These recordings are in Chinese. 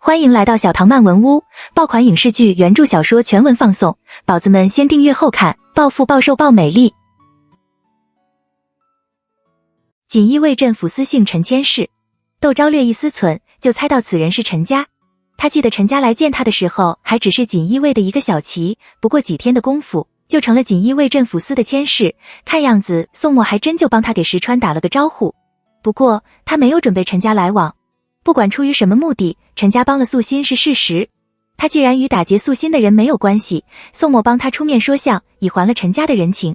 欢迎来到小唐漫文屋，爆款影视剧原著小说全文放送，宝子们先订阅后看，暴富暴瘦暴美丽。锦衣卫镇抚司姓陈千世，窦昭略一思忖，就猜到此人是陈家。他记得陈家来见他的时候，还只是锦衣卫的一个小旗，不过几天的功夫，就成了锦衣卫镇抚司的千世。看样子宋墨还真就帮他给石川打了个招呼。不过他没有准备陈家来往，不管出于什么目的，陈家帮了素心是事实。他既然与打劫素心的人没有关系，宋墨帮他出面说项，已还了陈家的人情。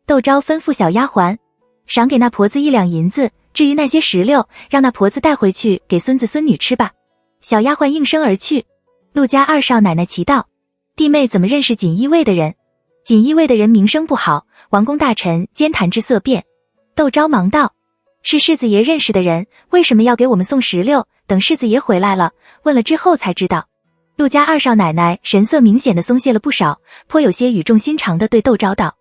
窦昭吩咐小丫鬟，赏给那婆子1两银子，至于那些石榴，让那婆子带回去给孙子孙女吃吧。小丫鬟应声而去。陆家二少奶奶奇道：弟妹怎么认识锦衣卫的人？锦衣卫的人名声不好，王公大臣兼谈之色变。窦昭忙道：是世子爷认识的人，为什么要给我们送石榴？等世子爷回来了，问了之后才知道。陆家二少奶奶神色明显的松懈了不少，颇有些语重心长的对窦昭道：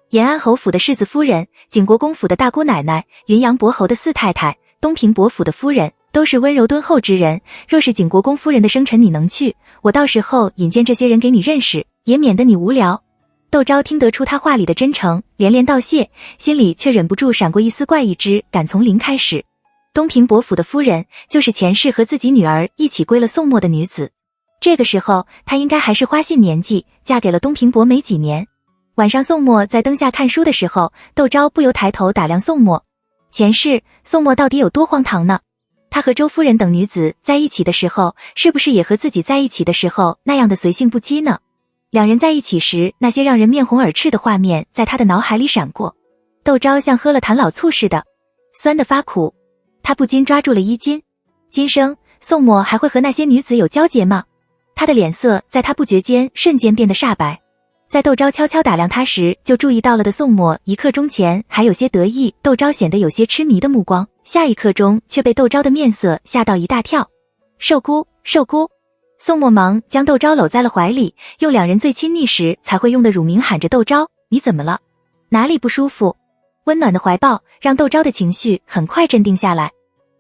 延安侯府的世子夫人，景国公府的大姑奶奶，云阳伯侯的四太太，东平伯府的夫人，都是温柔敦厚之人。若是景国公夫人的生辰你能去，我到时候引荐这些人给你认识，也免得你无聊。窦昭听得出他话里的真诚，连连道谢，心里却忍不住闪过一丝怪异之感。从零开始，东平伯府的夫人就是前世和自己女儿一起归了宋墨的女子。这个时候她应该还是花信年纪，嫁给了东平伯没几年。晚上宋墨在灯下看书的时候，窦昭不由抬头打量宋墨。前世宋墨到底有多荒唐呢？他和周夫人等女子在一起的时候，是不是也和自己在一起的时候那样的随性不羁呢？两人在一起时，那些让人面红耳赤的画面在他的脑海里闪过。窦昭像喝了坛老醋似的，酸得发苦。他不禁抓住了衣襟，今生宋墨还会和那些女子有交结吗？他的脸色在他不觉间瞬间变得煞白。在窦昭悄悄打量他时，就注意到了的宋墨一刻钟前还有些得意，窦昭显得有些痴迷的目光，下一刻钟却被窦昭的面色吓到一大跳。寿姑，寿姑！宋墨忙将窦昭搂在了怀里，用两人最亲密时才会用的乳名喊着：窦昭，你怎么了？哪里不舒服？温暖的怀抱让窦昭的情绪很快镇定下来。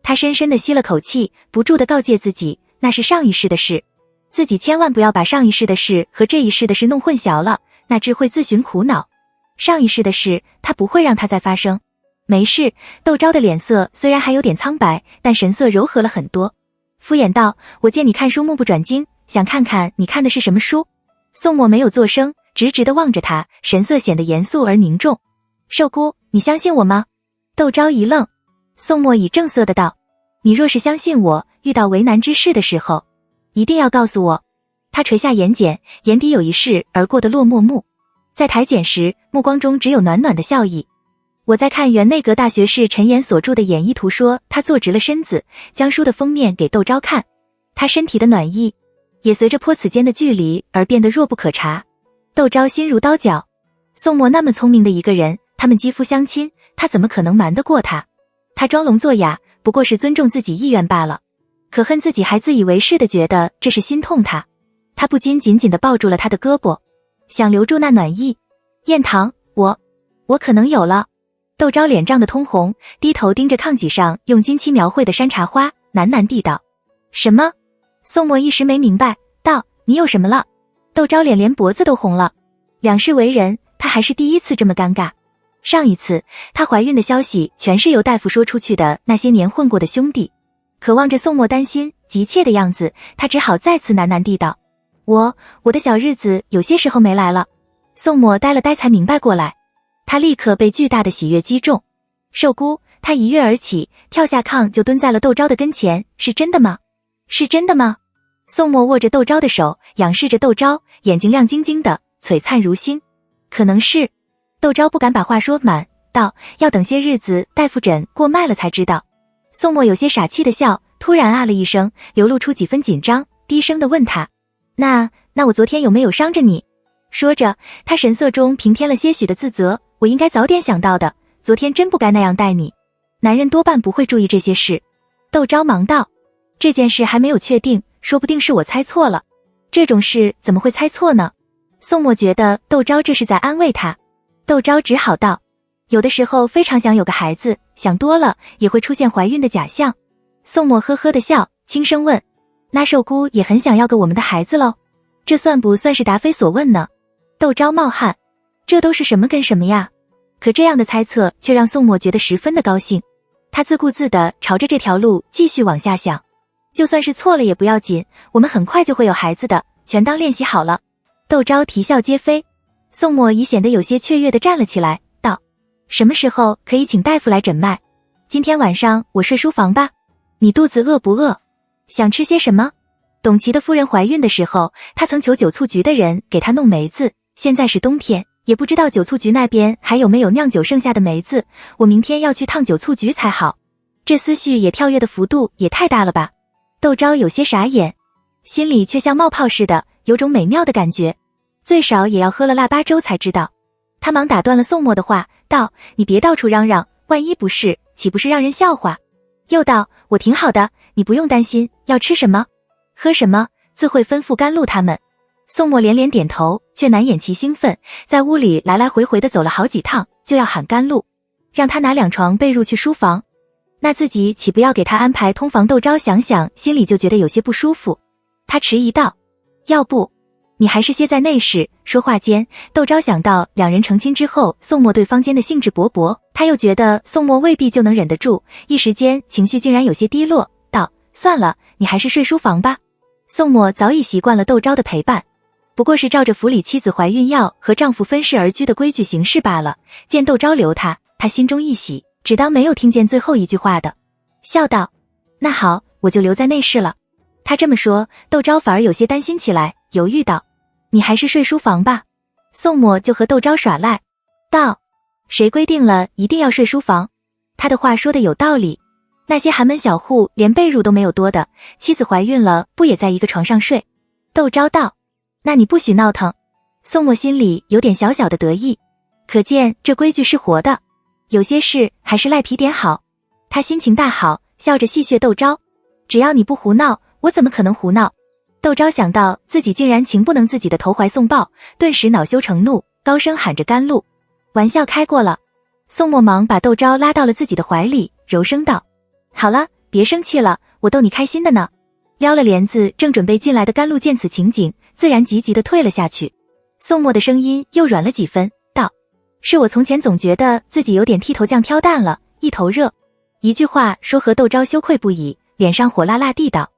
他深深地吸了口气，不住地告诫自己，那是上一世的事，自己千万不要把上一世的事和这一世的事弄混淆了，那只会自寻苦恼。上一世的事他不会让它再发生。没事。窦昭的脸色虽然还有点苍白，但神色柔和了很多，敷衍道：我见你看书目不转睛，想看看你看的是什么书。宋墨没有作声，直直地望着他，神色显得严肃而凝重。寿姑，你相信我吗？窦昭一愣。宋墨以正色的道：你若是相信我，遇到为难之事的时候，一定要告诉我。他垂下眼睑，眼底有一逝而过的落寞目，在抬睑时目光中只有暖暖的笑意。我在看原内阁大学士陈岩所著的演绎图说，他坐直了身子，将书的封面给窦昭看，他身体的暖意也随着颇此间的距离而变得弱不可察。窦昭心如刀绞，宋墨那么聪明的一个人，他们肌肤相亲，他怎么可能瞒得过他？他装聋作哑，不过是尊重自己意愿罢了，可恨自己还自以为是的觉得这是心痛他。他不禁紧紧地抱住了他的胳膊，想留住那暖意。燕堂，我可能有了。窦昭脸涨得通红，低头盯着炕脊上用金漆描绘的山茶花，喃喃地道：什么？宋墨一时没明白，道：你有什么了？窦昭脸连脖子都红了。两世为人，他还是第一次这么尴尬。上一次她怀孕的消息全是由大夫说出去的，那些年混过的兄弟。可望着宋墨担心急切的样子，他只好再次喃喃地道：我的小日子有些时候没来了。宋墨呆了呆才明白过来，他立刻被巨大的喜悦击中。寿姑，他一跃而起，跳下炕就蹲在了窦昭的跟前。是真的吗？是真的吗？宋墨握着窦昭的手，仰视着窦昭，眼睛亮晶晶的，璀璨如星。可能是。窦昭不敢把话说满，道：要等些日子大夫诊过脉了才知道。宋墨有些傻气的笑，突然啊了一声，流露出几分紧张，低声地问他：那我昨天有没有伤着你？说着他神色中平添了些许的自责，我应该早点想到的，昨天真不该那样待你。男人多半不会注意这些事。窦昭忙道：这件事还没有确定，说不定是我猜错了。这种事怎么会猜错呢？宋墨觉得窦昭这是在安慰他。窦昭只好道：有的时候非常想有个孩子，想多了也会出现怀孕的假象。宋墨呵呵的笑，轻声问：那寿姑也很想要个我们的孩子喽，这算不算是答非所问呢？窦昭冒汗，这都是什么跟什么呀？可这样的猜测却让宋墨觉得十分的高兴，他自顾自地朝着这条路继续往下想，就算是错了也不要紧，我们很快就会有孩子的，全当练习好了。窦昭啼笑皆非，宋墨已显得有些雀跃地站了起来，道：什么时候可以请大夫来诊脉？今天晚上我睡书房吧。你肚子饿不饿？想吃些什么？董琦的夫人怀孕的时候，他曾求酒醋局的人给他弄梅子，现在是冬天，也不知道酒醋局那边还有没有酿酒剩下的梅子，我明天要去趟酒醋局才好。这思绪也跳跃的幅度也太大了吧。窦昭有些傻眼，心里却像冒泡似的，有种美妙的感觉，最少也要喝了腊八粥才知道。他忙打断了宋墨的话，道：你别到处嚷嚷，万一不是，岂不是让人笑话？又道：我挺好的，你不用担心，要吃什么喝什么，自会吩咐甘露他们。宋墨连连点头，却难掩其兴奋，在屋里来来回回的走了好几趟，就要喊甘露，让他拿2床被褥去书房。那自己岂不要给他安排通房？窦昭想想，心里就觉得有些不舒服。他迟疑道：要不你还是歇在内室。说话间，窦昭想到2人成亲之后，宋墨对坊间的兴致勃勃，他又觉得宋墨未必就能忍得住，一时间情绪竟然有些低落，道：算了，你还是睡书房吧。宋墨早已习惯了窦昭的陪伴，不过是照着府里妻子怀孕要和丈夫分室而居的规矩行事罢了。见窦昭留他心中一喜，只当没有听见最后一句话的，笑道：那好，我就留在内室了。他这么说，窦昭反而有些担心起来，犹豫道：你还是睡书房吧。宋墨就和窦昭耍赖，道：谁规定了一定要睡书房？他的话说的有道理，那些寒门小户连被褥都没有多的，妻子怀孕了不也在一个床上睡？窦昭道：那你不许闹腾。宋墨心里有点小小的得意，可见这规矩是活的，有些事还是赖皮点好。他心情大好，笑着戏谑窦昭：只要你不胡闹，我怎么可能胡闹？窦昭想到自己竟然情不能自己的投怀送抱，顿时恼羞成怒，高声喊着甘露。玩笑开过了。宋墨忙把窦昭拉到了自己的怀里，柔声道：好了，别生气了，我逗你开心的呢。撩了帘子，正准备进来的甘露见此情景，自然急急地退了下去。宋墨的声音又软了几分，道：是我从前总觉得自己有点剃头匠挑担了，一头热。一句话说和窦昭羞愧不已，脸上火辣辣地道：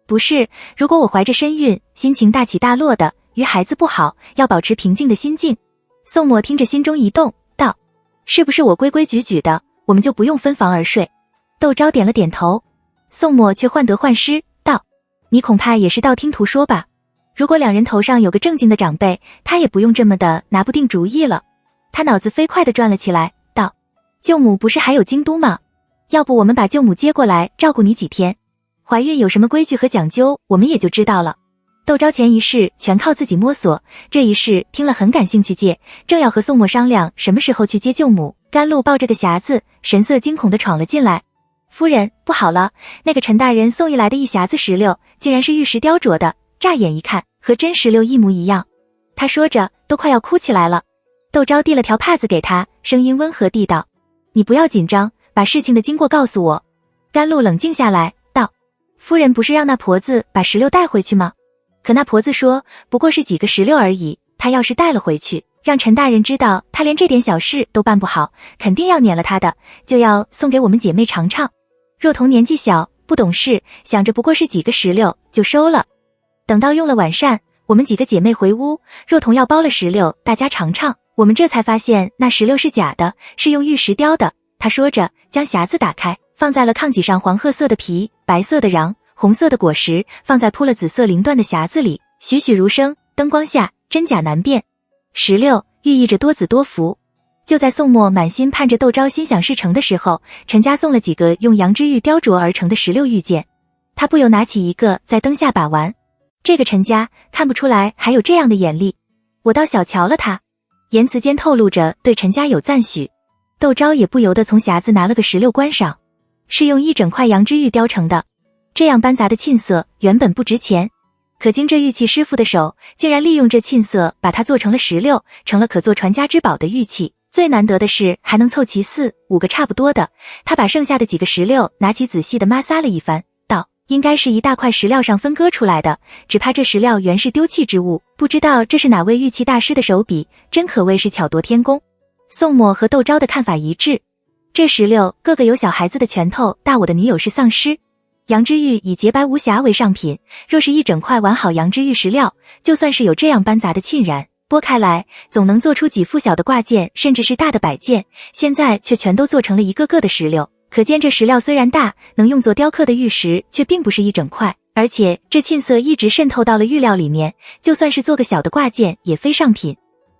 不是，如果我怀着身孕，心情大起大落的，于孩子不好，要保持平静的心境。宋墨听着心中一动，道：是不是我规规矩矩的，我们就不用分房而睡？窦昭点了点头。宋墨却患得患失，道：你恐怕也是道听途说吧？如果2人头上有个正经的长辈，他也不用这么的拿不定主意了。他脑子飞快地转了起来，道：舅母不是还有京都吗？要不我们把舅母接过来照顾你几天，怀孕有什么规矩和讲究，我们也就知道了。窦昭前一世全靠自己摸索，这一世听了很感兴趣接，正要和宋墨商量什么时候去接舅母，甘露抱着个匣子，神色惊恐地闯了进来。夫人，不好了，那个陈大人送一来的一匣子石榴，竟然是玉石雕琢的，乍眼一看和真石榴一模一样。他说着都快要哭起来了。窦昭递了条帕子给他，声音温和地道：你不要紧张，把事情的经过告诉我。甘露冷静下来，道：夫人不是让那婆子把石榴带回去吗？可那婆子说不过是几个石榴而已，她要是带了回去，让陈大人知道她连这点小事都办不好，肯定要撵了她的，就要送给我们姐妹尝尝。若彤年纪小不懂事，想着不过是几个石榴就收了，等到用了晚膳，我们几个姐妹回屋，若彤要剥了石榴大家尝尝，我们这才发现那石榴是假的，是用玉石雕的。他说着将匣子打开，放在了炕脊上，黄褐色的皮，白色的瓤，红色的果实放在铺了紫色绫缎的匣子里，栩栩如生，灯光下真假难辨。石榴寓意着多子多福。就在宋墨满心盼着窦昭心想事成的时候，陈家送了几个用羊脂玉雕琢而成的石榴玉剑，他不由拿起一个在灯下把玩。这个陈家看不出来还有这样的眼力，我倒小瞧了他。言辞间透露着对陈家有赞许。窦昭也不由得从匣子拿了个石榴观赏，是用一整块羊脂玉雕成的，这样斑杂的沁色原本不值钱，可经这玉器师傅的手，竟然利用这沁色把它做成了石榴，成了可做传家之宝的玉器。最难得的是还能凑齐4、5个差不多的。他把剩下的几个石榴拿起仔细的摩挲了一番，道：应该是一大块石料上分割出来的，只怕这石料原是丢弃之物，不知道这是哪位玉器大师的手笔，真可谓是巧夺天工。宋墨和窦昭的看法一致，这石榴个个有小孩子的拳头大，我的女友是丧尸。羊脂玉以洁白无瑕为上品，若是一整块完好羊脂玉石料，就算是有这样斑杂的沁染，剥开来总能做出几副小的挂件，甚至是大的摆件，现在却全都做成了一个个的石榴。可见这石料虽然大，能用作雕刻的玉石却并不是一整块，而且这沁色一直渗透到了玉料里面，就算是做个小的挂件也非上品。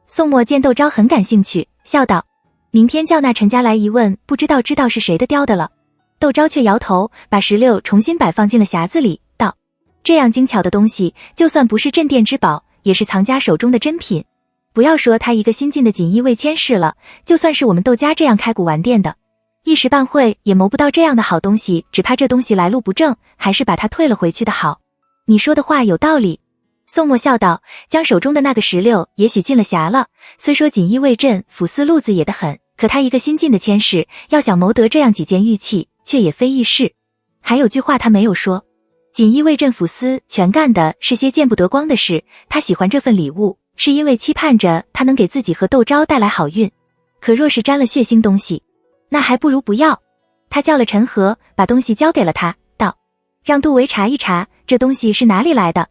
宋墨见窦昭很感兴趣，笑道：明天叫那陈家来一问，不知道是谁的雕的了。窦昭却摇头，把石榴重新摆放进了匣子里，道：这样精巧的东西，就算不是镇店之宝，也是藏家手中的珍品。不要说他一个新进的锦衣卫佥事了，就算是我们窦家这样开古玩店的，一时半会也谋不到这样的好东西，只怕这东西来路不正，还是把它退了回去的好。你说的话有道理。宋墨笑道，将手中的那个石榴也许进了匣了，虽说锦衣卫镇府司路子野得很，可他一个新进的佥事，要想谋得这样几件玉器，却也非易事。还有句话他没有说，锦衣卫镇府司全干的是些见不得光的事，他喜欢这份礼物，是因为期盼着他能给自己和窦昭带来好运。可若是沾了血腥东西，那还不如不要。他叫了陈和，把东西交给了他，道：让杜维查一查，这东西是哪里来的。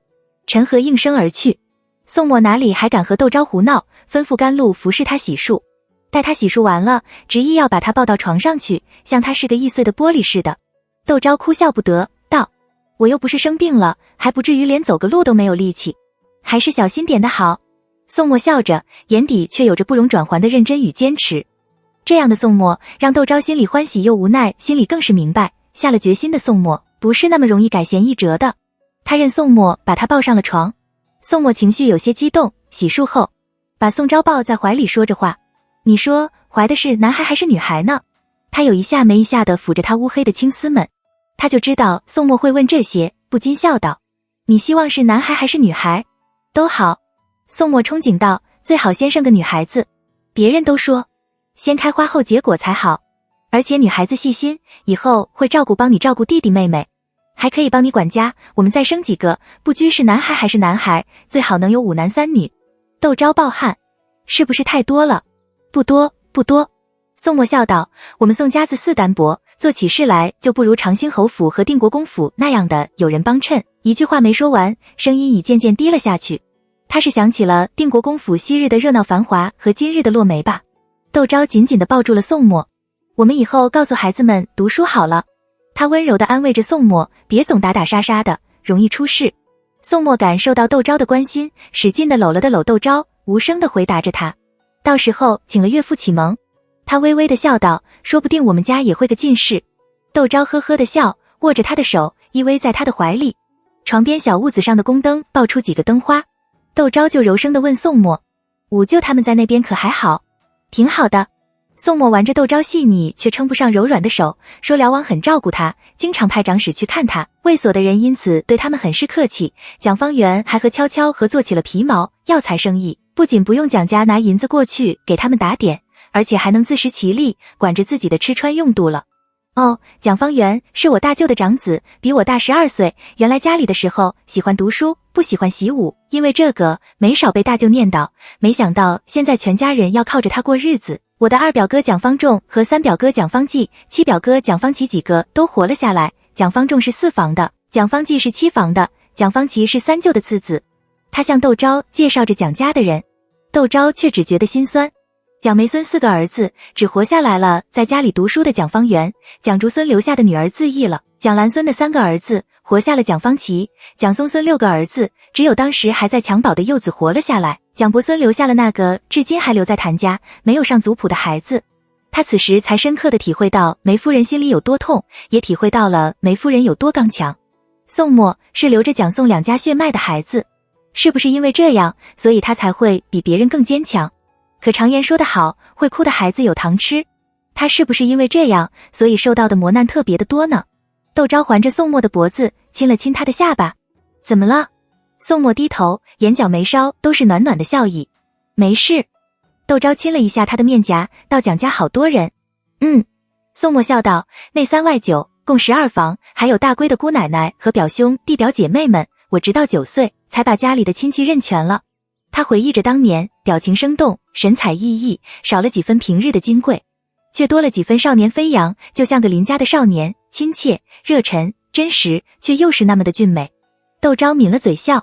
陈和应声而去。宋墨哪里还敢和窦昭胡闹，吩咐甘露服侍他洗漱。待他洗漱完了，执意要把他抱到床上去，像他是个易碎的玻璃似的。窦昭哭笑不得，道：我又不是生病了，还不至于连走个路都没有力气，还是小心点的好。宋墨笑着，眼底却有着不容转圜的认真与坚持。这样的宋墨让窦昭心里欢喜又无奈，心里更是明白，下了决心的宋墨不是那么容易改弦易辙的。他任宋墨把他抱上了床。宋墨情绪有些激动，洗漱后把宋昭抱在怀里，说着话：你说怀的是男孩还是女孩呢？他有一下没一下地抚着他乌黑的青丝们，他就知道宋墨会问这些，不禁笑道：你希望是男孩还是女孩？都好。宋墨憧憬道：最好先生个女孩子，别人都说先开花后结果才好，而且女孩子细心，以后会帮你照顾弟弟妹妹，还可以帮你管家，我们再生几个，不拘是男孩还是男孩，最好能有5男3女。窦昭暴汗：是不是太多了？不多不多。宋墨笑道：我们宋家子4单薄，做起事来就不如长兴侯府和定国公府那样的有人帮衬。一句话没说完，声音已渐渐低了下去。他是想起了定国公府昔日的热闹繁华和今日的落梅吧。窦昭紧紧地抱住了宋墨：我们以后告诉孩子们读书好了。他温柔地安慰着宋墨，别总打打杀杀的，容易出事。宋墨感受到窦昭的关心，使劲地搂了搂窦昭，无声地回答着他：到时候请了岳父启蒙。他微微地笑道：说不定我们家也会个进士。窦昭呵呵地笑，握着他的手依偎在他的怀里。床边小屋子上的宫灯爆出几个灯花，窦昭就柔声地问宋墨：五舅他们在那边可还好？挺好的。宋墨玩着窦昭细腻却称不上柔软的手，说辽王很照顾他，经常派长史去看他，卫所的人因此对他们很是客气。蒋方圆还和悄悄合作起了皮毛药材生意，不仅不用蒋家拿银子过去给他们打点，而且还能自食其力，管着自己的吃穿用度了。哦，蒋方圆是我大舅的长子，比我大12岁，原来家里的时候喜欢读书，不喜欢习武，因为这个没少被大舅念叨，没想到现在全家人要靠着他过日子。我的2表哥蒋方仲和3表哥蒋方济、7表哥蒋方琦几个都活了下来，蒋方仲是4房的，蒋方济是7房的，蒋方琦是3舅的次子。他向窦昭介绍着蒋家的人，窦昭却只觉得心酸。蒋梅孙4个儿子只活下来了在家里读书的蒋方圆，蒋竹孙留下的女儿自缢了，蒋兰孙的3个儿子活下了蒋方琦，蒋松孙6个儿子只有当时还在襁褓的幼子活了下来，蒋伯孙留下了那个至今还留在谭家没有上族谱的孩子。他此时才深刻地体会到梅夫人心里有多痛，也体会到了梅夫人有多刚强。宋墨是流着蒋宋2家血脉的孩子，是不是因为这样，所以他才会比别人更坚强？可常言说得好，会哭的孩子有糖吃，他是不是因为这样，所以受到的磨难特别的多呢？窦昭环着宋墨的脖子，亲了亲他的下巴。怎么了？宋墨低头，眼角眉梢都是暖暖的笑意。没事。窦昭亲了一下他的面颊，到蒋家好多人。宋墨笑道：内3外9，共12房，还有大闺的姑奶奶和表兄弟表姐妹们。我直到9岁才把家里的亲戚认全了。他回忆着当年，表情生动，神采奕奕，少了几分平日的金贵，却多了几分少年飞扬，就像个邻家的少年，亲切、热忱、真实，却又是那么的俊美。窦昭抿了嘴笑，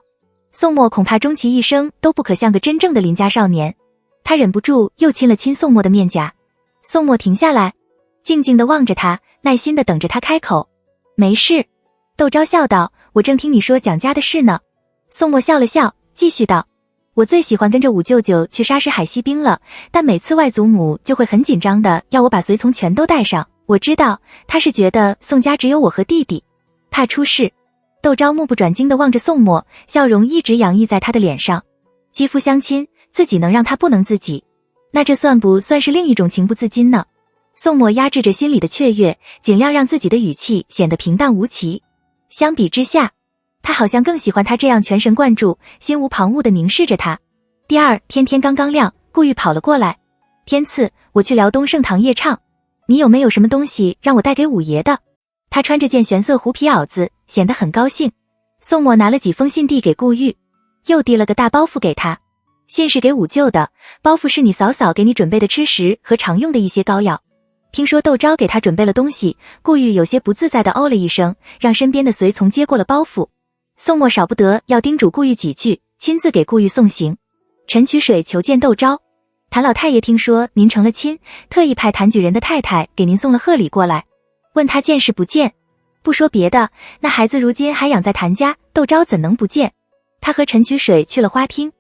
宋墨恐怕终其一生都不可像个真正的邻家少年。他忍不住又亲了亲宋墨的面颊。宋墨停下来，静静地望着他，耐心地等着他开口。没事。窦昭笑道，我正听你说蒋家的事呢。宋墨笑了笑，继续道，我最喜欢跟着五舅舅去沙石海西滨了，但每次外祖母就会很紧张的要我把随从全都带上。我知道他是觉得宋家只有我和弟弟，怕出事。窦昭目不转睛地望着宋墨，笑容一直洋溢在他的脸上。肌肤相亲，自己能让他不能自己，那这算不算是另一种情不自禁呢？宋墨压制着心里的雀跃，尽量让自己的语气显得平淡无奇。相比之下，他好像更喜欢他这样全神贯注、心无旁骛地凝视着他。第二天天刚刚亮，顾玉跑了过来。天赐，我去辽东盛唐夜唱，你有没有什么东西让我带给五爷的？他穿着件玄色狐皮袄子，显得很高兴。宋墨拿了几封信递给顾玉，又递了个大包袱给他。信是给五舅的，包袱是你嫂嫂给你准备的吃食和常用的一些膏药。听说窦昭给他准备了东西，顾玉有些不自在地哦了一声，让身边的随从接过了包袱。宋墨少不得要叮嘱顾玉几句，亲自给顾玉送行。陈曲水求见窦昭。谭老太爷听说您成了亲，特意派谭举人的太太给您送了贺礼过来，问他见是不见。不说别的，那孩子如今还养在谭家，窦昭怎能不见？他和陈曲水去了花厅。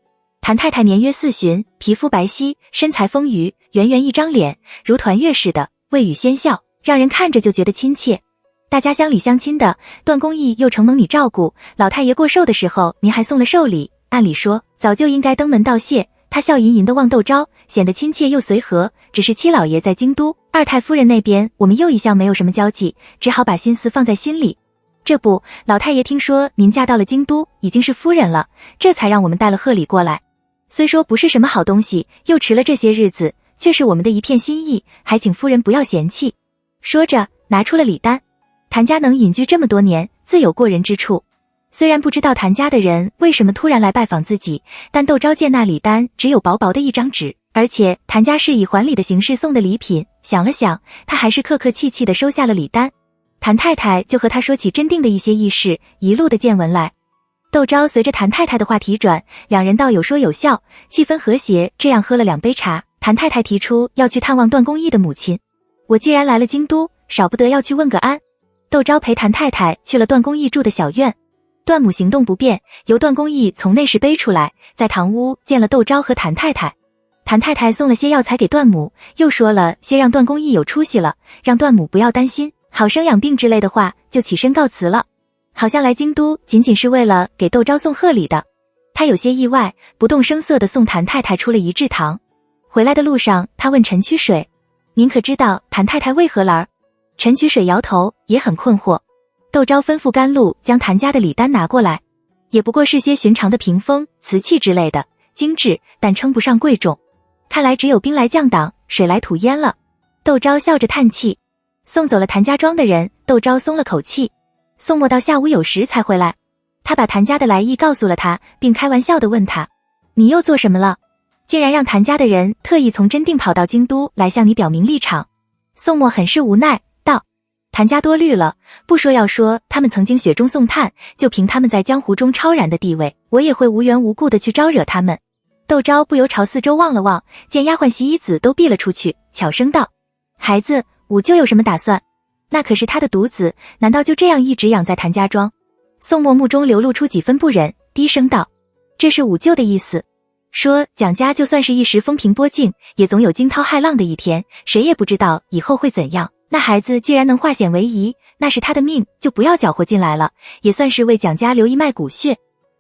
谭太太年约40，皮肤白皙，身材丰腴，圆圆一张脸，如团月似的，未语先笑，让人看着就觉得亲切。大家乡里相亲的，段公义又承蒙你照顾，老太爷过寿的时候您还送了寿礼，按理说早就应该登门道谢。他笑吟吟地望窦昭，显得亲切又随和。只是七老爷在京都，二太夫人那边我们又一向没有什么交际，只好把心思放在心里。这不，老太爷听说您嫁到了京都，已经是夫人了，这才让我们带了贺礼过来。虽说不是什么好东西，又迟了这些日子，却是我们的一片心意，还请夫人不要嫌弃。说着拿出了礼单。谭家能隐居这么多年，自有过人之处。虽然不知道谭家的人为什么突然来拜访自己，但窦昭见那礼单只有薄薄的一张纸，而且谭家是以还礼的形式送的礼品，想了想，他还是客客气气地收下了礼单。谭太太就和他说起真定的一些轶事，一路的见闻来。窦昭随着谭太太的话题转，两人倒有说有笑，气氛和谐。这样喝了2杯茶，谭太太提出要去探望段公义的母亲。我既然来了京都，少不得要去问个安。窦昭陪谭太太去了段公义住的小院。段母行动不便，由段公义从内室背出来，在堂屋见了窦昭和谭太太。谭太太送了些药材给段母，又说了些让段公义有出息了，让段母不要担心，好生养病之类的话，就起身告辞了。好像来京都仅仅是为了给窦昭送贺礼的。他有些意外，不动声色地送谭太太出了仪制堂。回来的路上，他问陈曲水，您可知道谭太太为何来？陈曲水摇头，也很困惑。窦昭吩咐甘露将谭家的礼单拿过来，也不过是些寻常的屏风、瓷器之类的，精致但称不上贵重。看来只有兵来将挡，水来土淹了。窦昭笑着叹气。送走了谭家庄的人，窦昭松了口气。宋墨到下午有时才回来，他把谭家的来意告诉了他，并开玩笑地问他，你又做什么了？竟然让谭家的人特意从真定跑到京都来向你表明立场。宋墨很是无奈道，谭家多虑了，不说要说他们曾经雪中送炭，就凭他们在江湖中超然的地位，我也会无缘无故的去招惹他们。窦昭不由朝四周望了望，见丫鬟洗衣子都避了出去，悄声道，孩子，五舅有什么打算？那可是他的独子，难道就这样一直养在谭家庄？宋墨目中流露出几分不忍，低声道，这是五舅的意思，说蒋家就算是一时风平波静，也总有惊涛骇浪的一天，谁也不知道以后会怎样。那孩子既然能化险为夷，那是他的命，就不要搅和进来了，也算是为蒋家留一脉骨血。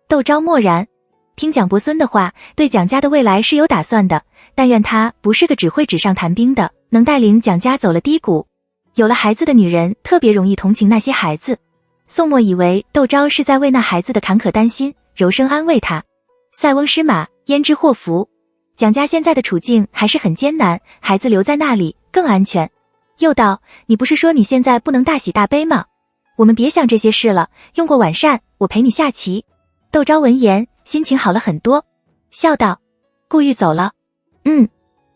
窦昭默然，听蒋伯孙的话，对蒋家的未来是有打算的，但愿他不是个只会纸上谈兵的，能带领蒋家走了低谷。有了孩子的女人特别容易同情那些孩子。宋墨以为窦昭是在为那孩子的坎坷担心，柔声安慰他，塞翁失马，焉知祸福。蒋家现在的处境还是很艰难，孩子留在那里更安全。又道：“你不是说你现在不能大喜大悲吗？我们别想这些事了，用过晚膳，我陪你下棋。”窦昭闻言，心情好了很多，笑道：“顾玉走了。”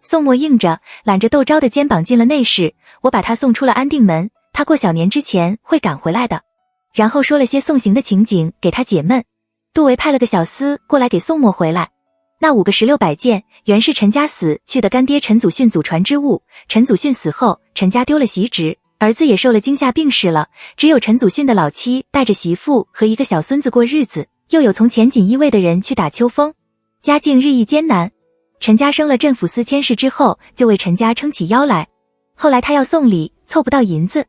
宋墨应着，揽着窦昭的肩膀进了内室，我把他送出了安定门，他过小年之前会赶回来的。然后说了些送行的情景给他解闷。杜维派了个小厮过来给宋墨回来。那5个16摆件原是陈家死去的干爹陈祖训祖传之物，陈祖训死后，陈家丢了袭职，儿子也受了惊吓病逝了，只有陈祖训的老妻带着媳妇和一个小孙子过日子，又有从前锦衣卫的人去打秋风，家境日益艰难。陈家升了镇抚司佥事之后，就为陈家撑起腰来。后来他要送礼，凑不到银子，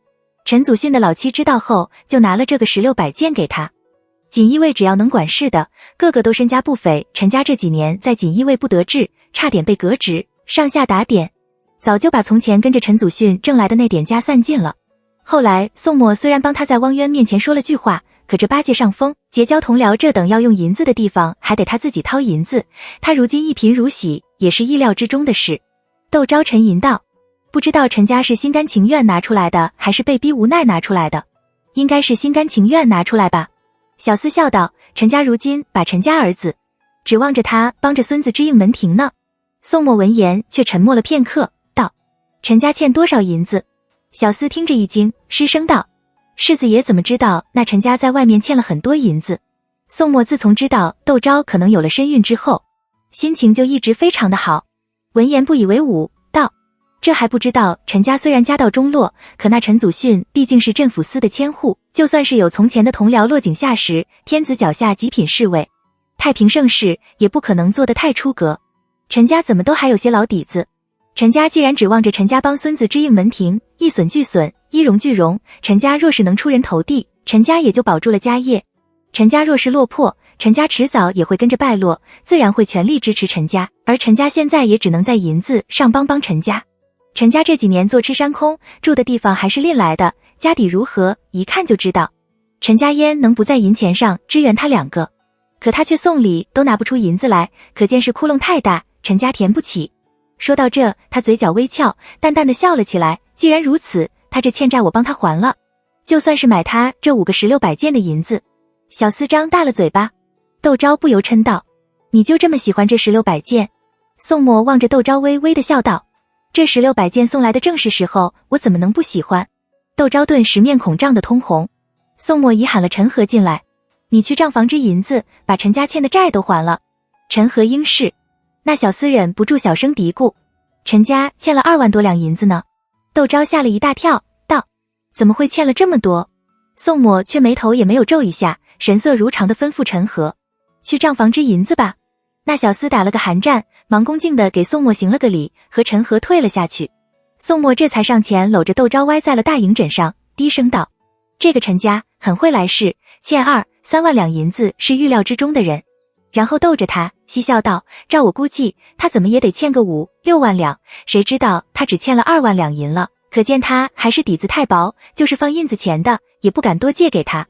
陈祖训的老妻知道后，就拿了这个16摆件给他。锦衣卫只要能管事的，个个都身家不菲。陈家这几年在锦衣卫不得志，差点被革职，上下打点，早就把从前跟着陈祖训挣来的那点家散尽了。后来宋墨虽然帮他在汪渊面前说了句话，可这8届上封、结交同僚这等要用银子的地方，还得他自己掏银子。他如今一贫如洗，也是意料之中的事。窦昭沉吟道：“不知道陈家是心甘情愿拿出来的，还是被逼无奈拿出来的？应该是心甘情愿拿出来吧。”小厮笑道：“陈家如今把陈家儿子，指望着他帮着孙子支应门庭呢。”宋墨闻言却沉默了片刻，道：“陈家欠多少银子？”小厮听着一惊，失声道：“世子爷怎么知道那陈家在外面欠了很多银子？”宋墨自从知道窦昭可能有了身孕之后，心情就一直非常的好，闻言不以为忤，道：“这还不知道，陈家虽然家道中落，可那陈祖训毕竟是镇抚司的千户，就算是有从前的同僚落井下石，天子脚下极品侍卫，太平盛世也不可能做得太出格。陈家怎么都还有些老底子？陈家既然指望着陈家帮孙子支应门庭，一损俱损，一荣俱荣，陈家若是能出人头地，陈家也就保住了家业。陈家若是落魄，陈家迟早也会跟着败落，自然会全力支持陈家，而陈家现在也只能在银子上帮陈家。陈家这几年坐吃山空，住的地方还是吝来的，家底如何，一看就知道。陈家焉能不在银钱上支援他2个？可他却送礼都拿不出银子来，可见是窟窿太大，陈家填不起。说到这，他嘴角微翘，淡淡的笑了起来。既然如此，他这欠债我帮他还了，就算是买他这5个16摆件的银子。小厮张大了嘴巴。窦昭不由嗔道：“你就这么喜欢这16摆件？”宋墨望着窦昭微微的笑道：“这16摆件送来的正是时候，我怎么能不喜欢？”窦昭顿时面孔涨得通红。宋墨已喊了陈和进来：“你去账房支银子，把陈家欠的债都还了。”陈和应是。那小厮忍不住小声嘀咕：“陈家欠了2万多两银子呢。”窦昭吓了一大跳，道：“怎么会欠了这么多？”宋墨却眉头也没有皱一下，神色如常地吩咐陈和：“去账房支银子吧。”那小厮打了个寒战，忙恭敬地给宋墨行了个礼，和陈和退了下去。宋墨这才上前搂着窦昭歪在了大营枕上，低声道：“这个陈家很会来事，欠2、3万两银子是预料之中的人。”然后逗着他嬉笑道：“照我估计，他怎么也得欠个5、6万两，谁知道他只欠了2万两银了，可见他还是底子太薄，就是放印子钱的也不敢多借给他。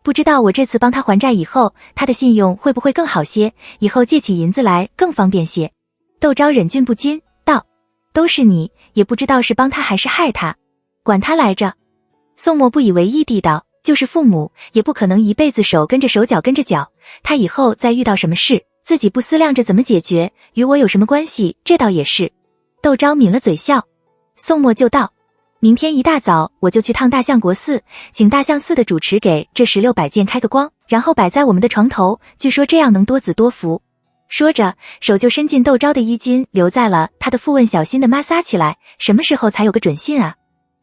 不知道我这次帮他还债以后，他的信用会不会更好些，以后借起银子来更方便些。”窦昭忍俊不禁道：“都是你，也不知道是帮他还是害他，管他来着。”宋墨不以为意地道：“就是父母，也不可能一辈子手跟着手脚跟着脚，他以后再遇到什么事，自己不思量着怎么解决，与我有什么关系？这倒也是。”窦昭抿了嘴笑。宋墨就道：“明天一大早我就去趟大相国寺，请大相寺的主持给这16摆件开个光，然后摆在我们的床头，据说这样能多子多福。”说着，手就伸进窦昭的衣襟，留在了他的腹问，小心的摩挲起来：“什么时候才有个准信啊？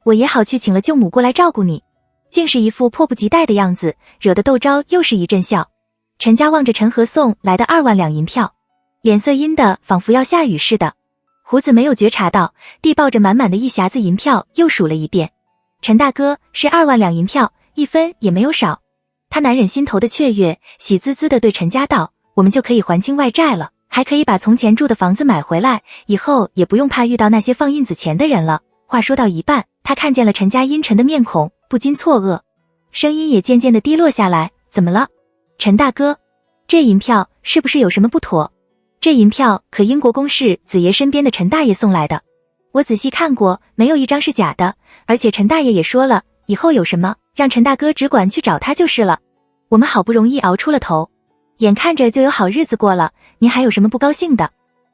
我也好去请了舅母过来照顾你。”竟是一副迫不及待的样子，惹得窦昭又是一阵笑。陈家望着陈和送来的2万两银票，脸色阴的仿佛要下雨似的。胡子没有觉察到，地抱着满满的一匣子银票，又数了一遍：“陈大哥，是2万两银票，1分也没有少。”他难忍心头的雀跃，喜滋滋的对陈家道：“我们就可以还清外债了，还可以把从前住的房子买回来，以后也不用怕遇到那些放印子钱的人了。”话说到一半，他看见了陈家阴沉的面孔，不禁错愕，声音也渐渐的低落下来：“怎么了？陈大哥，这银票是不是有什么不妥？这银票可英国公事子爷身边的陈大爷送来的。我仔细看过，没有一张是假的，而且陈大爷也说了，以后有什么，让陈大哥只管去找他就是了。我们好不容易熬出了头，眼看着就有好日子过了，您还有什么不高兴的？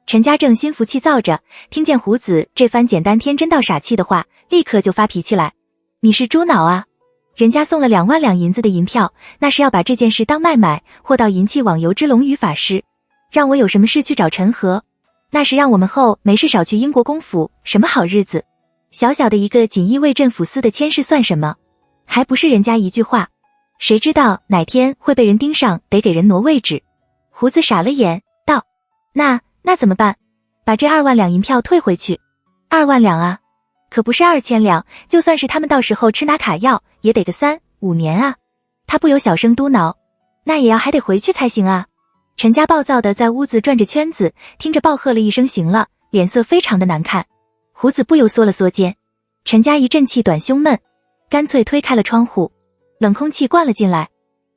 陈家正心浮气躁着，听见胡子这番简单天真到傻气的话，立刻就发脾气来。你是猪脑啊？人家送了2万两银子的银票，那是要把这件事当卖买，或到银器网游之龙与法师。让我有什么事去找陈和？那是让我们后没事少去英国公府，什么好日子？小小的一个锦衣卫镇抚司的签事算什么？还不是人家一句话，谁知道哪天会被人盯上，得给人挪位置。胡子傻了眼，道：那怎么办？把这2万两银票退回去。2万两啊，可不是2000两，就算是他们到时候吃拿卡药，也得个3、5年啊。他不由小声嘟囔，那也要还得回去才行啊。陈家暴躁的在屋子转着圈子，听着暴喝了一声行了，脸色非常的难看。胡子不由缩了缩肩。陈家一阵气短胸闷，干脆推开了窗户，冷空气灌了进来，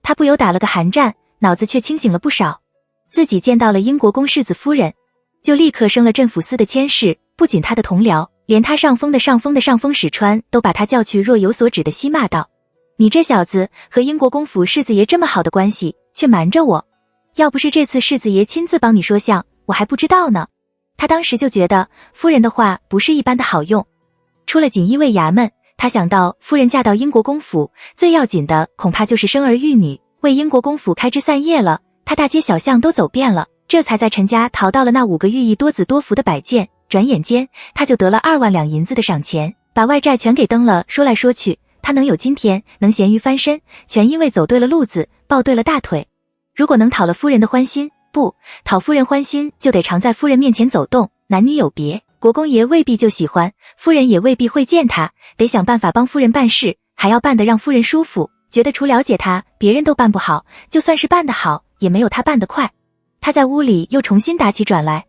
他不由打了个寒战，脑子却清醒了不少。自己见到了英国公世子夫人，就立刻生了镇抚司的签事，不仅他的同僚，连他上峰史川都把他叫去若有所指的嬉骂道：你这小子和英国公府世子爷这么好的关系，却瞒着我，要不是这次世子爷亲自帮你说相，我还不知道呢。他当时就觉得夫人的话不是一般的好用。出了锦衣卫衙门，他想到夫人嫁到英国公府，最要紧的恐怕就是生儿育女，为英国公府开枝散叶了。他大街小巷都走遍了，这才在陈家淘到了那5个寓意多子多福的摆件。转眼间他就得了2万两银子的赏钱，把外债全给登了。说来说去，他能有今天，能咸鱼翻身，全因为走对了路子，抱对了大腿。如果能讨了夫人的欢心，不讨夫人欢心，就得常在夫人面前走动，男女有别，国公爷未必就喜欢，夫人也未必会见他，得想办法帮夫人办事，还要办得让夫人舒服，觉得除了解他，别人都办不好，就算是办得好，也没有他办得快。他在屋里又重新打起转来。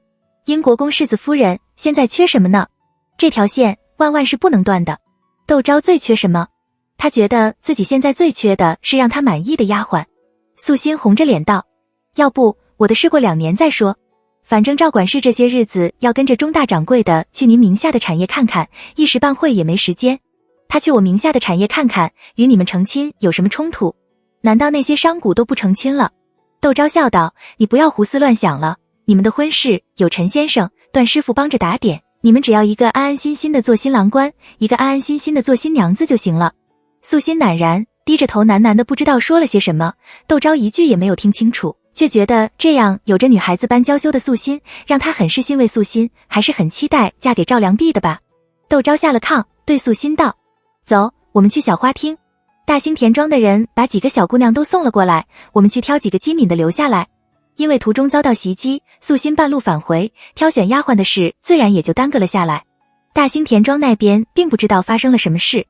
英国公世子夫人现在缺什么呢？这条线万万是不能断的。窦昭最缺什么？他觉得自己现在最缺的是让他满意的丫鬟。素心红着脸道：要不我的事过2年再说，反正赵管事这些日子要跟着钟大掌柜的去您名下的产业看看，一时半会也没时间。他去我名下的产业看看，与你们成亲有什么冲突？难道那些商贾都不成亲了？窦昭笑道：你不要胡思乱想了，你们的婚事有陈先生、段师傅帮着打点，你们只要一个安安心心的做新郎官，一个安安心心的做新娘子就行了。素心赧然，低着头喃喃的不知道说了些什么，窦昭一句也没有听清楚，却觉得这样有着女孩子般娇羞的素心，让他很是欣慰。素心还是很期待嫁给赵良弼的吧。窦昭下了炕，对素心道：走，我们去小花厅。大兴田庄的人把几个小姑娘都送了过来，我们去挑几个机敏的留下来。因为途中遭到袭击，素心半路返回，挑选丫鬟的事自然也就耽搁了下来。大兴田庄那边并不知道发生了什么事，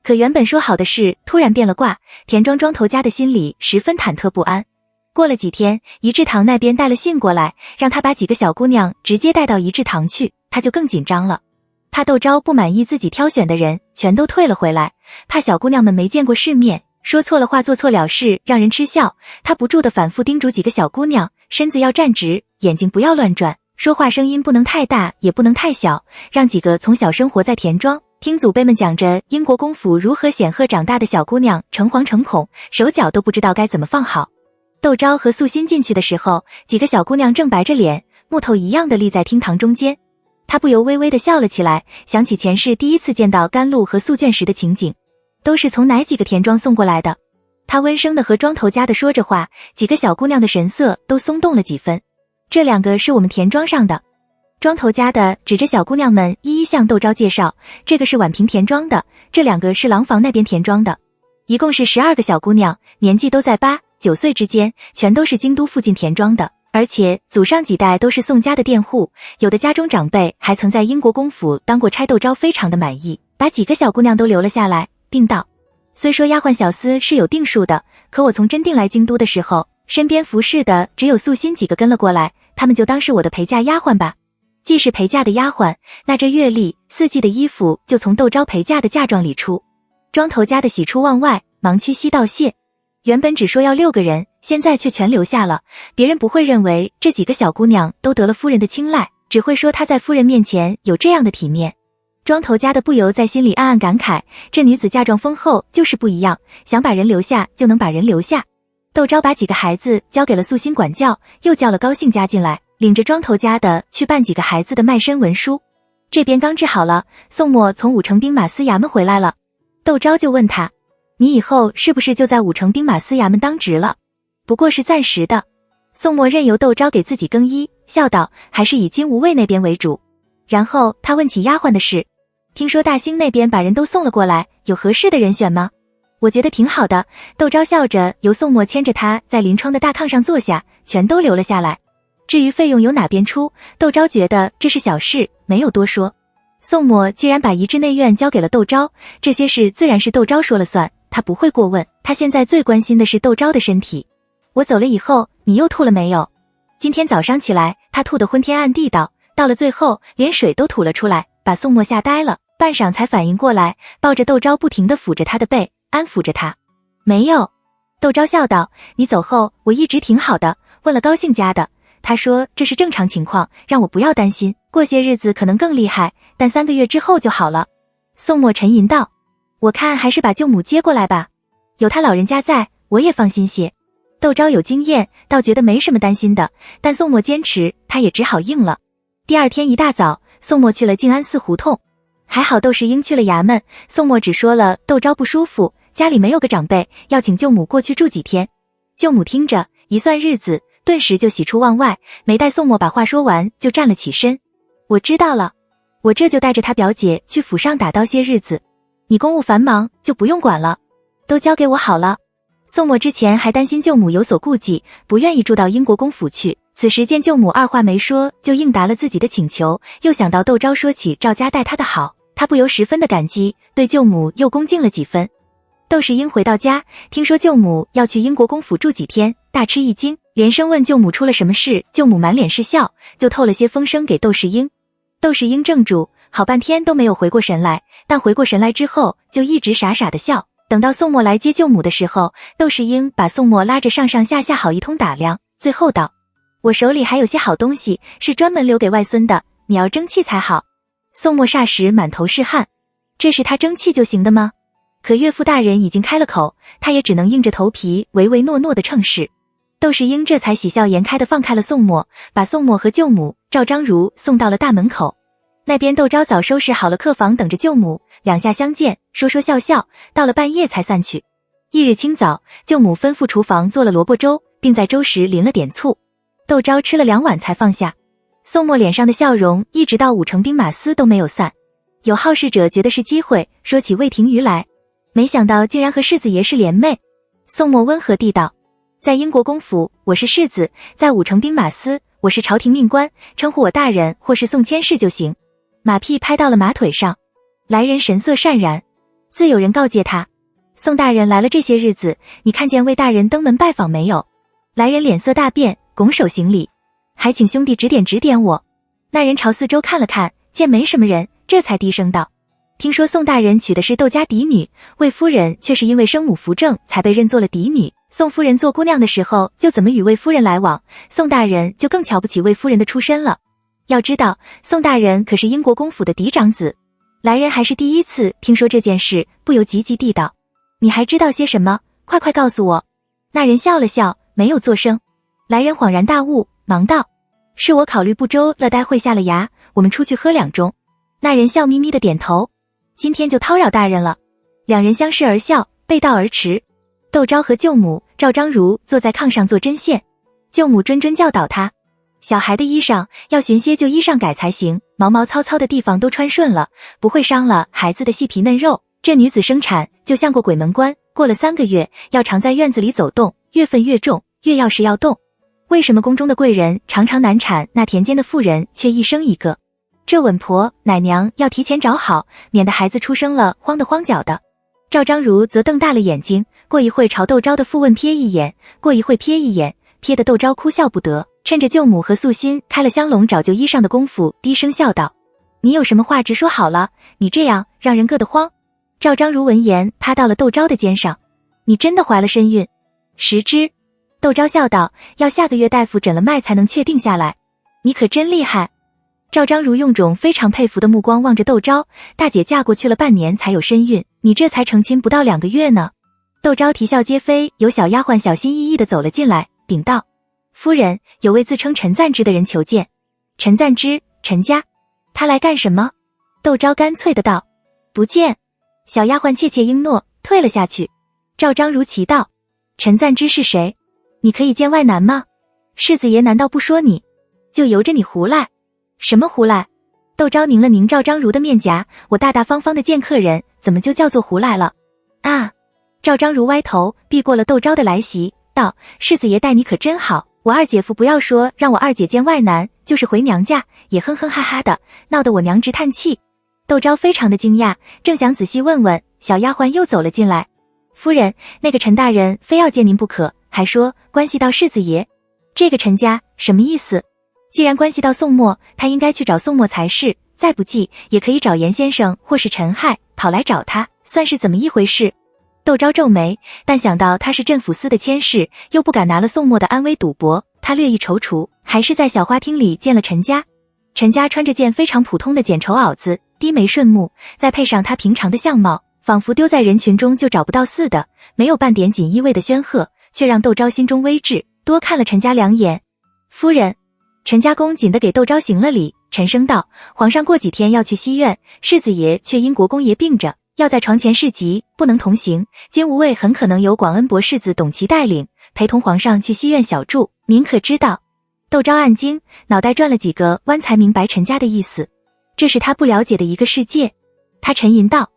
可原本说好的事突然变了卦，田庄庄头家的心里十分忐忑不安。过了几天，一制堂那边带了信过来，让他把几个小姑娘直接带到一制堂去，他就更紧张了。怕窦昭不满意自己挑选的人，全都退了回来，怕小姑娘们没见过世面，说错了话做错了事让人嗤笑。他不住地反复叮嘱几个小姑娘，身子要站直，眼睛不要乱转，说话声音不能太大也不能太小，让几个从小生活在田庄，听祖辈们讲着英国公府如何显赫长大的小姑娘诚惶诚恐，手脚都不知道该怎么放好。窦昭和素心进去的时候，几个小姑娘正白着脸，木头一样的立在厅堂中间。他不由微微的笑了起来，想起前世第一次见到甘露和素绢时的情景，都是从哪几个田庄送过来的。他温声的和庄头家的说着话，几个小姑娘的神色都松动了几分。这2个是我们田庄上的。庄头家的指着小姑娘们一一向窦昭介绍，这个是宛平田庄的，这2个是廊坊那边田庄的，一共是12个小姑娘，年纪都在8、9岁之间，全都是京都附近田庄的，而且祖上几代都是宋家的佃户，有的家中长辈还曾在英国公府当过差。窦昭非常的满意，把几个小姑娘都留了下来，并道：虽说丫鬟小厮是有定数的，可我从真定来京都的时候，身边服侍的只有素心几个跟了过来，他们就当是我的陪嫁丫鬟吧。既是陪嫁的丫鬟，那这月历、4季的衣服就从窦昭陪嫁的嫁妆里出。庄头家的喜出望外，忙屈膝道谢。原本只说要6个人，现在却全留下了，别人不会认为这几个小姑娘都得了夫人的青睐，只会说她在夫人面前有这样的体面。庄头家的不由在心里暗暗感慨，这女子嫁妆丰厚就是不一样，想把人留下就能把人留下。窦昭把几个孩子交给了素心管教，又叫了高兴家进来，领着庄头家的去办几个孩子的卖身文书。这边刚治好了，宋默从武城兵马司衙门回来了。窦昭就问他，你以后是不是就在武城兵马司衙门当值了？不过是暂时的。宋默任由窦昭给自己更衣，笑道，还是以金吾卫那边为主。然后他问起丫鬟的事，听说大兴那边把人都送了过来，有合适的人选吗？我觉得挺好的。窦昭笑着由宋默牵着他在临窗的大炕上坐下，全都留了下来。至于费用由哪边出，窦昭觉得这是小事，没有多说。宋默既然把移至内院交给了窦昭，这些事自然是窦昭说了算，他不会过问。他现在最关心的是窦昭的身体。我走了以后，你又吐了没有？今天早上起来，他吐得昏天暗地道，到了最后连水都吐了出来，把宋默吓呆了，半晌才反应过来，抱着窦昭不停地抚着他的背，安抚着他。没有。窦昭笑道，你走后我一直挺好的，问了高兴家的，他说这是正常情况，让我不要担心，过些日子可能更厉害，但3个月之后就好了。宋默沉吟道，我看还是把舅母接过来吧，有他老人家在，我也放心些。窦昭有经验，倒觉得没什么担心的，但宋默坚持，他也只好应了。第二天一大早，宋默去了静安寺胡同。还好窦世英去了衙门，宋默只说了窦昭不舒服，家里没有个长辈，要请舅母过去住几天。舅母听着，一算日子，顿时就喜出望外，没待宋默把话说完，就站了起身。我知道了，我这就带着他表姐去府上打刀些日子，你公务繁忙，就不用管了，都交给我好了。宋默之前还担心舅母有所顾忌，不愿意住到英国公府去，此时见舅母二话没说就应答了自己的请求，又想到窦昭说起赵家待他的好，他不由十分的感激，对舅母又恭敬了几分。窦世英回到家，听说舅母要去英国公府住几天，大吃一惊，连声问舅母出了什么事，舅母满脸是笑，就透了些风声给窦世英。窦世英怔住，好半天都没有回过神来，但回过神来之后，就一直傻傻的笑。等到宋默来接舅母的时候，窦世英把宋默拉着上上下下好一通打量，最后道，我手里还有些好东西，是专门留给外孙的，你要争气才好。宋默霎时满头是汗，这是他争气就行的吗？可岳父大人已经开了口，他也只能硬着头皮唯唯诺诺的称是。窦世英这才喜笑颜开的放开了宋默，把宋默和舅母赵章如送到了大门口。那边窦昭早收拾好了客房等着舅母，两下相见，说说笑笑，到了半夜才散去。翌日清早，舅母吩咐厨房做了萝卜粥，并在粥时淋了点醋。窦昭吃了2碗才放下。宋默脸上的笑容一直到武城兵马司都没有散。有好事者觉得是机会，说起魏廷瑜来，没想到竟然和世子爷是联袂。宋默温和地道，在英国公府我是世子，在武城兵马司我是朝廷命官，称呼我大人或是宋千世就行。马屁拍到了马腿上，来人神色善然，自有人告诫他，宋大人来了这些日子，你看见魏大人登门拜访没有？来人脸色大变，拱手行礼，还请兄弟指点指点我。那人朝四周看了看，见没什么人，这才低声道，听说宋大人娶的是窦家嫡女，魏夫人却是因为生母扶正才被认作了嫡女，宋夫人做姑娘的时候就怎么与魏夫人来往，宋大人就更瞧不起魏夫人的出身了。要知道宋大人可是英国公府的嫡长子。来人还是第一次听说这件事，不由急急地道，你还知道些什么？快快告诉我。那人笑了笑，没有作声。来人恍然大悟，忙道，是我考虑不周了，待会下了衙，我们出去喝2盅。那人笑眯眯的点头，今天就叨扰大人了。两人相视而笑，背道而驰。窦昭和舅母赵章如坐在炕上做针线，舅母谆谆教导他，小孩的衣裳要寻些旧衣裳改才行，毛毛糙糙的地方都穿顺了，不会伤了孩子的细皮嫩肉。这女子生产就像过鬼门关，过了3个月，要常在院子里走动，月份越重，越要时要动。为什么宫中的贵人常常难产，那田间的妇人却一生一个？这稳婆奶娘要提前找好，免得孩子出生了慌得慌脚的。赵章如则瞪大了眼睛，过一会朝窦昭的父问瞥一眼，过一会瞥一眼，瞥得窦昭哭笑不得，趁着舅母和素心开了香笼找旧衣裳的功夫，低声笑道，你有什么话直说好了，你这样让人硌得慌。赵章如闻言趴到了窦昭的肩上，你真的怀了身孕？实知。窦昭笑道，要下个月大夫诊了脉才能确定下来。你可真厉害。赵章如用种非常佩服的目光望着窦昭，大姐嫁过去了半年才有身孕，你这才成亲不到2个月呢。窦昭啼笑皆非，有小丫鬟小心翼翼地走了进来，禀道：夫人，有位自称陈赞之的人求见。陈赞之，陈家，他来干什么？窦昭干脆地道：不见。小丫鬟怯怯应诺，退了下去。赵章如奇道：陈赞之是谁？你可以见外男吗？世子爷难道不说你，就由着你胡来？什么胡来？窦昭拧了拧赵章如的面颊，我大大方方的见客人，怎么就叫做胡来了？啊！赵章如歪头避过了窦昭的来袭，道：世子爷待你可真好，我二姐夫不要说让我二姐见外男，就是回娘家也哼哼哈哈的，闹得我娘直叹气。窦昭非常的惊讶，正想仔细问问，小丫鬟又走了进来。夫人，那个陈大人非要见您不可，还说关系到世子爷。这个陈家什么意思？既然关系到宋墨，他应该去找宋墨才是，再不济也可以找严先生或是陈亥，跑来找他，算是怎么一回事？窦昭皱眉，但想到他是镇抚司的佥事，又不敢拿了宋墨的安危赌博，他略一踌躇，还是在小花厅里见了陈家。陈家穿着件非常普通的剪绸袄子，低眉顺目，再配上他平常的相貌，仿佛丢在人群中就找不到似的，没有半点锦衣卫的煊赫，却让窦昭心中微滞，多看了陈家2眼。夫人。陈家恭谨地给窦昭行了礼，沉声道：皇上过几天要去西苑，世子爷却因国公爷病着，要在床前侍疾，不能同行，今无畏很可能由广恩伯世子董其带领，陪同皇上去西苑小住，您可知道？窦昭暗惊，脑袋转了几个弯才明白陈家的意思，这是他不了解的一个世界。他沉吟道：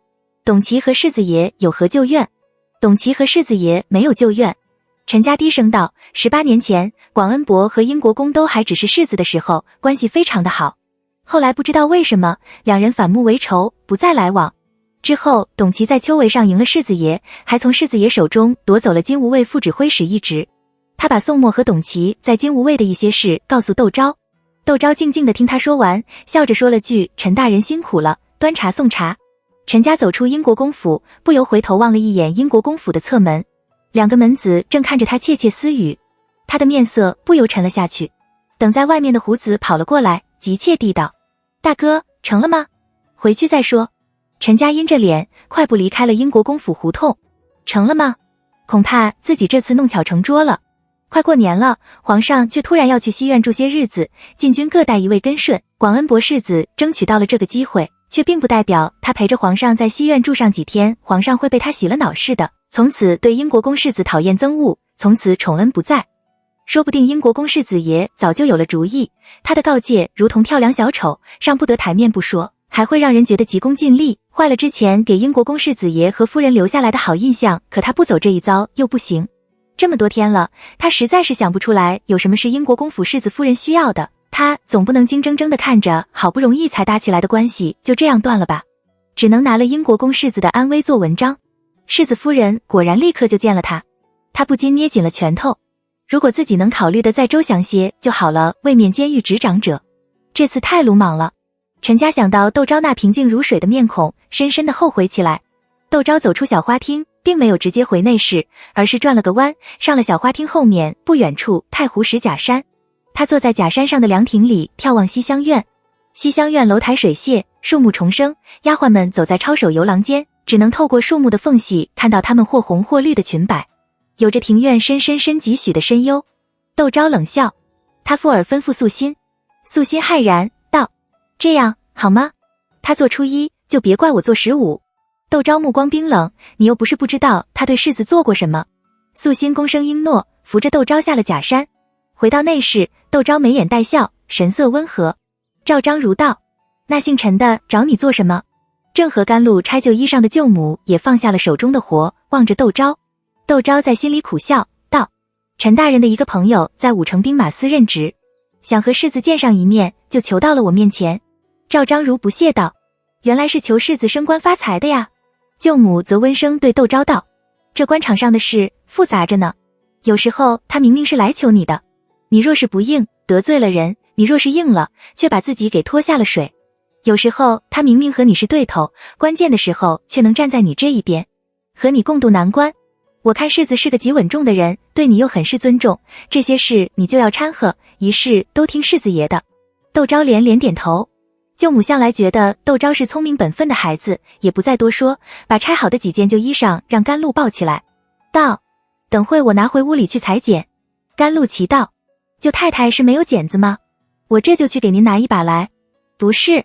董其和世子爷有何旧怨？董其和世子爷没有旧怨。陈家低声道：18年前，广恩伯和英国公都还只是世子的时候，关系非常的好。后来不知道为什么，两人反目为仇，不再来往。之后，董其在秋闱上赢了世子爷，还从世子爷手中夺走了金吾卫副指挥使一职。他把宋墨和董其在金吾卫的一些事告诉窦昭。窦昭静静地听他说完，笑着说了句：陈大人辛苦了，端茶送茶。陈家走出英国公府，不由回头望了一眼英国公府的侧门，2个门子正看着他窃窃私语，他的面色不由沉了下去。等在外面的胡子跑了过来，急切地道：大哥，成了吗？回去再说。陈家阴着脸，快步离开了英国公府胡同。成了吗？恐怕自己这次弄巧成拙了。快过年了，皇上却突然要去西苑住些日子，禁军各带一位跟顺，广恩伯世子争取到了这个机会，却并不代表他陪着皇上在西苑住上几天，皇上会被他洗了脑似的，从此对英国公世子讨厌憎恶，从此宠恩不在。说不定英国公世子爷早就有了主意，他的告诫如同跳梁小丑，上不得台面不说，还会让人觉得急功近利，坏了之前给英国公世子爷和夫人留下来的好印象，可他不走这一遭又不行。这么多天了，他实在是想不出来有什么是英国公府世子夫人需要的，他总不能精睁睁地看着好不容易才搭起来的关系就这样断了吧，只能拿了英国公世子的安危做文章。世子夫人果然立刻就见了他，他不禁捏紧了拳头，如果自己能考虑的再周详些就好了。位面监狱执掌者，这次太鲁莽了。陈家想到窦昭那平静如水的面孔，深深的后悔起来。窦昭走出小花厅，并没有直接回内室，而是转了个弯，上了小花厅后面不远处太湖石假山。他坐在假山上的凉亭里，眺望西厢院。西厢院楼台水榭，树木重生，丫鬟们走在抄手游廊间，只能透过树木的缝隙看到她们或红或绿的裙摆，有着庭院深深深几许的深幽。窦昭冷笑，他附耳吩咐素心。素心骇然道：这样好吗？他做初一，就别怪我做15。窦昭目光冰冷，你又不是不知道他对世子做过什么。素心躬声应诺，扶着窦昭下了假山。回到内室，窦昭眉眼带笑，神色温和。赵章如道：那姓陈的找你做什么？正和甘露拆旧衣裳的舅母也放下了手中的活，望着窦昭。窦昭在心里苦笑道：陈大人的一个朋友在武城兵马司任职，想和世子见上一面，就求到了我面前。赵章如不屑道：原来是求世子升官发财的呀。舅母则温声对窦昭道：这官场上的事复杂着呢，有时候他明明是来求你的，你若是不应，得罪了人，你若是应了，却把自己给拖下了水。有时候他明明和你是对头，关键的时候却能站在你这一边，和你共度难关。我看世子是个极稳重的人，对你又很是尊重，这些事你就要掺和，一事都听世子爷的。窦昭连连点头。舅母向来觉得窦昭是聪明本分的孩子，也不再多说，把拆好的几件旧衣裳让甘露抱起来，道：等会我拿回屋里去裁剪。甘露奇道：舅太太是没有剪子吗？我这就去给您拿一把来。不是。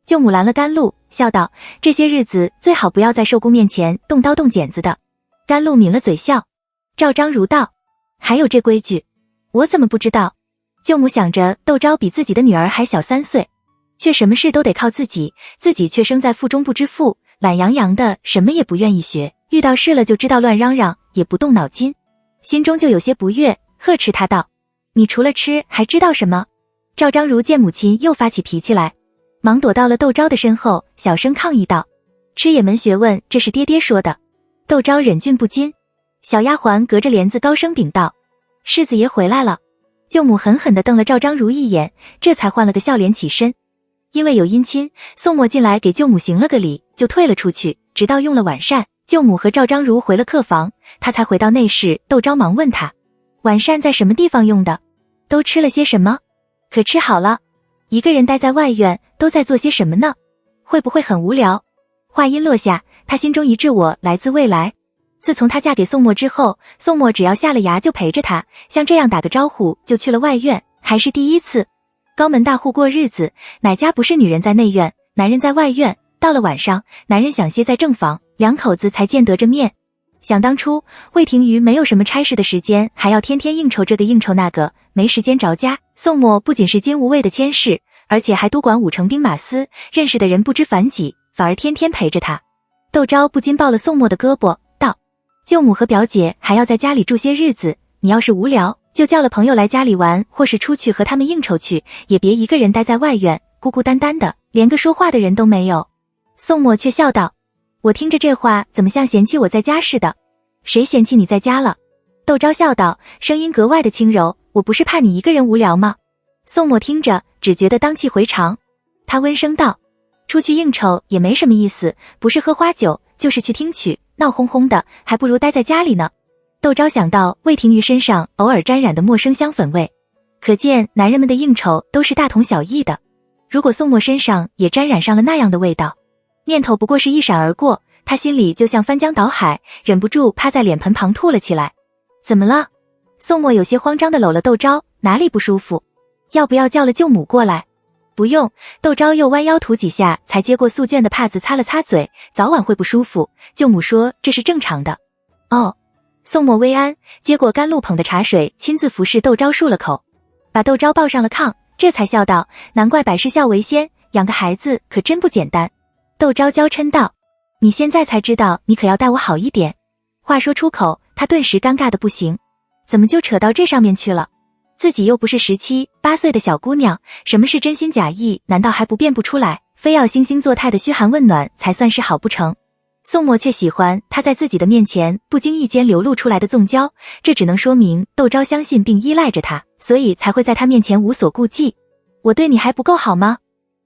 舅母拦了甘露，笑道：这些日子最好不要在寿姑面前动刀动剪子的。甘露抿了嘴笑。赵章如道：还有这规矩？我怎么不知道？舅母想着窦昭比自己的女儿还小3岁，却什么事都得靠自己，自己却生在腹中不知父，懒洋洋的，什么也不愿意学，遇到事了就知道乱嚷嚷，也不动脑筋，心中就有些不悦，呵斥他道：你除了吃还知道什么？赵章如见母亲又发起脾气来，忙躲到了窦昭的身后，小声抗议道：吃也门学问，这是爹爹说的。窦昭忍俊不禁。小丫鬟隔着帘子高声禀道：世子爷回来了。舅母狠狠地瞪了赵章如一眼，这才换了个笑脸起身。因为有姻亲，宋墨进来给舅母行了个礼，就退了出去，直到用了晚膳，舅母和赵章如回了客房，他才回到内室。窦昭忙问他：晚膳在什么地方用的？都吃了些什么？可吃好了？一个人待在外院，都在做些什么呢？会不会很无聊？话音落下，他心中一滞，我来自未来。自从她嫁给宋墨之后，宋墨只要下了衙就陪着她，像这样打个招呼就去了外院，还是第一次。高门大户过日子，哪家不是女人在内院，男人在外院？到了晚上，男人想歇在正房，两口子才见得着面。想当初，魏廷瑜没有什么差事的时间，还要天天应酬这个应酬那个，没时间着家。宋墨不仅是金无畏的牵事，而且还督管5城兵马司，认识的人不知凡几，反而天天陪着他。窦昭不禁抱了宋墨的胳膊，道：舅母和表姐还要在家里住些日子，你要是无聊，就叫了朋友来家里玩，或是出去和他们应酬去，也别一个人待在外院，孤孤单单的，连个说话的人都没有。宋墨却笑道：我听着这话怎么像嫌弃我在家似的？谁嫌弃你在家了？窦昭笑道，声音格外的轻柔，我不是怕你一个人无聊吗？宋墨听着只觉得当气回肠，他温声道：出去应酬也没什么意思，不是喝花酒就是去听曲，闹哄哄的，还不如待在家里呢。窦昭想到魏廷瑜身上偶尔沾染的陌生香粉味，可见男人们的应酬都是大同小异的。如果宋墨身上也沾染上了那样的味道，念头不过是一闪而过，他心里就像翻江倒海，忍不住趴在脸盆旁吐了起来。怎么了？宋墨有些慌张地搂了窦昭，哪里不舒服？要不要叫了舅母过来？不用。窦昭又弯腰涂几下才接过素绢的帕子擦了擦嘴，早晚会不舒服，舅母说这是正常的。哦。宋墨微安，接过甘露捧的茶水，亲自服侍窦昭漱了口，把窦昭抱上了炕，这才笑道：难怪百事孝为先，养个孩子可真不简单。窦昭娇嗔道：你现在才知道，你可要待我好一点。话说出口，他顿时尴尬的不行，怎么就扯到这上面去了？自己又不是17、8岁的小姑娘，什么是真心假意，难道还不辨不出来，非要惺惺作态的嘘寒问暖才算是好不成？宋墨却喜欢他在自己的面前不经意间流露出来的纵娇，这只能说明窦昭相信并依赖着他，所以才会在他面前无所顾忌。我对你还不够好吗？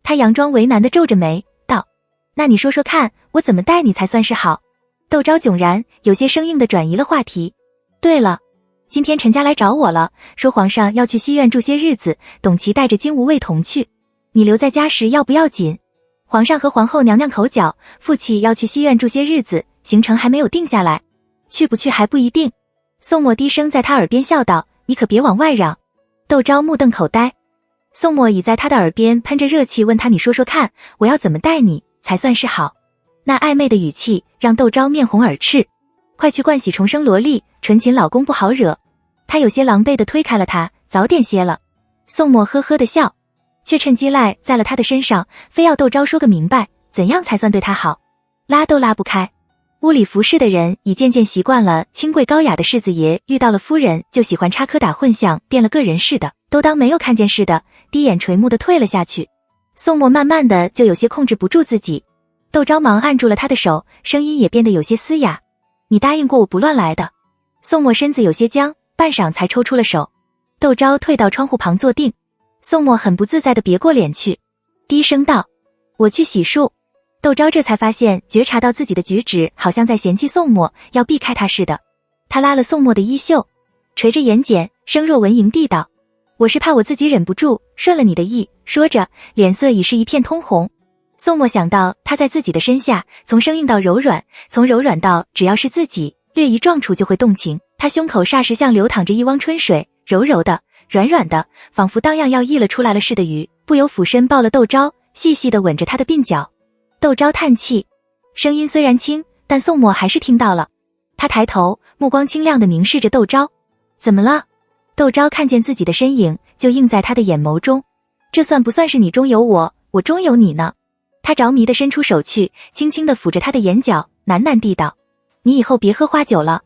他佯装为难地皱着眉道：那你说说看，我怎么待你才算是好？窦昭迥然，有些生硬地转移了话题。对了，今天陈家来找我了，说皇上要去西院住些日子，董琦带着金无畏同去，你留在家时要不要紧？皇上和皇后娘娘口角，父亲要去西院住些日子，行程还没有定下来，去不去还不一定。宋墨低声在他耳边笑道：你可别往外嚷。窦昭目瞪口呆，宋墨已在他的耳边喷着热气问他：你说说看，我要怎么待你才算是好？那暧昧的语气让窦昭面红耳赤。快去盥洗重生萝莉，纯情老公不好惹。他有些狼狈地推开了他，早点歇了。宋墨呵呵地笑，却趁机赖在了他的身上，非要窦昭说个明白，怎样才算对他好？拉都拉不开。屋里服侍的人已渐渐习惯了清贵高雅的世子爷遇到了夫人就喜欢插科打诨，像变了个人似的，都当没有看见似的，低眼垂目地退了下去。宋墨慢慢的就有些控制不住自己，窦昭忙按住了他的手，声音也变得有些嘶哑：你答应过我不乱来的。宋墨身子有些僵，半晌才抽出了手。窦昭退到窗户旁坐定，宋墨很不自在地别过脸去，低声道：我去洗漱。窦昭这才发现，觉察到自己的举止好像在嫌弃宋墨，要避开他似的。他拉了宋墨的衣袖，垂着眼睑，声若蚊蝇地道：我是怕我自己忍不住顺了你的意。说着，脸色已是一片通红。宋墨想到他在自己的身下，从生硬到柔软，从柔软到只要是自己略一撞触就会动情。他胸口霎时像流淌着一汪春水，柔柔的，软软的，仿佛当样要溢了出来了似的。不由俯身抱了窦昭，细细地吻着他的鬓角。窦昭叹气，声音虽然轻，但宋墨还是听到了。他抬头，目光清亮地凝视着窦昭。怎么了？窦昭看见自己的身影，就映在他的眼眸中。这算不算是你中有我，我中有你呢？他着迷地伸出手去，轻轻地抚着他的眼角，喃喃地道：你以后别喝花酒了。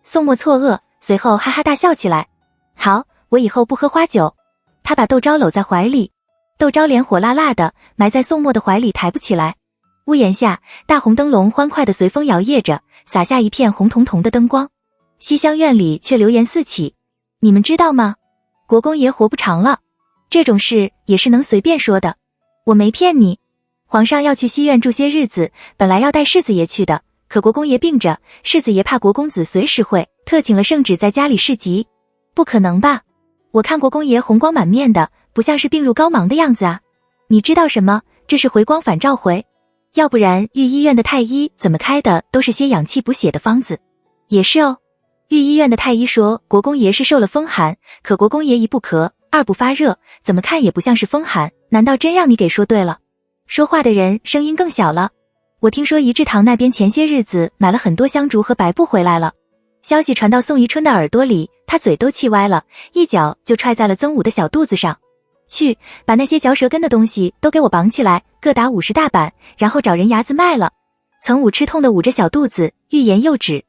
宋墨错愕，随后哈哈大笑起来。好，我以后不喝花酒。他把窦昭搂在怀里，窦昭脸火辣辣的埋在宋墨的怀里抬不起来。屋檐下，大红灯笼欢快地随风摇曳着，洒下一片红彤彤的灯光。西厢院里却流言四起，你们知道吗？国公爷活不长了。这种事也是能随便说的。我没骗你，皇上要去西院住些日子，本来要带世子爷去的，可国公爷病着，世子爷怕国公子随时会，特请了圣旨在家里侍疾。不可能吧？我看国公爷红光满面的，不像是病入膏肓的样子啊。你知道什么？这是回光返照回。要不然御医院的太医怎么开的都是些养气补血的方子？也是哦。御医院的太医说国公爷是受了风寒，可国公爷一不咳，二不发热，怎么看也不像是风寒，难道真让你给说对了？说话的人声音更小了。我听说仪志堂那边前些日子买了很多香烛和白布回来了。消息传到宋宜春的耳朵里，他嘴都气歪了，一脚就踹在了曾武的小肚子上。去，把那些嚼舌根的东西都给我绑起来，各打50大板，然后找人牙子卖了。曾武吃痛地捂着小肚子，欲言又止。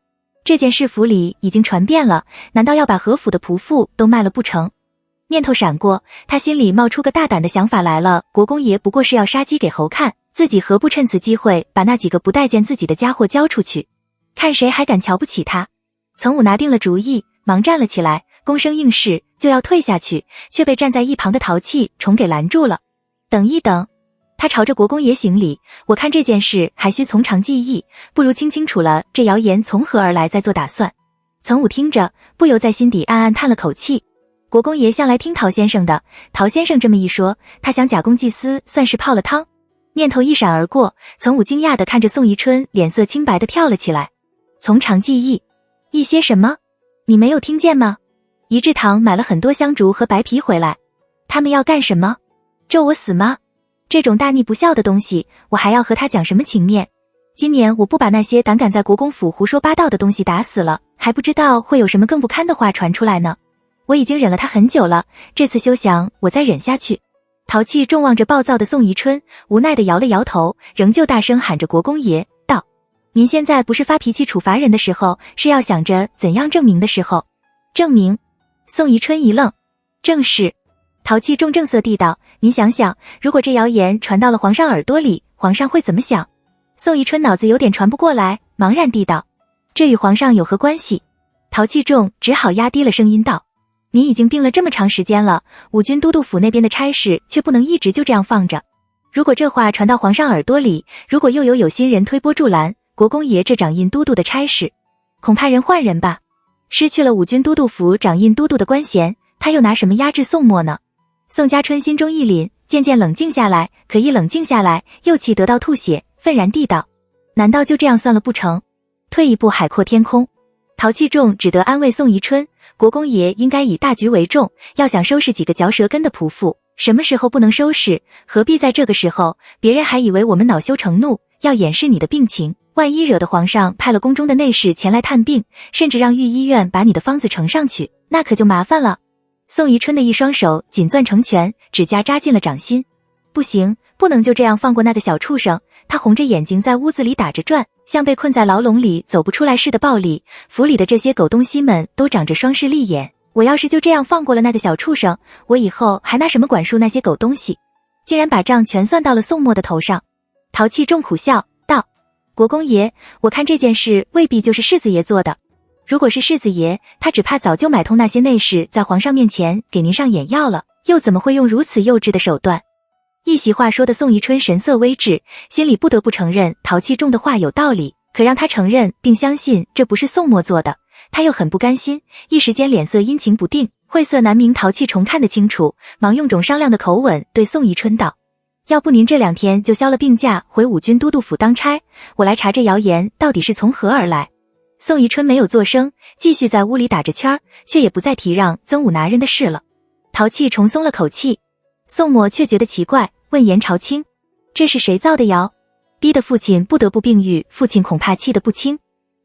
这件事府里已经传遍了，难道要把何府的仆妇都卖了不成？念头闪过，他心里冒出个大胆的想法来了。国公爷不过是要杀鸡给猴看，自己何不趁此机会把那几个不待见自己的家伙交出去，看谁还敢瞧不起他。曾武拿定了主意，忙站了起来，躬身应是，就要退下去，却被站在一旁的陶器重给拦住了。等一等。他朝着国公爷行礼，我看这件事还需从长计议，不如清清楚了这谣言从何而来再做打算。曾武听着，不由在心底暗暗叹了口气。国公爷向来听陶先生的，陶先生这么一说，他想假公济私算是泡了汤。念头一闪而过，曾武惊讶地看着宋宜春，脸色青白地跳了起来。从长计议？一些什么？你没有听见吗？仪志堂买了很多香烛和白皮回来，他们要干什么？咒我死吗？这种大逆不孝的东西，我还要和他讲什么情面？今年我不把那些胆敢在国公府胡说八道的东西打死了，还不知道会有什么更不堪的话传出来呢。我已经忍了他很久了，这次休想我再忍下去。陶器重望着暴躁的宋宜春，无奈地摇了摇头，仍旧大声喊着国公爷，道：您现在不是发脾气处罚人的时候，是要想着怎样证明的时候。证明？宋宜春一愣，正是。陶器重正色地道：您想想，如果这谣言传到了皇上耳朵里，皇上会怎么想？宋宜春脑子有点传不过来，茫然地道：这与皇上有何关系？陶器重只好压低了声音道：您已经病了这么长时间了，武军都督府那边的差事却不能一直就这样放着。如果这话传到皇上耳朵里，如果又有心人推波助澜，国公爷这掌印都督的差事，恐怕人换人吧。失去了武军都督府掌印都督的官衔，他又拿什么压制宋墨呢？宋家春心中一凛，渐渐冷静下来，可一冷静下来，又气得到吐血，愤然地道：难道就这样算了不成？退一步海阔天空。陶器重只得安慰宋宜春，国公爷应该以大局为重，要想收拾几个嚼舌根的仆妇，什么时候不能收拾，何必在这个时候？别人还以为我们恼羞成怒，要掩饰你的病情，万一惹得皇上派了宫中的内侍前来探病，甚至让御医院把你的方子呈上去，那可就麻烦了。宋宜春的一双手紧攥成拳，指甲扎进了掌心。不行，不能就这样放过那个小畜生。他红着眼睛在屋子里打着转，像被困在牢笼里走不出来似的暴力。府里的这些狗东西们都长着双势利眼，我要是就这样放过了那个小畜生，我以后还拿什么管束那些狗东西？竟然把账全算到了宋墨的头上。陶器重苦笑道：国公爷，我看这件事未必就是世子爷做的。如果是世子爷，他只怕早就买通那些内侍，在皇上面前给您上眼药了，又怎么会用如此幼稚的手段？一席话说的宋宜春神色微滞，心里不得不承认陶器重的话有道理，可让他承认并相信这不是宋墨做的，他又很不甘心，一时间脸色阴晴不定，晦涩难明陶器重看得清楚，忙用种商量的口吻对宋宜春道：要不您这2天就消了病假回五军都督府当差，我来查这谣言到底是从何而来。宋宜春没有作声，继续在屋里打着圈，却也不再提让曾武拿人的事了。陶器重松了口气，宋默却觉得奇怪，问严朝清：这是谁造的谣？逼得父亲不得不病愈，父亲恐怕气得不轻。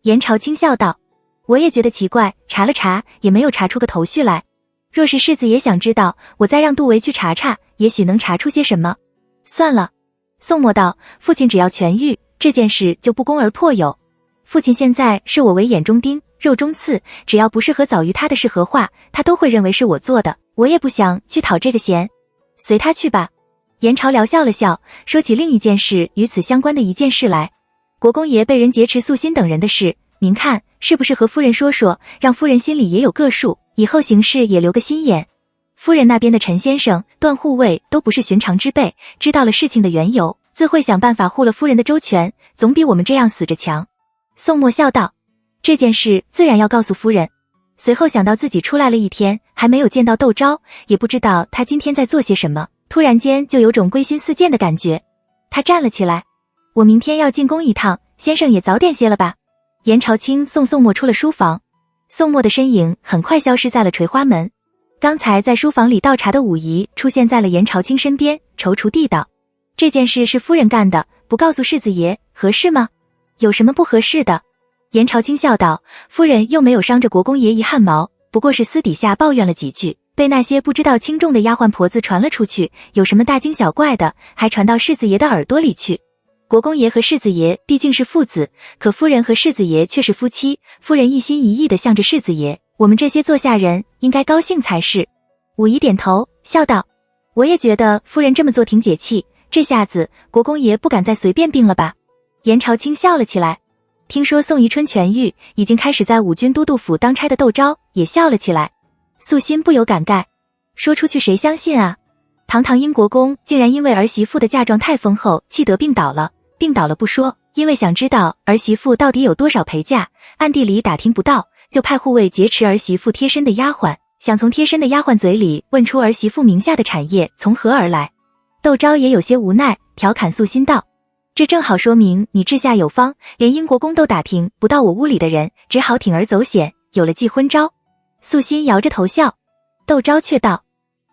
严朝清笑道：我也觉得奇怪，查了查也没有查出个头绪来。若是世子爷想知道，我再让杜维去查查，也许能查出些什么。算了。宋默道：父亲只要痊愈，这件事就不攻而破有。父亲现在视我为眼中钉，肉中刺，只要不是和早于他的事合话，他都会认为是我做的，我也不想去讨这个嫌。随他去吧。严朝聊笑了笑，说起另一件事，与此相关的一件事来。国公爷被人劫持素心等人的事，您看是不是和夫人说说，让夫人心里也有个数，以后行事也留个心眼。夫人那边的陈先生、段护卫都不是寻常之辈，知道了事情的缘由，自会想办法护了夫人的周全，总比我们这样死着强。宋默笑道：这件事自然要告诉夫人。随后想到自己出来了1天，还没有见到窦昭，也不知道他今天在做些什么，突然间就有种归心似箭的感觉。他站了起来：我明天要进宫一趟，先生也早点些了吧。严朝清送宋默出了书房，宋默的身影很快消失在了垂花门。刚才在书房里倒茶的武姨出现在了严朝清身边，踌躇地道：这件事是夫人干的，不告诉世子爷，合适吗？有什么不合适的？严朝清笑道：夫人又没有伤着国公爷一汗毛，不过是私底下抱怨了几句，被那些不知道轻重的丫鬟婆子传了出去，有什么大惊小怪的，还传到世子爷的耳朵里去。国公爷和世子爷毕竟是父子，可夫人和世子爷却是夫妻，夫人一心一意地向着世子爷，我们这些做下人应该高兴才是。武姨点头笑道：我也觉得夫人这么做挺解气，这下子国公爷不敢再随便病了吧。严朝清笑了起来。听说宋宜春痊愈，已经开始在五军都督府当差的窦昭也笑了起来。素心不由感慨，说出去谁相信啊？堂堂英国公竟然因为儿媳妇的嫁妆太丰厚，气得病倒了。病倒了不说，因为想知道儿媳妇到底有多少陪嫁，暗地里打听不到，就派护卫劫持儿媳妇贴身的丫鬟，想从贴身的丫鬟嘴里问出儿媳妇名下的产业从何而来。窦昭也有些无奈，调侃素心道：这正好说明你治下有方，连英国公都打听不到我屋里的人，只好铤而走险，有了忌婚招。素心摇着头笑。窦昭却道：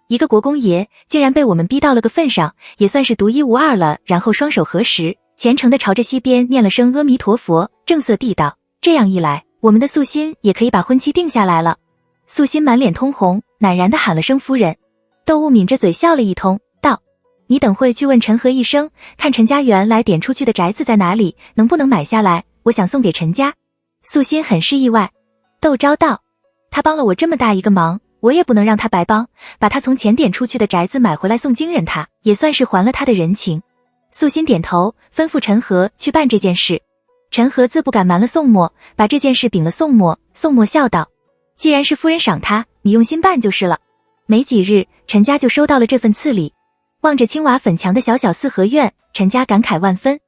一个国公爷竟然被我们逼到了个份上，也算是独一无二了。然后双手合十，虔诚地朝着西边念了声阿弥陀佛，正色地道：这样一来，我们的素心也可以把婚期定下来了。素心满脸通红，赧然地喊了声夫人。窦务抿着嘴笑了一通，道：你等会去问陈和一声，看陈家原来点出去的宅子在哪里，能不能买下来，我想送给陈家。素心很是意外。窦昭道：他帮了我这么大一个忙，我也不能让他白帮，把他从前点出去的宅子买回来送京人，他也算是还了他的人情。素心点头，吩咐陈和去办这件事。陈和自不敢瞒了宋默，把这件事禀了宋默。宋默笑道：既然是夫人赏他，你用心办就是了。没几日，陈家就收到了这份赐礼。望着青瓦粉墙的小小四合院，陈家感慨万分。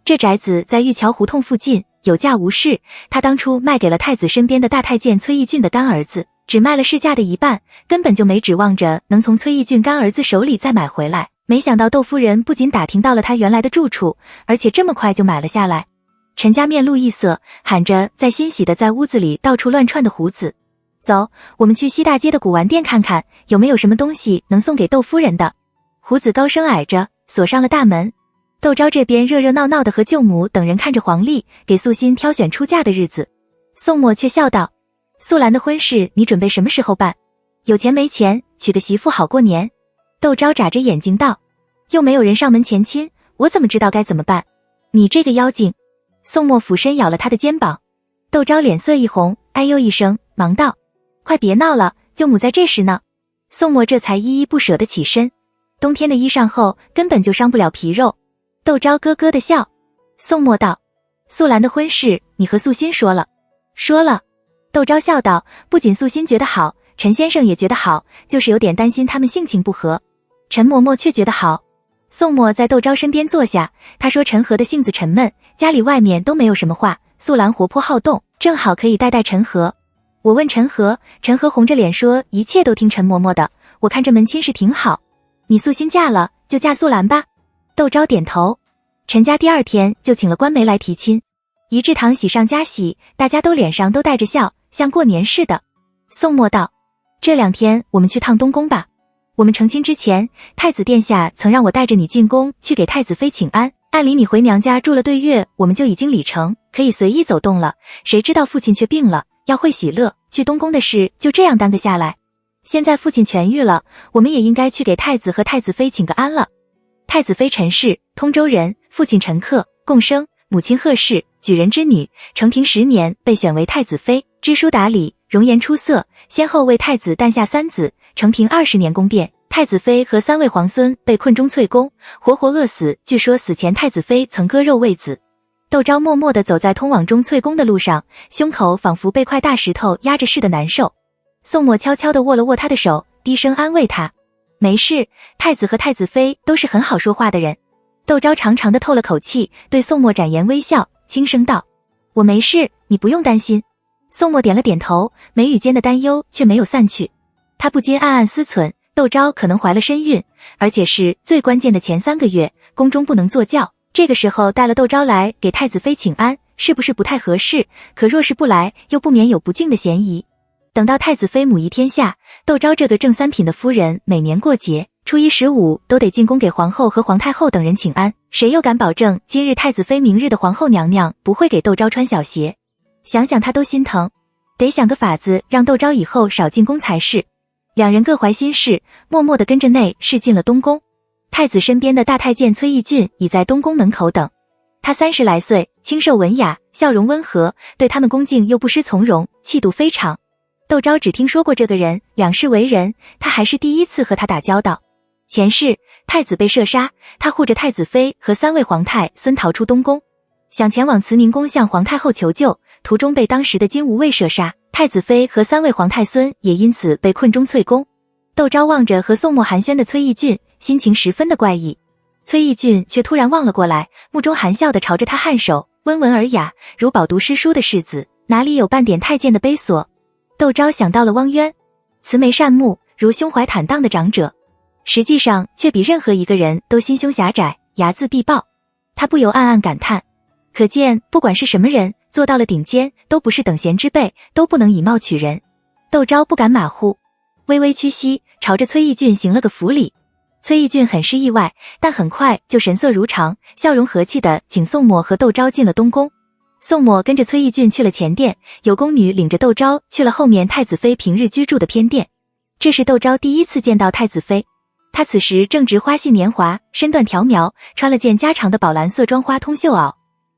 这宅子在玉桥胡同附近，有价无市，他当初卖给了太子身边的大太监崔义俊的干儿子，只卖了市价的一半，根本就没指望着能从崔义俊干儿子手里再买回来。没想到窦夫人不仅打听到了他原来的住处，而且这么快就买了下来。陈家面露异色，喊着在欣喜的在屋子里到处乱窜的胡子：走，我们去西大街的古玩店看看，有没有什么东西能送给窦夫人的。胡子高声矮着，锁上了大门。窦昭这边热热闹闹的和舅母等人看着黄历，给素心挑选出嫁的日子。宋默却笑道：素兰的婚事你准备什么时候办？有钱没钱，娶个媳妇好过年。窦昭眨着眼睛道：又没有人上门前亲，我怎么知道该怎么办？你这个妖精！宋默俯身咬了他的肩膀。窦昭脸色一红，哎呦一声，忙道：快别闹了，舅母在这时呢。宋默这才依依不舍地起身。冬天的衣裳厚，根本就伤不了皮肉。窦昭咯咯地笑。宋默道：素兰的婚事你和素心说了？说了。窦昭笑道：不仅素心觉得好，陈先生也觉得好，就是有点担心他们性情不合。陈嬷嬷却觉得好。宋默在窦昭身边坐下，他说陈和的性子沉闷，家里外面都没有什么话，素兰活泼好动，正好可以带带陈和。我问陈和，陈和红着脸说一切都听陈嬷嬷的，我看这门亲事挺好，你素心嫁了就嫁素兰吧。窦昭点头。陈家第二天就请了官媒来提亲，一至堂喜上加喜，大家都脸上都带着笑，像过年似的。宋默道，这2天我们去趟东宫吧。我们成亲之前，太子殿下曾让我带着你进宫去给太子妃请安，按理你回娘家住了对月，我们就已经礼成，可以随意走动了，谁知道父亲却病了，要会喜乐，去东宫的事就这样耽搁下来。现在父亲痊愈了，我们也应该去给太子和太子妃请个安了。太子妃陈氏，通州人，父亲陈克，共生，母亲贺氏，举人之女，承平10年被选为太子妃，知书达理，容颜出色，先后为太子诞下3子。承平20年宫变，太子妃和3位皇孙被困中翠宫，活活饿死，据说死前太子妃曾割肉喂子。窦昭默默地走在通往中翠宫的路上，胸口仿佛被块大石头压着似的难受。宋默悄悄地握了握他的手，低声安慰他，没事，太子和太子妃都是很好说话的人。窦昭长长地透了口气，对宋默展颜微笑，轻声道，我没事，你不用担心。宋默点了点头，眉宇间的担忧却没有散去。他不禁暗暗思忖，窦昭可能怀了身孕，而且是最关键的前3个月，宫中不能坐轿，这个时候带了窦昭来给太子妃请安，是不是不太合适？可若是不来，又不免有不敬的嫌疑。等到太子妃母仪天下，窦昭这个正3品的夫人，每年过节初1、15都得进宫给皇后和皇太后等人请安，谁又敢保证今日太子妃明日的皇后娘娘不会给窦昭穿小鞋？想想他都心疼，得想个法子让窦昭以后少进宫才是。2人各怀心事，默默地跟着内侍进了东宫。太子身边的大太监崔义俊已在东宫门口等。他30来岁，清瘦文雅，笑容温和，对他们恭敬又不失从容，气度非常。窦昭只听说过这个人，两世为人，他还是第一次和他打交道。前世太子被射杀，他护着太子妃和3位皇太孙逃出东宫，想前往慈宁宫向皇太后求救，途中被当时的金吾卫射杀，太子妃和3位皇太孙也因此被困中翠宫。窦昭望着和宋默寒暄的崔义俊，心情十分的怪异。崔义俊却突然望了过来，目中含笑地朝着他颔首，温文尔雅，如饱读诗书的士子，哪里有半点太监的卑琐？窦昭想到了汪渊，慈眉善目，如胸怀坦荡的长者，实际上却比任何一个人都心胸狭窄，睚眦必报。他不由暗暗感叹，可见不管是什么人，做到了顶尖，都不是等闲之辈，都不能以貌取人。窦昭不敢马虎，微微屈膝，朝着崔义俊行了个服礼。崔义俊很是意外，但很快就神色如常，笑容和气地请宋默和窦昭进了东宫。宋默跟着崔义俊去了前殿，有宫女领着窦昭去了后面太子妃平日居住的偏殿。这是窦昭第一次见到太子妃，她此时正值花信年华，身段条苗，穿了件加长的宝蓝色妆花通袖袄，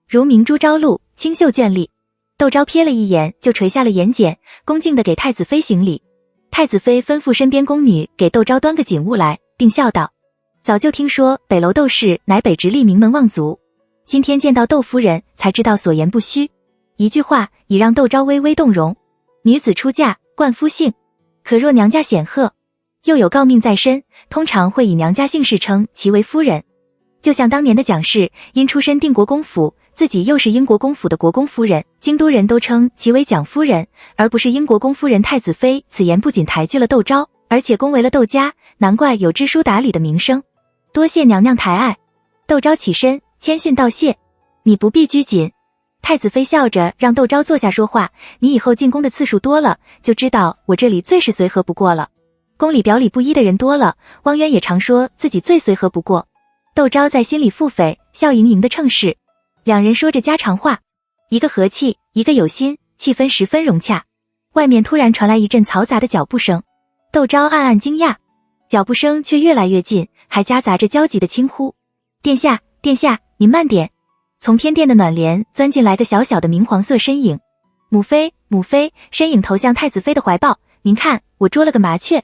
如明珠朝露，清秀眷丽。窦昭瞥了一眼，就垂下了眼睑，恭敬地给太子妃行礼。太子妃吩咐身边宫女给窦昭端个锦物来，并笑道：早就听说北楼窦氏乃北直隶名门望族，今天见到窦夫人，才知道所言不虚。一句话已让窦昭微微动容。女子出嫁，冠夫姓，可若娘家显赫，又有诰命在身，通常会以娘家姓氏称其为夫人。就像当年的蒋氏，因出身定国公府，自己又是英国公府的国公夫人，京都人都称其为蒋夫人，而不是英国公夫人太子妃。此言不仅抬举了窦昭，而且恭维了窦家，难怪有知书达理的名声。多谢娘娘抬爱。窦昭起身谦逊道谢。你不必拘谨。太子妃笑着让窦昭坐下说话，你以后进宫的次数多了，就知道我这里最是随和不过了。宫里表里不一的人多了，汪渊也常说自己最随和不过。窦昭在心里腹诽，笑盈盈的称是。2人说着家常话，一个和气，一个有心，气氛十分融洽。外面突然传来一阵嘈杂的脚步声，窦昭暗暗惊讶，脚步声却越来越近，还夹杂着焦急的轻呼：殿下，殿下，您慢点。从偏殿的暖帘钻进来个小小的明黄色身影。母妃，母妃，身影投向太子妃的怀抱，您看，我捉了个麻雀。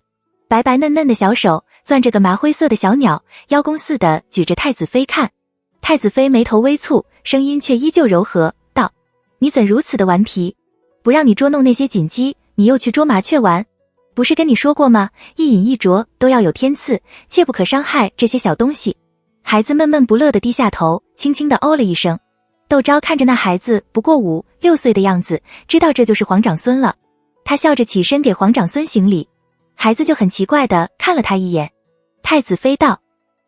白白嫩嫩的小手攥着个麻灰色的小鸟，邀功似的举着太子妃看。太子妃眉头微蹙，声音却依旧柔和，道：你怎如此的顽皮？不让你捉弄那些锦鸡，你又去捉麻雀玩？不是跟你说过吗？一饮一啄都要有天赐，切不可伤害这些小东西。孩子闷闷不乐地低下头，轻轻地哦了一声。窦昭看着那孩子不过5、6岁的样子，知道这就是皇长孙了。他笑着起身给皇长孙行礼，孩子就很奇怪地看了他一眼。太子妃道：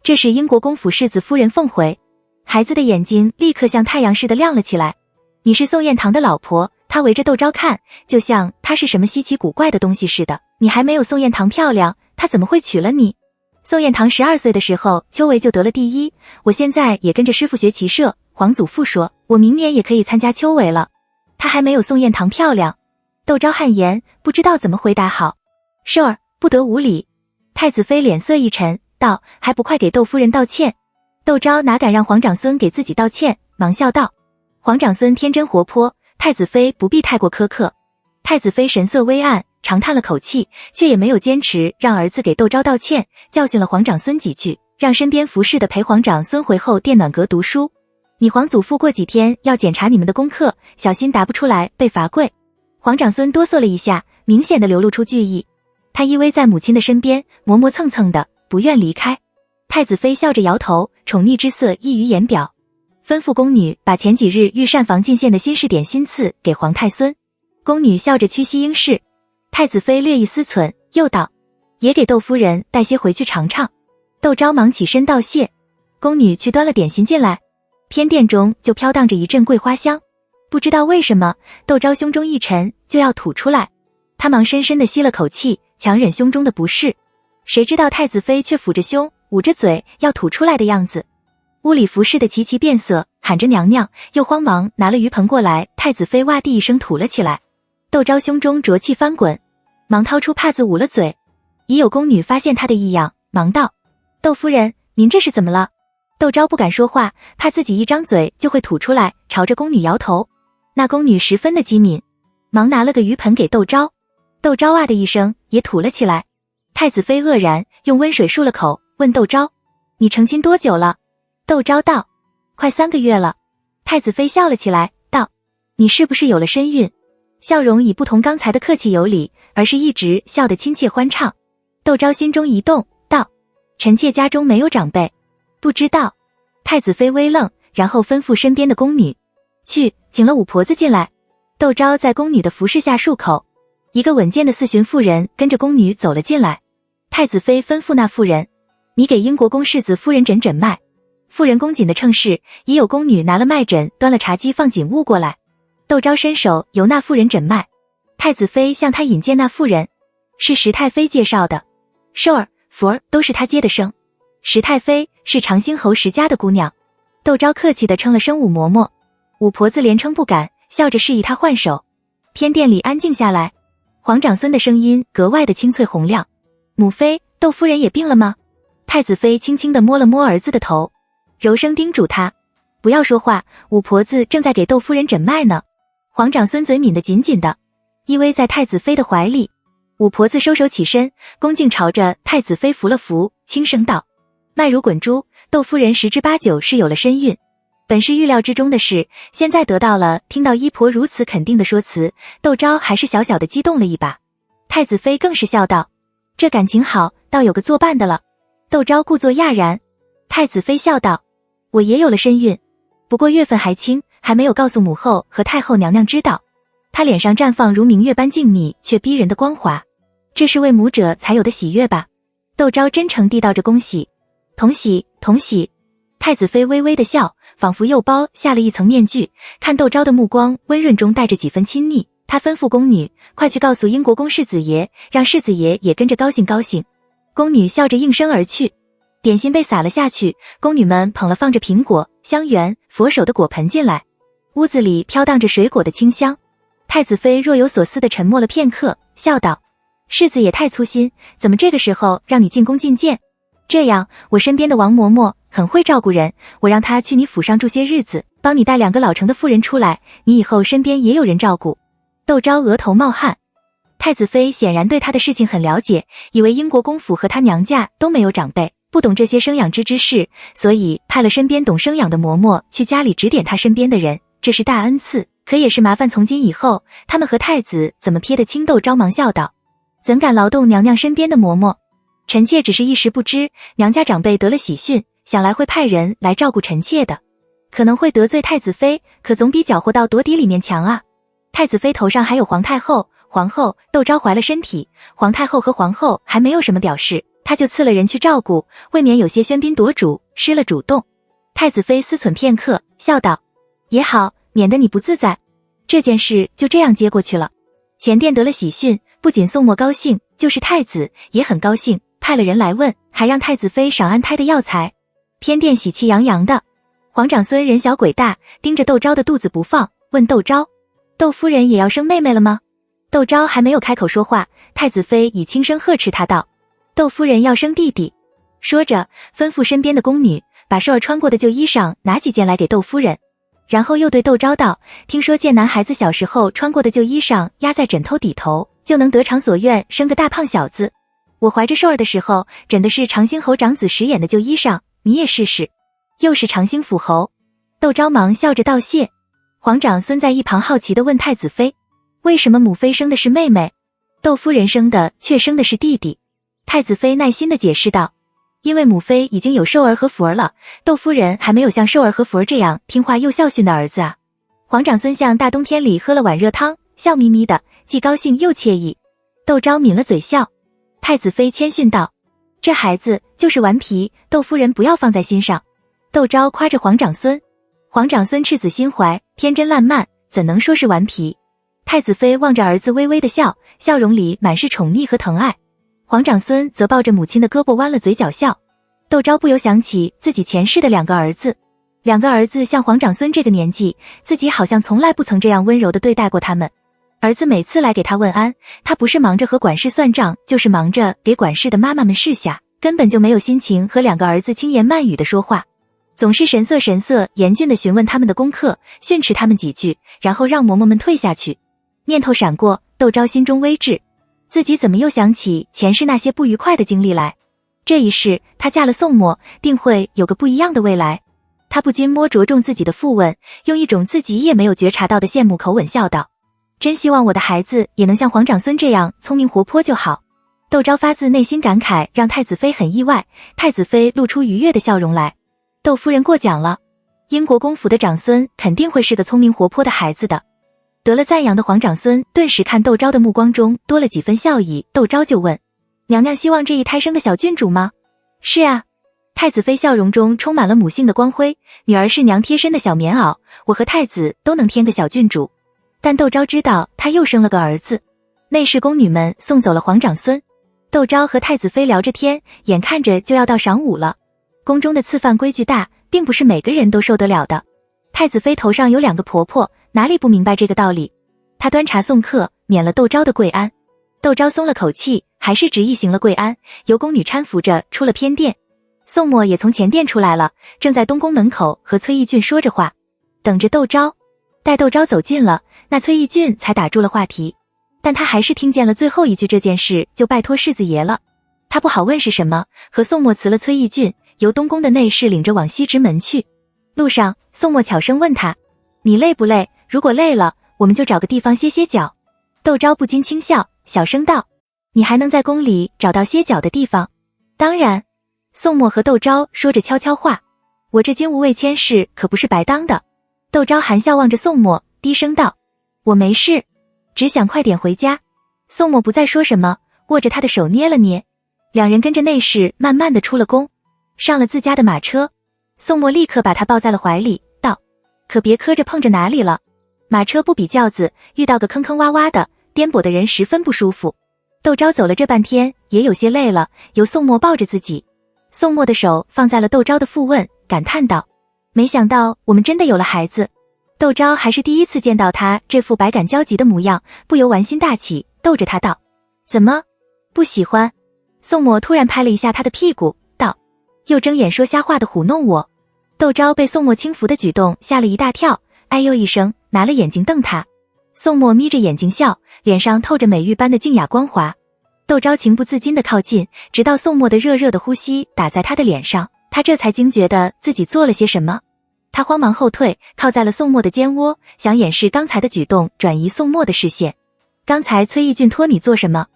这是英国公府世子夫人奉回。孩子的眼睛立刻像太阳似的亮了起来。你是宋彦堂的老婆，他围着窦昭看，就像他是什么稀奇古怪的东西似的。你还没有宋彦堂漂亮，他怎么会娶了你？宋彦堂12岁的时候，秋闱就得了第一。我现在也跟着师傅学骑射，皇祖父说，我明年也可以参加秋闱了。他还没有宋彦堂漂亮。窦昭汗颜，不知道怎么回答好。寿儿，不得无礼。太子妃脸色一沉，道：还不快给窦夫人道歉。窦昭哪敢让皇长孙给自己道歉，忙笑道：皇长孙天真活泼，太子妃不必太过苛刻。太子妃神色微暗，长叹了口气，却也没有坚持让儿子给窦昭道歉，教训了皇长孙几句，让身边服侍的陪皇长孙回后殿暖阁读书。你皇祖父过几天要检查你们的功课，小心答不出来被罚跪。皇长孙哆嗦了一下，明显的流露出惧意。他依偎在母亲的身边，磨磨蹭蹭的，不愿离开。太子妃笑着摇头，宠溺之色溢于言表，吩咐宫女把前几日御膳房进献的新式点心赐给皇太孙。宫女笑着屈膝应是。太子妃略一思忖，又道：也给窦夫人带些回去尝尝。窦昭忙起身道谢。宫女去端了点心进来，偏殿中就飘荡着一阵桂花香。不知道为什么，窦昭胸中一沉，就要吐出来。他忙深深地吸了口气，强忍胸中的不适。谁知道太子妃却抚着胸，捂着嘴要吐出来的样子。屋里服侍的齐齐变色，喊着娘娘，又慌忙拿了鱼盆过来。太子妃哇地一声吐了起来。窦昭胸中浊气翻滚，忙掏出帕子捂了嘴。已有宫女发现他的异样，忙道：窦夫人，您这是怎么了？窦昭不敢说话，怕自己一张嘴就会吐出来，朝着宫女摇头。那宫女十分的机敏，忙拿了个鱼盆给窦昭。窦昭哇的一声也吐了起来。太子妃愕然，用温水漱了口，问窦昭：你成亲多久了？窦昭道：快3个月了。太子妃笑了起来，道：你是不是有了身孕？笑容已不同刚才的客气有礼，而是一直笑得亲切欢畅。窦昭心中一动，道：臣妾家中没有长辈，不知道。太子妃微愣，然后吩咐身边的宫女去请了五婆子进来。窦昭在宫女的服侍下漱口，一个稳健的四旬妇人跟着宫女走了进来。太子妃吩咐那妇人：你给英国公世子夫人诊诊脉。妇人恭谨的称是，已有宫女拿了脉诊，端了茶几放锦物过来。窦昭伸手由那妇人诊脉。太子妃向他引荐那妇人，是石太妃介绍的，寿儿、福儿都是他接的生。石太妃是长兴侯石家的姑娘。窦昭客气地称了声五嬷嬷，五婆子连称不敢，笑着示意他换手。偏殿里安静下来，皇长孙的声音格外的清脆洪亮。母妃，窦夫人也病了吗？太子妃轻轻地摸了摸儿子的头，柔声叮嘱他：不要说话，五婆子正在给窦夫人诊脉呢。皇长孙嘴抿得紧紧的，依偎在太子妃的怀里。五婆子收手起身，恭敬朝着太子妃扶了扶，轻声道：脉如滚珠，窦夫人10之8九是有了身孕。本是预料之中的事，现在得到了听到姨婆如此肯定的说辞，窦昭还是小小的激动了一把。太子妃更是笑道：这感情好，倒有个作伴的了。窦昭故作讶然。太子妃笑道：我也有了身孕，不过月份还轻，还没有告诉母后和太后娘娘知道。她脸上绽放如明月般静谧却逼人的光华，这是为母者才有的喜悦吧。窦昭真诚地道着恭喜。同喜同喜。太子妃微微的笑，仿佛又剥下了一层面具，看窦昭的目光温润中带着几分亲昵。他吩咐宫女快去告诉英国公世子爷，让世子爷也跟着高兴高兴。宫女笑着应声而去。点心被撒了下去，宫女们捧了放着苹果、香橼、佛手的果盆进来，屋子里飘荡着水果的清香。太子妃若有所思地沉默了片刻，笑道：世子也太粗心，怎么这个时候让你进宫觐见？这样，我身边的王嬷嬷很会照顾人，我让她去你府上住些日子，帮你带2个老成的妇人出来，你以后身边也有人照顾。窦昭额头冒汗。太子妃显然对他的事情很了解，以为英国公府和他娘家都没有长辈，不懂这些生养之事，所以派了身边懂生养的嬷嬷去家里指点他身边的人，这是大恩赐，可也是麻烦。从今以后，他们和太子怎么撇得清？窦昭忙笑道：怎敢劳动娘娘身边的嬷嬷？臣妾只是一时不知，娘家长辈得了喜讯，想来会派人来照顾臣妾的。可能会得罪太子妃，可总比搅和到夺嫡里面强啊。太子妃头上还有皇太后，皇后窦昭怀了身体，皇太后和皇后还没有什么表示，他就赐了人去照顾，未免有些喧宾夺主，失了主动。太子妃思忖片刻，笑道：也好，免得你不自在。这件事就这样接过去了。前殿得了喜讯，不仅宋墨高兴，就是太子也很高兴，派了人来问，还让太子妃赏安胎的药材。偏殿喜气洋洋的。皇长孙人小鬼大，盯着窦昭的肚子不放，问窦昭：窦夫人也要生妹妹了吗？窦昭还没有开口说话，太子妃已轻声呵斥他道：窦夫人要生弟弟。说着吩咐身边的宫女把寿儿穿过的旧衣裳拿几件来给窦夫人，然后又对窦昭道：听说见男孩子小时候穿过的旧衣裳压在枕头底头，就能得偿所愿，生个大胖小子。我怀着寿儿的时候枕的是长兴侯长子石眼的旧衣裳，你也试试。又是长兴府侯。窦昭忙笑着道谢。皇长孙在一旁好奇地问太子妃：为什么母妃生的是妹妹，窦夫人生的却生的是弟弟？太子妃耐心地解释道：因为母妃已经有寿儿和福儿了，窦夫人还没有像寿儿和福儿这样听话又孝顺的儿子啊。皇长孙像大冬天里喝了碗热汤，笑眯眯的，既高兴又惬意。窦昭抿了嘴笑。太子妃谦逊道：这孩子就是顽皮，窦夫人不要放在心上。窦昭夸着皇长孙，皇长孙赤子心怀，天真烂漫，怎能说是顽皮？太子妃望着儿子微微的笑，笑容里满是宠溺和疼爱。皇长孙则抱着母亲的胳膊弯了嘴角笑。窦昭不由想起自己前世的两个儿子，像皇长孙这个年纪，自己好像从来不曾这样温柔地对待过他们。儿子每次来给他问安，他不是忙着和管事算账，就是忙着给管事的妈妈们示下，根本就没有心情和两个儿子轻言慢语地说话，总是神色严峻地询问他们的功课，训斥他们几句，然后让嬷嬷们退下去。念头闪过，窦昭心中微滞，自己怎么又想起前世那些不愉快的经历来？这一世他嫁了宋墨，定会有个不一样的未来。他不禁摸着重自己的腹问，用一种自己也没有觉察到的羡慕口吻笑道：真希望我的孩子也能像皇长孙这样聪明活泼就好。窦昭发自内心感慨，让太子妃很意外。太子妃露出愉悦的笑容来：窦夫人过奖了，英国公府的长孙肯定会是个聪明活泼的孩子的。得了赞扬的皇长孙顿时看窦昭的目光中多了几分笑意，窦昭就问：娘娘希望这一胎生个小郡主吗？是啊。太子妃笑容中充满了母性的光辉，女儿是娘贴身的小棉袄，我和太子都能添个小郡主。但窦昭知道他又生了个儿子。内侍宫女们送走了皇长孙，窦昭和太子妃聊着天，眼看着就要到晌午了。宫中的赐饭规矩大，并不是每个人都受得了的。太子妃头上有两个婆婆，哪里不明白这个道理？她端茶送客，免了窦昭的跪安。窦昭松了口气，还是执意行了跪安，由宫女搀扶着出了偏殿。宋墨也从前殿出来了，正在东宫门口和崔义俊说着话，等着窦昭。待窦昭走近了，那崔义俊才打住了话题，但他还是听见了最后一句这件事就拜托世子爷了。他不好问是什么，和宋墨辞了崔义俊，由东宫的内侍领着往西直门去。路上，宋墨巧声问他：你累不累？如果累了，我们就找个地方歇歇脚。窦昭不禁轻笑，小声道：你还能在宫里找到歇脚的地方？当然。宋墨和窦昭说着悄悄话，我这金无畏千事可不是白当的。窦昭含笑望着宋墨，低声道：我没事，只想快点回家。宋墨不再说什么，握着他的手捏了捏。两人跟着内侍慢慢的出了宫，上了自家的马车。宋墨立刻把他抱在了怀里，道：可别磕着碰着哪里了。马车不比轿子，遇到个坑坑洼洼的，颠簸的人十分不舒服。窦昭走了这半天，也有些累了，由宋墨抱着自己。宋墨的手放在了窦昭的腹问，感叹道：没想到我们真的有了孩子。窦昭还是第一次见到他这副百感交集的模样，不由玩心大起，逗着他道：怎么不喜欢？宋墨突然拍了一下他的屁股，道：又睁眼说瞎话的唬弄我。窦昭被宋墨轻浮的举动吓了一大跳，哎呦一声，拿了眼睛瞪他。宋墨眯着眼睛笑，脸上透着美玉般的静雅光华。窦昭情不自禁地靠近，直到宋墨的热热的呼吸打在他的脸上，他这才惊觉得自己做了些什么。他慌忙后退，靠在了宋墨的肩窝，想掩饰刚才的举动，转移宋墨的视线。刚才崔义俊托你做什么？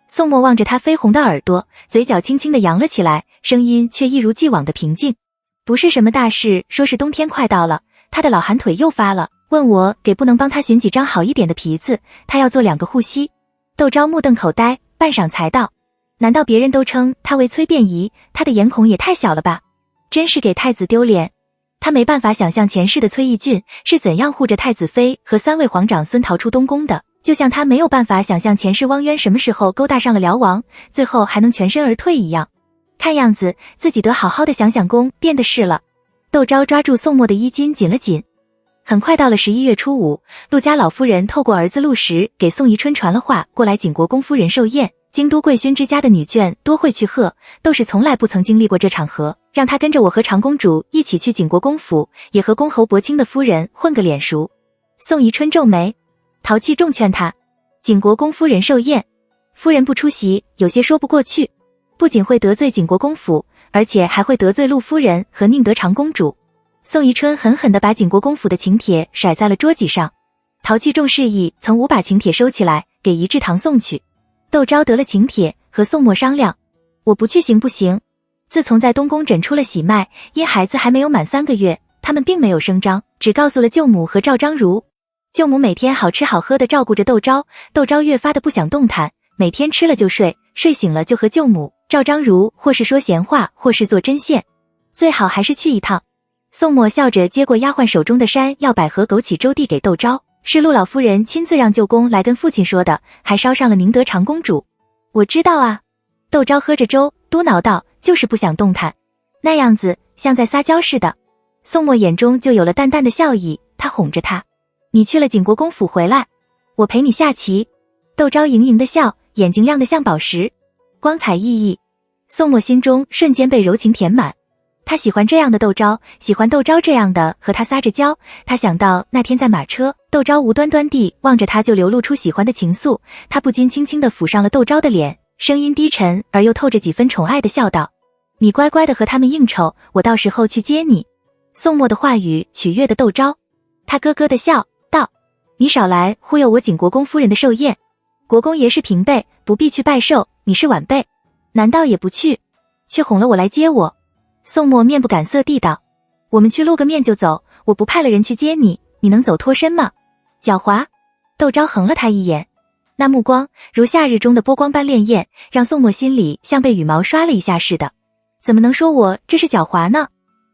宋墨望着他绯红的耳朵，嘴角轻轻地扬了起来，声音却一如既往的平静。不是什么大事，说是冬天快到了，他的老寒腿又发了，问我给不能帮他寻几张好一点的皮子，他要做2个护膝。窦昭目瞪口呆，半晌才道：难道别人都称他为崔便宜，他的眼孔也太小了吧？真是给太子丢脸。他没办法想象前世的崔义俊是怎样护着太子妃和3位皇长孙逃出东宫的，就像他没有办法想象前世汪渊什么时候勾搭上了辽王，最后还能全身而退一样。看样子自己得好好的想想宫变的事了。窦昭抓住宋墨的衣襟紧了紧。很快到了11月初5，陆家老夫人透过儿子陆石给宋宜春传了话，过来景国公夫人寿宴。京都贵勋之家的女眷多会去贺，窦氏从来不曾经历过这场合，让她跟着我和长公主一起去景国公府，也和公侯伯卿的夫人混个脸熟。宋宜春皱眉，陶器重劝她，景国公夫人寿宴，夫人不出席，有些说不过去，不仅会得罪景国公府，而且还会得罪陆夫人和宁德长公主。宋宜春狠狠地把景国公府的请帖甩在了桌几上，陶器重示意曾5把请帖收起来，给仪志堂送去。窦昭得了请帖，和宋墨商量，我不去行不行？自从在东宫诊出了喜脉，因孩子还没有满3个月，他们并没有声张，只告诉了舅母和赵章如。舅母每天好吃好喝的照顾着窦昭，窦昭越发的不想动弹，每天吃了就睡，睡醒了就和舅母、赵章如或是说闲话，或是做针线，最好还是去一趟。宋墨笑着接过丫鬟手中的山药百合枸杞粥递给窦昭，是陆老夫人亲自让舅公来跟父亲说的，还捎上了宁德长公主。我知道啊。窦昭喝着粥嘟囔道，就是不想动弹，那样子像在撒娇似的。宋墨眼中就有了淡淡的笑意，他哄着他，你去了景国公府回来，我陪你下棋。窦昭盈盈的笑，眼睛亮得像宝石，光彩熠熠。宋墨心中瞬间被柔情填满，他喜欢这样的窦昭，喜欢窦昭这样的和他撒着娇。他想到那天在马车，窦昭无端端地望着他就流露出喜欢的情愫，他不禁轻轻地抚上了窦昭的脸，声音低沉而又透着几分宠爱的笑道，你乖乖的和他们应酬，我到时候去接你。宋墨的话语取悦的窦昭，他咯咯的笑道，你少来忽悠我景国公夫人的寿宴，国公爷是平辈，不必去拜寿，你是晚辈，难道也不去？却哄了我来接我。宋墨面不改色地道，我们去露个面就走，我不派了人去接你，你能走脱身吗？狡猾。窦昭横了他一眼，那目光如夏日中的波光般潋滟，让宋墨心里像被羽毛刷了一下似的。怎么能说我这是狡猾呢？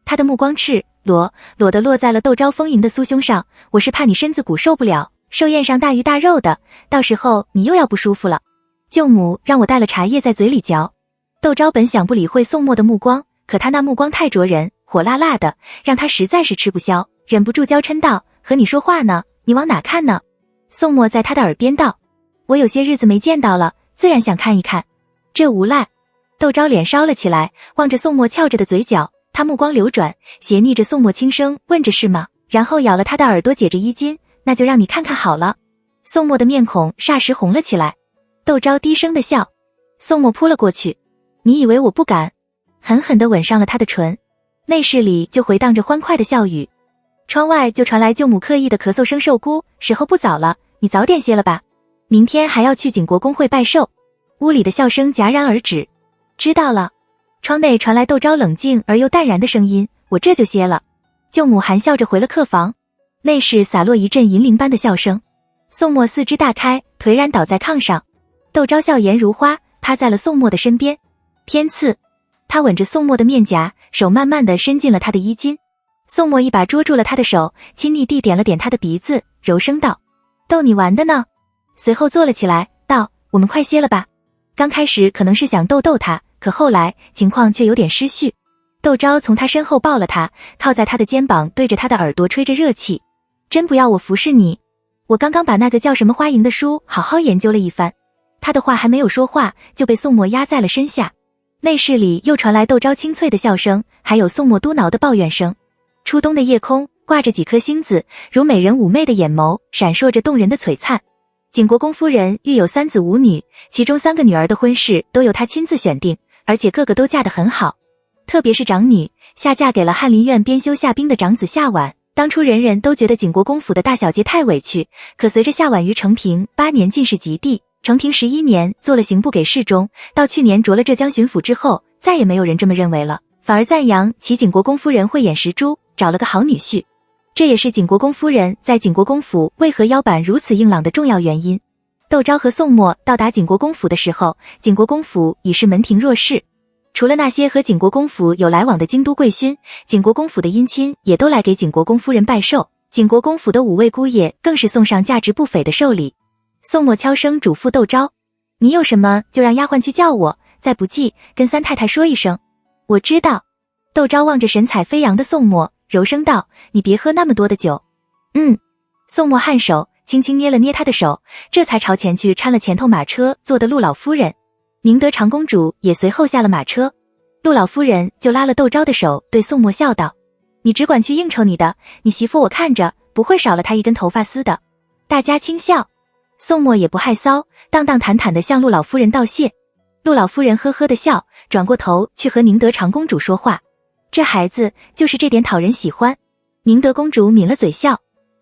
他的目光赤裸地落在了窦昭丰盈的酥胸上，我是怕你身子骨受不了，寿宴上大鱼大肉的，到时候你又要不舒服了。舅母让我带了茶叶在嘴里嚼。窦昭本想不理会宋墨的目光，可他那目光太灼人，火辣辣的，让他实在是吃不消，忍不住娇嗔道，和你说话呢，你往哪看呢？宋墨在他的耳边道，我有些日子没见到了，自然想看一看。这无赖。窦昭脸烧了起来，望着宋墨翘着的嘴角，他目光流转，斜睨着宋墨轻声问着是吗，然后咬了他的耳朵解着衣襟，那就让你看看好了。宋墨的面孔霎时红了起来。窦昭低声的笑，宋墨扑了过去，你以为我不敢？狠狠地吻上了他的唇，内室里就回荡着欢快的笑语。窗外就传来舅母刻意的咳嗽声，寿姑，时候不早了，你早点歇了吧，明天还要去景国公会拜寿。屋里的笑声戛然而止。知道了。窗内传来窦昭冷静而又淡然的声音，我这就歇了。舅母含笑着回了客房，内室洒落一阵银铃般的笑声。宋墨四肢大开，颓然倒在炕上。窦昭笑颜如花，趴在了宋墨的身边。天赐。他吻着宋墨的面颊，手慢慢地伸进了他的衣襟。宋墨一把捉住了他的手，亲昵地点了点他的鼻子，柔声道，逗你玩的呢。随后坐了起来，道，我们快歇了吧。刚开始可能是想逗逗他，可后来情况却有点失序。窦昭从他身后抱了他，靠在他的肩膀，对着他的耳朵吹着热气。真不要我服侍你？我刚刚把那个叫什么花莹的书好好研究了一番。他的话还没有说话，就被宋墨压在了身下。内室里又传来窦昭清脆的笑声，还有宋墨嘟囔的抱怨声。初冬的夜空挂着几颗星子，如美人妩媚的眼眸，闪烁着动人的璀璨。景国公夫人育有3子5女，其中3个女儿的婚事都由她亲自选定，而且个个都嫁得很好。特别是长女夏嫁给了翰林院编修夏冰的长子夏婉。当初人人都觉得景国公府的大小姐太委屈，可随着夏婉于承平8年进士及第，承平11年做了刑部给事中，到去年着了浙江巡抚之后，再也没有人这么认为了，反而赞扬其景国公夫人慧眼识珠，找了个好女婿。这也是景国公夫人在景国公府为何腰板如此硬朗的重要原因。窦昭和宋墨到达景国公府的时候，景国公府已是门庭若市。除了那些和景国公府有来往的京都贵勋，景国公府的姻亲也都来给景国公夫人拜寿。景国公府的5位姑爷更是送上价值不菲的寿礼。宋墨悄声嘱咐窦昭：“你有什么就让丫鬟去叫我，再不济跟三太太说一声。”我知道。窦昭望着神采飞扬的宋墨，柔声道：“你别喝那么多的酒。”宋墨颔首，轻轻捏了捏他的手，这才朝前去搀了前头马车坐的陆老夫人。宁德长公主也随后下了马车。陆老夫人就拉了窦昭的手，对宋墨笑道：“你只管去应酬你的，你媳妇我看着不会少了她一根头发丝的。”大家轻笑。宋墨也不害臊，荡荡坦坦地向陆老夫人道谢。陆老夫人呵呵地笑，转过头去和宁德长公主说话：“这孩子就是这点讨人喜欢。”宁德公主抿了嘴笑。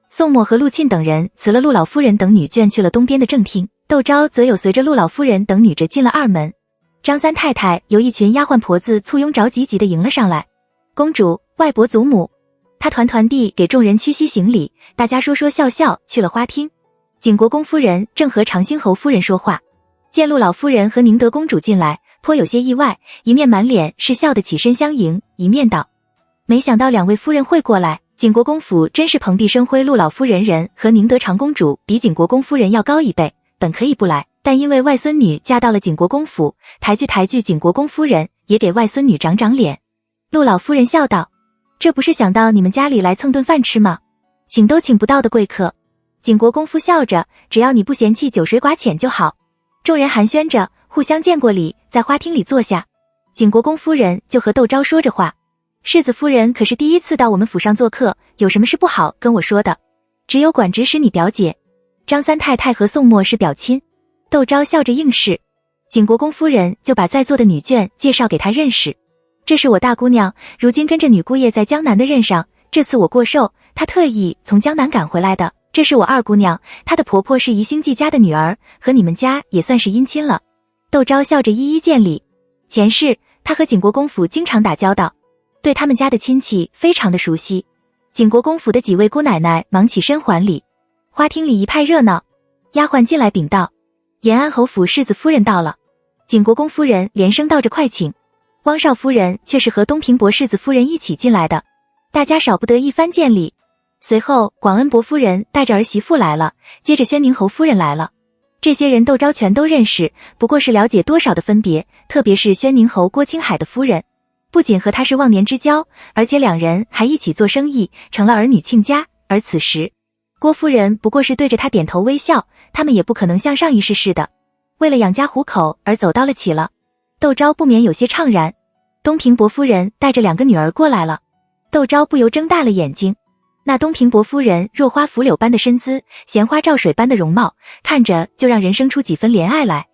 宋墨和陆沁等人辞了陆老夫人等女眷去了东边的正厅，窦昭则有随着陆老夫人等女着进了二门。张三太太由一群丫鬟婆子簇拥着急急地迎了上来：“公主、外伯祖母。”她团团地给众人屈膝行礼，大家说说笑笑去了花厅。景国公夫人正和长兴侯夫人说话，见陆老夫人和宁德公主进来，颇有些意外，一面满脸是笑的起身相迎，一面道：“没想到2位夫人会过来。景国公府真是蓬荜生辉，陆老夫人人和宁德长公主比景国公夫人要高1倍，本可以不来，但因为外孙女嫁到了景国公府，抬举景国公夫人，也给外孙女长长脸。”陆老夫人笑道：“这不是想到你们家里来蹭顿饭吃吗？请都请不到的贵客。”景国公夫笑着：“只要你不嫌弃酒水寡浅就好。”众人寒暄着，互相见过礼，在花厅里坐下。景国公夫人就和窦昭说着话：“世子夫人可是第一次到我们府上做客，有什么事不好跟我说的？只有管指使你表姐。张三太太和宋墨是表亲。”窦昭笑着应是。景国公夫人就把在座的女眷介绍给他认识：“这是我大姑娘，如今跟着女姑爷在江南的任上，这次我过寿，她特意从江南赶回来的。这是我二姑娘，她的婆婆是宜兴季家的女儿，和你们家也算是姻亲了。”窦昭笑着一一见礼。前世他和景国公府经常打交道，对他们家的亲戚非常的熟悉。景国公府的几位姑奶奶忙起身还礼。花厅里一派热闹，丫鬟进来禀道：“延安侯府世子夫人到了。”景国公夫人连声道着快请。汪少夫人却是和东平伯世子夫人一起进来的，大家少不得一番见礼。随后广恩伯夫人带着儿媳妇来了，接着宣宁侯夫人来了。这些人窦昭全都认识，不过是了解多少的分别，特别是宣宁侯郭青海的夫人，不仅和他是忘年之交，而且2人还一起做生意，成了儿女亲家。而此时郭夫人不过是对着他点头微笑，他们也不可能像上一世似的为了养家糊口而走到了起了。窦昭不免有些怅然。东平伯夫人带着2个女儿过来了，窦昭不由睁大了眼睛。那东平伯夫人若花拂柳般的身姿，闲花照水般的容貌，看着就让人生出几分怜爱来。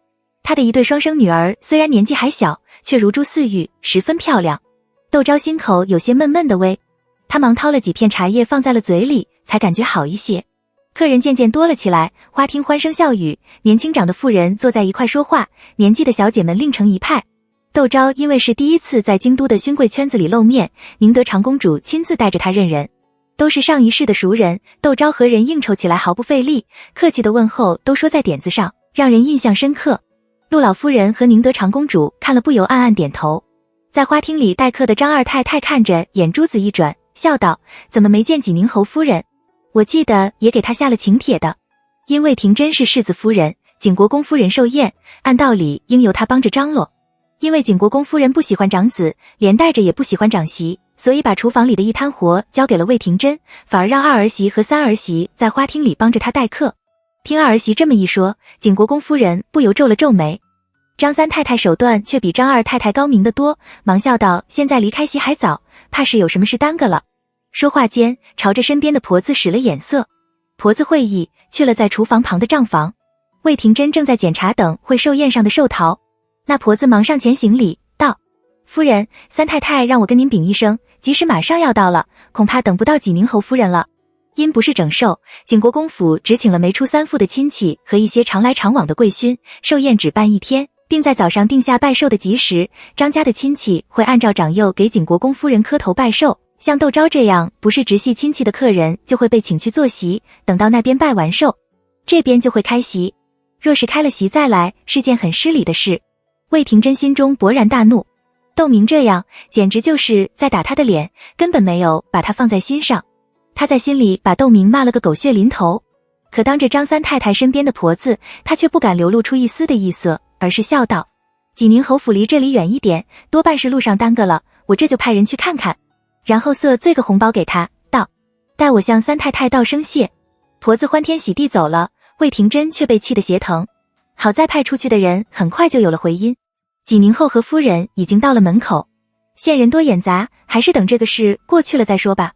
她的一对双生女儿虽然年纪还小，却如珠似玉，十分漂亮。窦昭心口有些闷闷的微，他忙掏了几片茶叶放在了嘴里，才感觉好一些。客人渐渐多了起来，花厅欢声笑语，年轻长的妇人坐在一块说话，年纪的小姐们另成一派。窦昭因为是第一次在京都的勋贵圈子里露面，宁德长公主亲自带着他认人，都是上一世的熟人，窦昭和人应酬起来毫不费力，客气的问候都说在点子上，让人印象深刻。陆老夫人和宁德长公主看了不由暗暗点头。在花厅里待客的张二太太看着，眼珠子一转，笑道：“怎么没见济宁侯夫人？我记得也给她下了请帖的。因魏廷真是世子夫人，景国公夫人寿宴，按道理应由她帮着张罗。因为景国公夫人不喜欢长子，连带着也不喜欢长媳，所以把厨房里的一摊活交给了魏廷真，反而让2儿媳和3儿媳在花厅里帮着她待客。”听2儿媳这么一说，景国公夫人不由皱了皱眉。张三太太手段却比张二太太高明得多，忙笑道：“现在离开席还早，怕是有什么事耽搁了。”说话间，朝着身边的婆子使了眼色。婆子会意，去了在厨房旁的账房。魏廷真正在检查等会寿宴上的寿桃，那婆子忙上前行礼道：“夫人，三太太让我跟您禀一声，即使马上要到了，恐怕等不到济宁侯夫人了。因不是整寿，景国公府只请了没出3副的亲戚和一些常来常往的贵勋，寿宴只办1天，并在早上定下拜寿的吉时，张家的亲戚会按照长幼给景国公夫人磕头拜寿。像窦昭这样不是直系亲戚的客人就会被请去坐席，等到那边拜完寿，这边就会开席。若是开了席再来，是件很失礼的事。魏廷珍心中勃然大怒，窦明这样简直就是在打他的脸，根本没有把他放在心上。他在心里把窦明骂了个狗血淋头，可当着张三太太身边的婆子，他却不敢流露出一丝的异色，而是笑道：济宁侯府离这里远一点，多半是路上耽搁了，我这就派人去看看。然后塞个红包给他，道：代我向三太太道声谢。婆子欢天喜地走了，魏廷珍却被气得鞋疼。好在派出去的人很快就有了回音，济宁后和夫人已经到了门口。现人多眼杂，还是等这个事过去了再说吧。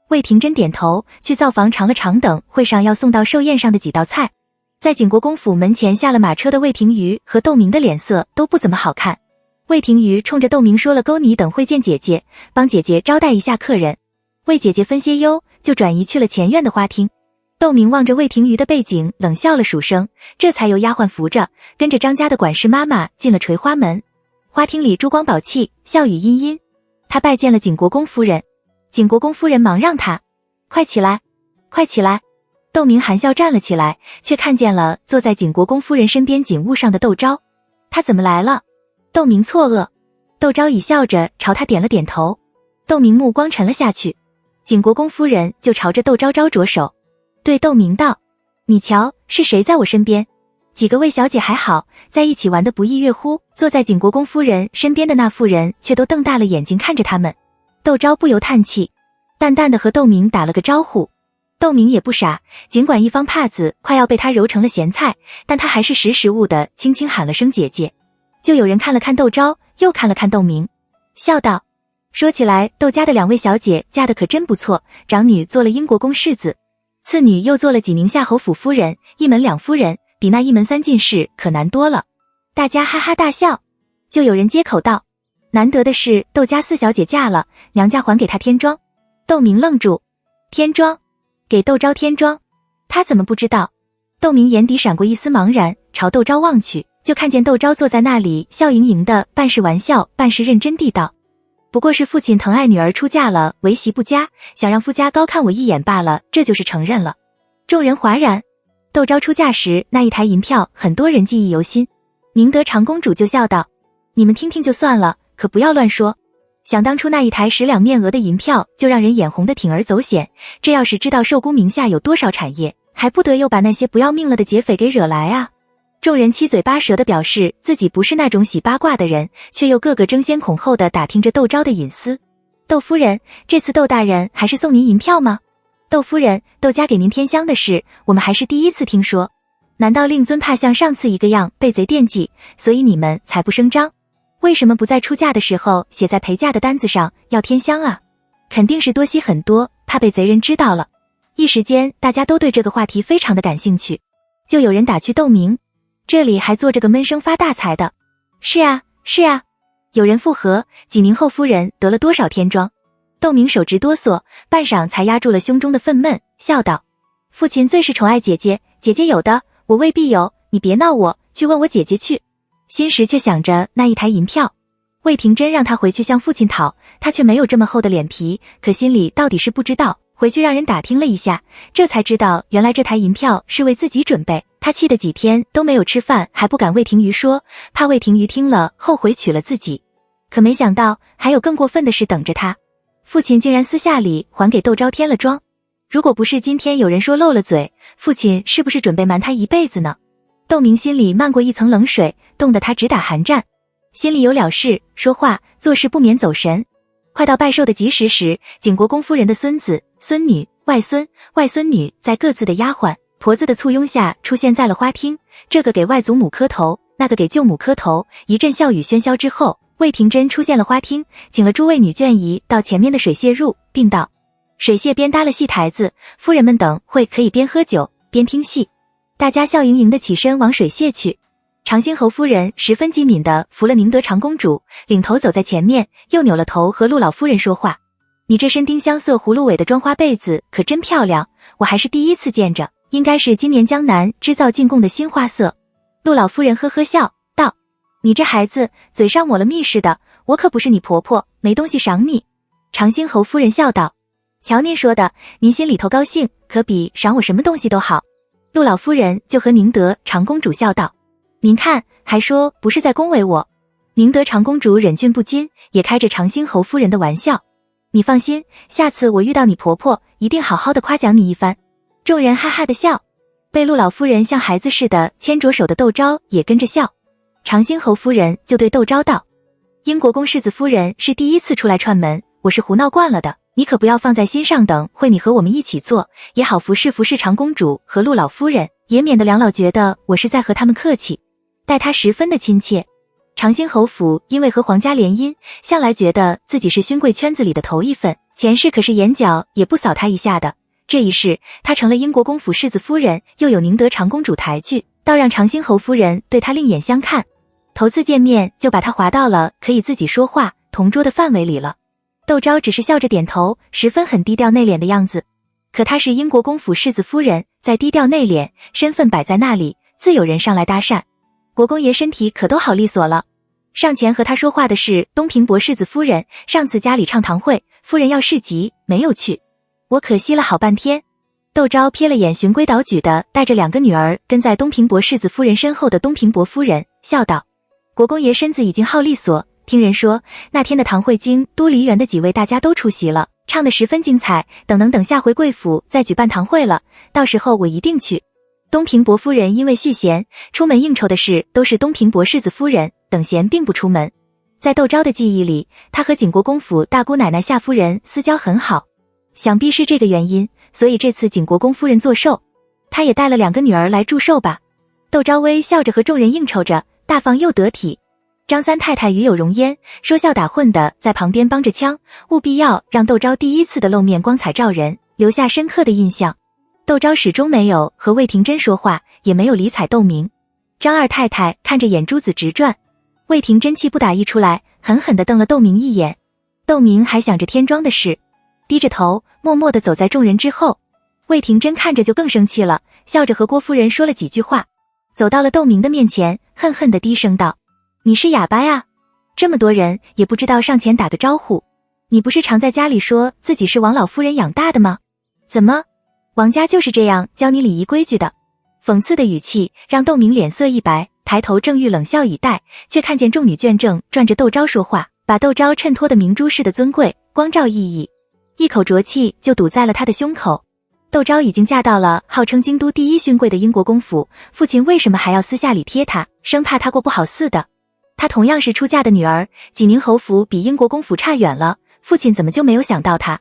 魏廷珍点头，去灶房尝了尝等会上要送到寿宴上的几道菜。在景国公府门前下了马车的魏廷瑜和窦明的脸色都不怎么好看。魏廷瑜冲着窦明说了勾你等会见姐姐，帮姐姐招待一下客人，为姐姐分些忧，就转移去了前院的花厅。窦明望着魏廷瑜的背景冷笑了数声，这才由丫鬟扶着，跟着张家的管事妈妈进了垂花门。花厅里珠光宝气，笑语殷殷。他拜见了景国公夫人，景国公夫人忙让他快起来，快起来。窦明含笑站了起来，却看见了坐在景国公夫人身边锦物上的窦昭。他怎么来了？窦明错愕。窦昭已笑着朝他点了点头。窦明目光沉了下去，景国公夫人就朝着窦昭招着手，对窦明道：你瞧，是谁在我身边？几个魏小姐还好，在一起玩得不亦乐乎，坐在景国公夫人身边的那妇人却都瞪大了眼睛看着他们。窦昭不由叹气，淡淡的和窦明打了个招呼。窦明也不傻，尽管一方帕子快要被他揉成了咸菜，但他还是识时务的轻轻喊了声姐姐。就有人看了看窦昭，又看了看窦明，笑道：说起来，窦家的两位小姐嫁得可真不错，长女做了英国公世子，次女又做了济宁夏侯府夫人，一门两夫人，比那一门三进士可难多了。大家哈哈大笑。就有人接口道：难得的是窦家四小姐嫁了，娘家还给她添妆。窦明愣住，添妆？给窦昭添妆？他怎么不知道？窦明眼底闪过一丝茫然，朝窦昭望去，就看见窦昭坐在那里笑盈盈的，半是玩笑半是认真地道：不过是父亲疼爱女儿出嫁了，为媳不佳，想让夫家高看我一眼罢了，这就是承认了。众人哗然。窦昭出嫁时那一台银票很多人记忆犹新，宁德长公主就笑道：你们听听就算了，可不要乱说。想当初那一台10两面额的银票就让人眼红的铤而走险，这要是知道寿姑名下有多少产业，还不得又把那些不要命了的劫匪给惹来啊。众人七嘴八舌地表示自己不是那种喜八卦的人，却又个个争先恐后地打听着窦昭的隐私。窦夫人，这次窦大人还是送您银票吗？窦夫人，窦家给您添香的事，我们还是第一次听说。难道令尊怕像上次一个样被贼惦记，所以你们才不声张？为什么不在出嫁的时候写在陪嫁的单子上要添香啊？肯定是多惜很多，怕被贼人知道了。一时间大家都对这个话题非常的感兴趣，就有人打趣窦明，这里还坐着个闷声发大财的。是啊，是啊。有人附和，济宁后夫人得了多少添妆？窦明手直哆嗦，半晌才压住了胸中的愤懑，笑道：父亲最是宠爱姐姐，姐姐有的，我未必有，你别闹我，去问我姐姐去。心时却想着那一台银票，魏廷珍让他回去向父亲讨，他却没有这么厚的脸皮，可心里到底是不知道，回去让人打听了一下，这才知道原来这台银票是为自己准备。他气得几天都没有吃饭，还不敢魏廷瑜说，怕魏廷瑜听了后悔娶了自己。可没想到还有更过分的事等着他，父亲竟然私下里还给窦昭添了妆。如果不是今天有人说漏了嘴，父亲是不是准备瞒他一辈子呢？窦明心里漫过一层冷水，冻得他直打寒战，心里有了事，说话做事不免走神。快到拜寿的吉时时，景国公夫人的孙子、孙女、外孙、外孙女在各自的丫鬟、婆子的簇拥下出现在了花厅，这个给外祖母磕头，那个给舅母磕头，一阵笑语喧嚣之后，魏廷珍出现了花厅，请了诸位女眷仪到前面的水榭入，并道：水榭边搭了戏台子，夫人们等会可以边喝酒边听戏。大家笑盈盈的起身往水榭去。长兴侯夫人十分机敏地扶了宁德长公主，领头走在前面，又扭了头和陆老夫人说话：你这身丁香色葫芦尾的妆花被子可真漂亮，我还是第一次见着，应该是今年江南织造进贡的新花色。陆老夫人呵呵笑道：你这孩子嘴上抹了蜜似的，我可不是你婆婆，没东西赏你。长兴侯夫人笑道：瞧您说的，您心里头高兴，可比赏我什么东西都好。陆老夫人就和宁德长公主笑道：“您看，还说不是在恭维我。”宁德长公主忍俊不禁，也开着长兴侯夫人的玩笑：“你放心，下次我遇到你婆婆，一定好好的夸奖你一番。”众人哈哈的笑，被陆老夫人像孩子似的牵着手的窦昭也跟着笑。长兴侯夫人就对窦昭道：“英国公世子夫人是第一次出来串门，我是胡闹惯了的，你可不要放在心上，等会你和我们一起做，也好服侍长公主和陆老夫人，也免得梁老觉得我是在和他们客气，待他十分的亲切。”长兴侯府因为和皇家联姻，向来觉得自己是勋贵圈子里的头一份，前世可是眼角也不扫他一下的。这一世，他成了英国公府世子夫人，又有宁德长公主抬举，倒让长兴侯夫人对他另眼相看。头次见面就把他划到了可以自己说话同桌的范围里了。窦昭只是笑着点头，十分很低调内敛的样子。可她是英国公府世子夫人，再低调内敛，身份摆在那里，自有人上来搭讪。国公爷身体可都好利索了。上前和他说话的是东平伯世子夫人，上次家里唱堂会，夫人要市集，没有去，我可惜了好半天。窦昭瞥了眼循规蹈矩的带着2个女儿跟在东平伯世子夫人身后的东平伯夫人，笑道：“国公爷身子已经好利索，听人说那天的堂会京都梨园的几位大家都出席了，唱得十分精彩，等下回贵府再举办堂会了，到时候我一定去。”东平伯夫人因为续弦，出门应酬的事都是东平伯世子夫人，等闲并不出门。在窦昭的记忆里，他和景国公府大姑奶奶夏夫人私交很好，想必是这个原因，所以这次景国公夫人做寿，他也带了2个女儿来祝寿吧。窦昭微笑着和众人应酬着，大方又得体。张三太太与有容焉，说笑打混的在旁边帮着腔，务必要让窦昭第一次的露面光彩照人，留下深刻的印象。窦昭始终没有和魏廷珍说话，也没有理睬窦明。张二太太看着眼珠子直转，魏廷珍气不打一处来，狠狠地瞪了窦明一眼。窦明还想着天庄的事，低着头默默地走在众人之后。魏廷珍看着就更生气了，笑着和郭夫人说了几句话，走到了窦明的面前，恨恨地低声道：“你是哑巴呀？这么多人也不知道上前打个招呼？你不是常在家里说自己是王老夫人养大的吗？怎么？王家就是这样教你礼仪规矩的？”讽刺的语气让窦明脸色一白，抬头正欲冷笑以待，却看见众女眷正转着窦昭说话，把窦昭衬托的明珠似的尊贵光照熠熠，一口浊气就堵在了他的胸口。窦昭已经嫁到了号称京都第一勋贵的英国公府，父亲为什么还要私下里贴她，生怕她过不好似的？她同样是出嫁的女儿，济宁侯府比英国公府差远了，父亲怎么就没有想到她？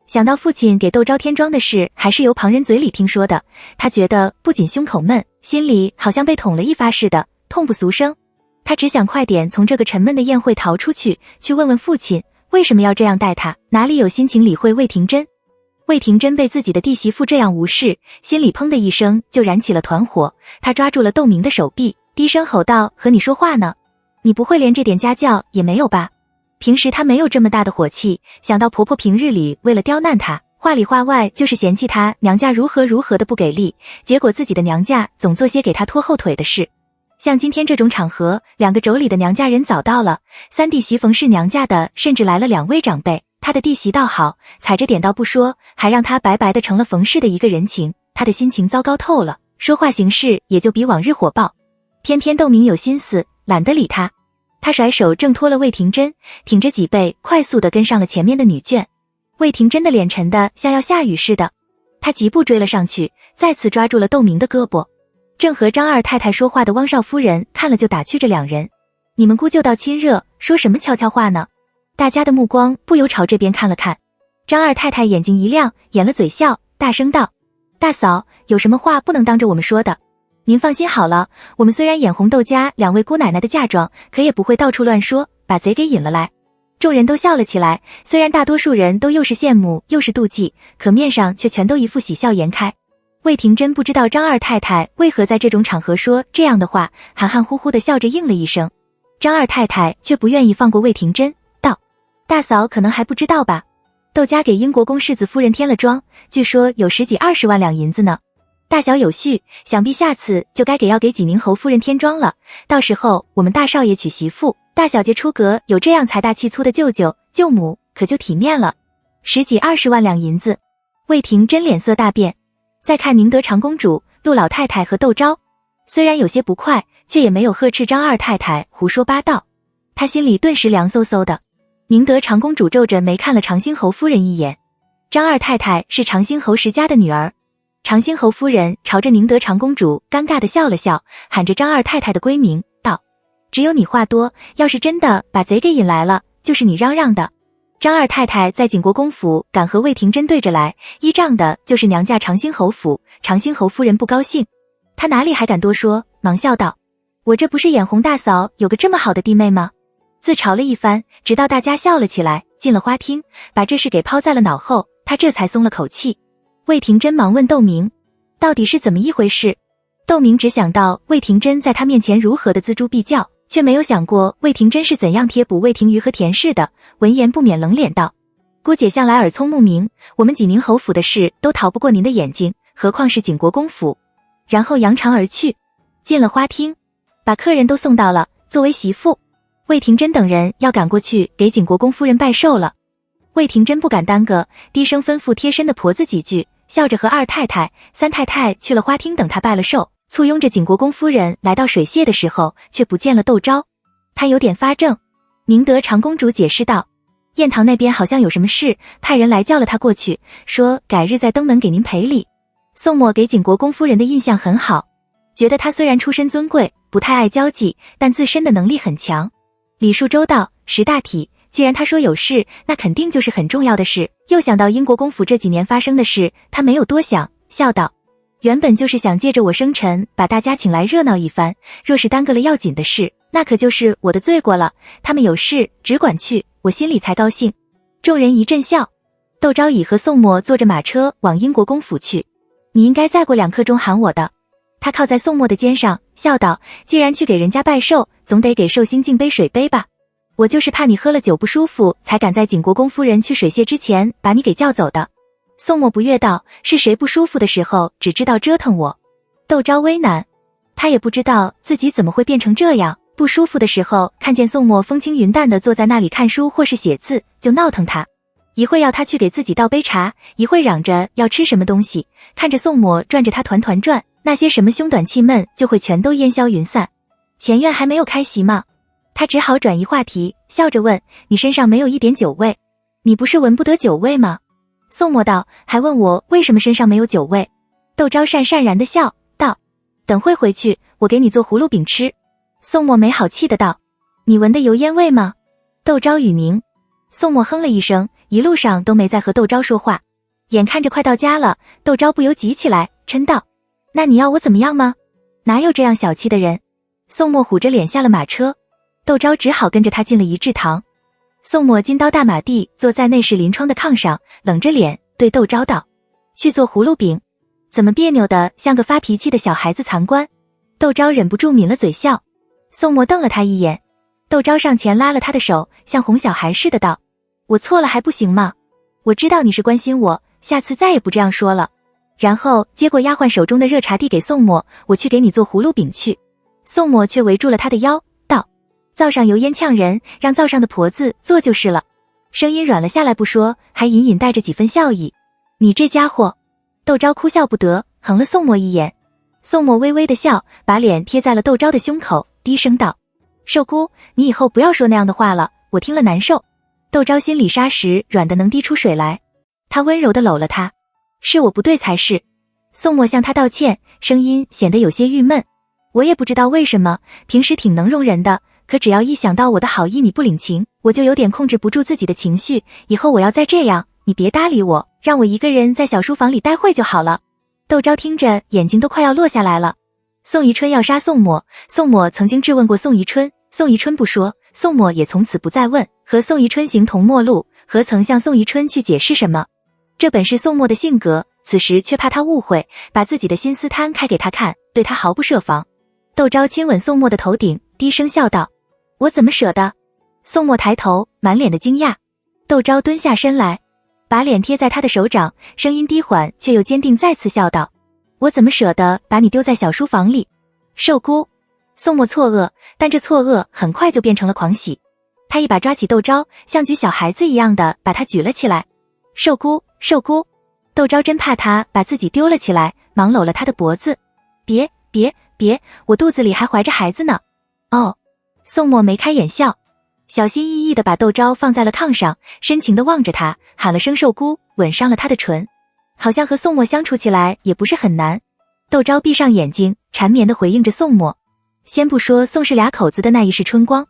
想到父亲给窦昭添妆的事还是由旁人嘴里听说的，他觉得不仅胸口闷，心里好像被捅了一发似的，痛不俗生。他只想快点从这个沉闷的宴会逃出去，去问问父亲为什么要这样待他，哪里有心情理会魏廷珍。魏廷珍被自己的弟媳妇这样无视，心里砰的一声就燃起了团火。他抓住了窦明的手臂，低声吼道：“和你说话呢，你不会连这点家教也没有吧？”平时她没有这么大的火气，想到婆婆平日里为了刁难她，话里话外就是嫌弃她娘家如何的不给力，结果自己的娘家总做些给她拖后腿的事。像今天这种场合，2个妯娌的娘家人早到了，3弟媳冯氏娘家的甚至来了2位长辈，她的弟媳倒好，踩着点到不说，还让她白白的成了冯氏的一个人情，她的心情糟糕透了，说话行事也就比往日火爆。偏偏窦明有心思，懒得理他。他甩手挣脱了魏廷珍，挺着脊背快速地跟上了前面的女眷。魏廷珍的脸沉得像要下雨似的，他疾步追了上去，再次抓住了窦明的胳膊。正和张二太太说话的汪少夫人看了就打趣着2人：“你们姑舅道亲热，说什么悄悄话呢？”大家的目光不由朝这边看了看。张二太太眼睛一亮，掩了嘴笑，大声道：“大嫂，有什么话不能当着我们说的？您放心好了，我们虽然眼红窦家2位姑奶奶的嫁妆，可也不会到处乱说，把贼给引了来。”众人都笑了起来，虽然大多数人都又是羡慕又是妒忌，可面上却全都一副喜笑颜开。魏廷珍不知道张二太太为何在这种场合说这样的话，含含糊糊的笑着应了一声。张二太太却不愿意放过魏廷珍，道：“大嫂可能还不知道吧，窦家给英国公世子夫人添了妆，据说有10几20万两银子呢。大小有序，想必下次就该要给济宁侯夫人添妆了。到时候我们大少爷娶媳妇，大小姐出阁，有这样财大气粗的舅舅舅母，可就体面了。10几20万两银子。”魏廷珍脸色大变。再看宁德长公主，陆老太太和窦昭。虽然有些不快，却也没有呵斥张二太太胡说八道。他心里顿时凉飕飕的。宁德长公主皱着眉看了长兴侯夫人一眼。张二太太是长兴侯石家的女儿。长兴侯夫人朝着宁德长公主尴尬地笑了笑，喊着张二太太的闺名，道：只有你话多，要是真的把贼给引来了，就是你嚷嚷的。张二太太在景国公府敢和魏廷珍对着来，依仗的就是娘家长兴侯府。长兴侯夫人不高兴，她哪里还敢多说，忙笑道：我这不是眼红大嫂有个这么好的弟妹吗？自嘲了一番，直到大家笑了起来，进了花厅，把这事给抛在了脑后，她这才松了口气。魏廷珍忙问窦明，到底是怎么一回事？窦明只想到魏廷珍在他面前如何的锱铢必较，却没有想过魏廷珍是怎样贴补魏廷瑜和田氏的，闻言不免冷脸道：姑姐向来耳聪目明，我们济宁侯府的事都逃不过您的眼睛，何况是景国公府。然后扬长而去。进了花厅，把客人都送到了，作为媳妇，魏廷珍等人要赶过去给景国公夫人拜寿了。魏廷珍不敢耽搁，低声吩咐贴身的婆子几句，笑着和二太太、三太太去了花厅等他拜了寿，簇拥着景国公夫人来到水榭的时候，却不见了窦昭。他有点发怔。宁德长公主解释道：燕堂那边好像有什么事，派人来叫了他过去，说改日再登门给您赔礼。宋墨给景国公夫人的印象很好，觉得她虽然出身尊贵，不太爱交际，但自身的能力很强，礼数周到，识大体。既然他说有事，那肯定就是很重要的事。又想到英国公府这几年发生的事，他没有多想，笑道：原本就是想借着我生辰把大家请来热闹一番，若是耽搁了要紧的事，那可就是我的罪过了。他们有事只管去，我心里才高兴。众人一阵笑。窦昭乙和宋墨坐着马车往英国公府去。你应该再过2刻钟喊我的。他靠在宋墨的肩上，笑道：既然去给人家拜寿，总得给寿星敬杯水杯吧。我就是怕你喝了酒不舒服，才赶在景国公夫人去水榭之前把你给叫走的。宋墨不悦道：是谁不舒服的时候只知道折腾我？窦昭为难，他也不知道自己怎么会变成这样，不舒服的时候看见宋墨风轻云淡的坐在那里看书或是写字，就闹腾他，一会要他去给自己倒杯茶，一会嚷着要吃什么东西，看着宋墨转着他团团转，那些什么胸短气闷就会全都烟消云散。前院还没有开席吗？他只好转移话题，笑着问：你身上没有一点酒味？你不是闻不得酒味吗？宋墨道：还问我为什么身上没有酒味？窦昭善善然的笑道：等会回去我给你做葫芦饼吃。宋墨没好气的道：你闻得油烟味吗？窦昭语凝。宋墨哼了一声，一路上都没再和窦昭说话。眼看着快到家了，窦昭不由急起来，嗔道：那你要我怎么样吗？哪有这样小气的人？宋墨虎着脸下了马车。窦昭只好跟着他进了仪制堂。宋墨金刀大马地坐在内室临窗的炕上，冷着脸对窦昭道：去做葫芦饼。怎么别扭的像个发脾气的小孩子藏官？窦昭忍不住抿了嘴笑。宋墨瞪了他一眼。窦昭上前拉了他的手，像哄小孩似的道：我错了还不行吗？我知道你是关心我，下次再也不这样说了。然后接过丫鬟手中的热茶递给宋墨：我去给你做葫芦饼去。宋墨却围住了他的腰，道：灶上油烟呛人，让灶上的婆子做就是了。声音软了下来不说，还隐隐带着几分笑意。你这家伙！窦昭哭笑不得，横了宋墨一眼。宋墨微微的笑，把脸贴在了窦昭的胸口，低声道：寿姑，你以后不要说那样的话了，我听了难受。窦昭心里沙石软得能滴出水来，他温柔地搂了他：是我不对才是。宋墨向他道歉，声音显得有些郁闷：我也不知道为什么，平时挺能容人的，可只要一想到我的好意你不领情，我就有点控制不住自己的情绪。以后我要再这样，你别搭理我，让我一个人在小书房里待会就好了。窦昭听着眼睛都快要落下来了。宋宜春要杀宋墨，宋墨曾经质问过宋宜春，宋宜春不说，宋墨也从此不再问，和宋宜春形同陌路，何曾向宋宜春去解释什么？这本是宋墨的性格，此时却怕他误会，把自己的心思摊开给他看，对他毫不设防。窦昭亲吻宋墨的头顶，低声笑道：我怎么舍得？宋墨抬头，满脸的惊讶。窦昭蹲下身来，把脸贴在他的手掌，声音低缓却又坚定，再次笑道：我怎么舍得把你丢在小书房里？寿姑。宋墨错愕，但这错愕很快就变成了狂喜。他一把抓起窦昭，像举小孩子一样的把他举了起来。寿姑，寿姑。窦昭真怕他把自己丢了起来，忙搂了他的脖子。别，我肚子里还怀着孩子呢。哦，宋墨眉开眼笑，小心翼翼地把窦昭放在了炕上，深情地望着他，喊了声寿姑，吻上了他的唇。好像和宋墨相处起来也不是很难。窦昭闭上眼睛，缠绵地回应着宋墨。先不说宋氏两口子的那一世春光，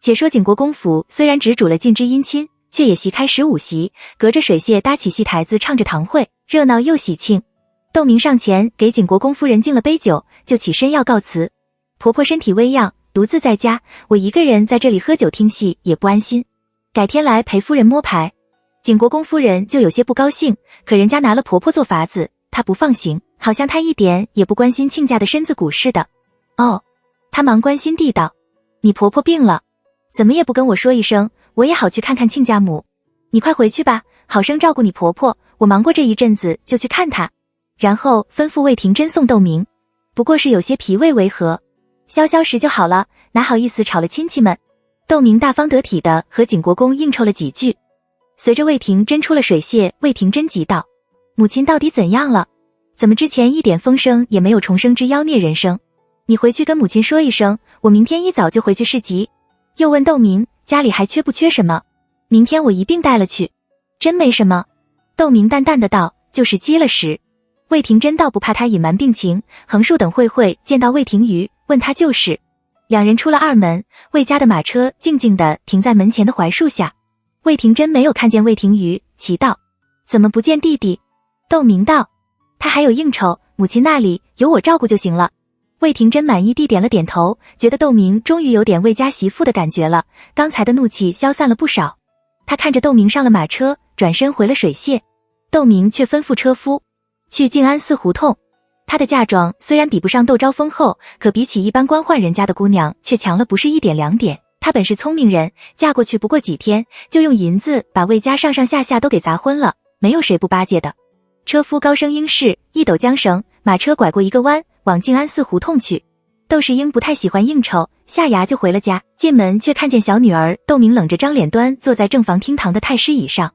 且说景国公府虽然只主了晋之姻亲，却也席开15席，隔着水榭搭起戏台子，唱着堂会，热闹又喜庆。窦明上前给景国公夫人敬了杯酒，就起身要告辞。婆婆身体微恙，独自在家，我一个人在这里喝酒听戏也不安心，改天来陪夫人摸牌。景国公夫人就有些不高兴，可人家拿了婆婆做法子，她不放行，好像她一点也不关心亲家的身子骨似的。哦，她忙关心地道，你婆婆病了，怎么也不跟我说一声，我也好去看看亲家母。你快回去吧，好生照顾你婆婆，我忙过这一阵子就去看她。然后吩咐魏廷珍送窦明，不过是有些脾胃违和，消消食就好了，哪好意思吵了亲戚们。窦明大方得体的和景国公应酬了几句。随着魏廷珍出了水榭，魏廷珍急道，母亲到底怎样了？怎么之前一点风声也没有重生之妖孽人生？你回去跟母亲说一声，我明天一早就回去市集。又问窦明家里还缺不缺什么，明天我一并带了去。真没什么。窦明淡淡的道，就是饥了时。魏廷珍倒不怕他隐瞒病情，横竖等会见到魏廷瑜，问他就是。两人出了二门，魏家的马车静静地停在门前的槐树下。魏廷珍没有看见魏廷瑜，奇道，怎么不见弟弟？窦明道，他还有应酬，母亲那里有我照顾就行了。魏廷珍满意地点了点头，觉得窦明终于有点魏家媳妇的感觉了，刚才的怒气消散了不少。他看着窦明上了马车，转身回了水榭。窦明却吩咐车夫去静安寺胡同。她的嫁妆虽然比不上窦昭丰厚，可比起一般官宦人家的姑娘却强了不是1点2点。她本是聪明人，嫁过去不过几天，就用银子把魏家上上下下都给砸昏了，没有谁不巴结的。车夫高声应是，一抖缰绳，马车拐过一个弯，往静安寺胡同去。窦世英不太喜欢应酬，下衙就回了家，进门却看见小女儿窦明冷着张脸端坐在正房厅堂的太师椅上。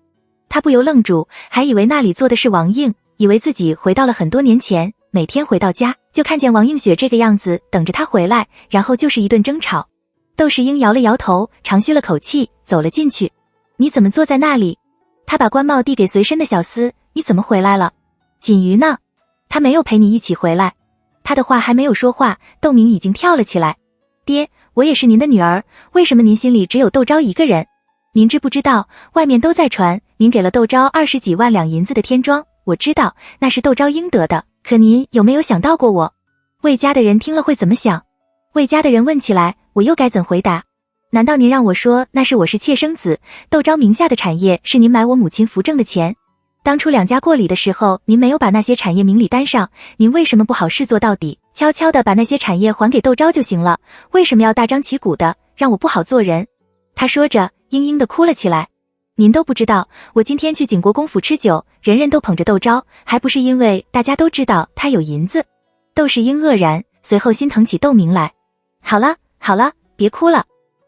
他不由愣住，还以为那里坐的是王应，以为自己回到了很多年前，每天回到家就看见王应雪这个样子等着他回来，然后就是一顿争吵。窦世英摇了摇头，长吁了口气，走了进去。你怎么坐在那里？他把官帽递给随身的小厮，你怎么回来了？锦瑜呢？他没有陪你一起回来。他的话还没有说话，窦明已经跳了起来。爹，我也是您的女儿，为什么您心里只有窦昭一个人？您知不知道，外面都在传您给了窦昭20几万两银子的天庄，我知道那是窦昭应得的，可您有没有想到过我？魏家的人听了会怎么想？魏家的人问起来，我又该怎回答？难道您让我说那是我是妾生子，窦昭名下的产业是您买我母亲扶正的钱？当初两家过礼的时候，您没有把那些产业明里担上，您为什么不好事做到底，悄悄的把那些产业还给窦昭就行了？为什么要大张旗鼓的让我不好做人？他说着嘤嘤的哭了起来。您都不知道，我今天去景国公府吃酒，人人都捧着窦昭，还不是因为大家都知道他有银子。窦世英愕然，随后心疼起窦明来。好了好了，别哭了。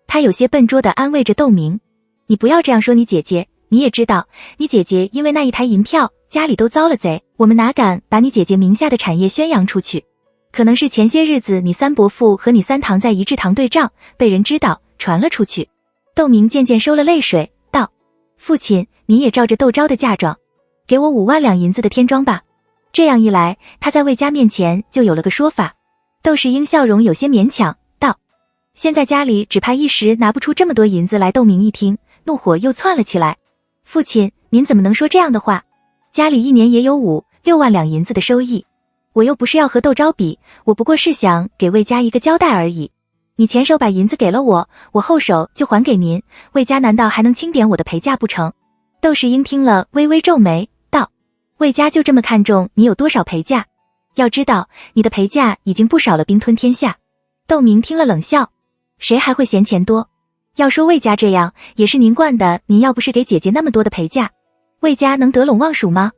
他有些笨拙地安慰着窦明，你不要这样说你姐姐，你也知道，你姐姐因为那一台银票，家里都遭了贼，我们哪敢把你姐姐名下的产业宣扬出去？可能是前些日子你三伯父和你三堂在一致堂对账，被人知道，传了出去。窦明渐渐收了泪水，道：父亲，你也照着窦昭的嫁妆，给我5万两银子的天庄吧。这样一来，他在魏家面前就有了个说法。窦世英笑容有些勉强，道：现在家里只怕一时拿不出这么多银子来。窦明一听，怒火又窜了起来。父亲，您怎么能说这样的话？家里一年也有5、6万两银子的收益，我又不是要和窦昭比，我不过是想给魏家一个交代而已。你前手把银子给了我，我后手就还给您，魏家难道还能轻点我的陪嫁不成？窦世英听了微微皱眉，道：魏家就这么看重你有多少陪嫁？要知道你的陪嫁已经不少了，兵吞天下。窦明听了冷笑，谁还会嫌钱多？要说魏家这样，也是您惯的，您要不是给姐姐那么多的陪嫁，魏家能得陇望蜀吗？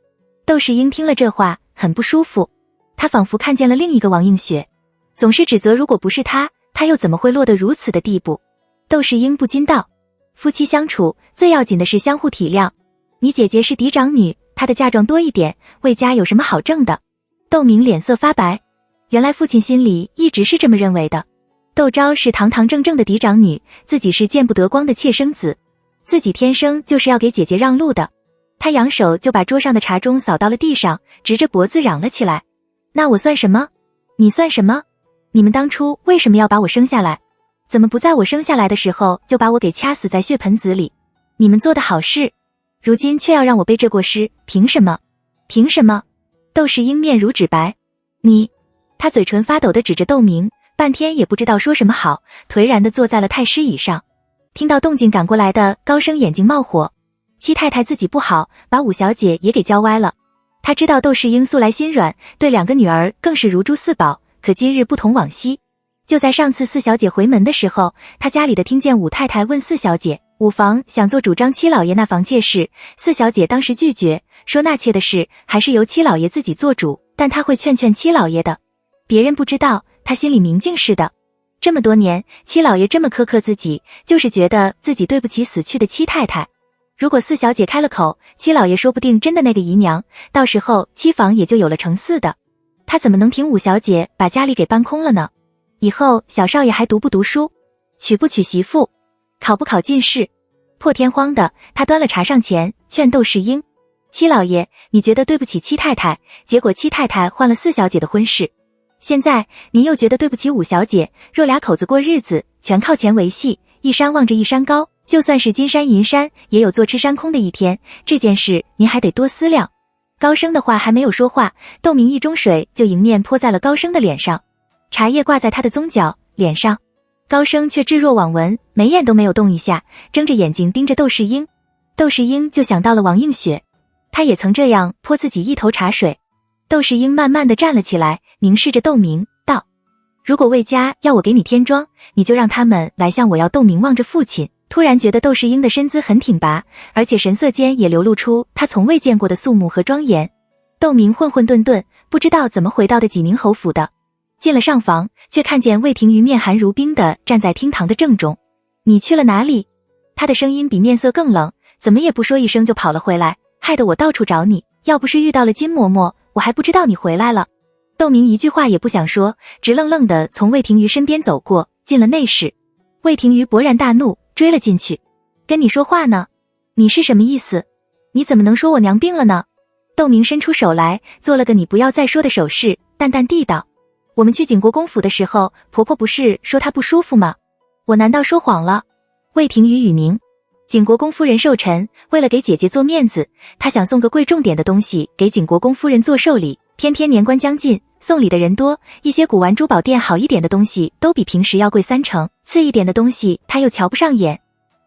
窦世英听了这话，很不舒服，他仿佛看见了另一个王映雪，总是指责如果不是他又怎么会落得如此的地步？窦世英不禁道：夫妻相处最要紧的是相互体谅，你姐姐是嫡长女，她的嫁妆多一点，魏家有什么好挣的？窦明脸色发白，原来父亲心里一直是这么认为的。窦昭是堂堂正正的嫡长女，自己是见不得光的妾生子，自己天生就是要给姐姐让路的。他扬手就把桌上的茶盅扫到了地上，直着脖子嚷了起来：那我算什么？你算什么？你们当初为什么要把我生下来？怎么不在我生下来的时候就把我给掐死在血盆子里？你们做的好事，如今却要让我背这过失，凭什么？凭什么？窦世英面如纸白。你……他嘴唇发抖地指着窦明，半天也不知道说什么好，颓然地坐在了太师椅上。听到动静赶过来的高升眼睛冒火，戚太太自己不好，把五小姐也给教歪了。他知道窦世英素来心软，对两个女儿更是如珠似宝，可今日不同往昔。就在上次四小姐回门的时候，他家里的听见五太太问四小姐，五房想做主张七老爷那房妾事，四小姐当时拒绝，说纳妾的事还是由七老爷自己做主，但他会劝劝七老爷的。别人不知道，他心里明镜似的。这么多年，七老爷这么苛刻自己，就是觉得自己对不起死去的七太太。如果四小姐开了口，七老爷说不定真的那个姨娘，到时候七房也就有了成嗣的。他怎么能凭五小姐把家里给搬空了呢？以后小少爷还读不读书，娶不娶媳妇，考不考进士？破天荒的，他端了茶上前，劝窦世英：七老爷，你觉得对不起七太太，结果七太太换了四小姐的婚事。现在您又觉得对不起五小姐，若俩口子过日子，全靠钱维系，一山望着一山高，就算是金山银山，也有坐吃山空的一天。这件事您还得多思量。高升的话还没有说话，窦明一盅水就迎面泼在了高升的脸上，茶叶挂在他的宗角脸上。高升却置若罔闻，眉眼都没有动一下，睁着眼睛盯着窦世英。窦世英就想到了王映雪，他也曾这样泼自己一头茶水。窦世英慢慢地站了起来，凝视着窦明道：如果魏家要我给你添妆，你就让他们来向我要。窦明望着父亲，突然觉得窦世英的身姿很挺拔，而且神色间也流露出他从未见过的肃穆和庄严。窦明混混沌沌，不知道怎么回到的济宁侯府的。进了上房，却看见魏廷瑜面寒如冰地站在厅堂的正中。你去了哪里？他的声音比面色更冷，怎么也不说一声就跑了回来，害得我到处找你，要不是遇到了金嬷嬷，我还不知道你回来了。窦明一句话也不想说，直愣愣地从魏廷瑜身边走过，进了内室。魏廷瑜勃然大怒，追了进去。跟你说话呢，你是什么意思？你怎么能说我娘病了呢？窦明伸出手来，做了个你不要再说的手势，淡淡地道：我们去景国公府的时候，婆婆不是说她不舒服吗？我难道说谎了？魏廷瑜语凝。景国公夫人寿辰，为了给姐姐做面子，她想送个贵重点的东西给景国公夫人做寿礼，偏偏年关将近，送礼的人多，一些古玩珠宝店好一点的东西都比平时要贵3成，次一点的东西她又瞧不上眼。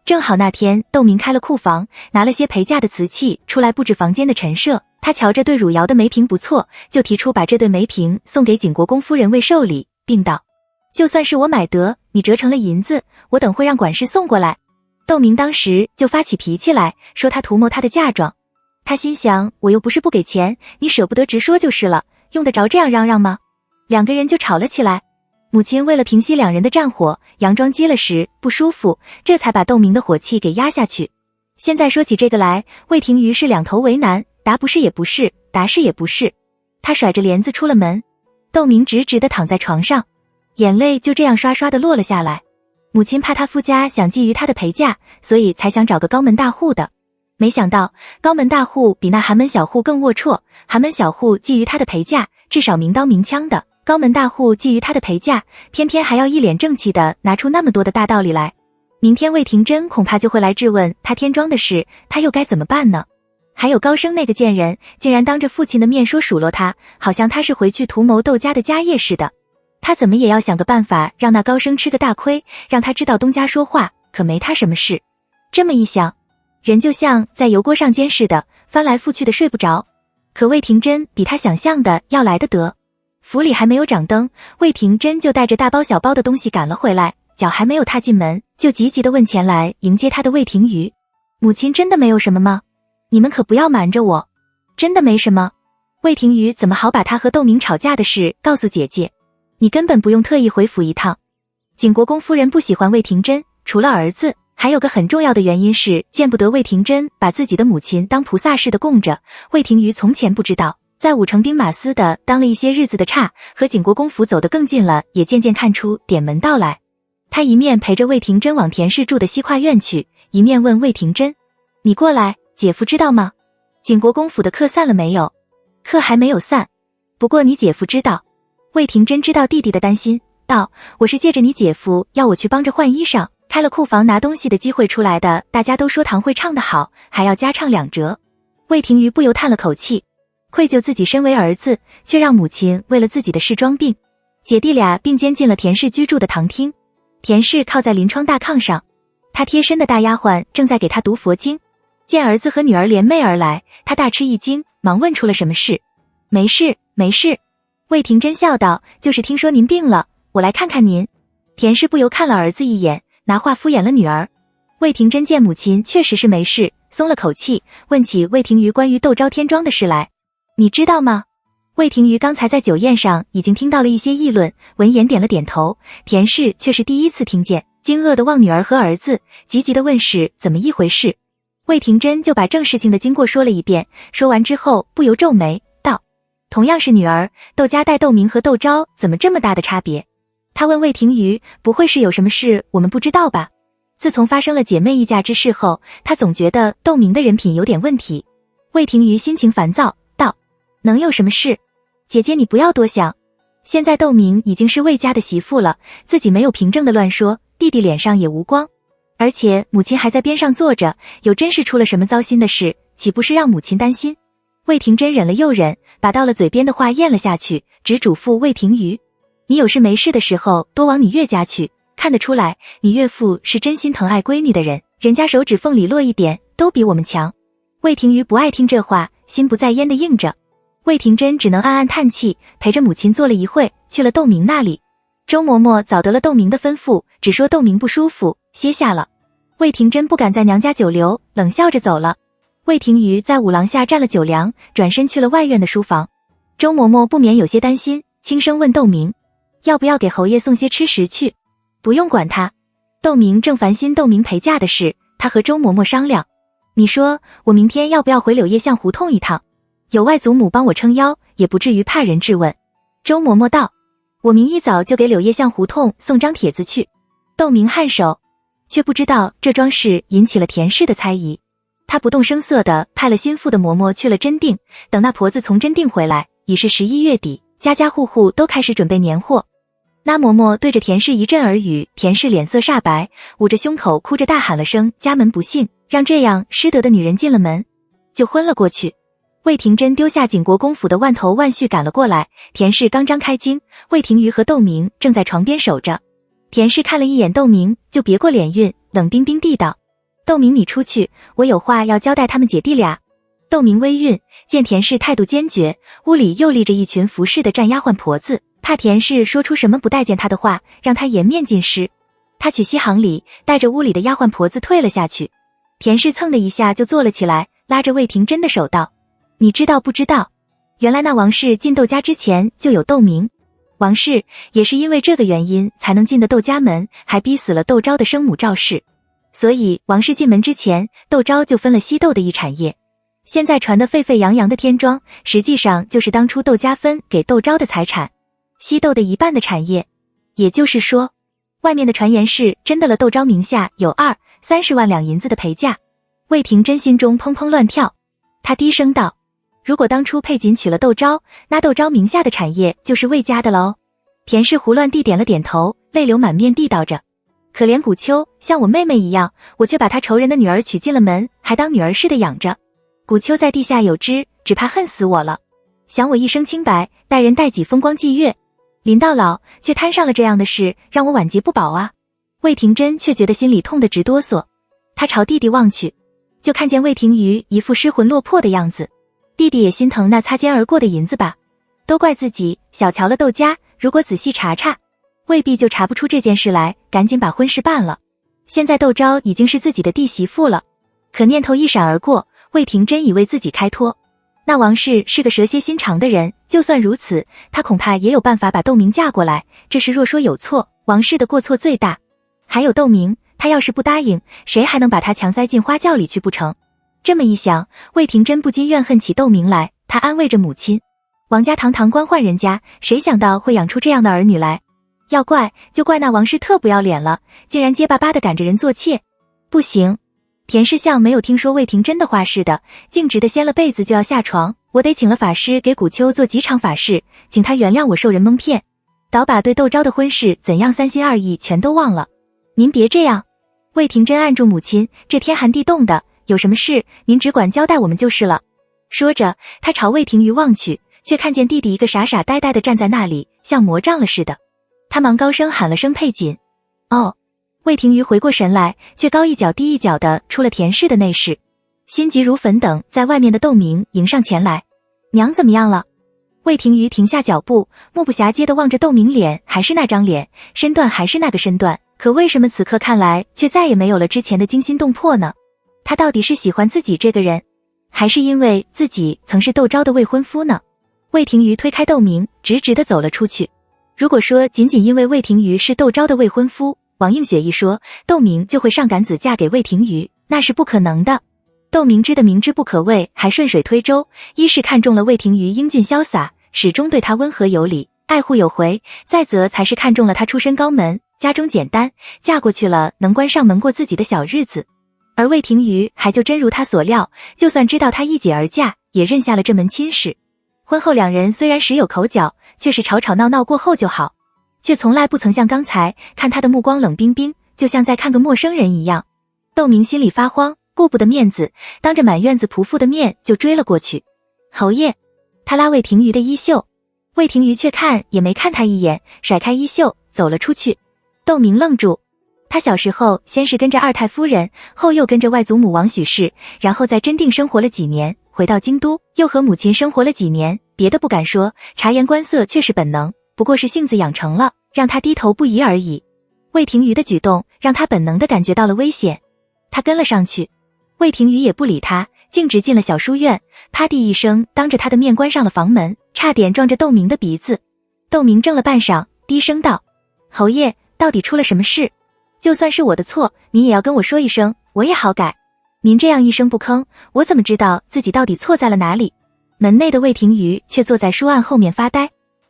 正好那天窦明开了库房，拿了些陪嫁的瓷器出来布置房间的陈设，他瞧着对汝窑的梅瓶不错，就提出把这对梅瓶送给景国公夫人为寿礼，并道：就算是我买得，你折成了银子，我等会让管事送过来。窦明当时就发起脾气来，说他图谋他的嫁妆。他心想，我又不是不给钱，你舍不得直说就是了，用得着这样嚷嚷吗？两个人就吵了起来。母亲为了平息两人的战火，佯装积了时不舒服，这才把窦明的火气给压下去。现在说起这个来，魏廷瑜是两头为难，答不是也不是，答是也不是。他甩着帘子出了门，窦明直直地躺在床上，眼泪就这样刷刷地落了下来。母亲怕他夫家想觊觎他的陪嫁，所以才想找个高门大户的。没想到高门大户比那寒门小户更龌龊，寒门小户觊觎他的陪嫁，至少明刀明枪的，高门大户觊觎他的陪嫁，偏偏还要一脸正气的拿出那么多的大道理来。明天魏廷珍恐怕就会来质问他添妆的事，他又该怎么办呢？还有高升那个贱人，竟然当着父亲的面说数落他，好像他是回去图谋窦家的家业似的。他怎么也要想个办法让那高升吃个大亏，让他知道东家说话可没他什么事。这么一想，人就像在油锅上煎似的，翻来覆去的睡不着。可魏廷珍比他想象的要来得得。府里还没有掌灯，魏廷珍就带着大包小包的东西赶了回来，脚还没有踏进门，就急急地问前来迎接他的魏廷瑜：母亲真的没有什么吗？你们可不要瞒着我，真的没什么。魏廷瑜怎么好把他和窦明吵架的事告诉姐姐？你根本不用特意回府一趟。景国公夫人不喜欢魏廷珍，除了儿子，还有个很重要的原因是见不得魏廷珍把自己的母亲当菩萨似的供着。魏廷瑜从前不知道，在武城兵马司的当了一些日子的差，和景国公府走得更近了，也渐渐看出点门道来。他一面陪着魏廷珍往田氏住的西跨院去，一面问魏廷珍：“你过来，姐夫知道吗？景国公府的课散了没有？”“课还没有散，不过你姐夫知道。”魏廷珍知道弟弟的担心，道：“我是借着你姐夫要我去帮着换衣裳，开了库房拿东西的机会出来的。大家都说堂会唱得好，还要加唱2折。”魏廷瑜不由叹了口气，愧疚自己身为儿子，却让母亲为了自己的事装病。姐弟俩并肩进了田氏居住的堂厅。田氏靠在临窗大炕上，他贴身的大丫鬟正在给他读佛经。见儿子和女儿联袂而来，他大吃一惊，忙问出了什么事。“没事，没事。”魏廷珍笑道，“就是听说您病了，我来看看您。”田氏不由看了儿子一眼，拿话敷衍了女儿。魏廷珍见母亲确实是没事，松了口气，问起魏廷瑜关于窦昭添妆的事来。“你知道吗？”魏廷瑜刚才在酒宴上已经听到了一些议论，闻言点了点头。田氏却是第一次听见，惊愕地望女儿和儿子，急急地问是怎么一回事。魏廷珍就把正事情的经过说了一遍，说完之后不由皱眉道：“同样是女儿，窦家带窦明和窦昭怎么这么大的差别？”他问魏廷瑜：“不会是有什么事我们不知道吧？”自从发生了姐妹一家之事后，他总觉得窦明的人品有点问题。魏廷瑜心情烦躁道：“能有什么事？姐姐你不要多想，现在窦明已经是魏家的媳妇了，自己没有凭证的乱说，弟弟脸上也无光。而且母亲还在边上坐着，有真是出了什么糟心的事，岂不是让母亲担心？”魏廷珍忍了又忍，把到了嘴边的话咽了下去，只嘱咐魏廷瑜：“你有事没事的时候多往你岳家去，看得出来你岳父是真心疼爱闺女的人，人家手指缝里落一点都比我们强。”魏廷瑜不爱听这话，心不在焉的应着。魏廷珍只能暗暗叹气，陪着母亲坐了一会，去了窦明那里。周嬷嬷早得了窦明的吩咐，只说窦明不舒服，歇下了。魏廷珍不敢在娘家久留，冷笑着走了。魏廷瑜在五廊下占了酒粮，转身去了外院的书房。周嬷嬷不免有些担心，轻声问窦明：“要不要给侯爷送些吃食去？”“不用管他。”窦明正烦心窦明陪嫁的事，他和周嬷嬷商量：“你说我明天要不要回柳叶巷胡同一趟？有外祖母帮我撑腰，也不至于怕人质问。”周嬷嬷道：“我明一早就给柳叶巷胡同送张帖子去。”窦明颔首，却不知道这桩事引起了田氏的猜疑。他不动声色地派了心腹的嬷嬷去了真定，等那婆子从真定回来，已是11月底，家家户户都开始准备年货。那嬷嬷对着田氏一阵耳语，田氏脸色煞白，捂着胸口哭着大喊了声家门不幸，让这样失德的女人进了门，就昏了过去。魏廷珍丢下景国公府的万头万绪赶了过来，田氏刚张开睛，魏廷瑜和窦明正在床边守着。田氏看了一眼窦明，就别过脸晕，冷冰冰地道：“窦明你出去，我有话要交代他们姐弟俩。”窦明微晕，见田氏态度坚决，屋里又立着一群服侍的站丫鬟婆子，怕田氏说出什么不待见他的话，让他颜面尽失。他取西行礼，带着屋里的丫鬟婆子退了下去。田氏蹭的一下就坐了起来，拉着魏廷珍的手道：“你知道不知道？原来那王氏进窦家之前就有窦明，王氏也是因为这个原因才能进的窦家门，还逼死了窦昭的生母赵氏。所以王氏进门之前，窦昭就分了西窦的一产业。现在传得沸沸扬扬的添庄，实际上就是当初窦家分给窦昭的财产，西窦的一半的产业。也就是说，外面的传言是真的了，窦昭名下有20-30万两银子的陪嫁。”魏廷珍心中砰砰乱跳，他低声道：“如果当初佩锦娶了窦昭，那窦昭名下的产业就是魏家的喽。”田氏胡乱地点了点头，泪流满面地道着：“可怜古秋，像我妹妹一样，我却把她仇人的女儿娶进了门，还当女儿似的养着。古秋在地下有知，只怕恨死我了。想我一生清白，待人待己风光霁月，临到老却摊上了这样的事，让我晚节不保啊！”魏廷珍却觉得心里痛得直哆嗦，他朝弟弟望去，就看见魏廷瑜一副失魂落魄的样子。弟弟也心疼那擦肩而过的银子吧，都怪自己小瞧了窦家，如果仔细查查，未必就查不出这件事来，赶紧把婚事办了。现在窦昭已经是自己的弟媳妇了，可念头一闪而过，魏廷珍以为自己开脱。那王氏是个蛇蝎心肠的人，就算如此，他恐怕也有办法把窦明嫁过来。这事若说有错，王氏的过错最大。还有窦明，他要是不答应，谁还能把他强塞进花轿里去不成？这么一想，魏廷珍不禁怨恨起窦明来。他安慰着母亲：“王家堂堂官宦人家，谁想到会养出这样的儿女来？要怪就怪那王氏特不要脸了，竟然结巴巴的赶着人做妾。不行，田氏像没有听说魏廷真的话似的，径直的掀了被子就要下床。我得请了法师给古秋做几场法事，请他原谅我受人蒙骗，倒把对窦昭的婚事怎样三心二意全都忘了。您别这样。魏廷真按住母亲，这天寒地冻的，有什么事您只管交代我们就是了。说着，他朝魏廷瑜望去，却看见弟弟一个傻傻呆呆的站在那里，像魔障了似的。他忙高声喊了声佩锦。哦。魏廷瑜回过神来，却高一脚低一脚的出了田氏的内室。心急如焚等在外面的窦明迎上前来。娘怎么样了？魏廷瑜停下脚步，目不暇接的望着窦明，脸还是那张脸，身段还是那个身段，可为什么此刻看来却再也没有了之前的惊心动魄呢？他到底是喜欢自己这个人，还是因为自己曾是窦昭的未婚夫呢？魏廷瑜推开窦明，直直的走了出去。如果说仅仅因为魏廷瑜是窦昭的未婚夫，王映雪一说窦明就会上杆子嫁给魏廷瑜，那是不可能的。窦明知的明知不可为，还顺水推舟，一是看中了魏廷瑜英俊潇洒，始终对他温和有礼，爱护有回，再则才是看中了他出身高门，家中简单，嫁过去了能关上门过自己的小日子。而魏廷瑜还就真如他所料，就算知道他一解而嫁，也认下了这门亲事。婚后两人虽然时有口角，却是吵吵闹闹过后就好，却从来不曾像刚才看他的目光冷冰冰，就像在看个陌生人一样。窦明心里发慌，顾不得面子，当着满院子仆妇的面就追了过去。侯爷，他拉魏廷瑜的衣袖，魏廷瑜却看也没看他一眼，甩开衣袖走了出去。窦明愣住，他小时候先是跟着二太夫人，后又跟着外祖母王许氏，然后在真定生活了几年，回到京都又和母亲生活了几年，别的不敢说，察言观色却是本能，不过是性子养成了，让他低头不疑而已。魏廷瑜的举动让他本能地感觉到了危险，他跟了上去。魏廷瑜也不理他，径直进了小书院，啪地一声当着他的面关上了房门，差点撞着窦明的鼻子。窦明怔了半晌，低声道：侯爷，到底出了什么事？就算是我的错，您也要跟我说一声，我也好改。您这样一声不吭，我怎么知道自己到底错在了哪里？门内的魏廷瑜却坐在书案后面发呆。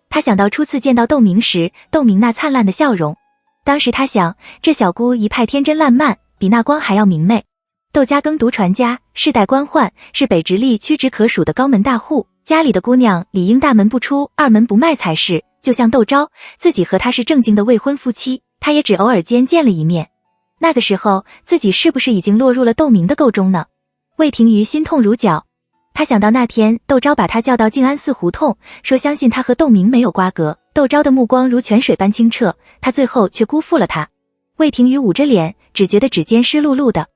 他想到初次见到窦明时，窦明那灿烂的笑容，当时他想，这小姑一派天真烂漫，比那光还要明媚。窦家耕读传家，世代官宦，是北直隶屈指可数的高门大户，家里的姑娘理应大门不出，二门不迈才是。就像窦昭，自己和他是正经的未婚夫妻，他也只偶尔间见了一面。那个时候，自己是不是已经落入了窦明的构中呢？魏廷瑜心痛如绞。他想到那天窦昭把他叫到静安寺胡同，说相信他和窦明没有瓜葛，窦昭的目光如泉水般清澈，他最后却辜负了他。魏廷瑜捂着脸，只觉得指尖湿漉漉的。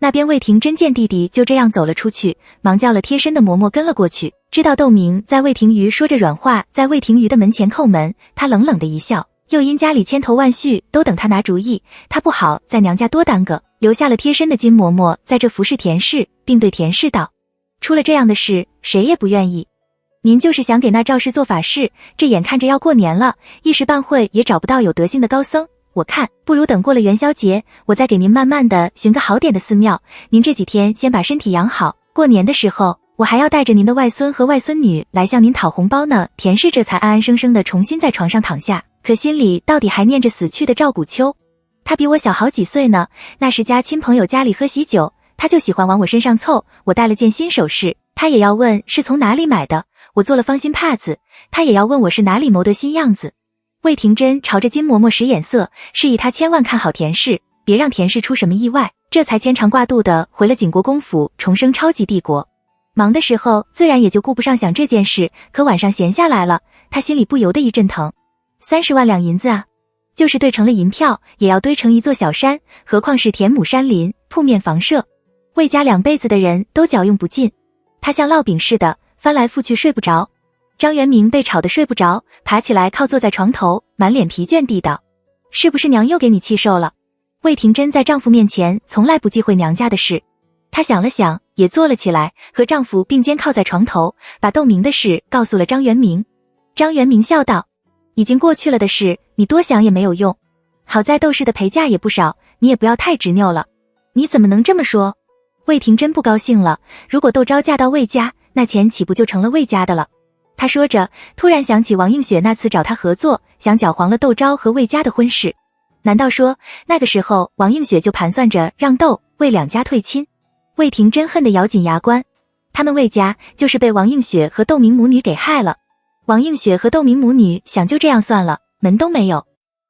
那边魏廷真见弟弟就这样走了出去，忙叫了贴身的嬷嬷跟了过去，知道窦明在魏廷瑜说着软话，在魏廷瑜的门前叩门，他冷冷的一笑，又因家里千头万绪都等他拿主意，他不好在娘家多耽搁，留下了贴身的金嬷嬷在这服侍田氏，并对田氏道：出了这样的事，谁也不愿意。您就是想给那赵氏做法事，这眼看着要过年了，一时半会也找不到有德行的高僧，我看不如等过了元宵节，我再给您慢慢的寻个好点的寺庙，您这几天先把身体养好，过年的时候我还要带着您的外孙和外孙女来向您讨红包呢。田氏这才安安生生的重新在床上躺下，可心里到底还念着死去的赵古秋。他比我小好几岁呢，那时家亲朋友家里喝喜酒，他就喜欢往我身上凑，我带了件新首饰，他也要问是从哪里买的，我做了方心帕子，他也要问我是哪里谋得新样子。魏廷真朝着金嬷嬷使眼色，示意他千万看好田氏，别让田氏出什么意外，这才牵肠挂肚的回了景国公府，重生超级帝国。忙的时候自然也就顾不上想这件事，可晚上闲下来了，他心里不由得一阵疼。30万两银子啊，就是兑成了银票，也要堆成一座小山，何况是田亩山林，铺面房舍，魏家2辈子的人都脚用不尽。他像烙饼似的翻来覆去睡不着。张元明被吵得睡不着，爬起来靠坐在床头，满脸疲倦地道：是不是娘又给你气受了？魏廷真在丈夫面前从来不忌讳娘家的事，她想了想，也坐了起来，和丈夫并肩靠在床头，把窦明的事告诉了张元明。张元明笑道：已经过去了的事，你多想也没有用，好在窦氏的陪嫁也不少，你也不要太执拗了。你怎么能这么说？魏廷真不高兴了，如果窦昭嫁到魏家，那钱岂不就成了魏家的了？他说着，突然想起王映雪那次找他合作，想搅黄了窦昭和魏家的婚事。难道说那个时候王映雪就盘算着让窦魏两家退亲？魏廷真恨得咬紧牙关，他们魏家就是被王映雪和窦明母女给害了。王映雪和窦明母女想就这样算了，门都没有。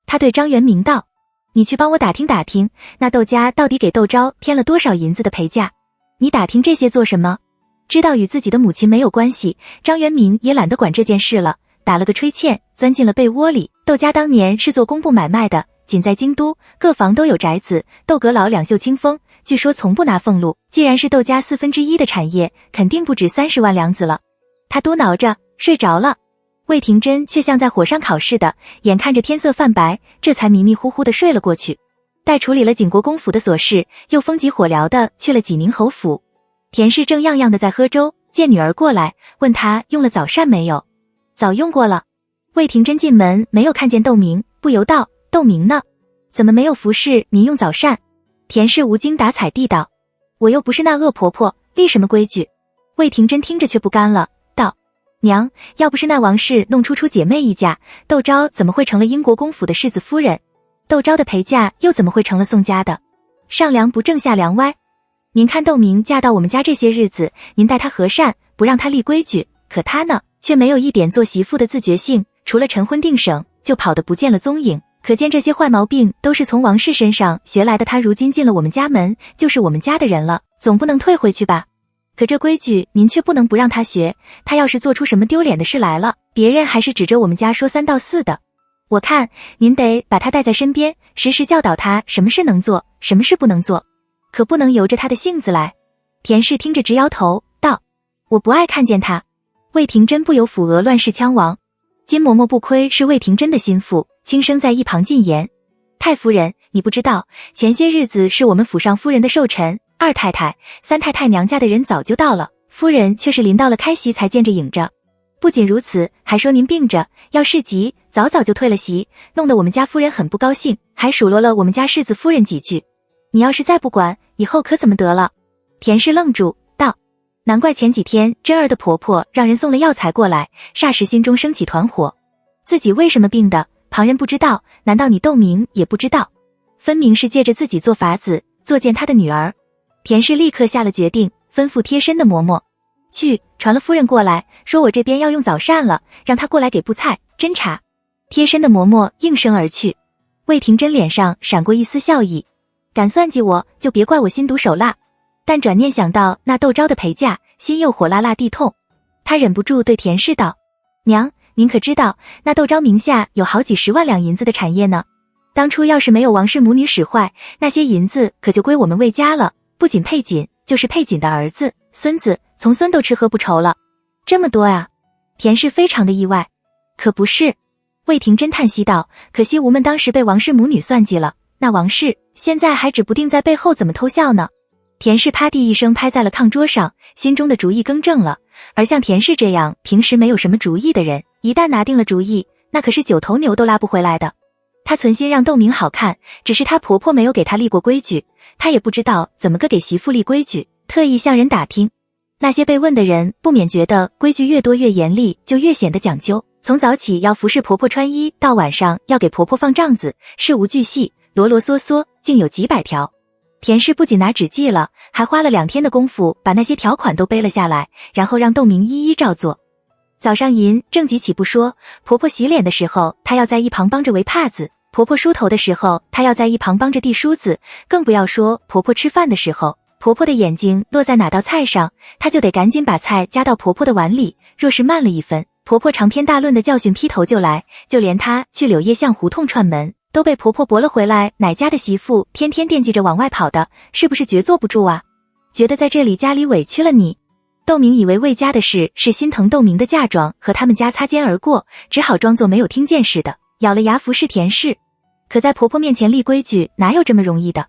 他对张元明道：你去帮我打听打听，那窦家到底给窦昭添了多少银子的陪嫁？你打听这些做什么？知道与自己的母亲没有关系，张元明也懒得管这件事了，打了个吹欠，钻进了被窝里。窦家当年是做工部买卖的，仅在京都，各房都有宅子，窦阁老两袖清风，据说从不拿俸禄，既然是窦家1/4的产业，肯定不止30万两子了。他嘟囔着睡着了。魏廷真却像在火上烤似的，眼看着天色泛白，这才迷迷糊糊地睡了过去。待处理了景国公府的琐事，又风急火燎地去了济宁侯府。田氏正样样的在喝粥，见女儿过来，问他用了早膳没有。早用过了。魏廷真进门没有看见窦明，不由道：窦明呢？怎么没有服侍您用早膳？田氏无精打采地道：我又不是那恶婆婆，立什么规矩？魏廷真听着却不甘了，道：娘，要不是那王氏弄出姐妹一家，窦昭怎么会成了英国公府的世子夫人？窦昭的陪嫁又怎么会成了宋家的？上梁不正下梁歪。您看窦明嫁到我们家这些日子，您待她和善，不让她立规矩，可她呢，却没有一点做媳妇的自觉性，除了晨昏定省，就跑得不见了踪影。可见这些坏毛病都是从王氏身上学来的，她如今进了我们家门，就是我们家的人了，总不能退回去吧？可这规矩您却不能不让她学，她要是做出什么丢脸的事来了，别人还是指着我们家说3道4的。我看您得把她带在身边，时时教导她什么事能做，什么事不能做，可不能由着她的性子来。田氏听着直摇头，道：我不爱看见她。魏廷真不由抚额乱世枪王。金嬷嬷不亏是魏廷真的心腹，轻声在一旁进言：太夫人，你不知道，前些日子是我们府上夫人的寿辰，2太太、3太太娘家的人早就到了，夫人却是临到了开席才见着影着。不仅如此，还说您病着，要事急，早就退了席，弄得我们家夫人很不高兴，还数落了我们家世子夫人几句。你要是再不管，以后可怎么得了？田氏愣住，道：难怪前几天真儿的婆婆让人送了药材过来，霎时心中升起团火。自己为什么病的，旁人不知道，难道你窦明也不知道？分明是借着自己做法子，作践他的女儿。田氏立刻下了决定，吩咐贴身的嬷嬷去传了夫人过来，说我这边要用早膳了，让她过来给布菜斟茶。贴身的嬷嬷应声而去。魏廷真脸上闪过一丝笑意，敢算计我，就别怪我心毒手辣。但转念想到那窦昭的陪嫁，心又火辣辣地痛。他忍不住对田氏道：娘，您可知道那窦昭名下有好几10万两银子的产业呢？当初要是没有王氏母女使坏，那些银子可就归我们魏家了，不仅佩锦，就是佩锦的儿子、孙子、从孙都吃喝不愁了。这么多啊！田氏非常的意外。可不是。魏廷真叹息道：可惜吾们当时被王氏母女算计了，那王氏现在还指不定在背后怎么偷笑呢。田氏啪地一声拍在了炕桌上，心中的主意更正了。而像田氏这样平时没有什么主意的人，一旦拿定了主意，那可是9头牛都拉不回来的。她存心让窦明好看，只是她婆婆没有给她立过规矩，她也不知道怎么个给媳妇立规矩，特意向人打听。那些被问的人不免觉得规矩越多越严厉，就越显得讲究。从早起要服侍婆婆穿衣，到晚上要给婆婆放帐子，事无巨细，啰啰嗦嗦，竟有几百条。田氏不仅拿纸记了，还花了2天的功夫把那些条款都背了下来，然后让窦明一一照做。早上银正急起不说，婆婆洗脸的时候，她要在一旁帮着围帕子；婆婆梳头的时候，她要在一旁帮着递梳子。更不要说婆婆吃饭的时候，婆婆的眼睛落在哪道菜上，她就得赶紧把菜夹到婆婆的碗里，若是慢了1分，婆婆长篇大论的教训劈头就来。就连她去柳叶巷胡同串门，都被婆婆驳了回来。哪家的媳妇天天惦记着往外跑的，是不是觉坐不住啊？觉得在这里家里委屈了你？窦明以为魏家的事是心疼窦明的嫁妆和他们家擦肩而过，只好装作没有听见似的，咬了牙服侍田氏。可在婆婆面前立规矩，哪有这么容易的？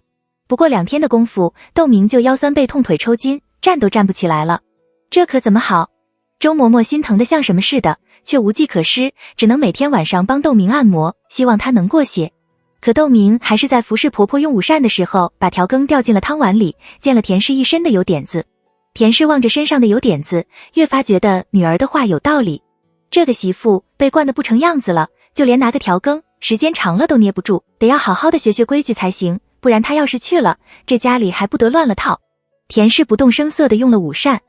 不过2天的功夫，窦明就腰酸背痛腿抽筋，站都站不起来了。这可怎么好？周嬷嬷心疼得像什么似的，却无计可施，只能每天晚上帮窦明按摩，希望他能过些。可窦明还是在服侍婆婆用午膳的时候，把调羹掉进了汤碗里，溅了田氏一身的油点子。田氏望着身上的油点子，越发觉得女儿的话有道理。这个媳妇被惯得不成样子了，就连拿个调羹，时间长了都捏不住，得要好好的学学规矩才行，不然她要是去了，这家里还不得乱了套。田氏不动声色地用了午膳。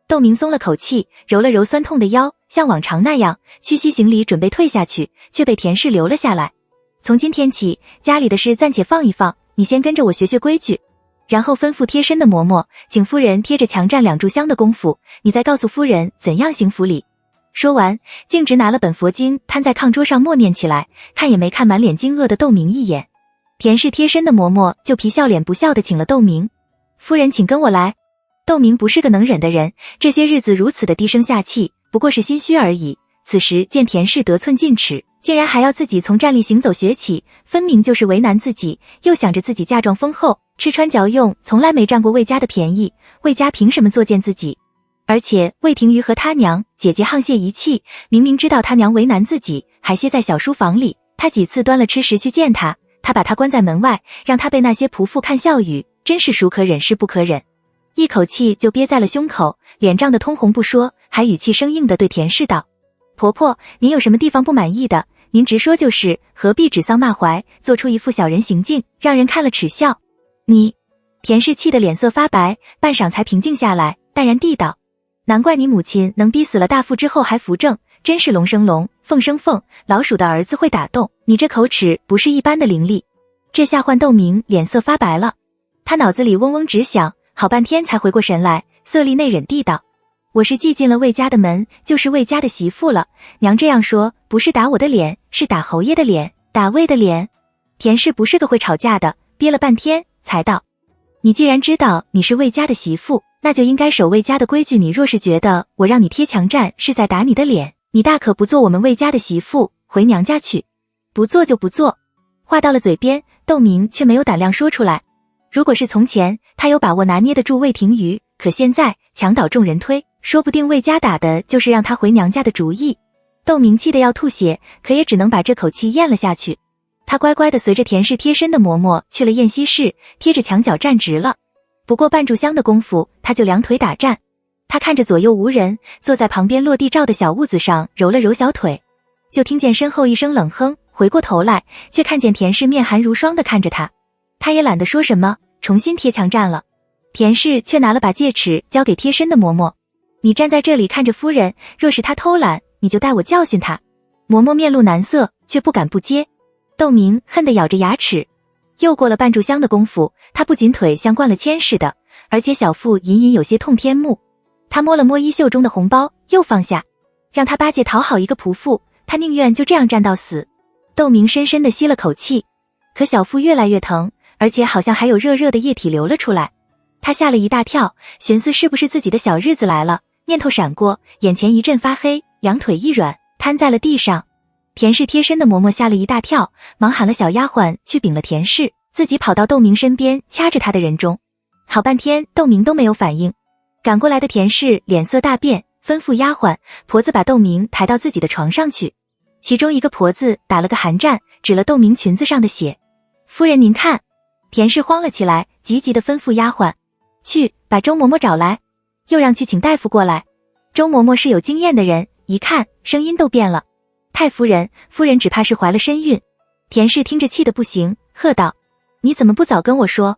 窦明松了口气，揉了揉酸痛的腰，像往常那样屈膝行礼准备退下去，却被田氏留了下来。从今天起，家里的事暂且放一放，你先跟着我学学规矩。然后吩咐贴身的嬷嬷，请夫人贴着墙站2炷香的功夫，你再告诉夫人怎样行符礼。说完，径直拿了本佛经摊在炕桌上默念起来，看也没看满脸惊愕的窦明一眼。田氏贴身的嬷嬷就皮笑脸不笑地请了窦明，夫人请跟我来。窦明不是个能忍的人，这些日子如此的低声下气，不过是心虚而已。此时见田氏得寸进尺，竟然还要自己从站立行走学起，分明就是为难自己，又想着自己嫁妆丰厚，吃穿嚼用从来没占过魏家的便宜，魏家凭什么作践自己？而且魏廷瑜和他娘姐姐沆瀣一气，明明知道他娘为难自己，还歇在小书房里，他几次端了吃食去见他，他把他关在门外，让他被那些仆妇看笑语，真是孰可忍是不可忍。一口气就憋在了胸口，脸涨得通红不说，还语气生硬地对田氏道：婆婆，您有什么地方不满意的，您直说就是，何必指桑骂槐，做出一副小人行径，让人看了耻笑。你……田氏气得脸色发白，半晌才平静下来，淡然地道：难怪你母亲能逼死了大父之后还扶正，真是龙生龙，凤生凤，老鼠的儿子会打洞，你这口齿不是一般的伶俐。这下换窦明脸色发白了，他脑子里嗡嗡直响，好半天才回过神来，色厉内荏地道：我是既进了魏家的门，就是魏家的媳妇了，娘这样说不是打我的脸，是打侯爷的脸，打魏的脸。田氏不是个会吵架的，憋了半天才道：你既然知道你是魏家的媳妇，那就应该守魏家的规矩，你若是觉得我让你贴墙站是在打你的脸，你大可不做我们魏家的媳妇，回娘家去。不做就不做。话到了嘴边，窦明却没有胆量说出来。如果是从前，他有把握拿捏得住魏廷瑜，可现在墙倒众人推，说不定魏家打的就是让他回娘家的主意。窦明气得要吐血，可也只能把这口气咽了下去。他乖乖地随着田氏贴身的嬷嬷去了宴席室，贴着墙角站直了。不过半炷香的功夫，他就两腿打颤。他看着左右无人，坐在旁边落地罩的小屋子上揉了揉小腿，就听见身后一声冷哼，回过头来，却看见田氏面寒如霜地看着他。他也懒得说什么，重新贴墙站了。田氏却拿了把戒尺交给贴身的嬷嬷，你站在这里看着夫人，若是她偷懒，你就带我教训她。嬷嬷面露难色，却不敢不接。窦明恨得咬着牙齿。又过了半炷香的功夫，他不仅腿像灌了铅似的，而且小腹隐隐有些痛天目。他摸了摸衣袖中的红包，又放下，让他巴结讨好一个仆妇，他宁愿就这样站到死。窦明深深地吸了口气，可小腹越来越疼，而且好像还有热热的液体流了出来。他吓了一大跳，寻思是不是自己的小日子来了，念头闪过，眼前一阵发黑，两腿一软，瘫在了地上。田氏贴身的嬷嬷吓了一大跳，忙喊了小丫鬟去禀了田氏，自己跑到窦明身边掐着他的人中。好半天窦明都没有反应。赶过来的田氏脸色大变，吩咐丫鬟婆子把窦明抬到自己的床上去。其中一个婆子打了个寒战，指了窦明裙子上的血。夫人您看。田氏慌了起来，急急地吩咐丫鬟去把周嬷嬷找来，又让去请大夫过来。周嬷嬷是有经验的人，一看声音都变了。太夫人，夫人只怕是怀了身孕。田氏听着气得不行，喝道：你怎么不早跟我说？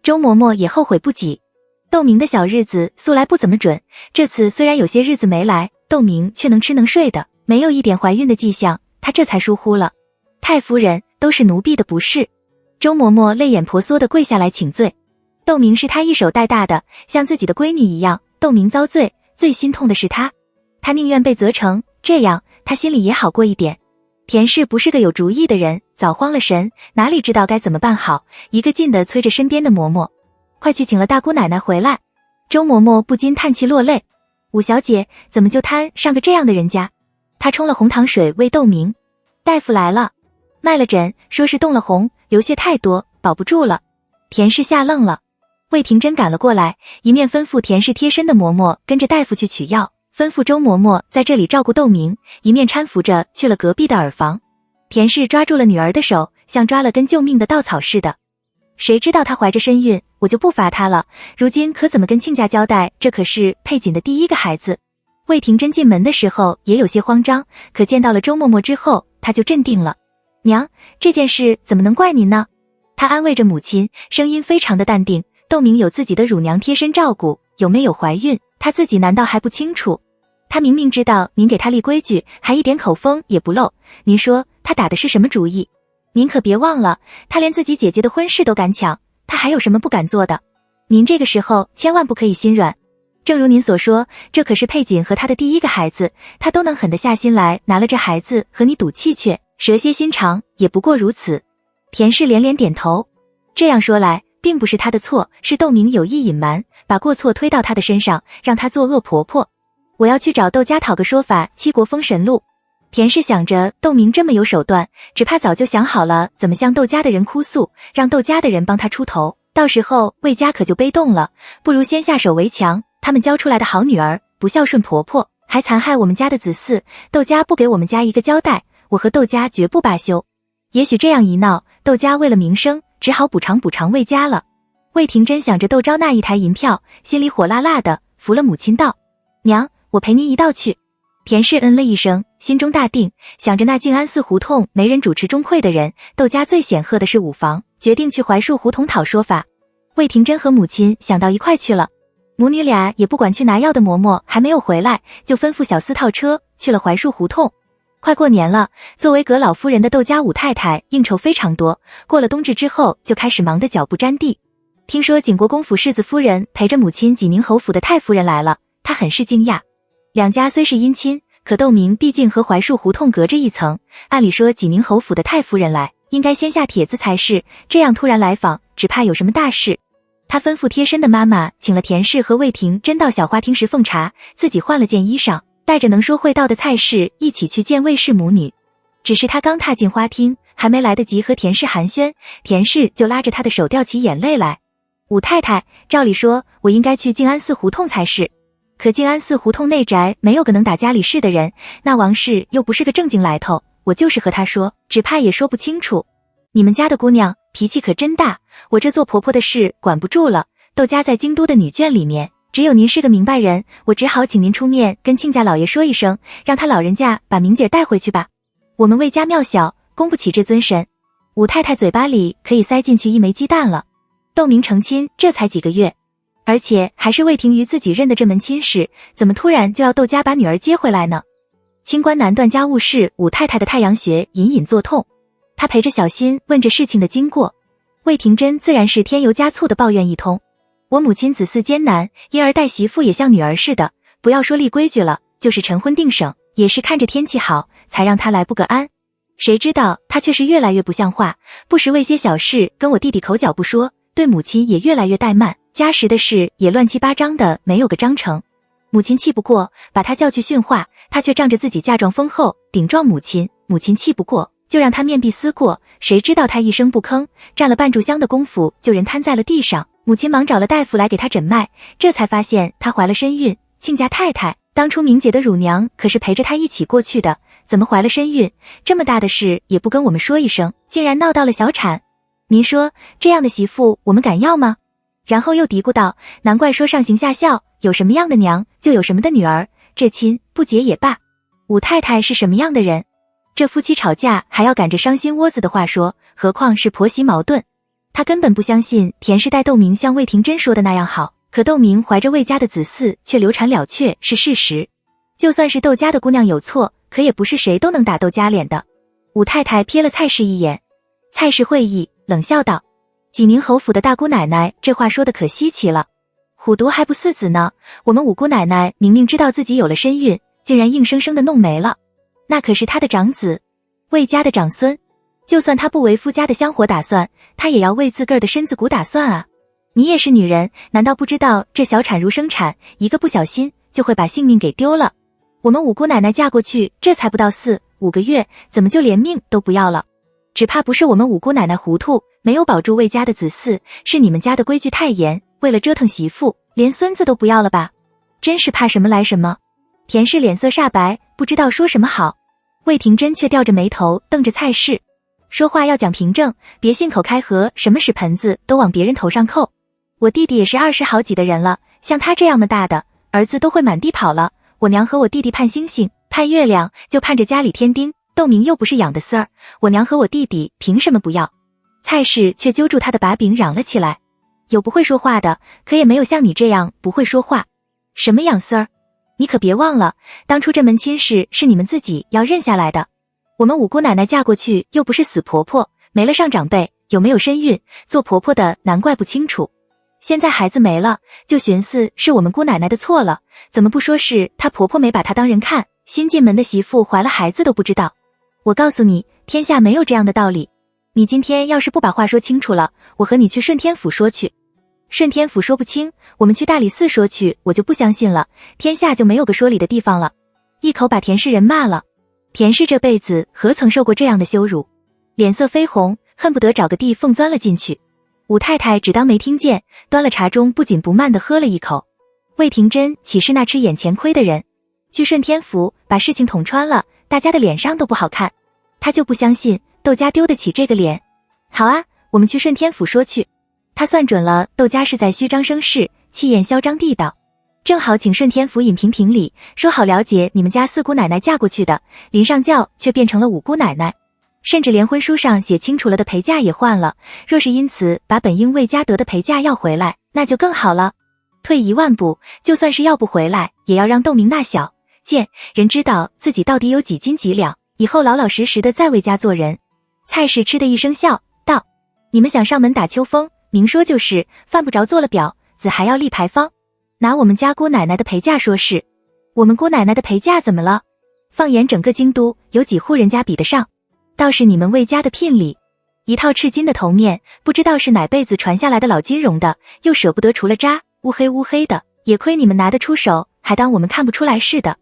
周嬷嬷也后悔不己。窦明的小日子素来不怎么准，这次虽然有些日子没来，窦明却能吃能睡的，没有一点怀孕的迹象，他这才疏忽了。太夫人，都是奴婢的不是。周嬷嬷泪眼婆娑地跪下来请罪。窦明是她一手带大的，像自己的闺女一样，窦明遭罪，最心痛的是他。他宁愿被责成，这样他心里也好过一点。田氏不是个有主意的人，早慌了神，哪里知道该怎么办好，一个劲地催着身边的嬷嬷，快去请了大姑奶奶回来。周嬷嬷不禁叹气落泪，五小姐怎么就摊上个这样的人家？她冲了红糖水喂窦明。大夫来了，脉了诊，说是动了红，流血太多，保不住了。田氏吓愣了。魏廷珍赶了过来，一面吩咐田氏贴身的嬷嬷跟着大夫去取药，吩咐周嬷嬷在这里照顾窦明，一面搀扶着去了隔壁的耳房。田氏抓住了女儿的手，像抓了根救命的稻草似的。谁知道她怀着身孕，我就不罚她了，如今可怎么跟亲家交代？这可是佩锦的第一个孩子。魏廷珍进门的时候也有些慌张，可见到了周嬷嬷之后，她就镇定了。娘，这件事怎么能怪您呢？她安慰着母亲，声音非常的淡定。窦明有自己的乳娘贴身照顾，有没有怀孕，她自己难道还不清楚？她明明知道您给她立规矩，还一点口风也不漏。您说她打的是什么主意？您可别忘了，她连自己姐姐的婚事都敢抢，她还有什么不敢做的？您这个时候千万不可以心软。正如您所说，这可是佩锦和他的第一个孩子，他都能狠得下心来拿了这孩子和你赌气却蛇蝎心肠，也不过如此。田氏连连点头。这样说来，并不是他的错，是窦明有意隐瞒，把过错推到他的身上，让他做恶婆婆。我要去找窦家讨个说法，七国封神录。田氏想着窦明这么有手段，只怕早就想好了怎么向窦家的人哭诉，让窦家的人帮他出头，到时候魏家可就悲动了。不如先下手为强，他们教出来的好女儿，不孝顺婆婆，还残害我们家的子嗣，窦家不给我们家一个交代，我和窦家绝不罢休。也许这样一闹，窦家为了名声，只好补偿魏家了。魏廷珍想着窦昭那一台银票，心里火辣辣的，扶了母亲道：娘，我陪您一道去。田氏嗯了一声，心中大定，想着那静安寺胡同没人主持钟馗的人，窦家最显赫的是五房，决定去槐树胡同讨说法。魏廷珍和母亲想到一块去了，母女俩也不管去拿药的嬷嬷还没有回来，就吩咐小厮套车去了槐树胡同。快过年了，作为阁老夫人的窦家武太太应酬非常多，过了冬至之后就开始忙得脚不沾地。听说景国公府世子夫人陪着母亲济宁侯府的太夫人来了，她很是惊讶。两家虽是姻亲，可窦明毕竟和槐树胡同隔着一层，按理说济宁侯府的太夫人来，应该先下帖子才是，这样突然来访，只怕有什么大事。他吩咐贴身的妈妈请了田氏和魏廷珍到小花厅时奉茶，自己换了件衣裳，带着能说会道的蔡氏一起去见魏氏母女。只是他刚踏进花厅，还没来得及和田氏寒暄，田氏就拉着他的手掉起眼泪来。武太太，照理说我应该去静安寺胡同才是，可静安寺胡同内宅没有个能打家里事的人，那王氏又不是个正经来头，我就是和他说，只怕也说不清楚。你们家的姑娘脾气可真大，我这做婆婆的事管不住了。窦家在京都的女眷里面，只有您是个明白人，我只好请您出面跟亲家老爷说一声，让他老人家把明姐带回去吧。我们魏家庙小，供不起这尊神。武太太嘴巴里可以塞进去一枚鸡蛋了。窦明成亲这才几个月，而且还是魏廷瑜自己认的这门亲事，怎么突然就要窦家把女儿接回来呢？清官难断家务事，武太太的太阳穴隐隐作痛。她陪着小新问着事情的经过，魏廷珍自然是添油加醋的抱怨一通。我母亲子嗣艰难，因而待媳妇也像女儿似的，不要说立规矩了，就是晨昏定省，也是看着天气好，才让她来不个安。谁知道她却是越来越不像话，不时为些小事跟我弟弟口角不说，对母亲也越来越怠慢，家时的事也乱七八糟的没有个章程。母亲气不过，把她叫去训话，她却仗着自己嫁妆丰厚，顶撞母亲，母亲气不过，就让她面壁思过，谁知道她一声不吭，占了半炷香的功夫就人瘫在了地上。母亲忙找了大夫来给她诊脉，这才发现她怀了身孕。亲家太太当初明姐的乳娘可是陪着她一起过去的，怎么怀了身孕？这么大的事也不跟我们说一声，竟然闹到了小产。您说这样的媳妇我们敢要吗？然后又嘀咕道，难怪说上行下效，有什么样的娘就有什么的女儿，这亲不结也罢。武太太是什么样的人？这夫妻吵架还要赶着伤心窝子的话说，何况是婆媳矛盾。她根本不相信田氏待窦明像魏廷珍说的那样好，可窦明怀着魏家的子嗣却流产了却是事实。就算是窦家的姑娘有错，可也不是谁都能打窦家脸的。武太太瞥了蔡氏一眼，蔡氏会意，冷笑道，济宁侯府的大姑奶奶这话说的可稀奇了，虎毒还不饲子呢，我们五姑奶奶明明知道自己有了身孕，竟然硬生生的弄没了。那可是她的长子，魏家的长孙，就算她不为夫家的香火打算，她也要为自个儿的身子骨打算啊。你也是女人，难道不知道这小产如生产，一个不小心就会把性命给丢了？我们五姑奶奶嫁过去，这才不到4-5个月，怎么就连命都不要了？只怕不是我们五姑奶奶糊涂，没有保住魏家的子嗣，是你们家的规矩太严，为了折腾媳妇，连孙子都不要了吧？真是怕什么来什么。田氏脸色煞白，不知道说什么好。魏廷珍却吊着眉头瞪着蔡氏，说话要讲凭证，别信口开河，什么屎盆子都往别人头上扣。我弟弟也是20好几的人了，像他这样么大的儿子都会满地跑了，我娘和我弟弟盼星星盼月亮，就盼着家里添丁，豆明又不是养的丝儿，我娘和我弟弟凭什么不要？蔡氏却揪住他的把柄嚷了起来，有不会说话的，可也没有像你这样不会说话。什么养丝儿？你可别忘了，当初这门亲事是你们自己要认下来的。我们五姑奶奶嫁过去又不是死婆婆，没了上长辈，有没有身孕，做婆婆的难怪不清楚。现在孩子没了，就寻思是我们姑奶奶的错了，怎么不说是她婆婆没把她当人看，新进门的媳妇怀了孩子都不知道。我告诉你，天下没有这样的道理。你今天要是不把话说清楚了，我和你去顺天府说去。顺天府说不清，我们去大理寺说去，我就不相信了，天下就没有个说理的地方了。一口把田氏人骂了。田氏这辈子何曾受过这样的羞辱，脸色绯红，恨不得找个地缝钻了进去。武太太只当没听见，端了茶盅不紧不慢地喝了一口。魏廷珍岂是那吃眼前亏的人？去顺天府把事情捅穿了，大家的脸上都不好看。他就不相信窦家丢得起这个脸。好啊，我们去顺天府说去。他算准了窦家是在虚张声势，气焰嚣张地道，正好请顺天府尹评评理，说好了解你们家四姑奶奶嫁过去的，临上轿却变成了五姑奶奶，甚至连婚书上写清楚了的陪嫁也换了，若是因此把本应魏家得的陪嫁要回来，那就更好了。退一万步，就算是要不回来，也要让窦明那小贱人知道自己到底有几斤几两，以后老老实实的在魏家做人。蔡氏嗤的一声笑道，你们想上门打秋风，明说就是犯不着做了表，子还要立牌坊，拿我们家姑奶奶的陪嫁说事。我们姑奶奶的陪嫁怎么了？放眼整个京都，有几户人家比得上？倒是你们魏家的聘礼，一套赤金的头面，不知道是哪辈子传下来的老金绒的，又舍不得除了渣，乌黑乌黑的，也亏你们拿得出手，还当我们看不出来似的。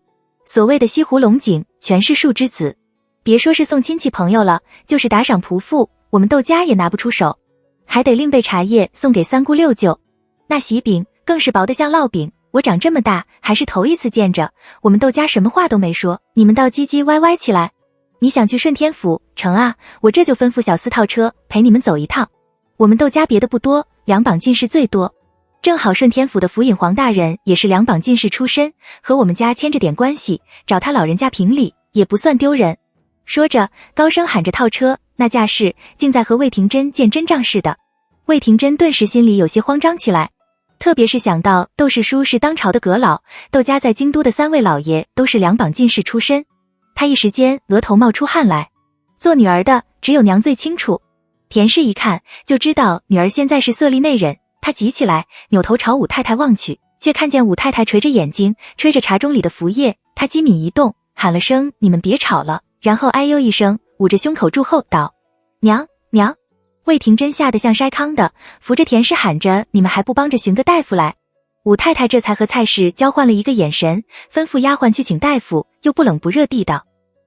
所谓的西湖龙井，全是树之子，别说是送亲戚朋友了，就是打赏仆妇，我们窦家也拿不出手，还得另备茶叶送给三姑六舅。那喜饼更是薄得像烙饼，我长这么大还是头一次见着，我们窦家什么话都没说，你们倒唧唧歪歪起来。你想去顺天府，成啊，我这就吩咐小厮套车陪你们走一趟。我们窦家别的不多，两榜进士最多，正好顺天府的府尹黄大人也是两榜进士出身，和我们家牵着点关系，找他老人家评理也不算丢人。说着高声喊着套车，那架势竟在和魏廷珍见真章似的。魏廷珍顿时心里有些慌张起来，特别是想到窦氏叔是当朝的阁老，窦家在京都的三位老爷都是两榜进士出身，他一时间额头冒出汗来。做女儿的只有娘最清楚。田氏一看就知道女儿现在是色厉内荏，她急起来，扭头朝武太太望去，却看见武太太垂着眼睛吹着茶盅里的浮液，她机敏一动，喊了声你们别吵了，然后哎呦一声，捂着胸口祝后道，娘娘。魏廷珍吓得像筛糠的，扶着田氏喊着，你们还不帮着寻个大夫来？武太太这才和蔡氏交换了一个眼神，吩咐丫鬟去请大夫，又不冷不热地道，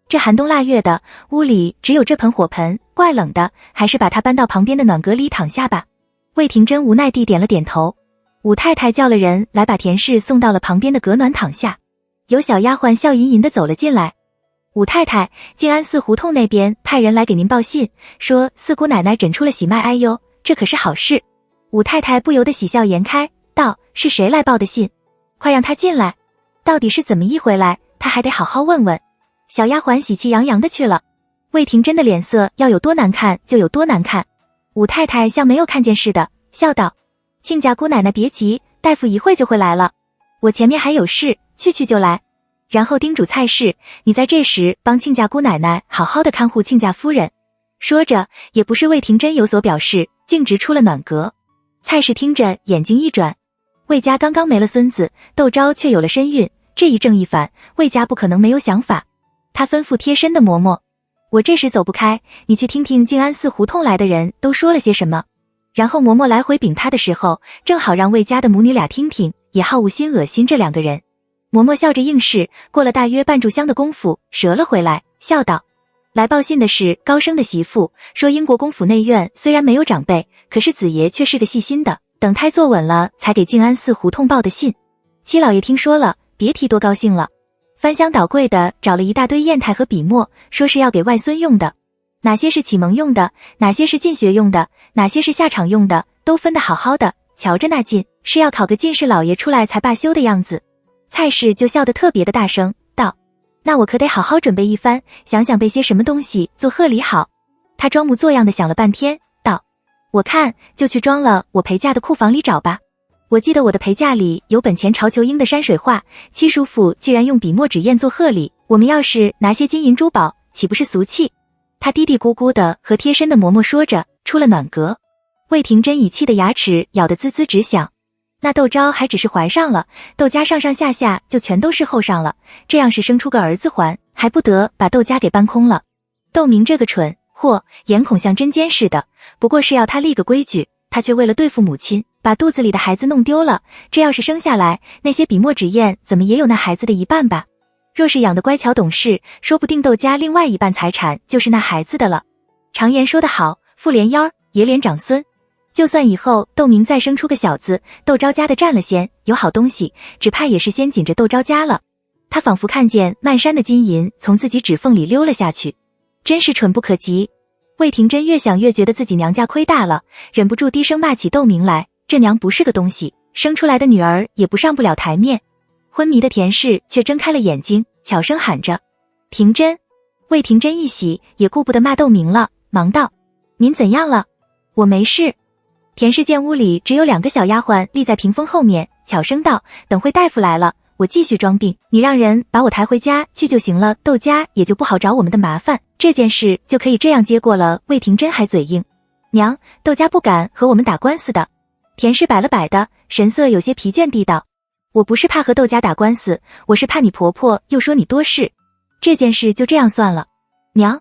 这寒冬腊月的，屋里只有这盆火盆，怪冷的，还是把它搬到旁边的暖阁里躺下吧。魏廷珍无奈地点了点头。武太太叫了人来把田氏送到了旁边的阁暖躺下，有小丫鬟笑吟吟地走了进来。武太太，静安寺胡同那边派人来给您报信，说四姑奶奶诊出了喜脉，哎呦，这可是好事。武太太不由得喜笑颜开，道，是谁来报的信？快让她进来，到底是怎么一回来，她还得好好问问。小丫鬟喜气洋洋的去了。魏廷珍的脸色要有多难看就有多难看。武太太像没有看见似的，笑道，亲家姑奶奶别急，大夫一会就会来了，我前面还有事，去就来。然后叮嘱蔡氏，你在这时帮亲家姑奶奶好好的看护亲家夫人。说着也不是魏廷珍有所表示，径直出了暖阁。蔡氏听着眼睛一转，魏家刚刚没了孙子，窦昭却有了身孕，这一正一反，魏家不可能没有想法。他吩咐贴身的嬷嬷，我这时走不开，你去听听静安寺胡同来的人都说了些什么。然后嬷嬷来回禀他的时候，正好让魏家的母女俩听听，也好无心恶心这两个人。嬷嬷笑着应是，过了大约半炷香的功夫，折了回来，笑道，来报信的是高升的媳妇，说英国公府内院虽然没有长辈，可是子爷却是个细心的，等胎坐稳了才给静安寺胡同报的信。七老爷听说了，别提多高兴了，翻箱倒柜的找了一大堆砚台和笔墨，说是要给外孙用的，哪些是启蒙用的，哪些是进学用的，哪些是下场用的，都分得好好的，瞧着那劲是要考个进士老爷出来才罢休的样子。蔡氏就笑得特别的大声，道：那我可得好好准备一番，想想备些什么东西做贺礼好。他装模作样的想了半天，道：我看就去装了我陪嫁的库房里找吧。我记得我的陪嫁里有本钱朝球英的山水画，七叔父既然用笔墨纸砚做贺礼，我们要是拿些金银珠宝，岂不是俗气？他嘀嘀咕咕的和贴身的嬷嬷说着，出了暖阁。魏廷珍已气的牙齿咬得滋滋直响。那窦昭还只是怀上了，窦家上上下下就全都是后上了，这样是生出个儿子还不得把窦家给搬空了。窦明这个蠢货，眼孔像针尖似的，不过是要他立个规矩，他却为了对付母亲，把肚子里的孩子弄丢了。这要是生下来，那些笔墨纸砚怎么也有那孩子的一半吧？若是养得乖巧懂事，说不定窦家另外一半财产就是那孩子的了。常言说得好，妇连腰，爷连长孙。就算以后窦明再生出个小子，窦昭家的占了先，有好东西，只怕也是先紧着窦昭家了。他仿佛看见漫山的金银从自己指缝里溜了下去，真是蠢不可及。魏廷珍越想越觉得自己娘家亏大了，忍不住低声骂起窦明来，这娘不是个东西，生出来的女儿也不上不了台面。昏迷的田氏却睁开了眼睛，悄声喊着：廷珍。魏廷珍一喜，也顾不得骂窦明了，忙道：您怎样了？我没事。田氏见屋里只有2个小丫鬟立在屏风后面，悄声道：等会大夫来了，我继续装病，你让人把我抬回家去就行了，窦家也就不好找我们的麻烦，这件事就可以这样接过了。魏廷珍还嘴硬：娘，窦家不敢和我们打官司的。田氏摆了摆的，神色有些疲倦地道：我不是怕和窦家打官司，我是怕你婆婆又说你多事，这件事就这样算了。娘。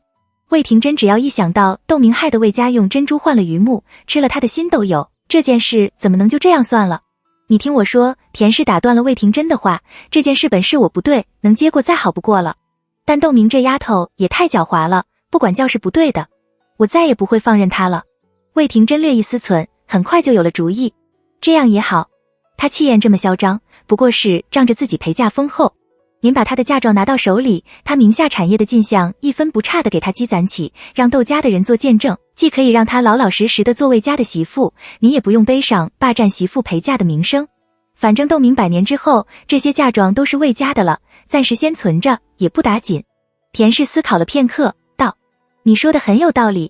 魏廷珍只要一想到窦明害得魏家用珍珠换了榆木，吃了他的心都有，这件事怎么能就这样算了？你听我说，田氏打断了魏廷珍的话，这件事本是我不对，能接过再好不过了。但窦明这丫头也太狡猾了，不管教是不对的，我再也不会放任她了。魏廷珍略一思忖，很快就有了主意。这样也好，她气焰这么嚣张，不过是仗着自己陪嫁丰厚。您把他的嫁妆拿到手里，他名下产业的进项一分不差的给他积攒起，让窦家的人做见证，既可以让他老老实实的做魏家的媳妇，你也不用背上霸占媳妇陪嫁的名声。反正窦明100年之后，这些嫁妆都是魏家的了，暂时先存着，也不打紧。田氏思考了片刻，道：你说的很有道理，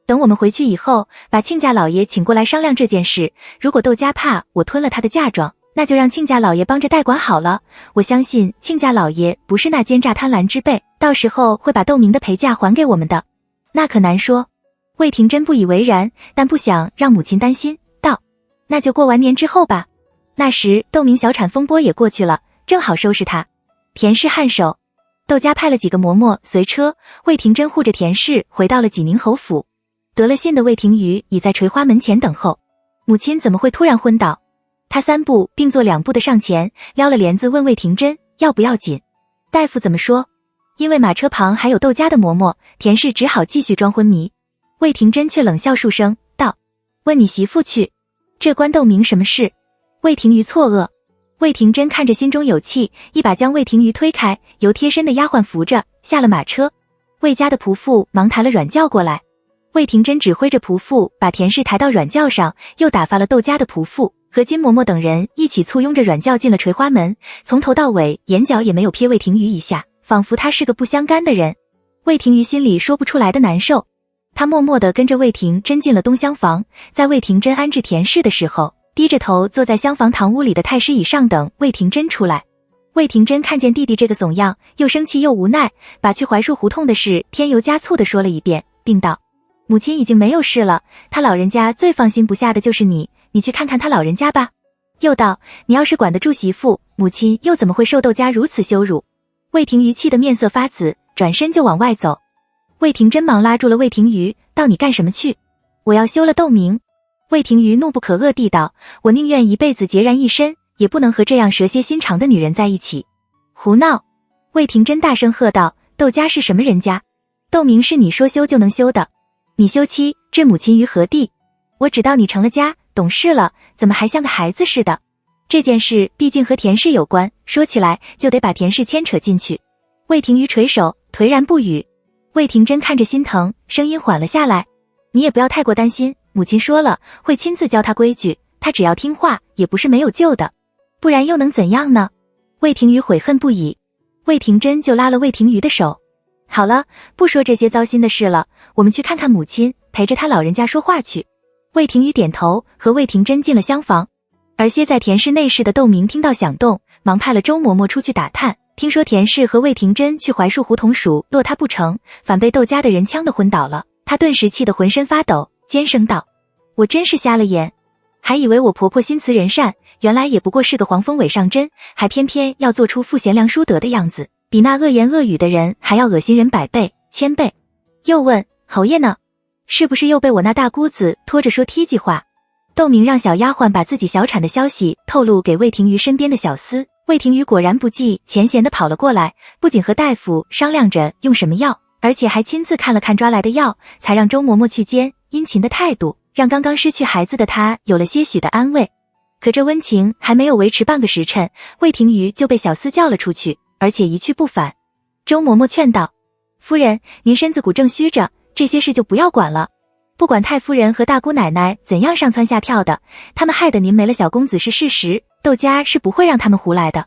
等我们回去以后，把亲家老爷请过来商量这件事，如果窦家怕我吞了他的嫁妆，那就让亲家老爷帮着代管好了。我相信亲家老爷不是那奸诈贪婪之辈，到时候会把窦明的陪嫁还给我们的。那可难说。魏廷珍不以为然，但不想让母亲担心，道：那就过完年之后吧。那时窦明小产风波也过去了，正好收拾他。田氏颔首。窦家派了几个嬷嬷随车，魏廷珍护着田氏回到了济宁侯府。得了信的魏廷瑜已在垂花门前等候。母亲怎么会突然昏倒？他3步并作2步的上前，撩了帘子问魏廷珍要不要紧。大夫怎么说？因为马车旁还有窦家的嬷嬷，田氏只好继续装昏迷。魏廷珍却冷笑数声，道：问你媳妇去，这关窦明什么事？魏廷瑜错愕。魏廷珍看着心中有气，一把将魏廷瑜推开，由贴身的丫鬟扶着下了马车。魏家的仆妇忙抬了软轿过来。魏廷珍指挥着仆妇把田氏抬到软轿上，又打发了窦家的仆妇和金嬷嬷等人一起簇拥着软轿进了垂花门，从头到尾眼角也没有瞥魏廷瑜一下，仿佛他是个不相干的人。魏廷瑜心里说不出来的难受，他默默地跟着魏廷珍进了东厢房，在魏廷珍安置田氏的时候，低着头坐在厢房堂屋里的太师椅上等魏廷珍出来。魏廷珍看见弟弟这个怂样，又生气又无奈，把去槐树胡同的事添油加醋地说了一遍，并道：母亲已经没有事了，他老人家最放心不下的就是你去看看他老人家吧。又道：你要是管得住媳妇，母亲又怎么会受窦家如此羞辱？魏廷瑜气得面色发紫，转身就往外走。魏廷珍忙拉住了魏廷瑜，道：你干什么去？我要休了窦明。魏廷瑜怒不可遏地道：我宁愿一辈子孑然一身，也不能和这样蛇蝎心肠的女人在一起。胡闹！魏廷珍大声喝道：窦家是什么人家？窦明是你说休就能休的，你休妻置母亲于何地？我只道你成了家，懂事了，怎么还像个孩子似的？这件事毕竟和田氏有关，说起来就得把田氏牵扯进去。魏廷瑜垂手，颓然不语。魏廷珍看着心疼，声音缓了下来：你也不要太过担心，母亲说了，会亲自教他规矩，他只要听话，也不是没有救的。不然又能怎样呢？魏廷瑜悔恨不已，魏廷珍就拉了魏廷瑜的手。好了，不说这些糟心的事了，我们去看看母亲，陪着她老人家说话去。魏廷瑜点头，和魏廷珍进了厢房。而歇在田氏内室的窦明听到响动，忙派了周嬷嬷出去打探，听说田氏和魏廷珍去槐树胡同数落他不成，反被窦家的人呛得昏倒了。他顿时气得浑身发抖，尖声道：我真是瞎了眼，还以为我婆婆心慈人善，原来也不过是个黄蜂尾上针，还偏偏要做出负贤良淑德的样子，比那恶言恶语的人还要恶心人100倍1000倍。又问侯爷呢，是不是又被我那大姑子拖着说梯计话？窦明让小丫鬟把自己小产的消息透露给魏廷瑜身边的小厮，魏廷瑜果然不计前嫌地跑了过来，不仅和大夫商量着用什么药，而且还亲自看了看抓来的药，才让周嬷嬷去煎。殷勤的态度让刚刚失去孩子的他有了些许的安慰。可这温情还没有维持半个时辰，魏廷瑜就被小厮叫了出去，而且一去不返。周嬷嬷劝道：夫人，您身子骨正虚着，这些事就不要管了。不管太夫人和大姑奶奶怎样上蹿下跳的，他们害得您没了小公子是事实，窦家是不会让他们胡来的。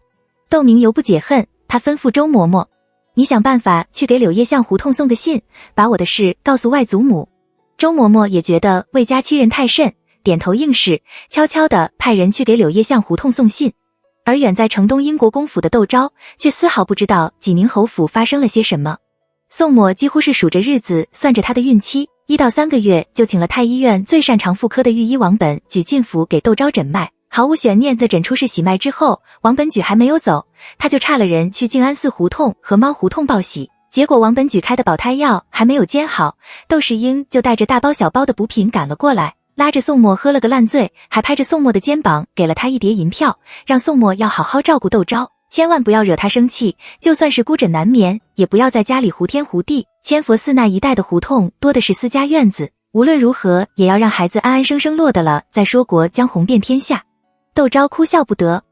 窦明犹不解恨，他吩咐周嬷嬷：你想办法去给柳叶巷胡同送个信，把我的事告诉外祖母。周嬷嬷也觉得魏家欺人太甚，点头应是，悄悄地派人去给柳叶巷胡同送信。而远在城东英国公府的窦昭却丝毫不知道济宁侯府发生了些什么。宋嬷几乎是数着日子算着她的孕期，1到3个月就请了太医院最擅长妇科的御医王本举进府给窦昭诊脉，毫无悬念地诊出是喜脉之后，王本举还没有走，他就差了人去静安寺胡同和猫胡同报喜。结果王本举开的保胎药还没有煎好，窦世英就带着大包小包的补品赶了过来，拉着宋嬷喝了个烂醉，还拍着宋嬷的肩膀给了她1叠银票，让宋嬷要好好照顾窦昭，千万不要惹他生气，就算是孤枕难眠，也不要在家里胡天胡地。千佛寺那一带的胡同多的是私家院子，无论如何也要让孩子安安生生落得了再说国将红遍天下。窦昭哭笑不得。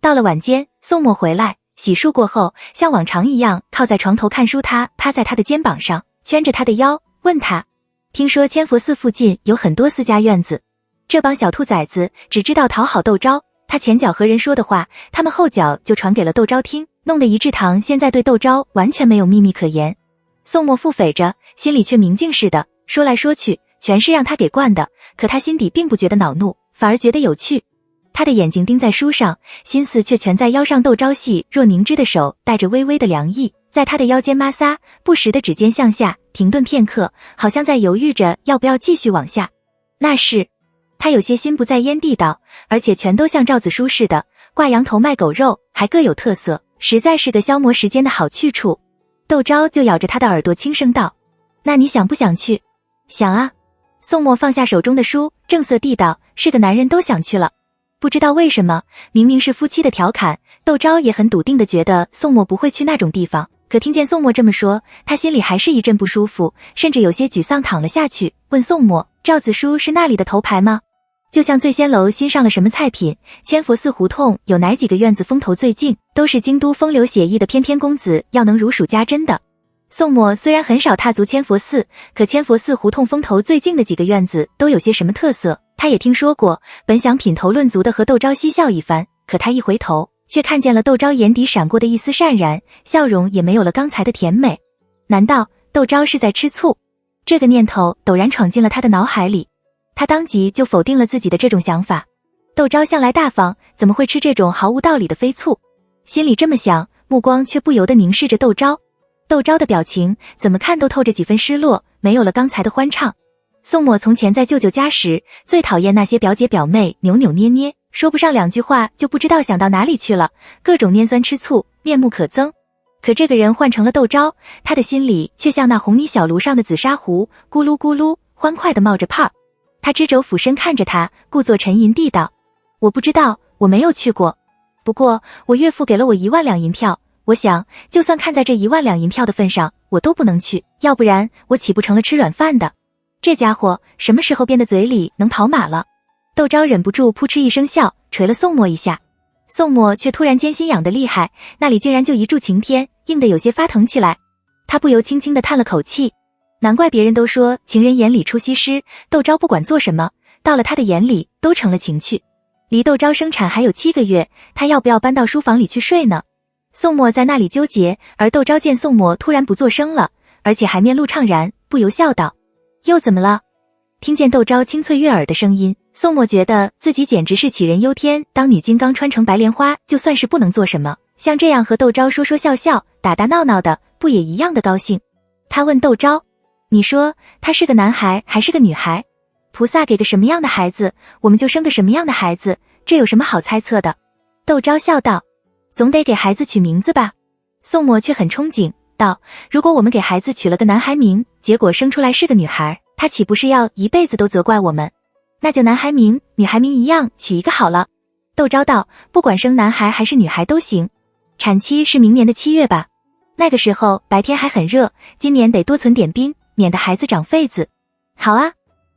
到了晚间，宋嬷回来，洗漱过后，像往常一样靠在床头看书，他趴在他的肩膀上，圈着他的腰，问他：听说千佛寺附近有很多私家院子，这帮小兔崽子只知道讨好窦昭，他前脚和人说的话，他们后脚就传给了窦昭听，弄得一志堂现在对窦昭完全没有秘密可言。宋嬷腹诽着，心里却明镜似的，说来说去全是让他给惯的，可他心底并不觉得恼怒，反而觉得有趣。他的眼睛盯在书上，心思却全在腰上。窦昭细若凝脂的手带着微微的凉意，在他的腰间摩挲，不时的指尖向下，停顿片刻，好像在犹豫着要不要继续往下。那是他有些心不在焉地道，而且全都像赵子书似的，挂羊头卖狗肉，还各有特色，实在是个消磨时间的好去处。窦昭就咬着他的耳朵轻声道：那你想不想去？想啊。宋嬷放下手中的书，正色地道：是个男人都想去了。不知道为什么，明明是夫妻的调侃，窦昭也很笃定地觉得宋嬷不会去那种地方，可听见宋嬷这么说，他心里还是一阵不舒服，甚至有些沮丧，躺了下去，问宋嬷：赵子书是那里的头牌吗？就像醉仙楼新上了什么菜品，千佛寺胡同有哪几个院子风头最劲，都是京都风流写意的翩翩公子，要能如数家珍的。宋嬷虽然很少踏足千佛寺，可千佛寺胡同风头最劲的几个院子都有些什么特色，他也听说过，本想品头论足的和窦昭嬉笑一番，可他一回头，却看见了窦昭眼底闪过的一丝善然，笑容也没有了刚才的甜美。难道窦昭是在吃醋？这个念头陡然闯进了他的脑海里，他当即就否定了自己的这种想法。窦昭向来大方，怎么会吃这种毫无道理的飞醋？心里这么想，目光却不由得凝视着窦昭。窦昭的表情怎么看都透着几分失落，没有了刚才的欢畅。宋嬷从前在舅舅家时，最讨厌那些表姐表妹扭扭捏捏，说不上2句话就不知道想到哪里去了，各种拈酸吃醋，面目可憎。可这个人换成了窦昭，他的心里却像那红泥小炉上的紫砂壶，咕噜咕噜欢快地冒着泡。他支肘俯身看着他，故作沉吟地道：我不知道，我没有去过，不过我岳父给了我1万两银票，我想就算看在这1万两银票的份上，我都不能去，要不然我岂不成了吃软饭的。这家伙什么时候变得嘴里能跑马了？窦昭忍不住扑哧一声笑，捶了宋嬷一下。宋嬷却突然间心痒得厉害，那里竟然就一柱擎天，硬得有些发疼起来。他不由轻轻地叹了口气，难怪别人都说情人眼里出西施，窦昭不管做什么，到了他的眼里都成了情趣。离窦昭生产还有7个月，他要不要搬到书房里去睡呢？宋墨在那里纠结，而窦昭见宋墨突然不作声了，而且还面露怅然，不由笑道：又怎么了？听见窦昭清脆悦耳的声音，宋墨觉得自己简直是杞人忧天，当女金刚穿成白莲花，就算是不能做什么，像这样和窦昭说说笑笑，打打闹闹的，不也一样的高兴？他问窦昭：你说他是个男孩还是个女孩？菩萨给个什么样的孩子，我们就生个什么样的孩子，这有什么好猜测的？窦昭笑道：总得给孩子取名字吧。宋墨却很憧憬道：如果我们给孩子取了个男孩名，结果生出来是个女孩，他岂不是要一辈子都责怪我们？那就男孩名女孩名一样取一个好了。窦昭道：不管生男孩还是女孩都行，产期是明年的7月吧？那个时候白天还很热，今年得多存点冰，免得孩子长痱子。好啊，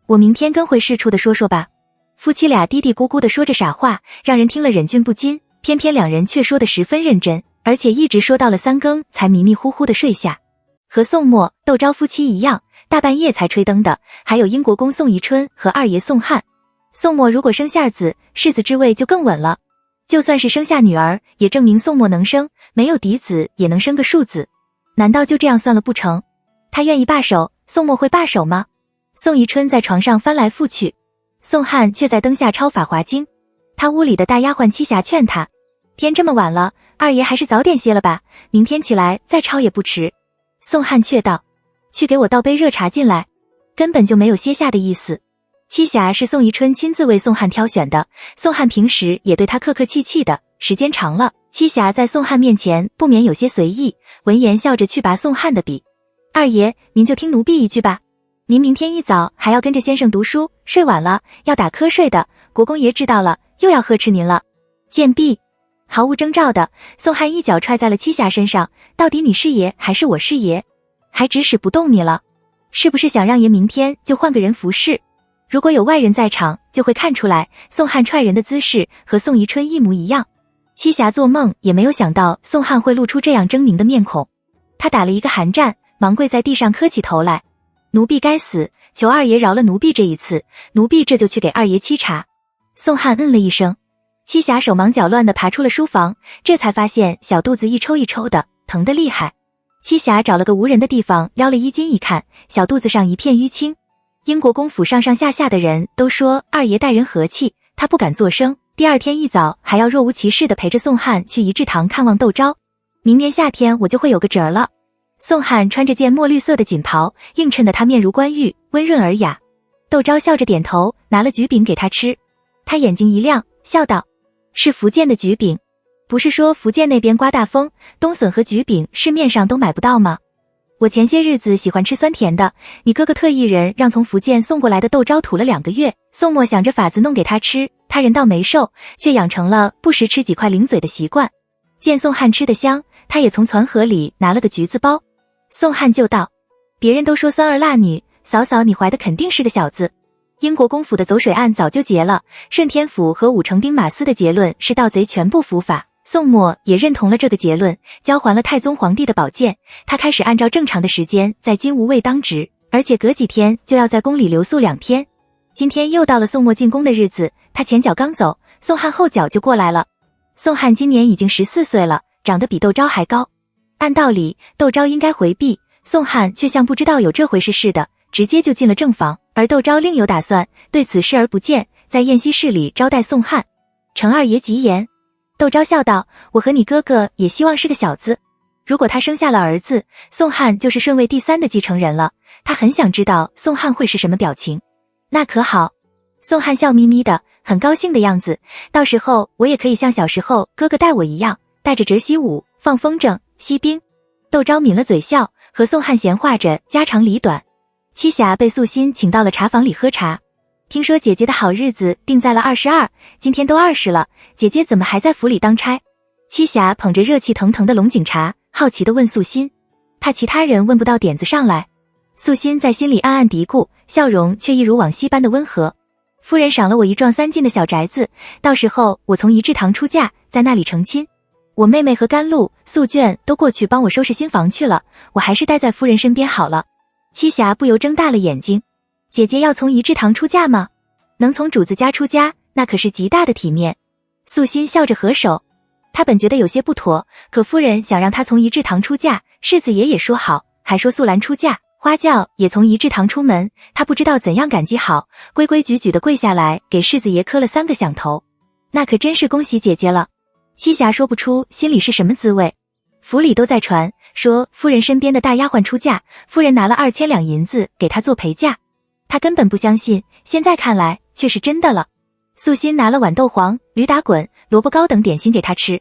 我明天跟回市处的说说吧。夫妻俩嘀嘀咕咕地说着傻话，让人听了忍俊不禁，偏偏两人却说得十分认真，而且一直说到了3更才迷迷糊糊地睡下。和宋墨、窦昭夫妻一样，大半夜才吹灯的还有英国公宋宜春和二爷宋翰。宋墨如果生下子，世子之位就更稳了。就算是生下女儿，也证明宋墨能生，没有嫡子也能生个庶子。难道就这样算了不成？他愿意罢手，宋墨会罢手吗？宋宜春在床上翻来覆去，宋翰却在灯下抄法华经。他屋里的大丫鬟七霞劝他：天这么晚了，二爷还是早点歇了吧，明天起来再抄也不迟。宋翰却道：去给我倒杯热茶进来，根本就没有歇下的意思。七霞是宋宜春亲自为宋翰挑选的，宋翰平时也对他客客气气的，时间长了，七霞在宋翰面前不免有些随意，闻言笑着去拔宋翰的笔：二爷，您就听奴婢一句吧，您明天一早还要跟着先生读书，睡晚了要打瞌睡的，国公爷知道了又要呵斥您了。见毕。毫无征兆的，宋翰一脚踹在了七霞身上，到底你是爷还是我是爷？还指使不动你了？是不是想让爷明天就换个人服侍？如果有外人在场，就会看出来宋翰踹人的姿势和宋宜春一模一样。七霞做梦也没有想到宋翰会露出这样狰狞的面孔，他打了一个寒战，忙跪在地上磕起头来：奴婢该死，求二爷饶了奴婢这一次，奴婢这就去给二爷沏茶。宋翰嗯了一声，七霞手忙脚乱地爬出了书房，这才发现小肚子一抽一抽的，疼得厉害。七霞找了个无人的地方撩了衣襟一看，小肚子上一片淤青。英国公府上上下下的人都说二爷待人和气，他不敢作声，第二天一早还要若无其事地陪着宋翰去仪志堂看望窦昭。明年夏天我就会有个侄儿了。宋翰穿着件墨绿色的锦袍，映衬得他面如冠玉，温润尔雅。窦昭笑着点头，拿了橘饼给他吃。他眼睛一亮，笑道：是福建的橘饼，不是说福建那边刮大风，冬笋和橘饼市面上都买不到吗？我前些日子喜欢吃酸甜的，你哥哥特意人让从福建送过来的窦昭吐了2个月，宋墨想着法子弄给他吃，他人倒没瘦，却养成了不时吃几块零嘴的习惯。见宋翰吃得香，他也从攒盒里拿了个橘子包。宋翰就道：别人都说酸儿辣女，嫂嫂你怀的肯定是个小子。英国公府的走水案早就结了，顺天府和武成兵马司的结论是盗贼全部伏法，宋墨也认同了这个结论，交还了太宗皇帝的宝剑。他开始按照正常的时间在金吾卫当值，而且隔几天就要在宫里留宿2天。今天又到了宋墨进宫的日子，他前脚刚走，宋翰后脚就过来了。宋翰今年已经14岁了，长得比窦昭还高。按道理窦昭应该回避，宋翰却像不知道有这回事似的，直接就进了正房，而窦昭另有打算，对此视而不见，在宴席室里招待宋翰。程二爷吉言。窦昭笑道：我和你哥哥也希望是个小子，如果他生下了儿子，宋翰就是顺位第3的继承人了。他很想知道宋翰会是什么表情。那可好。宋翰笑眯眯的，很高兴的样子，到时候我也可以像小时候哥哥带我一样，带着折席舞，放风筝，吸冰。窦昭抿了嘴笑，和宋翰闲话着家长里短。七霞被素心请到了茶房里喝茶。听说姐姐的好日子定在了22，今天都20了，姐姐怎么还在府里当差？七霞捧着热气腾腾的龙井茶，好奇地问素心，怕其他人问不到点子上来。素心在心里暗暗嘀咕，笑容却一如往昔般的温和。夫人赏了我一幢3进的小宅子，到时候我从仪志堂出嫁，在那里成亲。我妹妹和甘露、素娟都过去帮我收拾新房去了，我还是待在夫人身边好了。七霞不由睁大了眼睛，姐姐要从仪志堂出嫁吗？能从主子家出家，那可是极大的体面。素心笑着合手，他本觉得有些不妥，可夫人想让他从仪志堂出嫁，世子爷也说好，还说素兰出嫁，花轿也从仪志堂出门，他不知道怎样感激好，规规矩矩地跪下来给世子爷磕了3个响头。那可真是恭喜姐姐了。栖霞说不出心里是什么滋味。府里都在传说夫人身边的大丫鬟出嫁，夫人拿了2000两银子给她做陪嫁，她根本不相信，现在看来却是真的了。素心拿了碗豆黄、驴打滚、萝卜糕等点心给她吃。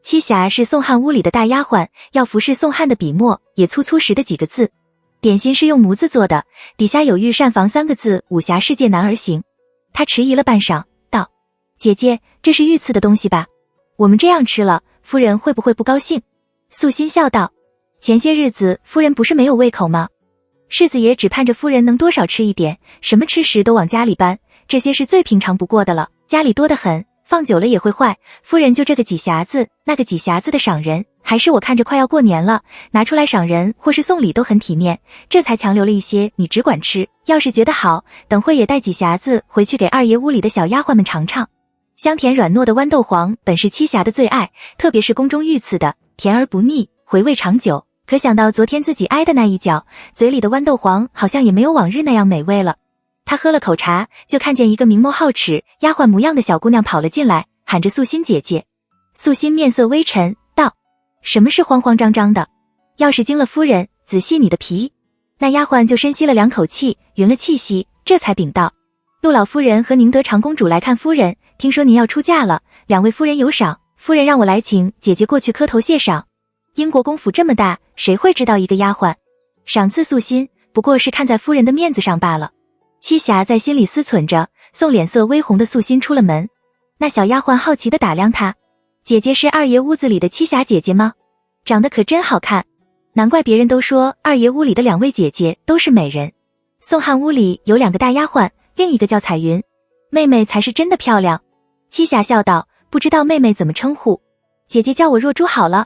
栖霞是宋汉屋里的大丫鬟，要服侍宋汉的笔墨也粗粗实的几个字。点心是用模子做的，底下有御膳房3个字，武侠世界男儿行。她迟疑了半晌，道：姐姐，这是御赐的东西吧？我们这样吃了，夫人会不会不高兴？素心笑道：前些日子夫人不是没有胃口吗？世子爷只盼着夫人能多少吃一点，什么吃食都往家里搬，这些是最平常不过的了，家里多得很，放久了也会坏。夫人就这个几匣子那个几匣子的赏人，还是我看着快要过年了，拿出来赏人或是送礼都很体面，这才强留了一些，你只管吃，要是觉得好，等会也带几匣子回去给二爷屋里的小丫鬟们尝尝。香甜软糯的豌豆黄本是栖霞的最爱，特别是宫中御赐的，甜而不腻，回味长久。可想到昨天自己挨的那一脚，嘴里的豌豆黄好像也没有往日那样美味了。他喝了口茶，就看见一个明眸皓齿、丫鬟模样的小姑娘跑了进来，喊着素心姐姐。素心面色微沉，道：什么是慌慌张张的？要是惊了夫人，仔细你的皮。那丫鬟就深吸了2口气，匀了气息，这才禀道：陆老夫人和宁德长公主来看夫人，听说您要出嫁了，2位夫人有赏，夫人让我来请姐姐过去磕头谢赏。英国公府这么大，谁会知道一个丫鬟赏赐素心，不过是看在夫人的面子上罢了。栖霞在心里思忖着，送脸色微红的素心出了门。那小丫鬟好奇地打量她：姐姐是二爷屋子里的栖霞姐姐吗？长得可真好看，难怪别人都说二爷屋里的2位姐姐都是美人。宋汉屋里有2个大丫鬟，另一个叫彩云，妹妹才是真的漂亮。栖霞笑道：不知道妹妹怎么称呼？姐姐叫我若珠好了。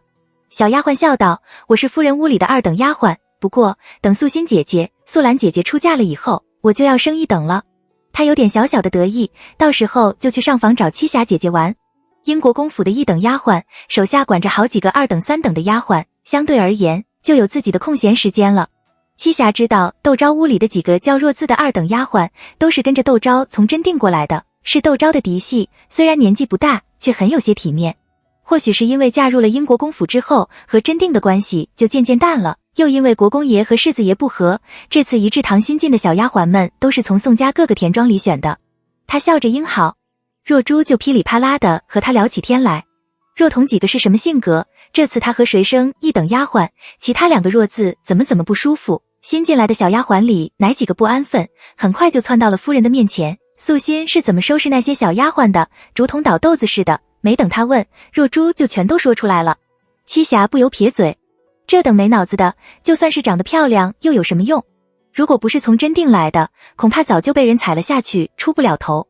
小丫鬟笑道：我是夫人屋里的2等丫鬟，不过等素心姐姐、素兰姐姐出嫁了以后，我就要升1等了。她有点小小的得意，到时候就去上房找栖霞姐姐玩。英国公府的1等丫鬟手下管着好几个2等3等的丫鬟，相对而言就有自己的空闲时间了。栖霞知道窦昭屋里的几个叫若字的2等丫鬟都是跟着窦昭从真定过来的，是窦昭的嫡系，虽然年纪不大，却很有些体面。或许是因为嫁入了英国公府之后，和真定的关系就渐渐淡了，又因为国公爷和世子爷不和，这次仪志堂新进的小丫鬟们都是从宋家各个田庄里选的。他笑着应好，若珠就噼里啪啦的和他聊起天来。若彤几个是什么性格？这次他和谁生1等丫鬟？其他2个若字怎么不舒服？新进来的小丫鬟里哪几个不安分？很快就窜到了夫人的面前。素心是怎么收拾那些小丫鬟的？竹筒倒豆子似的。没等他问，若珠就全都说出来了。栖霞不由撇嘴，这等没脑子的，就算是长得漂亮又有什么用？如果不是从真定来的，恐怕早就被人踩了下去，出不了头。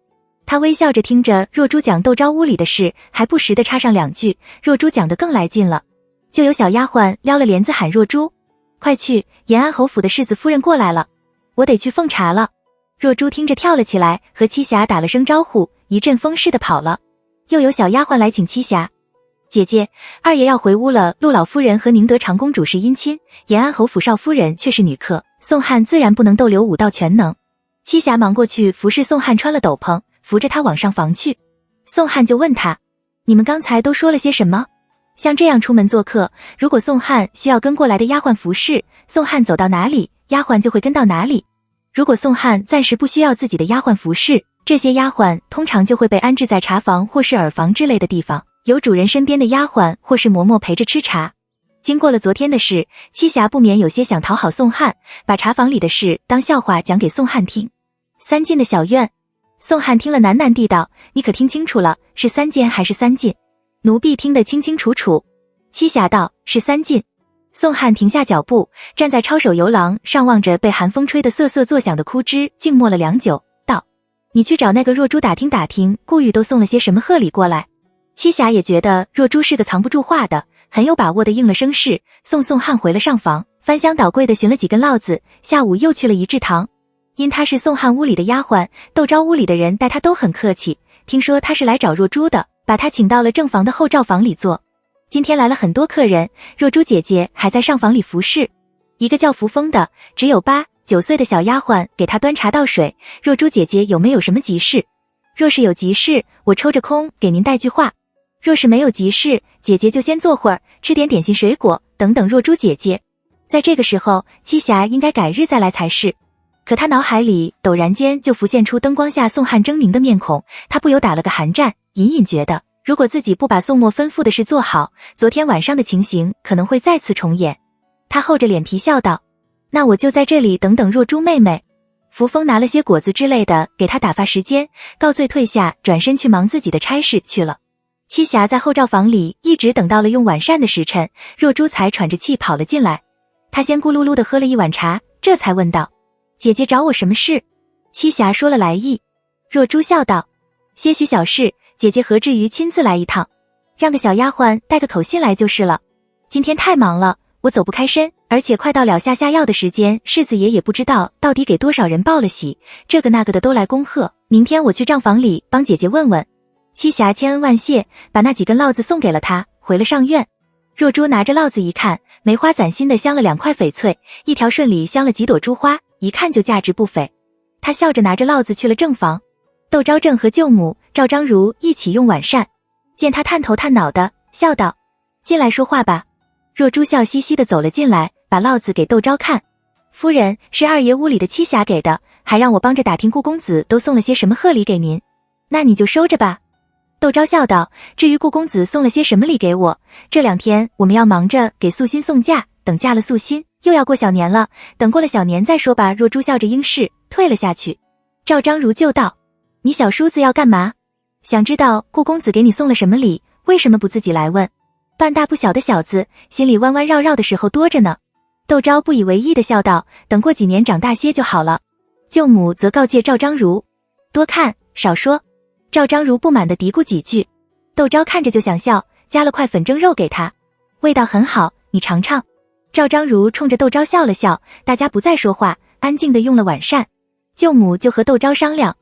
他微笑着听着若珠讲窦昭屋里的事，还不时地插上2句，若珠讲得更来劲了。就有小丫鬟撩了帘子喊若珠：快去，延安侯府的世子夫人过来了，我得去奉茶了。若珠听着跳了起来，和栖霞打了声招呼，一阵风似的跑了。又有小丫鬟来请栖霞：姐姐，二爷要回屋了，陆老夫人和宁德长公主是姻亲，延安侯府少夫人却是女客，宋汉自然不能逗留武道全能。栖霞忙过去服侍宋汉穿了斗篷，扶着他往上房去。宋汉就问他：你们刚才都说了些什么？像这样出门做客，如果宋汉需要跟过来的丫鬟服侍，宋汉走到哪里，丫鬟就会跟到哪里。如果宋汉暂时不需要自己的丫鬟服侍，这些丫鬟通常就会被安置在茶房或是耳房之类的地方，由主人身边的丫鬟或是嬷嬷陪着吃茶。经过了昨天的事，栖霞不免有些想讨好宋汉，把茶房里的事当笑话讲给宋汉听。3进的小院，宋汉听了喃喃地道：你可听清楚了，是3间还是3进？奴婢听得清清楚楚。栖霞道：是3进。宋汉停下脚步，站在抄手游廊上，望着被寒风吹得瑟瑟作响的枯枝，静默了良久，道：你去找那个若珠打听打听，顾玉都送了些什么贺礼过来。栖霞也觉得若珠是个藏不住话的，很有把握的应了声是，送宋汉回了上房，翻箱倒柜的寻了几根烙子，下午又去了仪志堂。因她是宋汉屋里的丫鬟，窦昭屋里的人待她都很客气，听说他是来找若珠的，把他请到了正房的后罩房里坐。今天来了很多客人，若珠姐姐还在上房里服侍。一个叫扶风的，只有8、9岁的小丫鬟给她端茶倒水。若珠姐姐有没有什么急事？若是有急事，我抽着空给您带句话；若是没有急事，姐姐就先坐会儿，吃点点心水果，等等若珠姐姐。在这个时候，栖霞应该改日再来才是。可她脑海里陡然间就浮现出灯光下宋汉狰狞的面孔，她不由打了个寒战，隐隐觉得如果自己不把宋墨吩咐的事做好，昨天晚上的情形可能会再次重演。她厚着脸皮笑道：那我就在这里等等若珠妹妹。扶风拿了些果子之类的给她打发时间，告罪退下，转身去忙自己的差事去了。栖霞在后罩房里一直等到了用晚膳的时辰，若珠才喘着气跑了进来。她先咕噜噜地喝了一碗茶，这才问道：姐姐找我什么事？栖霞说了来意。若珠笑道：些许小事，姐姐何至于亲自来一趟，让个小丫鬟带个口信来就是了。今天太忙了，我走不开身，而且快到了下药的时间，世子爷也不知道到底给多少人报了喜，这个那个的都来恭贺。明天我去账房里帮姐姐问问。栖霞千恩万谢，把那几根烙子送给了她，回了上院。若珠拿着烙子一看，梅花攒心的镶了2块翡翠，一条顺里镶了几朵珠花，一看就价值不菲。她笑着拿着烙子去了正房。窦昭正和舅母赵章如一起用晚膳，见她探头探脑的，笑道：进来说话吧。若珠笑嘻嘻的走了进来，把烙子给窦昭看。夫人，是二爷屋里的栖霞给的，还让我帮着打听顾公子都送了些什么贺礼给您，那你就收着吧。窦昭笑道：至于顾公子送了些什么礼给我，这2天我们要忙着给素心送嫁，等嫁了素心又要过小年了，等过了小年再说吧。若珠笑着应是，退了下去。赵章如就道：你小叔子要干嘛？想知道顾公子给你送了什么礼，为什么不自己来问？半大不小的小子，心里弯弯绕绕的时候多着呢。窦昭不以为意的笑道：等过几年长大些就好了。舅母则告诫赵章如：多看少说。赵章如不满地嘀咕几句，窦昭看着就想笑，夹了块粉蒸肉给他，味道很好，你尝尝。赵章如冲着窦昭笑了笑，大家不再说话，安静地用了晚膳。舅母就和窦昭商量，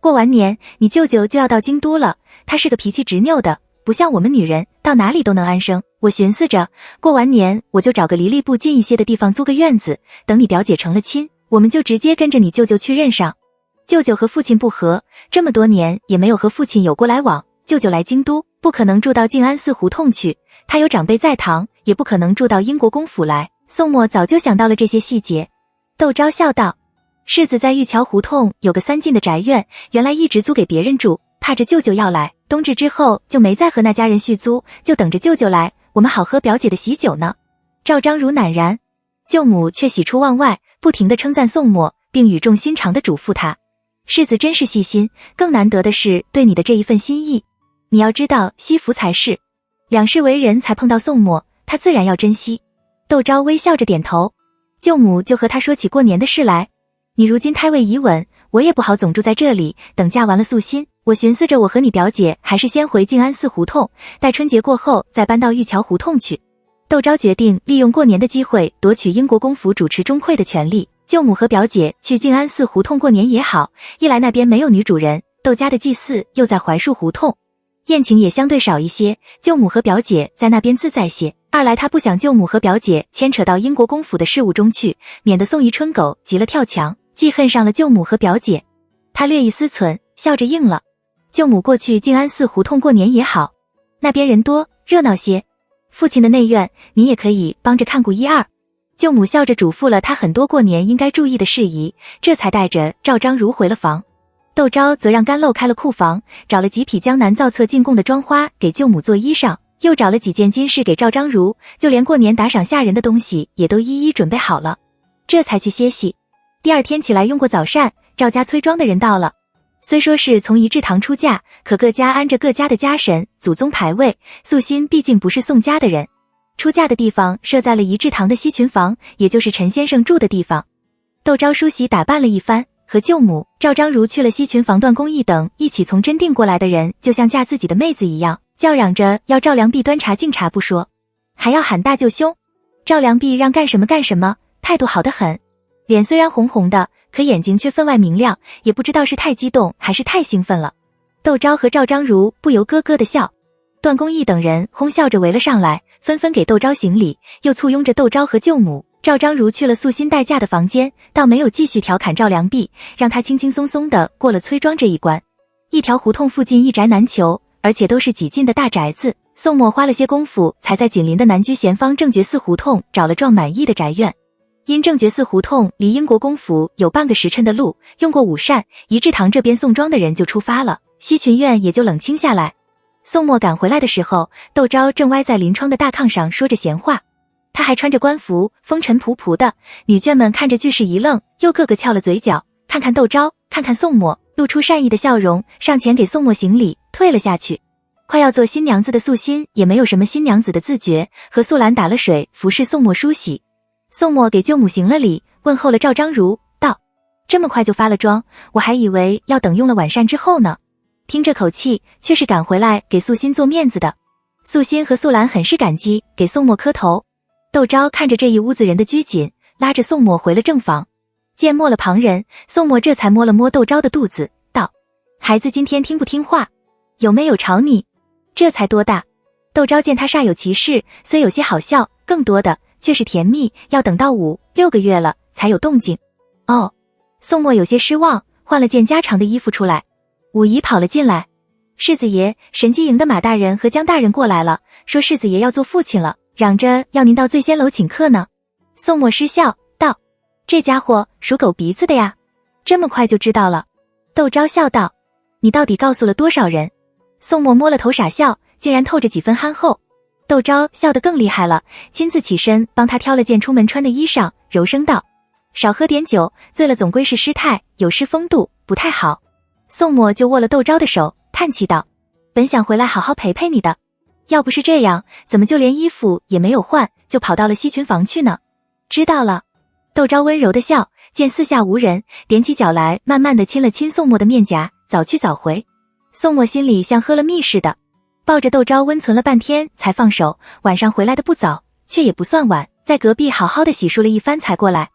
过完年你舅舅就要到京都了，他是个脾气执拗的，不像我们女人到哪里都能安生。我寻思着过完年我就找个离部近一些的地方租个院子，等你表姐成了亲，我们就直接跟着你舅舅去认上。舅舅和父亲不和，这么多年也没有和父亲有过来往，舅舅来京都不可能住到静安寺胡同去，他有长辈在堂，也不可能住到英国公府来。宋墨早就想到了这些细节。窦昭笑道：世子在玉桥胡同有个3进的宅院，原来一直租给别人住，怕着舅舅要来，冬至之后就没再和那家人续租，就等着舅舅来，我们好喝表姐的喜酒呢。赵章如赧然，舅母却喜出望外，不停地称赞宋墨，并语重心长地嘱咐他：世子真是细心，更难得的是对你的这一份心意，你要知道惜福才是。两世为人才碰到宋墨，他自然要珍惜。窦昭微笑着点头，舅母就和他说起过年的事来。你如今胎位已稳，我也不好总住在这里，等嫁完了素心，我寻思着我和你表姐还是先回静安寺胡同，待春节过后再搬到玉桥胡同去。窦昭决定利用过年的机会夺取英国公府主持钟馗的权利，舅母和表姐去静安寺胡同过年也好，一来那边没有女主人，窦家的祭祀又在槐树胡同，宴请也相对少一些，舅母和表姐在那边自在些。二来他不想舅母和表姐牵扯到英国公府的事务中去，免得宋宜春狗急了跳墙，记恨上了舅母和表姐。他略一思忖，笑着应了。舅母过去静安寺胡同过年也好，那边人多热闹些，父亲的内院你也可以帮着看顾一二。舅母笑着嘱咐了他很多过年应该注意的事宜，这才带着赵章如回了房。窦昭则让甘露开了库房，找了几匹江南造册进贡的妆花给舅母做衣裳，又找了几件金饰给赵章如，就连过年打赏下人的东西也都一一准备好了，这才去歇息。第二天起来用过早膳，赵家催庄的人到了。虽说是从仪制堂出嫁，可各家安着各家的家神祖宗牌位，素心毕竟不是宋家的人，出嫁的地方设在了仪制堂的西群房，也就是陈先生住的地方。窦昭梳洗打扮了一番，和舅母赵章如去了西群房，段公义等一起从真定过来的人就像嫁自己的妹子一样，叫嚷着要赵良弼端茶敬茶不说，还要喊大舅兄。赵良弼让干什么干什么，态度好得很，脸虽然红红的，可眼睛却分外明亮，也不知道是太激动还是太兴奋了。窦昭和赵章如不由咯咯的笑。段公义等人哄笑着围了上来，纷纷给窦昭行礼，又簇拥着窦昭和舅母赵章如去了素心待嫁的房间，倒没有继续调侃赵良璧，让他轻轻松松地过了崔庄这一关。一条胡同附近一宅难求，而且都是几进的大宅子。宋墨花了些功夫，才在紧邻的南居咸方正觉寺胡同找了幢满意的宅院。因正觉寺胡同离英国公府有半个时辰的路，用过午膳，一至堂这边送庄的人就出发了，西群院也就冷清下来。宋墨赶回来的时候，窦昭正歪在临窗的大炕上说着闲话，他还穿着官服，风尘仆仆的。女眷们看着俱是一愣，又个个翘了嘴角，看看窦昭，看看宋墨，露出善意的笑容，上前给宋墨行礼，退了下去。快要做新娘子的素心也没有什么新娘子的自觉，和素兰打了水，服侍宋墨梳洗。宋墨给舅母行了礼，问候了赵章如，道：这么快就发了妆，我还以为要等用了晚膳之后呢。听这口气，却是赶回来给素心做面子的。素心和素兰很是感激，给宋墨磕头。窦昭看着这一屋子人的拘谨，拉着宋墨回了正房。见没了旁人，宋墨这才摸了摸窦昭的肚子，道：孩子今天听不听话？有没有吵你？这才多大？窦昭见他煞有其事，虽有些好笑，更多的却是甜蜜，要等到5、6个月了才有动静。哦，宋墨有些失望，换了件家常的衣服出来。五姨跑了进来，世子爷，神机营的马大人和江大人过来了，说世子爷要做父亲了，嚷着要您到醉仙楼请客呢。宋墨失笑道：这家伙属狗鼻子的呀，这么快就知道了。窦昭笑道：你到底告诉了多少人？宋墨摸了头傻笑，竟然透着几分憨厚。窦昭笑得更厉害了，亲自起身帮他挑了件出门穿的衣裳，柔声道：少喝点酒，醉了总归是失态，有失风度，不太好。宋墨就握了窦昭的手，叹气道：本想回来好好陪陪你的，要不是这样，怎么就连衣服也没有换，就跑到了西群房去呢？知道了。窦昭温柔的笑，见四下无人，踮起脚来，慢慢的亲了亲宋墨的面颊，早去早回。宋墨心里像喝了蜜似的，抱着窦昭温存了半天才放手。晚上回来的不早，却也不算晚，在隔壁好好的洗漱了一番才过来。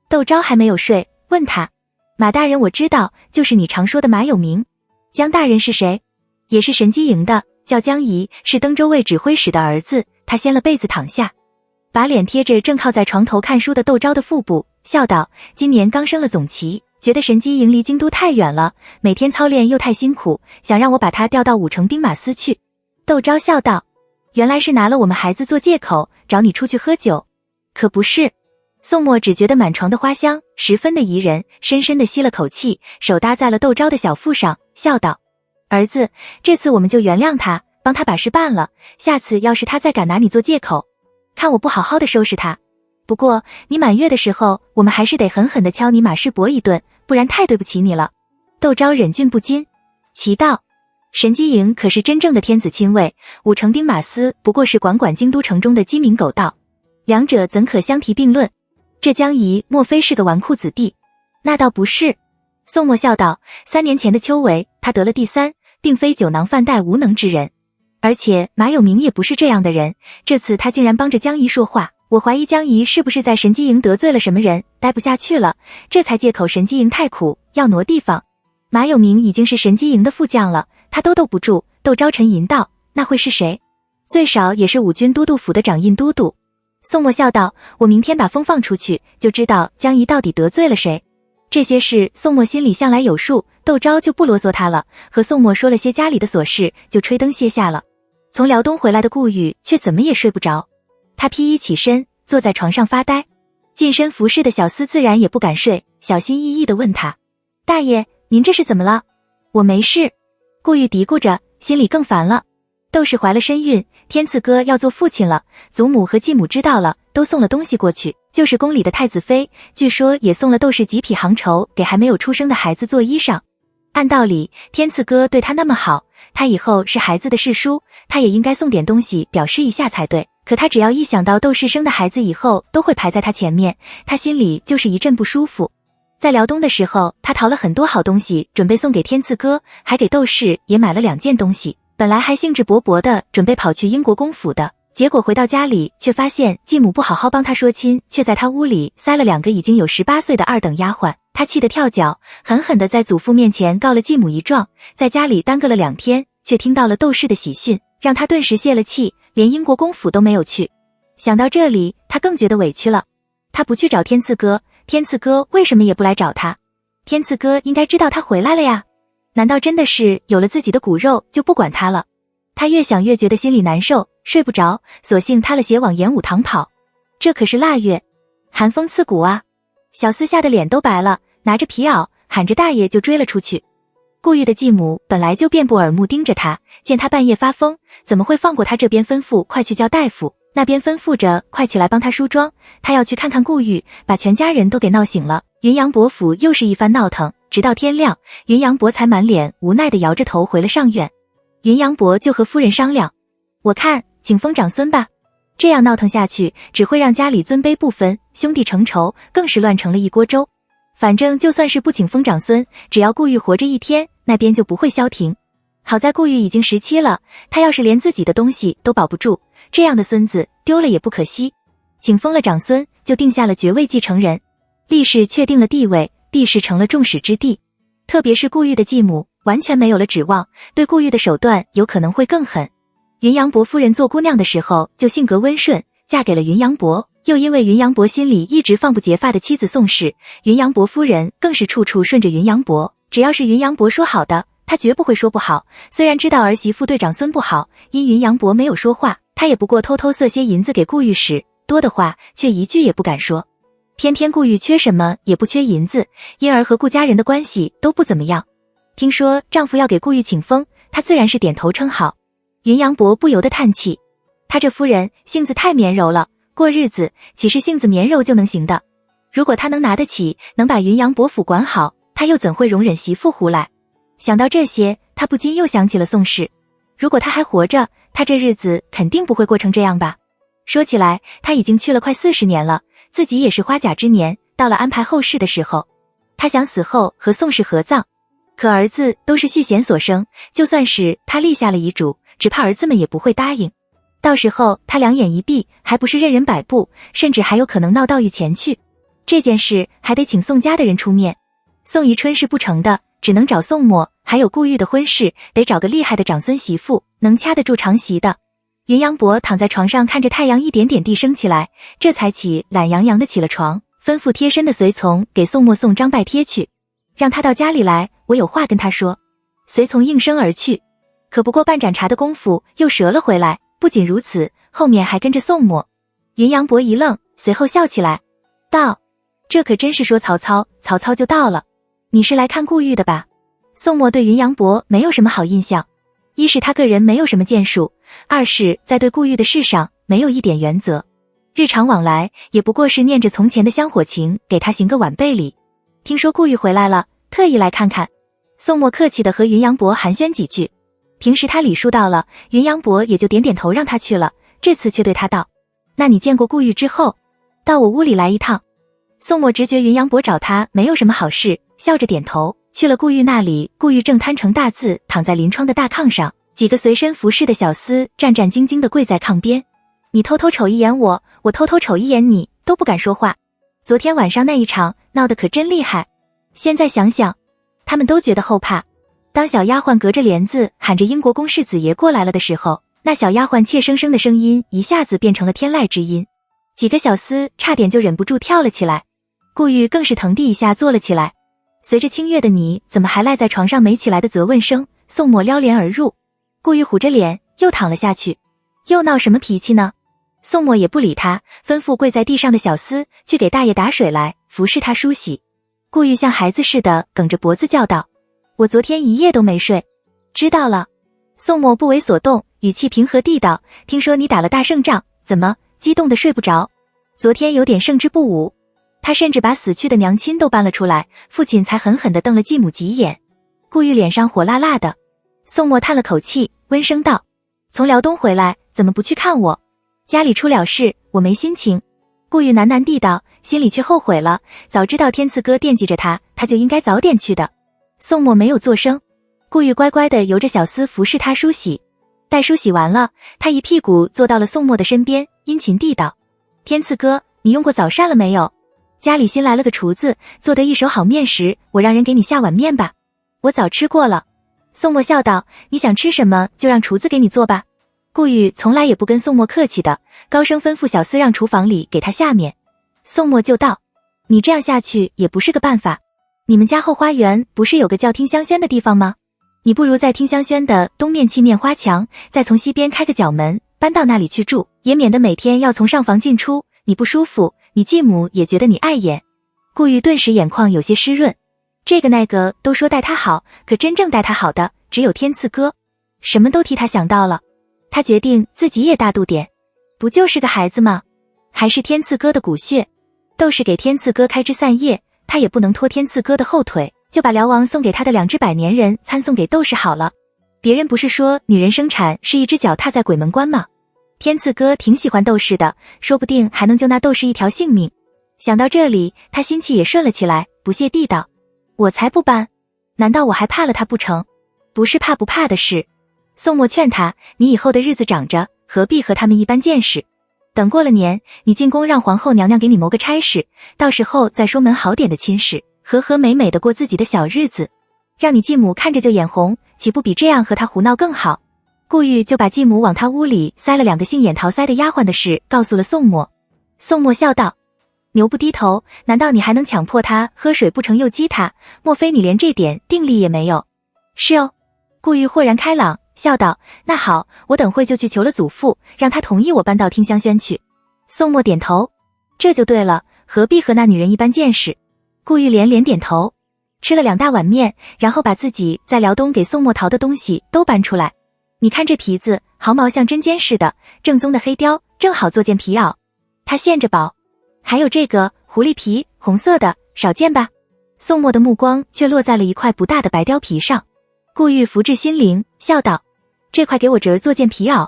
窦昭还没有睡，问他：马大人我知道，就是你常说的马有名。江大人是谁？也是神机营的，叫江仪，是登州卫指挥使的儿子。他掀了被子躺下，把脸贴着正靠在床头看书的窦昭的腹部，笑道：今年刚升了总旗，觉得神机营离京都太远了，每天操练又太辛苦，想让我把他调到5城兵马司去。窦昭笑道：原来是拿了我们孩子做借口，找你出去喝酒。可不是。宋墨只觉得满床的花香十分的宜人，深深地吸了口气，手搭在了窦昭的小腹上，笑道：儿子，这次我们就原谅他，帮他把事办了，下次要是他再敢拿你做借口，看我不好好的收拾他。不过你满月的时候，我们还是得狠狠地敲你马世伯一顿，不然太对不起你了。窦昭忍俊不禁，奇道：神机营可是真正的天子亲卫，5城兵马司不过是管京都城中的鸡鸣狗盗，两者怎可相提并论？这江仪莫非是个纨绔子弟？那倒不是。宋墨笑道：3年前的秋闱，他得了第3，并非酒囊饭袋无能之人，而且马有名也不是这样的人。这次他竟然帮着江仪说话，我怀疑江仪是不是在神机营得罪了什么人，待不下去了，这才借口神机营太苦，要挪地方。马有名已经是神机营的副将了，他都斗不住。窦昭沉吟道：那会是谁？最少也是5军都督府的掌印都督。宋墨笑道：我明天把风放出去，就知道江仪到底得罪了谁。这些事宋墨心里向来有数，窦昭就不啰嗦他了，和宋墨说了些家里的琐事，就吹灯歇下了。从辽东回来的顾宇却怎么也睡不着，他披衣起身，坐在床上发呆。近身服侍的小厮自然也不敢睡，小心翼翼地问他：大爷，您这是怎么了？我没事。顾宇嘀咕着，心里更烦了。窦氏怀了身孕，天赐哥要做父亲了，祖母和继母知道了，都送了东西过去，就是宫里的太子妃，据说也送了窦氏几匹行绸给还没有出生的孩子做衣裳。按道理，天赐哥对他那么好，他以后是孩子的世叔，他也应该送点东西表示一下才对。可他只要一想到窦氏生的孩子以后都会排在他前面，他心里就是一阵不舒服。在辽东的时候，他淘了很多好东西，准备送给天赐哥，还给窦氏也买了2件东西。本来还兴致勃勃的准备跑去英国公府的，结果回到家里却发现继母不好好帮他说亲，却在他屋里塞了2个已经有18岁的2等丫鬟，他气得跳脚，狠狠地在祖父面前告了继母一状，在家里耽搁了2天，却听到了窦氏的喜讯，让他顿时泄了气，连英国公府都没有去。想到这里，他更觉得委屈了。他不去找天赐哥，天赐哥为什么也不来找他？天赐哥应该知道他回来了呀，难道真的是有了自己的骨肉就不管他了？他越想越觉得心里难受，睡不着，索性塌了鞋往演武堂跑。这可是腊月，寒风刺骨啊！小厮吓得脸都白了，拿着皮袄喊着大爷就追了出去。顾玉的继母本来就遍布耳目盯着他，见他半夜发疯，怎么会放过他？这边吩咐快去叫大夫，那边吩咐着快起来帮他梳妆，他要去看看顾玉，把全家人都给闹醒了。云阳伯府又是一番闹腾，直到天亮，云阳伯才满脸无奈地摇着头回了上院。云阳伯就和夫人商量，我看请封长孙吧，这样闹腾下去只会让家里尊卑不分，兄弟成仇，更是乱成了一锅粥。反正就算是不请封长孙，只要顾玉活着一天，那边就不会消停。好在顾玉已经17了，他要是连自己的东西都保不住，这样的孙子丢了也不可惜。请封了长孙，就定下了爵位继承人，立氏确定了地位，毕氏成了众矢之的。特别是顾玉的继母完全没有了指望，对顾玉的手段有可能会更狠。云阳伯夫人做姑娘的时候就性格温顺，嫁给了云阳伯，又因为云阳伯心里一直放不结发的妻子宋氏，云阳伯夫人更是处处顺着云阳伯，只要是云阳伯说好的，她绝不会说不好。虽然知道儿媳妇对长孙不好，因云阳伯没有说话，她也不过偷偷塞些银子给顾玉使，多的话却一句也不敢说。偏偏顾玉缺什么也不缺银子，因而和顾家人的关系都不怎么样。听说丈夫要给顾玉请封，她自然是点头称好。云阳伯不由得叹气，他这夫人性子太绵柔了，过日子岂是性子绵柔就能行的？如果他能拿得起，能把云阳伯府管好，他又怎会容忍媳妇胡来？想到这些，他不禁又想起了宋氏。如果他还活着，他这日子肯定不会过成这样吧？说起来，他已经去了快40年了，自己也是花甲之年，到了安排后事的时候，他想死后和宋氏合葬。可儿子都是续弦所生，就算是他立下了遗嘱，只怕儿子们也不会答应。到时候他两眼一闭，还不是任人摆布，甚至还有可能闹到狱前去。这件事还得请宋家的人出面，宋宜春是不成的，只能找宋墨，还有顾玉的婚事，得找个厉害的长孙媳妇，能掐得住长媳的。云阳伯躺在床上，看着太阳一点点地升起来，这才起懒洋洋的起了床，吩咐贴身的随从给宋墨送张拜帖去，让他到家里来，我有话跟他说。随从应声而去，可不过半盏茶的功夫又折了回来。不仅如此，后面还跟着宋墨。云阳伯一愣，随后笑起来，道：这可真是说曹操，曹操就到了。你是来看顾玉的吧？宋墨对云阳伯没有什么好印象，一是他个人没有什么建树，二是在对顾玉的事上没有一点原则，日常往来也不过是念着从前的香火情，给他行个晚辈礼。听说顾玉回来了，特意来看看。宋墨客气地和云阳伯寒暄几句，平时他礼数到了，云阳伯也就点点头让他去了，这次却对他道：那你见过顾玉之后，到我屋里来一趟。宋墨直觉云阳伯找他没有什么好事，笑着点头，去了顾玉那里。顾玉正摊成大字躺在临窗的大炕上，几个随身服侍的小厮战战兢兢地跪在炕边，你偷偷瞅一眼我，我偷偷瞅一眼你，都不敢说话。昨天晚上那一场闹得可真厉害，现在想想他们都觉得后怕。当小丫鬟隔着帘子喊着英国公世子爷过来了的时候，那小丫鬟怯生生的声音一下子变成了天籁之音，几个小厮差点就忍不住跳了起来。顾玉更是腾地一下坐了起来，随着清月的你怎么还赖在床上没起来的责问声，宋墨撩帘而入。顾玉虎着脸又躺了下去，又闹什么脾气呢？宋墨也不理他，吩咐跪在地上的小厮去给大爷打水来，服侍他梳洗。顾玉像孩子似的梗着脖子叫道：我昨天一夜都没睡。知道了。宋墨不为所动，语气平和地道：听说你打了大胜仗，怎么激动的睡不着？昨天有点胜之不武。他甚至把死去的娘亲都搬了出来，父亲才狠狠地瞪了继母几眼。顾玉脸上火辣辣的。宋墨叹了口气，温声道：从辽东回来，怎么不去看我？家里出了事，我没心情。顾玉喃喃地道，心里却后悔了，早知道天赐哥惦记着他，他就应该早点去的。宋墨没有作声，顾玉乖乖地由着小厮服侍他梳洗。待梳洗完了，他一屁股坐到了宋墨的身边，殷勤地道：天赐哥，你用过早膳了没有？家里新来了个厨子，做得一手好面食，我让人给你下碗面吧。我早吃过了。宋墨笑道，你想吃什么就让厨子给你做吧。顾玉从来也不跟宋墨客气的，高声吩咐小厮让厨房里给他下面。宋墨就道，你这样下去也不是个办法。你们家后花园不是有个叫听香轩的地方吗？你不如在听香轩的东面砌面花墙，再从西边开个角门，搬到那里去住，也免得每天要从上房进出，你不舒服，你继母也觉得你碍眼。顾玉顿时眼眶有些湿润，这个那个都说待他好，可真正待他好的只有天赐哥，什么都替他想到了。他决定自己也大度点，不就是个孩子吗？还是天赐哥的骨血，都是给天赐哥开枝散叶，他也不能拖天赐哥的后腿，就把辽王送给他的2只百年人参送给窦氏好了。别人不是说女人生产是一只脚踏在鬼门关吗？天赐哥挺喜欢窦氏的，说不定还能救那窦氏一条性命。想到这里，他心气也顺了起来，不屑地道，我才不搬，难道我还怕了他不成？不是怕不怕的事。宋墨劝他，你以后的日子长着，何必和他们一般见识？等过了年，你进宫让皇后娘娘给你谋个差事，到时候再说门好点的亲事，和和美美的过自己的小日子，让你继母看着就眼红，岂不比这样和他胡闹更好？顾玉就把继母往他屋里塞了2个姓眼桃腮的丫鬟的事告诉了宋墨。宋墨笑道，牛不低头，难道你还能强迫他喝水不成又激他？莫非你连这点定力也没有？是哦。顾玉豁然开朗，笑道，那好，我等会就去求了祖父，让他同意我搬到听香轩去。宋墨点头，这就对了，何必和那女人一般见识？顾玉连连点头，吃了2大碗面，然后把自己在辽东给宋墨淘的东西都搬出来。你看这皮子，毫毛像针尖似的，正宗的黑貂，正好做件皮袄。他现着宝。还有这个狐狸皮，红色的，少见吧？宋墨的目光却落在了一块不大的白貂皮上。顾玉福至心灵，笑道，这块给我侄儿做件皮袄。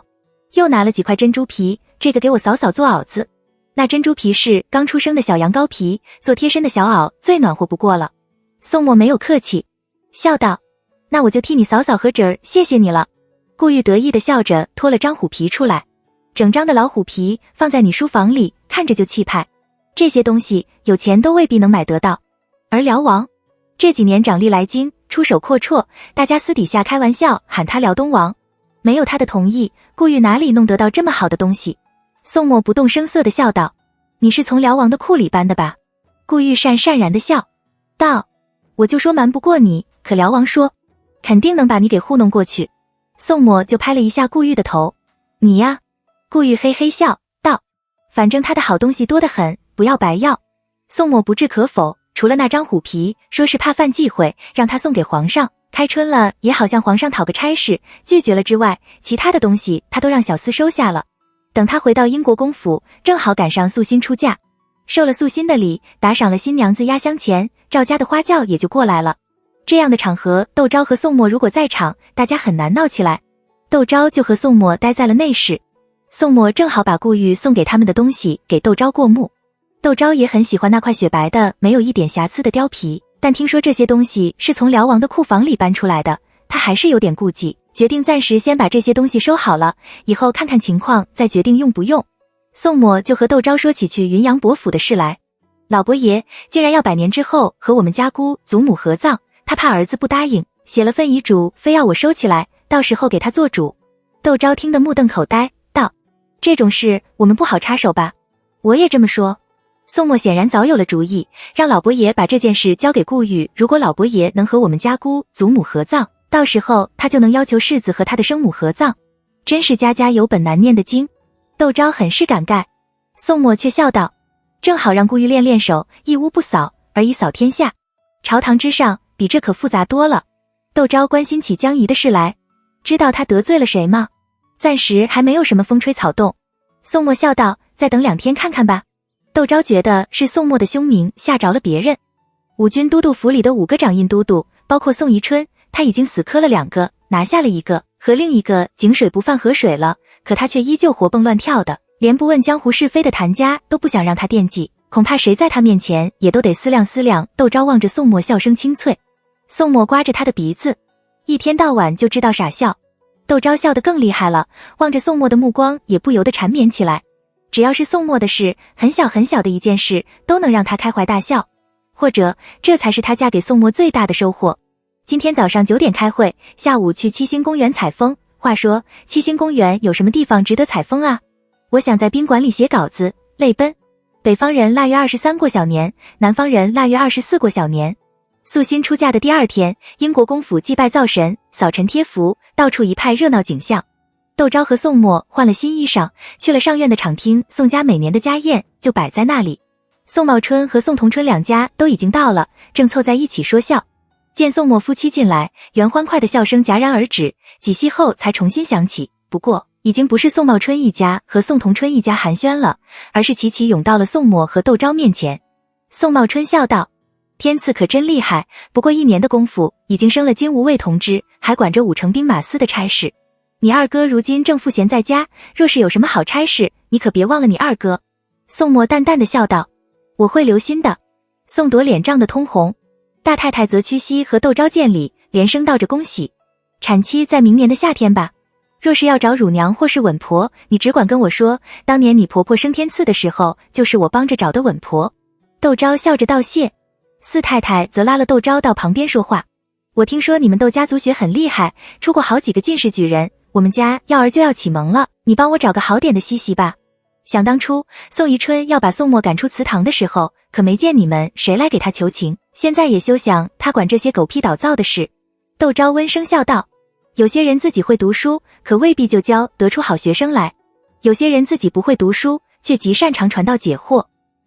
又拿了几块珍珠皮，这个给我嫂嫂做袄子。那珍珠皮是刚出生的小羊羔皮，做贴身的小袄最暖和不过了。宋墨没有客气，笑道，那我就替你嫂嫂和侄儿谢谢你了。顾玉得意地笑着拖了张虎皮出来，整张的老虎皮放在你书房里，看着就气派。这些东西有钱都未必能买得到。而辽王这几年长力来京，出手阔绰，大家私底下开玩笑喊他辽东王。没有他的同意，顾玉哪里弄得到这么好的东西？宋墨不动声色地笑道，你是从辽王的库里搬的吧？顾玉讪然地笑道，我就说瞒不过你，可辽王说肯定能把你给糊弄过去。宋墨就拍了一下顾玉的头，你呀。顾玉嘿嘿笑道，反正他的好东西多得很，不要白要。宋墨不置可否，除了那张虎皮，说是怕犯忌讳，让他送给皇上，开春了也好向皇上讨个差事，拒绝了之外，其他的东西他都让小厮收下了。等他回到英国公府，正好赶上素心出嫁，受了素心的礼，打赏了新娘子压箱钱，赵家的花轿也就过来了。这样的场合，窦昭和宋墨如果在场，大家很难闹起来。窦昭就和宋墨待在了内室，宋墨正好把顾玉送给他们的东西给窦昭过目。窦昭也很喜欢那块雪白的没有一点瑕疵的貂皮，但听说这些东西是从辽王的库房里搬出来的，他还是有点顾忌，决定暂时先把这些东西收好了，以后看看情况再决定用不用。宋墨就和窦昭说起去云阳伯府的事来。老伯爷竟然要100年之后和我们家姑祖母合葬，他怕儿子不答应，写了份遗嘱，非要我收起来，到时候给他做主。窦昭听得目瞪口呆，道：这种事我们不好插手吧？我也这么说。宋墨显然早有了主意，让老伯爷把这件事交给顾玉，如果老伯爷能和我们家姑祖母合葬，到时候他就能要求世子和他的生母合葬。真是家家有本难念的经。窦昭很是感慨，宋墨却笑道：正好让顾玉练练手，一屋不扫，而已扫天下。朝堂之上比这可复杂多了。窦昭关心起江仪的事来，知道他得罪了谁吗？暂时还没有什么风吹草动。宋墨笑道：再等2天看看吧。窦昭觉得是宋墨的凶名吓着了别人。五军都督府里的5个掌印都督，包括宋宜春，他已经死磕了2个，拿下了1个，和另一个井水不犯河水了，可他却依旧活蹦乱跳的，连不问江湖是非的谭家都不想让他惦记，恐怕谁在他面前也都得思量思量。窦昭望着宋墨笑声清脆，宋墨刮着他的鼻子，一天到晚就知道傻笑。窦昭笑得更厉害了，望着宋墨的目光也不由得缠绵起来。只要是宋墨的事，很小很小的一件事，都能让她开怀大笑。或者，这才是她嫁给宋墨最大的收获。今天早上9点开会，下午去七星公园采风。话说，七星公园有什么地方值得采风啊？我想在宾馆里写稿子，泪奔。北方人腊月23过小年，南方人腊月24过小年。素心出嫁的第2天，英国公府祭拜灶神，扫尘贴符，到处一派热闹景象。窦昭和宋墨换了新衣裳，去了上院的场厅，宋家每年的家宴就摆在那里。宋茂春和宋同春两家都已经到了，正凑在一起说笑。见宋墨夫妻进来，原欢快的笑声戛然而止，几息后才重新响起。不过，已经不是宋茂春一家和宋同春一家寒暄了，而是齐齐涌到了宋墨和窦昭面前。宋茂春笑道：“天赐可真厉害，不过1年的功夫，已经升了金吾卫同知，还管着5城兵马司的差事。你二哥如今正赋闲在家，若是有什么好差事，你可别忘了你二哥。”宋墨淡淡的笑道：“我会留心的。”宋铎脸涨得通红。大太太则屈膝和窦昭见礼，连声道着恭喜。产期在明年的夏天吧。若是要找乳娘或是稳婆，你只管跟我说，当年你婆婆生天赐的时候，就是我帮着找的稳婆。窦昭笑着道谢。四太太则拉了窦昭到旁边说话：“我听说你们窦家族学很厉害，出过好几个进士举人，我们家要儿就要启蒙了，你帮我找个好点的西媳吧。想当初宋宜春要把宋墨赶出祠堂的时候，可没见你们谁来给他求情，现在也休想他管这些狗屁倒灶的事。”窦昭温声笑道：“有些人自己会读书，可未必就教得出好学生来；有些人自己不会读书，却极擅长传道解惑。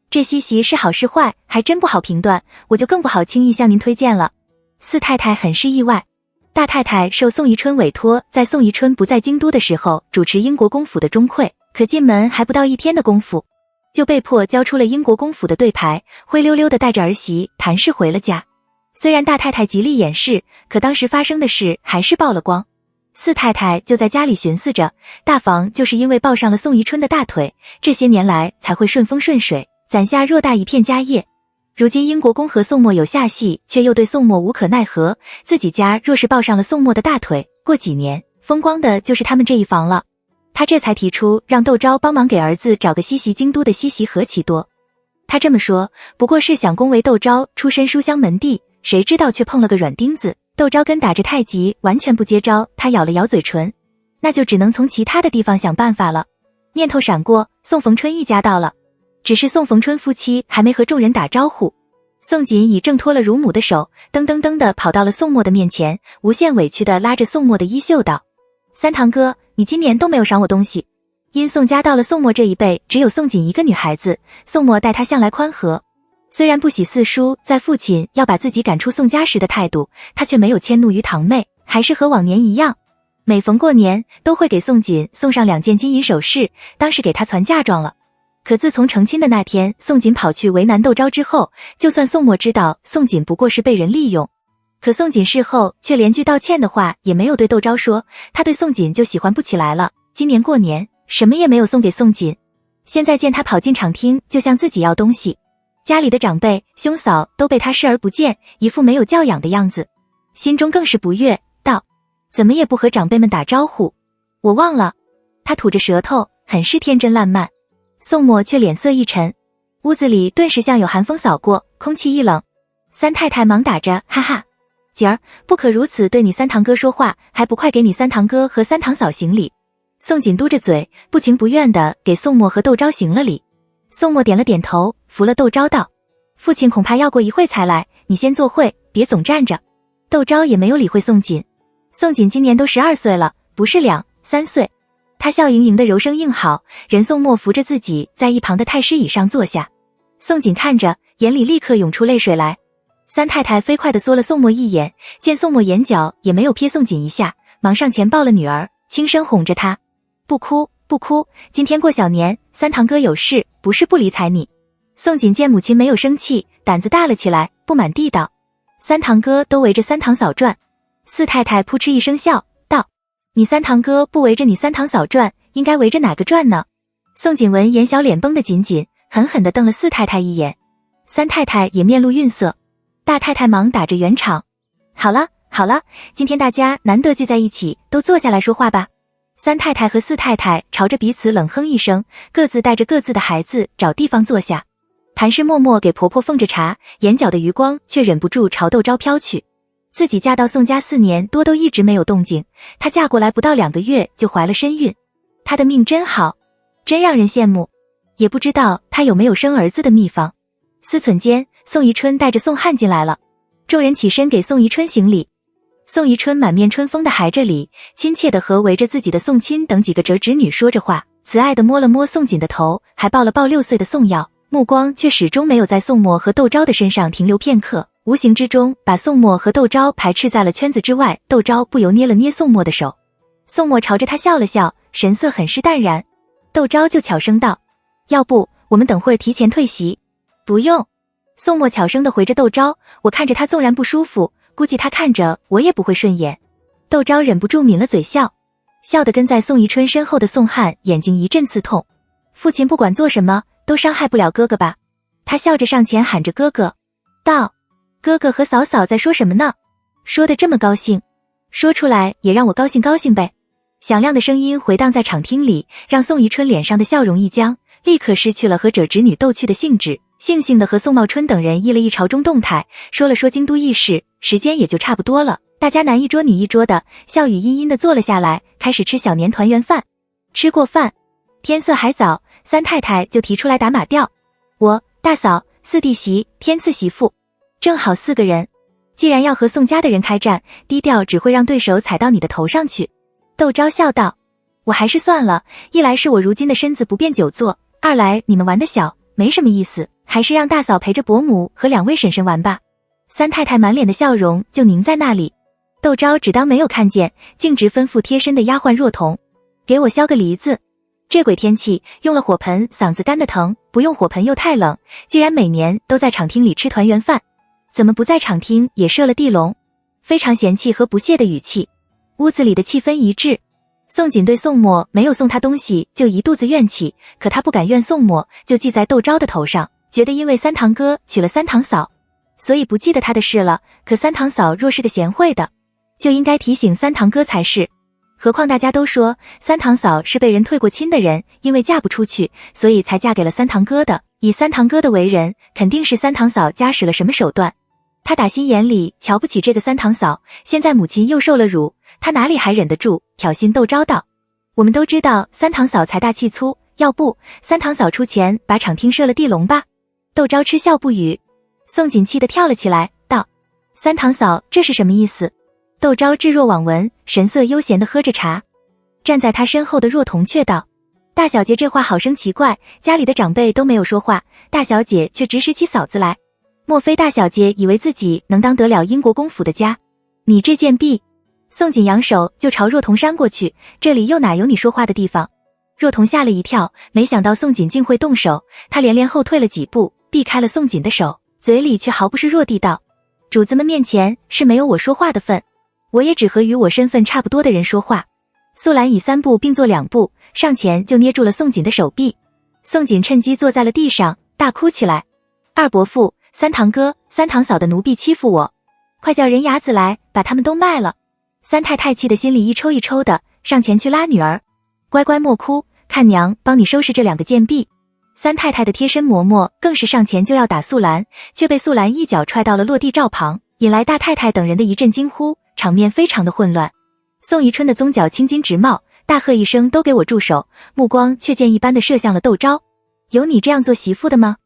这西媳是好是坏，还真不好评断，我就更不好轻易向您推荐了。”四太太很是意外。大太太受宋宜春委托，在宋宜春不在京都的时候主持英国公府的中馈，可进门还不到1天的功夫，就被迫交出了英国公府的对牌，灰溜溜的带着儿媳谭氏回了家。虽然大太太极力掩饰，可当时发生的事还是曝了光。四太太就在家里寻思着，大房就是因为抱上了宋宜春的大腿，这些年来才会顺风顺水，攒下偌大一片家业。如今英国公和宋墨有下戏，却又对宋墨无可奈何，自己家若是抱上了宋墨的大腿，过几年风光的就是他们这一房了。他这才提出让窦昭帮忙给儿子找个西袭京都的西袭何其多。他这么说不过是想恭维窦昭出身书香门第，谁知道却碰了个软钉子。窦昭跟打着太极，完全不接招。他咬了咬嘴唇，那就只能从其他的地方想办法了。念头闪过，宋逢春一家到了，只是宋逢春夫妻还没和众人打招呼。宋瑾已挣脱了乳母的手，噔噔噔地跑到了宋墨的面前，无限委屈地拉着宋墨的衣袖道：“三堂哥，你今年都没有赏我东西。”因宋家到了宋墨这一辈，只有宋瑾一个女孩子，宋墨待她向来宽和。虽然不喜四叔在父亲要把自己赶出宋家时的态度，他却没有迁怒于堂妹，还是和往年一样，每逢过年都会给宋瑾送上2件金银首饰，当是给他传嫁妆了。可自从成亲的那天，宋瑾跑去为难窦昭之后，就算宋墨知道宋瑾不过是被人利用，可宋瑾事后却连句道歉的话也没有对窦昭说，他对宋瑾就喜欢不起来了。今年过年什么也没有送给宋瑾，现在见他跑进场厅就向自己要东西，家里的长辈兄嫂都被他视而不见，一副没有教养的样子，心中更是不悦，道：“怎么也不和长辈们打招呼？我忘了。”他吐着舌头，很是天真烂漫。宋墨却脸色一沉，屋子里顿时像有寒风扫过，空气一冷。三太太忙打着哈哈：“姐儿，不可如此对你三堂哥说话，还不快给你三堂哥和三堂嫂行礼。”宋瑾嘟着嘴，不情不愿地给宋墨和窦昭行了礼。宋墨点了点头，扶了窦昭道：“父亲恐怕要过一会才来，你先坐会，别总站着。”窦昭也没有理会宋瑾。宋瑾今年都12岁了，不是2、3岁。他笑盈盈的柔声应好，人宋墨扶着自己在一旁的太师椅上坐下。宋瑾看着，眼里立刻涌出泪水来。三太太飞快地缩了宋墨一眼，见宋墨眼角也没有瞥宋瑾一下，忙上前抱了女儿，轻声哄着她：“不哭不哭，今天过小年，三堂哥有事，不是不理睬你。”宋瑾见母亲没有生气，胆子大了起来，不满地道：“三堂哥都围着三堂嫂转。”四太太扑哧一声笑道：“你三堂哥不围着你三堂嫂转，应该围着哪个转呢？”宋瑾闻言小脸绷得紧紧，狠狠地瞪了四太太一眼。三太太也面露愠色。大太太忙打着圆场：“好了好了，今天大家难得聚在一起，都坐下来说话吧。”三太太和四太太朝着彼此冷哼一声，各自带着各自的孩子找地方坐下。谭氏默默给婆婆奉着茶，眼角的余光却忍不住朝窦昭飘去。自己嫁到宋家4年多都一直没有动静，她嫁过来不到2个月就怀了身孕。她的命真好，真让人羡慕。也不知道她有没有生儿子的秘方。思忖间，宋宜春带着宋汉进来了，众人起身给宋宜春行礼。宋宜春满面春风的孩着礼，亲切地和围着自己的宋亲等几个侄女说着话，慈爱地摸了摸宋锦的头，还抱了抱6岁的宋耀，目光却始终没有在宋墨和窦昭的身上停留片刻，无形之中把宋墨和窦昭排斥在了圈子之外。窦昭不由捏了捏宋墨的手，宋墨朝着他笑了笑，神色很是淡然。窦昭就悄声道：“要不我们等会儿提前退席？”“不用。”宋墨悄声地回着窦昭，“我看着他纵然不舒服，估计他看着我也不会顺眼。”窦昭忍不住抿了嘴笑，笑得跟在宋宜春身后的宋汉眼睛一阵刺痛。父亲不管做什么都伤害不了哥哥吧？他笑着上前喊着哥哥，道：“哥哥和嫂嫂在说什么呢？说得这么高兴，说出来也让我高兴高兴呗。”响亮的声音回荡在场厅里，让宋宜春脸上的笑容一僵，立刻失去了和侄女逗趣的兴致，悻悻地和宋茂春等人议了议朝中动态，说了说京都议事，时间也就差不多了。大家男一桌女一桌的，笑语殷殷地坐了下来，开始吃小年团圆饭。吃过饭，天色还早，三太太就提出来打马吊，我、大嫂、四弟媳、天赐媳妇，正好4个人。既然要和宋家的人开战，低调只会让对手踩到你的头上去。窦昭笑道：“我还是算了，一来是我如今的身子不便久坐，二来你们玩得小，没什么意思，还是让大嫂陪着伯母和2位婶婶玩吧。”三太太满脸的笑容就凝在那里，窦昭只当没有看见，径直吩咐贴身的丫鬟若彤：“给我削个梨子。这鬼天气，用了火盆嗓子干得疼，不用火盆又太冷。既然每年都在场厅里吃团圆饭，怎么不在场厅也设了地笼？”非常嫌弃和不屑的语气。屋子里的气氛一致。宋锦对宋墨没有送他东西就一肚子怨气，可他不敢怨宋墨，就记在窦昭的头上，觉得因为三堂哥娶了三堂嫂，所以不记得他的事了。可三堂嫂若是个贤惠的，就应该提醒三堂哥才是。何况大家都说三堂嫂是被人退过亲的人，因为嫁不出去，所以才嫁给了三堂哥的。以三堂哥的为人，肯定是三堂嫂家使了什么手段。他打心眼里瞧不起这个三堂嫂，现在母亲又受了辱，他哪里还忍得住，挑衅窦昭道：“我们都知道三堂嫂财大气粗，要不三堂嫂出钱把场厅设了地笼吧？”窦昭嗤笑不语。宋锦气得跳了起来，道：“三堂嫂这是什么意思？”窦昭置若罔闻，神色悠闲地喝着茶。站在他身后的若彤却道：“大小姐这话好生奇怪，家里的长辈都没有说话，大小姐却指使起嫂子来。莫非大小姐以为自己能当得了英国公府的家？你这贱婢！”宋锦扬手就朝若彤扇过去，这里又哪有你说话的地方？若彤吓了一跳，没想到宋锦竟会动手，她连连后退了几步，避开了宋锦的手，嘴里却毫不示弱地道：“主子们面前是没有我说话的份，我也只和与我身份差不多的人说话。”素兰以3步并作2步，上前就捏住了宋锦的手臂。宋锦趁机坐在了地上，大哭起来：“二伯父，三堂哥、三堂嫂的奴婢欺负我，快叫人牙子来把他们都卖了！”三太太气得心里一抽一抽的，上前去拉女儿：“乖乖莫哭，看娘帮你收拾这2个贱婢。”三太太的贴身嬷嬷更是上前就要打素兰，却被素兰一脚踹到了落地罩旁，引来大太太等人的一阵惊呼，场面非常的混乱。宋宜春的宗角青筋直冒，大喝一声：“都给我住手！”目光却箭一般的射向了窦昭：“有你这样做媳妇的吗？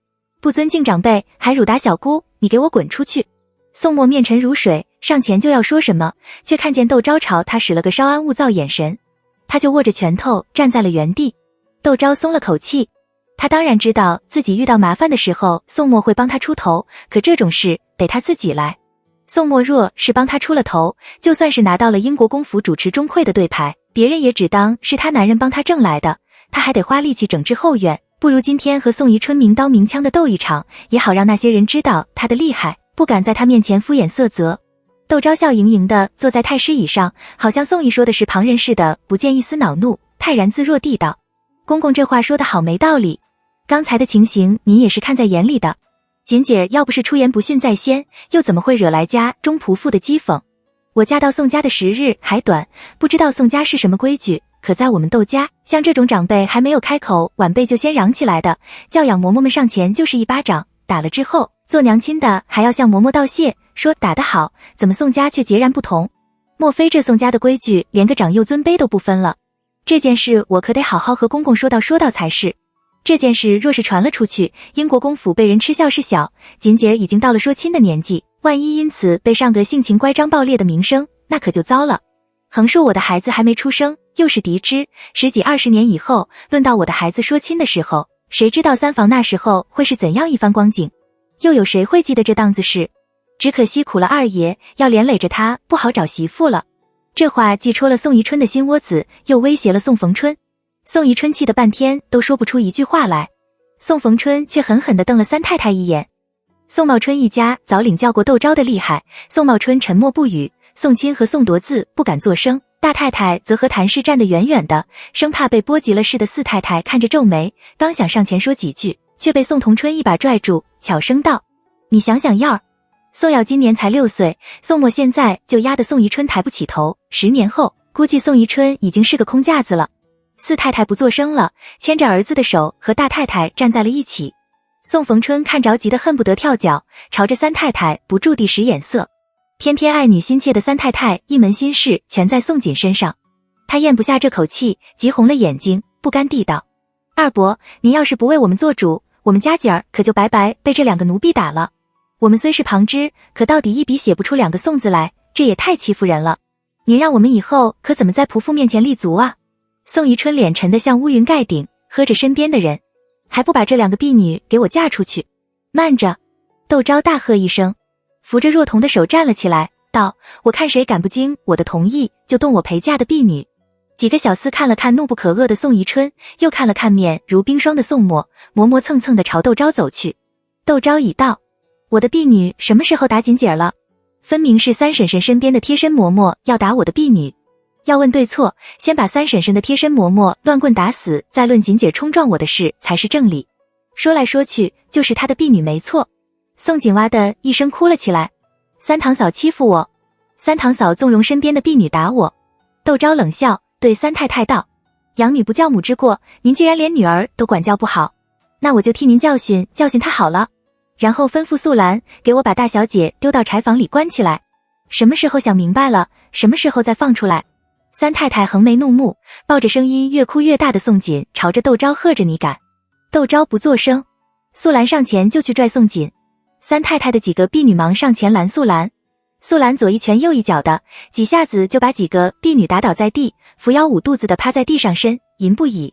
不尊敬长辈，还辱打小姑，你给我滚出去！”宋墨面沉如水，上前就要说什么，却看见窦昭朝他使了个稍安勿躁眼神，他就握着拳头站在了原地。窦昭松了口气，他当然知道自己遇到麻烦的时候宋墨会帮他出头，可这种事得他自己来。宋墨若是帮他出了头，就算是拿到了英国公府主持钟馗的对牌，别人也只当是他男人帮他挣来的，他还得花力气整治后院，不如今天和宋宜春明刀明枪的斗一场，也好让那些人知道他的厉害，不敢在他面前敷衍塞责。窦昭笑盈盈地坐在太师椅上，好像宋姨说的是旁人似的，不见一丝恼怒，泰然自若地道：“公公这话说得好没道理，刚才的情形您也是看在眼里的。锦姐要不是出言不逊在先，又怎么会惹来家中仆妇的讥讽？我嫁到宋家的时日还短，不知道宋家是什么规矩，可在我们窦家，像这种长辈还没有开口，晚辈就先嚷起来的，教养嬷嬷们上前就是一巴掌，打了之后，做娘亲的还要向嬷嬷道谢，说打得好，怎么宋家却截然不同？莫非这宋家的规矩连个长幼尊卑都不分了？这件事我可得好好和公公说道才是。这件事若是传了出去，英国公府被人嗤笑是小，锦姐儿已经到了说亲的年纪，万一因此被上个性情乖张暴烈的名声，那可就糟了。横竖我的孩子还没出生，又是嫡支，10几20年以后，论到我的孩子说亲的时候，谁知道三房那时候会是怎样一番光景？又有谁会记得这档子事？只可惜苦了二爷，要连累着他，不好找媳妇了。这话既戳了宋宜春的心窝子，又威胁了宋逢春。宋宜春气得半天都说不出一句话来，宋逢春却狠狠地瞪了三太太一眼。宋茂春一家早领教过窦昭的厉害，宋茂春沉默不语，宋钦和宋铎字不敢作声，大太太则和谭氏站得远远的，生怕被波及了似的。四太太看着皱眉，刚想上前说几句，却被宋同春一把拽住，悄声道：“你想想样儿。宋耀今年才6岁，宋默现在就压得宋宜春抬不起头，10年后估计宋宜春已经是个空架子了。”四太太不作声了，牵着儿子的手和大太太站在了一起。宋逢春看着急得恨不得跳脚，朝着三太太不住地使眼色。偏偏爱女心切的三太太一门心事全在宋锦身上，她咽不下这口气，急红了眼睛，不甘地道：“二伯，您要是不为我们做主，我们家姐儿可就白白被这2个奴婢打了。我们虽是旁支，可到底一笔写不出2个宋字来，这也太欺负人了。您让我们以后可怎么在仆妇面前立足啊？”宋宜春脸沉得像乌云盖顶，喝着身边的人：“还不把这2个婢女给我嫁出去！”慢着！窦昭大喝一声，扶着若彤的手站了起来，道：“我看谁敢不经我的同意就动我陪嫁的婢女。”几个小厮看了看怒不可遏的宋宜春，又看了看面如冰霜的宋默，磨磨蹭蹭地朝窦昭走去。窦昭已道：“我的婢女什么时候打锦姐儿了？分明是三婶婶身边的贴身嬷嬷要打我的婢女。要问对错，先把三婶婶的贴身嬷嬷乱棍打死，再论锦姐冲撞我的事才是正理。说来说去，就是她的婢女没错。”宋锦哇的一声哭了起来：“三堂嫂欺负我，三堂嫂纵容身边的婢女打我。”窦昭冷笑，对三太太道：“养女不教母之过，您既然连女儿都管教不好，那我就替您教训教训她好了。”然后吩咐素兰给我把大小姐丢到柴房里关起来，什么时候想明白了，什么时候再放出来。三太太横眉怒目，抱着声音越哭越大的宋锦朝着窦昭喝着：“你敢！”窦昭不作声，素兰上前就去拽宋锦。三太太的几个婢女忙上前拦素兰，素兰左一拳右一脚的，几下子就把几个婢女打倒在地，扶腰捂肚子的趴在地上呻吟不已。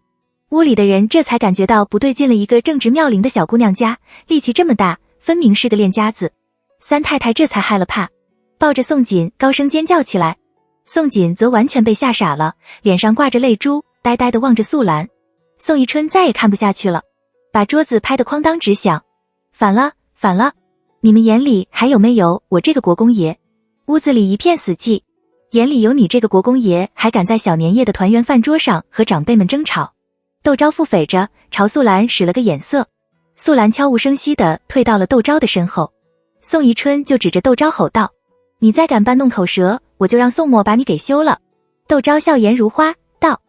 屋里的人这才感觉到不对劲了，一个正值妙龄的小姑娘家，力气这么大，分明是个练家子。三太太这才害了怕，抱着宋锦高声尖叫起来。宋锦则完全被吓傻了，脸上挂着泪珠，呆呆地望着素兰。宋宜春再也看不下去了，把桌子拍得哐当直响：“反了，反了！你们眼里还有没有我这个国公爷？”屋子里一片死寂，眼里有你这个国公爷，还敢在小年夜的团圆饭桌上和长辈们争吵？窦昭腹诽着，朝素兰使了个眼色。素兰悄无声息地退到了窦昭的身后。宋宜春就指着窦昭吼道：“你再敢搬弄口舌，我就让宋默把你给休了。”窦昭笑颜如花，道：“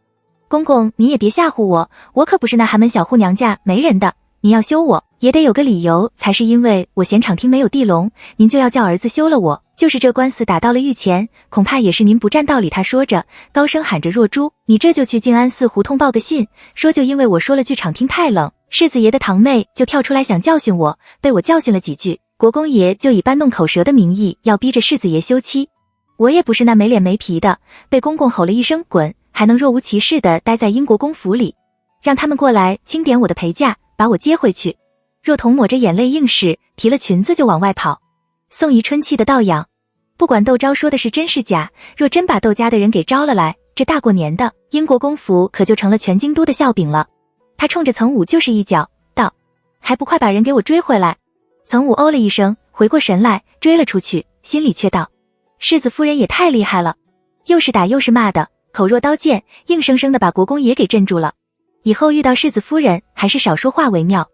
公公你也别吓唬我，我可不是那寒门小户娘家没人的，你要休我也得有个理由才是，因为我嫌场厅没有地笼，您就要叫儿子休了我，就是这官司打到了御前，恐怕也是您不占道理。”他说着高声喊着：“若珠，你这就去静安寺胡同报个信，说就因为我说了句场厅太冷，世子爷的堂妹就跳出来想教训我，被我教训了几句，国公爷就以搬弄口舌的名义要逼着世子爷休妻。我也不是那没脸没皮的，被公公吼了一声滚，还能若无其事地待在英国公府里，让他们过来清点我的陪嫁，把我接回去。”若彤抹着眼泪应是，提了裙子就往外跑。宋宜春气得倒仰，不管窦昭说的是真是假，若真把窦家的人给招了来，这大过年的，英国公府可就成了全京都的笑柄了。他冲着曾武就是一脚，道：“还不快把人给我追回来！”曾武哦了一声，回过神来，追了出去，心里却道：“世子夫人也太厉害了，又是打又是骂的，口若刀剑，硬生生的把国公爷给镇住了。以后遇到世子夫人，还是少说话为妙。”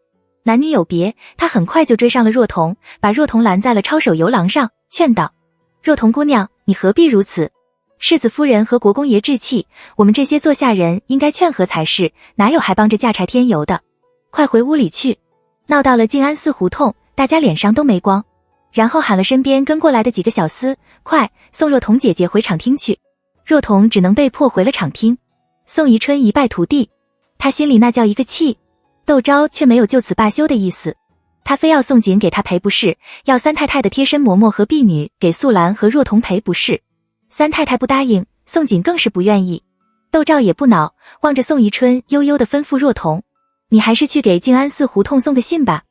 男女有别，他很快就追上了若彤，把若彤拦在了抄手游廊上，劝道：“若彤姑娘，你何必如此？世子夫人和国公爷置气，我们这些做下人应该劝和才是，哪有还帮着架柴添油的？快回屋里去！闹到了静安寺胡同，大家脸上都没光。然后喊了身边跟过来的几个小厮，快送若彤姐姐回场厅去。若彤只能被迫回了场厅。宋宜春一败涂地，他心里那叫一个气。窦昭却没有就此罢休的意思，他非要宋锦给他赔不是，要三太太的贴身嬷嬷和婢女给素兰和若彤赔不是。三太太不答应，宋锦更是不愿意。窦昭也不恼，望着宋宜春悠悠地吩咐若彤，你还是去给静安寺胡同送个信吧。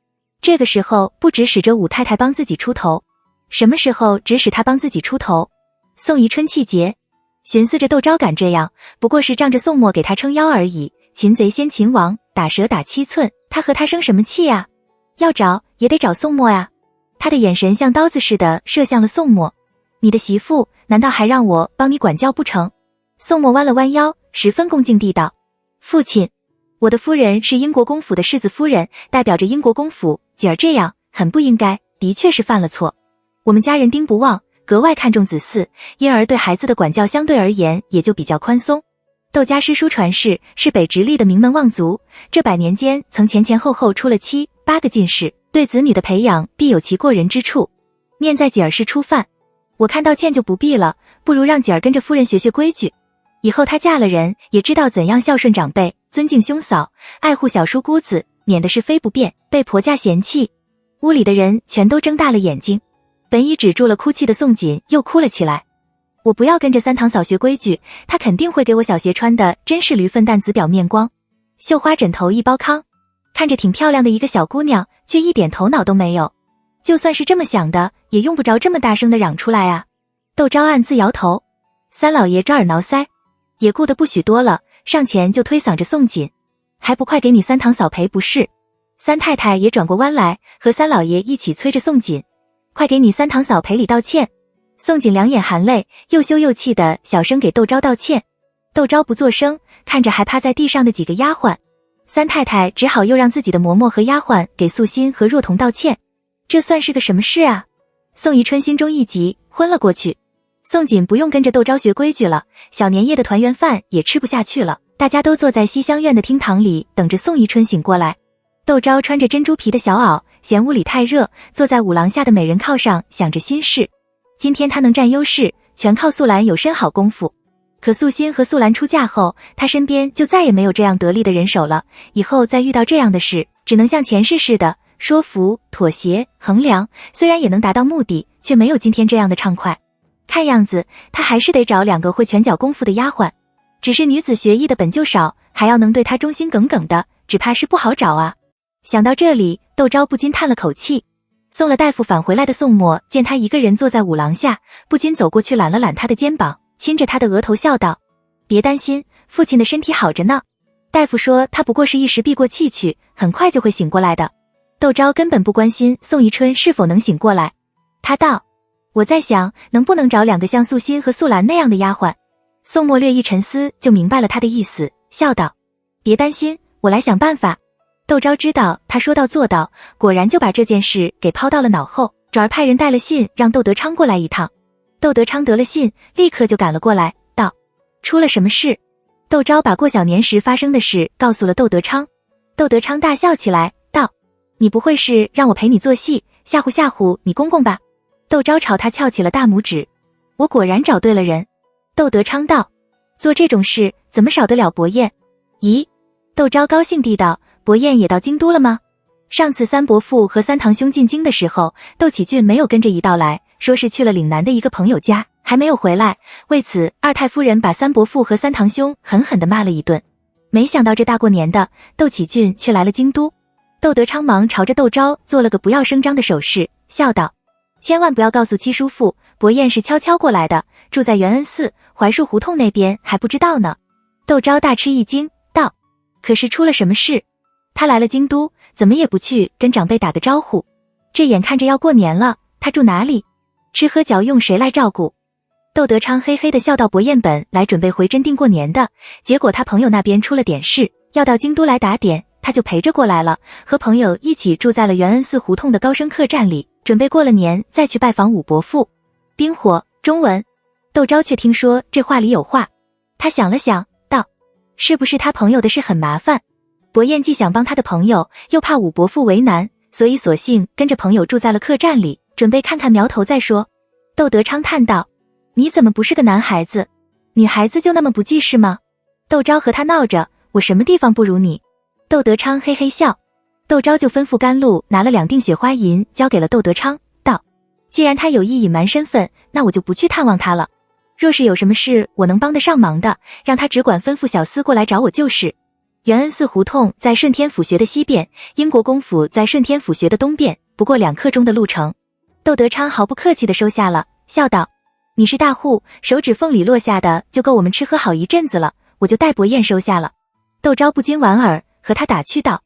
这个时候不只使着武太太帮自己出头，什么时候只使她帮自己出头？宋宜春气结，寻思着窦昭敢这样，不过是仗着宋墨给他撑腰而已，擒贼先擒王，打蛇打七寸，他和他生什么气啊？要找也得找宋墨呀。他的眼神像刀子似的射向了宋墨，你的媳妇难道还让我帮你管教不成？宋墨弯了弯腰，十分恭敬地道，父亲，我的夫人是英国公府的世子夫人，代表着英国公府，姐儿这样很不应该，的确是犯了错。我们家人丁不旺格外看重子嗣，因而对孩子的管教相对而言也就比较宽松。窦家师叔传世，是北直隶的名门望族，这100年间曾前后后出了7、8个进士，对子女的培养必有其过人之处。念在姐儿是初犯，我看道歉就不必了，不如让姐儿跟着夫人学规矩，以后她嫁了人也知道怎样孝顺长辈，尊敬兄嫂，爱护小叔姑子，免得是非不便，被婆家嫌弃。屋里的人全都睁大了眼睛，本已止住了哭泣的宋锦又哭了起来。我不要跟着三堂嫂学规矩，她肯定会给我小鞋穿的真是驴粪蛋子表面光。绣花枕头一包糠，看着挺漂亮的一个小姑娘，却一点头脑都没有。就算是这么想的，也用不着这么大声的嚷出来啊。窦昭暗自摇头，三老爷抓耳挠腮，也顾得不许多了，上前就推搡着宋锦，还不快给你三堂嫂赔不是？三太太也转过弯来，和三老爷一起催着宋锦，快给你三堂嫂赔礼道歉。宋锦两眼含泪，又羞又气的小声给窦昭道歉。窦昭不作声，看着还趴在地上的几个丫鬟，三太太只好又让自己的嬷嬷和丫鬟给素心和若彤道歉。这算是个什么事啊？宋宜春心中一急，昏了过去。宋锦不用跟着窦昭学规矩了，小年夜的团圆饭也吃不下去了，大家都坐在西厢院的厅堂里等着宋宜春醒过来。窦昭穿着珍珠皮的小袄，嫌屋里太热，坐在五廊下的美人靠上想着心事。今天他能占优势，全靠素兰有身好功夫。可素心和素兰出嫁后，他身边就再也没有这样得力的人手了，以后再遇到这样的事，只能像前世似的说服、妥协、衡量，虽然也能达到目的，却没有今天这样的畅快。看样子他还是得找2个会拳脚功夫的丫鬟，只是女子学艺的本就少，还要能对他忠心耿耿的，只怕是不好找啊。想到这里，窦昭不禁叹了口气。送了大夫返回来的宋墨见他一个人坐在五廊下，不禁走过去揽了揽他的肩膀，亲着他的额头笑道，别担心，父亲的身体好着呢。大夫说他不过是一时闭过气去，很快就会醒过来的。窦昭根本不关心宋宜春是否能醒过来，他道，我在想能不能找2个像素心和素兰那样的丫鬟。宋墨略一沉思就明白了他的意思，笑道，别担心，我来想办法。窦昭知道他说到做到，果然就把这件事给抛到了脑后，转而派人带了信让窦德昌过来一趟。窦德昌得了信，立刻就赶了过来，道，出了什么事？窦昭把过小年时发生的事告诉了窦德昌。窦德昌大笑起来，道，你不会是让我陪你做戏，吓唬吓唬你公公吧？窦昭朝他翘起了大拇指，我果然找对了人。窦德昌道，做这种事怎么少得了伯晏？咦？窦昭高兴地道，伯晏也到京都了吗？上次三伯父和三堂兄进京的时候，窦启俊没有跟着一道来，说是去了岭南的一个朋友家，还没有回来。为此，二太夫人把三伯父和三堂兄狠狠地骂了一顿。没想到这大过年的，窦启俊却来了京都。窦德昌忙朝着窦昭做了个不要声张的手势，笑道，千万不要告诉七叔父，伯晏是悄悄过来的，住在元恩寺槐树胡同那边，还不知道呢。窦昭大吃一惊，道，可是出了什么事？他来了京都，怎么也不去跟长辈打个招呼？这眼看着要过年了，他住哪里？吃喝嚼用谁来照顾？窦德昌嘿嘿地笑道，伯晏本来准备回真定过年的，结果他朋友那边出了点事，要到京都来打点，他就陪着过来了，和朋友一起住在了元恩寺胡同的高升客栈里，准备过了年再去拜访武伯父。冰火中文窦昭却听说这话里有话，他想了想，道：是不是他朋友的事很麻烦？伯彦既想帮他的朋友，又怕武伯父为难，所以索性跟着朋友住在了客栈里，准备看看苗头再说。窦德昌叹道：你怎么不是个男孩子？女孩子就那么不济事吗？窦昭和他闹着，我什么地方不如你？窦德昌嘿嘿笑。窦昭就吩咐甘露拿了2锭雪花银交给了窦德昌，道：既然他有意隐瞒身份，那我就不去探望他了。若是有什么事我能帮得上忙的，让他只管吩咐小厮过来找我就是。元恩寺胡同在顺天府学的西边，英国公府在顺天府学的东边，不过2刻钟的路程。窦德昌毫不客气地收下了，笑道：你是大户，手指缝里落下的就够我们吃喝好一阵子了，我就代伯彦收下了。窦昭不禁莞尔，和他打趣道：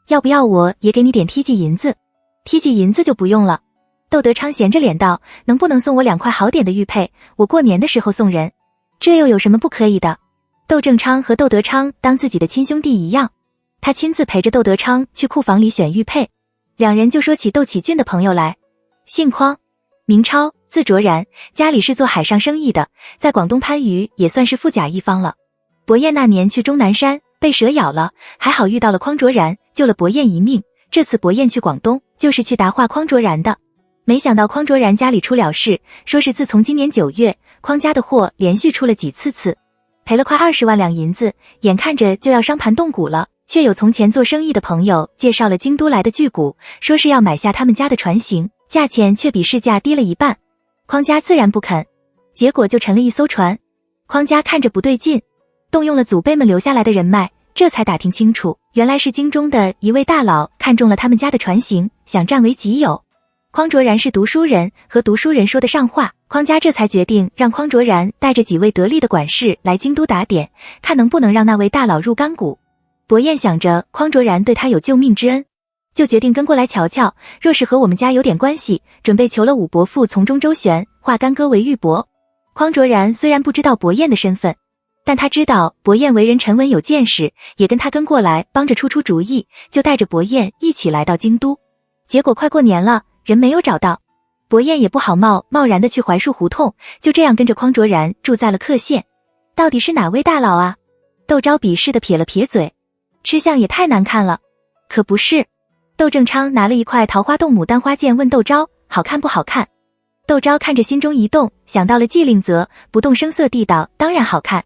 要不要我也给你点梯级银子？梯级银子就不用了。窦德昌闲着脸道：能不能送我2块好点的玉佩？我过年的时候送人，这又有什么不可以的？窦正昌和窦德昌当自己的亲兄弟一样，他亲自陪着窦德昌去库房里选玉佩。2人就说起窦启俊的朋友来，姓匡，名超，字卓然，家里是做海上生意的，在广东番禺也算是富甲一方了。伯彦那年去终南山被蛇咬了，还好遇到了匡卓然，救了伯彦一命。这次伯彦去广东就是去答话匡卓然的，没想到匡卓然家里出了事，说是自从今年9月，匡家的货连续出了几次，赔了快20万两银子，眼看着就要伤盘动骨了，却有从前做生意的朋友介绍了京都来的巨贾，说是要买下他们家的船型，价钱却比市价低了一半。匡家自然不肯，结果就沉了一艘船。匡家看着不对劲，动用了祖辈们留下来的人脉，这才打听清楚，原来是京中的一位大佬看中了他们家的船型，想占为己有。匡卓然是读书人，和读书人说得上话，匡家这才决定让匡卓然带着几位得力的管事来京都打点，看能不能让那位大佬入干股。伯彦想着匡卓然对他有救命之恩，就决定跟过来瞧瞧，若是和我们家有点关系，准备求了武伯父从中周旋，化干戈为玉帛。匡卓然虽然不知道伯彦的身份，但他知道伯彦为人沉稳有见识，也跟他跟过来帮着出主意，就带着伯彦一起来到京都。结果快过年了，人没有找到，伯彦也不好贸然的去槐树胡同，就这样跟着匡卓然住在了客县。到底是哪位大佬啊？窦昭鄙视的撇了撇嘴，吃相也太难看了。可不是。窦正昌拿了一块桃花洞牡丹花剑问窦昭，好看不好看？窦昭看着心中一动，想到了纪令泽，不动声色地道：当然好看，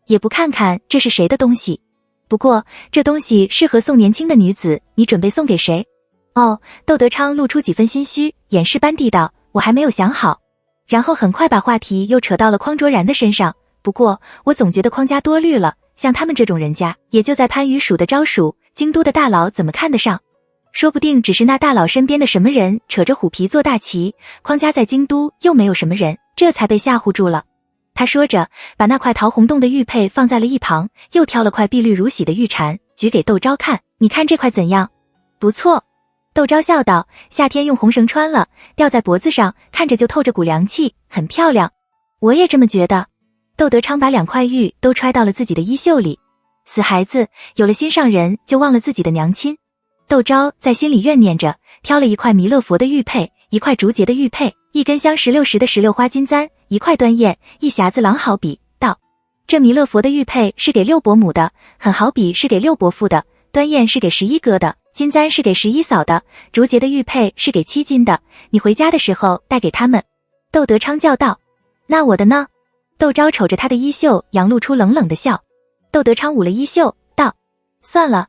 也不看看这是谁的东西。不过这东西适合送年轻的女子，你准备送给谁？哦，窦德昌露出几分心虚，掩饰般地道：我还没有想好。然后很快把话题又扯到了匡卓然的身上，不过我总觉得匡家多虑了，像他们这种人家，也就在番禺数得着数，京都的大佬怎么看得上？说不定只是那大佬身边的什么人扯着虎皮做大旗，匡家在京都又没有什么人，这才被吓唬住了。他说着，把那块桃红洞的玉佩放在了一旁，又挑了块碧绿如洗的玉蝉，举给窦昭看，你看这块怎样？不错。窦昭笑道：夏天用红绳穿了，吊在脖子上，看着就透着股凉气，很漂亮。我也这么觉得。窦德昌把2块玉都揣到了自己的衣袖里。死孩子，有了心上人就忘了自己的娘亲。窦昭在心里怨念着，挑了一块弥勒佛的玉佩，一块竹节的玉佩，一根镶16石的16花金簪，一块端砚，一匣子狼毫笔，道：这弥勒佛的玉佩是给6伯母的，很好笔是给6伯父的，端砚是给11哥的，金簪是给11嫂的，竹节的玉佩是给7金的，你回家的时候带给他们。窦德昌叫道：那我的呢？窦昭瞅着他的衣袖，佯露出冷冷的笑。窦德昌捂了衣袖，道：算了，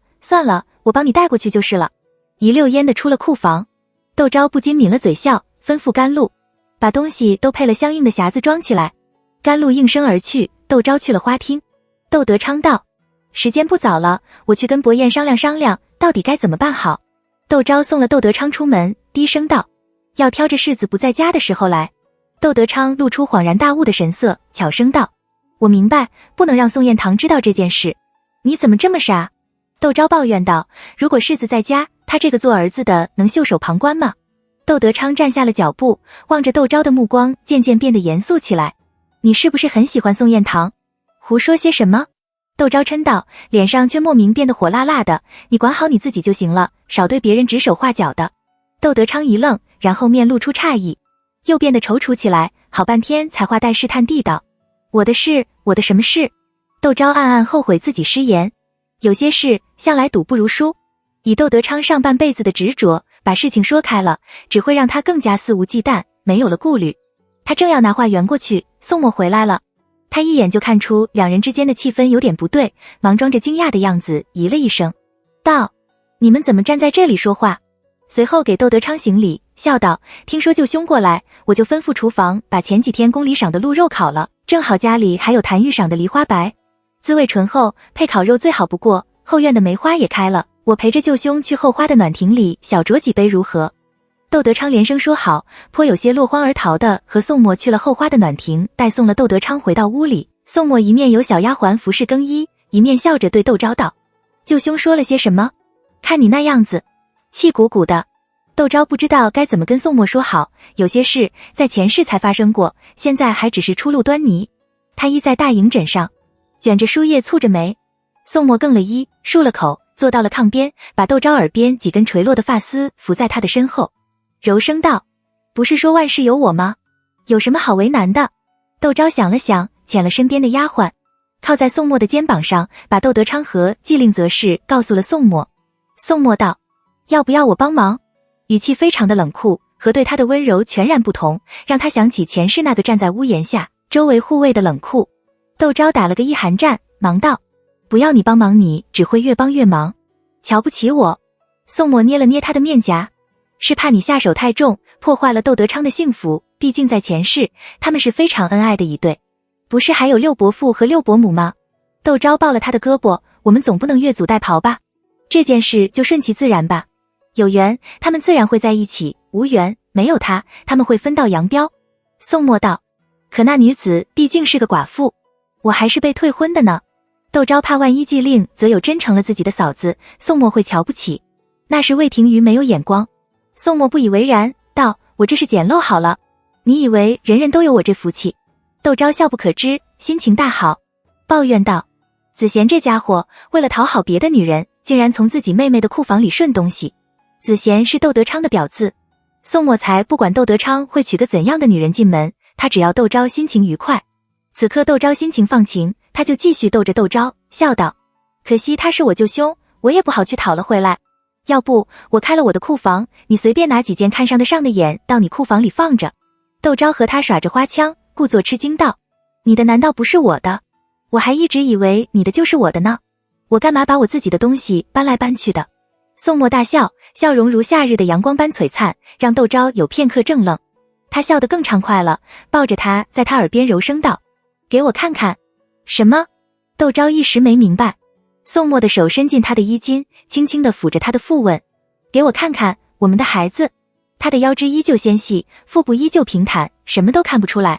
我帮你带过去就是了。一溜烟的出了库房。窦昭不禁抿了嘴笑，吩咐甘露把东西都配了相应的匣子装起来。甘露应声而去，窦昭去了花厅。窦德昌道：时间不早了，我去跟伯彦商量商量，到底该怎么办好。窦昭送了窦德昌出门，低声道：要挑着世子不在家的时候来。窦德昌露出恍然大悟的神色，悄声道：我明白，不能让宋彦堂知道这件事。你怎么这么傻？窦昭抱怨道：如果世子在家，他这个做儿子的能袖手旁观吗？窦德昌站下了脚步，望着窦昭的目光渐渐变得严肃起来。你是不是很喜欢宋彦堂？胡说些什么？窦昭嗔道，脸上却莫名变得火辣辣的。你管好你自己就行了，少对别人指手画脚的。窦德昌一愣，然后面露出诧异，又变得踌躇起来，好半天才话带试探地道：我的事，我的什么事？窦昭暗暗后悔自己失言，有些事向来赌不如输。以窦德昌上半辈子的执着，把事情说开了，只会让他更加肆无忌惮，没有了顾虑。他正要拿话圆过去，宋墨回来了。他一眼就看出两人之间的气氛有点不对，忙装着惊讶的样子，咦了一声，道：“你们怎么站在这里说话？”随后给窦德昌行礼，笑道：“听说舅兄过来，我就吩咐厨房把前几天宫里赏的鹿肉烤了，正好家里还有谭玉赏的梨花白，滋味醇厚，配烤肉最好不过。后院的梅花也开了，我陪着舅兄去后花的暖亭里小酌几杯如何？”窦德昌连声说好，颇有些落荒而逃的和宋墨去了后花的暖亭，带送了窦德昌回到屋里。宋墨一面有小丫鬟服侍更衣，一面笑着对窦昭道：“舅兄说了些什么？看你那样子，气鼓鼓的。”窦昭不知道该怎么跟宋墨说好，有些事在前世才发生过，现在还只是初露端倪。他依在大营枕上，卷着书页蹙着眉。宋墨更了衣，漱了口，坐到了炕边，把窦昭耳边几根垂落的发丝扶在他的身后，柔声道：“不是说万事有我吗？有什么好为难的？”窦昭想了想，遣了身边的丫鬟，靠在宋墨的肩膀上，把窦德昌和季令则事告诉了宋墨。宋墨道：“要不要我帮忙？”语气非常的冷酷，和对他的温柔全然不同，让他想起前世那个站在屋檐下周围护卫的冷酷。窦昭打了个一寒战，忙道：“不要你帮忙，你只会越帮越忙，瞧不起我。”宋墨捏了捏他的面颊：“是怕你下手太重，破坏了窦德昌的幸福，毕竟在前世他们是非常恩爱的一对，不是还有六伯父和六伯母吗？”窦昭抱了他的胳膊：“我们总不能越俎代庖吧？这件事就顺其自然吧。有缘他们自然会在一起，无缘没有他，他们会分道扬镳。”宋墨道：“可那女子毕竟是个寡妇，我还是被退婚的呢。”窦昭怕万一季令则有真成了自己的嫂子，宋墨会瞧不起，那是魏廷瑜没有眼光。宋墨不以为然，道：“我这是捡漏好了，你以为人人都有我这福气？”窦昭笑不可支，心情大好，抱怨道：“子贤这家伙为了讨好别的女人，竟然从自己妹妹的库房里顺东西。子贤是窦德昌的表字。”宋墨才不管窦德昌会娶个怎样的女人进门，他只要窦昭心情愉快。此刻窦昭心情放晴，他就继续逗着窦昭，笑道：“可惜他是我舅兄，我也不好去讨了回来。要不我开了我的库房，你随便拿几件看上得上的眼到你库房里放着。”窦昭和他耍着花枪，故作吃惊道：“你的难道不是我的？我还一直以为你的就是我的呢，我干嘛把我自己的东西搬来搬去的？”宋墨大笑，笑容如夏日的阳光般璀璨，让窦昭有片刻怔愣。他笑得更畅快了，抱着他在他耳边柔声道：“给我看看。”“什么？”窦昭一时没明白。宋墨的手伸进他的衣襟，轻轻地抚着他的腹问：“给我看看我们的孩子。”他的腰肢依旧纤细，腹部依旧平坦，什么都看不出来。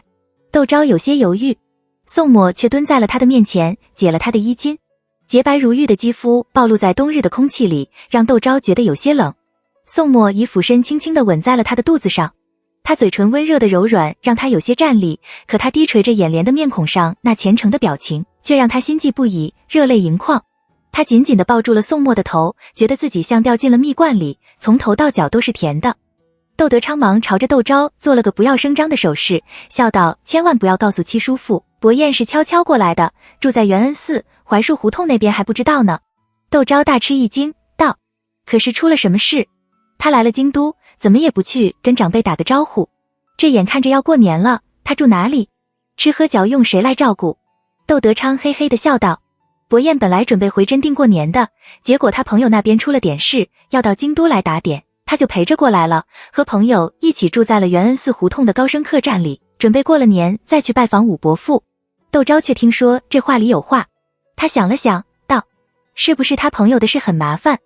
窦昭有些犹豫，宋墨却蹲在了他的面前，解了他的衣襟。洁白如玉的肌肤暴露在冬日的空气里，让窦昭觉得有些冷。宋墨以俯身轻轻地吻在了他的肚子上，他嘴唇温热的柔软让他有些战栗，可他低垂着眼帘的面孔上那虔诚的表情却让他心悸不已，热泪盈眶。他紧紧地抱住了宋墨的头，觉得自己像掉进了蜜罐里，从头到脚都是甜的。窦德昌忙朝着窦昭做了个不要声张的手势，笑道：“千万不要告诉七叔父，伯彦是悄悄过来的，住在元恩寺槐树胡同那边还不知道呢。”窦昭大吃一惊，道：“可是出了什么事？他来了京都，怎么也不去跟长辈打个招呼？这眼看着要过年了，他住哪里？吃喝嚼用谁来照顾？”窦德昌嘿嘿地笑道：“伯彦本来准备回真定过年的，结果他朋友那边出了点事，要到京都来打点，他就陪着过来了，和朋友一起住在了元恩寺胡同的高升客栈里，准备过了年再去拜访五伯父。”窦昭却听说这话里有话，他想了想，道：“是不是他朋友的事很麻烦？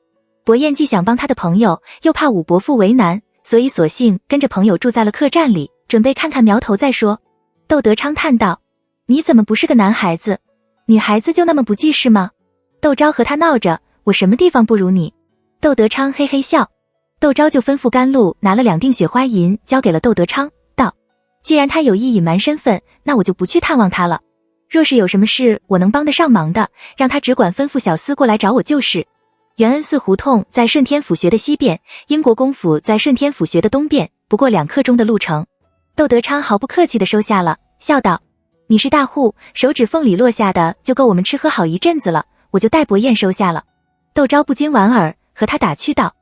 伯彦既想帮他的朋友，又怕五伯父为难，所以索性跟着朋友住在了客栈里，准备看看苗头再说。”窦德昌叹道：“你怎么不是个男孩子？女孩子就那么不记事吗？”窦昭和他闹着：“我什么地方不如你？”窦德昌嘿嘿笑。窦昭就吩咐甘露拿了2锭雪花银交给了窦德昌，道：“既然他有意隐瞒身份，那我就不去探望他了。若是有什么事我能帮得上忙的，让他只管吩咐小厮过来找我就是。”元恩寺胡同在顺天府学的西边，英国公府在顺天府学的东边，不过2刻钟的路程。窦德昌毫不客气地收下了，笑道：“你是大户，手指缝里落下的就够我们吃喝好一阵子了，我就代伯彦收下了。窦昭不禁莞尔，和他打趣道：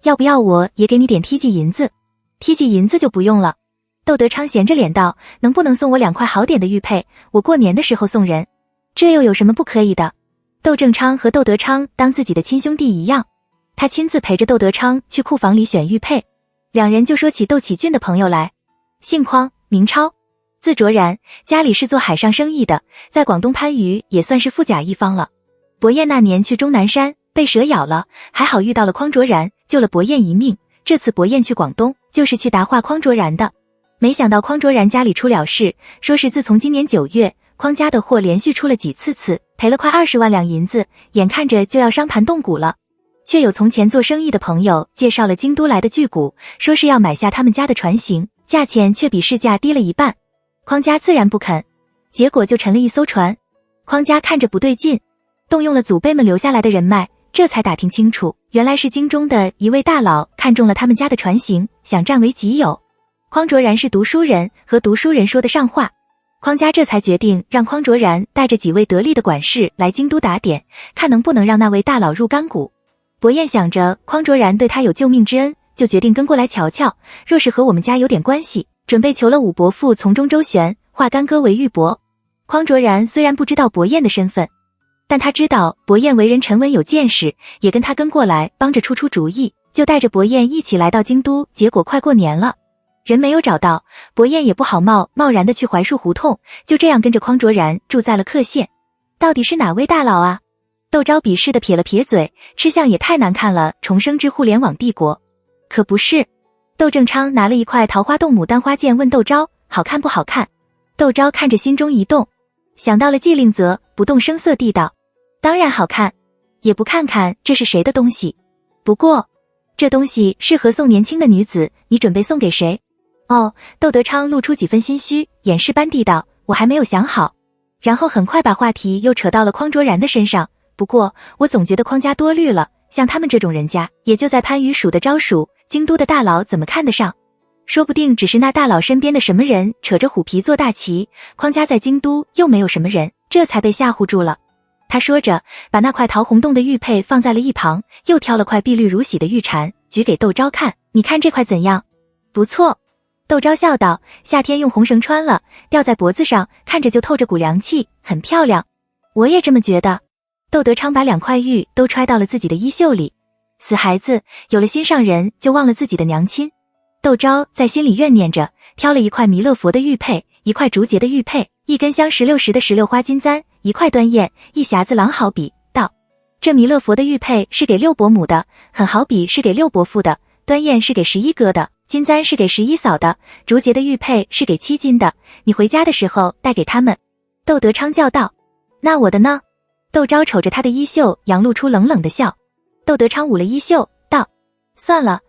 要不要我也给你点梯级银子？梯级银子就不用了。窦德昌闲着脸道：能不能送我2块好点的玉佩？我过年的时候送人，这又有什么不可以的？窦正昌和窦德昌当自己的亲兄弟一样，他亲自陪着窦德昌去库房里选玉佩。两人就说起窦启俊的朋友来，姓匡，名超，字卓然，家里是做海上生意的，在广东番禺也算是富甲一方了。伯彦那年去终南山被蛇咬了，还好遇到了匡卓然，救了伯彦一命。这次伯彦去广东就是去答话匡卓然的，没想到匡卓然家里出了事，说是自从今年9月，匡家的货连续出了几次，赔了快20万两银子，眼看着就要伤盘动骨了。却有从前做生意的朋友介绍了京都来的巨贾，说是要买下他们家的船型，价钱却比市价低了一半。匡家自然不肯，结果就沉了一艘船。匡家看着不对劲，动用了祖辈们留下来的人脉，这才打听清楚，原来是京中的一位大佬看中了他们家的船型，想占为己有。匡卓然是读书人，和读书人说得上话，匡家这才决定让匡卓然带着几位得力的管事来京都打点，看能不能让那位大佬入干股。伯彦想着匡卓然对他有救命之恩，就决定跟过来瞧瞧，若是和我们家有点关系，准备求了武伯父从中周旋，化干戈为玉帛。匡卓然虽然不知道伯彦的身份，但他知道伯彦为人沉稳有见识，也跟他跟过来帮着出主意，就带着伯彦一起来到京都。结果快过年了，人没有找到，伯彦也不好贸然的去槐树胡同，就这样跟着匡卓然住在了客县。到底是哪位大佬啊？窦昭鄙视的撇了撇嘴，吃相也太难看了，重生之互联网帝国。可不是。窦正昌拿了一块桃花洞牡丹花剑问窦昭，好看不好看？窦昭看着心中一动，想到了季令泽，不动声色地道：当然好看，也不看看这是谁的东西。不过这东西适合送年轻的女子，你准备送给谁？哦，窦德昌露出几分心虚，掩饰般地道：我还没有想好。然后很快把话题又扯到了匡卓然的身上。不过我总觉得匡家多虑了，像他们这种人家，也就在番禺数的招数，京都的大佬怎么看得上？说不定只是那大佬身边的什么人扯着虎皮做大旗，匡家在京都又没有什么人，这才被吓唬住了。他说着，把那块桃红洞的玉佩放在了一旁，又挑了块碧绿如洗的玉蝉，举给窦昭看，你看这块怎样？不错。窦昭笑道：夏天用红绳穿了，吊在脖子上，看着就透着股凉气，很漂亮。我也这么觉得。窦德昌把2块玉都揣到了自己的衣袖里，死孩子，有了心上人就忘了自己的娘亲。窦昭在心里怨念着，挑了一块弥勒佛的玉佩，一块竹节的玉佩，一根香16时的16花金簪，一块端砚，一匣子狼毫笔，道：这弥勒佛的玉佩是给6伯母的，很好笔是给6伯父的，端砚是给11哥的，金簪是给11嫂的，竹节的玉佩是给7金的，你回家的时候带给他们。窦德昌叫道：那我的呢？窦昭瞅着他的衣袖，佯露出冷冷的笑。窦德昌捂了衣袖，道：算了，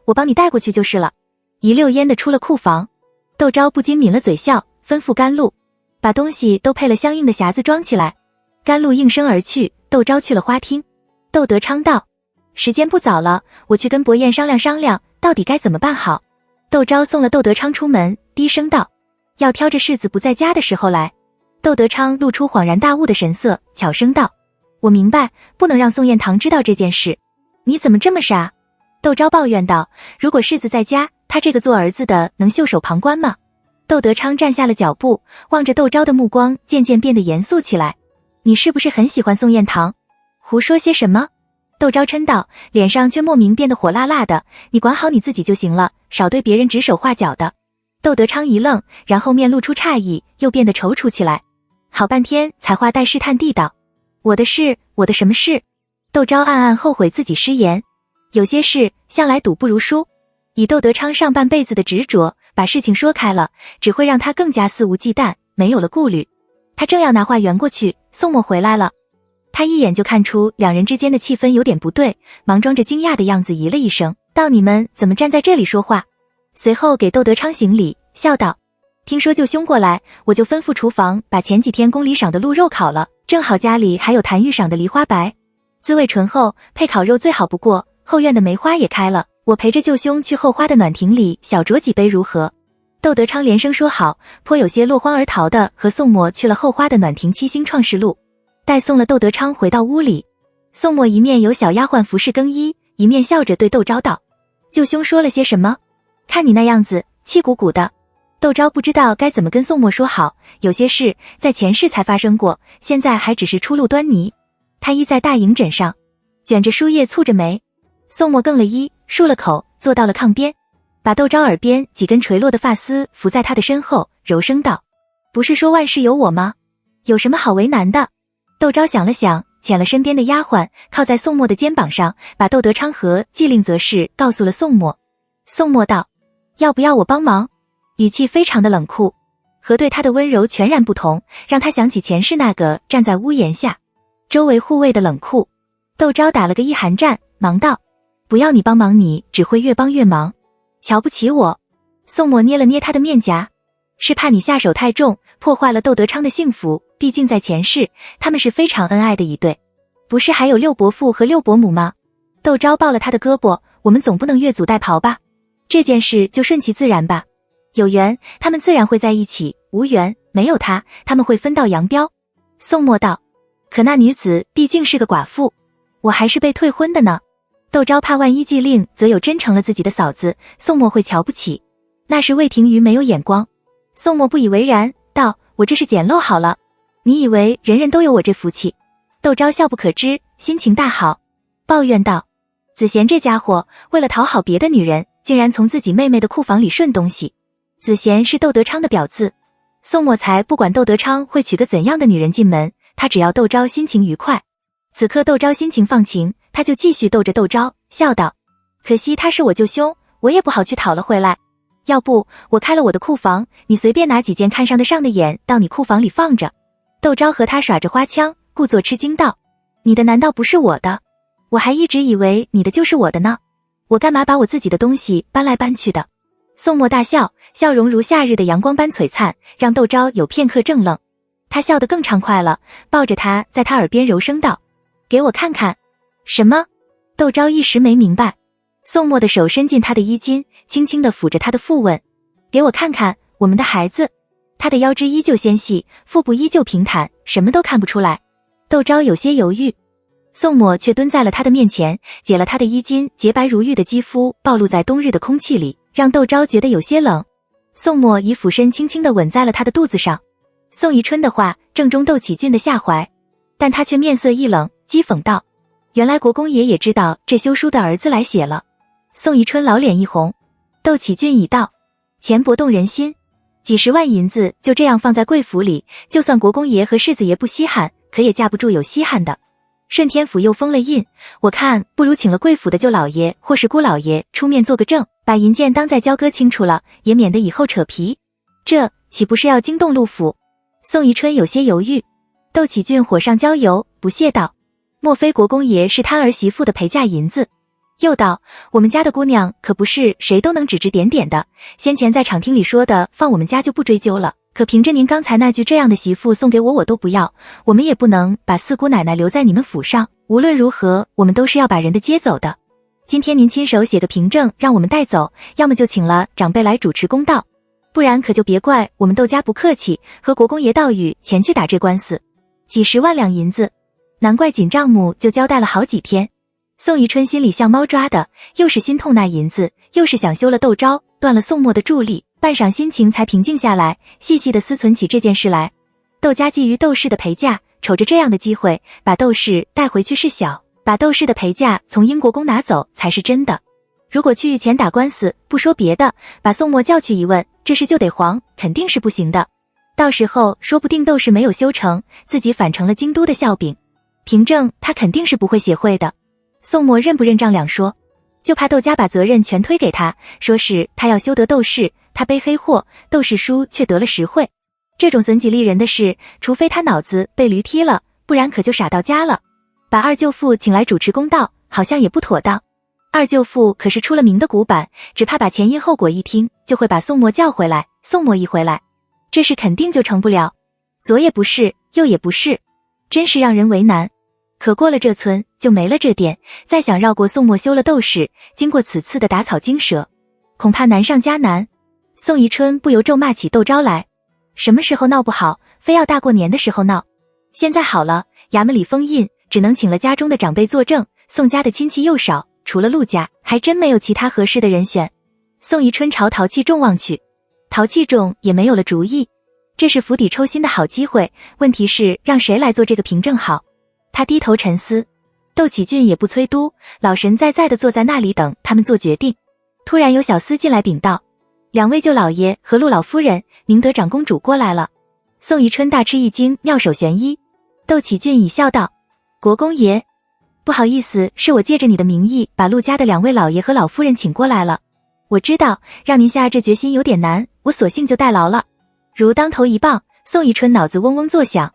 我帮你带过去就是了。一溜烟的出了库房。窦昭不禁抿了嘴笑，吩咐甘露把东西都配了相应的匣子装起来。甘露应声而去，窦昭去了花厅。窦德昌道：时间不早了，我去跟伯彦商量，到底该怎么办好。窦昭送了窦德昌出门，低声道：要挑着世子不在家的时候来。窦德昌露出恍然大悟的神色，悄声道：我明白，不能让宋彦堂知道这件事。你怎么这么傻？窦昭抱怨道：如果世子在家，他这个做儿子的能袖手旁观吗？窦德昌站下了脚步，望着窦昭的目光渐渐变得严肃起来。你是不是很喜欢宋彦堂？胡说些什么？窦昭嗔道，脸上却莫名变得火辣辣的。你管好你自己就行了，少对别人指手画脚的。窦德昌一愣，然后面露出诧异，又变得踌躇起来。好半天才话带试探地道：我的什么事？窦昭暗暗后悔自己失言，有些事向来赌不如输。以窦德昌上半辈子的执着，把事情说开了，只会让他更加肆无忌惮，没有了顾虑。他正要拿话圆过去，宋墨回来了。他一眼就看出两人之间的气氛有点不对，忙装着惊讶的样子，咦了一声，道：你们怎么站在这里说话？随后给窦德昌行礼，笑道：听说舅兄过来，我就吩咐厨房把前几天宫里赏的鹿肉烤了，正好家里还有谭玉赏的梨花白，滋味醇厚，配烤肉最好不过。后院的梅花也开了，我陪着舅兄去后花的暖亭里小酌几杯如何？窦德昌连声说好，颇有些落荒而逃的和宋墨去了后花的暖亭七星创世路。待送了窦德昌回到屋里，宋墨一面有小丫鬟服侍更衣，一面笑着对窦昭道：舅兄说了些什么？看你那样子气鼓鼓的。窦昭不知道该怎么跟宋墨说好，有些事在前世才发生过，现在还只是初露端倪。他依在大营枕上，卷着书页蹙着眉。宋墨更了衣，漱了口，坐到了炕边，把窦昭耳边几根垂落的发丝扶在他的身后，柔声道：不是说万事有我吗？有什么好为难的？窦昭想了想，遣了身边的丫鬟，靠在宋墨的肩膀上，把窦德昌和季令则事告诉了宋墨。宋墨道：要不要我帮忙？语气非常的冷酷，和对他的温柔全然不同，让他想起前世那个站在屋檐下周围护卫的冷酷。窦昭打了个一寒战，忙道：不要你帮忙，你只会越帮越忙，瞧不起我。宋墨捏了捏他的面颊，是怕你下手太重，破坏了窦德昌的幸福，毕竟在前世他们是非常恩爱的一对，不是还有六伯父和六伯母吗？窦昭抱了他的胳膊，我们总不能越俎代庖吧，这件事就顺其自然吧，有缘他们自然会在一起，无缘没有他们会分道扬镳。宋墨道：可那女子毕竟是个寡妇，我还是被退婚的呢。窦昭怕万一季令则有真成了自己的嫂子，宋墨会瞧不起，那是魏廷瑜没有眼光。宋墨不以为然，道：我这是捡漏好了，你以为人人都有我这福气？窦昭笑不可支，心情大好，抱怨道：子贤这家伙为了讨好别的女人，竟然从自己妹妹的库房里顺东西。子贤是窦德昌的表字，宋墨才不管窦德昌会娶个怎样的女人进门，他只要窦昭心情愉快。此刻窦昭心情放晴，他就继续逗着窦昭，笑道：可惜他是我舅兄，我也不好去讨了回来，要不我开了我的库房，你随便拿几件看上得上的眼到你库房里放着。窦昭和他耍着花枪，故作吃惊道：你的难道不是我的？我还一直以为你的就是我的呢，我干嘛把我自己的东西搬来搬去的？宋墨大笑，笑容如夏日的阳光般璀璨，让窦昭有片刻怔愣。他笑得更畅快了，抱着他在他耳边柔声道：给我看看。什么？窦昭一时没明白。宋墨的手伸进他的衣襟，轻轻地抚着他的腹问：给我看看我们的孩子。他的腰肢依旧纤细，腹部依旧平坦，什么都看不出来。窦昭有些犹豫，宋墨却蹲在了他的面前，解了他的衣襟，洁白如玉的肌肤暴露在冬日的空气里，让窦昭觉得有些冷。宋墨以俯身轻轻地吻在了他的肚子上。宋宜春的话正中窦启俊的下怀，但他却面色一冷，讥讽道：原来国公爷也知道这休书的儿子来写了。宋宜春老脸一红。窦启俊已道：钱帛动人心，几十万银子就这样放在贵府里，就算国公爷和世子爷不稀罕，可也架不住有稀罕的。顺天府又封了印，我看不如请了贵府的舅老爷或是姑老爷出面做个证，把银件当在交割清楚了，也免得以后扯皮。这岂不是要惊动陆府？宋宜春有些犹豫。窦启俊火上浇油，不屑道：莫非国公爷是贪儿媳妇的陪嫁银子？又道：我们家的姑娘可不是谁都能指指点点的，先前在场厅里说的放我们家就不追究了，可凭着您刚才那句这样的媳妇送给我都不要，我们也不能把四姑奶奶留在你们府上，无论如何我们都是要把人的接走的。今天您亲手写个凭证让我们带走，要么就请了长辈来主持公道，不然可就别怪我们窦家不客气，和国公爷道与前去打这官司。几十万两银子，难怪锦丈母就交代了好几天。宋宜春心里像猫抓的，又是心痛那银子，又是想休了窦昭，断了宋墨的助力，半晌心情才平静下来，细细地思忖起这件事来。窦家觊觎窦氏的陪嫁，瞅着这样的机会，把窦氏带回去是小，把窦氏的陪嫁从英国公拿走才是真的。如果去御前打官司，不说别的，把宋墨叫去一问，这事就得黄，肯定是不行的。到时候说不定窦氏没有修成，自己反成了京都的笑柄。凭证他肯定是不会写会的。宋墨认不认账两说，就怕窦家把责任全推给他，说是他要修得窦氏，他背黑货，窦氏书却得了实惠。这种损己利人的事，除非他脑子被驴踢了，不然可就傻到家了。把二舅父请来主持公道，好像也不妥当。二舅父可是出了名的古板，只怕把前因后果一听，就会把宋墨叫回来。宋墨一回来，这事肯定就成不了。左也不是，右也不是，真是让人为难。可过了这村，就没了这店，再想绕过宋墨修了窦氏，经过此次的打草惊蛇，恐怕难上加难。宋宜春不由咒骂起窦昭来，什么时候闹不好，非要大过年的时候闹。现在好了，衙门里封印，只能请了家中的长辈作证，宋家的亲戚又少，除了陆家，还真没有其他合适的人选。宋宜春朝陶器重望去，陶器重也没有了主意。这是釜底抽薪的好机会，问题是让谁来做这个凭证好？他低头沉思。窦启俊也不催督，老神在在地坐在那里等他们做决定。突然有小厮进来禀道：两位舅老爷和陆老夫人，宁德长公主过来了。宋宜春大吃一惊，妙手悬衣。窦启俊已笑道：国公爷，不好意思，是我借着你的名义把陆家的两位老爷和老夫人请过来了。我知道让您下这决心有点难，我索性就代劳了。如当头一棒，宋宜春脑子嗡嗡作响。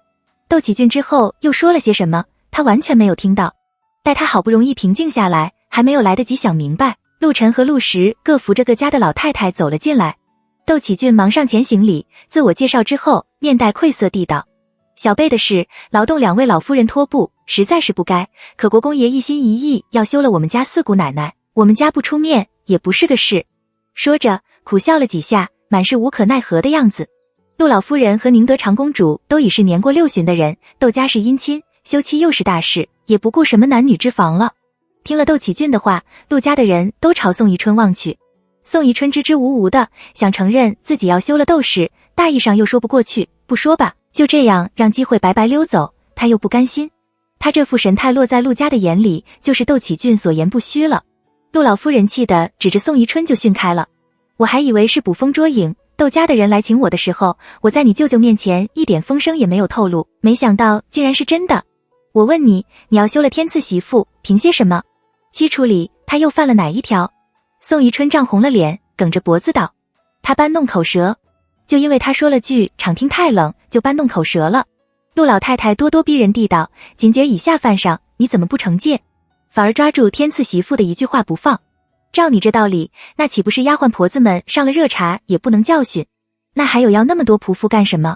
窦启俊之后又说了些什么，他完全没有听到。待他好不容易平静下来，还没有来得及想明白，陆晨和陆石各扶着各家的老太太走了进来。窦启俊忙上前行礼，自我介绍之后，面带愧色地道：小辈的事，劳动两位老夫人托付，实在是不该，可国公爷一心一意要休了我们家四姑奶奶，我们家不出面也不是个事。说着苦笑了几下，满是无可奈何的样子。陆老夫人和宁德长公主都已是年过60的人，窦家是姻亲，休妻又是大事，也不顾什么男女之防了。听了窦启俊的话，陆家的人都朝宋宜春望去。宋宜春支支吾吾的想承认自己要休了窦氏，大意上又说不过去，不说吧，就这样让机会白白溜走，他又不甘心。他这副神态落在陆家的眼里，就是窦启俊所言不虚了。陆老夫人气得指着宋宜春就训开了：我还以为是捕风捉影，窦家的人来请我的时候，我在你舅舅面前一点风声也没有透露，没想到竟然是真的。我问你，你要休了天赐媳妇，凭些什么？基础里他又犯了哪一条？宋宜春涨红了脸，梗着脖子道：他搬弄口舌，就因为他说了句场听太冷，就搬弄口舌了。陆老太太咄咄逼人地道：紧节以下犯上，你怎么不惩戒，反而抓住天赐媳妇的一句话不放？照你这道理，那岂不是丫鬟婆子们上了热茶也不能教训？那还有要那么多仆妇干什么？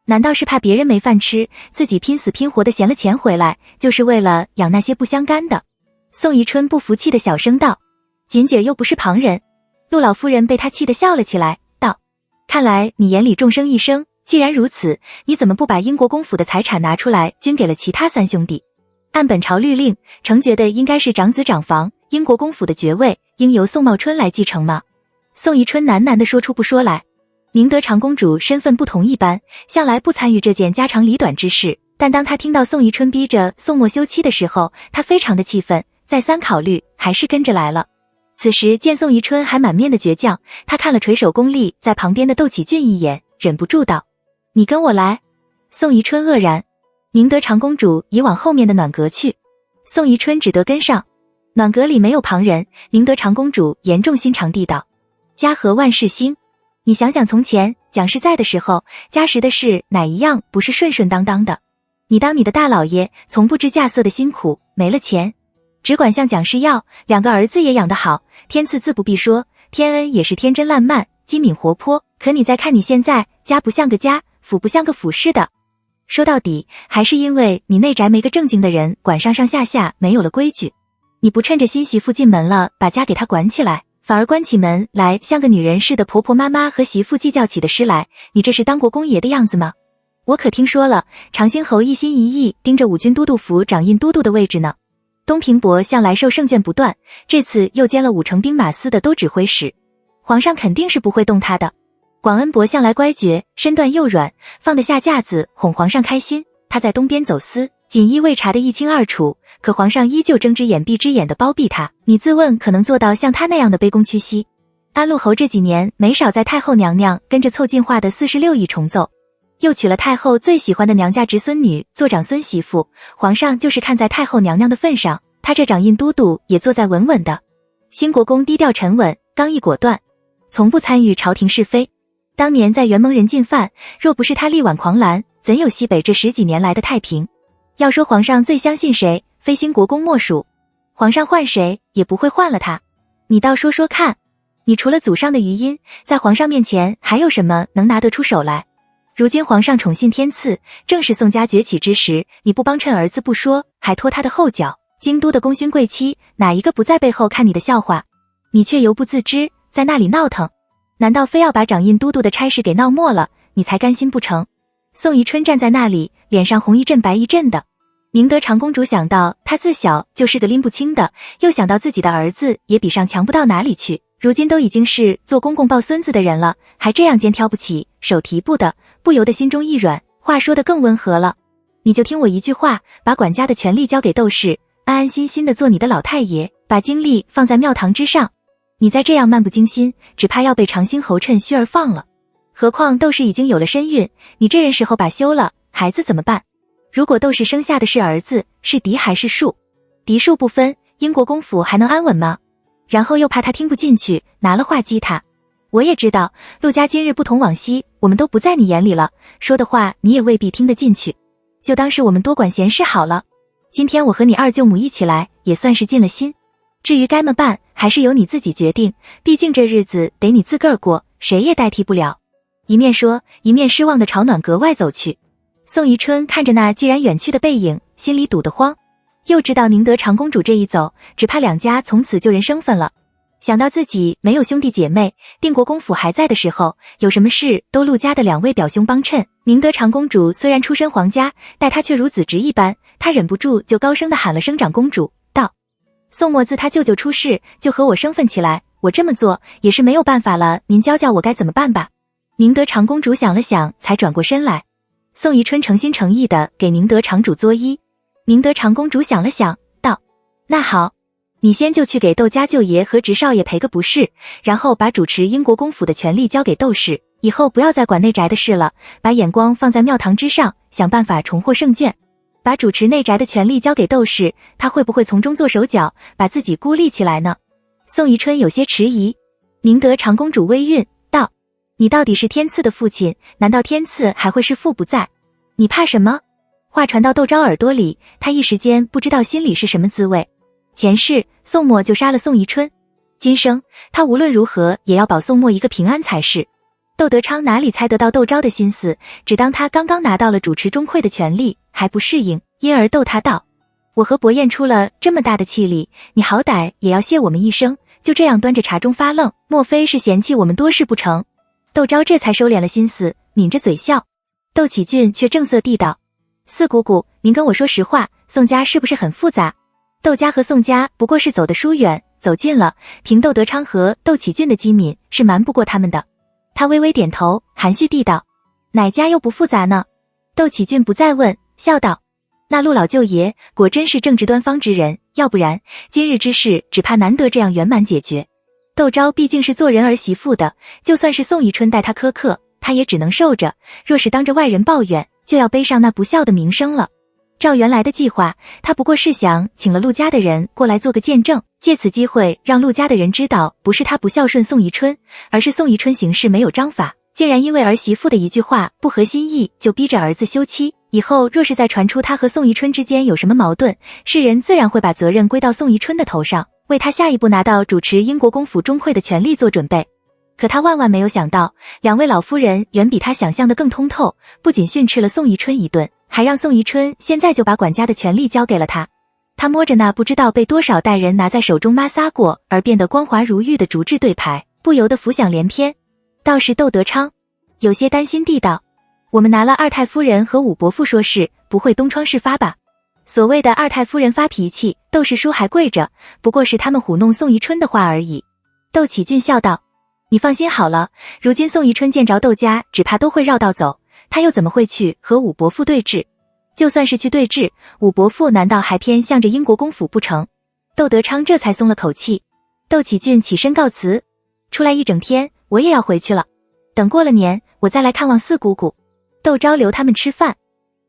难道是怕别人没饭吃，自己拼死拼活的闲了钱回来，就是为了养那些不相干的？宋宜春不服气的小声道：锦姐又不是旁人。陆老夫人被他气得笑了起来，道：看来你眼里众生一生，既然如此，你怎么不把英国公府的财产拿出来均给了其他三兄弟？按本朝律令，承爵的应该是长子长房，英国公府的爵位应由宋茂春来继承吗？宋宜春喃喃地说出不说来。宁德长公主身份不同一般，向来不参与这件家长里短之事，但当她听到宋宜春逼着宋默休妻的时候，她非常的气愤，再三考虑，还是跟着来了。此时见宋宜春还满面的倔强，她看了垂手功立在旁边的窦启俊一眼，忍不住道：你跟我来。宋宜春愕然。宁德长公主已往后面的暖阁去，宋宜春只得跟上。暖阁里没有旁人，宁德长公主严重心肠地道：家和万事兴，你想想从前蒋氏在的时候，家时的事哪一样不是顺顺当当的？你当你的大老爷，从不知稼穑的辛苦，没了钱只管向蒋氏要，两个儿子也养得好，天赐自不必说，天恩也是天真烂漫，机敏活泼，可你再看你现在，家不像个家，府不像个府似的。说到底还是因为你内宅没个正经的人管上上下下，没有了规矩。你不趁着新媳妇进门了把家给她管起来，反而关起门来像个女人似的婆婆妈妈和媳妇计较起的事来，你这是当国公爷的样子吗？我可听说了，长兴侯一心一意盯着武军都督府掌印都督的位置呢。东平伯向来受圣眷不断，这次又兼了5城兵马司的都指挥使，皇上肯定是不会动他的。广恩伯向来乖觉，身段又软，放得下架子哄皇上开心，他在东边走私，锦衣卫查得一清二楚，可皇上依旧睁只眼闭只眼的包庇他，你自问可能做到像他那样的卑躬屈膝？安陆侯这几年没少在太后娘娘跟着凑近话的46亿重奏，又娶了太后最喜欢的娘家侄孙女做长孙媳妇，皇上就是看在太后娘娘的份上，他这掌印都督也坐在稳稳的。新国公低调沉稳，刚毅果断，从不参与朝廷是非。当年在辕门人进犯，若不是他力挽狂澜，怎有西北这10几年来的太平？要说皇上最相信谁，非新国公莫属。皇上换谁也不会换了他。你倒说说看，你除了祖上的余荫，在皇上面前还有什么能拿得出手来？如今皇上宠信天赐，正是宋家崛起之时，你不帮衬儿子不说，还拖他的后脚，京都的功勋贵戚哪一个不在背后看你的笑话？你却犹不自知，在那里闹腾。难道非要把掌印都督的差事给闹没了，你才甘心不成？宋宜春站在那里，脸上红一阵白一阵的。宁德长公主想到她自小就是个拎不清的，又想到自己的儿子也比上强不到哪里去，如今都已经是做公公抱孙子的人了，还这样肩挑不起手提不的，不由得心中一软，话说得更温和了。你就听我一句话，把管家的权力交给窦氏，安安心心的做你的老太爷，把精力放在庙堂之上。你再这样漫不经心，只怕要被长兴侯趁虚而放了。何况窦氏已经有了身孕，你这人时候把休了，孩子怎么办？如果窦氏生下的是儿子，是嫡还是庶？嫡庶不分，英国公府还能安稳吗？然后又怕他听不进去，拿了话激他。我也知道，陆家今日不同往昔，我们都不在你眼里了，说的话你也未必听得进去，就当是我们多管闲事好了。今天我和你二舅母一起来，也算是尽了心。至于该么办，还是由你自己决定，毕竟这日子得你自个儿过，谁也代替不了。一面说，一面失望的朝暖阁外走去。宋宜春看着那既然远去的背影，心里堵得慌，又知道宁德长公主这一走，只怕两家从此就人生分了。想到自己没有兄弟姐妹，定国公府还在的时候，有什么事都陆家的两位表兄帮衬。宁德长公主虽然出身皇家，待她却如子侄一般，她忍不住就高声地喊了声长公主，道：宋墨自他舅舅出事，就和我生分起来，我这么做也是没有办法了，您教教我该怎么办吧。宁德长公主想了想，才转过身来。宋宜春诚心诚意地给宁德长主作揖。宁德长公主想了想，道：那好，你先就去给窦家舅爷和侄少爷赔个不是，然后把主持英国公府的权力交给窦氏，以后不要再管内宅的事了，把眼光放在庙堂之上，想办法重获圣卷。把主持内宅的权力交给窦氏，他会不会从中做手脚，把自己孤立起来呢？宋宜春有些迟疑。宁德长公主微韵道：你到底是天赐的父亲，难道天赐还会是父不在？你怕什么？话传到窦昭耳朵里，他一时间不知道心里是什么滋味。前世宋墨就杀了宋宜春，今生他无论如何也要保宋墨一个平安才是。窦德昌哪里猜得到窦昭的心思，只当他刚刚拿到了主持钟会的权利，还不适应，因而逗他道：我和伯彦出了这么大的气力，你好歹也要谢我们一声，就这样端着茶盅发愣，莫非是嫌弃我们多事不成？窦昭这才收敛了心思，抿着嘴笑。窦启俊却正色地道：四姑姑，您跟我说实话，宋家是不是很复杂？窦家和宋家不过是走得疏远，走近了，凭窦德昌和窦启俊的机敏，是瞒不过他们的。他微微点头，含蓄地道：哪家又不复杂呢？窦启俊不再问，笑道：那陆老舅爷果真是正直端方之人，要不然今日之事只怕难得这样圆满解决。窦昭毕竟是做人儿媳妇的，就算是宋宜春待他苛刻，他也只能受着，若是当着外人抱怨，就要背上那不孝的名声了。照原来的计划，他不过是想请了陆家的人过来做个见证，借此机会让陆家的人知道，不是他不孝顺宋宜春，而是宋宜春行事没有章法，竟然因为儿媳妇的一句话不合心意，就逼着儿子休妻。以后若是再传出他和宋宜春之间有什么矛盾，世人自然会把责任归到宋宜春的头上，为他下一步拿到主持英国公府钟会的权利做准备。可他万万没有想到，两位老夫人远比他想象的更通透，不仅训斥了宋宜春一顿，还让宋宜春现在就把管家的权力交给了他。他摸着那不知道被多少代人拿在手中摩挲过而变得光滑如玉的竹制对牌，不由得浮想联翩。倒是窦德昌有些担心地道：我们拿了二太夫人和五伯父说事，不会东窗事发吧？所谓的二太夫人发脾气，窦氏叔还跪着，不过是他们唬弄宋宜春的话而已。窦启俊笑道：你放心好了，如今宋宜春见着窦家，只怕都会绕道走，他又怎么会去和五伯父对峙？就算是去对峙，五伯父难道还偏向着英国公府不成？窦德昌这才松了口气。窦启俊起身告辞：出来一整天，我也要回去了，等过了年，我再来看望四姑姑。窦昭留他们吃饭，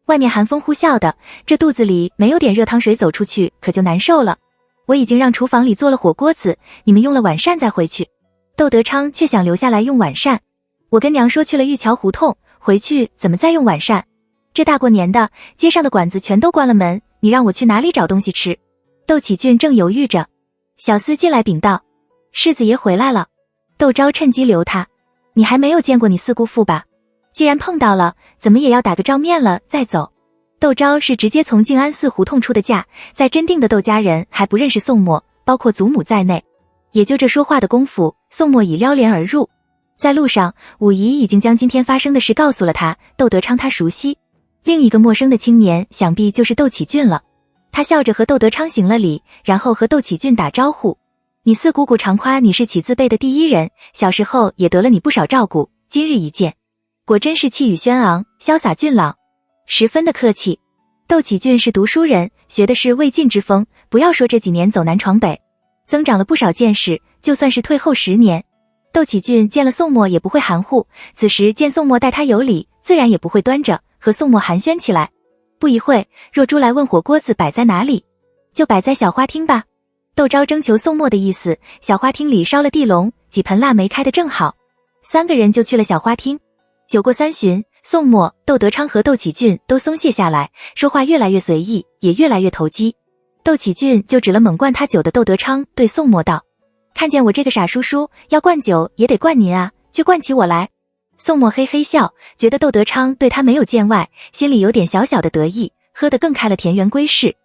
外面寒风呼啸的，这肚子里没有点热汤水走出去可就难受了。我已经让厨房里做了火锅子，你们用了晚膳再回去。窦德昌却想留下来用晚膳。我跟娘说去了玉桥胡同，回去怎么再用晚膳？这大过年的，街上的馆子全都关了门，你让我去哪里找东西吃？窦启俊正犹豫着，小厮进来禀道：世子爷回来了。窦昭趁机留他：你还没有见过你四姑父吧？既然碰到了，怎么也要打个照面了再走。窦昭是直接从静安寺胡同出的嫁，在真定的窦家人还不认识宋墨，包括祖母在内。也就这说话的功夫，宋墨已撩帘而入。在路上，武姨已经将今天发生的事告诉了他，窦德昌他熟悉。另一个陌生的青年想必就是窦启俊了。他笑着和窦德昌行了礼，然后和窦启俊打招呼。你四姑姑常夸你是起字辈的第一人，小时候也得了你不少照顾，今日一见，果真是气宇轩昂，潇洒俊朗，十分的客气。窦启俊是读书人，学的是魏晋之风，不要说这几年走南闯北，增长了不少见识，就算是退后10年。窦启俊见了宋墨也不会含糊，此时见宋墨待他有礼，自然也不会端着，和宋墨寒暄起来。不一会，若珠来问火锅子摆在哪里，就摆在小花厅吧。窦昭征求宋墨的意思，小花厅里烧了地笼，几盆腊梅开得正好，3个人就去了小花厅。酒过3巡，宋墨、窦德昌和窦启俊都松懈下来，说话越来越随意，也越来越投机。窦启俊就指了猛灌他酒的窦德昌，对宋墨道：看见我这个傻叔叔，要灌酒也得灌您啊，却灌起我来。宋墨嘿嘿笑，觉得窦德昌对他没有见外，心里有点小小的得意，喝得更开了田园归市。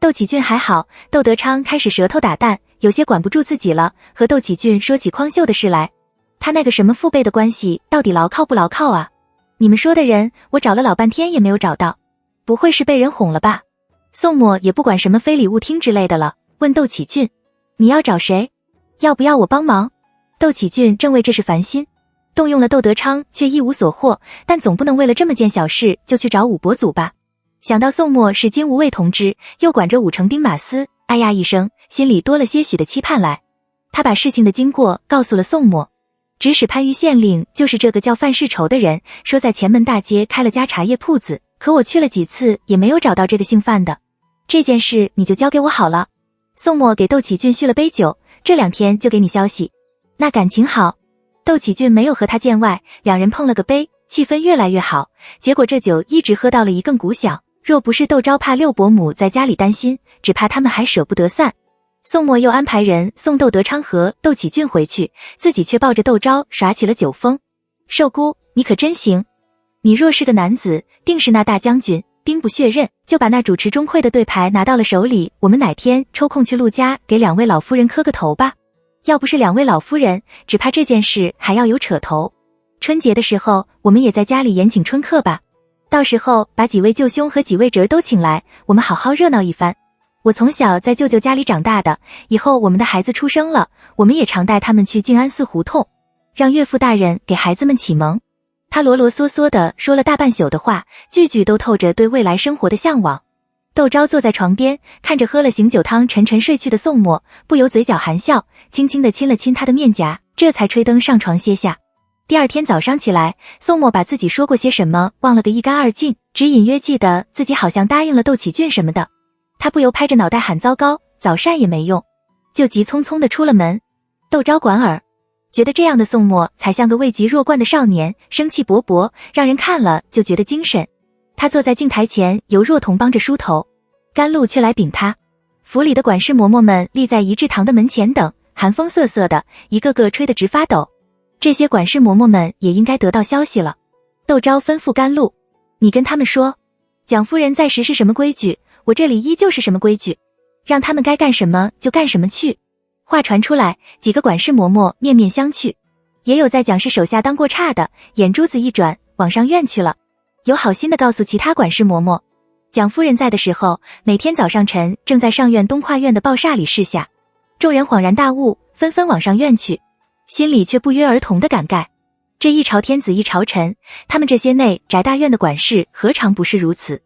窦启俊还好，窦德昌开始舌头打蛋，有些管不住自己了，和窦启俊说起匡秀的事来。他那个什么父辈的关系到底牢靠不牢靠啊？你们说的人，我找了老半天也没有找到，不会是被人哄了吧？宋墨也不管什么非礼勿听之类的了，问窦启俊：你要找谁？要不要我帮忙？窦启俊正为这事烦心，动用了窦德昌却一无所获，但总不能为了这么件小事就去找武伯祖吧。想到宋墨是金吾卫同知，又管着5城兵马司，哎呀一声，心里多了些许的期盼来。他把事情的经过告诉了宋墨，指使番禺县令就是这个叫范世仇的人，说在前门大街开了家茶叶铺子，可我去了几次也没有找到这个姓范的，这件事你就交给我好了。宋墨给窦启俊续了杯酒，这2天就给你消息。那感情好。窦启俊没有和他见外，2人碰了个杯，气氛越来越好，结果这酒一直喝到了一更鼓响，若不是窦昭怕六伯母在家里担心，只怕他们还舍不得散。宋墨又安排人送窦德昌和窦启俊回去，自己却抱着窦昭耍起了酒疯。寿姑，你可真行，你若是个男子，定是那大将军，兵不血刃，就把那主持钟馗的对牌拿到了手里，我们哪天抽空去陆家给2位老夫人磕个头吧。要不是2位老夫人，只怕这件事还要有扯头。春节的时候，我们也在家里宴请春客吧，到时候把几位舅兄和几位侄儿都请来，我们好好热闹一番。我从小在舅舅家里长大的，以后我们的孩子出生了，我们也常带他们去静安寺胡同，让岳父大人给孩子们启蒙。他啰啰嗦嗦地说了大半宿的话，句句都透着对未来生活的向往。窦昭坐在床边，看着喝了醒酒汤沉沉睡去的宋墨，不由嘴角含笑，轻轻地亲了亲他的面颊，这才吹灯上床歇下。第2天早上起来，宋墨把自己说过些什么忘了个一干二净，只隐约记得自己好像答应了窦启俊什么的。他不由拍着脑袋喊糟糕，早膳也没用，就急匆匆地出了门。窦昭莞尔，觉得这样的宋墨才像个未及弱冠的少年，生气勃勃，让人看了就觉得精神。他坐在镜台前，由若彤帮着梳头，甘露却来禀他。府里的管事嬷嬷们立在仪制堂的门前等，寒风瑟瑟的，一个个吹得直发抖。这些管事嬷嬷们也应该得到消息了。窦昭吩咐甘露，你跟他们说，蒋夫人在时是什么规矩，我这里依旧是什么规矩，让他们该干什么就干什么去。话传出来，几个管事嬷嬷面面相觑，也有在蒋氏手下当过差的，眼珠子一转，往上院去了。有好心的告诉其他管事嬷嬷，蒋夫人在的时候，每天早上晨正在上院东跨院的报厦里侍下。众人恍然大悟，纷纷往上院去，心里却不约而同的感慨，这一朝天子一朝臣，他们这些内宅大院的管事何尝不是如此？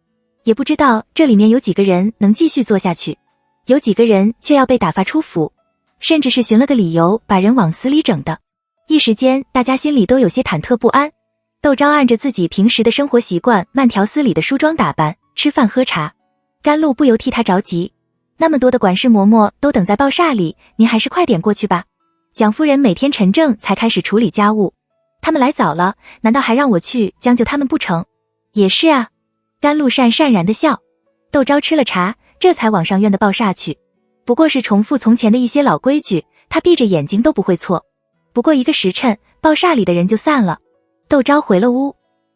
也不知道这里面有几个人能继续做下去，有几个人却要被打发出府，甚至是寻了个理由把人往死里整的。一时间大家心里都有些忐忑不安。窦昭按着自己平时的生活习惯，慢条斯理的梳妆打扮，吃饭喝茶。甘露不由替他着急，那么多的管事嬷嬷都等在报厦里，您还是快点过去吧。蒋夫人每天晨正才开始处理家务，他们来早了，难道还让我去将就他们不成？也是啊。甘露讪然的笑。窦昭吃了茶，这才往上院的报厦去。不过是重复从前的一些老规矩，他闭着眼睛都不会错。不过1个时辰，报厦里的人就散了。窦昭回了屋，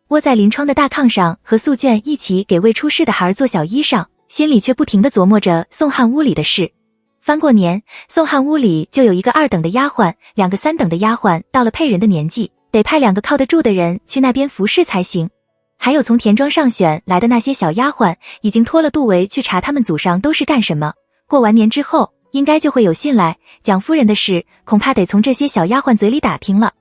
窝在临窗的大炕上，和素娟一起给未出世的孩儿做小衣裳，心里却不停地琢磨着宋汉屋里的事。翻过年，宋汉屋里就有1个2等的丫鬟，2个3等的丫鬟到了配人的年纪，得派2个靠得住的人去那边服侍才行。还有从田庄上选来的那些小丫鬟，已经托了杜维去查他们祖上都是干什么。过完年之后，应该就会有信来，蒋夫人的事恐怕得从这些小丫鬟嘴里打听了。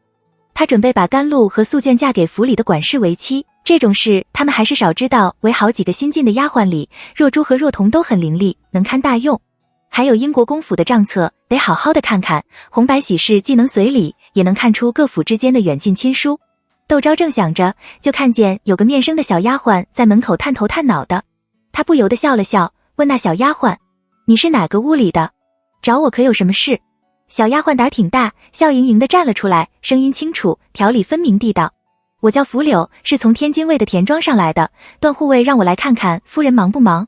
他准备把甘露和素娟嫁给府里的管事为妻，这种事他们还是少知道。为好几个新进的丫鬟里，若珠和若彤都很伶俐，能堪大用。还有英国公府的账册，得好好的看看。红白喜事既能随礼，也能看出各府之间的远近亲疏。窦昭正想着，就看见有个面生的小丫鬟在门口探头探脑的。他不由得笑了笑，问那小丫鬟：“你是哪个屋里的？找我可有什么事？”小丫鬟胆挺大，笑盈盈地站了出来，声音清楚，条理分明地道：“我叫福柳，是从天津卫的田庄上来的，段护卫让我来看看夫人忙不忙。”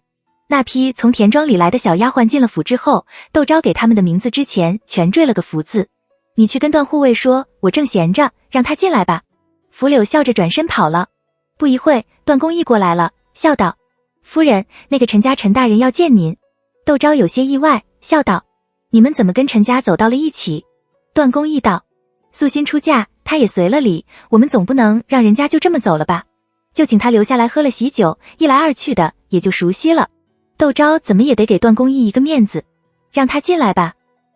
那批从田庄里来的小丫鬟进了府之后，窦昭给他们的名字之前全缀了个福字。你去跟段护卫说，我正闲着，让他进来吧。福柳笑着转身跑了。不一会，段公义过来了，笑道：“夫人，那个陈家陈大人要见您。”窦昭有些意外，笑道：“你们怎么跟陈家走到了一起？”段公义道：“素心出嫁，他也随了礼，我们总不能让人家就这么走了吧？就请他留下来喝了喜酒，一来二去的也就熟悉了。”窦昭怎么也得给段公义一个面子，让他进来吧。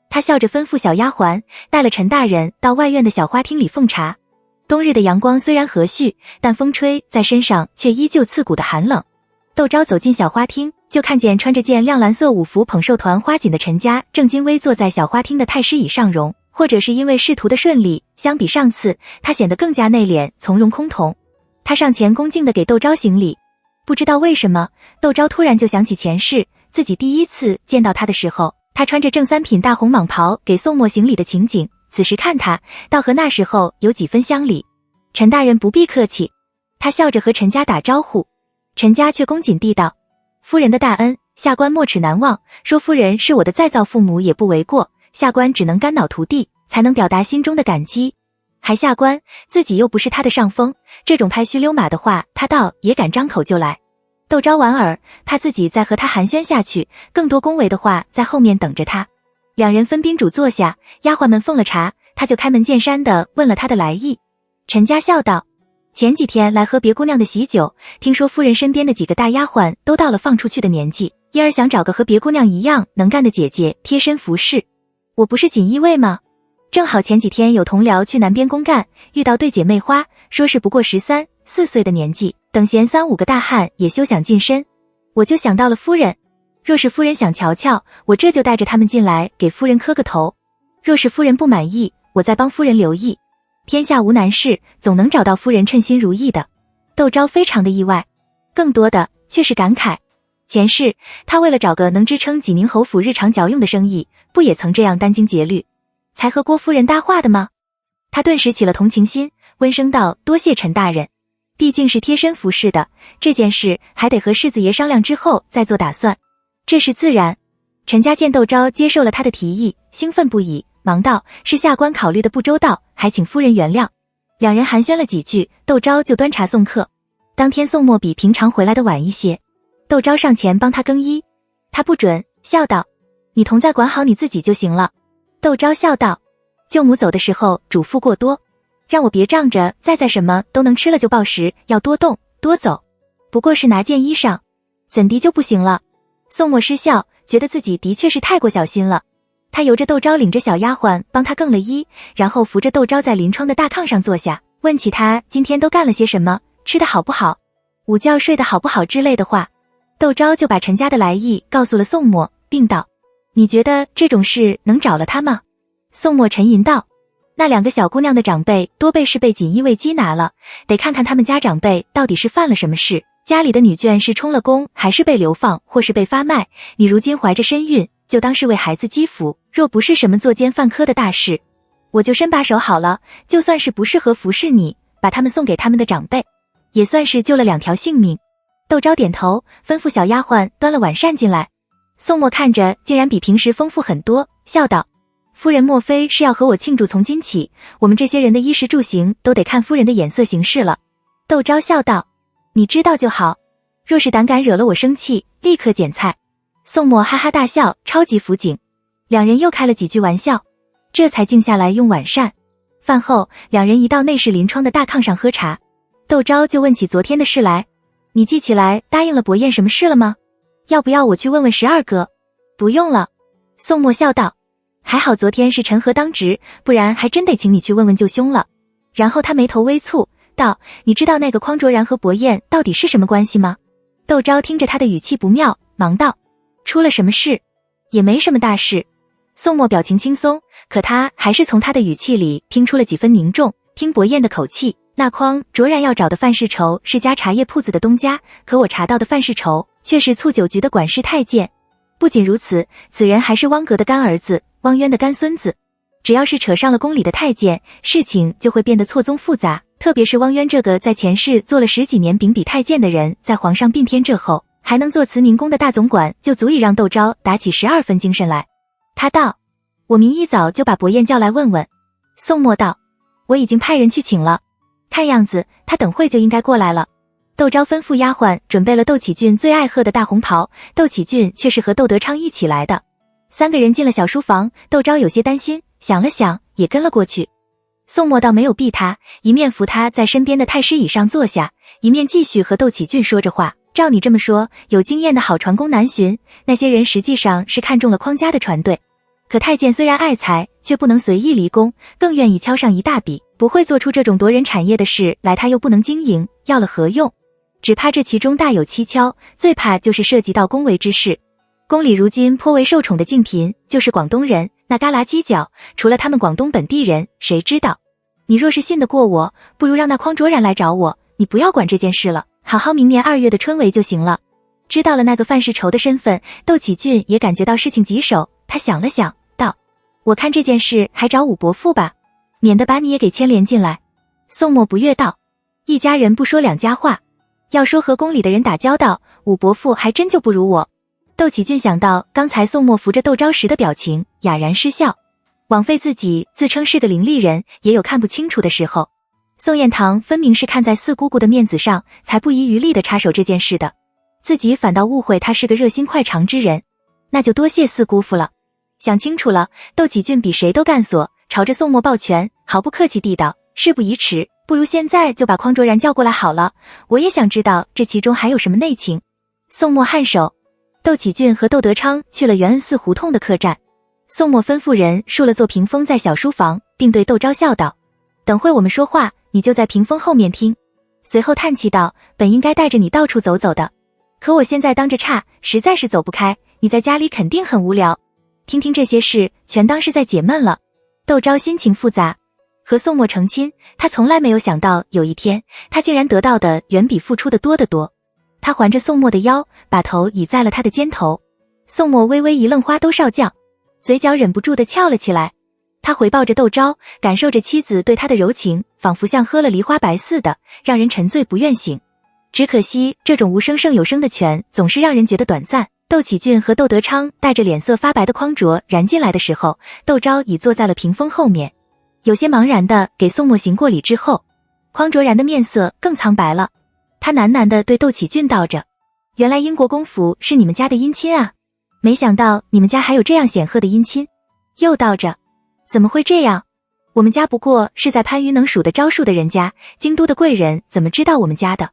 他笑着吩咐小丫鬟，带了陈大人到外院的小花厅里奉茶。冬日的阳光虽然和煦，但风吹在身上却依旧刺骨的寒冷。窦昭走进小花厅，就看见穿着件亮蓝色五服捧寿团花锦的陈家正襟危坐在小花厅的太师椅上容，或者是因为仕途的顺利，相比上次他显得更加内敛从容崆峒。他上前恭敬地给窦昭行礼。不知道为什么，窦昭突然就想起前世自己第一次见到他的时候，他穿着正三品大红蟒袍给宋墨行礼的情景，此时看他倒和那时候有几分相礼。陈大人不必客气。他笑着和陈家打招呼，陈家却恭谨地道：“夫人的大恩，下官没齿难忘，说夫人是我的再造父母也不为过，下官只能肝脑涂地，才能表达心中的感激。还下官自己又不是他的上风，这种拍虚溜马的话他倒也敢张口就来。”窦昭莞尔，怕自己再和他寒暄下去，更多恭维的话在后面等着他。两人分宾主坐下，丫鬟们奉了茶，他就开门见山地问了他的来意。陈家笑道：“前几天来喝别姑娘的喜酒，听说夫人身边的几个大丫鬟都到了放出去的年纪，因而想找个和别姑娘一样能干的姐姐贴身服侍。我不是锦衣卫吗？正好前几天有同僚去南边公干，遇到对姐妹花，说是不过13、14岁的年纪，等闲3、5个大汉也休想近身。我就想到了夫人，若是夫人想瞧瞧，我这就带着他们进来给夫人磕个头。若是夫人不满意，我再帮夫人留意。天下无难事，总能找到夫人称心如意的。”窦昭非常的意外，更多的却是感慨。前世他为了找个能支撑济宁侯府日常嚼用的生意，不也曾这样殚精竭虑，才和郭夫人搭话的吗？他顿时起了同情心，温声道：“多谢陈大人，毕竟是贴身服侍的，这件事还得和世子爷商量之后再做打算。”这是自然。陈家见窦昭接受了他的提议，兴奋不已，忙道：“是下官考虑的不周到，还请夫人原谅。”两人寒暄了几句，窦昭就端茶送客。当天宋墨比平常回来的晚一些，窦昭上前帮他更衣，他不准，笑道：“你同在管好你自己就行了。”窦昭笑道：“舅母走的时候嘱咐过多，让我别仗着在什么都能吃了就暴食，要多动多走，不过是拿件衣裳，怎地就不行了？”宋墨失笑，觉得自己的确是太过小心了。他由着窦昭领着小丫鬟帮他更了衣，然后扶着窦昭在临窗的大炕上坐下，问起他今天都干了些什么，吃得好不好，午觉睡得好不好之类的话。窦昭就把陈家的来意告诉了宋墨，并道：“你觉得这种事能找了他吗？”宋墨沉吟道：“那2个小姑娘的长辈多被是被锦衣卫缉拿了，得看看他们家长辈到底是犯了什么事，家里的女眷是充了公，还是被流放，或是被发卖。你如今怀着身孕，就当是为孩子积福，若不是什么作奸犯科的大事，我就伸把手好了，就算是不适合服侍你，把他们送给他们的长辈，也算是救了2条性命。”窦昭点头，吩咐小丫鬟端了碗膳进来。宋墨看着竟然比平时丰富很多，笑道：“夫人莫非是要和我庆祝从今起，我们这些人的衣食住行都得看夫人的眼色行事了？”窦昭笑道：“你知道就好，若是胆敢惹了我生气，立刻捡菜。”宋墨哈哈大笑，超级辅警。两人又开了几句玩笑，这才静下来用碗膳。饭后，两人一到内室临窗的大炕上喝茶，窦昭就问起昨天的事来。你记起来答应了伯彦什么事了吗？要不要我去问问12哥？不用了。宋墨笑道，还好昨天是陈和当值，不然还真得请你去问问舅兄了。然后他眉头微蹙，道，你知道那个匡卓然和伯彦到底是什么关系吗？窦昭听着他的语气不妙，忙道，出了什么事？也没什么大事。宋墨表情轻松，可他还是从他的语气里听出了几分凝重。听伯彦的口气，那匡卓然要找的范世畴是家茶叶铺子的东家，可我查到的范世畴却是醋酒局的管事太监。不仅如此，此人还是汪阁的干儿子，汪渊的干孙子。只要是扯上了宫里的太监，事情就会变得错综复杂，特别是汪渊这个在前世做了10几年秉笔太监的人，在皇上并天这后还能做慈宁宫的大总管，就足以让窦昭打起12分精神来。他道，我明一早就把伯彦叫来问问。宋墨道，我已经派人去请了，看样子他等会就应该过来了。窦昭吩咐丫鬟准备了窦启俊最爱喝的大红袍，窦启俊却是和窦德昌一起来的。3个人进了小书房，窦昭有些担心，想了想也跟了过去。宋墨倒没有避他，一面扶他在身边的太师椅上坐下，一面继续和窦启俊说着话。照你这么说，有经验的好传宫南巡，那些人实际上是看中了匡家的船队。可太监虽然爱财，却不能随意离宫，更愿意敲上一大笔，不会做出这种夺人产业的事来，他又不能经营，要了何用？只怕这其中大有蹊跷，最怕就是涉及到宫闱之事。宫里如今颇为受宠的静嫔，就是广东人，那旮旯犄角，除了他们广东本地人，谁知道？你若是信得过我，不如让那匡卓然来找我，你不要管这件事了，好好明年2月的春闱就行了。知道了那个范世畴的身份，窦启俊也感觉到事情棘手，他想了想，道，我看这件事还找武伯父吧，免得把你也给牵连进来。宋墨不悦道，一家人不说两家话，要说和宫里的人打交道，武伯父还真就不如我。窦启俊想到刚才宋墨扶着窦昭时的表情，哑然失笑。枉费自己自称是个伶俐人，也有看不清楚的时候。宋彦堂分明是看在四姑姑的面子上，才不遗余力地插手这件事的，自己反倒误会他是个热心快肠之人，那就多谢四姑父了。想清楚了，窦启俊比谁都干锁，朝着宋墨抱拳，毫不客气地道，事不宜迟，不如现在就把匡卓然叫过来好了，我也想知道这其中还有什么内情。宋墨颔首。窦启俊和窦德昌去了元恩寺胡同的客栈，宋墨吩咐人竖了座屏风在小书房，并对窦昭笑道，等会我们说话，你就在屏风后面听。随后叹气道，本应该带着你到处走走的，可我现在当着岔，实在是走不开，你在家里肯定很无聊，听听这些事，全当是在解闷了。窦昭心情复杂，和宋墨成亲，他从来没有想到有一天，他竟然得到的远比付出的多得多。他环着宋墨的腰，把头倚在了他的肩头。宋墨微微一愣，花都少将，嘴角忍不住地翘了起来。他回抱着窦昭，感受着妻子对他的柔情，仿佛像喝了梨花白似的，让人沉醉不愿醒。只可惜这种无声胜有声的权，总是让人觉得短暂。窦启俊和窦德昌带着脸色发白的匡卓然进来的时候，窦昭已坐在了屏风后面，有些茫然地给宋墨行过礼之后，匡卓然的面色更苍白了。他喃喃地对窦启俊道着，原来英国公府是你们家的姻亲啊，没想到你们家还有这样显赫的姻亲。又道着，怎么会这样？我们家不过是在番禺能数的招数的人家，京都的贵人怎么知道我们家的？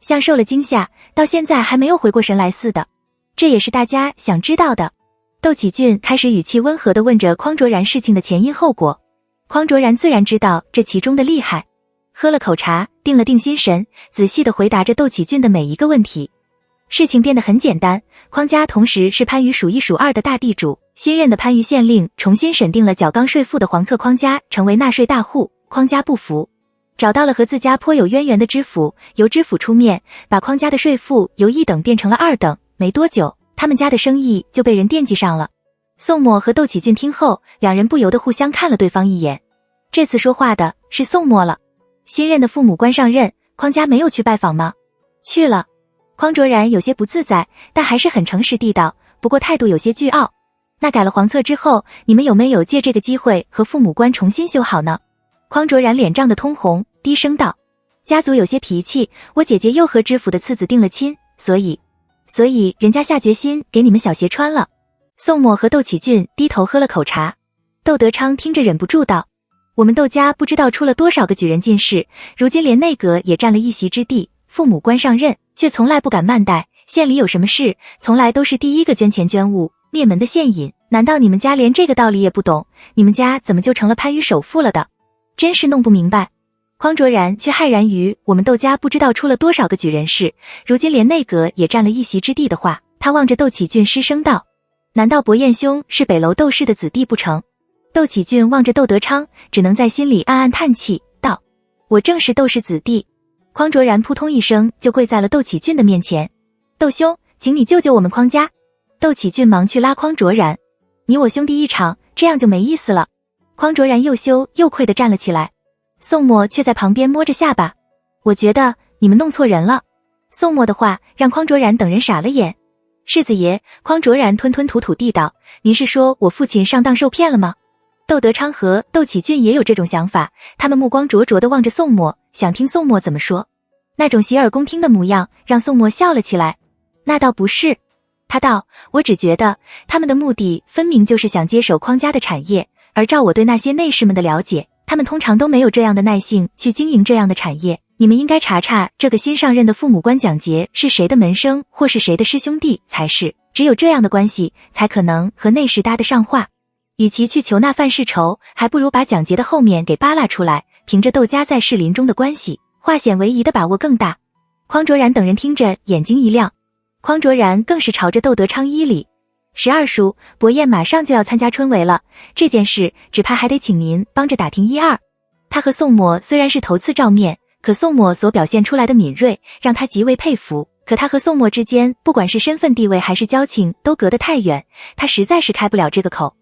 像受了惊吓，到现在还没有回过神来似的。这也是大家想知道的。窦启俊开始语气温和地问着匡卓然事情的前因后果。匡卓然自然知道这其中的厉害，喝了口茶，定了定心神，仔细地回答着窦启俊的每一个问题。事情变得很简单，匡家同时是番禺数一数二的大地主，新任的番禺县令重新审定了缴纲税赋的黄册匡家成为纳税大户，匡家不服，找到了和自家颇有渊源的知府，由知府出面，把匡家的税赋由1等变成了2等，没多久，他们家的生意就被人惦记上了。宋墨和窦启俊听后，两人不由得互相看了对方一眼。这次说话的是宋墨了。新任的父母官上任，匡家没有去拜访吗？去了。匡卓然有些不自在，但还是很诚实地道，不过态度有些倨傲。那改了黄册之后，你们有没有借这个机会和父母官重新修好呢？匡卓然脸涨得通红，低声道，家族有些脾气，我姐姐又和知府的次子定了亲，所以人家下决心给你们小鞋穿了。宋墨和窦启俊低头喝了口茶。窦德昌听着忍不住道，我们窦家不知道出了多少个举人进士，如今连内阁也占了一席之地，父母官上任，却从来不敢慢待，县里有什么事，从来都是第一个捐钱捐物，灭门的县尹。难道你们家连这个道理也不懂？你们家怎么就成了番禺首富了的？真是弄不明白。匡卓然却骇然于我们窦家不知道出了多少个举人士，如今连内阁也占了一席之地的话，他望着窦启俊失声道：难道伯彦兄是北楼窦氏的子弟不成？窦启俊望着窦德昌，只能在心里暗暗叹气，道：我正是窦氏子弟。匡卓然扑通一声就跪在了窦启俊的面前：窦兄，请你救救我们匡家。窦启俊忙去拉匡卓然：你我兄弟一场，这样就没意思了。匡卓然又羞又愧地站了起来，宋墨却在旁边摸着下巴：我觉得你们弄错人了。宋墨的话让匡卓然等人傻了眼。世子爷，匡卓然吞吞吐吐地道：您是说我父亲上当受骗了吗？窦德昌和窦启俊也有这种想法，他们目光灼灼地望着宋墨，想听宋墨怎么说。那种洗耳恭听的模样让宋墨笑了起来。那倒不是，他道：我只觉得他们的目的分明就是想接手匡家的产业，而照我对那些内侍们的了解，他们通常都没有这样的耐性去经营这样的产业。你们应该查查这个新上任的父母官蒋捷是谁的门生或是谁的师兄弟才是，只有这样的关系才可能和内侍搭得上话。与其去求那范世仇，还不如把蒋捷的后面给扒拉出来，凭着窦家在士林中的关系，化险为夷的把握更大。匡卓然等人听着眼睛一亮，匡卓然更是朝着窦德昌依礼：12叔，伯彦马上就要参加春闱了，这件事只怕还得请您帮着打听一二。他和宋墨虽然是头次照面，可宋墨所表现出来的敏锐让他极为佩服，可他和宋墨之间不管是身份地位还是交情都隔得太远，他实在是开不了这个口。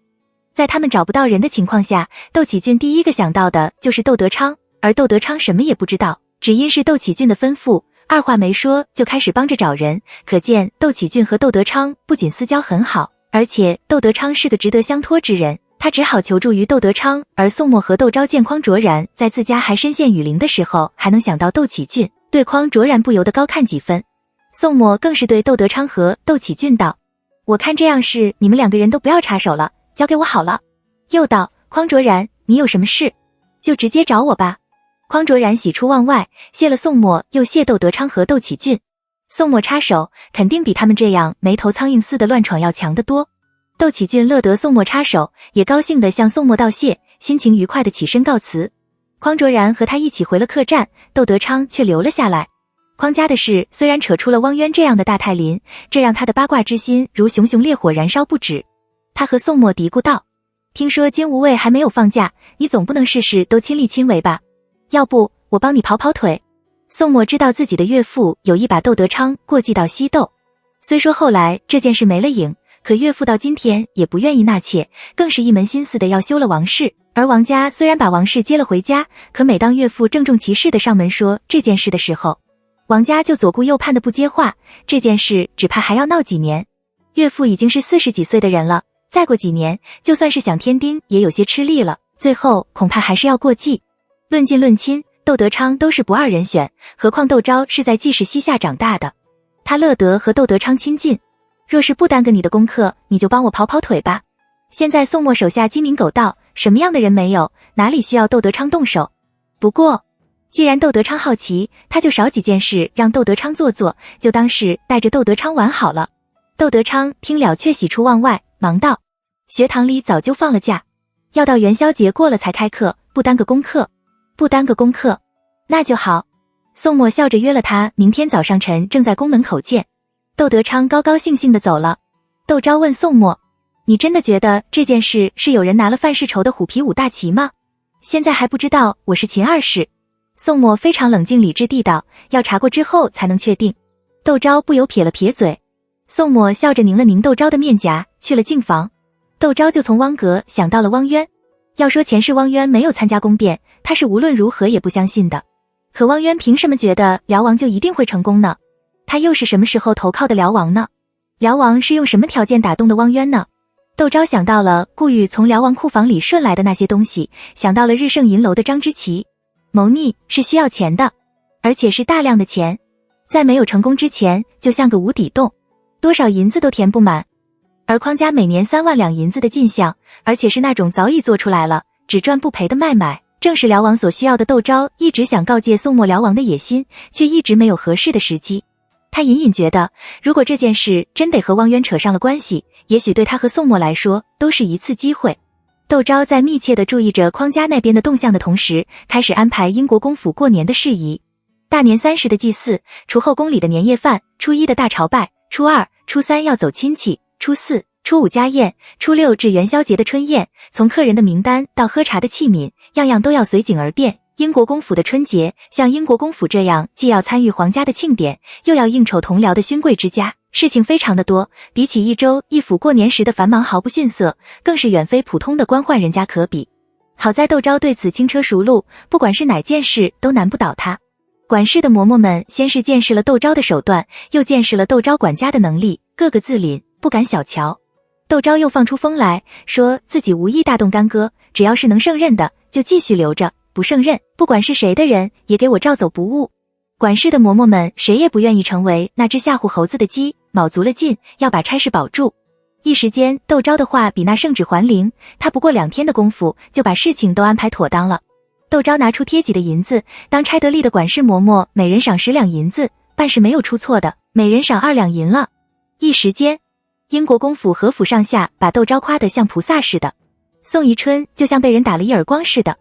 在他们找不到人的情况下，窦启俊第一个想到的就是窦德昌，而窦德昌什么也不知道，只因是窦启俊的吩咐，二话没说就开始帮着找人，可见窦启俊和窦德昌不仅私交很好，而且窦德昌是个值得相托之人，他只好求助于窦德昌。而宋墨和窦昭见匡卓然在自家还身陷雨林的时候还能想到窦启俊，对匡卓然不由得高看几分。宋墨更是对窦德昌和窦启俊道：我看这样是你们两个人都不要插手了，交给我好了。又道：匡卓然，你有什么事就直接找我吧。匡卓然喜出望外，谢了宋墨，又谢窦德昌和窦启俊。宋墨插手肯定比他们这样没头苍蝇似的乱闯要强得多。窦启俊乐得宋墨插手，也高兴地向宋墨道谢，心情愉快地起身告辞。匡卓然和他一起回了客栈，窦德昌却留了下来。匡家的事虽然扯出了汪渊这样的大泰林，这让他的八卦之心如熊熊烈火燃烧不止。他和宋墨嘀咕道：听说金无畏还没有放假，你总不能事事都亲力亲为吧？要不我帮你跑跑腿。宋墨知道自己的岳父有意把窦德昌过继到西窦，虽说后来这件事没了影，可岳父到今天也不愿意纳妾，更是一门心思的要休了王氏。而王家虽然把王氏接了回家，可每当岳父郑重其事的上门说这件事的时候，王家就左顾右盼的不接话，这件事只怕还要闹几年。岳父已经是40几岁的人了，再过几年就算是想添丁也有些吃力了，最后恐怕还是要过继。论近论亲，窦德昌都是不二人选，何况窦昭是在季氏膝下长大的，他乐得和窦德昌亲近。若是不耽搁你的功课，你就帮我跑跑腿吧。现在宋墨手下鸡鸣狗盗，什么样的人没有，哪里需要窦德昌动手？不过既然窦德昌好奇，他就少几件事让窦德昌做做，就当是带着窦德昌玩好了。窦德昌听了却喜出望外，忙道：学堂里早就放了假，要到元宵节过了才开课，不耽搁功课。不耽搁功课，那就好。宋墨笑着约了他明天早上晨正在宫门口见。窦德昌高高兴兴地走了。窦昭问宋墨：你真的觉得这件事是有人拿了范世仇的虎皮五大旗吗？现在还不知道我是秦二世。宋墨非常冷静理智地道：要查过之后才能确定。窦昭不由撇了撇嘴。宋墨笑着拧了拧窦昭的面颊，去了净房。窦昭就从汪阁想到了汪渊。要说前世汪渊没有参加宫变，他是无论如何也不相信的。可汪渊凭什么觉得辽王就一定会成功呢？他又是什么时候投靠的辽王呢？辽王是用什么条件打动的汪渊呢？窦昭想到了顾玉从辽王库房里顺来的那些东西，想到了日盛银楼的张之奇。谋逆是需要钱的，而且是大量的钱，在没有成功之前就像个无底洞，多少银子都填不满。而匡家每年3万两银子的进项，而且是那种早已做出来了，只赚不赔的卖买，正是辽王所需要的。窦昭一直想告诫宋末辽王的野心，却一直没有合适的时机。他隐隐觉得，如果这件事真得和汪渊扯上了关系，也许对他和宋末来说都是一次机会。窦昭在密切地注意着匡家那边的动向的同时，开始安排英国公府过年的事宜。大年30的祭祀，除后宫里的年夜饭，初1的大朝拜，初2、初3要走亲戚，初4、初5家宴，初6至元宵节的春宴，从客人的名单到喝茶的器皿，样样都要随景而变。英国公府的春节，像英国公府这样，既要参与皇家的庆典，又要应酬同僚的勋贵之家，事情非常的多，比起一州一府过年时的繁忙毫不逊色，更是远非普通的官宦人家可比。好在窦昭对此轻车熟路，不管是哪件事都难不倒他。管事的嬷嬷们先是见识了窦昭的手段，又见识了窦昭管家的能力，个个自领，不敢小瞧。窦昭又放出风来，说自己无意大动干戈，只要是能胜任的，就继续留着，不胜任，不管是谁的人，也给我照走不误。管事的嬷嬷们谁也不愿意成为那只吓唬猴子的鸡，卯足了劲要把差事保住。一时间，窦昭的话比那圣旨还灵，他不过2天的功夫就把事情都安排妥当了。窦昭拿出贴己的银子，当差得力的管事嬷嬷每人赏10两银子，办事没有出错的，每人赏2两银了。一时间，英国公府和府上下把窦昭夸得像菩萨似的，宋宜春就像被人打了一耳光似的。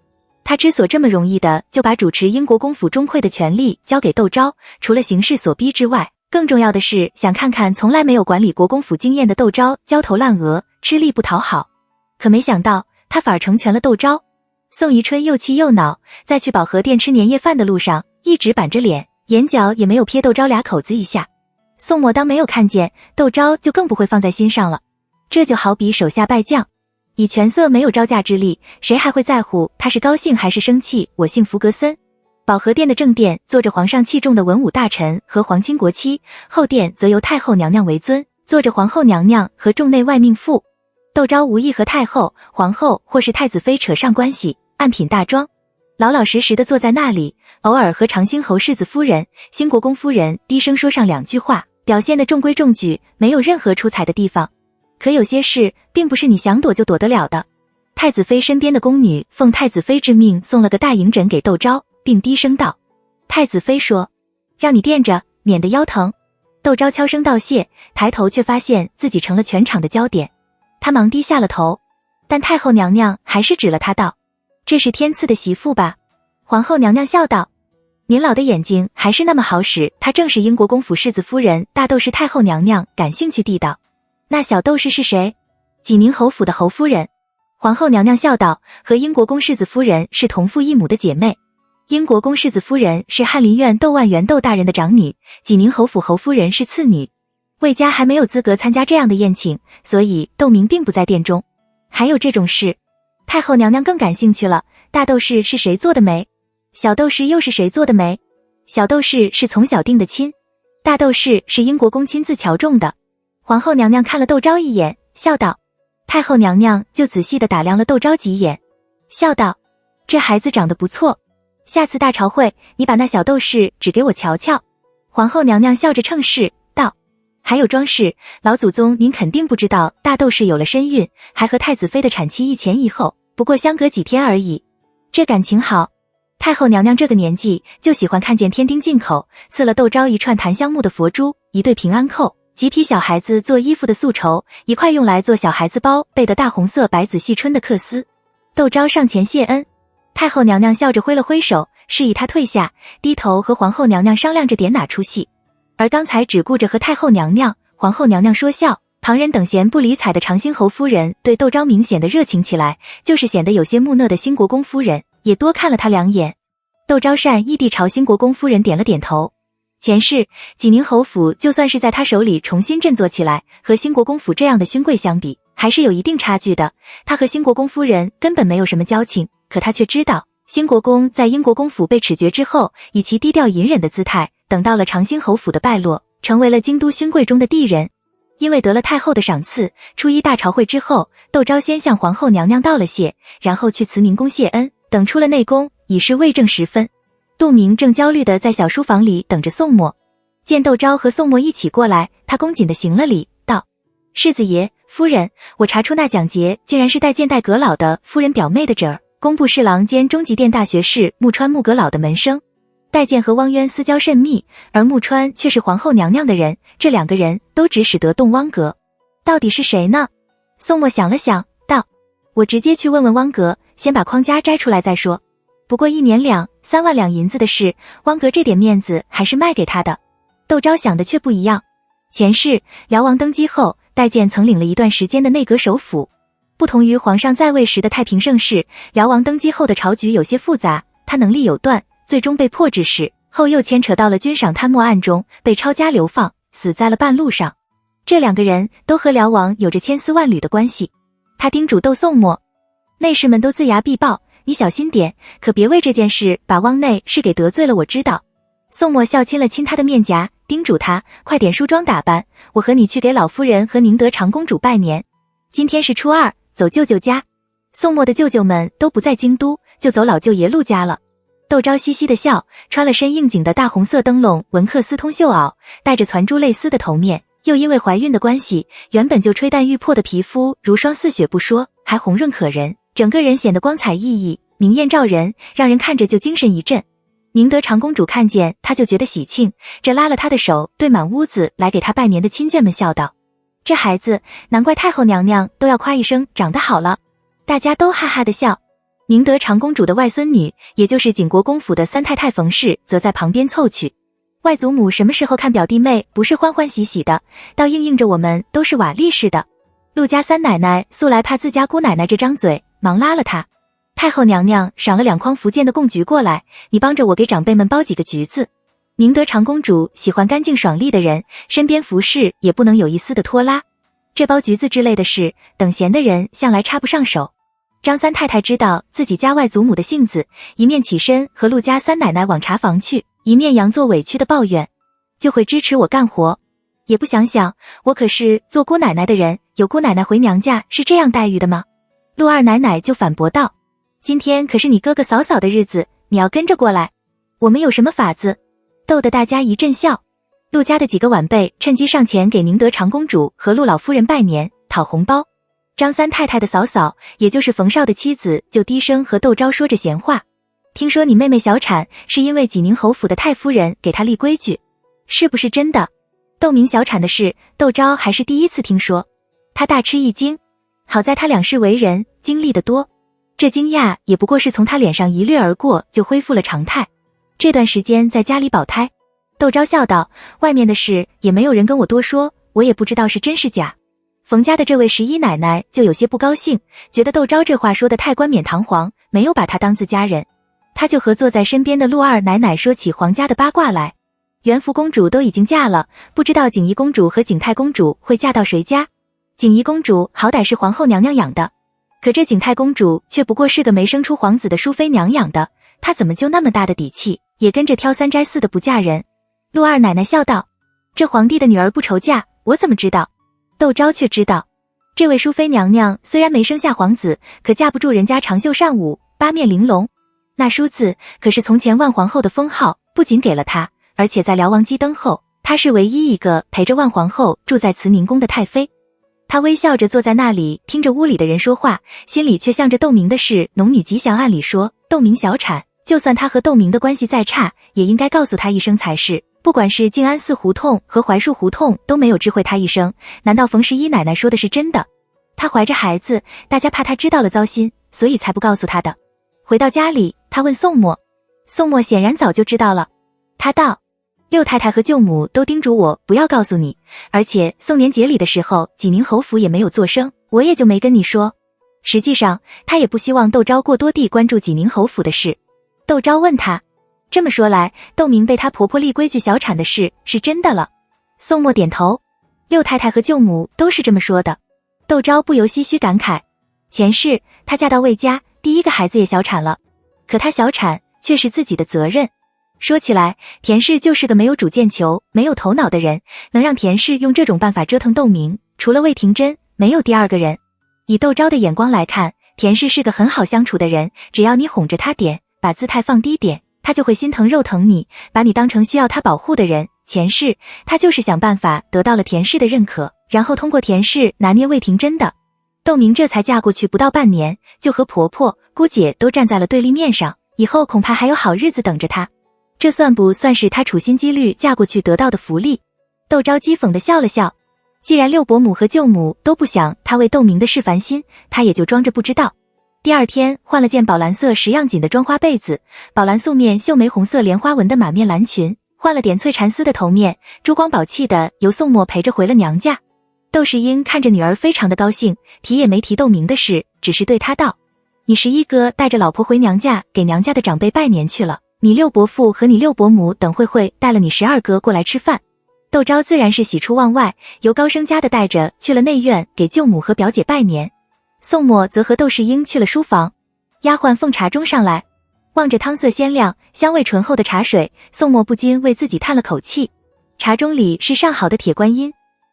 他之所这么容易的就把主持英国公府中馈的权利交给窦昭，除了形势所逼之外，更重要的是想看看从来没有管理国公府经验的窦昭焦头烂额，吃力不讨好。可没想到他反而成全了窦昭。宋宜春又气又恼，在去保和殿吃年夜饭的路上，一直板着脸，眼角也没有瞥窦昭俩口子一下。宋末当没有看见，窦昭就更不会放在心上了。这就好比手下败将，以权色没有招架之力，谁还会在乎他是高兴还是生气？我姓弗格森。保和殿的正殿坐着皇上器重的文武大臣和皇亲国戚，后殿则由太后娘娘为尊，坐着皇后娘娘和众内外命妇。窦昭无意和太后、皇后或是太子妃扯上关系，按品大庄，老老实实的坐在那里，偶尔和长兴侯世子夫人、新国公夫人低声说上2句话，表现得中规中矩，没有任何出彩的地方。可有些事并不是你想躲就躲得了的。太子妃身边的宫女奉太子妃之命送了个大银枕给窦昭，并低声道：太子妃说让你垫着，免得腰疼。窦昭悄声道谢，抬头却发现自己成了全场的焦点，他忙低下了头，但太后娘娘还是指了他道：这是天赐的媳妇吧？皇后娘娘笑道：您老的眼睛还是那么好使。她正是英国公府世子夫人大窦氏太后娘娘，感兴趣地道：那小窦氏是谁？济宁侯府的侯夫人。皇后娘娘笑道：和英国公世子夫人是同父异母的姐妹。英国公世子夫人是翰林院窦万元窦大人的长女，济宁侯府侯夫人是次女。魏家还没有资格参加这样的宴请，所以窦明并不在殿中。还有这种事，太后娘娘更感兴趣了。大窦氏是谁做的媒？小窦氏又是谁做的媒？小窦氏是从小定的亲，大窦氏是英国公亲自瞧中的。皇后娘娘看了窦昭一眼，笑道：太后娘娘就仔细地打量了窦昭几眼，笑道：这孩子长得不错，下次大朝会你把那小窦氏指给我瞧瞧。皇后娘娘笑着称是道：还有庄氏，老祖宗您肯定不知道，大窦氏有了身孕，还和太子妃的产期一前一后，不过相隔几天而已。这感情好。太后娘娘这个年纪就喜欢看见添丁进口，赐了窦昭一串檀香木的佛珠，一对平安扣，几匹小孩子做衣服的素绸，一块用来做小孩子包背的大红色白子细春的缂丝。窦昭上前谢恩，太后娘娘笑着挥了挥手，示意他退下，低头和皇后娘娘商量着点哪出戏。而刚才只顾着和太后娘娘、皇后娘娘说笑，旁人等闲不理睬的长兴侯夫人对窦昭明显的热情起来，就是显得有些木讷的新国公夫人也多看了他2眼。窦昭善意地朝新国公夫人点了点头。前世济宁侯府就算是在他手里重新振作起来，和新国公府这样的勋贵相比，还是有一定差距的。他和新国公夫人根本没有什么交情，可他却知道，新国公在英国公府被褫绝之后，以其低调隐忍的姿态，等到了长兴侯府的败落，成为了京都勋贵中的帝人。因为得了太后的赏赐，初一大朝会之后，窦昭先向皇后娘娘道了谢，然后去慈宁宫谢恩，等出了内宫，已是未正时分。杜明正焦虑地在小书房里等着宋末，见窦昭和宋末一起过来，他恭谨地行了礼，道：世子爷、夫人，我查出那蒋捷竟然是带剑带阁老的夫人表妹的侄儿，工部侍郎兼中极殿大学士木川木阁老的门生。戴建和汪渊私交甚密，而木川却是皇后娘娘的人，这两个人都只使得动汪阁。到底是谁呢？宋墨想了想，道：我直接去问问汪阁，先把框架摘出来再说。不过1年2-3万两银子的事，汪阁这点面子还是卖给他的。窦昭想的却不一样。前世辽王登基后，戴建曾领了一段时间的内阁首辅。不同于皇上在位时的太平盛世，辽王登基后的朝局有些复杂，他能力有断，最终被迫致仕，后又牵扯到了军赏贪墨案中，被抄家流放，死在了半路上。这两个人都和辽王有着千丝万缕的关系。他叮嘱窦宋墨，内侍们都眦牙必报，你小心点，可别为这件事把汪内侍给得罪了，我知道。宋墨笑亲了亲他的面颊，叮嘱他快点梳妆打扮，我和你去给老夫人和宁德长公主拜年。今天是初2，走舅舅家。宋墨的舅舅们都不在京都，就走老舅爷陆家了。窦昭嘻嘻的笑，穿了身应景的大红色灯笼文克丝通袖袄，戴着攒珠蕾丝的头面，又因为怀孕的关系，原本就吹弹欲破的皮肤如霜似雪不说，还红润可人，整个人显得光彩熠熠，明艳照人，让人看着就精神一振。宁德长公主看见他就觉得喜庆，这拉了他的手，对满屋子来给他拜年的亲眷们笑道：这孩子难怪太后娘娘都要夸一声长得好了。大家都哈哈的笑。宁德长公主的外孙女，也就是景国公府的三太太冯氏，则在旁边凑去。外祖母什么时候看表弟妹不是欢欢喜喜的，倒应着我们都是瓦砾似的。陆家三奶奶素来怕自家姑奶奶这张嘴，忙拉了她。太后娘娘赏了2筐福建的贡橘过来，你帮着我给长辈们包几个橘子。宁德长公主喜欢干净爽利的人，身边服侍也不能有一丝的拖拉。这包橘子之类的事，等闲的人向来插不上手。张三太太知道自己家外祖母的性子，一面起身和陆家三奶奶往茶房去，一面佯作委屈的抱怨，就会支持我干活。也不想想，我可是做姑奶奶的人，有姑奶奶回娘家是这样待遇的吗？陆二奶奶就反驳道，今天可是你哥哥嫂嫂的日子，你要跟着过来。我们有什么法子？逗得大家一阵笑。陆家的几个晚辈趁机上前给宁德长公主和陆老夫人拜年，讨红包。张三太太的嫂嫂，也就是冯绍的妻子，就低声和窦昭说着闲话。听说你妹妹小产，是因为济宁侯府的太夫人给她立规矩，是不是真的？窦明小产的事，窦昭还是第一次听说。他大吃一惊，好在他两世为人，经历得多，这惊讶也不过是从他脸上一掠而过，就恢复了常态。这段时间在家里保胎。窦昭笑道，外面的事也没有人跟我多说，我也不知道是真是假。冯家的这位11奶奶就有些不高兴，觉得窦昭这话说得太冠冕堂皇，没有把她当自家人。她就和坐在身边的陆二奶奶说起皇家的八卦来。元福公主都已经嫁了，不知道景怡公主和景泰公主会嫁到谁家。景怡公主好歹是皇后娘娘养的，可这景泰公主却不过是个没生出皇子的淑妃娘养的，她怎么就那么大的底气，也跟着挑3摘4的不嫁人？陆二奶奶笑道，这皇帝的女儿不愁嫁，我怎么知道？窦昭却知道，这位淑妃娘娘虽然没生下皇子，可架不住人家长袖善舞，八面玲珑。那淑字可是从前万皇后的封号，不仅给了她，而且在辽王姬登后，她是唯一一个陪着万皇后住在慈宁宫的太妃。她微笑着坐在那里，听着屋里的人说话，心里却向着窦明的事农女吉祥案里说，窦明小产，就算她和窦明的关系再差，也应该告诉她一声才是。不管是静安寺胡同和槐树胡同都没有知会她一声，难道冯11奶奶说的是真的？她怀着孩子，大家怕她知道了糟心，所以才不告诉她的。回到家里，她问宋墨，宋墨显然早就知道了。他道，六太太和舅母都叮嘱我不要告诉你，而且宋年节礼的时候，济宁侯府也没有作声，我也就没跟你说。实际上，他也不希望窦昭过多地关注济宁侯府的事。窦昭问他，这么说来，窦明被他婆婆立规矩小产的事是真的了。宋墨点头，六太太和舅母都是这么说的。窦昭不由唏嘘感慨，前世她嫁到魏家，第一个孩子也小产了，可她小产却是自己的责任。说起来，田氏就是个没有主见球、没有头脑的人，能让田氏用这种办法折腾窦明，除了魏廷珍，没有第二个人。以窦昭的眼光来看，田氏是个很好相处的人，只要你哄着他点，把姿态放低点，他就会心疼肉疼你，把你当成需要他保护的人。前世他就是想办法得到了田氏的认可，然后通过田氏拿捏魏廷珍的。窦明这才嫁过去不到半年，就和婆婆、姑姐都站在了对立面上，以后恐怕还有好日子等着她。这算不算是她处心积虑嫁过去得到的福利？窦昭讥讽地笑了笑。既然六伯母和舅母都不想她为窦明的事烦心，她也就装着不知道。第二天换了件宝蓝色十样锦的妆花被子，宝蓝素面绣眉红色莲花纹的马面蓝裙，换了点翠蚕丝的头面，珠光宝气的由宋墨陪着回了娘家。窦世英看着女儿非常的高兴，提也没提窦明的事，只是对她道：你11哥带着老婆回娘家给娘家的长辈拜年去了，你六伯父和你六伯母等会带了你12哥过来吃饭。窦昭自然是喜出望外，由高生家的带着去了内院给舅母和表姐拜年。宋墨则和窦世英去了书房，丫鬟奉茶盅上来，望着汤色鲜亮、香味醇厚的茶水，宋墨不禁为自己叹了口气。茶盅里是上好的铁观音，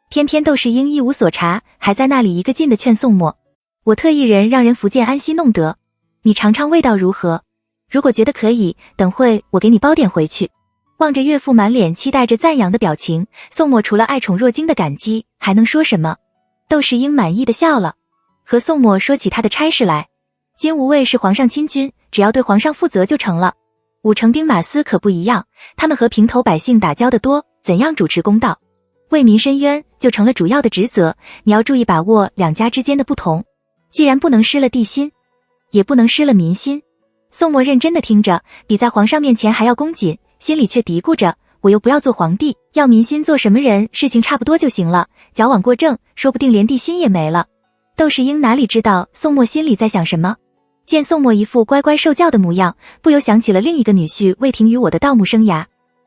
偏偏窦世英一无所察，还在那里一个劲的劝宋墨：我特一人让人福建安息弄得，你尝尝味道如何？如果觉得可以，等会我给你包点回去。望着岳父满脸期待着赞扬的表情，宋墨除了爱宠若惊的感激，还能说什么？窦世英满意的笑了，和宋墨说起他的差事来。今无畏是皇上亲军，只要对皇上负责就成了。武城兵马司可不一样，他们和平头百姓打交的多，怎样主持公道？为民伸冤就成了主要的职责，你要注意把握两家之间的不同。既然不能失了地心，也不能失了民心。宋墨认真的听着，比在皇上面前还要恭谨，心里却嘀咕着，我又不要做皇帝，要民心做什么人，事情差不多就行了，矫枉过正，说不定连地心也没了。窦世英哪里知道宋墨心里在想什么，见宋墨一副乖乖受教的模样，不由想起了另一个女婿魏廷宇我的盗墓生涯。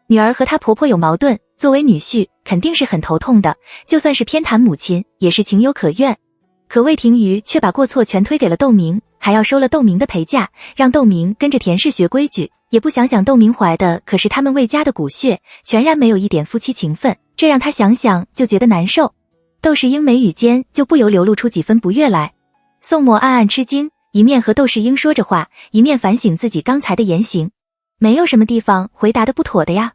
女儿和她婆婆有矛盾，作为女婿肯定是很头痛的，就算是偏袒母亲也是情有可原。可魏廷宇却把过错全推给了窦明，还要收了窦明的陪嫁，让窦明跟着田氏学规矩，也不想想窦明怀的可是他们魏家的骨血，全然没有一点夫妻情分，这让他想想就觉得难受。窦世英眉宇间就不由流露出几分不悦来。宋墨暗暗吃惊，一面和窦世英说着话，一面反省自己刚才的言行，没有什么地方回答的不妥的呀。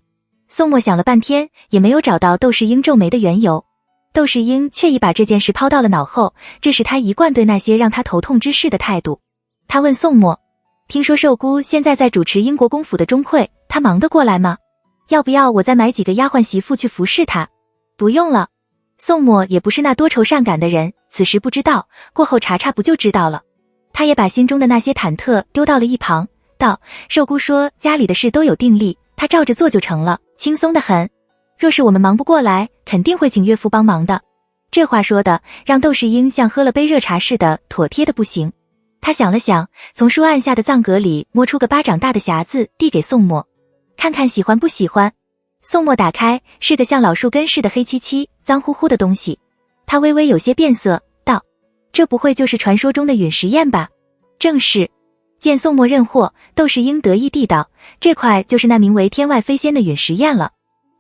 宋墨想了半天，也没有找到窦世英皱眉的缘由。窦世英却已把这件事抛到了脑后，这是他一贯对那些让他头痛之事的态度。他问宋墨，听说寿姑现在在主持英国公府的钟会，她忙得过来吗？要不要我再买几个丫鬟媳妇去服侍她？不用了。宋墨也不是那多愁善感的人，此时不知道，过后查查不就知道了。他也把心中的那些忐忑丢到了一旁，道：寿姑说家里的事都有定力，她照着做就成了，轻松得很。若是我们忙不过来，肯定会请岳父帮忙的。这话说的让窦世英像喝了杯热茶似的妥帖的不行。他想了想，从书案下的藏格里摸出个巴掌大的匣子递给宋墨，看看喜欢不喜欢。宋墨打开，是个像老树根似的黑漆漆脏乎乎的东西。他微微有些变色，道：这不会就是传说中的陨石砚吧？正是。见宋墨认货，窦世英得意地道：这块就是那名为天外飞仙的陨石砚了，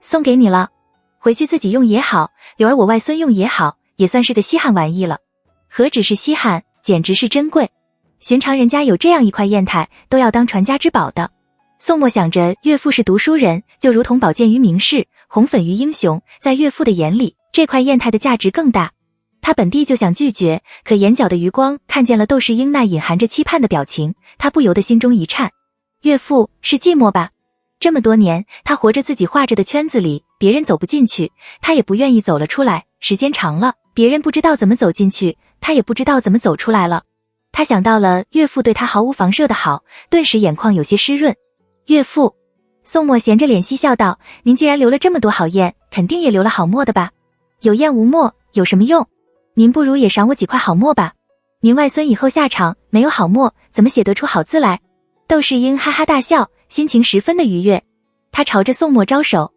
送给你了，回去自己用也好，留儿我外孙用也好，也算是个稀罕玩意了。何止是稀罕，简直是珍贵。寻常人家有这样一块砚台，都要当传家之宝的。宋墨想着岳父是读书人，就如同宝剑于名士，红粉于英雄，在岳父的眼里，这块砚台的价值更大。他本地就想拒绝，可眼角的余光看见了窦世英那隐含着期盼的表情，他不由得心中一颤。岳父是寂寞吧？这么多年，他活着自己画着的圈子里，别人走不进去，他也不愿意走了出来，时间长了，别人不知道怎么走进去，他也不知道怎么走出来了。他想到了岳父对他毫无防设的好，顿时眼眶有些湿润。岳父，宋墨闲着脸嬉笑道：您既然留了这么多好砚，肯定也留了好墨的吧？有砚无墨有什么用？您不如也赏我几块好墨吧。您外孙以后下场没有好墨，怎么写得出好字来？窦世英哈哈大笑，心情十分的愉悦。他朝着宋墨招手：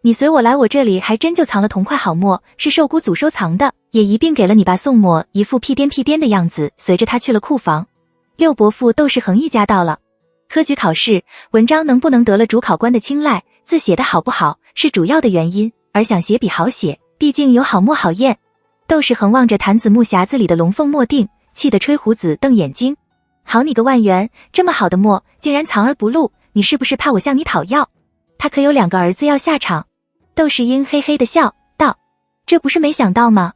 你随我来，我这里还真就藏了同块好墨，是寿姑祖收藏的，也一并给了你吧。宋墨一副屁颠屁颠的样子，随着他去了库房。六伯父窦世恒一家到了。科举考试，文章能不能得了主考官的青睐，字写的好不好是主要的原因，而想写笔好写，毕竟有好墨好砚。窦世恒望着坛子木匣子里的龙凤墨锭，气得吹胡子瞪眼睛。好你个万元，这么好的墨竟然藏而不露，你是不是怕我向你讨要？他可有2个儿子要下场。窦世英嘿嘿的笑道：这不是没想到吗？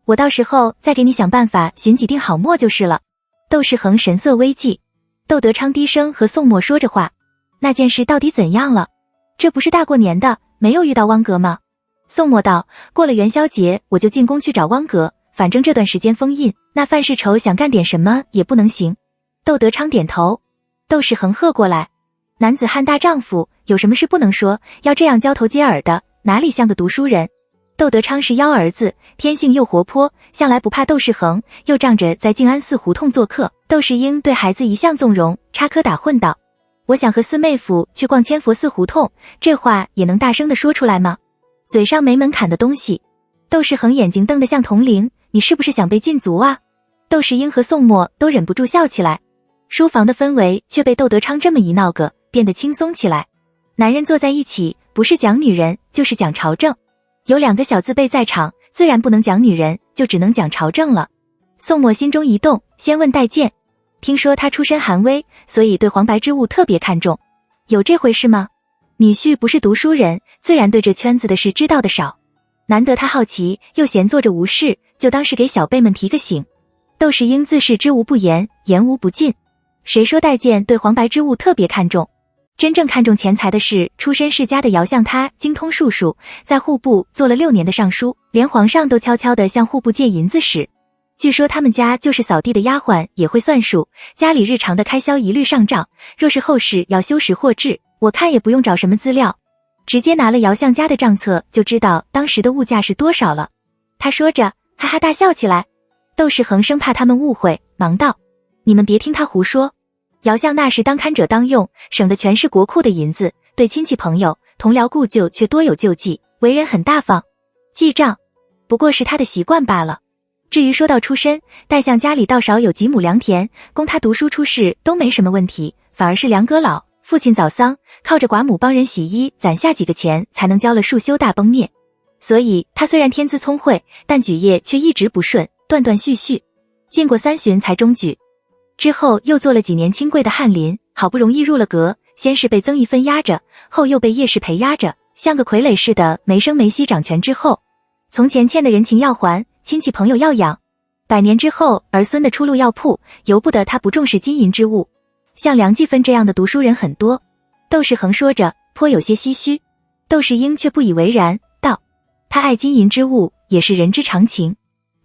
我到时候再给你想办法寻几锭好墨就是了。窦世恒神色危寂，窦德昌低声和宋墨说着话。那件事到底怎样了？这不是大过年的，没有遇到汪格吗？宋墨道，过了元宵节我就进宫去找汪格，反正这段时间封印，那范世仇想干点什么也不能行。窦德昌点头。窦世恒喝过来，男子汉大丈夫，有什么事不能说，要这样交头接耳的，哪里像个读书人。窦德昌是幺儿子，天性又活泼，向来不怕窦世恒，又仗着在静安寺胡同做客，窦世英对孩子一向纵容，插科打诨道，我想和四妹夫去逛千佛寺胡同，这话也能大声地说出来吗？嘴上没门槛的东西。窦世恒眼睛瞪得像铜铃，你是不是想被禁足啊？窦世英和宋墨都忍不住笑起来。书房的氛围却被窦德昌这么一闹个变得轻松起来。男人坐在一起，不是讲女人就是讲朝政，有2个小字辈在场，自然不能讲女人，就只能讲朝政了。宋墨心中一动，先问戴建，听说他出身寒微，所以对黄白之物特别看重，有这回事吗？女婿不是读书人，自然对这圈子的事知道的少，难得他好奇，又闲坐着无事，就当是给小辈们提个醒。窦世英自是知无不言，言无不尽。谁说戴建对黄白之物特别看重？真正看重钱财的是出身世家的姚相，他精通术数，在户部做了6年的尚书，连皇上都悄悄地向户部借银子使。据说他们家就是扫地的丫鬟也会算数，家里日常的开销一律上账，若是后世要修史获治，我看也不用找什么资料，直接拿了姚相家的账册就知道当时的物价是多少了。他说着哈哈大笑起来。窦世恒生怕他们误会，忙道，你们别听他胡说，姚相那是当看者当用，省的全是国库的银子，对亲戚朋友同僚故旧却多有救济，为人很大方，记账不过是他的习惯罢了。至于说到出身，戴相家里倒少有几亩良田，供他读书出仕都没什么问题，反而是梁阁老父亲早丧，靠着寡母帮人洗衣攒下几个钱，才能交了束修大崩灭。所以他虽然天资聪慧，但举业却一直不顺，断断续续，经过3巡才中举。之后又做了几年清贵的翰林，好不容易入了阁，先是被曾轶芬压着，后又被叶世培压着，像个傀儡似的没声没息掌权之后，从前欠的人情要还，亲戚朋友要养，100年之后儿孙的出路要铺，由不得他不重视金银之物。像梁继芬这样的读书人很多。窦世恒说着颇有些唏嘘。窦世英却不以为然，道，他爱金银之物也是人之常情，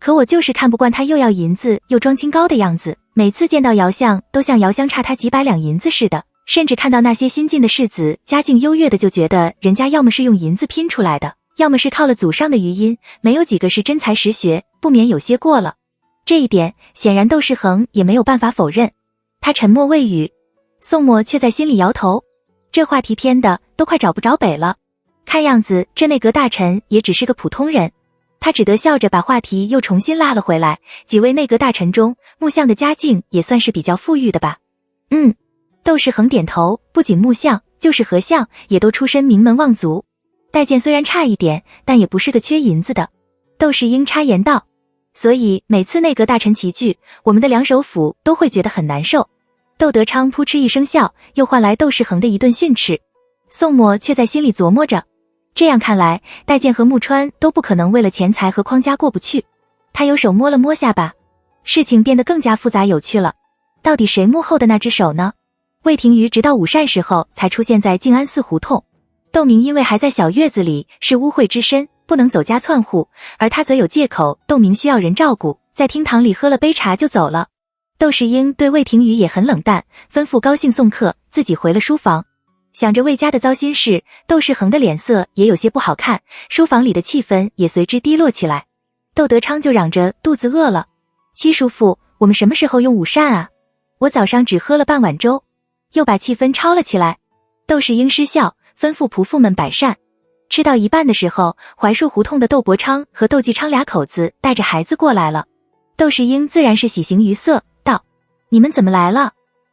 可我就是看不惯他又要银子又装清高的样子，每次见到姚相都像姚相差他几百两银子似的，甚至看到那些新进的世子家境优越的，就觉得人家要么是用银子拼出来的，要么是靠了祖上的余荫，没有几个是真才实学，不免有些过了。这一点显然窦世恒也没有办法否认。他沉默未语，宋墨却在心里摇头，这话题偏的都快找不着北了。看样子这内阁大臣也只是个普通人。他只得笑着把话题又重新拉了回来，几位内阁大臣中，穆相的家境也算是比较富裕的吧？窦世恒点头，不仅穆相，就是何相也都出身名门望族。戴建虽然差一点，但也不是个缺银子的。窦世英插言道，所以每次内阁大臣齐聚，我们的梁首辅都会觉得很难受。窦德昌扑哧一声笑，又换来窦世恒的一顿训斥。宋墨却在心里琢磨着，这样看来，戴建和穆川都不可能为了钱财和框架过不去。他有手摸了摸下巴，事情变得更加复杂有趣了。到底谁幕后的那只手呢？魏廷瑜直到午膳时候才出现在静安寺胡同。窦明因为还在小月子里，是污秽之身，不能走家窜户，而他则有借口窦明需要人照顾，在厅堂里喝了杯茶就走了。窦世英对魏廷瑜也很冷淡，吩咐高兴送客，自己回了书房。想着魏家的糟心事，窦世恒的脸色也有些不好看，书房里的气氛也随之低落起来。窦德昌就嚷着肚子饿了，七叔父，我们什么时候用午膳啊？我早上只喝了半碗粥，又把气氛抄了起来。窦世英失笑，吩咐仆妇们摆膳。吃到一半的时候，槐树胡同的窦伯昌和窦继昌2口子带着孩子过来了。窦世英自然是喜形于色，道，你们怎么来了？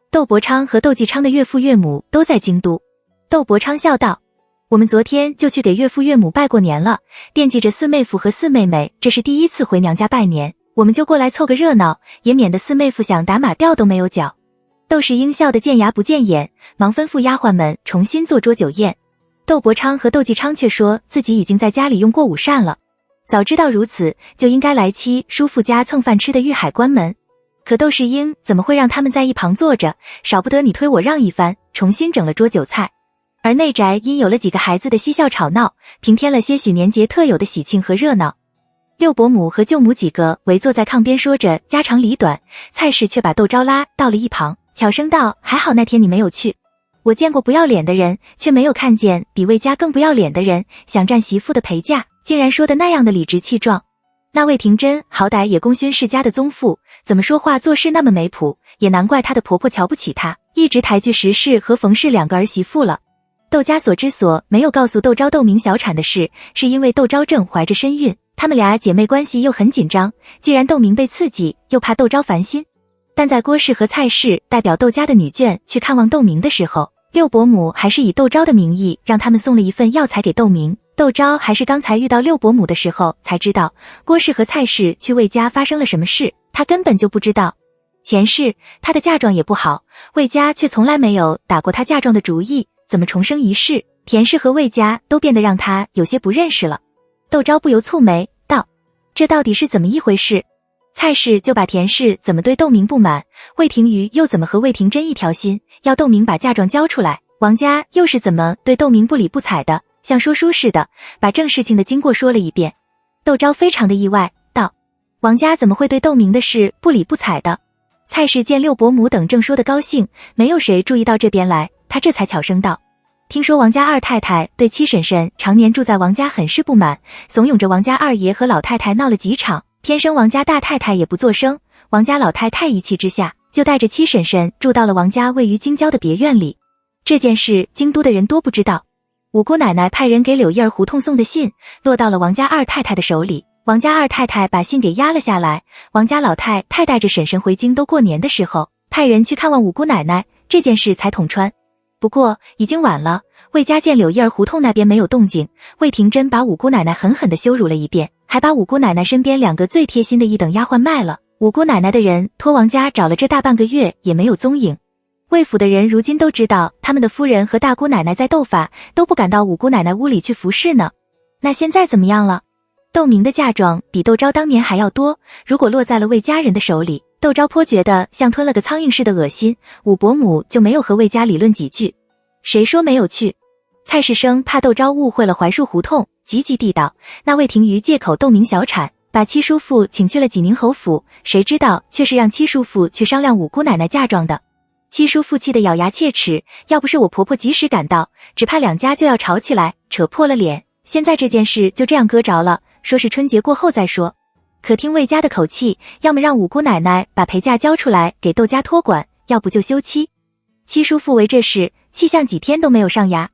窦伯昌和窦继昌的岳父岳母都在京都。窦伯昌笑道，我们昨天就去给岳父岳母拜过年了，惦记着四妹夫和四妹妹，这是第1次回娘家拜年，我们就过来凑个热闹，也免得四妹夫想打马吊都没有脚。窦世英笑得见牙不见眼，忙吩咐丫鬟们重新做桌酒宴。窦伯昌和窦继昌却说自己已经在家里用过午膳了。早知道如此，就应该来七叔父家蹭饭吃的玉海关门。可窦世英怎么会让他们在一旁坐着，少不得你推我让一番，重新整了桌酒菜。而内宅因有了几个孩子的嬉笑吵闹，平添了些许年节特有的喜庆和热闹。六伯母和舅母几个围坐在炕边说着家长里短，蔡氏却把窦昭拉到了一旁，悄声道：还好那天你没有去，我见过不要脸的人，却没有看见比魏家更不要脸的人，想占媳妇的陪嫁，竟然说的那样的理直气壮。那魏廷珍好歹也功勋世家的宗父，怎么说话做事那么没谱，也难怪她的婆婆瞧不起她，一直抬举石氏和冯氏两个儿媳妇了。窦家所之所没有告诉窦昭窦明小产的事，是因为窦昭正怀着身孕，她们俩姐妹关系又很紧张，既然窦明被刺激，又怕窦昭烦心。但在郭氏和蔡氏代表窦家的女眷去看望窦明的时候，六伯母还是以窦昭的名义让他们送了一份药材给窦明。窦昭还是刚才遇到六伯母的时候才知道郭氏和蔡氏去魏家发生了什么事，他根本就不知道。前世他的嫁妆也不好，魏家却从来没有打过他嫁妆的主意，怎么重生一世，田氏和魏家都变得让他有些不认识了。窦昭不由蹙眉道：这到底是怎么一回事？蔡氏就把田氏怎么对窦明不满，魏廷瑜又怎么和魏廷珍一条心，要窦明把嫁妆交出来，王家又是怎么对窦明不理不睬的，像说书似的，把正事情的经过说了一遍。窦昭非常的意外，道：王家怎么会对窦明的事不理不睬的？蔡氏见六伯母等正说的高兴，没有谁注意到这边来，他这才巧声道：听说王家二太太对七婶婶常年住在王家很是不满，怂恿着王家二爷和老太太闹了几场，偏生王家大太太也不作声，王家老太太一气之下，就带着七婶婶住到了王家位于京郊的别院里。这件事京都的人多不知道，五姑奶奶派人给柳叶胡同送的信落到了王家二太太的手里，王家二太太把信给压了下来。王家老太太带着婶婶回京都过年的时候，派人去看望五姑奶奶，这件事才捅穿。不过已经晚了，魏家见柳叶胡同那边没有动静，魏廷珍把五姑奶奶狠狠地羞辱了一遍，还把五姑奶奶身边两个最贴心的一等丫鬟卖了。五姑奶奶的人托王家找了这大半个月也没有踪影。魏府的人如今都知道他们的夫人和大姑奶奶在斗法，都不敢到五姑奶奶屋里去服侍呢。那现在怎么样了？窦明的嫁妆比窦昭当年还要多，如果落在了魏家人的手里，窦昭颇觉得像吞了个苍蝇似的恶心，五伯母就没有和魏家理论几句。谁说没有去？蔡氏生怕窦昭误会了槐树胡同，急急地道：那魏廷瑜借口窦明小产，把七叔父请去了济宁侯府，谁知道却是让七叔父去商量五姑奶奶嫁妆的。七叔父气得咬牙切齿，要不是我婆婆及时赶到，只怕两家就要吵起来，扯破了脸。现在这件事就这样搁着了，说是春节过后再说。可听魏家的口气，要么让五姑奶奶把陪嫁交出来给窦家托管，要不就休妻。七叔父为这事气象几天都没有上牙。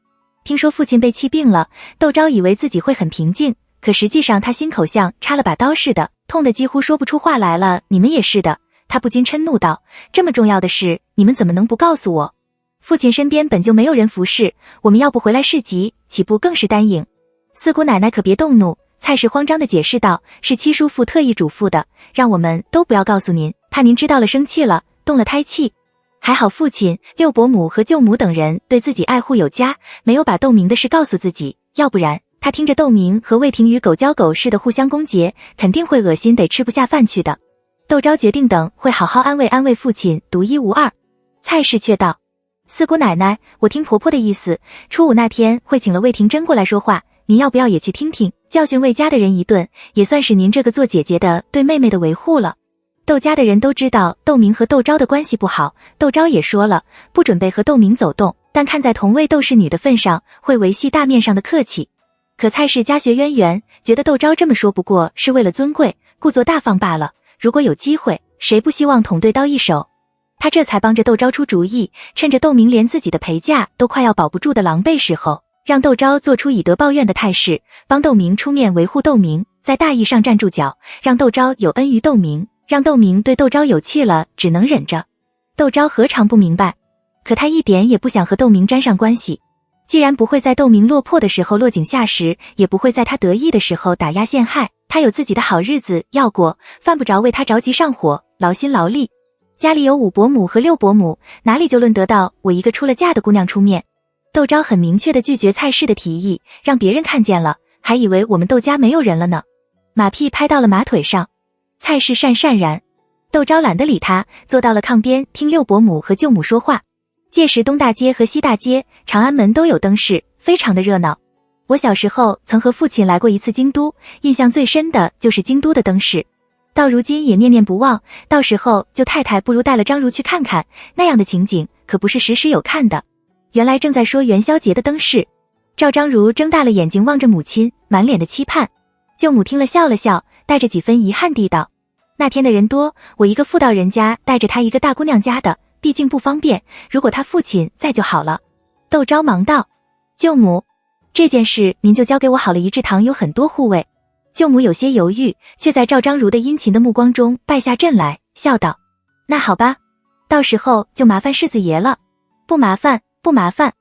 听说父亲被气病了，窦昭以为自己会很平静，可实际上他心口像插了把刀似的，痛得几乎说不出话来了。你们也是的。他不禁嗔怒道：这么重要的事，你们怎么能不告诉我？父亲身边本就没有人服侍，我们要不回来市集，岂不更是单影？四姑奶奶可别动怒。蔡氏慌张地解释道：是七叔父特意嘱咐的，让我们都不要告诉您，怕您知道了生气了，动了胎气。还好父亲、六伯母和舅母等人对自己爱护有加，没有把窦明的事告诉自己，要不然他听着窦明和魏廷瑜狗交狗似的互相攻讦，肯定会恶心得吃不下饭去的。窦昭决定等会好好安慰安慰父亲，独一无二。蔡氏却道：四姑奶奶，我听婆婆的意思，初五那天会请了魏廷珍过来说话，您要不要也去听听，教训魏家的人一顿，也算是您这个做姐姐的对妹妹的维护了。窦家的人都知道窦明和窦昭的关系不好，窦昭也说了，不准备和窦明走动，但看在同为窦氏女的份上，会维系大面上的客气。可蔡氏家学渊源，觉得窦昭这么说不过是为了尊贵，故作大方罢了。如果有机会，谁不希望捅对刀一手？他这才帮着窦昭出主意，趁着窦明连自己的陪嫁都快要保不住的狼狈时候，让窦昭做出以德报怨的态势，帮窦明出面维护窦明，在大义上站住脚，让窦昭有恩于窦明，让窦明对窦昭有气了，只能忍着。窦昭何尝不明白？可他一点也不想和窦明沾上关系。既然不会在窦明落魄的时候落井下石，也不会在他得意的时候打压陷害，他有自己的好日子要过，犯不着为他着急上火，劳心劳力。家里有五伯母和六伯母，哪里就论得到我一个出了嫁的姑娘出面？窦昭很明确地拒绝蔡氏的提议，让别人看见了，还以为我们窦家没有人了呢。马屁拍到了马腿上。蔡氏讪讪然。窦昭懒得理他，坐到了炕边听六伯母和舅母说话。届时东大街和西大街、长安门都有灯饰，非常的热闹。我小时候曾和父亲来过一次京都，印象最深的就是京都的灯饰，到如今也念念不忘。到时候舅太太不如带了张如去看看，那样的情景可不是时时有看的。原来正在说元宵节的灯饰。赵张如睁大了眼睛望着母亲，满脸的期盼。舅母听了笑了笑，带着几分遗憾地道：那天的人多，我一个妇道人家带着她一个大姑娘家的，毕竟不方便，如果她父亲在就好了。窦昭忙道：舅母，这件事您就交给我好了，一制堂有很多护卫。舅母有些犹豫，却在赵张如的殷勤的目光中败下阵来，笑道：那好吧，到时候就麻烦世子爷了。不麻烦，不麻烦。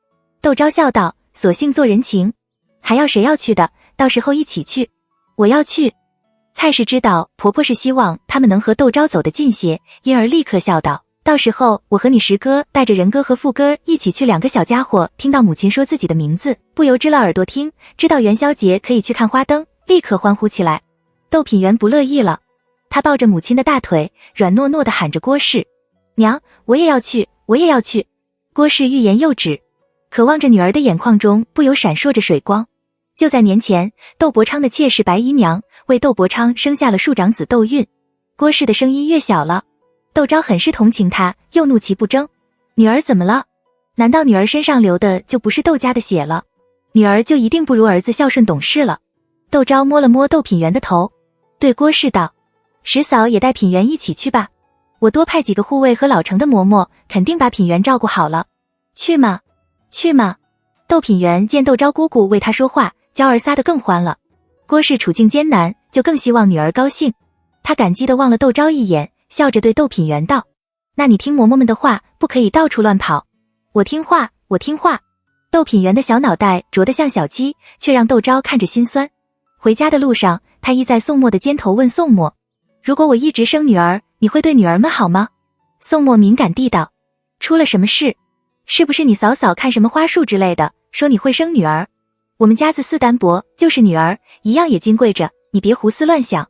窦昭笑道：索性做人情，还要谁要去的，到时候一起去。我要去。蔡氏知道婆婆是希望他们能和窦昭走得近些，因而立刻笑道：到时候我和你十哥带着仁哥和富哥一起去。两个小家伙听到母亲说自己的名字，不由支了耳朵听，知道元宵节可以去看花灯，立刻欢呼起来。窦品元不乐意了，他抱着母亲的大腿，软糯糯地喊着郭氏：娘，我也要去，我也要去。郭氏欲言又止，可望着女儿的眼眶中不由闪烁着水光。就在年前，窦伯昌的妾室白姨娘为窦伯昌生下了庶长子窦运。郭氏的声音越小了，窦昭很是同情他，又怒其不争。女儿怎么了？难道女儿身上流的就不是窦家的血了？女儿就一定不如儿子孝顺懂事了？窦昭摸了摸窦品元的头，对郭氏道：十嫂也带品元一起去吧，我多派几个护卫和老成的嬷嬷，肯定把品元照顾好了。去吗？去吗？窦品元见窦昭姑姑为他说话，娇儿撒得更欢了。郭氏处境艰难，就更希望女儿高兴。他感激地望了窦昭一眼，笑着对窦品元道：那你听嬷嬷们的话，不可以到处乱跑。我听话，我听话。窦品元的小脑袋啄得像小鸡，却让窦昭看着心酸。回家的路上，他依在宋墨的肩头问宋墨：如果我一直生女儿，你会对女儿们好吗？宋墨敏感地道：出了什么事？是不是你嫂嫂看什么花束之类的，说你会生女儿？我们家子四单薄，就是女儿一样也金贵着，你别胡思乱想。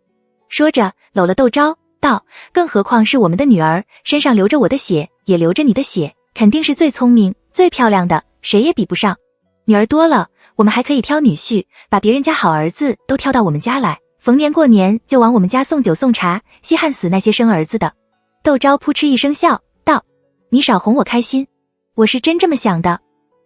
说着搂了窦昭道：更何况是我们的女儿，身上流着我的血，也流着你的血，肯定是最聪明最漂亮的，谁也比不上。女儿多了，我们还可以挑女婿，把别人家好儿子都挑到我们家来，逢年过年就往我们家送酒送茶，稀罕死那些生儿子的。窦昭扑哧一声笑道：你少哄我开心，我是真这么想的。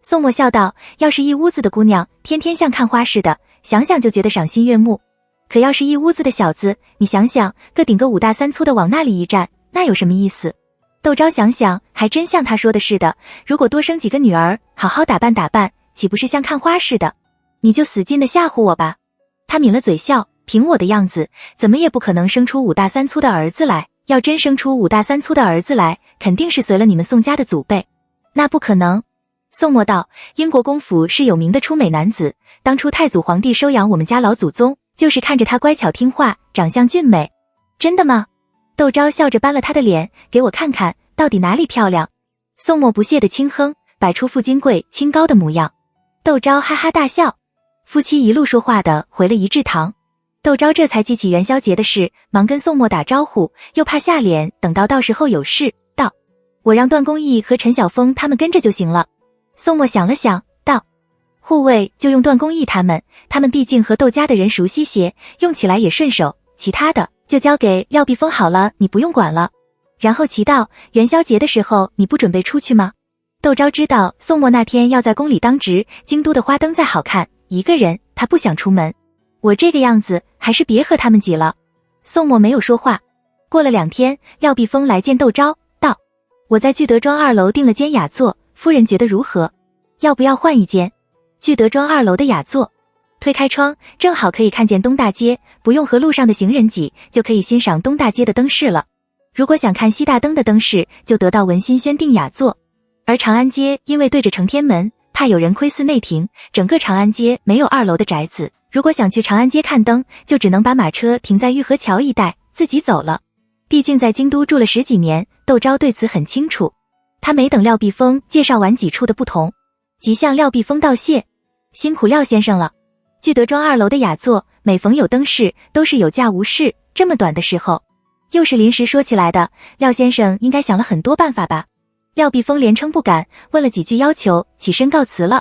宋墨笑道：要是一屋子的姑娘，天天像看花似的，想想就觉得赏心悦目。可要是一屋子的小子，你想想，个顶个五大三粗的往那里一站，那有什么意思？窦昭想想，还真像他说的似的，如果多生几个女儿，好好打扮打扮，岂不是像看花似的？你就死劲的吓唬我吧。他抿了嘴笑，凭我的样子，怎么也不可能生出五大三粗的儿子来，要真生出五大三粗的儿子来，肯定是随了你们宋家的祖辈。那不可能。宋墨道：英国公府是有名的出美男子，当初太祖皇帝收养我们家老祖宗，就是看着他乖巧听话，长相俊美。真的吗？窦昭笑着扳了他的脸，给我看看，到底哪里漂亮？宋墨不屑地轻哼，摆出傅金贵清高的模样。窦昭哈哈大笑。夫妻一路说话的回了一制堂。窦昭这才记起元宵节的事，忙跟宋墨打招呼，又怕下脸，等到时候有事，道：我让段公义和陈晓峰他们跟着就行了。宋墨想了想，道：护卫就用段公义他们毕竟和窦家的人熟悉些，用起来也顺手，其他的就交给廖碧峰好了，你不用管了。然后齐道：元宵节的时候你不准备出去吗？窦昭知道宋墨那天要在宫里当值，京都的花灯再好看，一个人他不想出门。我这个样子还是别和他们挤了。宋墨没有说话。过了2天，廖碧峰来见窦昭，道：我在聚德庄2楼订了间雅座，夫人觉得如何？要不要换一间？聚德庄2楼的雅座，推开窗，正好可以看见东大街，不用和路上的行人挤，就可以欣赏东大街的灯饰了。如果想看西大灯的灯饰，就得到文心轩订雅座。而长安街因为对着承天门，怕有人窥伺内廷，整个长安街没有2楼的宅子，如果想去长安街看灯，就只能把马车停在玉河桥一带，自己走了。毕竟在京都住了10几年，窦昭对此很清楚。他没等廖碧峰介绍完几处的不同，即向廖碧峰道谢：辛苦廖先生了。聚德庄2楼的雅座每逢有灯饰，都是有价无市，这么短的时候，又是临时说起来的，廖先生应该想了很多办法吧？廖碧峰连称不敢，问了几句要求，起身告辞了。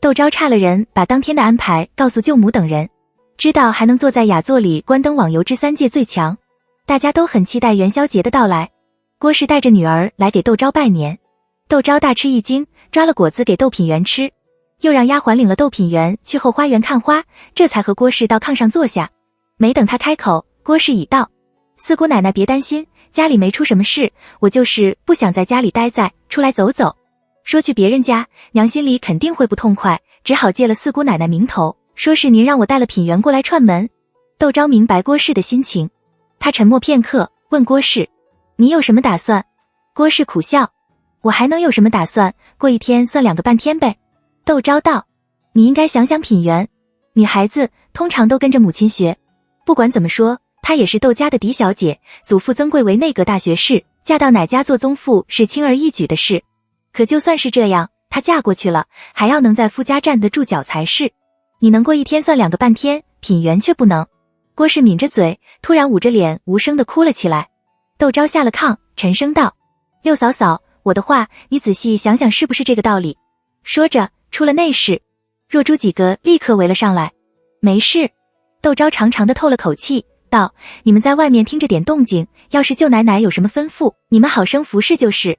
窦昭差了人，把当天的安排告诉舅母等人，知道还能坐在雅座里观灯网游之三界最强，大家都很期待元宵节的到来。郭氏带着女儿来给窦昭拜年，窦昭大吃一惊，抓了果子给窦品元吃，又让丫鬟领了窦品元去后花园看花，这才和郭氏到炕上坐下。没等他开口，郭氏已道：四姑奶奶别担心，家里没出什么事，我就是不想在家里待在，出来走走。说去别人家，娘心里肯定会不痛快，只好借了四姑奶奶名头，说是您让我带了品元过来串门。窦昭明白郭氏的心情，他沉默片刻，问郭氏：你有什么打算？郭氏苦笑：我还能有什么打算，过一天算2个半天呗。窦昭道：你应该想想品元，女孩子通常都跟着母亲学，不管怎么说，她也是窦家的嫡小姐，祖父曾贵为内阁大学士，嫁到哪家做宗妇是轻而易举的事。可就算是这样，她嫁过去了，还要能在夫家站得住脚才是。你能过一天算2个半天，品元却不能。郭氏抿着嘴，突然捂着脸无声地哭了起来。窦昭下了炕，沉声道：六嫂嫂，我的话你仔细想想是不是这个道理。说着出了内室，若珠几个立刻围了上来。没事。窦昭长长的透了口气，道：你们在外面听着点动静，要是舅奶奶有什么吩咐，你们好生服侍就是。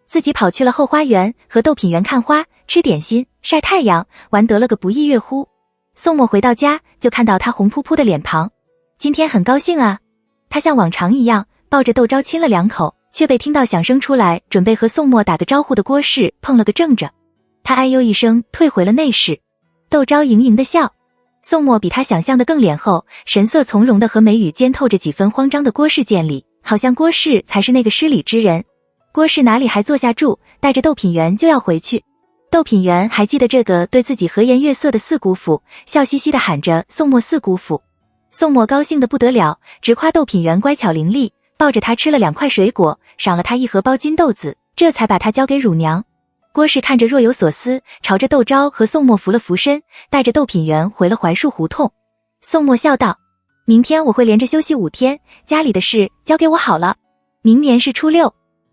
自己跑去了后花园，和窦品元看花，吃点心，晒太阳，玩得了个不亦乐乎。宋墨回到家，就看到他红扑扑的脸庞，今天很高兴啊。他像往常一样抱着窦昭亲了2口，却被听到响声出来准备和宋墨打个招呼的郭氏碰了个正着。他哎呦一声退回了内室。窦昭盈盈的笑，宋墨比他想象的更脸厚，神色从容的和眉宇间透着几分慌张的郭氏见礼，好像郭氏才是那个失礼之人。郭氏哪里还坐下住，带着窦品元就要回去。窦品元还记得这个对自己和颜悦色的四姑父，笑嘻嘻地喊着宋墨四姑父。宋墨高兴得不得了，直夸窦品元乖巧伶俐，抱着他吃了2块水果，赏了他1盒包金豆子，这才把他交给乳娘。郭氏看着若有所思，朝着窦昭和宋墨扶了扶身，带着窦品元回了槐树胡同。宋墨笑道：明天我会连着休息5天，家里的事交给我好了。明年是初6、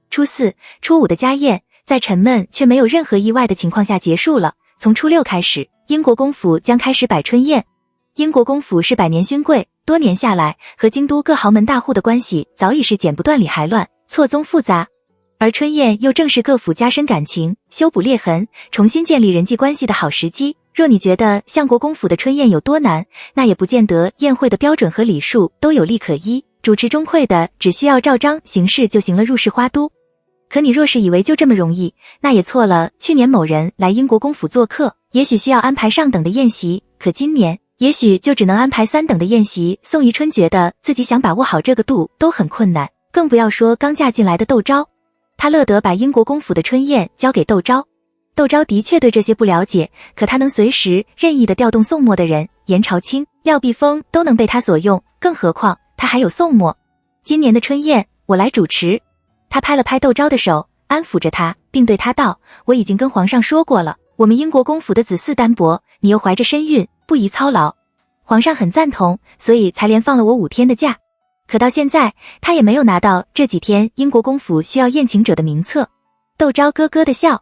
初4、初5的家宴，在沉闷却没有任何意外的情况下结束了。从初6开始，英国公府将开始摆春宴。英国公府是百年勋贵，多年下来，和京都各豪门大户的关系早已是剪不断理还乱，错综复杂。而春宴又正是各府加深感情、修补裂痕、重新建立人际关系的好时机。若你觉得相国公府的春宴有多难，那也不见得宴会的标准和礼数都有例可依，主持钟馗的只需要照章行事就行了入室花都。可你若是以为就这么容易，那也错了。去年某人来英国公府做客，也许需要安排上等的宴席，可今年也许就只能安排3等的宴席。宋宜春觉得自己想把握好这个度都很困难，更不要说刚嫁进来的窦昭。他乐得把英国公府的春宴交给窦昭。窦昭的确对这些不了解，可他能随时任意的调动宋墨的人，严朝清、廖碧峰都能被他所用，更何况他还有宋墨。今年的春宴我来主持。他拍了拍窦昭的手，安抚着他，并对他道：我已经跟皇上说过了，我们英国公府的子嗣单薄，你又怀着身孕，不宜操劳。皇上很赞同，所以才连放了我5天的假。可到现在，他也没有拿到这几天英国公府需要宴请者的名册。窦昭咯咯的笑，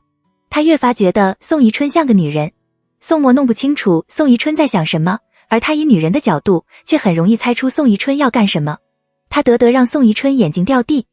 他越发觉得宋宜春像个女人。宋墨弄不清楚宋宜春在想什么，而他以女人的角度，却很容易猜出宋宜春要干什么。他得让宋宜春眼睛掉地，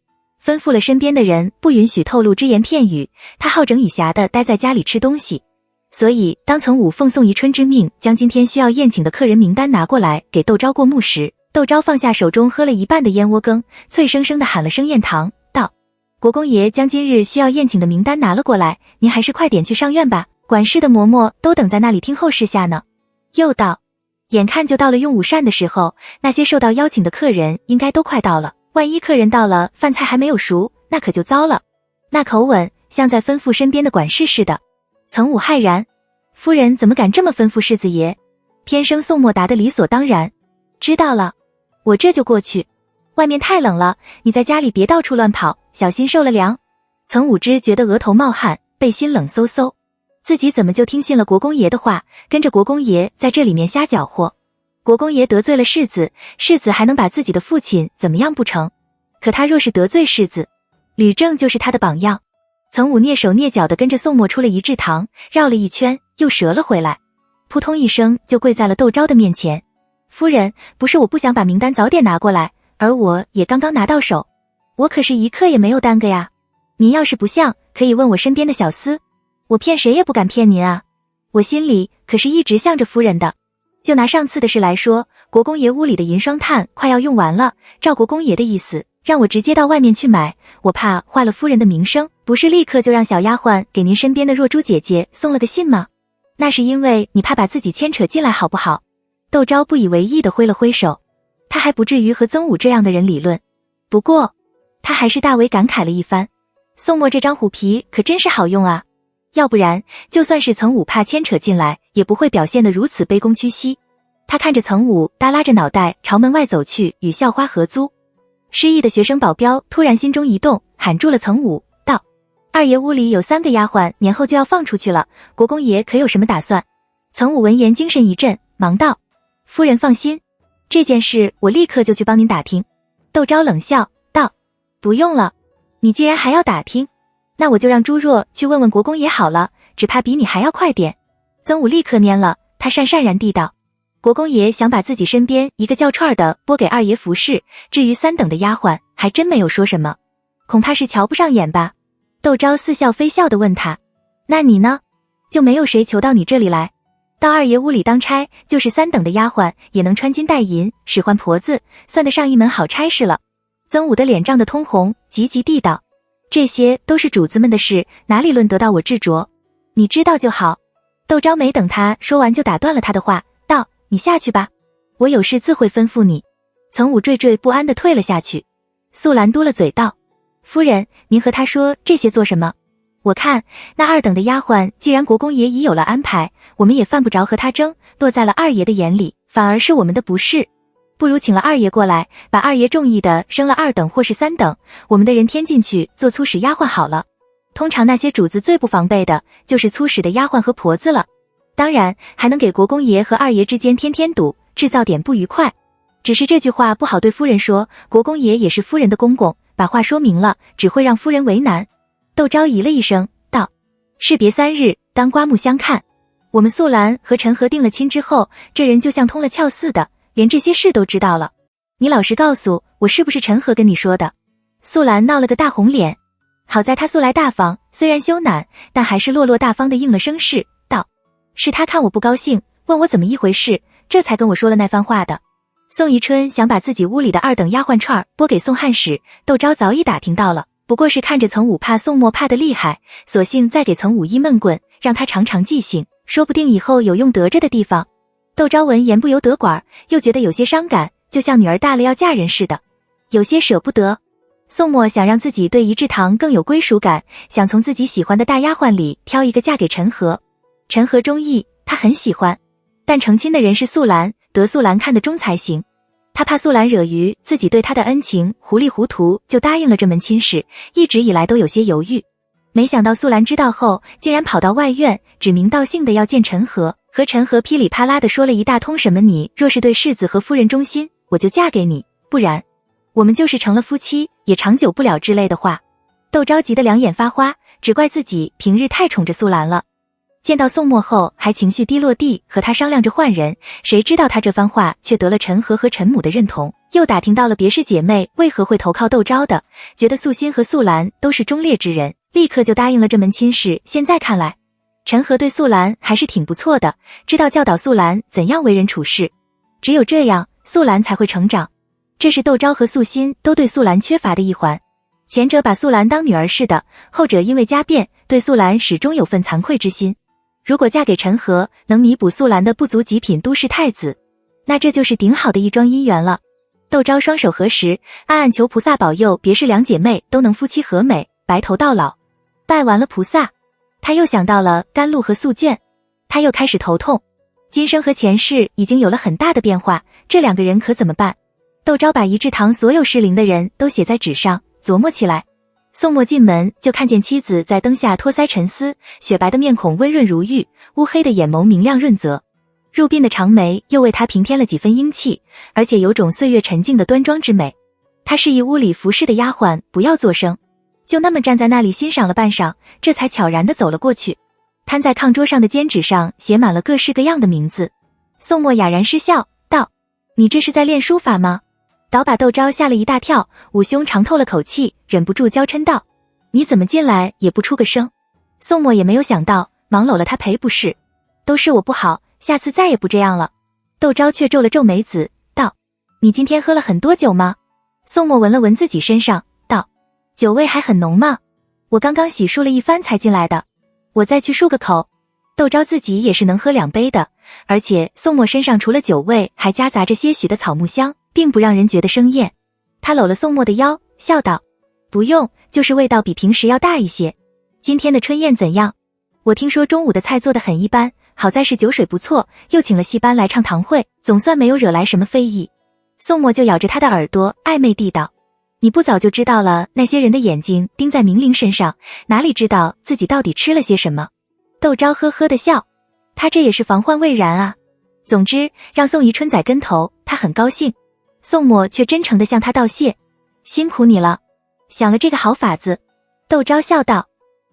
吩咐了身边的人不允许透露只言片语，他好整以暇地待在家里吃东西。所以当曾武奉宋宜春之命，将今天需要宴请的客人名单拿过来给窦昭过目时，窦昭放下手中喝了一半的燕窝羹，脆生生地喊了声宴堂，道：国公爷将今日需要宴请的名单拿了过来，您还是快点去上院吧，管事的嬷嬷都等在那里听候事下呢。又道：眼看就到了用午膳的时候，那些受到邀请的客人应该都快到了，万一客人到了饭菜还没有熟，那可就糟了。那口吻像在吩咐身边的管事似的。曾武骇然，夫人怎么敢这么吩咐世子爷？偏生宋墨答得理所当然，知道了，我这就过去。外面太冷了，你在家里别到处乱跑，小心受了凉。曾武之觉得额头冒汗，背心冷飕飕，自己怎么就听信了国公爷的话，跟着国公爷在这里面瞎搅和？国公爷得罪了世子，世子还能把自己的父亲怎么样不成？可他若是得罪世子，吕正就是他的榜样。曾武蹑手蹑脚地跟着宋墨出了仪制堂，绕了一圈又折了回来，扑通一声就跪在了窦昭的面前。夫人，不是我不想把名单早点拿过来，而我也刚刚拿到手，我可是一刻也没有耽搁呀。您要是不像，可以问我身边的小厮，我骗谁也不敢骗您啊。我心里可是一直向着夫人的。就拿上次的事来说，国公爷屋里的银霜炭快要用完了，照国公爷的意思，让我直接到外面去买，我怕坏了夫人的名声，不是立刻就让小丫鬟给您身边的若珠姐姐送了个信吗？那是因为你怕把自己牵扯进来好不好？窦昭不以为意地挥了挥手，他还不至于和曾武这样的人理论，不过他还是大为感慨了一番。宋墨这张虎皮可真是好用啊，要不然就算是曾武怕牵扯进来，也不会表现得如此卑躬屈膝。他看着曾武耷拉着脑袋朝门外走去，与校花合租。失忆的学生保镖突然心中一动，喊住了曾武，道：二爷屋里有3个丫鬟，年后就要放出去了，国公爷可有什么打算？曾武闻言精神一振，忙道：夫人放心，这件事我立刻就去帮您打听。窦昭冷笑道：不用了，你既然还要打听，那我就让朱若去问问国公爷好了，只怕比你还要快点。曾武立刻蔫了，他讪然地道：国公爷想把自己身边一个叫串的拨给二爷服侍，至于3等的丫鬟，还真没有说什么，恐怕是瞧不上眼吧。窦昭似笑非笑地问他：那你呢？就没有谁求到你这里来？到二爷屋里当差，就是3等的丫鬟也能穿金戴银，使唤婆子，算得上一门好差事了。曾武的脸涨得通红，急地道：这些都是主子们的事，哪里论得到我执着？你知道就好。窦昭没等他说完就打断了他的话，道：你下去吧，我有事自会吩咐你。曾武惴不安地退了下去。素兰嘟了嘴道：夫人，您和他说这些做什么？我看那2等的丫鬟既然国公爷已有了安排，我们也犯不着和他争，落在了二爷的眼里，反而是我们的不是。不如请了二爷过来，把二爷中意的升了2等或是3等，我们的人添进去做粗使丫鬟好了。通常那些主子最不防备的就是粗使的丫鬟和婆子了，当然还能给国公爷和二爷之间添堵，制造点不愉快。只是这句话不好对夫人说，国公爷也是夫人的公公，把话说明了，只会让夫人为难。窦昭咦了一声，道：士别3日，当刮目相看。我们素兰和陈和定了亲之后，这人就像通了窍似的，连这些事都知道了。你老实告诉我，是不是陈和跟你说的？素兰闹了个大红脸，好在他素来大方，虽然羞赧，但还是落落大方的应了声是，道：是他看我不高兴，问我怎么一回事，这才跟我说了那番话的。宋宜春想把自己屋里的2等丫鬟串拨给宋汉使，窦昭早已打听到了，不过是看着曾武怕宋墨怕得厉害，索性再给曾武一闷棍，让他常常记性，说不定以后有用得着的地方。窦昭闻言不由得管，又觉得有些伤感，就像女儿大了要嫁人似的，有些舍不得。宋墨想让自己对仪制堂更有归属感，想从自己喜欢的大丫鬟里挑一个嫁给陈和。陈和中意，他很喜欢，但成亲的人是素兰，得素兰看得中才行。他怕素兰惹于自己对他的恩情，糊里糊涂就答应了这门亲事，一直以来都有些犹豫。没想到素兰知道后，竟然跑到外院，指名道姓的要见陈和，和陈和噼里啪啦的说了一大通什么你若是对世子和夫人忠心，我就嫁给你，不然我们就是成了夫妻也长久不了之类的话。窦昭急得两眼发花，只怪自己平日太宠着素兰了。见到宋墨后还情绪低落地和他商量着换人，谁知道他这番话却得了陈和和陈母的认同，又打听到了别氏姐妹为何会投靠窦昭的，觉得素心和素兰都是忠烈之人，立刻就答应了这门亲事。现在看来，陈和对素兰还是挺不错的，知道教导素兰怎样为人处事，只有这样素兰才会成长。这是窦昭和素心都对素兰缺乏的一环，前者把素兰当女儿似的，后者因为家变对素兰始终有份惭愧之心。如果嫁给陈和，能弥补素兰的不足极品都市太子，那这就是顶好的一桩姻缘了。窦昭双手合十，暗暗求菩萨保佑别氏两姐妹都能夫妻和美，白头到老。拜完了菩萨，他又想到了甘露和素娟，他又开始头痛。今生和前世已经有了很大的变化，这两个人可怎么办？窦昭把仪制堂所有适龄的人都写在纸上，琢磨起来。宋墨进门就看见妻子在灯下托腮沉思，雪白的面孔温润如玉，乌黑的眼眸明亮润泽。入鬓的长眉又为他平添了几分英气，而且有种岁月沉静的端庄之美。他示意屋里服侍的丫鬟不要作声，就那么站在那里欣赏了半晌，这才悄然地走了过去。摊在炕桌上的笺纸上写满了各式各样的名字。宋墨哑然失笑道：“你这是在练书法吗？”倒把窦昭吓了一大跳，捂胸长透了口气，忍不住娇嗔道：“你怎么进来也不出个声？”宋墨也没有想到，忙搂了他赔不是：“都是我不好，下次再也不这样了。”窦昭却皱了皱眉子，道：“你今天喝了很多酒吗？”宋墨闻了闻自己身上，道：“酒味还很浓吗？我刚刚洗漱了一番才进来的，我再去漱个口。”窦昭自己也是能喝2杯的，而且宋墨身上除了酒味，还夹杂着些许的草木香，并不让人觉得生厌。他搂了宋墨的腰，笑道：“不用，就是味道比平时要大一些。今天的春宴怎样？我听说中午的菜做得很一般，好在是酒水不错，又请了戏班来唱堂会，总算没有惹来什么非议。”宋墨就咬着他的耳朵，暧昧地道：“你不早就知道了那些人的眼睛盯在明灵身上，哪里知道自己到底吃了些什么？”窦昭呵呵地笑，他这也是防患未然啊。总之让宋宜春宰跟头，他很高兴。宋墨却真诚地向他道谢：“辛苦你了，想了这个好法子。”窦昭笑道：“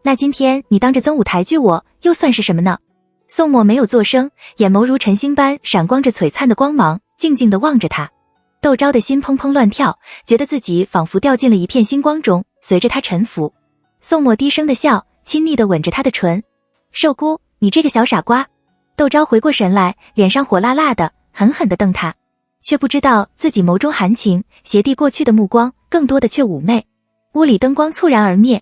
那今天你当着曾武抬举我，又算是什么呢？”宋墨没有作声，眼眸如晨星般闪光着璀璨的光芒，静静地望着他。窦昭的心砰砰乱跳，觉得自己仿佛掉进了一片星光中，随着他沉浮。宋墨低声的笑，亲昵地吻着他的唇：“寿姑，你这个小傻瓜。”窦昭回过神来，脸上火辣辣的，狠狠地瞪他，却不知道自己眸中含情，斜地过去的目光更多的却妩媚。屋里灯光猝然而灭，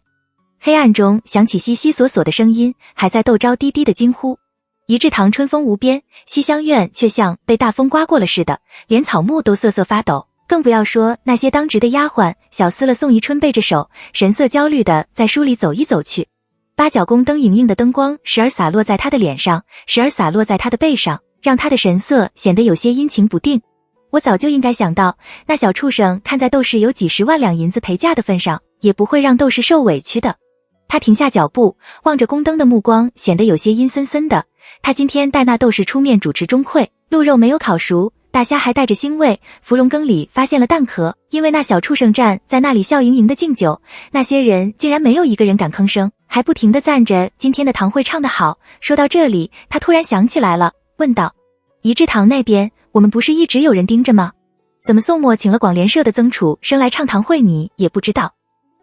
黑暗中响起悉悉索索的声音，还在窦昭低低的惊呼。一至堂春风无边，西厢院却像被大风刮过了似的，连草木都瑟瑟发抖，更不要说那些当值的丫鬟小厮了。宋宜春背着手，神色焦虑地在书里走一走去。八角宫灯莹莹的灯光时而洒落在他的脸上，时而洒落在他的背上，让他的神色显得有些阴晴不定。我早就应该想到，那小畜生看在窦氏有几10万两银子陪嫁的份上，也不会让窦氏受委屈的。他停下脚步，望着宫灯的目光显得有些阴森森的。他今天带那窦氏出面主持钟会，鹿肉没有烤熟，大虾还带着腥味，芙蓉羹里发现了蛋壳，因为那小畜生站在那里笑盈盈的敬酒，那些人竟然没有一个人敢吭声，还不停地赞着今天的堂会唱得好。说到这里，他突然想起来了，问道：“仪志堂那边，我们不是一直有人盯着吗？怎么宋墨请了广联社的曾楚生来唱堂会，你也不知道？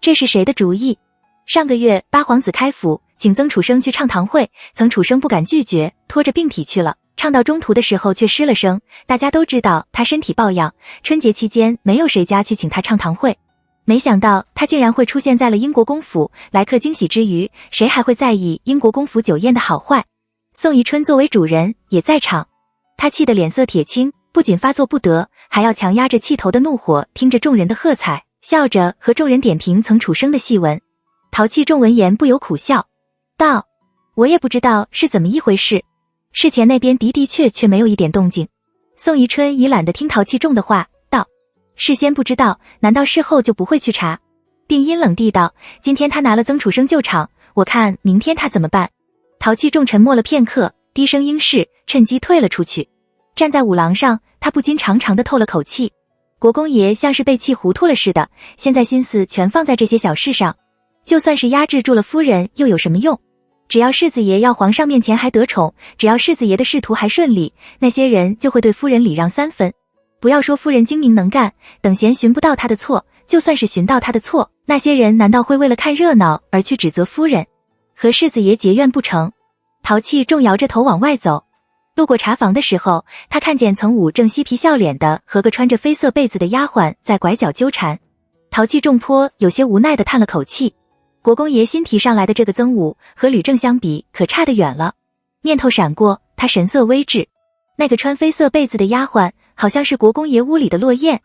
这是谁的主意？”上个月八皇子开府，请曾楚生去唱堂会，曾楚生不敢拒绝，拖着病体去了。唱到中途的时候却失了声，大家都知道他身体抱恙，春节期间没有谁家去请他唱堂会。没想到他竟然会出现在了英国公府，来客惊喜之余，谁还会在意英国公府酒宴的好坏？宋宜春作为主人也在场，他气得脸色铁青，不仅发作不得，还要强压着气头的怒火，听着众人的喝彩，笑着和众人点评曾楚生的戏文。陶器重闻言不由苦笑道：“我也不知道是怎么一回事，事前那边的确没有一点动静。”宋宜春已懒得听陶器重的话，道：“事先不知道，难道事后就不会去查？”并阴冷地道：“今天他拿了曾楚生救场，我看明天他怎么办？”陶器重沉默了片刻，低声应是，趁机退了出去。站在舞廊上，他不禁长长的透了口气。国公爷像是被气糊涂了似的，现在心思全放在这些小事上。就算是压制住了夫人又有什么用？只要世子爷要皇上面前还得宠，只要世子爷的仕途还顺利，那些人就会对夫人礼让3分。不要说夫人精明能干，等闲寻不到她的错，就算是寻到她的错，那些人难道会为了看热闹而去指责夫人，和世子爷结怨不成？陶器重摇着头往外走。路过茶房的时候，他看见曾武正嬉皮笑脸的和个穿着绯色被子的丫鬟在拐角纠缠。陶器重颇有些无奈地叹了口气。国公爷新提上来的这个曾武和吕正相比可差得远了。念头闪过，他神色微滞。那个穿绯色被子的丫鬟好像是国公爷屋里的落雁，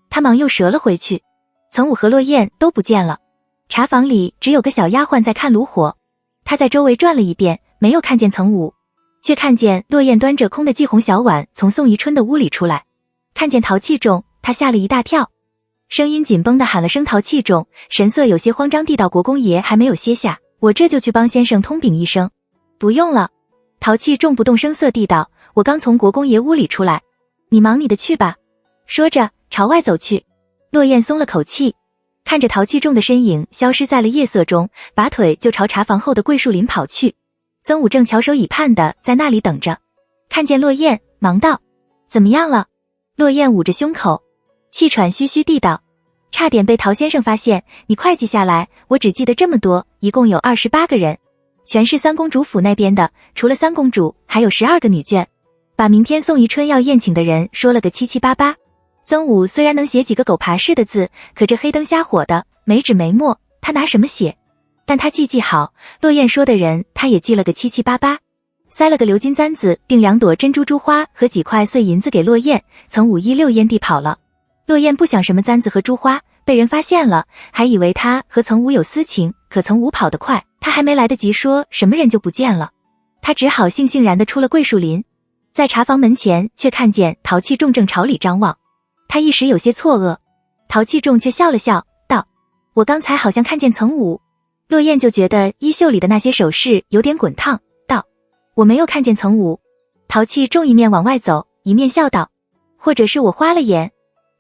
他忙又折了回去。曾武和落雁都不见了，茶房里只有个小丫鬟在看炉火。他在周围转了一遍，没有看见曾武，却看见落雁端着空的霁红小碗从宋宜春的屋里出来。看见陶器重，他吓了一大跳，声音紧绷地喊了声陶器重，神色有些慌张地道：“国公爷还没有歇下，我这就去帮先生通禀一声。”“不用了。”陶器重不动声色地道：“我刚从国公爷屋里出来，你忙你的去吧。说着朝外走去。落雁松了口气，看着陶器重的身影消失在了夜色中，拔腿就朝茶房后的桂树林跑去。曾武正翘首以盼的在那里等着，看见落雁，忙道：怎么样了？落雁捂着胸口，气喘吁吁地道：差点被陶先生发现，你会计下来，我只记得这么多，一共有28个人，全是三公主府那边的，除了三公主，还有12个女眷，把明天宋宜春要宴请的人说了个七七八八。曾武虽然能写几个狗爬式的字，可这黑灯瞎火的，没纸没墨，他拿什么写？但他记好，落雁说的人，他也记了个七七八八，塞了个鎏金簪子，并2朵珍珠珠花和几块碎银子给落雁。曾武一溜烟地跑了。落雁不想什么簪子和珠花，被人发现了，还以为他和曾武有私情，可曾武跑得快，他还没来得及说什么人就不见了。他只好悻悻然地出了桂树林，在茶房门前却看见陶器重正朝里张望，他一时有些错愕。陶器重却笑了笑道：我刚才好像看见曾武。落雁就觉得衣袖里的那些首饰有点滚烫，道：我没有看见曾武。陶器重一面往外走，一面笑道：或者是我花了眼。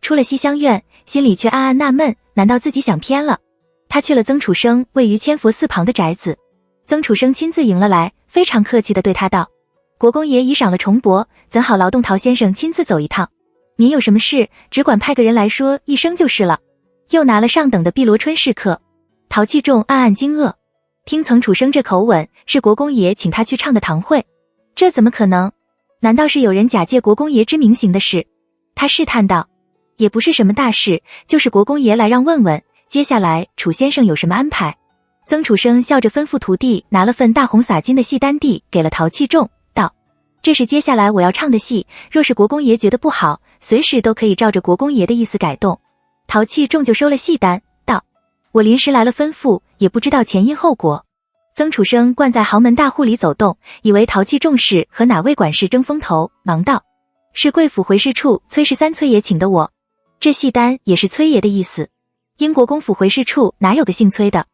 出了西厢院，心里却暗暗纳闷，难道自己想偏了？他去了曾楚生位于千佛寺旁的宅子，曾楚生亲自迎了来，非常客气地对他道：国公爷已赏了重帛，怎好劳动陶先生亲自走一趟？您有什么事，只管派个人来说一声就是了。又拿了上等的碧螺春试客。陶器重暗暗惊愕，听曾楚生这口吻，是国公爷请他去唱的堂会，这怎么可能？难道是有人假借国公爷之名行的事？他试探道：也不是什么大事，就是国公爷来让问问，接下来楚先生有什么安排。曾楚生笑着吩咐徒弟拿了份大红洒金的戏单递给了陶器重，道：这是接下来我要唱的戏，若是国公爷觉得不好，随时都可以照着国公爷的意思改动。陶器重就收了戏单，道：我临时来了吩咐，也不知道前因后果。曾楚生惯在豪门大户里走动，以为陶器重是和哪位管事争风头，忙道：是贵府回事处崔13崔爷请的我。这戏单也是崔爷的意思，英国公府回事处哪有个姓崔的？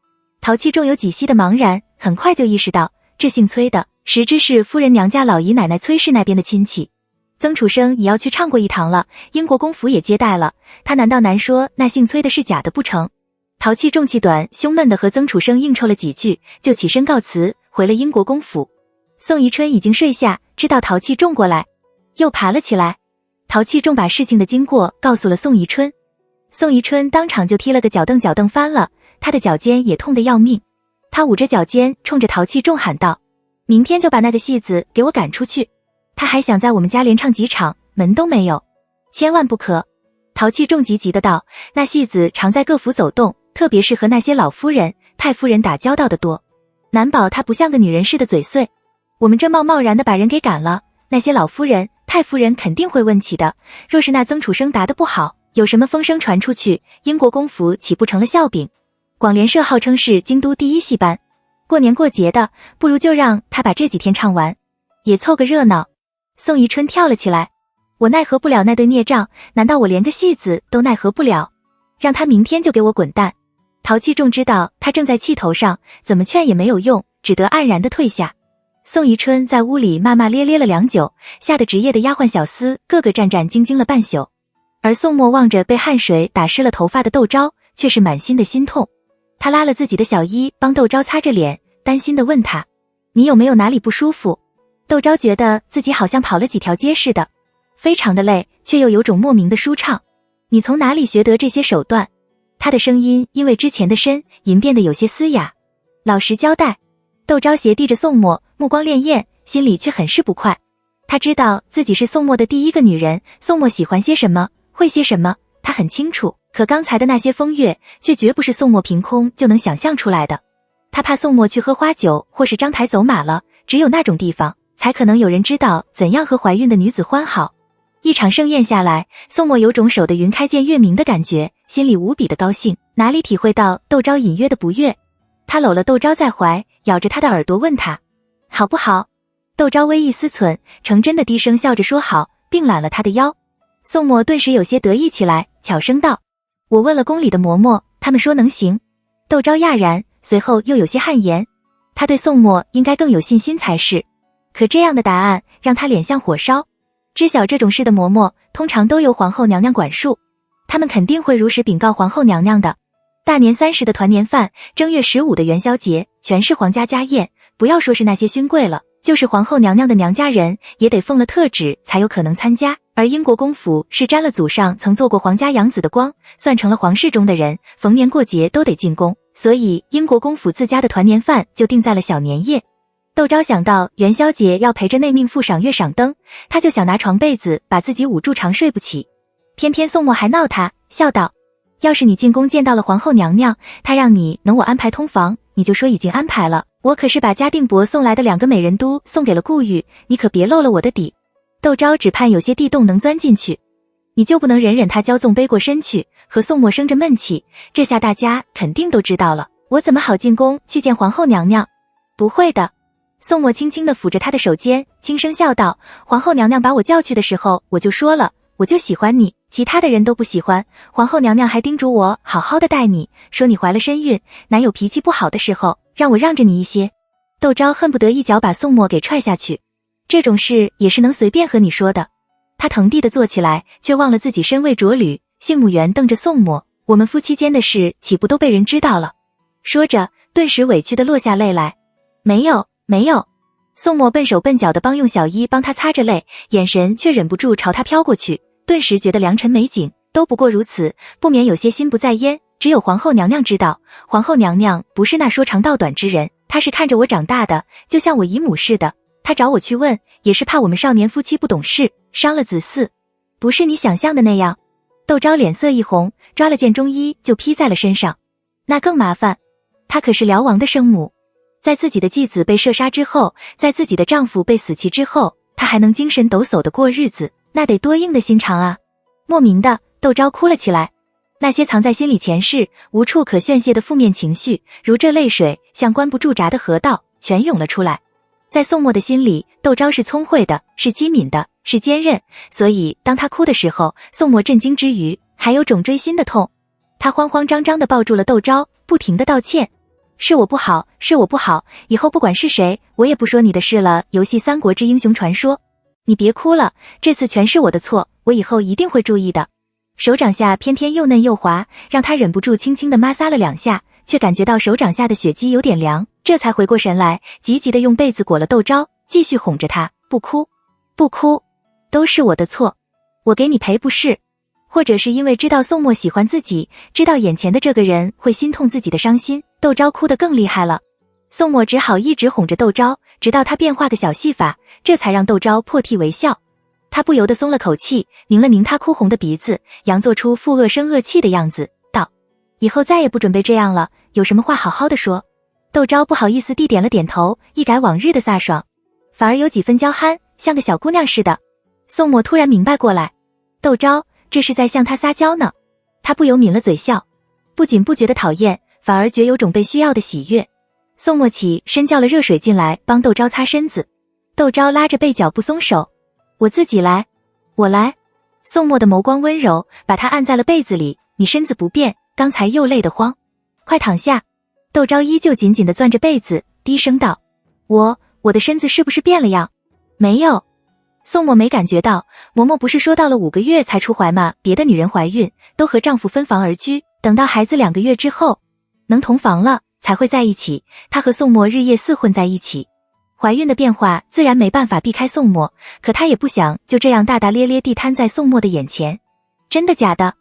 陶器重有几息的茫然，很快就意识到这姓崔的实知是夫人娘家老姨奶奶崔氏那边的亲戚。曾楚生也要去唱过一堂了，英国公府也接待了，他难道难说那姓崔的是假的不成？陶器重气短胸闷地和曾楚生应酬了几句，就起身告辞，回了英国公府。宋宜春已经睡下，知道陶器重过来，又爬了起来。陶器重把事情的经过告诉了宋宜春，宋宜春当场就踢了个脚蹬翻了，他的脚尖也痛得要命。他捂着脚尖冲着陶器重喊道：明天就把那个戏子给我赶出去，他还想在我们家连唱几场，门都没有，千万不可。陶器重急急的道：那戏子常在各府走动，特别是和那些老夫人、太夫人打交道的多，难保他不像个女人似的嘴碎。我们这贸贸然的把人给赶了，那些老夫人、太夫人肯定会问起的，若是那曾楚生答得不好，有什么风声传出去，英国公府岂不成了笑柄？广联社号称是京都第一戏班，过年过节的，不如就让他把这几天唱完，也凑个热闹。宋宜春跳了起来：我奈何不了那对孽障，难道我连个戏子都奈何不了？让他明天就给我滚蛋！陶器重知道他正在气头上，怎么劝也没有用，只得黯然地退下。宋宜春在屋里骂骂咧咧了良久，吓得职业的丫鬟小厮个个战战兢兢了半宿。而宋墨望着被汗水打湿了头发的窦昭，却是满心的心痛。他拉了自己的小衣帮窦昭擦着脸，担心地问他：你有没有哪里不舒服？窦昭觉得自己好像跑了几条街似的，非常的累，却又有种莫名的舒畅。你从哪里学得这些手段？他的声音因为之前的呻吟变得有些嘶哑。老实交代。窦昭斜地着宋墨，目光潋滟，心里却很是不快。他知道自己是宋墨的第一个女人，宋墨喜欢些什么，会些什么，他很清楚，可刚才的那些风月却绝不是宋墨凭空就能想象出来的。他怕宋墨去喝花酒或是张台走马了，只有那种地方才可能有人知道怎样和怀孕的女子欢好。一场盛宴下来，宋墨有种守得云开见月明的感觉，心里无比的高兴，哪里体会到窦昭隐约的不悦。他搂了窦昭在怀，咬着他的耳朵问他好不好。窦昭微一思忖，成真的低声笑着说好，并揽了他的腰。宋墨顿时有些得意起来，悄声道：我问了宫里的嬷嬷，他们说能行。窦昭讶然，随后又有些汗颜，他对宋墨应该更有信心才是。可这样的答案让他脸像火烧。知晓这种事的嬷嬷通常都由皇后娘娘管束，他们肯定会如实禀告皇后娘娘的。大年30的团年饭，正月15的元宵节，全是皇家家宴，不要说是那些勋贵了，就是皇后娘娘的娘家人也得奉了特旨才有可能参加。而英国公府是沾了祖上曾做过皇家养子的光，算成了皇室中的人，逢年过节都得进宫，所以英国公府自家的团年饭就定在了小年夜。窦昭想到元宵节要陪着内命妇赏月赏灯，他就想拿床被子把自己捂住，长睡不起。偏偏宋墨还闹他，笑道：要是你进宫见到了皇后娘娘，她让你能我安排通房，你就说已经安排了，我可是把嘉定伯送来的2个美人都送给了顾玉，你可别漏了我的底。窦昭只盼有些地洞能钻进去，你就不能忍忍他骄纵背过身去，和宋墨生着闷气，这下大家肯定都知道了，我怎么好进宫去见皇后娘娘？不会的。宋墨轻轻地抚着他的手肩，轻声笑道：皇后娘娘把我叫去的时候，我就说了，我就喜欢你，其他的人都不喜欢，皇后娘娘还叮嘱我好好的待你，说你怀了身孕，哪有脾气不好的时候，让我让着你一些。窦昭恨不得一脚把宋墨给踹下去，这种事也是能随便和你说的。他腾地的坐起来，却忘了自己身为着履，杏木园瞪着宋墨，我们夫妻间的事岂不都被人知道了？说着顿时委屈的落下泪来。没有。宋墨笨手笨脚的帮用小衣帮他擦着泪，眼神却忍不住朝他飘过去，顿时觉得良辰美景都不过如此，不免有些心不在焉。只有皇后娘娘知道，皇后娘娘不是那说长道短之人，她是看着我长大的，就像我姨母似的，她找我去问，也是怕我们少年夫妻不懂事，伤了子嗣，不是你想象的那样。窦昭脸色一红，抓了件中衣就披在了身上。那更麻烦，她可是辽王的生母，在自己的继子被射杀之后，在自己的丈夫被死弃之后，她还能精神抖擞的过日子，那得多硬的心肠啊！莫名的，窦昭哭了起来。那些藏在心里前世无处可宣泄的负面情绪，如这泪水像关不住闸的河道，全涌了出来。在宋墨的心里，窦昭是聪慧的，是机敏的，是坚韧，所以当他哭的时候，宋墨震惊之余还有种锥心的痛。他慌慌张张地抱住了窦昭，不停地道歉：是我不好，是我不好，以后不管是谁，我也不说你的事了。游戏三国之英雄传说，你别哭了，这次全是我的错，我以后一定会注意的。手掌下偏偏又嫩又滑，让他忍不住轻轻地摩挲了2下，却感觉到手掌下的血迹有点凉，这才回过神来，急急地用被子裹了窦昭，继续哄着他：不哭，不哭，都是我的错，我给你赔不是。或者是因为知道宋墨喜欢自己，知道眼前的这个人会心痛自己的伤心，窦昭哭得更厉害了。宋墨只好一直哄着窦昭，直到他变化个小戏法，这才让窦昭破涕为笑。他不由得松了口气，拧了拧他哭红的鼻子，佯作出负恶声恶气的样子，道：以后再也不准备这样了，有什么话好好的说。窦昭不好意思地点了点头，一改往日的飒爽，反而有几分娇憨，像个小姑娘似的。宋墨突然明白过来，窦昭这是在向他撒娇呢。他不由抿了嘴笑，不仅不觉得讨厌，反而觉有种被需要的喜悦。宋墨起身叫了热水进来帮窦昭擦身子，窦昭拉着被角不松手：我自己来，我来。宋墨的眸光温柔，把他按在了被子里：你身子不便，刚才又累得慌，快躺下。窦昭依旧紧紧地攥着被子，低声道：我的身子是不是变了样？没有。宋墨没感觉到，嬷嬷不是说到了5个月才出怀吗？别的女人怀孕都和丈夫分房而居，等到孩子2个月之后能同房了才会在一起，她和宋墨日夜厮混在一起，怀孕的变化自然没办法避开宋墨，可她也不想就这样大大咧咧地摊在宋墨的眼前。真的假的？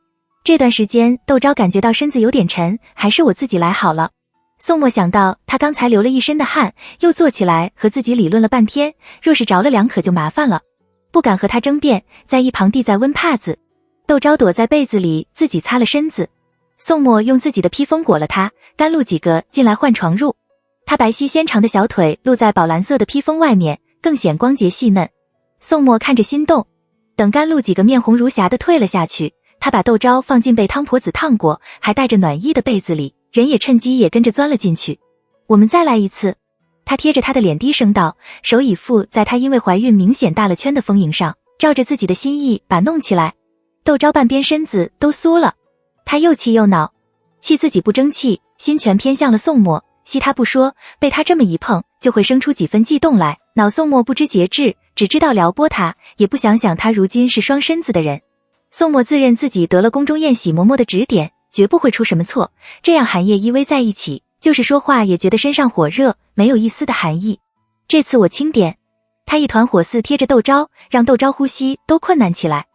这段时间窦昭感觉到身子有点沉，还是我自己来好了。宋墨想到他刚才流了一身的汗，又坐起来和自己理论了半天，若是着了凉可就麻烦了，不敢和他争辩，在一旁递在温帕子。窦昭躲在被子里自己擦了身子，宋墨用自己的披风裹了他，甘露几个进来换床褥。他白皙纤长的小腿露在宝蓝色的披风外面，更显光洁细嫩。宋墨看着心动，等甘露几个面红如霞的退了下去，他把窦昭放进被汤婆子烫过还带着暖意的被子里，人也趁机也跟着钻了进去。我们再来一次。他贴着他的脸低声道，手已附在他因为怀孕明显大了圈的丰盈上，照着自己的心意把弄起来。窦昭半边身子都酥了，他又气又恼，气自己不争气，心全偏向了宋墨，惜他不说，被他这么一碰就会生出几分悸动来，恼宋墨不知节制，只知道撩拨他，也不想想他如今是双身子的人。宋墨自认自己得了宫中宴喜嬷嬷的指点，绝不会出什么错，这样寒夜依偎在一起，就是说话也觉得身上火热，没有一丝的寒意。这次我轻点。他一团火似贴着窦昭，让窦昭呼吸都困难起来。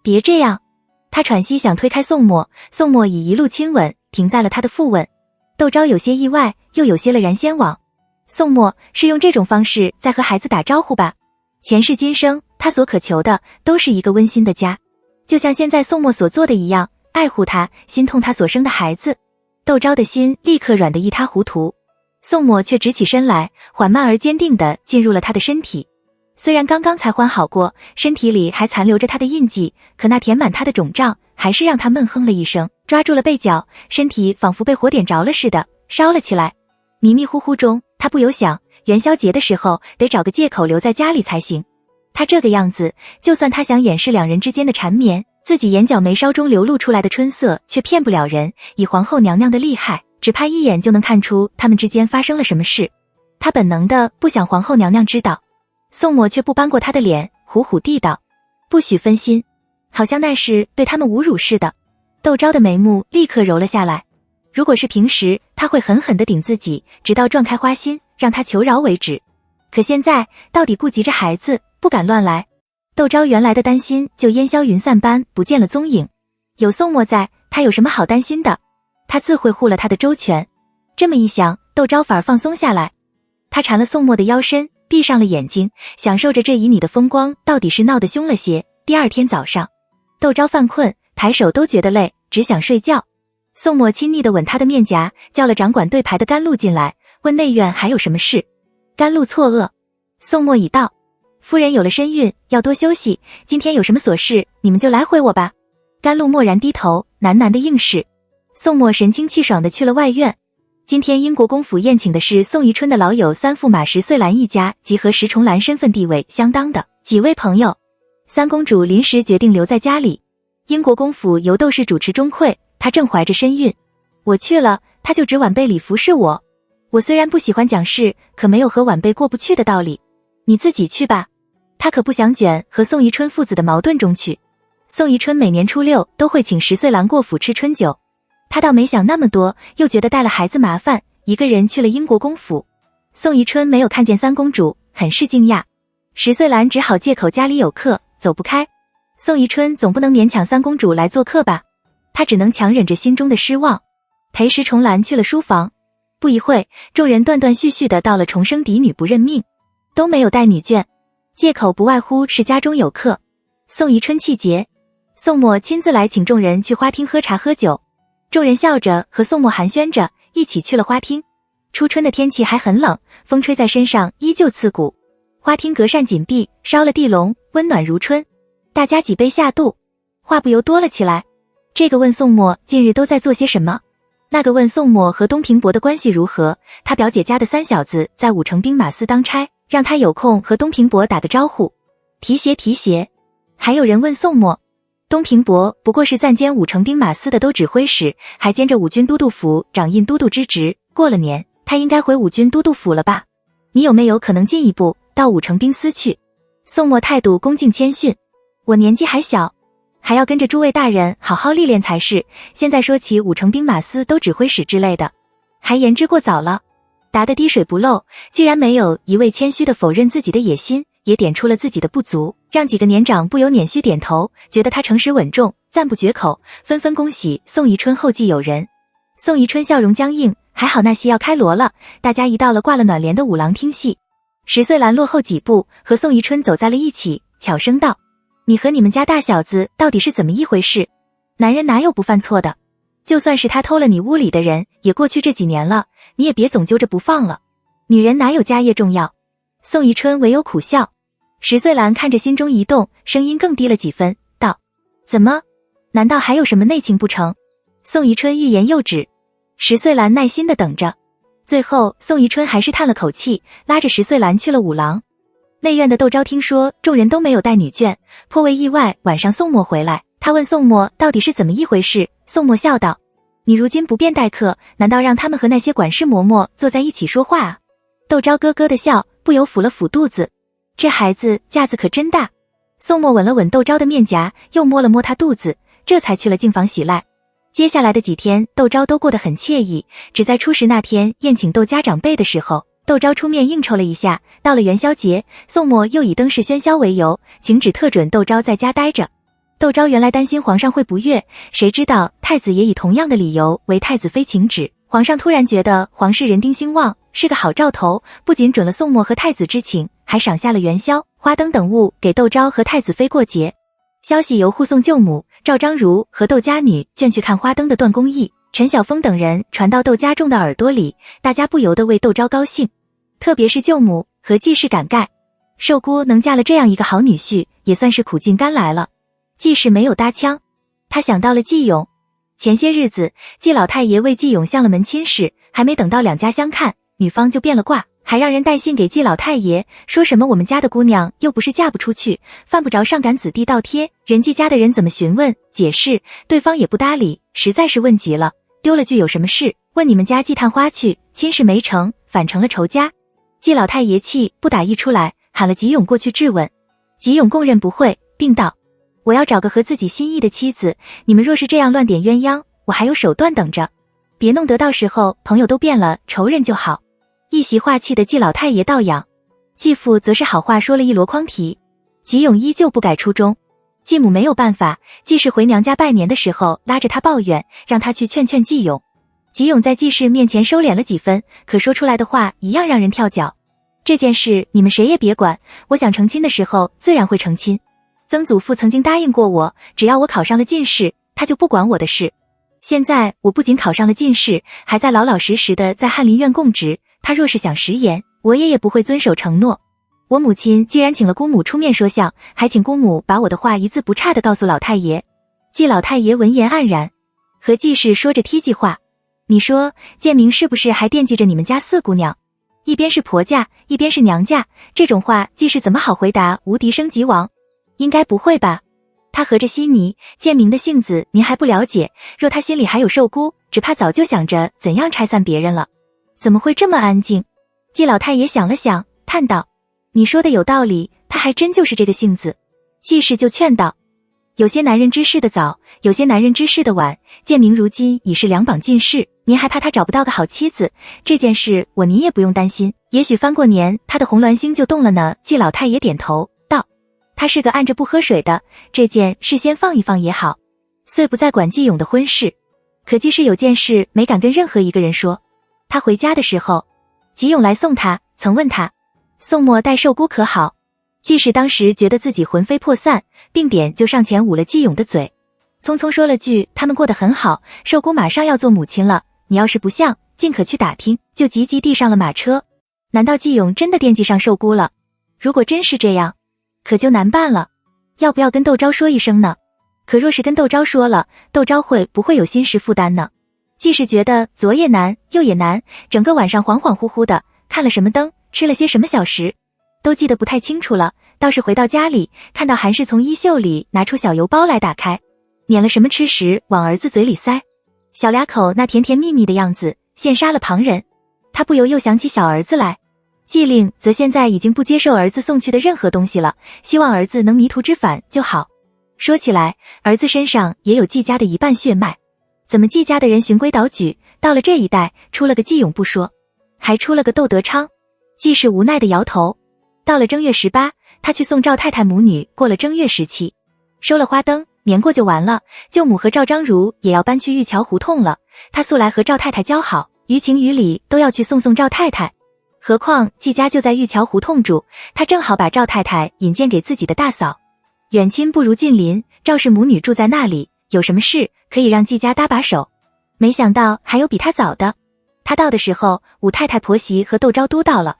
别这样。他喘息想推开宋墨，宋墨以一路亲吻停在了他的腹吻。窦昭有些意外，又有些了然先往。宋墨是用这种方式在和孩子打招呼吧？前世今生，他所渴求的都是一个温馨的家，就像现在宋墨所做的一样，爱护他，心痛他所生的孩子。窦昭的心立刻软得一塌糊涂。宋墨却直起身来，缓慢而坚定地进入了他的身体。虽然刚刚才欢好过，身体里还残留着他的印记，可那填满他的肿胀还是让他闷哼了一声，抓住了背角，身体仿佛被火点着了似的烧了起来。迷迷糊糊中，他不由想，元宵节的时候得找个借口留在家里才行。他这个样子，就算他想掩饰两人之间的缠绵，自己眼角眉梢中流露出来的春色却骗不了人。以皇后娘娘的厉害，只怕一眼就能看出他们之间发生了什么事。他本能的不想皇后娘娘知道。宋墨却不扳过他的脸，虎虎地道：不许分心，好像那是对他们侮辱似的。窦昭的眉目立刻揉了下来。如果是平时，他会狠狠地顶自己，直到撞开花心，让他求饶为止。可现在到底顾及着孩子，不敢乱来。窦昭原来的担心就烟消云散般不见了踪影。有宋墨在，他有什么好担心的？他自会护了他的周全。这么一想，窦昭反而放松下来。他缠了宋墨的腰身，闭上了眼睛，享受着这旖旎的风光。到底是闹得凶了些。第二天早上，窦昭犯困，抬手都觉得累，只想睡觉。宋墨亲昵地吻他的面颊，叫了掌管对牌的甘露进来，问内院还有什么事。甘露错愕。宋墨已到。夫人有了身孕，要多休息，今天有什么琐事，你们就来回我吧。甘露默然低头，喃喃地应是。宋墨神清气爽地去了外院。今天英国公府宴请的是宋宜春的老友三驸马石穗兰一家及和石重兰身份地位相当的几位朋友。三公主临时决定留在家里。英国公府由窦氏主持钟馗，她正怀着身孕。我去了，她就只晚辈里服侍我。我虽然不喜欢讲事，可没有和晚辈过不去的道理。你自己去吧。她可不想卷和宋宜春父子的矛盾中去。宋宜春每年初六都会请石穗兰过府吃春酒。他倒没想那么多，又觉得带了孩子麻烦，一个人去了英国公府。宋宜春没有看见三公主，很是惊讶。石穗兰只好借口家里有客，走不开。宋宜春总不能勉强三公主来做客吧，她只能强忍着心中的失望，陪石重兰去了书房。不一会，众人断断续续的到了重生嫡女不认命，都没有带女眷，借口不外乎是家中有客。宋宜春气结，宋墨亲自来请众人去花厅喝茶喝酒。众人笑着和宋墨寒暄着，一起去了花厅。初春的天气还很冷，风吹在身上依旧刺骨。花厅隔扇紧闭，烧了地笼，温暖如春。大家几杯下肚，话不由多了起来。这个问宋墨近日都在做些什么，那个问宋墨和东平伯的关系如何。他表姐家的三小子在武城兵马司当差，让他有空和东平伯打个招呼，提携。还有人问宋墨，东平伯不过是暂兼武城兵马司的都指挥使，还兼着武军都督府掌印都督之职，过了年他应该回武军都督府了吧？你有没有可能进一步到武城兵司去？宋墨态度恭敬谦逊。我年纪还小，还要跟着诸位大人好好历练才是，现在说起武城兵马司都指挥使之类的，还言之过早了。答得滴水不漏，既然没有一味谦虚地否认自己的野心，也点出了自己的不足，让几个年长不由捻须点头，觉得他诚实稳重，赞不绝口，纷纷恭喜宋宜春后继有人。宋宜春笑容僵硬，还好那戏要开锣了，大家一到了挂了暖帘的五郎听戏。石穗兰落后几步，和宋宜春走在了一起，悄声道：你和你们家大小子到底是怎么一回事？男人哪有不犯错的？就算是他偷了你屋里的人，也过去这几年了，你也别总揪着不放了。女人哪有家业重要？宋宜春唯有苦笑。石穗兰看着心中一动，声音更低了几分，道：怎么？难道还有什么内情不成？宋宜春欲言又止。石穗兰耐心地等着。最后宋宜春还是叹了口气，拉着石穗兰去了五郎。内院的窦昭听说众人都没有带女眷，颇为意外。晚上宋墨回来，他问宋墨到底是怎么一回事。宋墨笑道：你如今不便待客，难道让他们和那些管事嬷嬷坐在一起说话啊？窦昭咯咯地笑，不由抚了抚肚子。这孩子架子可真大。宋墨吻了吻窦昭的面颊，又摸了摸她肚子，这才去了净房洗赖。接下来的几天，窦昭都过得很惬意，只在初十那天宴请窦家长辈的时候，窦昭出面应酬了一下。到了元宵节，宋墨又以灯饰喧嚣为由，请旨特准窦昭在家待着。窦昭原来担心皇上会不悦，谁知道太子也以同样的理由为太子妃请旨。皇上突然觉得皇室人丁兴旺，是个好兆头，不仅准了宋墨和太子之请，还赏下了元宵、花灯等物给窦昭和太子妃过节。消息由护送舅母赵章如和窦家女卷去看花灯的段公义、陈晓峰等人传到窦家众的耳朵里，大家不由得为窦昭高兴，特别是舅母和季氏感慨，寿姑能嫁了这样一个好女婿，也算是苦尽甘来了。季氏没有搭腔，他想到了季勇。前些日子季老太爷为季勇相了门亲事，还没等到两家相看，女方就变了卦，还让人带信给季老太爷，说什么我们家的姑娘又不是嫁不出去，犯不着上赶子弟倒贴，人季家的人怎么询问解释，对方也不搭理，实在是问急了，丢了句有什么事，问你们家季探花去，亲事没成，反成了仇家。季老太爷气不打一出来，喊了吉勇过去质问。吉勇供认不讳，并道：我要找个合自己心意的妻子，你们若是这样乱点鸳鸯，我还有手段等着，别弄得到时候朋友都变了仇人就好。一席话气的季老太爷倒仰，继父则是好话说了一箩筐提。吉勇依旧不改初衷，继母没有办法，季氏回娘家拜年的时候拉着他抱怨，让他去劝劝季勇。吉勇在季氏面前收敛了几分，可说出来的话一样让人跳脚。这件事你们谁也别管，我想成亲的时候自然会成亲。曾祖父曾经答应过我，只要我考上了进士，他就不管我的事。现在我不仅考上了进士，还在老老实实的在翰林院供职，他若是想食言，我也不会遵守承诺。我母亲既然请了姑母出面说相，还请姑母把我的话一字不差的告诉老太爷。季老太爷闻言黯然，和季氏说着梯计话，你说建明是不是还惦记着你们家四姑娘？一边是婆家，一边是娘家，这种话季氏怎么好回答无敌升级王？应该不会吧？他合着稀泥，建明的性子您还不了解，若他心里还有受姑，只怕早就想着怎样拆散别人了。怎么会这么安静？季老太爷想了想，叹道：你说的有道理，他还真就是这个性子。季氏就劝道：有些男人知事的早，有些男人知事的晚，建明如今已是两榜进士，您还怕他找不到个好妻子？这件事您也不用担心，也许翻过年他的红鸾星就动了呢。季老太爷点头道：他是个按着不喝水的，这件事先放一放也好。遂不再管季勇的婚事，可季氏有件事没敢跟任何一个人说。他回家的时候，季勇来送他，曾问他宋墨待寿姑可好。季氏当时觉得自己魂飞魄散，并点就上前捂了季勇的嘴，匆匆说了句他们过得很好，寿姑马上要做母亲了，你要是不像，尽可去打听，就急急地上了马车。难道季勇真的惦记上寿姑了？如果真是这样，可就难办了，要不要跟窦昭说一声呢？可若是跟窦昭说了，窦昭会不会有心事负担呢？季氏觉得左也难右也难，整个晚上恍恍惚惚的，看了什么灯，吃了些什么小食，都记得不太清楚了。倒是回到家里，看到韩氏从衣袖里拿出小油包来，打开，捻了什么吃食往儿子嘴里塞，小俩口那甜甜蜜蜜的样子，羡杀了旁人。他不由又想起小儿子来。季令则现在已经不接受儿子送去的任何东西了，希望儿子能迷途知返就好。说起来，儿子身上也有季家的一半血脉，怎么季家的人循规蹈矩，到了这一代出了个季勇不说，还出了个窦德昌？季氏无奈的摇头。到了正月18，他去送赵太太母女过了正月17，收了花灯，年过就完了。舅母和赵章如也要搬去玉桥胡同了，他素来和赵太太交好，于情于理都要去送赵太太。何况季家就在玉桥胡同住，他正好把赵太太引荐给自己的大嫂。远亲不如近邻，赵氏母女住在那里，有什么事可以让季家搭把手。没想到还有比他早的。他到的时候，武太太婆媳和窦昭都到了。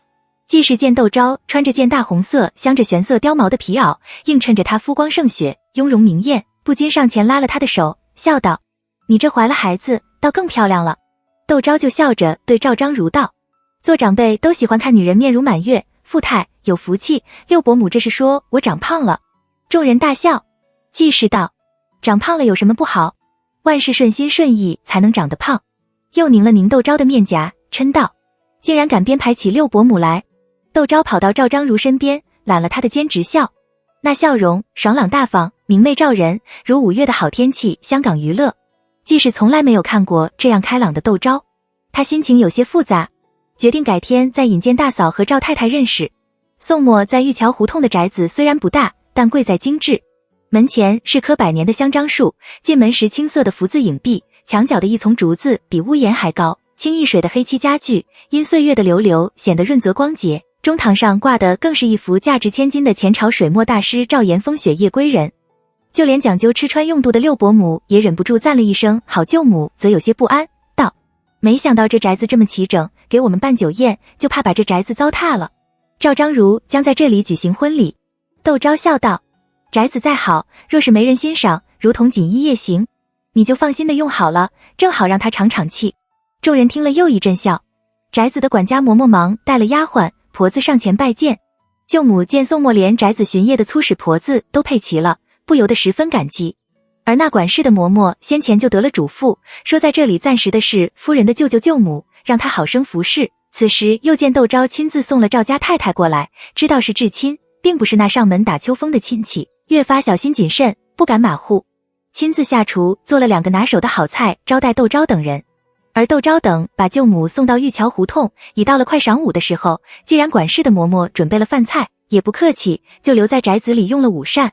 季氏见窦昭穿着件大红色镶着玄色貂毛的皮袄，映衬着他肤光胜雪，雍容明艳，不禁上前拉了他的手，笑道：你这怀了孩子，倒更漂亮了。窦昭就笑着对赵章如道：做长辈都喜欢看女人面如满月，富态有福气，六伯母这是说我长胖了。众人大笑。季氏道：长胖了有什么不好？万事顺心顺意才能长得胖。又拧了拧窦昭的面颊，嗔道：竟然敢编排起六伯母来。窦昭跑到赵章如身边，揽了他的肩直笑，那笑容爽朗大方，明媚照人，如5月的好天气。香港娱乐，即使从来没有看过这样开朗的窦钊，他心情有些复杂，决定改天再引荐大嫂和赵太太认识。宋末在玉桥胡同的宅子虽然不大，但贵在精致。门前是棵100年的香樟树，进门时青色的福字影壁，墙角的一丛竹子比屋檐还高，清一水的黑漆家具因岁月的流流显得润泽光洁。中堂上挂的更是一幅价值千金的前朝水墨大师赵岩风雪夜归人。就连讲究吃穿用度的六伯母也忍不住赞了一声好舅母，则有些不安，道：没想到这宅子这么齐整，给我们办酒宴，就怕把这宅子糟蹋了。赵章如将在这里举行婚礼。窦钊笑道：宅子再好，若是没人欣赏，如同锦衣夜行，你就放心的用好了，正好让他尝尝气。众人听了又一阵笑。宅子的管家嬷嬷忙带了丫鬟婆子上前拜见。舅母见宋末连宅子巡夜的粗使婆子都配齐了，不由得十分感激。而那管事的嬷嬷先前就得了嘱咐，说在这里暂时的是夫人的舅舅舅母，让他好生服侍。此时又见窦钊亲自送了赵家太太过来，知道是至亲，并不是那上门打秋风的亲戚，越发小心谨慎，不敢马虎，亲自下厨做了2个拿手的好菜招待窦钊等人。而窦钊等把舅母送到玉桥胡同，已到了快晌午的时候，既然管事的嬷嬷准备了饭菜，也不客气，就留在宅子里用了午膳。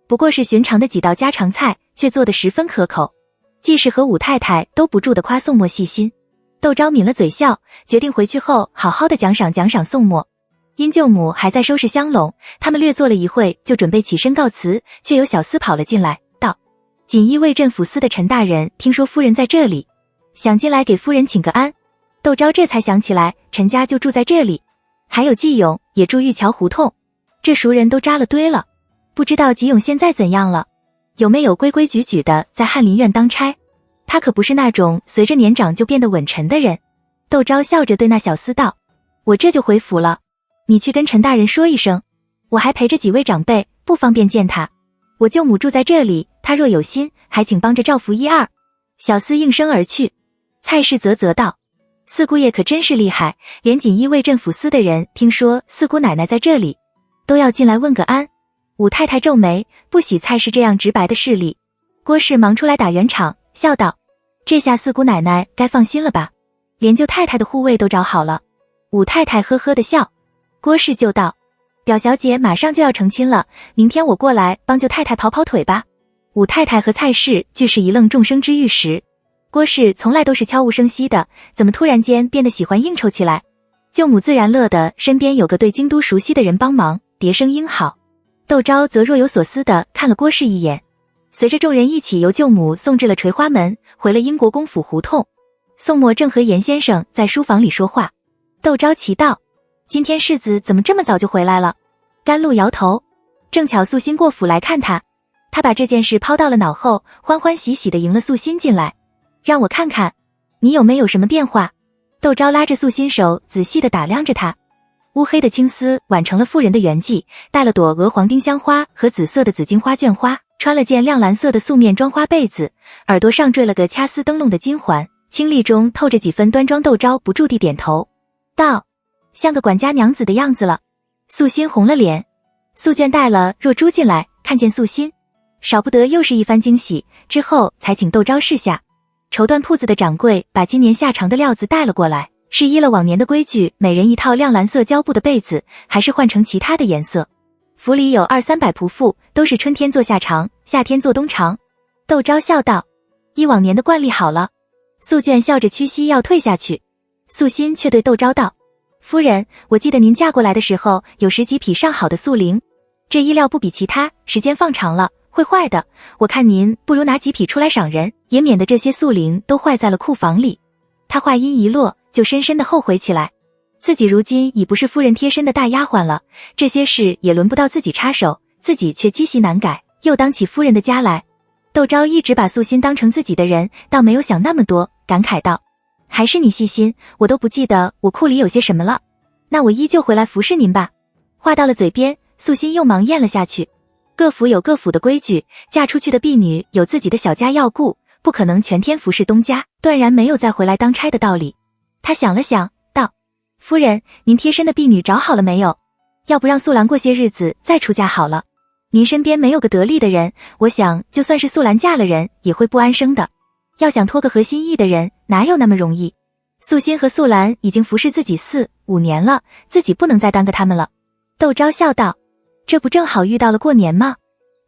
不过是寻常的几道家常菜，却做得十分可口。季氏和武太太都不住地夸宋末细心。窦钊抿了嘴笑，决定回去后好好的奖赏奖赏宋末。因舅母还在收拾香笼，他们略坐了一会，就准备起身告辞，却有小厮跑了进来，道：锦衣卫镇抚司的陈大人听说夫人在这里，想进来给夫人请个安。窦钊这才想起来，陈家就住在这里，还有季勇也住玉桥胡同，这熟人都扎了堆了。不知道季勇现在怎样了，有没有规规矩矩的在翰林院当差？他可不是那种随着年长就变得稳沉的人。窦钊笑着对那小厮道：我这就回府了，你去跟陈大人说一声，我还陪着几位长辈，不方便见他。我舅母住在这里，他若有心，还请帮着照拂1、2。小厮应声而去。蔡氏啧啧道：四姑爷可真是厉害，连锦衣卫镇抚司的人听说四姑奶奶在这里，都要进来问个安。武太太皱眉，不喜蔡氏这样直白的势力。郭氏忙出来打圆场，笑道：这下四姑奶奶该放心了吧，连舅太太的护卫都找好了。武太太呵呵的笑。郭氏就道：表小姐马上就要成亲了，明天我过来帮舅太太跑跑腿吧。武太太和蔡氏俱是一愣，众生之玉石。郭氏从来都是悄无声息的，怎么突然间变得喜欢应酬起来？舅母自然乐得身边有个对京都熟悉的人帮忙，迭生应好。窦钊则若有所思地看了郭氏一眼，随着众人一起由舅母送至了垂花门，回了英国公府胡同。宋末正和严先生在书房里说话，窦钊奇道：今天世子怎么这么早就回来了？甘露摇头，正巧素心过府来看他，他把这件事抛到了脑后，欢欢喜喜地迎了素心进来。让我看看你有没有什么变化。窦钊拉着素心手仔细地打量着他，乌黑的青丝挽成了妇人的圆髻，戴了朵鹅黄丁香花和紫色的紫荆花绢花，穿了件亮蓝色的素面妆花被子，耳朵上缀了个掐丝灯笼的金环，清丽中透着几分端庄。窦钊不住地点头道：像个管家娘子的样子了。素心红了脸。素绢带了若珠进来，看见素心，少不得又是一番惊喜，之后才请窦钊示下。绸缎铺子的掌柜把今年下长的料子带了过来，是依了往年的规矩，每人一套亮蓝色胶布的被子，还是换成其他的颜色。府里有200-300仆妇，都是春天做夏长，夏天做冬长。窦钊笑道：依往年的惯例好了。素绢笑着屈膝要退下去，素心却对窦钊道：夫人，我记得您嫁过来的时候有10几匹上好的素绫，这衣料不比其他，时间放长了会坏的，我看您不如拿几匹出来赏人，也免得这些素绫都坏在了库房里。他话音一落，就深深的后悔起来，自己如今已不是夫人贴身的大丫鬟了，这些事也轮不到自己插手，自己却积习难改，又当起夫人的家来。窦钊一直把素心当成自己的人，倒没有想那么多，感慨道：还是你细心，我都不记得我库里有些什么了，那我依旧回来服侍您吧。话到了嘴边，素心又忙咽了下去。各府有各府的规矩，嫁出去的婢女有自己的小家要顾，不可能全天服侍东家，断然没有再回来当差的道理。他想了想，道：夫人，您贴身的婢女找好了没有？要不让素兰过些日子再出嫁好了。您身边没有个得力的人，我想就算是素兰嫁了人，也会不安生的。要想托个合心意的人，哪有那么容易？素心和素兰已经服侍自己4、5年了，自己不能再耽搁他们了。窦昭笑道：这不正好遇到了过年吗？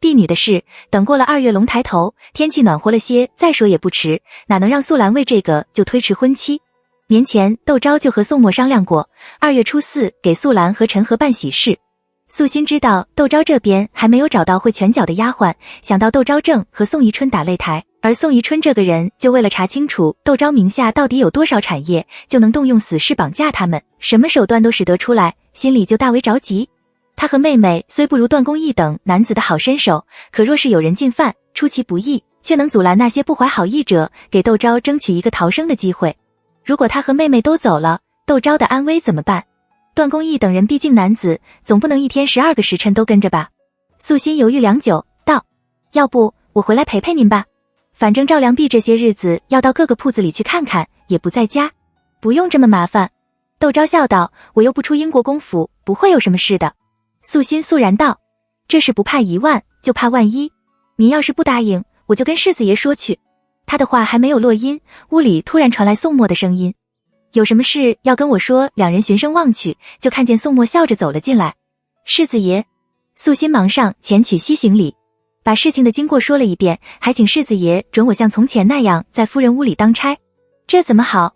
婢女的事，等过了2月龙抬头，天气暖和了些，再说也不迟，哪能让素兰为这个就推迟婚期？年前窦昭就和宋墨商量过，2月初4给素兰和陈和办喜事。素心知道窦昭这边还没有找到会拳脚的丫鬟，想到窦昭正和宋宜春打擂台，而宋宜春这个人就为了查清楚窦昭名下到底有多少产业，就能动用死士绑架他们，什么手段都使得出来，心里就大为着急。他和妹妹虽不如段公义等男子的好身手，可若是有人进犯，出其不意，却能阻拦那些不怀好意者，给窦昭争取一个逃生的机会。如果他和妹妹都走了，窦昭的安危怎么办？段公义等人毕竟男子，总不能一天12个时辰都跟着吧。素心犹豫良久，道：要不我回来陪陪您吧，反正赵良弼这些日子要到各个铺子里去看看，也不在家。不用这么麻烦。窦昭笑道：我又不出英国公府，不会有什么事的。素心肃然道：这事不怕1万，就怕万一。您要是不答应，我就跟世子爷说去。他的话还没有落音，屋里突然传来宋墨的声音：有什么事要跟我说？两人循声望去，就看见宋墨笑着走了进来。世子爷。素心忙上前取西行礼，把事情的经过说了一遍，还请世子爷准我像从前那样在夫人屋里当差。这怎么好？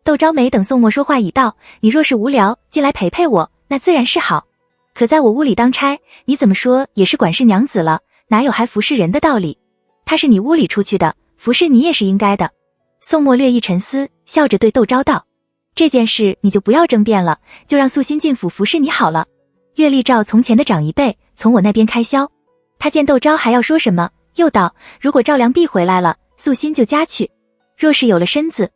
窦昭没等宋墨说话已道：你若是无聊进来陪陪我，那自然是好，可在我屋里当差，你怎么说也是管事娘子了，哪有还服侍人的道理？他是你屋里出去的，服侍你也是应该的。宋墨略一沉思，笑着对窦昭道：这件事你就不要争辩了，就让素心进府服侍你好了。月例照从前的长一辈，从我那边开销。他见窦昭还要说什么，又道：如果赵良弼回来了，素心就家去；若是有了身子，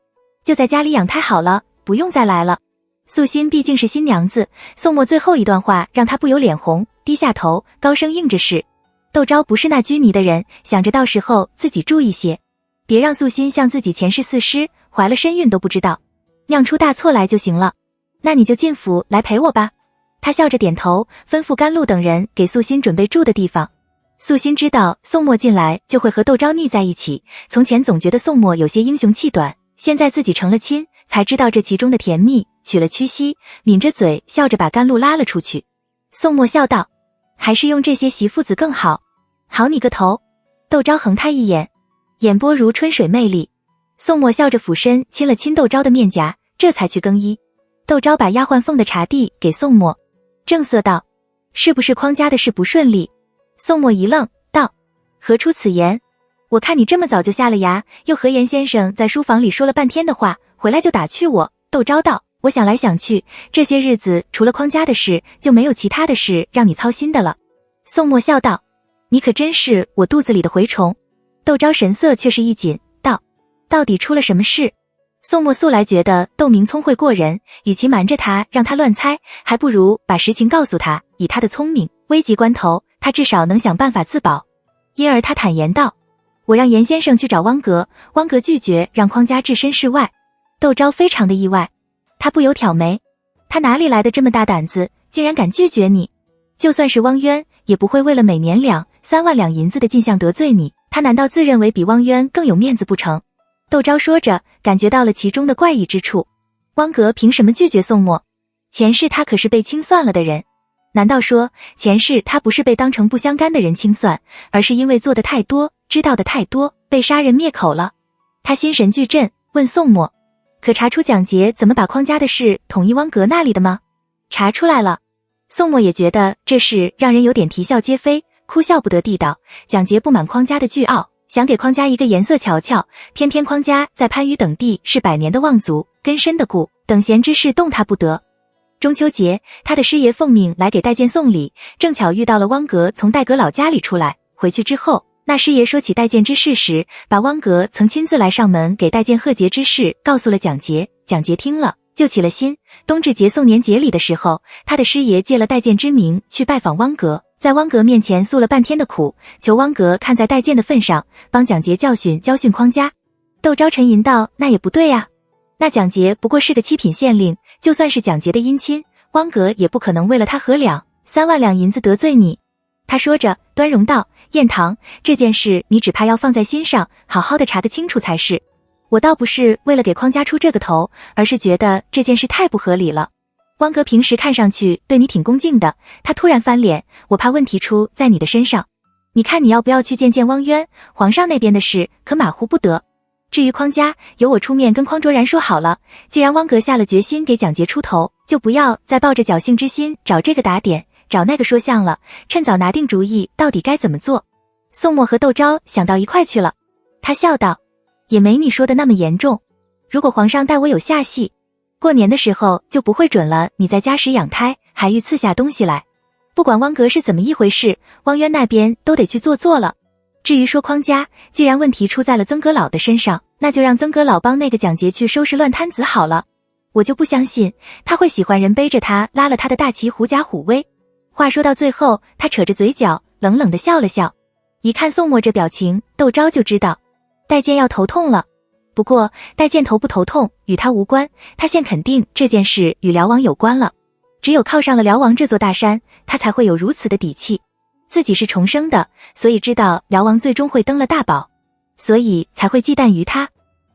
就在家里养胎好了，不用再来了。素心毕竟是新娘子，宋墨最后一段话让她不由脸红，低下头高声应着是。窦昭不是那拘泥的人，想着到时候自己注意些，别让素心像自己前世4师怀了身孕都不知道，酿出大错来就行了。那你就进府来陪我吧。他笑着点头，吩咐甘露等人给素心准备住的地方。素心知道宋墨进来就会和窦昭腻在一起，从前总觉得宋墨有些英雄气短，现在自己成了亲，才知道这其中的甜蜜，取了屈膝，抿着嘴笑着把甘露拉了出去。宋墨笑道：还是用这些媳妇子更好。好你个头。窦昭横他一眼，眼波如春水魅力。宋墨笑着俯身亲了亲窦昭的面颊，这才去更衣。窦昭把丫鬟奉的茶递给宋墨，正色道：是不是匡家的事不顺利？宋墨一愣，道：何出此言？我看你这么早就下了牙，又和严先生在书房里说了半天的话，回来就打趣我。窦昭道：我想来想去，这些日子除了匡家的事，就没有其他的事让你操心的了。宋墨笑道：你可真是我肚子里的蛔虫。窦昭神色却是一紧，道：到底出了什么事？宋墨素来觉得窦明聪慧过人，与其瞒着他让他乱猜，还不如把实情告诉他，以他的聪明，危急关头他至少能想办法自保。因而他坦言道：我让严先生去找汪阁，汪阁拒绝让匡家置身事外。窦昭非常的意外，他不由挑眉，他哪里来的这么大胆子，竟然敢拒绝你？就算是汪渊，也不会为了每年2、3万两银子的进项得罪你，他难道自认为比汪渊更有面子不成？窦昭说着，感觉到了其中的怪异之处。汪阁凭什么拒绝宋墨？前世他可是被清算了的人，难道说前世他不是被当成不相干的人清算，而是因为做的太多，知道的太多，被杀人灭口了？他心神俱震，问宋墨：可查出蒋捷怎么把匡家的事统一汪阁那里的吗？查出来了。宋墨也觉得这事让人有点啼笑皆非，哭笑不得地道：蒋捷不满匡家的倨傲，想给匡家一个颜色瞧瞧，偏偏匡家在番禺等地是100年的望族，根深的故，等闲之事动他不得。中秋节，他的师爷奉命来给戴建送礼，正巧遇到了汪阁从戴阁老家里出来，回去之后，那师爷说起戴建之事时，把汪阁曾亲自来上门给戴建贺节之事告诉了蒋捷。蒋捷听了就起了心，冬至节送年节礼的时候，他的师爷借了戴建之名去拜访汪阁，在汪阁面前诉了半天的苦，求汪阁看在戴建的份上，帮蒋捷教训匡家。窦昭沉吟道：那也不对啊，那蒋捷不过是个7品县令，就算是蒋捷的姻亲，汪阁也不可能为了他和两3万两银子得罪你。他说着，端容道：燕堂，这件事你只怕要放在心上，好好的查个清楚才是。我倒不是为了给匡家出这个头，而是觉得这件事太不合理了。汪阁平时看上去对你挺恭敬的，他突然翻脸，我怕问题出在你的身上。你看你要不要去见见汪渊，皇上那边的事可马虎不得。至于匡家，由我出面跟匡卓然说好了，既然汪阁下了决心给蒋捷出头，就不要再抱着侥幸之心找这个打点，找那个说项了，趁早拿定主意到底该怎么做。宋墨和窦昭想到一块去了，他笑道：也没你说的那么严重，如果皇上待我有下戏，过年的时候就不会准了你在家时养胎，还欲赐下东西来。不管汪阁是怎么一回事，汪渊那边都得去做了。至于说匡家，既然问题出在了曾阁老的身上，那就让曾阁老帮那个蒋捷去收拾乱摊子好了。我就不相信他会喜欢人背着他拉了他的大旗狐假虎威。话说到最后，他扯着嘴角冷冷地笑了笑。一看宋墨这表情，窦昭就知道戴建要头痛了。不过戴建头不头痛与他无关，他现肯定这件事与辽王有关了。只有靠上了辽王这座大山，他才会有如此的底气。自己是重生的，所以知道辽王最终会登了大宝，所以才会忌惮于他。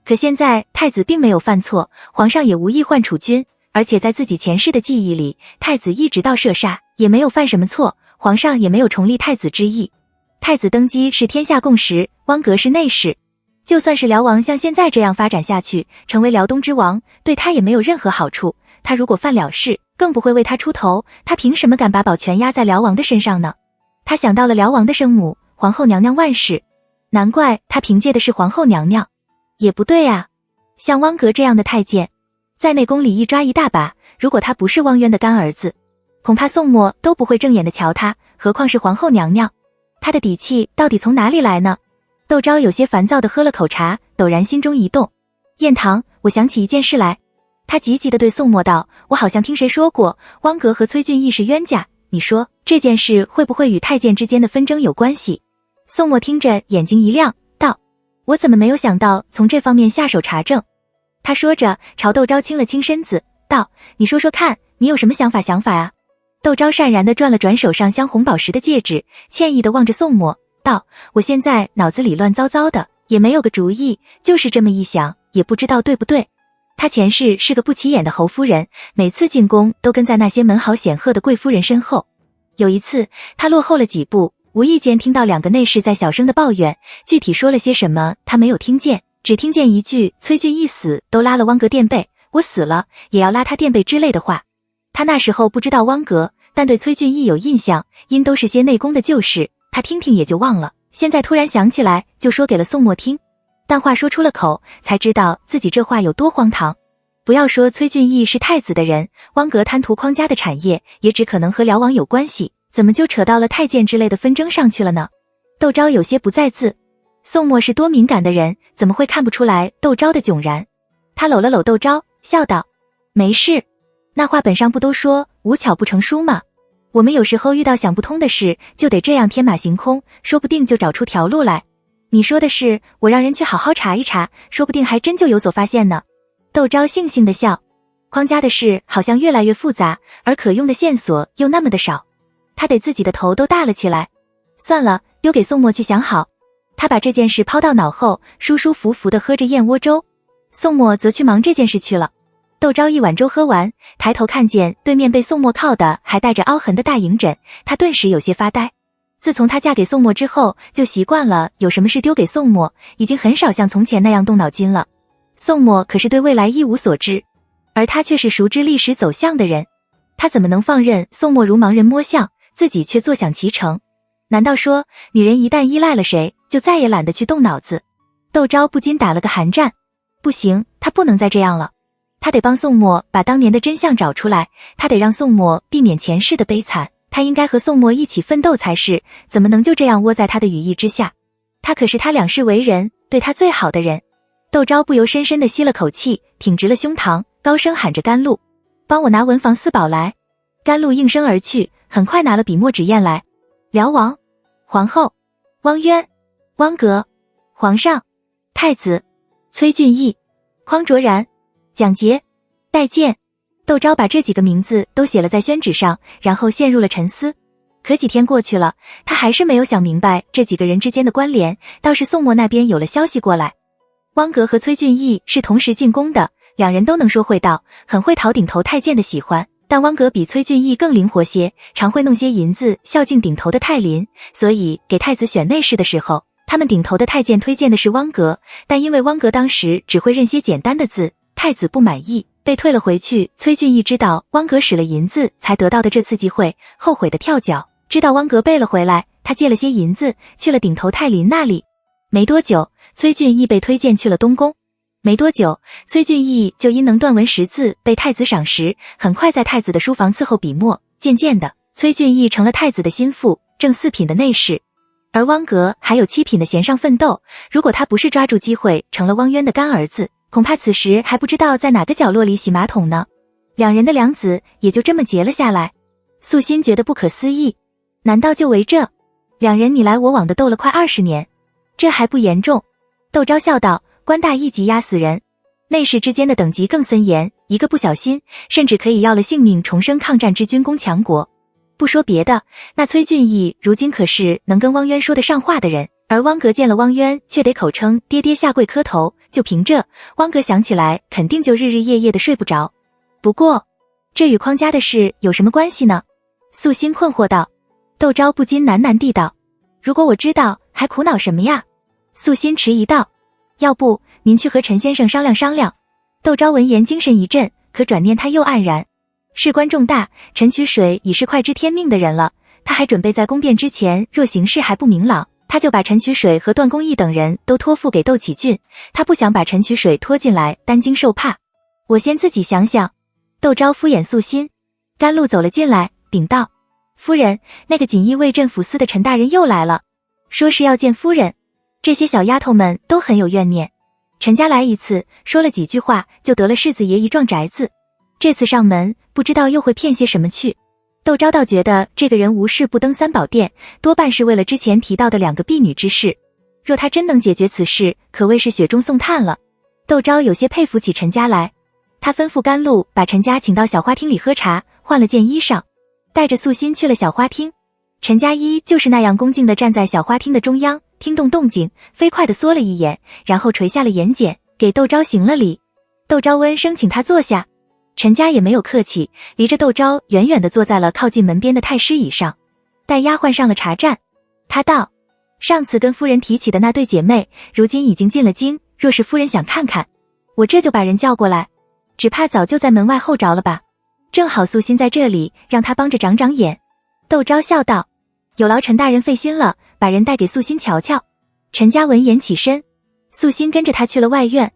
可现在太子并没有犯错，皇上也无意换储君，而且在自己前世的记忆里，太子一直到射杀也没有犯什么错，皇上也没有重立太子之意。太子登基是天下共识，汪阁是内事。就算是辽王像现在这样发展下去，成为辽东之王，对他也没有任何好处。他如果犯了事，更不会为他出头，他凭什么敢把宝全压在辽王的身上呢？他想到了辽王的生母皇后娘娘万氏，难怪他凭借的是皇后娘娘。也不对啊，像汪阁这样的太监，在内宫里一抓一大把，如果他不是汪渊的干儿子，恐怕宋墨都不会正眼的瞧他，何况是皇后娘娘。他的底气到底从哪里来呢？窦昭有些烦躁地喝了口茶，陡然心中一动。燕堂，我想起一件事来。他急急地对宋墨道：我好像听谁说过，汪阁和崔俊义是冤家，你说这件事会不会与太监之间的纷争有关系？宋墨听着眼睛一亮，道：我怎么没有想到从这方面下手查证？他说着朝窦昭倾了倾身子，道：你说说看，你有什么想法啊？窦昭善然地转了转手上镶红宝石的戒指，歉意地望着宋墨，道：我现在脑子里乱糟糟的，也没有个主意，就是这么一想，也不知道对不对。他前世是个不起眼的侯夫人，每次进宫都跟在那些门好显赫的贵夫人身后。有一次他落后了几步，无意间听到2个内侍在小声的抱怨，具体说了些什么他没有听见，只听见一句崔俊义死都拉了汪阁垫背，我死了也要拉他垫背之类的话。他那时候不知道汪阁，但对崔俊义有印象，因都是些内宫的旧事，他听听也就忘了，现在突然想起来就说给了宋墨听。但话说出了口，才知道自己这话有多荒唐。不要说崔俊义是太子的人，汪阁贪图匡家的产业，也只可能和辽王有关系，怎么就扯到了太监之类的纷争上去了呢？窦昭有些不在字。宋墨是多敏感的人，怎么会看不出来窦昭的迥然？他搂了搂窦昭，笑道：没事，那话本上不都说无巧不成书吗？我们有时候遇到想不通的事，就得这样天马行空，说不定就找出条路来。你说的是我让人去好好查一查，说不定还真就有所发现呢。窦昭悻悻地笑，匡家的事好像越来越复杂，而可用的线索又那么的少，他得自己的头都大了起来。算了，丢给宋墨去想好。他把这件事抛到脑后，舒舒服服地喝着燕窝粥。宋墨则去忙这件事去了。窦昭一碗粥喝完，抬头看见对面被宋墨靠的还带着凹痕的大银枕，他顿时有些发呆。自从她嫁给宋墨之后，就习惯了有什么事丢给宋墨，已经很少像从前那样动脑筋了。宋墨可是对未来一无所知，而他却是熟知历史走向的人，他怎么能放任宋墨如盲人摸象，自己却坐享其成？难道说女人一旦依赖了谁，就再也懒得去动脑子？窦昭不禁打了个寒战。不行，他不能再这样了，他得帮宋墨把当年的真相找出来，他得让宋墨避免前世的悲惨，他应该和宋墨一起奋斗才是，怎么能就这样窝在他的羽翼之下？他可是他两世为人对他最好的人。窦昭不由深深地吸了口气，挺直了胸膛，高声喊着甘露：帮我拿文房四宝来。甘露应声而去，很快拿了笔墨纸砚来。辽王、皇后、汪渊、汪阁、皇上、太子、崔俊义、匡卓然、蒋捷、戴建、窦昭把这几个名字都写了在宣纸上，然后陷入了沉思。可几天过去了，他还是没有想明白这几个人之间的关联，倒是宋墨那边有了消息过来。汪格和崔俊义是同时进宫的，两人都能说会道，很会讨顶头太监的喜欢，但汪格比崔俊义更灵活些，常会弄些银子孝敬顶头的太林，所以给太子选内侍的时候，他们顶头的太监推荐的是汪格，但因为汪格当时只会认些简单的字，太子不满意，被退了回去。崔俊义知道汪格使了银子才得到的这次机会，后悔的跳脚，知道汪格背了回来，他借了些银子去了顶头太林那里。没多久，崔俊义被推荐去了东宫。没多久，崔俊义就因能断文识字被太子赏识，很快在太子的书房伺候笔墨。渐渐的，崔俊义成了太子的心腹，正4品的内侍。而汪格还有7品的弦上奋斗，如果他不是抓住机会成了汪渊的干儿子，恐怕此时还不知道在哪个角落里洗马桶呢。两人的梁子也就这么结了下来。素心觉得不可思议，难道就为这？两人你来我往的斗了快20年，这还不严重？窦昭笑道，官大一级压死人，内侍之间的等级更森严，一个不小心，甚至可以要了性命重生抗战之军攻强国。不说别的，那崔俊义如今可是能跟汪渊说得上话的人，而汪格见了汪渊却得口称爹爹下跪磕头，就凭这，汪格想起来肯定就日日夜夜的睡不着。不过，这与匡家的事有什么关系呢？素心困惑道。窦昭不禁喃喃地道，如果我知道，还苦恼什么呀？素心迟疑道，要不您去和陈先生商量商量。窦昭闻言精神一振，可转念他又黯然。事关重大，陈曲水已是快知天命的人了，他还准备在宫变之前，若形势还不明朗，他就把陈曲水和段公义等人都托付给窦启俊，他不想把陈曲水拖进来担惊受怕。我先自己想想。窦昭敷衍素心。甘露走了进来，禀道，夫人，那个锦衣卫镇抚司的陈大人又来了，说是要见夫人。这些小丫头们都很有怨念，陈家来一次，说了几句话，就得了世子爷一幢宅子，这次上门，不知道又会骗些什么去。窦昭倒觉得这个人无事不登三宝殿，多半是为了之前提到的2个婢女之事，若他真能解决此事，可谓是雪中送炭了。窦昭有些佩服起陈家来，他吩咐甘露把陈家请到小花厅里喝茶，换了件衣裳，带着素心去了小花厅。陈家依就是那样恭敬地站在小花厅的中央，听动动静，飞快地缩了一眼，然后垂下了眼睑，给窦昭行了礼。窦昭温声请他坐下，陈家也没有客气，离着窦昭远远地坐在了靠近门边的太师椅上，带丫鬟上了茶盏。他道，上次跟夫人提起的那对姐妹，如今已经进了京，若是夫人想看看，我这就把人叫过来，只怕早就在门外候着了吧。正好素心在这里，让他帮着长长眼。窦昭笑道，有劳陈大人费心了，把人带给素心瞧瞧。陈家闻言起身，素心跟着他去了外院。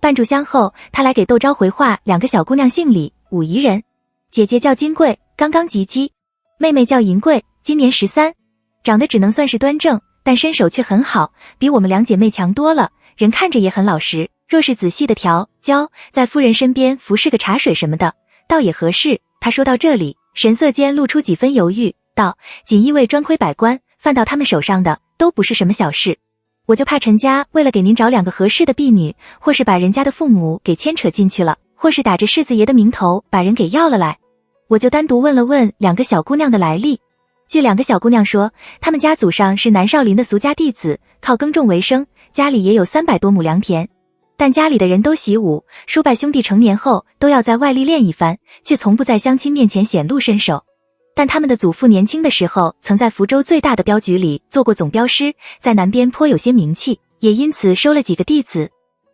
半炷香后，他来给窦昭回话，2个小姑娘姓李，武夷人，姐姐叫金贵，刚刚及笄；妹妹叫银贵，今年13，长得只能算是端正，但身手却很好，比我们2姐妹强多了，人看着也很老实，若是仔细的调教，在夫人身边服侍个茶水什么的，倒也合适。他说到这里，神色间露出几分犹豫，道，锦衣卫专亏百官，犯到他们手上的都不是什么小事，我就怕陈家为了给您找2个合适的婢女，或是把人家的父母给牵扯进去了，或是打着世子爷的名头把人给要了来，我就单独问了问2个小姑娘的来历。据2个小姑娘说，她们家祖上是南少林的俗家弟子，靠耕种为生，家里也有300多亩良田，但家里的人都习武，叔伯兄弟成年后都要在外历练一番，却从不在乡亲面前显露身手。但他们的祖父年轻的时候曾在福州最大的镖局里做过总镖师，在南边颇有些名气，也因此收了几个弟子，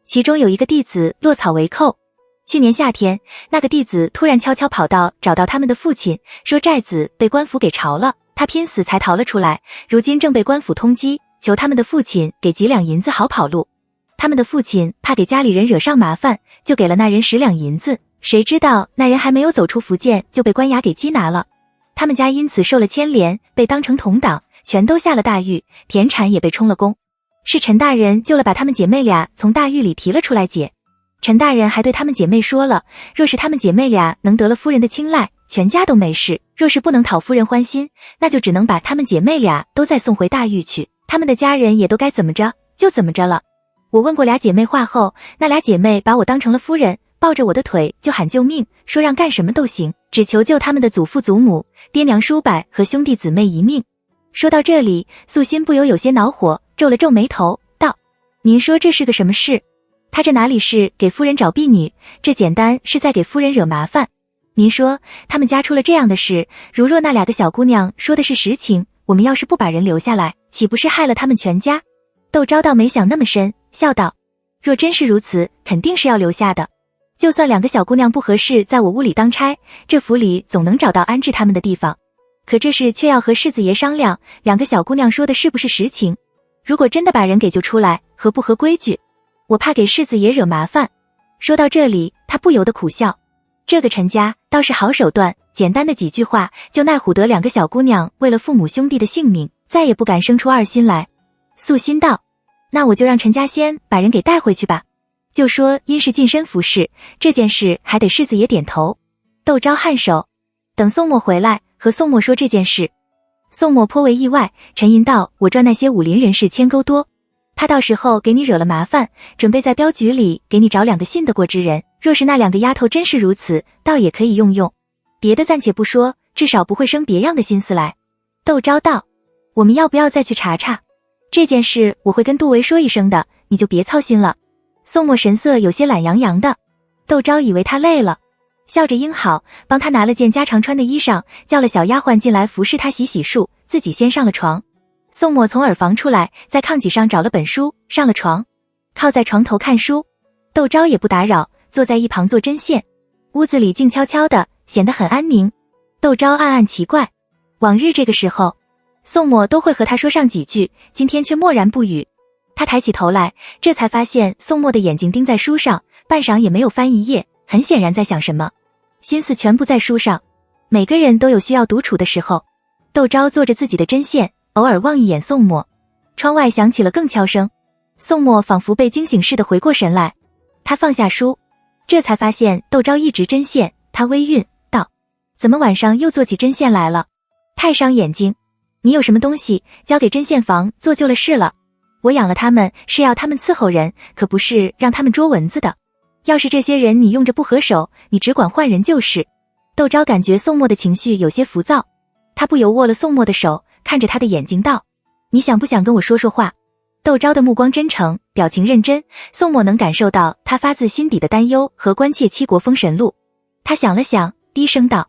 其中有一个弟子落草为寇。去年夏天，那个弟子突然悄悄跑到找到他们的父亲，说寨子被官府给抄了，他拼死才逃了出来，如今正被官府通缉，求他们的父亲给几两银子好跑路。他们的父亲怕给家里人惹上麻烦，就给了那人10两银子，谁知道那人还没有走出福建就被官衙给缉拿了。他们家因此受了牵连，被当成同党，全都下了大狱，田产也被充了公。是陈大人救了，把他们姐妹俩从大狱里提了出来解。陈大人还对他们姐妹说了，若是他们姐妹俩能得了夫人的青睐，全家都没事，若是不能讨夫人欢心，那就只能把他们姐妹俩都再送回大狱去，他们的家人也都该怎么着就怎么着了。我问过俩姐妹话后，那俩姐妹把我当成了夫人，抱着我的腿就喊救命，说让干什么都行，只求救他们的祖父祖母、爹娘叔伯和兄弟姊妹一命。说到这里，素心不由有些恼火，皱了皱眉头，道：您说这是个什么事？他这哪里是给夫人找婢女，这简单是在给夫人惹麻烦。您说他们家出了这样的事，如若那2个小姑娘说的是实情，我们要是不把人留下来，岂不是害了他们全家？窦昭倒没想那么深，笑道：若真是如此，肯定是要留下的。就算2个小姑娘不合适在我屋里当差，这府里总能找到安置他们的地方。可这事却要和世子爷商量，2个小姑娘说的是不是实情？如果真的把人给救出来，合不合规矩？我怕给世子爷惹麻烦。说到这里，他不由得苦笑。这个陈家倒是好手段，简单的几句话就奈唬得2个小姑娘为了父母兄弟的性命，再也不敢生出二心来。素心道：那我就让陈家先把人给带回去吧，就说因是近身服侍，这件事还得世子爷点头。窦昭颔首，等宋墨回来和宋墨说这件事。宋墨颇为意外，沉吟道：我赚那些武林人士千钩多，他到时候给你惹了麻烦，准备在镖局里给你找2个信得过之人，若是那2个丫头真是如此，倒也可以用用。别的暂且不说，至少不会生别样的心思来。窦昭道：我们要不要再去查查？这件事我会跟杜维说一声的，你就别操心了。宋墨神色有些懒洋洋的，窦昭以为他累了，笑着应好，帮他拿了件家常穿的衣裳，叫了小丫鬟进来服侍他洗洗漱，自己先上了床。宋墨从耳房出来，在炕几上找了本书，上了床，靠在床头看书。窦昭也不打扰，坐在一旁做针线。屋子里静悄悄的，显得很安宁。窦昭暗暗奇怪，往日这个时候，宋墨都会和他说上几句，今天却默然不语。他抬起头来，这才发现宋墨的眼睛盯在书上，半晌也没有翻一页，很显然在想什么，心思全不在书上。每个人都有需要独处的时候。窦昭做着自己的针线，偶尔望一眼宋墨。窗外响起了更敲声，宋墨仿佛被惊醒似的回过神来，他放下书，这才发现窦昭一直针线。他微晕道：怎么晚上又做起针线来了？太伤眼睛。你有什么东西交给针线房做就了事了。我养了他们是要他们伺候人，可不是让他们捉蚊子的。要是这些人你用着不合手，你只管换人就是。窦昭感觉宋墨的情绪有些浮躁，他不由握了宋墨的手，看着他的眼睛道：你想不想跟我说说话？窦昭的目光真诚，表情认真，宋墨能感受到他发自心底的担忧和关切七国封神录。他想了想，低声道：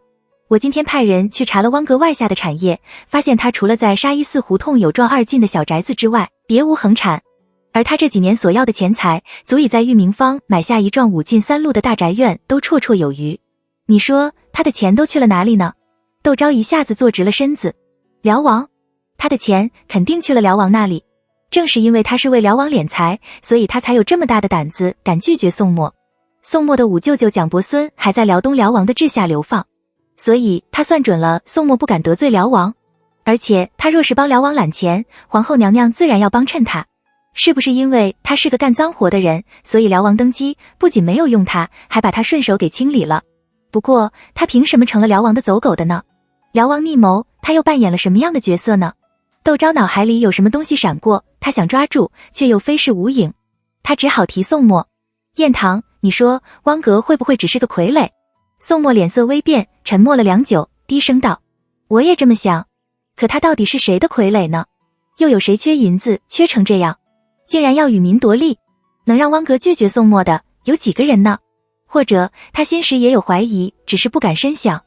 我今天派人去查了汪阁外下的产业，发现他除了在沙依寺胡同有幢2进的小宅子之外，别无横产。而他这几年所要的钱财，足以在裕民坊买下一幢5进3路的大宅院都绰绰有余。你说他的钱都去了哪里呢？窦昭一下子坐直了身子。辽王？他的钱肯定去了辽王那里。正是因为他是为辽王敛财，所以他才有这么大的胆子敢拒绝宋墨。宋墨的五舅舅蒋伯孙还在辽东辽王的治下流放，所以他算准了宋墨不敢得罪辽王。而且他若是帮辽王揽钱，皇后娘娘自然要帮衬他。是不是因为他是个干脏活的人，所以辽王登基不仅没有用他，还把他顺手给清理了？不过他凭什么成了辽王的走狗的呢？辽王逆谋，他又扮演了什么样的角色呢？窦昭脑海里有什么东西闪过，他想抓住，却又飞逝无影。他只好提宋墨：燕堂，你说汪阁会不会只是个傀儡？宋墨脸色微变，沉默了良久，低声道：我也这么想。可他到底是谁的傀儡呢？又有谁缺银子缺成这样，竟然要与民夺利？能让汪阁拒绝宋墨的有几个人呢？或者他心时也有怀疑，只是不敢深想。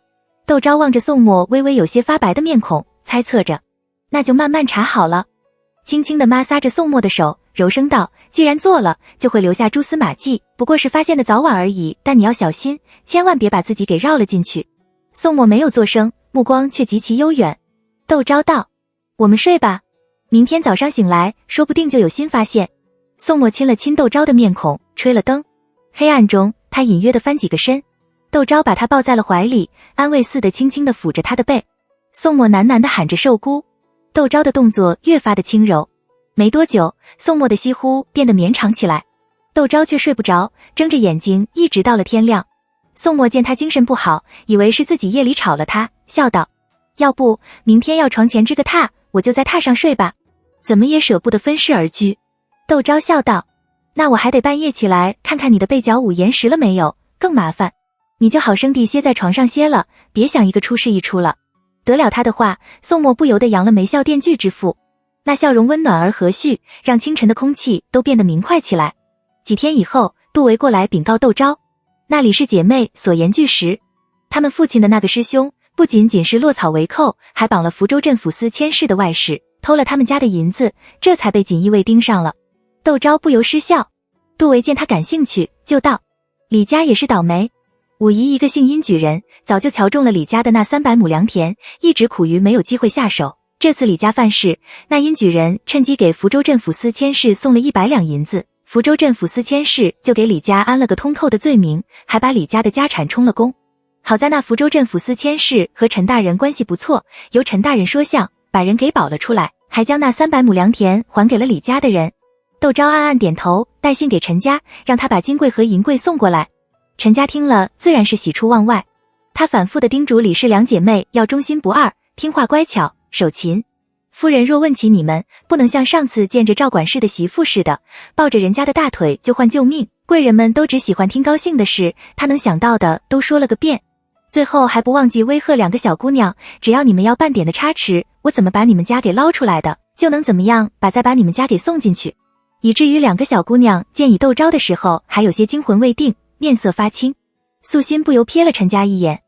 窦昭望着宋墨微微有些发白的面孔，猜测着，那就慢慢查好了。轻轻地摩挲着宋墨的手，柔声道：既然做了，就会留下蛛丝马迹，不过是发现的早晚而已，但你要小心，千万别把自己给绕了进去。宋墨没有作声，目光却极其悠远。窦昭道：我们睡吧，明天早上醒来，说不定就有新发现。宋墨亲了亲窦昭的面孔，吹了灯。黑暗中，他隐约地翻几个身。窦昭把他抱在了怀里，安慰似的轻轻地抚着他的背。宋墨喃喃地喊着受姑。窦昭的动作越发的轻柔。没多久，宋墨的吸呼变得绵长起来。窦昭却睡不着，睁着眼睛一直到了天亮。宋墨见他精神不好，以为是自己夜里吵了他，笑道：要不明天要床前支个榻，我就在榻上睡吧，怎么也舍不得分尸而居。窦昭笑道：那我还得半夜起来看看你的被角五严实了没有，更麻烦。你就好生地歇在床上歇了，别想一个出事一出了。得了他的话，宋墨不由得扬了眉笑，电锯之父。那笑容温暖而和煦，让清晨的空气都变得明快起来。几天以后，杜维过来禀告窦昭，那李氏姐妹所言俱实，他们父亲的那个师兄不仅仅是落草为寇，还绑了福州镇抚司佥事的外室，偷了他们家的银子，这才被锦衣卫盯上了。窦昭不由失笑。杜维见他感兴趣，就道：李家也是倒霉。武夷一个姓殷举人，早就瞧中了李家的那300亩良田，一直苦于没有机会下手。这次李家犯事，那殷举人趁机给福州镇抚司佥事送了100两银子，福州镇抚司佥事就给李家安了个通透的罪名，还把李家的家产充了公。好在那福州镇抚司佥事和陈大人关系不错，由陈大人说相，把人给保了出来，还将那300亩良田还给了李家的人。窦昭暗暗点头，带信给陈家，让他把金贵和银贵送过来。陈家听了自然是喜出望外，他反复的叮嘱李氏两姐妹要忠心不二，听话乖巧，守勤。夫人若问起你们，不能像上次见着赵管事的媳妇似的，抱着人家的大腿就换救命。贵人们都只喜欢听高兴的事，他能想到的都说了个遍。最后还不忘记威吓2个小姑娘，只要你们要半点的差池，我怎么把你们家给捞出来的，就能怎么样再把你们家给送进去。以至于2个小姑娘见以窦昭的时候，还有些惊魂未定，面色发青。素心不由瞥了陈家一眼。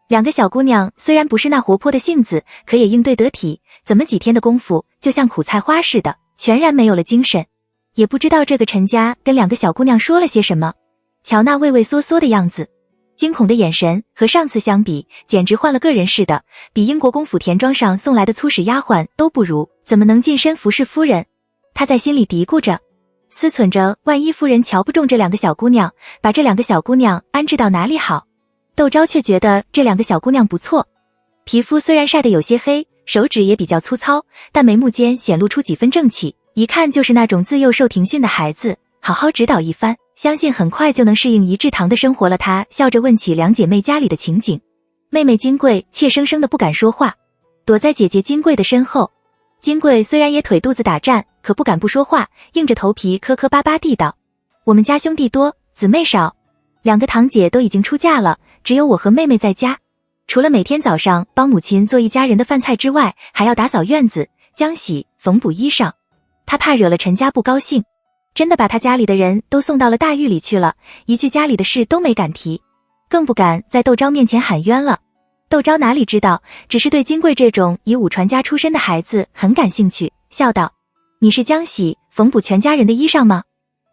2个小姑娘虽然不是那活泼的性子，可也应对得体，怎么几天的功夫就像苦菜花似的，全然没有了精神。也不知道这个陈家跟2个小姑娘说了些什么，瞧那畏畏缩缩的样子，惊恐的眼神和上次相比，简直换了个人似的，比英国公府田庄上送来的粗使丫鬟都不如，怎么能近身服侍夫人？他在心里嘀咕着，思忖着万一夫人瞧不中这2个小姑娘，把这2个小姑娘安置到哪里好。窦昭却觉得这2个小姑娘不错，皮肤虽然晒得有些黑，手指也比较粗糙，但眉目间显露出几分正气，一看就是那种自幼受庭训的孩子，好好指导一番，相信很快就能适应一制堂的生活了。她笑着问起两姐妹家里的情景。妹妹金贵怯生生的不敢说话，躲在姐姐金贵的身后。金贵虽然也腿肚子打颤，可不敢不说话，硬着头皮磕磕巴巴地道：我们家兄弟多，姊妹少，2个堂姐都已经出嫁了，只有我和妹妹在家。除了每天早上帮母亲做一家人的饭菜之外，还要打扫院子、浆洗、缝补衣裳。她怕惹了陈家不高兴，真的把她家里的人都送到了大狱里去了，一句家里的事都没敢提，更不敢在窦昭面前喊冤了。窦昭哪里知道，只是对金贵这种以武传家出身的孩子很感兴趣，笑道：你是浆洗、缝补全家人的衣裳吗？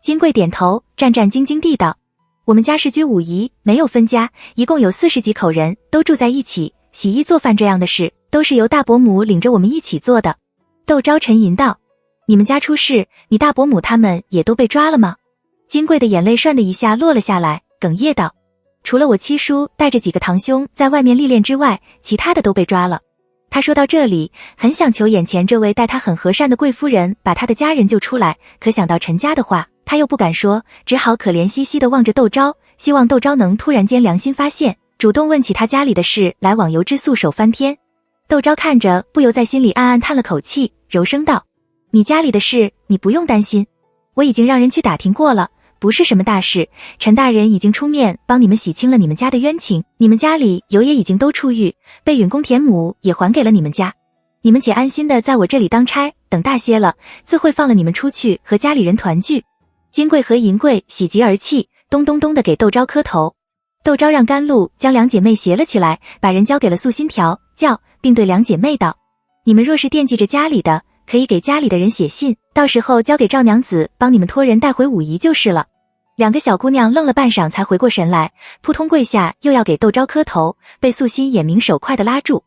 金贵点头，战战兢兢地道：我们家世居武夷，没有分家，一共有40几口人，都住在一起，洗衣做饭这样的事，都是由大伯母领着我们一起做的。窦昭沉吟道：你们家出事，你大伯母他们也都被抓了吗？金贵的眼泪唰的一下落了下来，哽咽道：除了我七叔带着几个堂兄在外面历练之外，其他的都被抓了。他说到这里，很想求眼前这位待他很和善的贵夫人把他的家人救出来，可想到陈家的话，他又不敢说，只好可怜兮兮地望着窦昭，希望窦昭能突然间良心发现，主动问起他家里的事来，网游之速手翻天。窦昭看着，不由在心里暗暗叹了口气，柔声道：你家里的事你不用担心，我已经让人去打听过了，不是什么大事，陈大人已经出面帮你们洗清了你们家的冤情，你们家里有也已经都出狱，被允公田母也还给了你们家，你们且安心的在我这里当差，等大些了，自会放了你们出去和家里人团聚。金贵和银贵喜极而泣，咚咚咚的给窦昭磕头。窦昭让甘露将两姐妹携了起来，把人交给了素心调教，并对两姐妹道：你们若是惦记着家里的，可以给家里的人写信，到时候交给赵娘子帮你们托人带回武夷就是了。2个小姑娘愣了半晌才回过神来，扑通跪下又要给窦昭磕头，被素心眼明手快的拉住。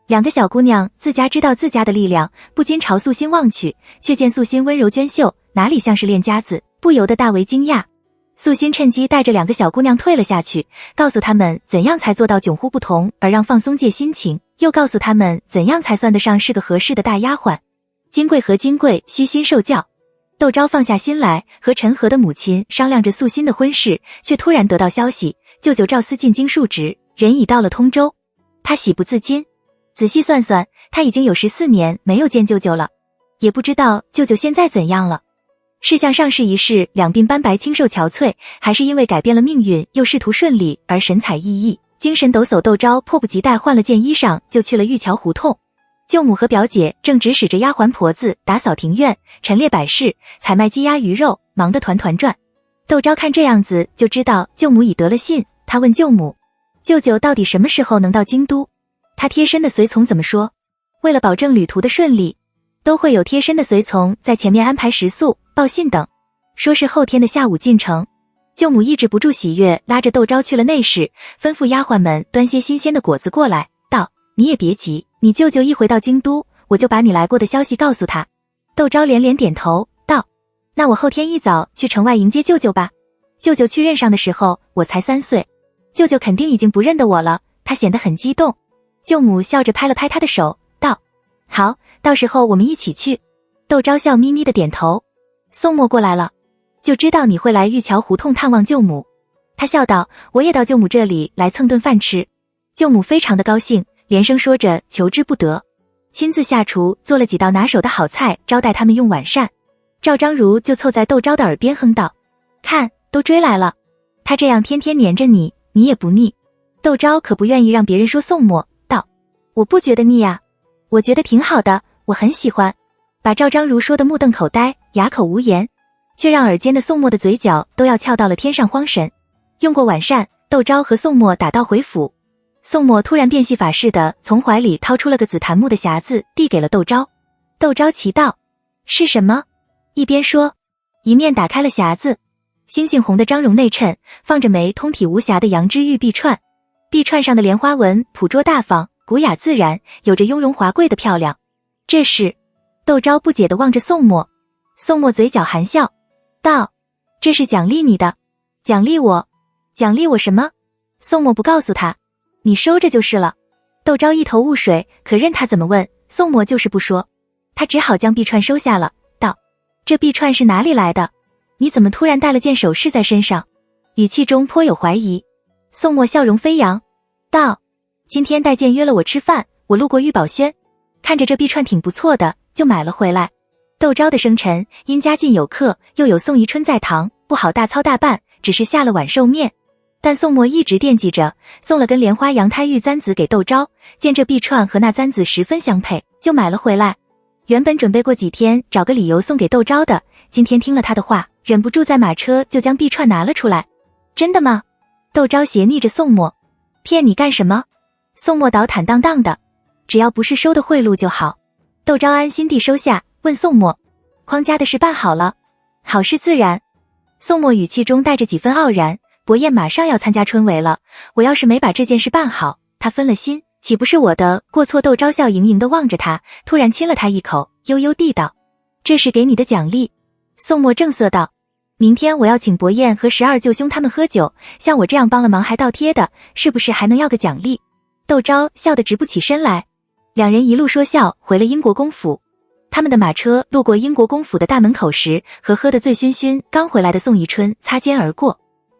2个小姑娘自家知道自家的力量，不禁朝素心望去，却见素心温柔娟秀，哪里像是练家子，不由得大为惊讶。素心趁机带着2个小姑娘退了下去，告诉他们怎样才做到迥乎不同，而让放松戒心情，又告诉他们怎样才算得上是个合适的大丫鬟。金贵和金贵虚心受教。窦昭放下心来，和陈和的母亲商量着素心的婚事，却突然得到消息，舅舅赵思进京述职，人已到了通州。他喜不自禁，仔细算算，他已经有14年没有见舅舅了，也不知道舅舅现在怎样了。是向上市一事两鬓斑白清瘦憔悴，还是因为改变了命运又仕途顺利而神采奕奕、精神抖擞？窦昭迫不及待换了件衣裳就去了玉桥胡同。舅母和表姐正指使着丫鬟婆子打扫庭院、陈列摆饰、采卖鸡鸭鱼肉，忙得团团转。窦昭看这样子就知道舅母已得了信，他问舅母：舅舅到底什么时候能到京都？他贴身的随从怎么说？为了保证旅途的顺利，都会有贴身的随从在前面安排食宿、报信等，说是后天的下午进城。舅母抑制不住喜悦，拉着窦昭去了内室，吩咐丫鬟们端些新鲜的果子过来，道：你也别急，你舅舅一回到京都，我就把你来过的消息告诉他。窦昭连连点头，道：那我后天一早去城外迎接舅舅吧。舅舅去任上的时候，我才3岁，舅舅肯定已经不认得我了。他显得很激动。舅母笑着拍了拍他的手，道：好，到时候我们一起去。窦昭笑眯眯的点头。宋墨过来了，就知道你会来玉桥胡同探望舅母。他笑道：我也到舅母这里来蹭顿饭吃。舅母非常的高兴，连声说着求之不得，亲自下厨做了几道拿手的好菜招待他们用晚膳。赵章如就凑在窦昭的耳边哼道：看，都追来了，他这样天天黏着你，你也不腻。窦昭可不愿意让别人说宋墨，道：我不觉得腻啊，我觉得挺好的，我很喜欢。把赵章如说得目瞪口呆，哑口无言，却让耳尖的宋墨的嘴角都要翘到了天上荒神。用过晚膳，窦昭和宋墨打道回府。宋墨突然变戏法似的从怀里掏出了个紫檀木的匣子，递给了窦昭。窦昭奇道：是什么？一边说，一面打开了匣子。星星红的张绒内衬放着枚通体无瑕的羊脂玉臂串，臂串上的莲花纹朴拙大方，古雅自然，有着雍容华贵的漂亮。这是？窦昭不解地望着宋墨。宋墨嘴角含笑道：这是奖励你的。奖励我？奖励我什么？宋墨不告诉他，你收着就是了。窦昭一头雾水，可任他怎么问，宋墨就是不说。他只好将臂串收下了，道：这臂串是哪里来的？你怎么突然带了件首饰在身上？语气中颇有怀疑。宋墨笑容飞扬道：今天戴健约了我吃饭，我路过玉宝轩，看着这臂串挺不错的，就买了回来。窦昭的生辰因家近有客，又有宋宜春在堂，不好大操大办，只是下了碗寿面。但宋墨一直惦记着，送了根莲花羊胎玉簪子给窦昭，见这臂串和那簪子十分相配，就买了回来。原本准备过几天找个理由送给窦昭的，今天听了他的话，忍不住在马车就将臂串拿了出来。真的吗？窦昭斜睨着宋墨。骗你干什么？宋墨倒坦荡荡的，只要不是收的贿赂就好。窦昭安心地收下，问宋墨：匡家的事办好了？好事自然。宋墨语气中带着几分傲然，伯晏马上要参加春闱了，我要是没把这件事办好，他分了心，岂不是我的过错？窦昭笑盈盈地望着他，突然亲了他一口，悠悠地道：这是给你的奖励。宋墨正色道：明天我要请伯晏和12舅兄他们喝酒，像我这样帮了忙还倒贴的，是不是还能要个奖励？窦昭笑得直不起身来。两人一路说笑回了英国公府。他们的马车路过英国公府的大门口时，和喝得醉醺醺刚回来的宋宜春擦肩而过。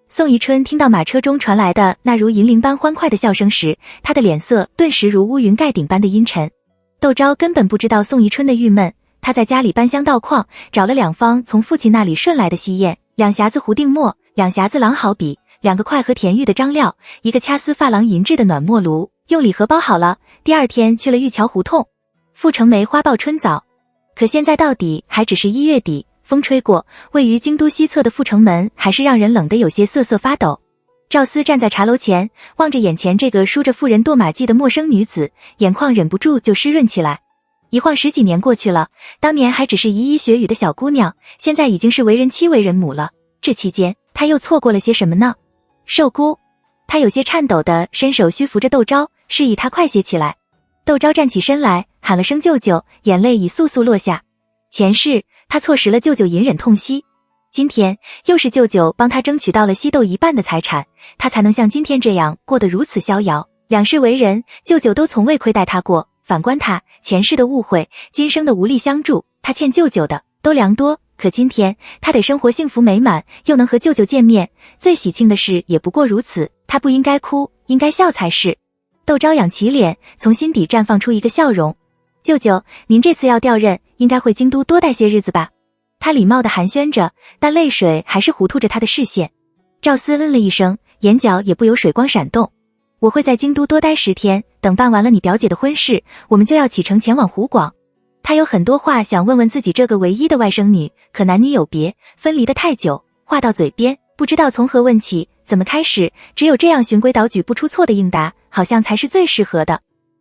宋宜春听到马车中传来的那如银铃般欢快的笑声时，他的脸色顿时如乌云盖顶般的阴沉。窦昭根本不知道宋宜春的郁闷，他在家里搬箱倒矿，找了2方从父亲那里顺来的锡砚，2匣子胡定墨，2匣子狼毫笔，2个快和田玉的张料，1个掐丝珐琅银制的暖墨炉，用礼盒包好了。第2天去了玉桥胡同，阜成梅花报春早。可现在到底还只是1月底，风吹过，位于京都西侧的阜成门还是让人冷得有些瑟瑟发抖。赵思站在茶楼前，望着眼前这个梳着妇人堕马髻的陌生女子，眼眶忍不住就湿润起来。一晃10几年过去了，当年还只是軼軼学语的小姑娘，现在已经是为人妻为人母了。这期间她又错过了些什么呢？寿姑，她有些颤抖地伸手虚扶着窦昭，示意他快些起来。窦昭站起身来，喊了声舅舅，眼泪已簌簌落下。前世他错失了舅舅隐忍痛惜，今天又是舅舅帮他争取到了西窦1半的财产，他才能像今天这样过得如此逍遥。两世为人，舅舅都从未亏待他过，反观他前世的误会，今生的无力相助，他欠舅舅的都良多。可今天他得生活幸福美满，又能和舅舅见面，最喜庆的事也不过如此，他不应该哭，应该笑才是。窦昭仰起脸，从心底绽放出一个笑容。舅舅，您这次要调任，应该回京都多待些日子吧？他礼貌地寒暄着，但泪水还是糊涂着他的视线。赵思嗯了一声，眼角也不由水光闪动。我会在京都多待10天，等办完了你表姐的婚事，我们就要启程前往湖广。他有很多话想问问自己这个唯一的外甥女，可男女有别，分离得太久，话到嘴边，不知道从何问起，怎么开始，只有这样循规蹈矩不出错的应答，好像才是最适合的。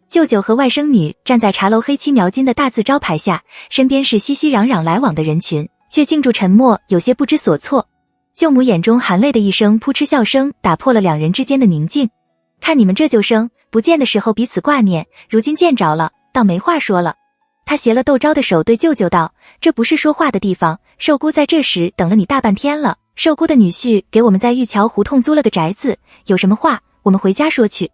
舅舅和外甥女站在茶楼黑漆描金的大字招牌下，身边是熙熙攘攘来往的人群，却静住沉默，有些不知所措。舅母眼中含泪的一声扑哧笑声打破了两人之间的宁静。看你们这旧生，不见的时候彼此挂念，如今见着了，倒没话说了。他携了窦昭的手对舅舅道，这不是说话的地方，寿姑在这时等了你大半天了，寿姑的女婿给我们在玉桥胡同租了个宅子，有什么话我们回家说去。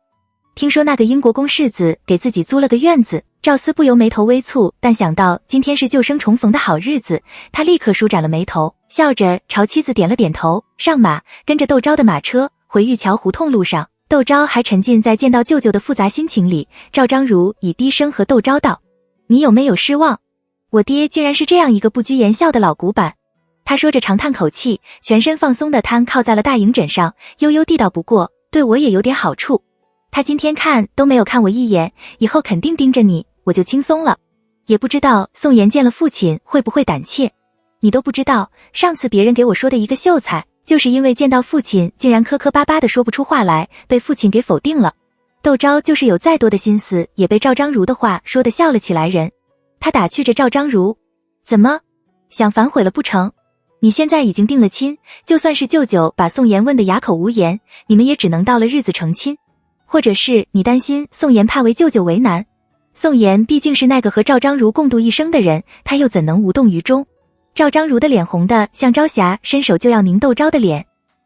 听说那个英国公世子给自己租了个院子，赵思不由眉头微蹙，但想到今天是旧生重逢的好日子，他立刻舒展了眉头，笑着朝妻子点了点头，上马，跟着窦昭的马车回玉桥胡同。路上，窦昭还沉浸在见到舅舅的复杂心情里。赵章如以低声和窦昭道，你有没有失望？我爹竟然是这样一个不拘言笑的老古板。他说着长叹口气，全身放松地瘫靠在了大营枕上，悠悠地道，不过对我也有点好处。他今天看都没有看我一眼，以后肯定盯着你，我就轻松了。也不知道宋妍见了父亲会不会胆怯。你都不知道，上次别人给我说的一个秀才，就是因为见到父亲竟然磕磕巴巴的说不出话来，被父亲给否定了。窦昭就是有再多的心思，也被赵章如的话说得笑了起来人。他打趣着赵章如，怎么想反悔了不成？你现在已经定了亲，就算是舅舅把宋妍问得哑口无言，你们也只能到了日子成亲。或者是你担心宋妍怕为舅舅为难？宋妍毕竟是那个和赵章如共度一生的人，他又怎能无动于衷？赵章如的脸红的像朝霞伸手就要拧窦昭的脸。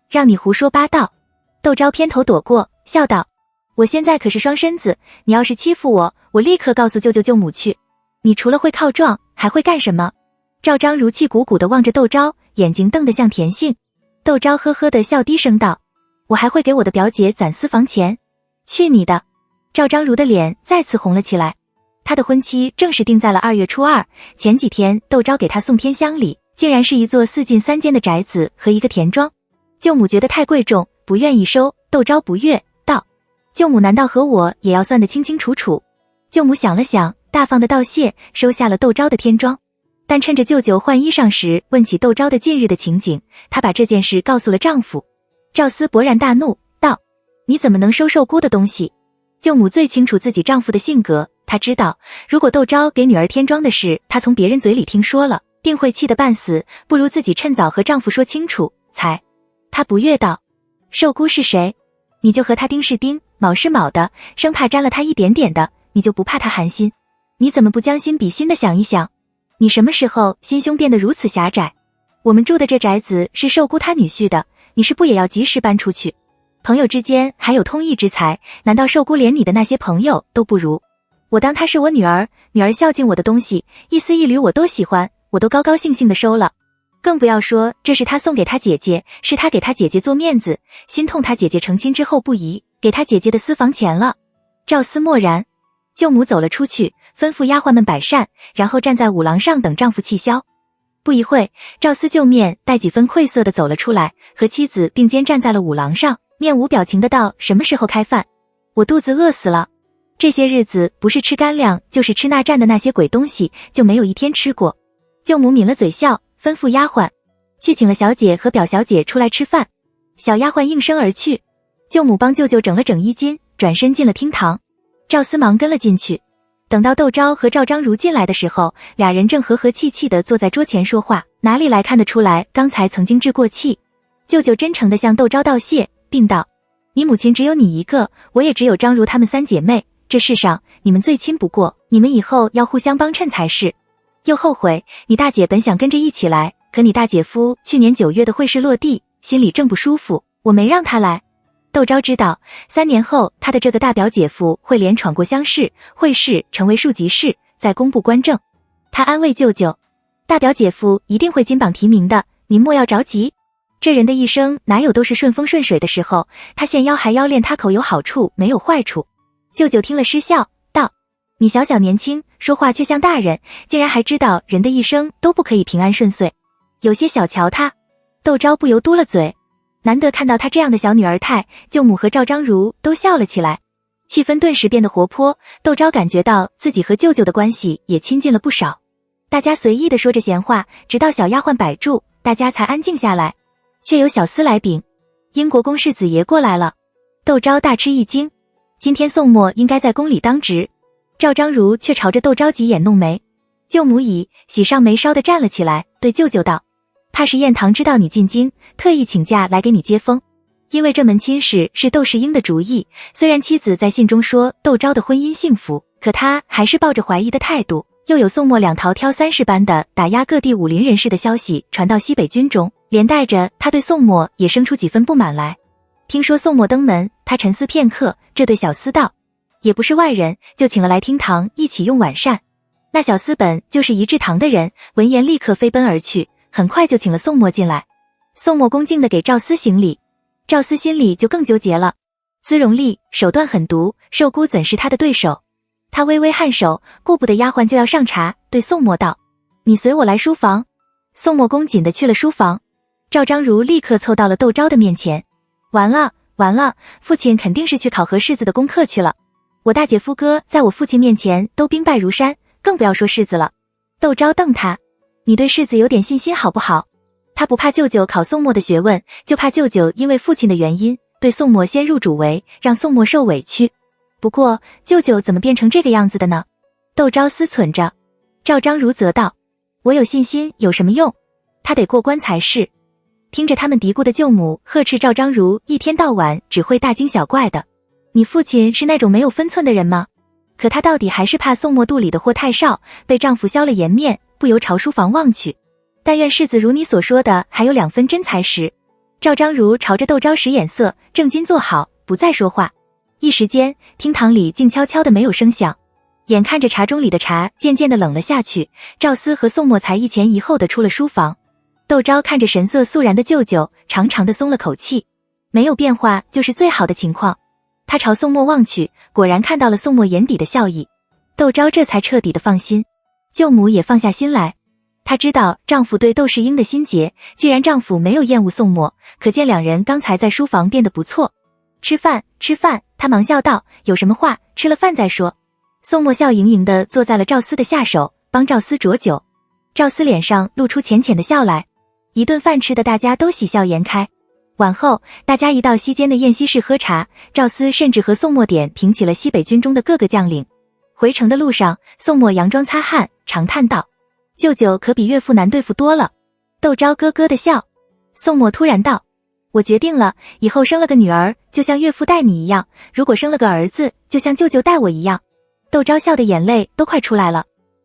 让你胡说八道。窦昭偏头躲过，笑道，我现在可是双身子，你要是欺负我，我立刻告诉舅舅舅母去。你除了会靠撞还会干什么？赵章如气鼓鼓地望着窦昭，眼睛瞪得像甜杏。窦昭呵呵地笑低声道，我还会给我的表姐攒私房钱。去你的！赵章如的脸再次红了起来。他的婚期正是定在了2月初2，前几天窦昭给他送天香礼，竟然是一座4进3间的宅子和一个田庄。舅母觉得太贵重，不愿意收。窦昭不悦道，舅母难道和我也要算得清清楚楚？舅母想了想，大方的道谢，收下了窦昭的天庄。但趁着舅舅换衣裳时问起窦昭的近日的情景，她把这件事告诉了丈夫。赵思勃然大怒道，你怎么能收受姑的东西？舅母最清楚自己丈夫的性格，她知道如果窦昭给女儿添妆的事她从别人嘴里听说了，定会气得半死，不如自己趁早和丈夫说清楚才。她不悦道，受姑是谁？你就和她丁是丁，卯是卯的，生怕沾了她一点点的，你就不怕她寒心？你怎么不将心比心的想一想？你什么时候心胸变得如此狭窄？我们住的这宅子是受姑她女婿的，你是不也要及时搬出去？朋友之间还有通义之财，难道受姑连你的那些朋友都不如？我当她是我女儿，女儿孝敬我的东西，一丝一缕我都喜欢，我都高高兴兴的收了。更不要说这是她送给她姐姐，是她给她姐姐做面子，心痛她姐姐成亲之后不宜给她姐姐的私房钱了。赵思默然。舅母走了出去，吩咐丫鬟们摆扇，然后站在舞廊上等丈夫气消。不一会，赵思旧面带几分愧色的走了出来，和妻子并肩站在了舞廊上，面无表情的道，什么时候开饭？我肚子饿死了。这些日子不是吃干粮就是吃那蘸的那些鬼东西，就没有一天吃过。舅母抿了嘴笑，吩咐丫鬟去请了小姐和表小姐出来吃饭。小丫鬟应声而去。舅母帮舅舅整了整衣襟，转身进了厅堂。赵思忙跟了进去。等到窦昭和赵章如进来的时候，俩人正和和气气地坐在桌前说话，哪里来看得出来刚才曾经置过气。舅舅真诚地向窦昭道谢，并道，你母亲只有你一个，我也只有章如她们3姐妹，这世上你们最亲不过，你们以后要互相帮衬才是。又后悔你大姐本想跟着一起来，可你大姐夫去年9月的会试落地，心里正不舒服，我没让他来。窦昭知道3年后他的这个大表姐夫会连闯过乡试、会试，成为庶吉士，再公布官正。他安慰舅舅，大表姐夫一定会金榜题名的，您莫要着急。这人的一生哪有都是顺风顺水的时候，他现腰还腰练他口有好处没有坏处。舅舅听了失笑道，你小小年轻，说话却像大人，竟然还知道人的一生都不可以平安顺遂。有些小瞧她。窦昭不由嘟了嘴，难得看到她这样的小女儿态，舅母和赵章如都笑了起来，气氛顿时变得活泼。窦昭感觉到自己和舅舅的关系也亲近了不少，大家随意地说着闲话，直到小丫鬟摆住，大家才安静下来。却有小厮来禀，英国公世子爷过来了。窦昭大吃一惊，今天宋墨应该在宫里当值。赵章如却朝着窦昭挤眼弄眉，舅母已喜上眉梢地站了起来，对舅舅道，怕是燕堂知道你进京，特意请假来给你接风。因为这门亲事是窦世英的主意，虽然妻子在信中说窦昭的婚姻幸福，可他还是抱着怀疑的态度。又有宋墨两桃挑三式般的打压各地武林人士的消息传到西北军中，连带着他对宋墨也生出几分不满来。听说宋墨登门，他沉思片刻，这对小厮道，也不是外人，就请了来厅堂一起用晚膳。那小厮本就是仪志堂的人，闻言立刻飞奔而去，很快就请了宋墨进来。宋墨恭敬地给赵厮行礼，赵厮心里就更纠结了，资荣丽手段狠毒，寿姑怎是他的对手？他微微颔首，顾不得丫鬟就要上茶，对宋墨道，你随我来书房。宋墨恭谨地去了书房。赵章如立刻凑到了窦昭的面前，完了完了，父亲肯定是去考核世子的功课去了。我大姐夫哥在我父亲面前都兵败如山，更不要说世子了。窦昭瞪他，你对世子有点信心好不好？他不怕舅舅考宋墨的学问，就怕舅舅因为父亲的原因对宋墨先入主为，让宋墨受委屈。不过舅舅怎么变成这个样子的呢？窦昭思忖着。赵章如则道，我有信心有什么用？他得过关才是。听着他们嘀咕的舅母呵斥赵章如一天到晚只会大惊小怪的，你父亲是那种没有分寸的人吗？可他到底还是怕宋墨肚里的货太少，被丈夫消了颜面，不由朝书房望去。但愿世子如你所说的还有2分真才实。赵章如朝着窦昭使眼色，正襟坐好，不再说话。一时间厅堂里静悄悄的没有声响，眼看着茶盅里的茶渐渐的冷了下去，赵思和宋墨才一前一后的出了书房。窦昭看着神色肃然的舅舅，长长的松了口气，没有变化就是最好的情况。他朝宋墨望去，果然看到了宋墨眼底的笑意，窦昭这才彻底的放心。舅母也放下心来，她知道丈夫对窦世英的心结，既然丈夫没有厌恶宋墨，可见两人刚才在书房变得不错。吃饭吃饭，她忙笑道，有什么话吃了饭再说。宋墨笑盈盈地坐在了赵思的下手，帮赵思酌酒。赵思脸上露出浅浅的笑来，一顿饭吃的大家都喜笑颜开。晚后大家一到西间的宴席室喝茶，赵思甚至和宋墨点评起了西北军中的各个将领。回城的路上，宋墨佯装擦汗，长叹道，舅舅可比岳父难对付多了。窦昭咯咯的笑。宋墨突然道，我决定了，以后生了个女儿就像岳父待你一样，如果生了个儿子就像舅舅待我一样。窦昭笑的眼泪都快出来了，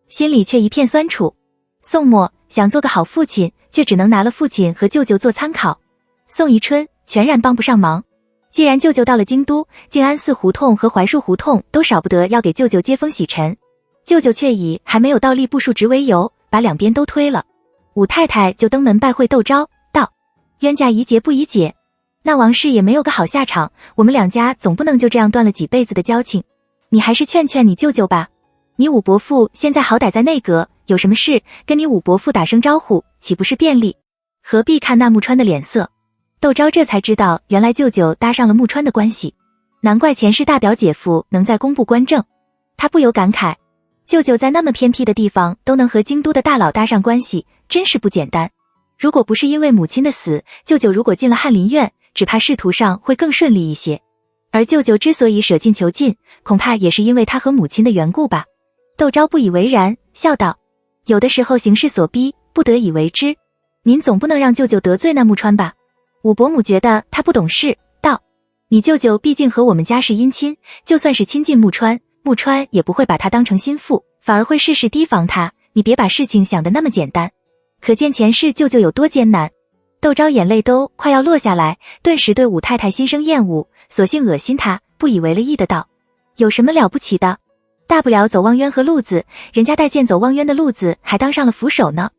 心里却一片酸楚。宋墨想做个好父亲，却只能拿了父亲和舅舅做参考。宋宜春全然帮不上忙，既然舅舅到了京都，静安寺胡同和槐树胡同都少不得要给舅舅接风洗尘，舅舅却以还没有到吏部述职为由，把两边都推了。武太太就登门拜会窦昭，道，冤家宜结不宜解，那王氏也没有个好下场，我们两家总不能就这样断了几辈子的交情，你还是劝劝你舅舅吧。你武伯父现在好歹在内阁，有什么事跟你武伯父打声招呼，岂不是便利？何必看那木川的脸色？窦昭这才知道，原来舅舅搭上了木川的关系，难怪前世大表姐夫能在工部官正。他不由感慨，舅舅在那么偏僻的地方都能和京都的大佬搭上关系，真是不简单。如果不是因为母亲的死，舅舅如果进了翰林院，只怕仕途上会更顺利一些。而舅舅之所以舍近求近，恐怕也是因为他和母亲的缘故吧。窦昭不以为然，笑道，有的时候形势所逼，不得已为之。您总不能让舅舅得罪那木川吧？武伯母觉得他不懂事，道，你舅舅毕竟和我们家是姻亲，就算是亲近木川，木川也不会把他当成心腹，反而会事事提防他，你别把事情想得那么简单。可见前世舅舅有多艰难。窦昭眼泪都快要落下来，顿时对武太太心生厌恶，索性恶心他，不以为了意的道，有什么了不起的？大不了走望渊和路子，人家带剑走望渊的路子还当上了扶手呢。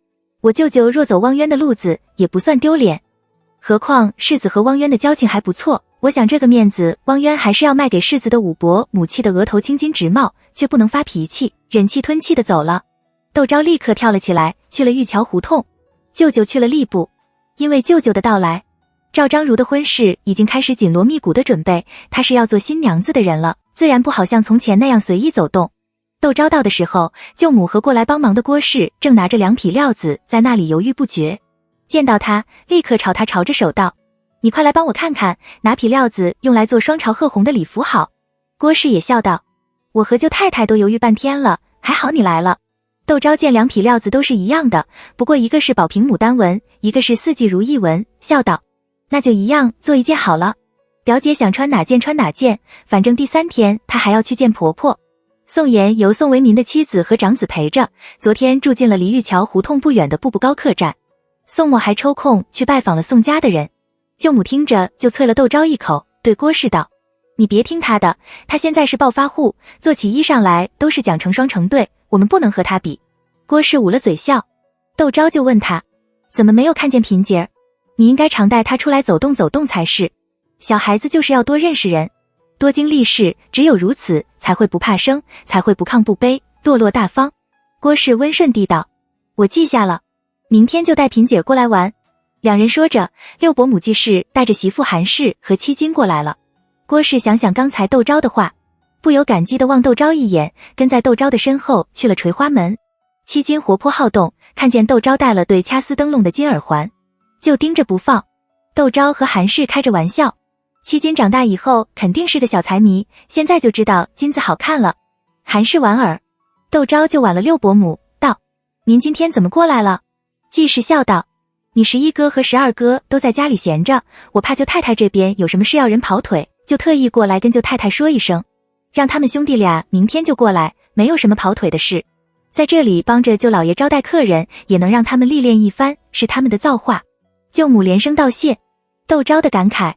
我舅舅若走望渊的路子也不算丢脸，何况世子和汪渊的交情还不错，我想这个面子汪渊还是要卖给世子的。武伯母气的额头青筋直冒，却不能发脾气，忍气吞气的走了。窦昭立刻跳了起来，去了玉桥胡同。舅舅去了吏部。因为舅舅的到来，赵章如的婚事已经开始紧锣密鼓的准备，她是要做新娘子的人了，自然不好像从前那样随意走动。窦昭到的时候，舅母和过来帮忙的郭氏正拿着2匹料子在那里犹豫不决。见到他，立刻朝他朝着手道：“你快来帮我看看，哪匹料子用来做双朝褐红的礼服好？”郭氏也笑道：“我和舅太太都犹豫半天了，还好你来了。”窦昭见2匹料子都是一样的，不过一个是宝瓶牡丹纹，一个是四季如意纹，笑道：“那就一样做一件好了。表姐想穿哪件穿哪件，反正第3天她还要去见婆婆。”宋妍由宋维民的妻子和长子陪着，昨天住进了离玉桥胡同不远的步步高客栈。宋默还抽空去拜访了宋家的人。舅母听着就啐了窦昭一口，对郭氏道：“你别听他的，他现在是暴发户，做起衣裳来都是讲成双成对，我们不能和他比。”郭氏捂了嘴笑。窦昭就问他：“怎么没有看见品姐儿？你应该常带他出来走动走动才是。小孩子就是要多认识人，多经历事，只有如此才会不怕生，才会不亢不卑，落落大方。”郭氏温顺地道：“我记下了，明天就带品姐儿过来玩。”两人说着，六伯母季氏带着媳妇韩氏和七金过来了。郭氏想想刚才窦昭的话，不由感激地望窦昭一眼，跟在窦昭的身后去了垂花门。七金活泼好动，看见窦昭戴了对掐丝灯笼的金耳环，就盯着不放。窦昭和韩氏开着玩笑，七金长大以后肯定是个小财迷，现在就知道金子好看了。韩氏莞尔，窦昭就挽了六伯母，道：“您今天怎么过来了？”季氏笑道：“你11哥和12哥都在家里闲着，我怕舅太太这边有什么事要人跑腿，就特意过来跟舅太太说一声，让他们兄弟俩明天就过来，没有什么跑腿的事。在这里帮着舅老爷招待客人，也能让他们历练一番，是他们的造化。”舅母连声道谢。窦昭的感慨：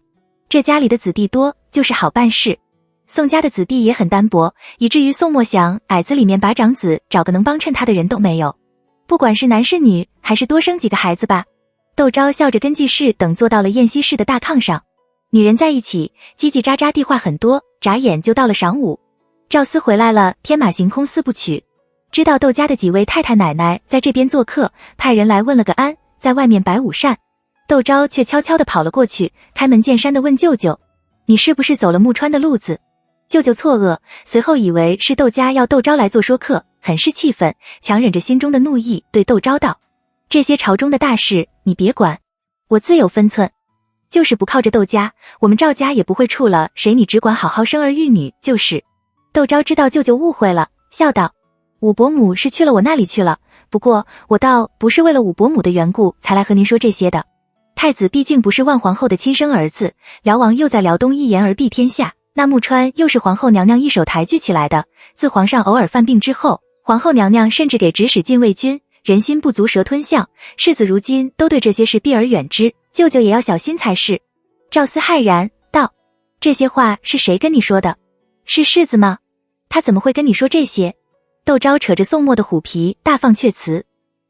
这家里的子弟多，就是好办事。宋家的子弟也很单薄，以至于宋默想矮子里面把长子找个能帮衬他的人都没有。不管是男是女，还是多生几个孩子吧。窦昭笑着跟季氏等坐到了宴席室的大炕上，女人在一起叽叽喳喳地话很多，眨眼就到了晌午。赵思回来了，天马行空四部曲，知道窦家的几位太太奶奶在这边做客，派人来问了个安，在外面摆午膳。窦昭却悄悄地跑了过去，开门见山地问舅舅：“你是不是走了木川的路子？”舅舅错愕，随后以为是窦家要窦昭来做说客，很是气愤，强忍着心中的怒意，对窦昭道：“这些朝中的大事你别管，我自有分寸。就是不靠着窦家，我们赵家也不会处了谁，你只管好好生儿育女就是。”窦昭知道舅舅误会了，笑道：“五伯母是去了我那里去了，不过我倒不是为了五伯母的缘故才来和您说这些的。太子毕竟不是万皇后的亲生儿子，辽王又在辽东一言而蔽天下，那木川又是皇后娘娘一手抬举起来的。自皇上偶尔犯病之后，皇后娘娘甚至给指使禁卫军，人心不足蛇吞象，世子如今都对这些事避而远之，舅舅也要小心才是。”赵思骇然道：“这些话是谁跟你说的？是世子吗？他怎么会跟你说这些？”窦昭扯着宋默的虎皮大放阙词：“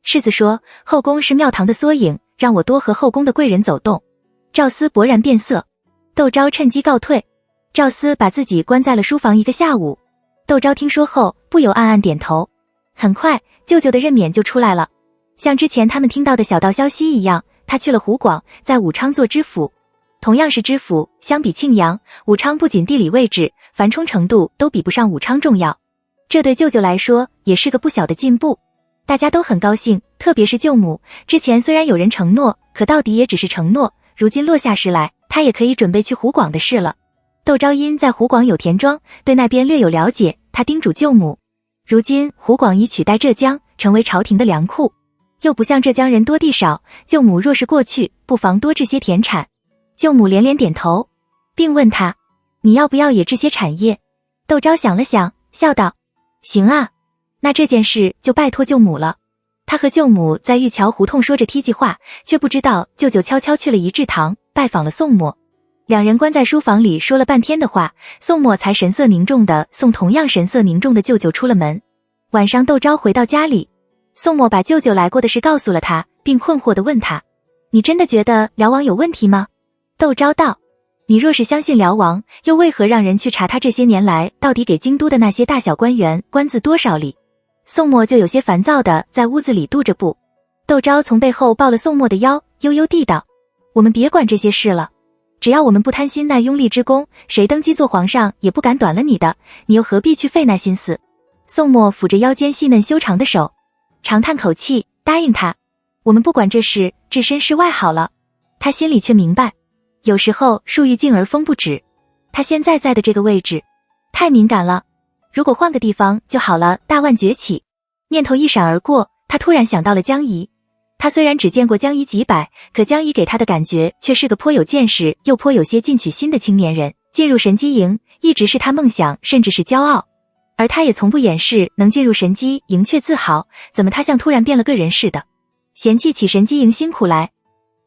世子说后宫是庙堂的缩影，让我多和后宫的贵人走动。”赵思勃然变色，窦昭趁机告退。赵思把自己关在了书房1个下午。窦昭听说后不由暗暗点头。很快舅舅的任免就出来了，像之前他们听到的小道消息一样，他去了湖广，在武昌做知府。同样是知府，相比庆阳，武昌不仅地理位置、繁充程度都比不上武昌重要，这对舅舅来说也是个不小的进步。大家都很高兴，特别是舅母，之前虽然有人承诺，可到底也只是承诺，如今落下时来，他也可以准备去湖广的事了。窦昭因在湖广有田庄，对那边略有了解，他叮嘱舅母，如今湖广已取代浙江，成为朝廷的粮库，又不像浙江人多地少，舅母若是过去，不妨多置些田产。舅母连连点头，并问他：“你要不要也置些产业？”窦昭想了想，笑道：“行啊，那这件事就拜托舅母了。”他和舅母在玉桥胡同说着梯级话，却不知道舅舅悄悄去了仪制堂，拜访了宋默。两人关在书房里说了半天的话，宋默才神色凝重地送同样神色凝重的舅舅出了门。晚上窦昭回到家里，宋默把舅舅来过的事告诉了他，并困惑地问他：“你真的觉得辽王有问题吗？”窦昭道：“你若是相信辽王，又为何让人去查他这些年来到底给京都的那些大小官员官字多少里？”宋默就有些烦躁地在屋子里踱着步。窦昭从背后抱了宋墨的腰，悠悠地道：“我们别管这些事了，只要我们不贪心那拥立之功，谁登基做皇上也不敢短了你的，你又何必去费那心思？”宋墨抚着腰间细嫩修长的手，长叹口气，答应他：“我们不管这事，置身事外好了。”他心里却明白，有时候树欲静而风不止，他现在在的这个位置太敏感了，如果换个地方就好了。大腕崛起，念头一闪而过，他突然想到了江怡。他虽然只见过江怡几百，可江怡给他的感觉却是个颇有见识又颇有些进取心的青年人。进入神机营一直是他梦想，甚至是骄傲，而他也从不掩饰能进入神机营却自豪。怎么他像突然变了个人似的，嫌弃起神机营辛苦来？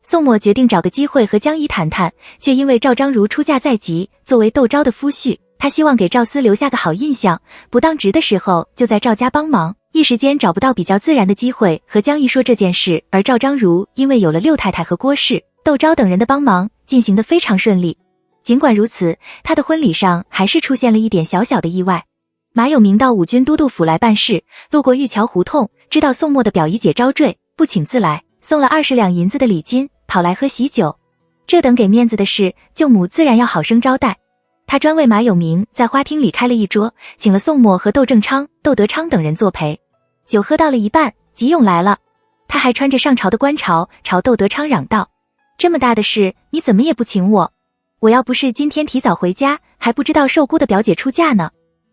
宋墨决定找个机会和江怡谈谈，却因为赵章如出嫁在即，作为窦昭的夫婿，他希望给赵思留下个好印象，不当值的时候就在赵家帮忙，一时间找不到比较自然的机会和江怡说这件事。而赵章如因为有了六太太和郭氏、窦昭等人的帮忙，进行得非常顺利。尽管如此，他的婚礼上还是出现了一点小小的意外。马有明到五军都督府来办事，路过玉桥胡同，知道宋墨的表姨姐招赘，不请自来，送了20两银子的礼金，跑来喝喜酒。这等给面子的事，舅母自然要好生招待。他专为马有明在花厅里开了一桌，请了宋墨和窦正昌、窦德昌等人作陪。酒喝到了一半，吉勇来了，他还穿着上朝的官朝，朝窦德昌嚷道：“这么大的事，你怎么也不请我？我要不是今天提早回家，还不知道寿姑的表姐出嫁呢。”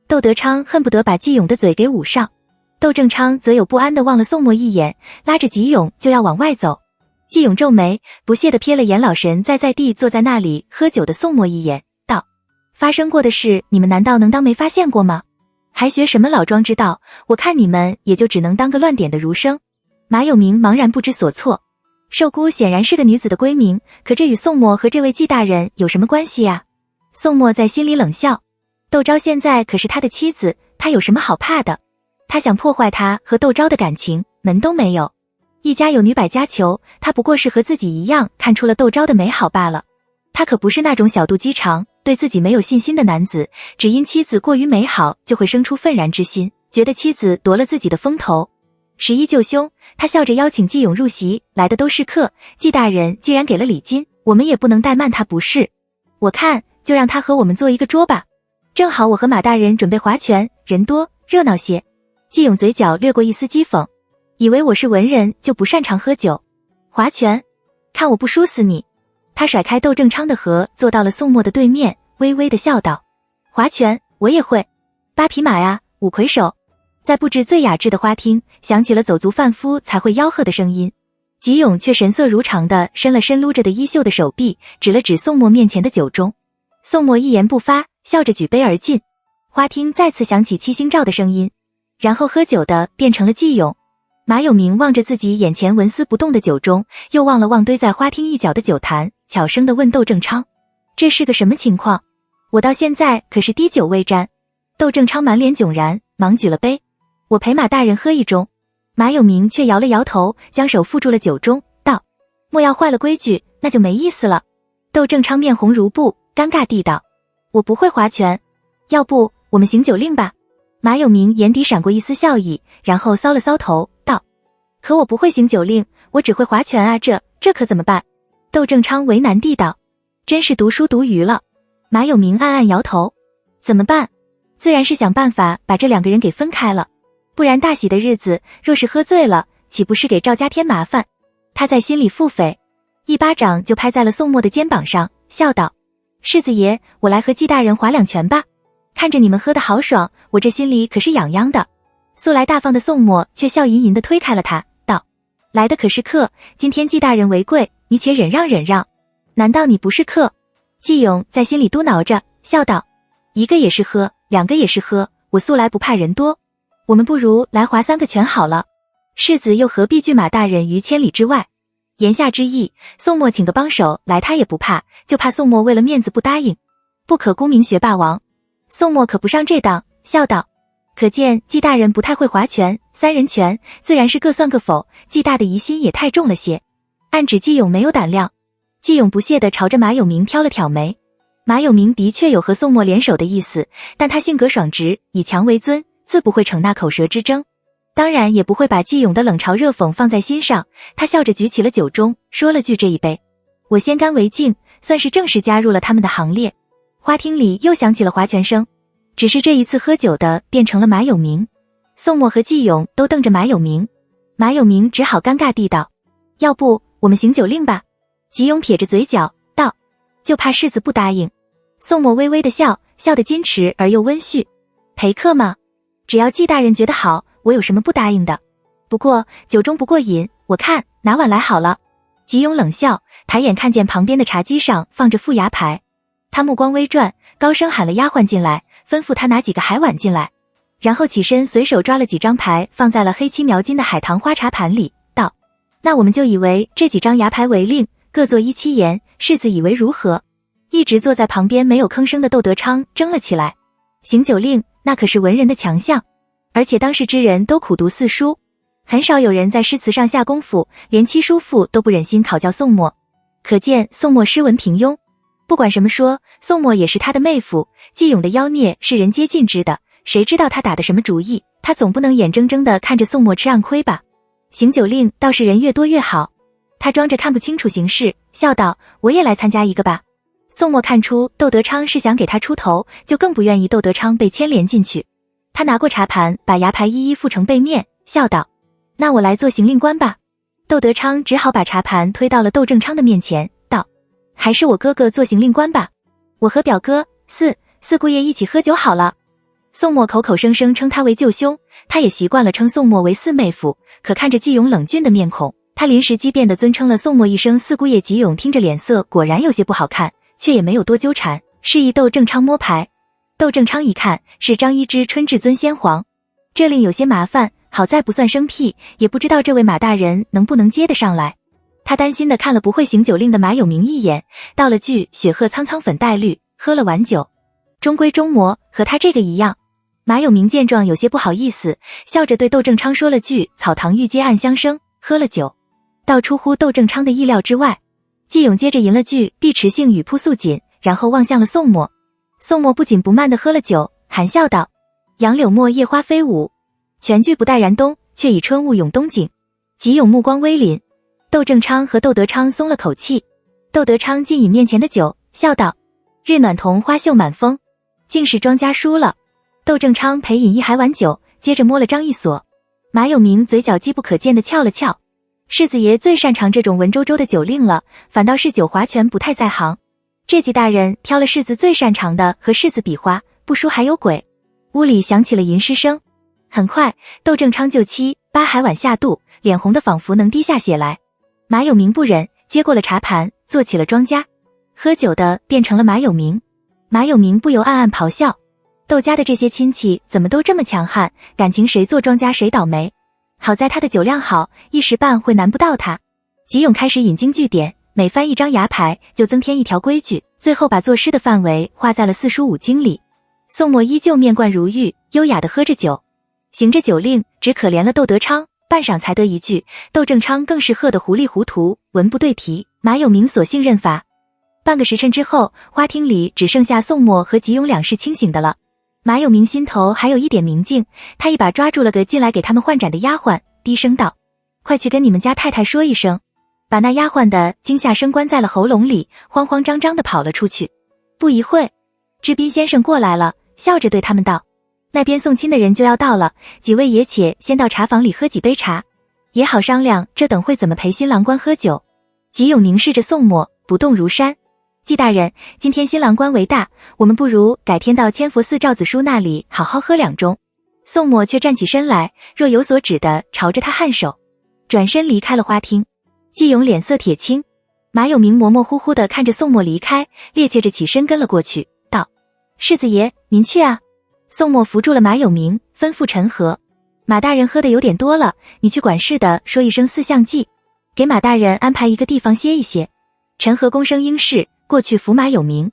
窦德昌恨不得把纪勇的嘴给捂上，窦正昌则有不安地望了宋墨一眼，拉着纪勇就要往外走。纪勇皱眉，不屑地瞥了眼老神在地坐在那里喝酒的宋墨一眼，道：“发生过的事，你们难道能当没发现过吗？还学什么老庄之道？我看你们也就只能当个乱点的儒生。”马有明茫然不知所措。寿姑显然是个女子的闺名，可这与宋墨和这位纪大人有什么关系啊？宋墨在心里冷笑，窦昭现在可是他的妻子，他有什么好怕的？他想破坏他和窦昭的感情，门都没有。一家有女百家求，他不过是和自己一样看出了窦昭的美好罢了。他可不是那种小肚鸡肠，对自己没有信心的男子，只因妻子过于美好就会生出愤然之心，觉得妻子夺了自己的风头。11舅兄，他笑着邀请纪勇入席，来的都是客，纪大人既然给了礼金，我们也不能怠慢他不是。我看就让他和我们做一个桌吧，正好我和马大人准备划拳，人多热闹些。纪勇嘴角掠过一丝讥讽，以为我是文人就不擅长喝酒，划拳，看我不输死你。他甩开窦正昌的河，坐到了宋墨的对面，微微地笑道：“划拳我也会，8匹马呀，5魁首。”在布置最雅致的花厅，响起了走卒贩夫才会吆喝的声音。纪勇却神色如常地伸了伸撸着的衣袖的手臂，指了指宋墨面前的酒盅。宋墨一言不发，笑着举杯而尽。花厅再次响起七星照的声音，然后喝酒的变成了纪勇。马有明望着自己眼前纹丝不动的酒盅，又望了望堆在花厅一角的酒坛，悄声地问窦正昌：“这是个什么情况？我到现在可是滴酒未沾。”窦正昌满脸迥然，忙举了杯：“我陪马大人喝一盅。”马有明却摇了摇头，将手附住了酒盅，道：“莫要坏了规矩，那就没意思了。”窦正昌面红如布，尴尬地道：“我不会划拳，要不我们行酒令吧？”马有明眼底闪过一丝笑意，然后搔了搔头，道：“可我不会行酒令，我只会划拳啊，这可怎么办？”窦正昌为难地道：“真是读书读愚了。”马有明暗暗摇头：“怎么办？自然是想办法把这两个人给分开了，不然大喜的日子若是喝醉了，岂不是给赵家添麻烦？”他在心里腹诽，一巴掌就拍在了宋墨的肩膀上，笑道：“世子爷，我来和纪大人划2拳吧。看着你们喝得好爽，我这心里可是痒痒的。”素来大方的宋墨却笑吟吟地推开了他，道：“来的可是客，今天纪大人为贵，你且忍让忍让。难道你不是客？”纪勇在心里嘟囔着，笑道：“一个也是喝，2个也是喝，我素来不怕人多。我们不如来划3个拳好了。世子又何必拒马大人于千里之外？”言下之意，宋墨请个帮手来他也不怕，就怕宋墨为了面子不答应。不可沽名学霸王，宋墨可不上这当，笑道：“可见纪大人不太会划拳，3人拳自然是各算各否，纪大的疑心也太重了些。”暗指纪勇没有胆量。纪勇不屑地朝着马有明挑了挑眉。马有明的确有和宋墨联手的意思，但他性格爽直，以强为尊，自不会逞那口舌之争。当然也不会把季勇的冷嘲热讽放在心上，他笑着举起了酒盅，说了句这一杯。我先干为敬，算是正式加入了他们的行列。花厅里又响起了划拳声，只是这一次喝酒的变成了马有明。宋墨和季勇都瞪着马有明，马有明只好尴尬地道：要不我们行酒令吧。季勇撇着嘴角道：就怕世子不答应。宋墨微微的笑，笑得矜持而又温煦。陪客嘛，只要季大人觉得好，我有什么不答应的？不过酒中不过瘾，我看拿碗来好了。季勇冷笑，抬眼看见旁边的茶几上放着副牙牌，他目光微转，高声喊了丫鬟进来，吩咐他拿几个海碗进来，然后起身随手抓了几张牌放在了黑漆描金的海棠花茶盘里，道：那我们就以为这几张牙牌为令，各做一七言，世子以为如何？一直坐在旁边没有吭声的窦德昌争了起来。行酒令那可是文人的强项，而且当世之人都苦读四书，很少有人在诗词上下功夫，连七叔父都不忍心考教宋墨，可见宋墨诗文平庸。不管什么说，宋墨也是他的妹夫，季勇的妖孽是人皆尽知的，谁知道他打的什么主意？他总不能眼睁睁地看着宋墨吃暗亏吧？行酒令倒是人越多越好。他装着看不清楚形势，笑道：我也来参加一个吧。宋墨看出窦德昌是想给他出头，就更不愿意窦德昌被牵连进去。他拿过茶盘，把牙牌一一覆成背面，笑道：那我来做行令官吧。窦德昌只好把茶盘推到了窦正昌的面前，道：还是我哥哥做行令官吧，我和表哥四姑爷一起喝酒好了。宋墨口口声声称他为舅兄，他也习惯了称宋墨为四妹夫，可看着季勇冷峻的面孔，他临时机变地尊称了宋墨一声四姑爷。季勇听着脸色果然有些不好看，却也没有多纠缠，示意窦正昌摸牌。窦正昌一看是张一之春至尊先皇，这令有些麻烦，好在不算生僻，也不知道这位马大人能不能接得上来。他担心地看了不会行酒令的马有明一眼，道了句雪鹤苍苍粉黛绿，喝了碗酒。中规中模，和他这个一样。马有明见状有些不好意思，笑着对窦正昌说了句草堂玉阶暗香生，喝了酒。倒出乎窦正昌的意料之外。季勇接着吟了句碧池杏雨扑素锦，然后望向了宋墨。宋墨不紧不慢地喝了酒，含笑道：杨柳陌夜花飞舞。全句不带燃冬，却以春雾涌东景。季勇目光微凛。窦正昌和窦德昌松了口气。窦德昌尽饮面前的酒，笑道：日暖同花绣满风，竟是庄家输了。窦正昌陪饮一海碗酒，接着摸了张一锁。马有明嘴角机不可见地翘了翘。世子爷最擅长这种文绉绉的酒令了，反倒是酒划拳不太在行。这季大人挑了世子最擅长的和世子比划，不输还有鬼。屋里响起了吟诗声。很快窦正昌就8海碗下肚，脸红的仿佛能滴下血来。马有明不忍，接过了茶盘，做起了庄家。喝酒的变成了马有明。马有明不由暗暗咆哮，窦家的这些亲戚怎么都这么强悍，感情谁做庄家谁倒霉。好在他的酒量好，一时半会难不到他。季勇开始引经据典，每翻一张牙牌就增添一条规矩，最后把作诗的范围画在了四书五经里。宋墨依旧面冠如玉，优雅地喝着酒，行着酒令，只可怜了窦德昌，半晌才得一句。窦正昌更是喝得糊里糊涂，文不对题。马有明索性认罚。半个时辰之后，花厅里只剩下宋墨和季勇两是清醒的了。马有明心头还有一点明镜，他一把抓住了个进来给他们换盏的丫鬟，低声道：快去跟你们家太太说一声。把那丫鬟的惊吓声关在了喉咙里，慌慌张张地跑了出去。不一会，知宾先生过来了，笑着对他们道：那边送亲的人就要到了，几位也且先到茶房里喝几杯茶，也好商量这等会怎么陪新郎官喝酒。季勇凝视着宋墨，不动如山。季大人，今天新郎官为大，我们不如改天到千佛寺赵子书那里好好喝2盅。宋墨却站起身来，若有所指地朝着他颔首，转身离开了花厅。季勇脸色铁青，马有明模模糊糊地看着宋墨离开，趔趄着起身跟了过去，道：世子爷，您去啊。宋墨扶住了马有明，吩咐陈和：马大人喝得有点多了，你去管事的说一声4项记，给马大人安排一个地方歇一歇。陈和躬声应是，过去扶马有明。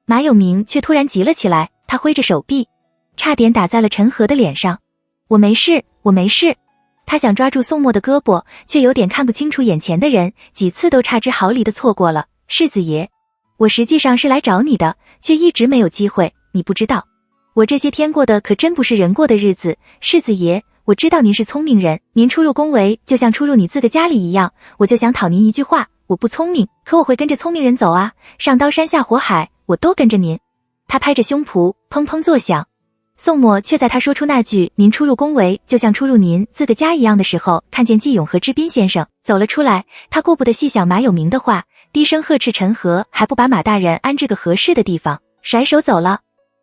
马有明却突然急了起来，他挥着手臂，差点打在了陈和的脸上。我没事，我没事。他想抓住宋墨的胳膊，却有点看不清楚眼前的人，几次都差之毫厘的错过了。世子爷，我实际上是来找你的，却一直没有机会，你不知道。我这些天过的可真不是人过的日子，世子爷，我知道您是聪明人，您出入宫闱就像出入你自个家里一样，我就想讨您一句话，我不聪明，可我会跟着聪明人走啊，上刀山下火海，我都跟着您。他拍着胸脯，砰砰作响。宋墨却在他说出那句您出入宫闱就像出入您自个家一样的时候，看见季勇和知宾先生走了出来，他顾不得细想马有明的话，低声呵斥陈和还不把马大人安置个合适的地方，甩手走了。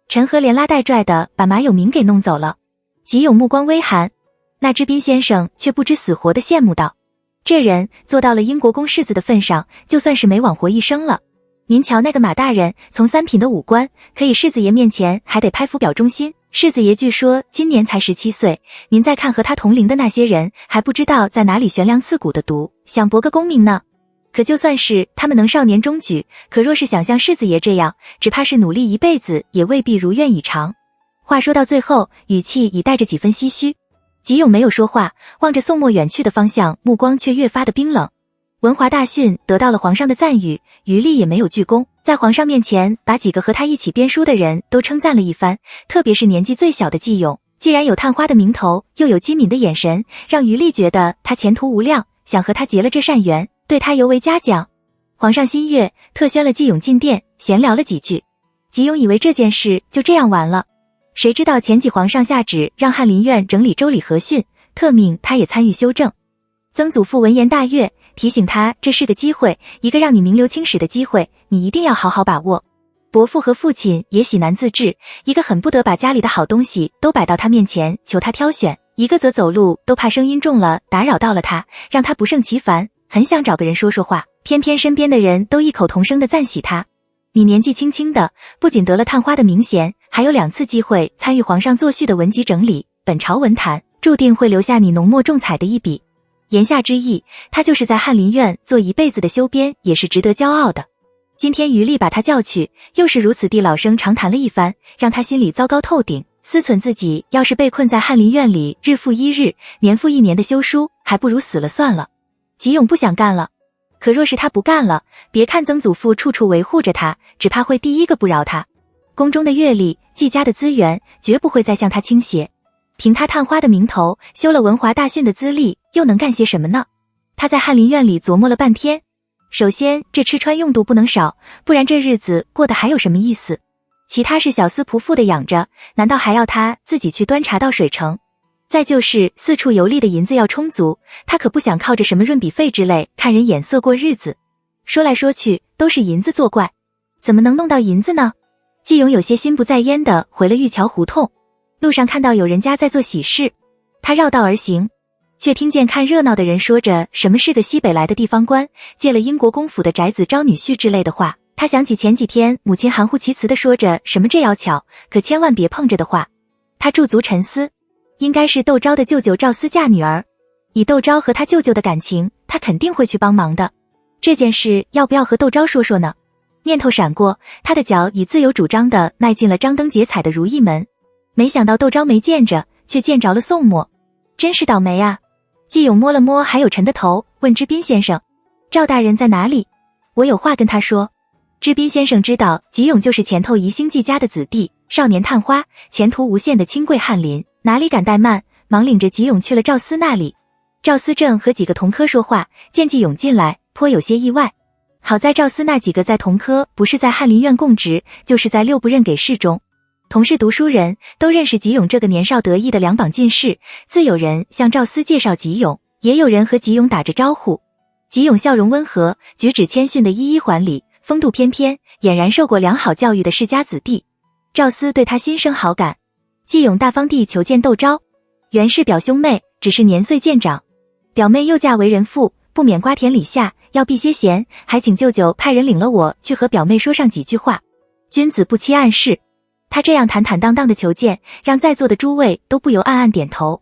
陈和连拉带拽的把马有明给弄走了。季勇目光微寒，那知宾先生却不知死活的羡慕道，这人做到了英国公世子的份上，就算是没枉活一生了。您瞧那个马大人，从三品的武官，可以世子爷面前还得拍服表忠心，世子爷据说今年才17岁，您再看和他同龄的那些人，还不知道在哪里悬梁刺股的读，想博个功名呢。可就算是他们能少年中举，可若是想像世子爷这样，只怕是努力一辈子也未必如愿以偿。话说到最后，语气已带着几分唏嘘。吉勇没有说话，望着宋墨远去的方向，目光却越发的冰冷。文华大训得到了皇上的赞誉，余力也没有鞠躬，在皇上面前把几个和他一起编书的人都称赞了一番，特别是年纪最小的季勇，既然有探花的名头，又有机敏的眼神，让余力觉得他前途无量，想和他结了这善缘，对他尤为嘉奖。皇上心悦，特宣了季勇进殿，闲聊了几句。季勇以为这件事就这样完了，谁知道前几皇上下旨让翰林院整理周礼和训，特命他也参与修正。曾祖父闻言大悦，提醒他这是个机会，一个让你名留青史的机会，你一定要好好把握。伯父和父亲也喜难自制，一个恨不得把家里的好东西都摆到他面前求他挑选，一个则走路都怕声音重了打扰到了他，让他不胜其烦，很想找个人说说话，偏偏身边的人都异口同声地赞许他。你年纪轻轻的，不仅得了探花的名衔，还有2次机会参与皇上作序的文集整理，本朝文坛注定会留下你浓墨重彩的一笔。言下之意，他就是在翰林院做一辈子的修编，也是值得骄傲的。今天余力把他叫去，又是如此地老生常谈了一番，让他心里糟糕透顶，思忖自己要是被困在翰林院里日复一日，年复一年的修书，还不如死了算了。吉勇不想干了，可若是他不干了，别看曾祖父处处维护着他，只怕会第一个不饶他。宫中的阅历，季家的资源，绝不会再向他倾斜。凭他探花的名头，修了文华大训的资历，又能干些什么呢？他在翰林院里琢磨了半天，首先这吃穿用度不能少，不然这日子过得还有什么意思？其他是小司仆妇的养着，难道还要他自己去端茶到水城？再就是四处游历的银子要充足，他可不想靠着什么润笔费之类看人眼色过日子。说来说去都是银子作怪，怎么能弄到银子呢？季勇有些心不在焉地回了玉桥胡同，路上看到有人家在做喜事，他绕道而行，却听见看热闹的人说着什么是个西北来的地方官，借了英国公府的宅子招女婿之类的话。他想起前几天母亲含糊其辞地说着什么这要巧，可千万别碰着的话。他驻足沉思，应该是窦昭的舅舅赵思嫁女儿，以窦昭和他舅舅的感情，他肯定会去帮忙的。这件事要不要和窦昭说说呢？念头闪过，他的脚已自由主张地迈进了张灯结彩的如意门。没想到窦昭没见着，却见着了宋墨，真是倒霉啊。季勇摸了摸还有沉的头，问知宾先生，赵大人在哪里？我有话跟他说。知宾先生知道季勇就是前头宜兴季家的子弟，少年探花，前途无限的清贵翰林，哪里敢怠慢，忙领着季勇去了赵司那里。赵司正和几个同科说话，见季勇进来，颇有些意外。好在赵司那几个在同科不是在翰林院供职，就是在6部任给事中，同是读书人，都认识季勇这个年少得意的2榜进士，自有人向赵司介绍季勇，也有人和季勇打着招呼。季勇笑容温和，举止谦逊的一一还礼，风度翩翩，俨然受过良好教育的世家子弟。赵司对他心生好感。季勇大方地求见窦昭，原是表兄妹，只是年岁渐长，表妹又嫁为人妇，不免瓜田李下，要避些嫌，还请舅舅派人领了我去和表妹说上几句话。君子不欺暗室。他这样坦坦荡荡的求见，让在座的诸位都不由暗暗点头。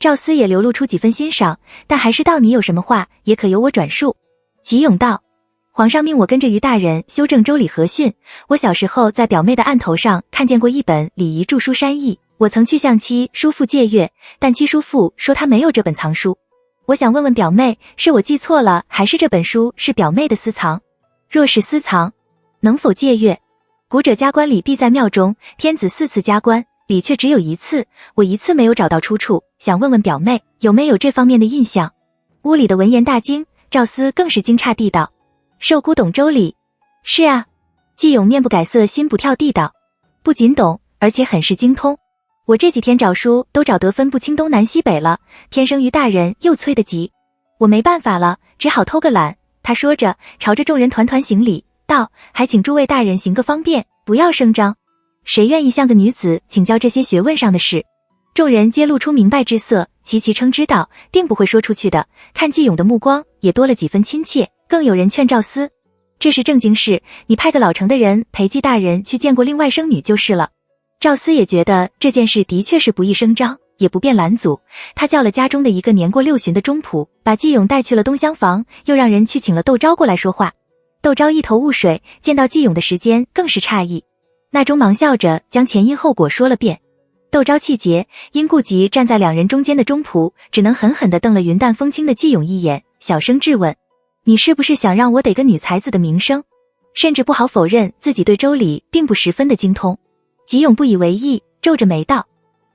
赵司也流露出几分欣赏，但还是道你有什么话，也可由我转述。季勇道，皇上命我跟着于大人修正周礼和训，我小时候在表妹的案头上看见过一本礼仪著书山议，我曾去向七叔父借阅，但七叔父说他没有这本藏书。我想问问表妹，是我记错了，还是这本书是表妹的私藏？若是私藏，能否借阅？古者加冠礼必在庙中，天子4次加冠，理却只有一次，我一次没有找到出处，想问问表妹有没有这方面的印象。屋里的闻言大惊，赵思更是惊诧地道：瘦姑懂周礼？是啊。季勇面不改色心不跳地道：不仅懂，而且很是精通。我这几天找书都找得分不清东南西北了，偏生于大人又催得急，我没办法了，只好偷个懒。他说着朝着众人团团行礼道：还请诸位大人行个方便，不要声张，谁愿意向个女子请教这些学问上的事？众人皆露出明白之色，齐齐称知道，定不会说出去的。看季勇的目光也多了几分亲切，更有人劝赵思：这是正经事，你派个老成的人陪季大人去见过另外甥女就是了。赵思也觉得这件事的确是不宜声张，也不便拦阻，他叫了家中的一个年过6旬的中仆，把季勇带去了东厢房，又让人去请了窦昭过来说话。窦昭一头雾水，见到季勇的时间更是诧异，那中忙笑着将前因后果说了遍。窦昭气结，因顾及站在两人中间的中仆，只能狠狠地瞪了云淡风轻的季勇一眼，小声质问：你是不是想让我得个女才子的名声？甚至不好否认自己对周礼并不十分的精通。季勇不以为意，皱着眉道：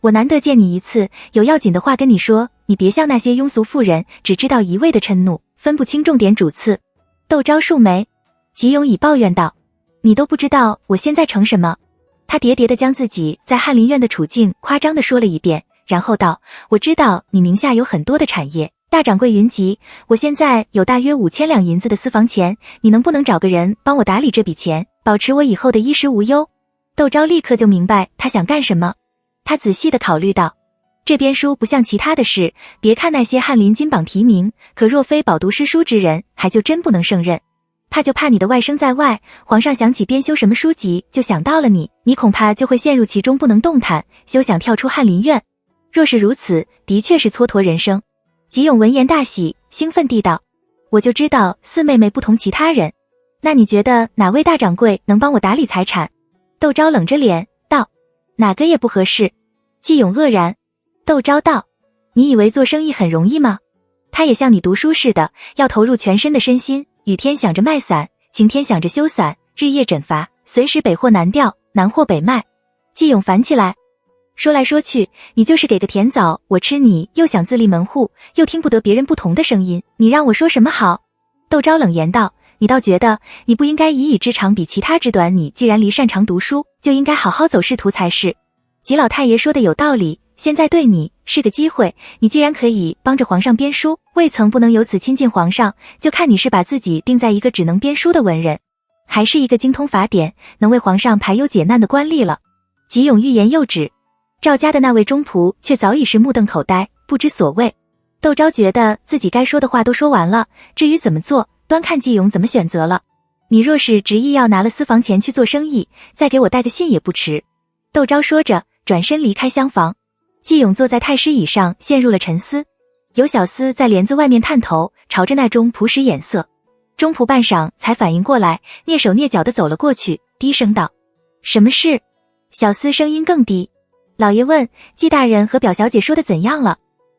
我难得见你一次，有要紧的话跟你说，你别像那些庸俗妇人，只知道一味的嗔怒，分不清重点主次。窦昭竖眉，季勇已抱怨道：你都不知道我现在成什么。他喋喋地将自己在翰林院的处境夸张地说了一遍，然后道：我知道你名下有很多的产业，大掌柜云集，我现在有大约5000两银子的私房钱，你能不能找个人帮我打理这笔钱，保持我以后的衣食无忧？窦昭立刻就明白他想干什么，他仔细地考虑道：这编书不像其他的事，别看那些翰林金榜题名，可若非饱读诗书之人，还就真不能胜任。怕就怕你的外甥在外，皇上想起编修什么书籍，就想到了你，你恐怕就会陷入其中不能动弹，休想跳出翰林院。若是如此，的确是蹉跎人生。季勇闻言大喜，兴奋地道：我就知道四妹妹不同其他人，那你觉得哪位大掌柜能帮我打理财产？窦昭冷着脸道：哪个也不合适。季勇愕然。窦昭道：你以为做生意很容易吗？他也像你读书似的，要投入全身的身心，雨天想着卖伞，晴天想着修伞，日夜诊伐，随时北货南调，南货北卖。季勇烦起来，说来说去，你就是给个甜枣我吃，你又想自立门户，又听不得别人不同的声音，你让我说什么好？窦昭冷言道：你倒觉得你不应该以之长比其他之短，你既然离擅长读书，就应该好好走仕途才是。季老太爷说的有道理，现在对你是个机会，你既然可以帮着皇上编书，未曾不能由此亲近皇上，就看你是把自己定在一个只能编书的文人，还是一个精通法典，能为皇上排忧解难的官吏了。季勇欲言又止，赵家的那位中仆却早已是目瞪口呆，不知所谓。窦昭觉得自己该说的话都说完了，至于怎么做，端看季勇怎么选择了。你若是执意要拿了私房钱去做生意，再给我带个信也不迟。窦昭说着转身离开厢房。季勇坐在太师椅上陷入了沉思，有小厮在帘子外面探头，朝着那中仆使眼色。中仆半晌才反应过来，蹑手蹑脚地走了过去，低声道：什么事？小厮声音更低：老爷问季大人和表小姐说的怎样了？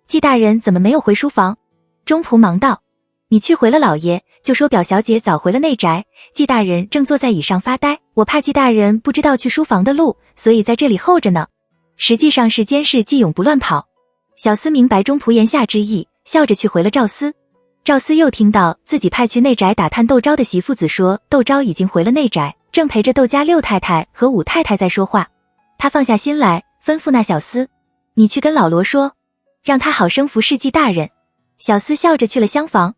季大人怎么没有回书房？中仆忙道：你去回了老爷，就说表小姐早回了内宅，季大人正坐在椅上发呆，我怕季大人不知道去书房的路，所以在这里候着呢。实际上是监视季勇不乱跑。小厮明白中仆言下之意，笑着去回了赵思。赵思又听到自己派去内宅打探窦昭的媳妇子说窦昭已经回了内宅，正陪着窦家六太太和五太太在说话。他放下心来，吩咐那小厮：你去跟老罗说，让他好生服侍季大人。小厮笑着去了厢房。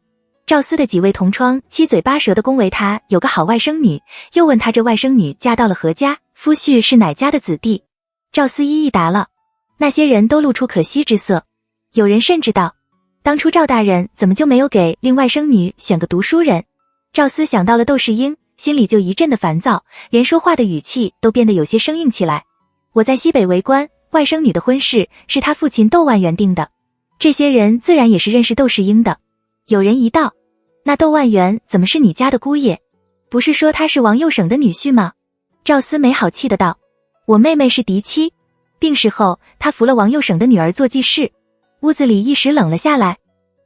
赵思的几位同窗七嘴八舌地恭维他有个好外甥女，又问他这外甥女嫁到了何家，夫婿是哪家的子弟。赵思一一答了，那些人都露出可惜之色。有人甚至道：当初赵大人怎么就没有给另外甥女选个读书人？赵思想到了窦世英，心里就一阵的烦躁，连说话的语气都变得有些生硬起来。我在西北为官，外甥女的婚事是他父亲窦万元定的，这些人自然也是认识窦世英的。有人疑道：那窦万元怎么是你家的姑爷？不是说他是王右省的女婿吗？赵思没好气的道：我妹妹是嫡妻，病逝后他扶了王右省的女儿做继室。屋子里一时冷了下来，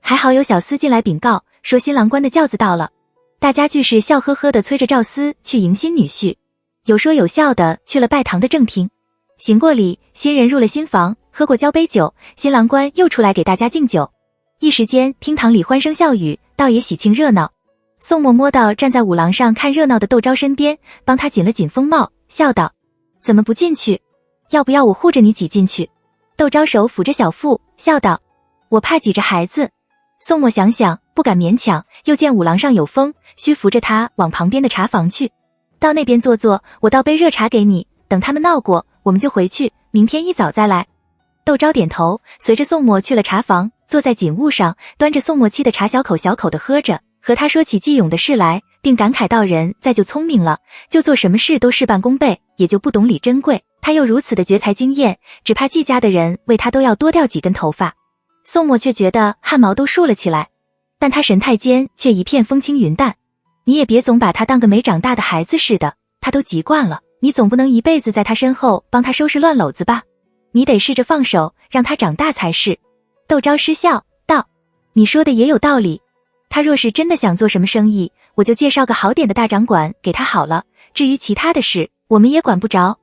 还好有小厮进来禀告，说新郎官的轿子到了。大家俱是笑呵呵的催着赵思去迎新女婿，有说有笑的去了拜堂的正厅。行过礼，新人入了新房，喝过交杯酒，新郎官又出来给大家敬酒。一时间厅堂里欢声笑语，倒也喜庆热闹。宋默摸到站在舞廊上看热闹的窦昭身边，帮他紧了紧风帽，笑道：怎么不进去？要不要我护着你挤进去？窦昭手抚着小腹，笑道：我怕挤着孩子。宋默想想，不敢勉强，又见舞廊上有风，须扶着他往旁边的茶房去。到那边坐坐，我倒杯热茶给你，等他们闹过，我们就回去，明天一早再来。窦昭点头，随着宋默去了茶房，坐在锦物上，端着宋默沏的茶小口小口的喝着，和他说起季勇的事来，并感慨道人再就聪明了，就做什么事都事半功倍，也就不懂礼珍贵，他又如此的绝才惊艳，只怕季家的人为他都要多掉几根头发。宋默却觉得汗毛都竖了起来，但他神态间却一片风轻云淡。你也别总把他当个没长大的孩子似的，他都习惯了，你总不能一辈子在他身后帮他收拾乱篓子吧？你得试着放手，让他长大才是。窦昭失笑道：你说的也有道理，他若是真的想做什么生意，我就介绍个好点的大掌管给他好了，至于其他的事，我们也管不着。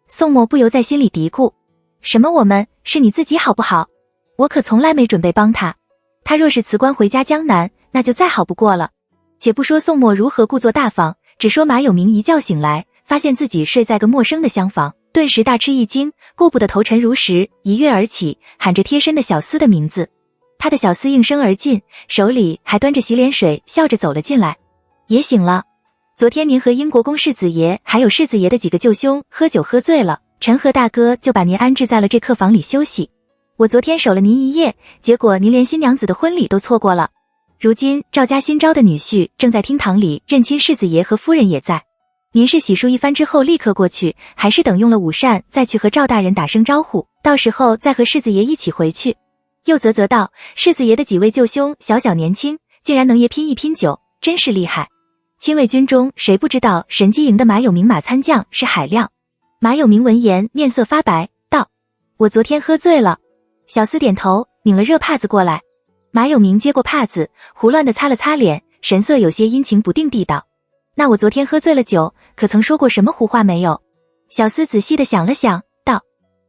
宋默不由在心里嘀咕：什么我们，是你自己好不好？我可从来没准备帮他，他若是辞官回家江南，那就再好不过了。且不说宋默如何故作大方，只说马有明一觉醒来，发现自己睡在个陌生的厢房，顿时大吃一惊，顾不得头沉如石，一跃而起，喊着贴身的小厮的名字。他的小厮应声而进，手里还端着洗脸水，笑着走了进来。爷醒了，昨天您和英国公世子爷还有世子爷的几个舅兄喝酒喝醉了，陈和大哥就把您安置在了这客房里休息。我昨天守了您一夜，结果您连新娘子的婚礼都错过了。如今赵家新招的女婿正在厅堂里认亲，世子爷和夫人也在。您是洗漱一番之后立刻过去，还是等用了午膳再去和赵大人打声招呼，到时候再和世子爷一起回去？又啧道，世子爷的几位舅兄小小年轻，竟然能爷拼一拼酒，真是厉害。亲卫军中谁不知道神机营的马有明马参将是海量？马有明闻言面色发白，道：我昨天喝醉了。小厮点头，拧了热帕子过来。马有明接过帕子，胡乱地擦了擦脸，神色有些阴晴不定地道：那我昨天喝醉了酒，可曾说过什么胡话没有？小厮仔细地想了想，道：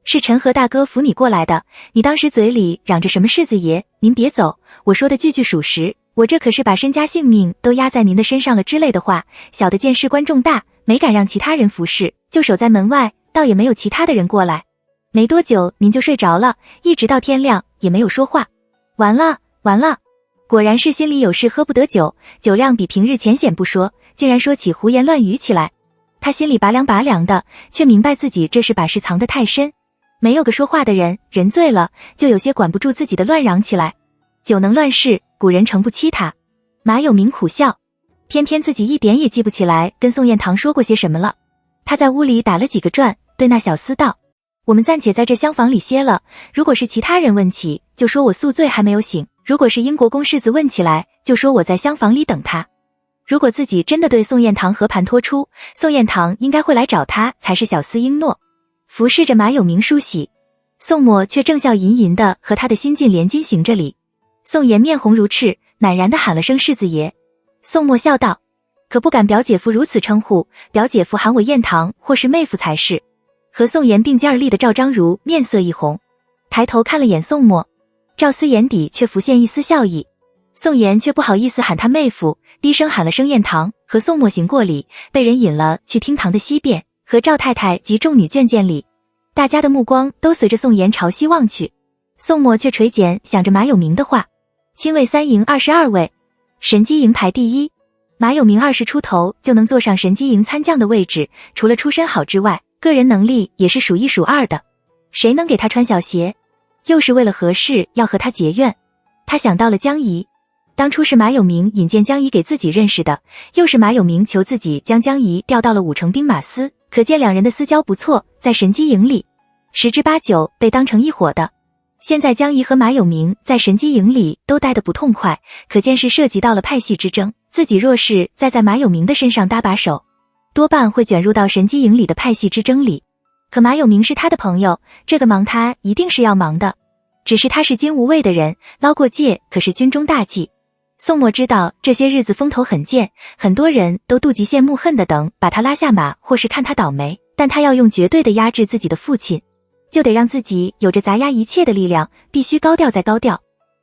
是陈和大哥扶你过来的，你当时嘴里嚷着什么世子爷，您别走，我说的句句属实，我这可是把身家性命都压在您的身上了之类的话，小的见事关重大，没敢让其他人服侍，就守在门外，倒也没有其他的人过来。没多久您就睡着了，一直到天亮也没有说话。完了，果然是心里有事喝不得酒，酒量比平日浅显不说，竟然说起胡言乱语起来。他心里拔凉拔凉的，却明白自己这是把事藏得太深。没有个说话的人，人醉了就有些管不住自己的乱嚷起来。酒能乱世，古人诚不欺他。马有明苦笑，偏偏自己一点也记不起来跟宋彦堂说过些什么了。他在屋里打了几个转，对那小厮道：我们暂且在这厢房里歇了，如果是其他人问起，就说我宿醉还没有醒，如果是英国公世子问起来，就说我在厢房里等他。如果自己真的对宋彦堂和盘托出，宋彦堂应该会来找他才是。小厮应诺，服侍着马有明梳洗。宋默却正笑吟吟的和他的新晋连襟行着礼。宋妍面红如赤，赧然的喊了声世子爷。宋默笑道：可不敢表姐夫如此称呼，表姐夫喊我彦堂或是妹夫才是。和宋妍并肩而立的赵章如面色一红，抬头看了眼宋默，赵思眼底却浮现一丝笑意。宋妍却不好意思喊他妹夫，低声喊了声彦堂，和宋默行过礼，被人引了去厅堂的西边，和赵太太及众女眷见礼。大家的目光都随着宋妍朝西望去，宋默却垂涎想着马有明的话：亲卫三营22位，神机营排第一。马有明20出头就能坐上神机营参将的位置，除了出身好之外，个人能力也是数一数二的。谁能给他穿小鞋？又是为了何事要和他结怨？他想到了江怡，当初是马有明引荐江怡给自己认识的，又是马有明求自己将江怡调到了5城兵马司，可见两人的私交不错，在神机营里10之8九被当成一伙的。现在江怡和马有明在神机营里都待得不痛快，可见是涉及到了派系之争，自己若是再在马有明的身上搭把手，多半会卷入到神机营里的派系之争里。可马有明是他的朋友，这个忙他一定是要忙的。只是他是金无畏的人，捞过界可是军中大忌。宋默知道这些日子风头很贱，很多人都妒忌羡慕恨的等把他拉下马，或是看他倒霉，但他要用绝对的压制自己的父亲，就得让自己有着砸压一切的力量，必须高调再高调，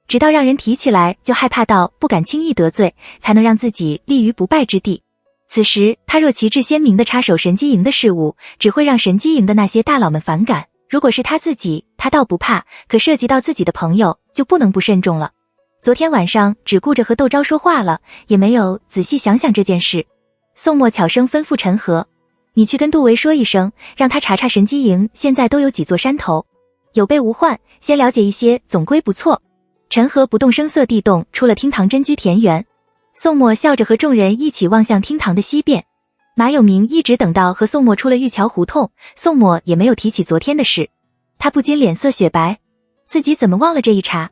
直到让人提起来就害怕到不敢轻易得罪，才能让自己立于不败之地。此时他若旗帜鲜明地插手神机营的事务，只会让神机营的那些大佬们反感。如果是他自己，他倒不怕，可涉及到自己的朋友，就不能不慎重了。昨天晚上只顾着和窦昭说话了，也没有仔细想想这件事。宋墨悄声吩咐陈和，你去跟杜维说一声，让他查查神机营现在都有几座山头，有备无患，先了解一些总归不错。陈和不动声色地动出了厅堂真居田园。宋墨笑着和众人一起望向厅堂的西边。马有明一直等到和宋墨出了玉桥胡同，宋墨也没有提起昨天的事，他不禁脸色雪白，自己怎么忘了这一茬？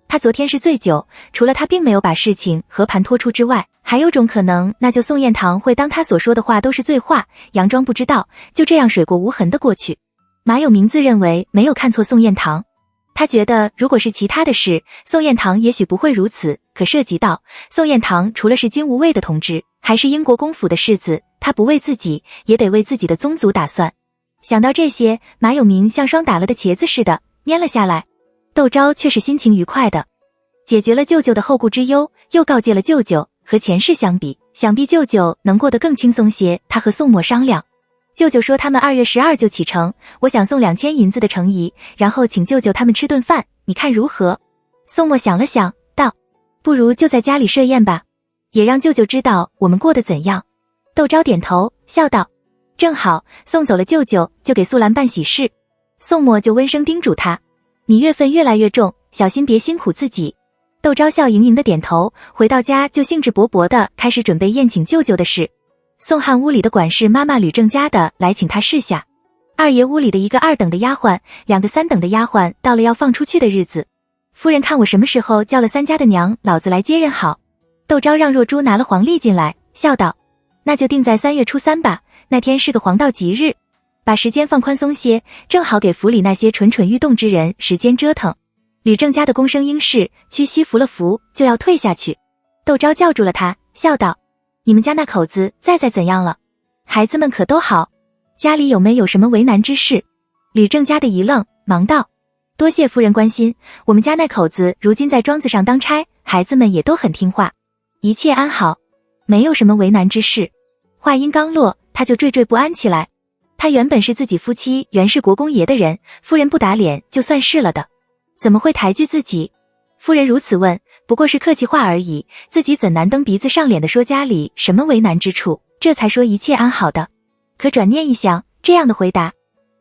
他昨天是醉酒，除了他并没有把事情和盘托出之外，还有种可能，那就宋彦堂会当他所说的话都是醉话，佯装不知道，就这样水过无痕的过去。马有明自认为没有看错宋彦堂，他觉得如果是其他的事，宋彦堂也许不会如此，可涉及到宋彦堂除了是金无畏的同志，还是英国公府的世子，他不为自己，也得为自己的宗族打算。想到这些，马有明像霜打了的茄子似的蔫了下来。窦昭却是心情愉快的，解决了舅舅的后顾之忧，又告诫了舅舅，和前世相比，想必舅舅能过得更轻松些。他和宋墨商量，舅舅说他们2月12就启程，我想送2000银子的程仪，然后请舅舅他们吃顿饭，你看如何？宋墨想了想，道，不如就在家里设宴吧，也让舅舅知道我们过得怎样。窦昭点头，笑道，正好，送走了舅舅，就给素兰办喜事。宋墨就温声叮嘱他，你月份越来越重，小心别辛苦自己。窦昭笑盈盈的点头，回到家就兴致勃勃地开始准备宴请舅舅的事。宋汉屋里的管事妈妈吕正家的来请他示下，二爷屋里的一个2等的丫鬟，2个3等的丫鬟到了要放出去的日子，夫人看我什么时候叫了3家的娘，老子来接人好。窦昭让若珠拿了黄历进来，笑道，那就定在3月初3吧，那天是个黄道吉日，把时间放宽松些，正好给府里那些蠢蠢欲动之人时间折腾。吕正家的公声应是屈膝服了服，就要退下去。窦昭叫住了他，笑道，你们家那口子在怎样了？孩子们可都好？家里有没有什么为难之事？吕正家的一愣，忙道，多谢夫人关心，我们家那口子如今在庄子上当差，孩子们也都很听话，一切安好，没有什么为难之事。话音刚落，他就惴惴不安起来。他原本是自己夫妻原是国公爷的人，夫人不打脸就算是了的，怎么会抬举自己？夫人如此问，不过是客气话而已，自己怎难蹬鼻子上脸的说家里什么为难之处，这才说一切安好的。可转念一想，这样的回答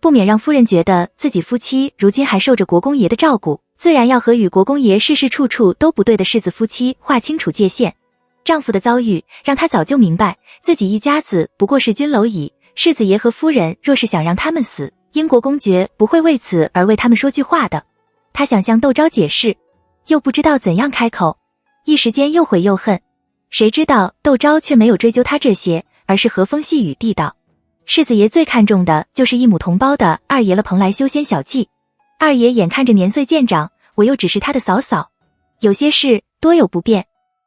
不免让夫人觉得自己夫妻如今还受着国公爷的照顾，自然要和与国公爷事事处处都不对的世子夫妻划清楚界限。丈夫的遭遇让她早就明白，自己一家子不过是君蝼蚁，世子爷和夫人若是想让他们死，英国公爵不会为此而为他们说句话的。她想向窦昭解释，又不知道怎样开口，一时间又悔又恨。谁知道窦昭却没有追究他这些，而是和风细雨地道，世子爷最看重的就是一母同胞的二爷了蓬莱修仙小技。二爷眼看着年岁渐长，我又只是他的嫂嫂，有些事多有不便，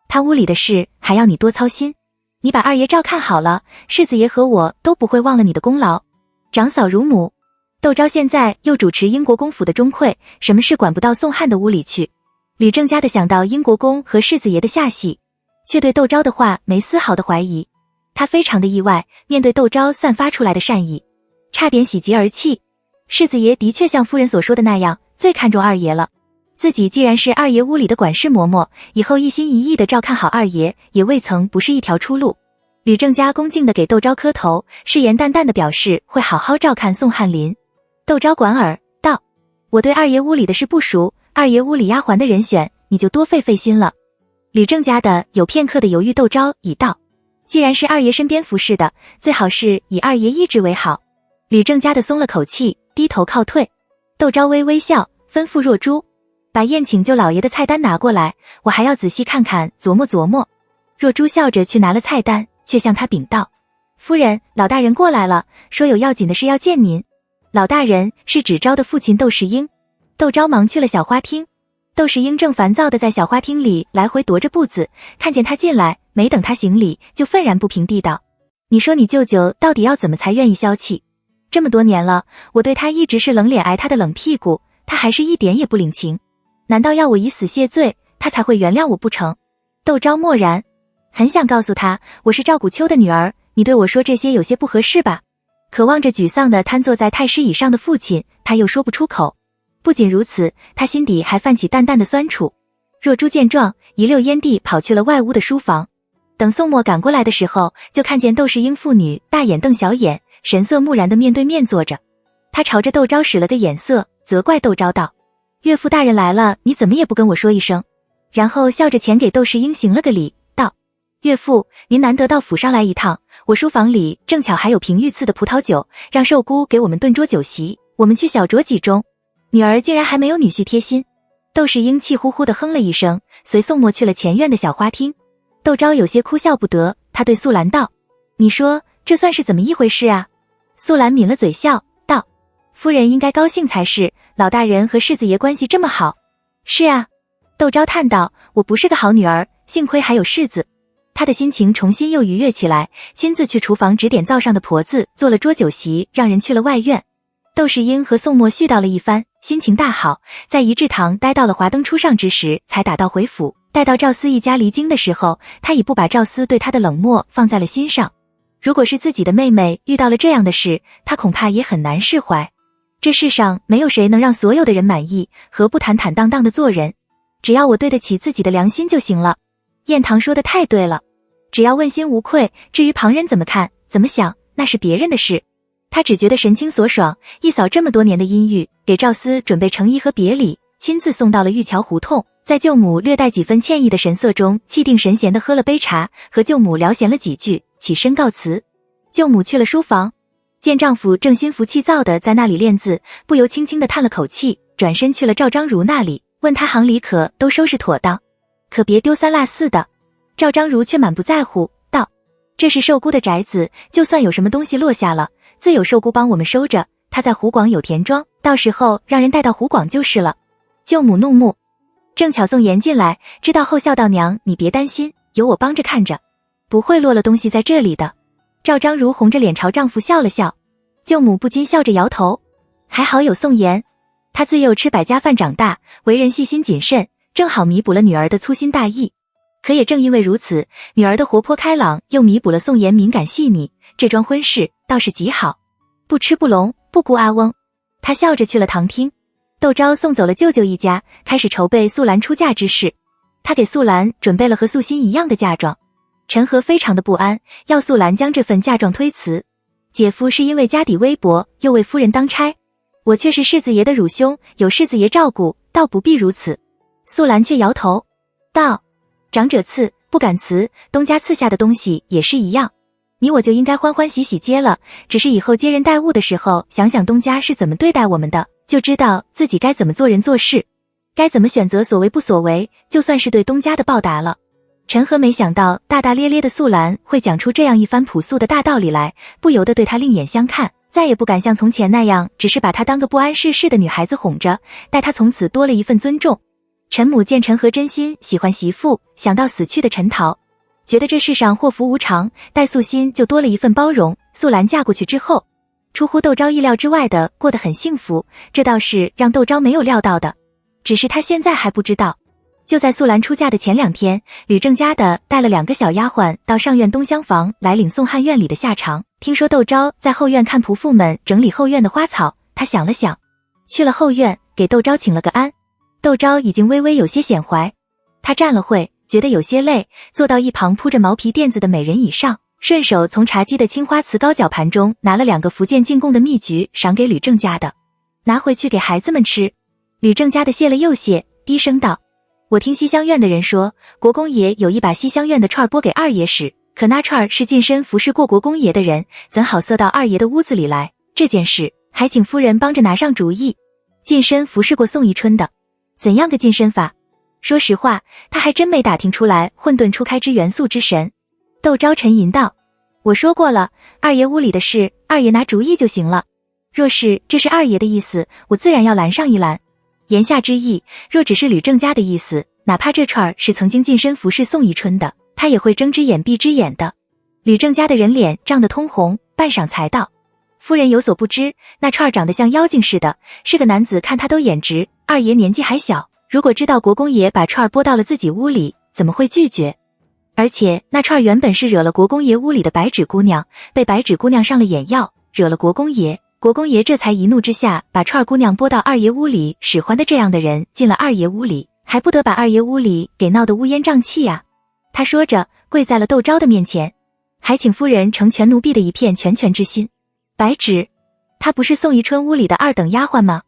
他屋里的事还要你多操心。你把二爷照看好了，世子爷和我都不会忘了你的功劳。长嫂如母，窦昭现在又主持英国公府的钟馗，什么事管不到宋汉的屋里去。吕正家的想到英国公和世子爷的下戏，却对窦昭的话没丝毫的怀疑。他非常的意外，面对窦昭散发出来的善意，差点喜极而泣。世子爷的确像夫人所说的那样，最看重二爷了。自己既然是二爷屋里的管事嬷嬷，以后一心一意的照看好二爷，也未曾不是一条出路。吕正家恭敬的给窦昭磕头，誓言淡淡的表示会好好照看宋翰林。窦昭莞尔道，我对二爷屋里的事不熟，二爷屋里丫鬟的人选，你就多费心了。吕正家的有片刻的犹豫，窦昭已道，既然是二爷身边服侍的，最好是以二爷意志为好。吕正家的松了口气，低头靠退。窦昭微微笑，吩咐若珠，把宴请舅老爷的菜单拿过来，我还要仔细看看琢磨琢磨。若珠笑着去拿了菜单，却向他禀道，夫人，老大人过来了，说有要紧的事要见您。老大人是芷昭的父亲窦世英。窦昭忙去了小花厅，窦世英正烦躁地在小花厅里来回踱着步子，看见他进来，没等他行礼，就愤然不平地道，你说你舅舅到底要怎么才愿意消气？这么多年了，我对他一直是冷脸挨他的冷屁股，他还是一点也不领情。难道要我以死谢罪，他才会原谅我不成？窦昭默然，很想告诉他，我是赵古秋的女儿，你对我说这些有些不合适吧？可望着沮丧地瘫坐在太师椅上的父亲，他又说不出口。不仅如此，他心底还泛起淡淡的酸楚。若珠见状，一溜烟地跑去了外屋的书房。等宋墨赶过来的时候，就看见窦世英父女大眼瞪小眼，神色木然地面对面坐着。他朝着窦昭使了个眼色，责怪窦昭道：岳父大人来了，你怎么也不跟我说一声？然后笑着前给窦世英行了个礼，道：岳父，您难得到府上来一趟，我书房里正巧还有平玉赐的葡萄酒，让寿姑给我们炖桌酒席，我们去小酌几盅。女儿竟然还没有女婿贴心。窦世英气呼呼地哼了一声，随宋墨去了前院的小花厅。窦昭有些哭笑不得，他对素兰道：你说这算是怎么一回事啊？素兰抿了嘴笑道：夫人应该高兴才是，老大人和世子爷关系这么好。是啊，窦昭叹道，我不是个好女儿，幸亏还有世子。他的心情重新又愉悦起来，亲自去厨房指点灶上的婆子做了桌酒席，让人去了外院。窦世英和宋墨絮叨了一番，心情大好，在仪志堂待到了华灯初上之时，才打道回府。待到赵思一家离京的时候，他已不把赵思对他的冷漠放在了心上。如果是自己的妹妹遇到了这样的事，他恐怕也很难释怀。这世上没有谁能让所有的人满意，何不坦坦荡荡的做人？只要我对得起自己的良心就行了。燕堂说的太对了，只要问心无愧，至于旁人怎么看怎么想，那是别人的事。他只觉得神清爽爽，一扫这么多年的阴郁，给赵思准备成衣和别礼，亲自送到了玉桥胡同。在舅母略带几分歉意的神色中，气定神闲地喝了杯茶，和舅母聊闲了几句，起身告辞。舅母去了书房，见丈夫正心浮气躁地在那里练字，不由轻轻地叹了口气，转身去了赵章如那里，问他行里可都收拾妥当，可别丢三落四的。赵章如却满不在乎，道：这是寿姑的宅子，就算有什么东西落下了，自有寿姑帮我们收着，她在湖广有田庄，到时候让人带到湖广就是了。舅母怒目，正巧宋妍进来，知道后笑道：娘，你别担心，有我帮着看着，不会落了东西在这里的。赵章如红着脸朝丈夫笑了笑，舅母不禁笑着摇头，还好有宋妍，她自幼吃百家饭长大，为人细心谨慎，正好弥补了女儿的粗心大意。可也正因为如此，女儿的活泼开朗又弥补了宋妍敏感细腻，这桩婚事倒是极好，不吃不聋，不辜阿翁。她笑着去了堂厅。窦昭送走了舅舅一家，开始筹备素兰出嫁之事。他给素兰准备了和素心一样的嫁妆。陈和非常的不安，要素兰将这份嫁妆推辞。姐夫是因为家底微薄，又为夫人当差，我却是世子爷的乳兄，有世子爷照顾，倒不必如此。素兰却摇头道：长者赐，不敢辞，东家赐下的东西也是一样，你我就应该欢欢喜喜接了，只是以后接人待物的时候，想想东家是怎么对待我们的，就知道自己该怎么做人做事，该怎么选择所为不所为，就算是对东家的报答了。陈和没想到大大咧咧的素兰会讲出这样一番朴素的大道理来，不由得对他另眼相看，再也不敢像从前那样只是把她当个不谙世事的女孩子哄着，待她从此多了一份尊重。陈母见陈和真心喜欢媳妇，想到死去的陈桃，觉得这世上祸福无常，待素心就多了一份包容。素兰嫁过去之后，出乎窦昭意料之外的过得很幸福，这倒是让窦昭没有料到的，只是他现在还不知道。就在素兰出嫁的前2天，吕正家的带了2个小丫鬟到上院东厢房来领宋汉院里的下场。听说窦昭在后院看仆妇们整理后院的花草，他想了想，去了后院给窦昭请了个安。窦昭已经微微有些显怀，他站了会，觉得有些累，坐到一旁铺着毛皮垫子的美人椅上，顺手从茶几的青花瓷高脚盘中拿了2个福建进贡的蜜橘，赏给吕正家的，拿回去给孩子们吃。吕正家的谢了又谢，低声道：我听西厢院的人说，国公爷有一把西厢院的串拨给二爷使，可那串是近身服侍过国公爷的人，怎好塞到二爷的屋子里来？这件事还请夫人帮着拿上主意。近身服侍过宋宜春的，怎样个近身法？说实话，他还真没打听出来混沌初开之元素之神。窦昭沉吟道：我说过了，二爷屋里的事，二爷拿主意就行了。若是这是二爷的意思，我自然要拦上一拦。言下之意，若只是吕正家的意思，哪怕这串是曾经近身服侍宋宜春的，他也会睁只眼闭只眼的。吕正家的人脸涨得通红，半晌才道：夫人有所不知，那串长得像妖精似的，是个男子看他都眼直。二爷年纪还小，如果知道国公爷把串拨到了自己屋里，怎么会拒绝？而且那串原本是惹了国公爷屋里的白纸姑娘，被白纸姑娘上了眼药，惹了国公爷。国公爷这才一怒之下把串姑娘拨到二爷屋里，使唤的这样的人进了二爷屋里，还不得把二爷屋里给闹得乌烟瘴气啊。他说着跪在了窦昭的面前，还请夫人成全奴婢的一片拳拳之心。白纸，她不是宋宜春屋里的二等丫鬟吗？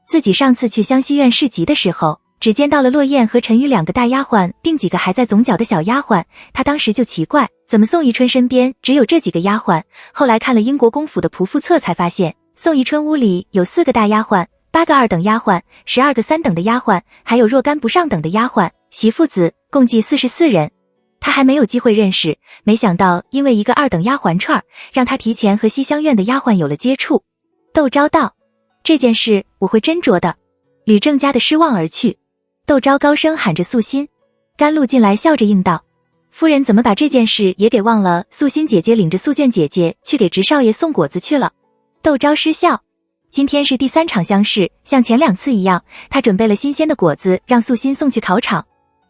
自己上次去湘西院市集的时候，只见到了落雁和陈瑜两个大丫鬟，并几个还在总角的小丫鬟，她当时就奇怪，怎么宋宜春身边只有这几个丫鬟？后来看了英国公府的仆妇册才发现，宋宜春屋里有4个大丫鬟，8个二等丫鬟，12个3等的丫鬟，还有若干不上等的丫鬟，媳妇子，共计44人。他还没有机会认识，没想到因为一个二等丫鬟串，让他提前和西厢院的丫鬟有了接触。窦昭道：这件事我会斟酌的。吕正家的失望而去。窦昭高声喊着素心。甘露进来笑着应道：夫人怎么把这件事也给忘了？素心姐姐领着素娟姐姐去给直少爷送果子去了。窦昭失笑。今天是第3场乡试，像前2次一样，他准备了新鲜的果子让素心送去考场。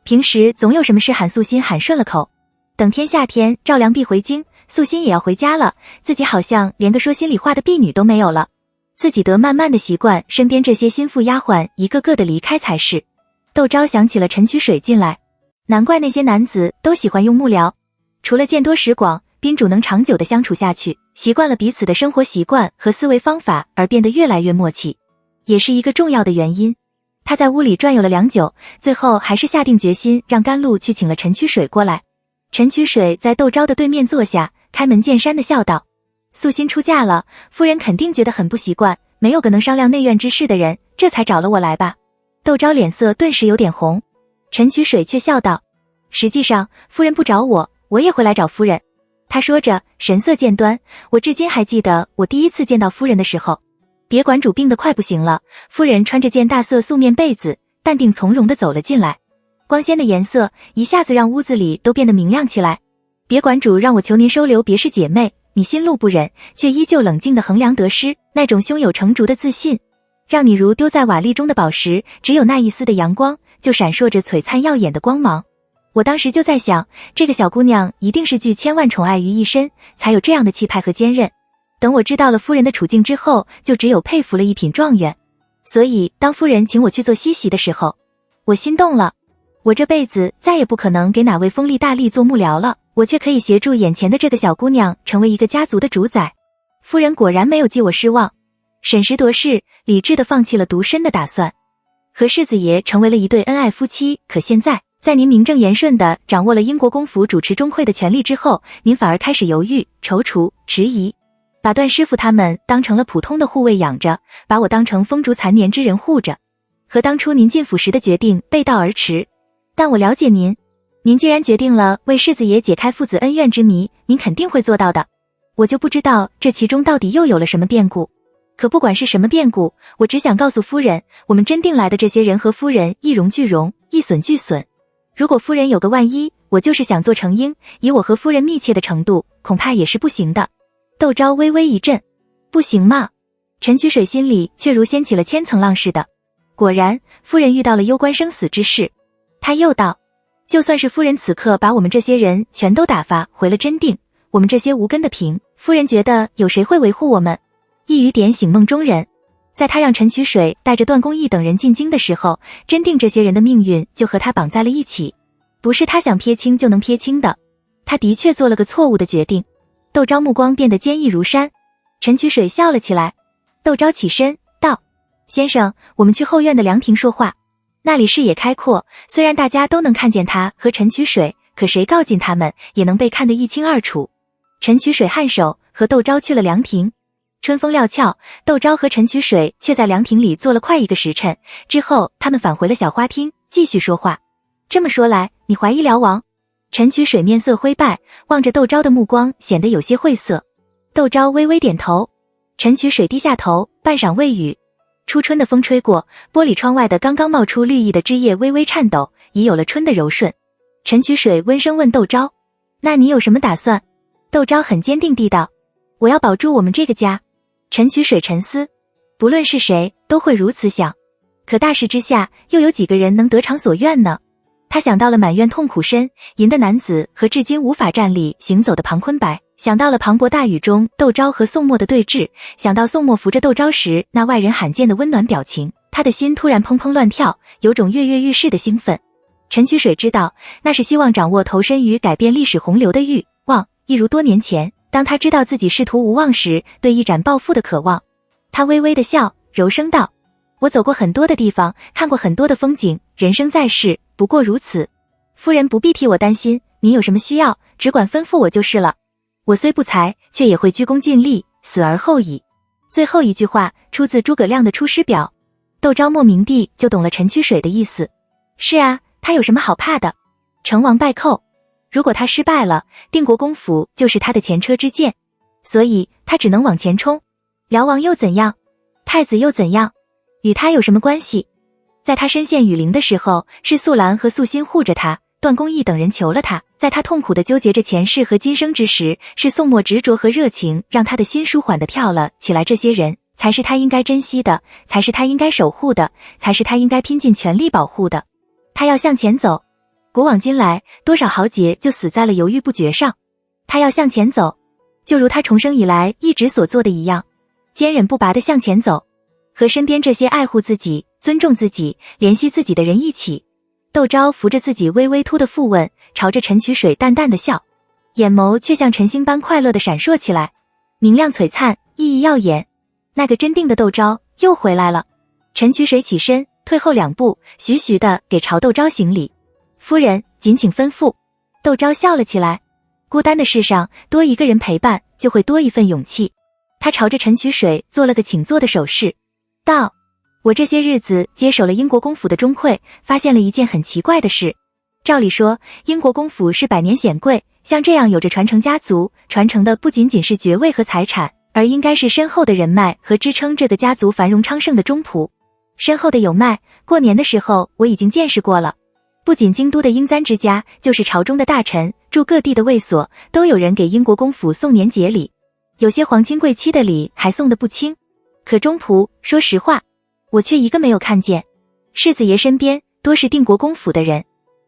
平时总有什么事喊素心喊顺了口，等天夏天赵良璧回京，素心也要回家了，自己好像连个说心里话的婢女都没有了，自己得慢慢的习惯身边这些心腹丫鬟一个个的离开才是。窦昭想起了陈曲水进来，难怪那些男子都喜欢用幕僚，除了见多识广，宾主能长久的相处下去，习惯了彼此的生活习惯和思维方法而变得越来越默契，也是一个重要的原因。他在屋里转悠了良久，最后还是下定决心让甘露去请了陈曲水过来。陈曲水在窦昭的对面坐下，开门见山的笑道：素心出嫁了，夫人肯定觉得很不习惯，没有个能商量内院之事的人，这才找了我来吧。窦昭脸色顿时有点红，陈曲水却笑道：实际上夫人不找我，我也会来找夫人。他说着神色渐端，我至今还记得我第一次见到夫人的时候，别馆主病得快不行了，夫人穿着件大色素面被子，淡定从容地走了进来，光鲜的颜色一下子让屋子里都变得明亮起来。别馆主让我求您收留别是姐妹，你心路不忍，却依旧冷静地衡量得失，那种胸有成竹的自信，让你如丢在瓦砾中的宝石，只有那一丝的阳光，就闪烁着璀璨耀眼的光芒。我当时就在想，这个小姑娘一定是聚千万宠爱于一身，才有这样的气派和坚韧。等我知道了夫人的处境之后，就只有佩服了一品状元。所以当夫人请我去做西席的时候，我心动了。我这辈子再也不可能给哪位锋利大吏做幕僚了，我却可以协助眼前的这个小姑娘成为一个家族的主宰。夫人果然没有记我失望，审时度势，理智地放弃了独身的打算，和世子爷成为了一对恩爱夫妻。可现在，在您名正言顺地掌握了英国公府主持钟会的权力之后，您反而开始犹豫、踌躇、迟疑，把段师傅他们当成了普通的护卫养着，把我当成风烛残年之人护着，和当初您进府时的决定背道而驰。但我了解您，您既然决定了为世子爷解开父子恩怨之谜，您肯定会做到的。我就不知道这其中到底又有了什么变故。可不管是什么变故，我只想告诉夫人，我们真定来的这些人和夫人一荣俱荣，一损俱损。如果夫人有个万一，我就是想做成英，以我和夫人密切的程度，恐怕也是不行的。窦昭微微一震，不行吗？陈曲水心里却如掀起了千层浪似的。果然，夫人遇到了攸关生死之事。他又道，就算是夫人此刻把我们这些人全都打发回了真定，我们这些无根的平，夫人觉得有谁会维护我们？一语点醒梦中人。在他让陈曲水带着段公义等人进京的时候，真定这些人的命运就和他绑在了一起，不是他想撇清就能撇清的。他的确做了个错误的决定。窦昭目光变得坚毅如山。陈曲水笑了起来。窦昭起身道，先生，我们去后院的凉亭说话，那里视野开阔，虽然大家都能看见他和陈曲水，可谁靠近他们也能被看得一清二楚。陈曲水颔首，和窦昭去了凉亭。春风料峭，窦昭和陈曲水却在凉亭里坐了快1个时辰，之后他们返回了小花厅，继续说话。这么说来，你怀疑辽王？陈曲水面色灰败，望着窦昭的目光显得有些晦涩。窦昭微微点头。陈曲水低下头，半晌未语。初春的风吹过，玻璃窗外的刚刚冒出绿意的枝叶微微颤抖，已有了春的柔顺。陈曲水温声问窦昭，那你有什么打算？窦昭很坚定地道，我要保住我们这个家。陈曲水沉思，不论是谁都会如此想，可大势之下又有几个人能得偿所愿呢？他想到了满院痛苦呻吟的男子和至今无法站立行走的庞坤白，想到了磅礴大雨中窦昭和宋墨的对峙，想到宋墨扶着窦昭时那外人罕见的温暖表情，他的心突然砰砰乱跳，有种跃跃欲试的兴奋。陈曲水知道，那是希望掌握投身于改变历史洪流的欲望，一如多年前当他知道自己仕途无望时对一展抱负的渴望。他微微的笑，柔声道：我走过很多的地方，看过很多的风景，人生在世不过如此。夫人不必替我担心，您有什么需要，只管吩咐我就是了。我虽不才，却也会居功尽力，死而后已。最后一句话出自诸葛亮的《出师表》。窦昭莫名地就懂了陈曲水的意思。是啊，他有什么好怕的？成王败寇，如果他失败了，定国公府就是他的前车之鉴，所以他只能往前冲。辽王又怎样？太子又怎样？与他有什么关系？在他身陷雨林的时候，是素兰和素心护着他，段公义等人求了他。在他痛苦地纠结着前世和今生之时，是宋墨执着和热情让他的心舒缓地跳了起来。这些人才是他应该珍惜的，才是他应该守护的，才是他应该拼尽全力保护的。他要向前走，古往今来，多少豪杰就死在了犹豫不决上。他要向前走，就如他重生以来一直所做的一样，坚忍不拔地向前走，和身边这些爱护自己、尊重自己、怜惜自己的人一起。窦昭扶着自己微微凸的腹问，朝着陈曲水淡淡的笑，眼眸却像晨星般快乐地闪烁起来，明亮璀璨，熠熠耀眼。那个镇定的窦昭又回来了。陈曲水起身退后2步，徐徐地给朝窦昭行礼。夫人，谨请吩咐。窦昭笑了起来，孤单的世上多一个人陪伴，就会多一份勇气。他朝着陈曲水做了个请坐的手势，道：我这些日子接手了英国公府的钟馗，发现了一件很奇怪的事。照理说，英国公府是百年显贵，像这样有着传承家族，传承的不仅仅是爵位和财产，而应该是深厚的人脉和支撑这个家族繁荣昌盛的中仆。深厚的有脉，过年的时候我已经见识过了。不仅京都的英簪之家，就是朝中的大臣，驻各地的卫所，都有人给英国公府送年节礼，有些皇亲贵戚的礼还送得不轻。可中仆，说实话，我却一个没有看见。世子爷身边多是定国公府的人，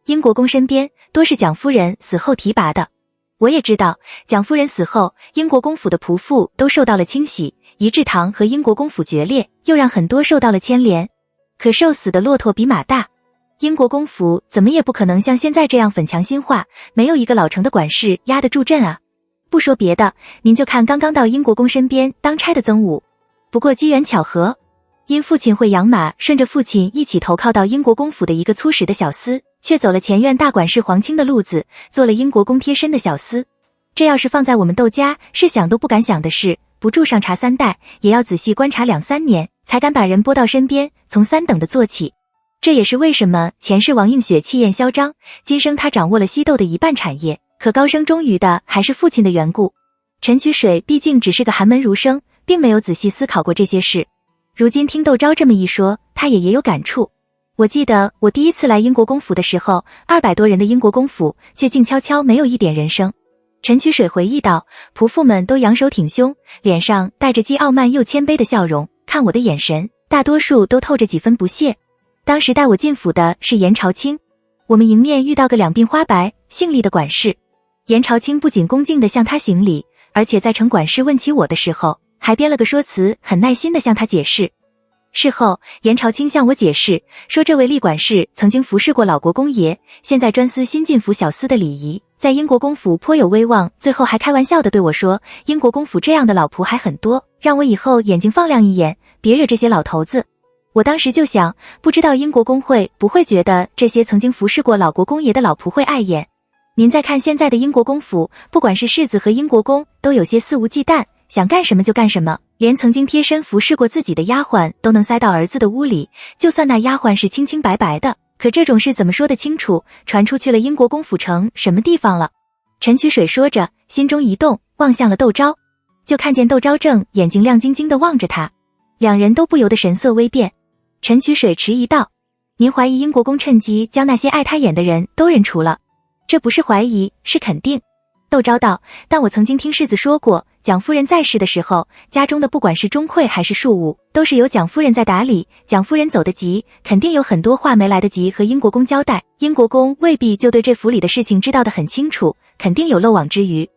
英国公身边多是蒋夫人死后提拔的。我也知道，蒋夫人死后，英国公府的仆妇都受到了清洗，仪志堂和英国公府决裂，又让很多受到了牵连。可瘦死的骆驼比马大，英国公府怎么也不可能像现在这样粉墙新化，没有一个老成的管事压得住阵啊。不说别的，您就看刚刚到英国公身边当差的曾武，不过机缘巧合，因父亲会养马，顺着父亲一起投靠到英国公府的一个粗使的小厮，却走了前院大管事黄清的路子，做了英国公贴身的小厮。这要是放在我们窦家，是想都不敢想的事，不住上查3代，也要仔细观察2-3年，才敢把人拨到身边，从3等的做起。这也是为什么前世王映雪气焰嚣张，今生他掌握了西窦的一半产业，可高升终于的还是父亲的缘故。陈曲水毕竟只是个寒门儒生，并没有仔细思考过这些事。如今听窦昭这么一说，他也有感触。我记得我第一次来英国公府的时候，200多人的英国公府却静悄悄没有一点人声。陈曲水回忆道，仆妇们都扬手挺胸，脸上带着既傲慢又谦卑的笑容，看我的眼神大多数都透着几分不屑。当时带我进府的是严朝清，我们迎面遇到个两鬓花白姓厉的管事。严朝清不仅恭敬地向他行礼，而且在程管事问起我的时候，还编了个说辞，很耐心地向他解释。事后严朝清向我解释说，这位厉管事曾经服侍过老国公爷，现在专司新进府小厮的礼仪，在英国公府颇有威望，最后还开玩笑地对我说，英国公府这样的老仆还很多，让我以后眼睛放亮一眼，别惹这些老头子。我当时就想，不知道英国公会不会觉得这些曾经服侍过老国公爷的老仆会碍眼。您再看现在的英国公府，不管是世子和英国公，都有些肆无忌惮，想干什么就干什么，连曾经贴身服侍过自己的丫鬟都能塞到儿子的屋里，就算那丫鬟是清清白白的，可这种事怎么说得清楚，传出去了英国公府成什么地方了。陈曲水说着，心中一动，望向了窦昭，就看见窦昭正眼睛亮晶晶地望着他，两人都不由得神色微变。陈曲水迟疑道，您怀疑英国公趁机将那些爱他眼的人都人除了？这不是怀疑，是肯定。窦昭道，但我曾经听世子说过，蒋夫人在世的时候，家中的不管是钟柜还是庶务，都是由蒋夫人在打理。蒋夫人走得急，肯定有很多话没来得及和英国公交代，英国公未必就对这府里的事情知道得很清楚，肯定有漏网之鱼。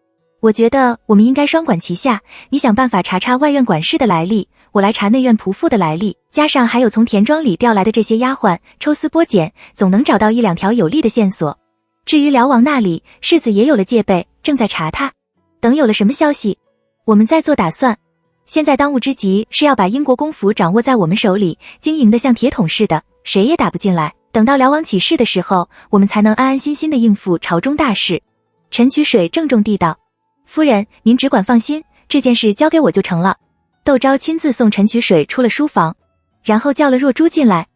我觉得我们应该双管齐下，你想办法查查外院管事的来历，我来查内院仆妇的来历，加上还有从田庄里调来的这些丫鬟，抽丝剥茧，总能找到一两条有利的线索。至于辽王那里，世子也有了戒备，正在查他，等有了什么消息，我们再做打算。现在当务之急是要把英国公府掌握在我们手里，经营得像铁桶似的，谁也打不进来。等到辽王起事的时候，我们才能安安心心地应付朝中大事。陈曲水郑重地道：夫人，您只管放心，这件事交给我就成了。窦昭亲自送陈曲水出了书房，然后叫了若珠进来。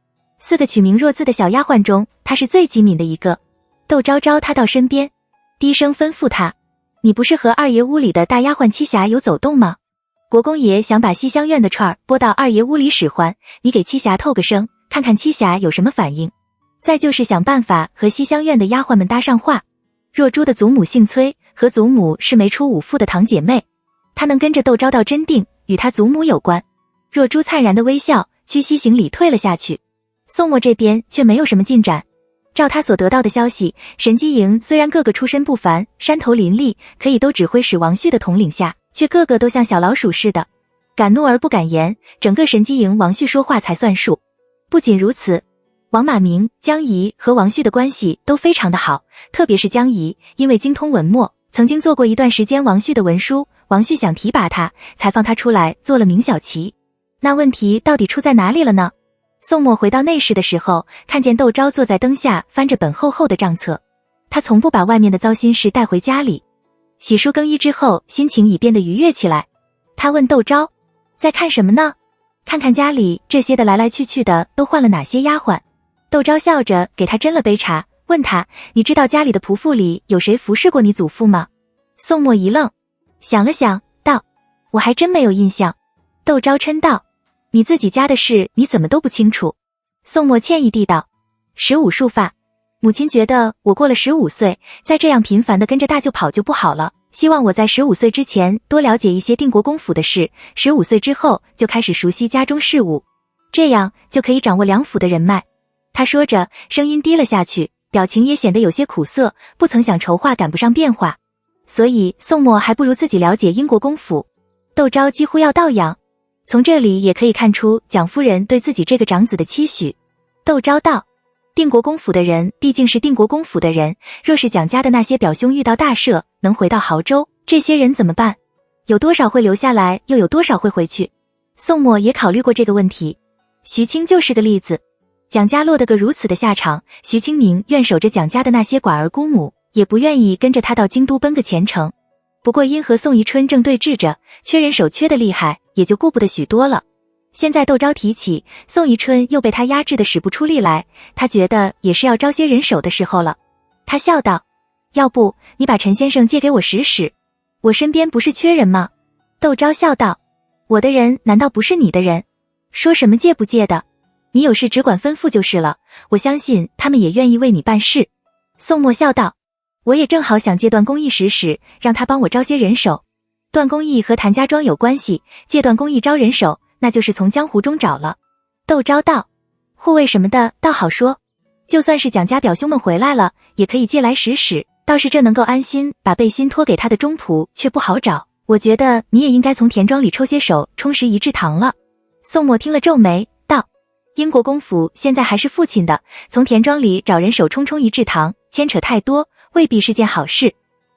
4个取名若字的小丫鬟中，她是最机敏的一个。窦昭招她到身边，低声吩咐她：你不是和二爷屋里的大丫鬟七霞有走动吗？国公爷想把西厢院的串儿拨到二爷屋里使唤，你给七霞透个声，看看七霞有什么反应。再就是想办法和西厢院的丫鬟们搭上话。若珠的祖母姓崔，和祖母是没出五父的堂姐妹，她能跟着窦昭到真定，与她祖母有关。若珠灿然的微笑，屈膝行礼退了下去。宋墨这边却没有什么进展。照他所得到的消息，神机营虽然个个出身不凡，山头林立，可以都指挥使王旭的统领下，却个个都像小老鼠似的，敢怒而不敢言，整个神机营王旭说话才算数。不仅如此，王马明、江怡和王旭的关系都非常的好，特别是江怡，因为精通文墨，曾经做过一段时间王旭的文书，王旭想提拔他，才放他出来做了明小旗。那问题到底出在哪里了呢？宋墨回到内室的时候，看见窦昭坐在灯下翻着本厚厚的账册。他从不把外面的糟心事带回家里。洗漱更衣之后，心情已变得愉悦起来。他问窦昭：在看什么呢？看看家里这些的来来去去的都换了哪些丫鬟。窦昭笑着给他斟了杯茶，问他：你知道家里的仆妇里有谁服侍过你祖父吗？宋墨一愣，想了想道：我还真没有印象。窦昭嗔道：你自己家的事你怎么都不清楚？宋墨歉意地道：15束发，母亲觉得我过了15岁，再这样频繁地跟着大舅跑就不好了，希望我在15岁之前多了解一些定国公府的事，15岁之后就开始熟悉家中事务，这样就可以掌握两府的人脉。他说着，声音低了下去，表情也显得有些苦涩，不曾想筹划赶不上变化。所以宋墨还不如自己了解英国公府。窦昭几乎要倒仰。从这里也可以看出蒋夫人对自己这个长子的期许。窦昭道：定国公府的人毕竟是定国公府的人，若是蒋家的那些表兄遇到大赦，能回到亳州，这些人怎么办？有多少会留下来，又有多少会回去？宋墨也考虑过这个问题。徐青就是个例子。蒋家落得个如此的下场，徐青宁愿守着蒋家的那些寡儿姑母，也不愿意跟着他到京都奔个前程。不过因和宋宜春正对峙着，缺人手缺的厉害，也就顾不得许多了。现在窦昭提起，宋宜春又被他压制得使不出力来，他觉得也是要招些人手的时候了。他笑道：要不你把陈先生借给我使使，我身边不是缺人吗？窦昭笑道：我的人难道不是你的人？说什么借不借的，你有事只管吩咐就是了，我相信他们也愿意为你办事。宋墨笑道：我也正好想借段公义使使，让他帮我招些人手。段公义和谭家庄有关系，借段公义招人手，那就是从江湖中找了。窦昭道：护卫什么的倒好说，就算是蒋家表兄们回来了，也可以借来使使，倒是这能够安心把背心托给他的中仆却不好找。我觉得你也应该从田庄里抽些手，充实一制堂了。宋墨听了皱眉道：英国公府现在还是父亲的，从田庄里找人手充一制堂，牵扯太多，未必是件好事。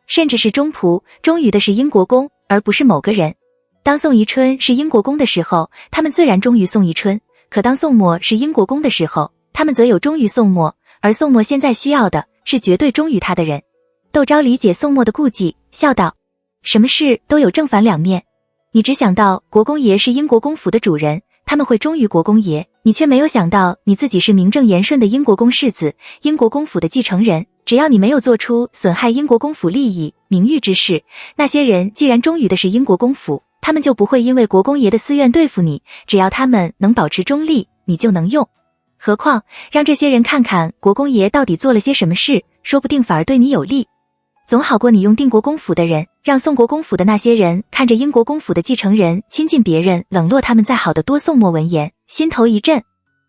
甚至是中仆，忠于的是英国公，而不是某个人。当宋宜春是英国公的时候，他们自然忠于宋宜春，可当宋墨是英国公的时候，他们则有忠于宋墨，而宋墨现在需要的是绝对忠于他的人。窦昭理解宋墨的顾忌，笑道：什么事都有正反两面，你只想到国公爷是英国公府的主人，他们会忠于国公爷，你却没有想到你自己是名正言顺的英国公世子，英国公府的继承人。只要你没有做出损害英国公府利益、名誉之事，那些人既然忠于的是英国公府，他们就不会因为国公爷的私怨对付你，只要他们能保持中立，你就能用。何况让这些人看看国公爷到底做了些什么事，说不定反而对你有利。总好过你用定国公府的人，让宋国公府的那些人看着英国公府的继承人亲近别人，冷落他们再好的多。宋默闻言，心头一震，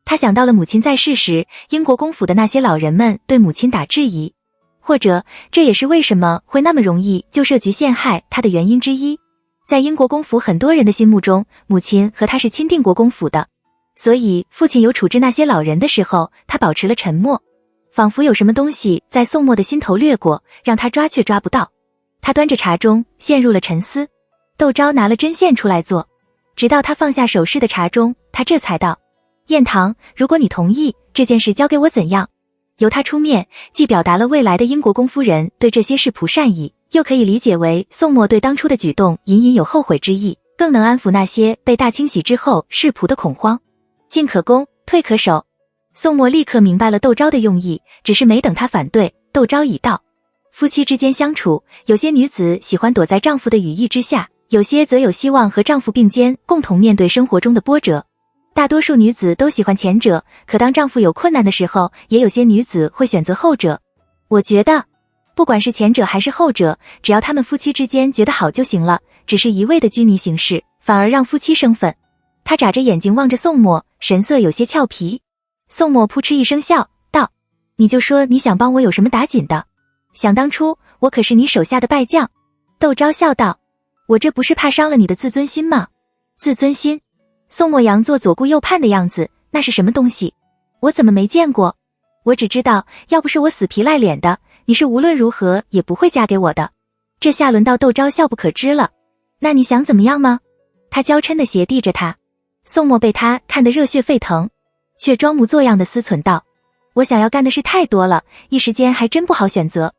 他想到了母亲在世时，英国公府的那些老人们对母亲打质疑，或者这也是为什么会那么容易就设局陷害他的原因之一。在英国公府很多人的心目中，母亲和他是亲定国公府的，所以父亲有处置那些老人的时候，他保持了沉默，仿佛有什么东西在宋默的心头掠过，让他抓却抓不到。他端着茶盅陷入了沉思。窦昭拿了针线出来做，直到他放下手势的茶盅，他这才道：燕堂，如果你同意，这件事交给我怎样？由他出面，既表达了未来的英国公夫人对这些事仆善意，又可以理解为宋默对当初的举动隐隐有后悔之意，更能安抚那些被大清洗之后世仆的恐慌。进可攻，退可守。宋默立刻明白了窦昭的用意，只是没等他反对，窦昭已道：夫妻之间相处，有些女子喜欢躲在丈夫的羽翼之下，有些则有希望和丈夫并肩，共同面对生活中的波折。大多数女子都喜欢前者，可当丈夫有困难的时候，也有些女子会选择后者。我觉得不管是前者还是后者，只要他们夫妻之间觉得好就行了，只是一味的拘泥行事，反而让夫妻生分。他眨着眼睛望着宋默，神色有些俏皮。宋默扑哧一声笑道：你就说你想帮我有什么打紧的？想当初我可是你手下的败将。窦昭笑道：我这不是怕伤了你的自尊心吗？自尊心？宋默佯作左顾右盼的样子，那是什么东西？我怎么没见过？我只知道，要不是我死皮赖脸的，你是无论如何也不会嫁给我的。这下轮到窦昭笑不可支了。那你想怎么样吗？他娇嗔地斜地着他。宋默被他看得热血沸腾，却装模作样的思忖道：我想要干的事太多了，一时间还真不好选择。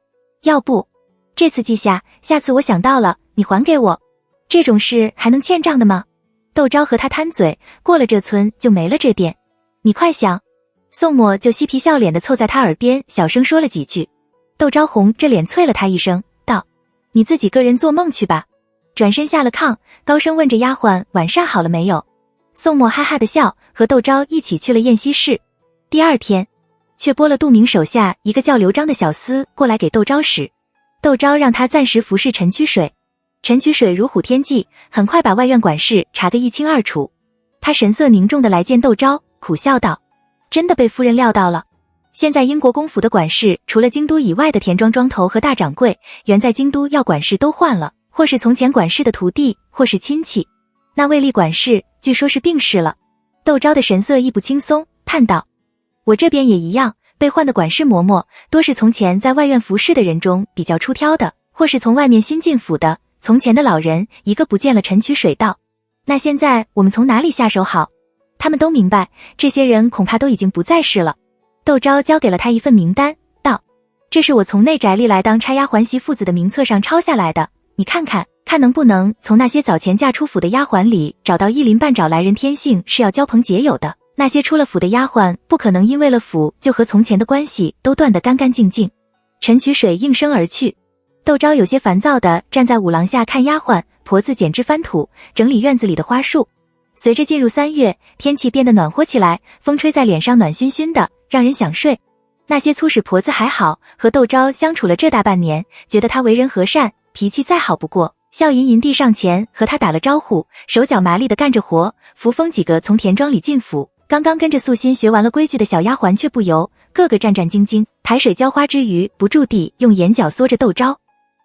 要不这次记下，下次我想到了你还给我。这种事还能欠账的吗？窦昭和他贪嘴，过了这村就没了这店。你快想。宋默就嬉皮笑脸地凑在他耳边小声说了几句。窦昭红着脸啐了他一声，道：你自己个人做梦去吧。转身下了炕，高声问着丫鬟晚膳好了没有。宋默哈哈地笑，和窦昭一起去了宴席室。第二天却拨了杜明手下一个叫刘璋的小厮过来给窦昭使。窦昭让他暂时服侍陈曲水。陈曲水如虎添翼，很快把外院管事查个一清二楚。他神色凝重地来见窦昭，苦笑道：真的被夫人料到了。现在英国公府的管事，除了京都以外的田庄庄头和大掌柜，原在京都要管事都换了，或是从前管事的徒弟，或是亲戚。那魏立管事据说是病逝了。窦昭的神色亦不轻松，叹道：我这边也一样，被换的管事嬷嬷多是从前在外院服侍的人中比较出挑的，或是从外面新进府的。从前的老人一个不见了。陈曲水道：那现在我们从哪里下手好？他们都明白，这些人恐怕都已经不在世了。窦昭交给了他一份名单，道：这是我从内宅历来当差丫鬟媳父子的名册上抄下来的，你看看，看能不能从那些早前嫁出府的丫鬟里找到一鳞半爪来人天性是要交朋结友的，那些出了府的丫鬟不可能因为了府就和从前的关系都断得干干净净。陈曲水应声而去。窦昭有些烦躁地站在五廊下看丫鬟婆子剪枝翻土，整理院子里的花树。随着进入3月，天气变得暖和起来，风吹在脸上暖熏熏的，让人想睡。那些粗使婆子还好，和窦昭相处了这大半年，觉得他为人和善，脾气再好不过，笑吟吟地上前和他打了招呼，手脚麻利地干着活。扶风几个从田庄里进府，刚刚跟着素心学完了规矩的小丫鬟却不由，个个战战兢兢，抬水浇花之余不住地用眼角缩着窦昭。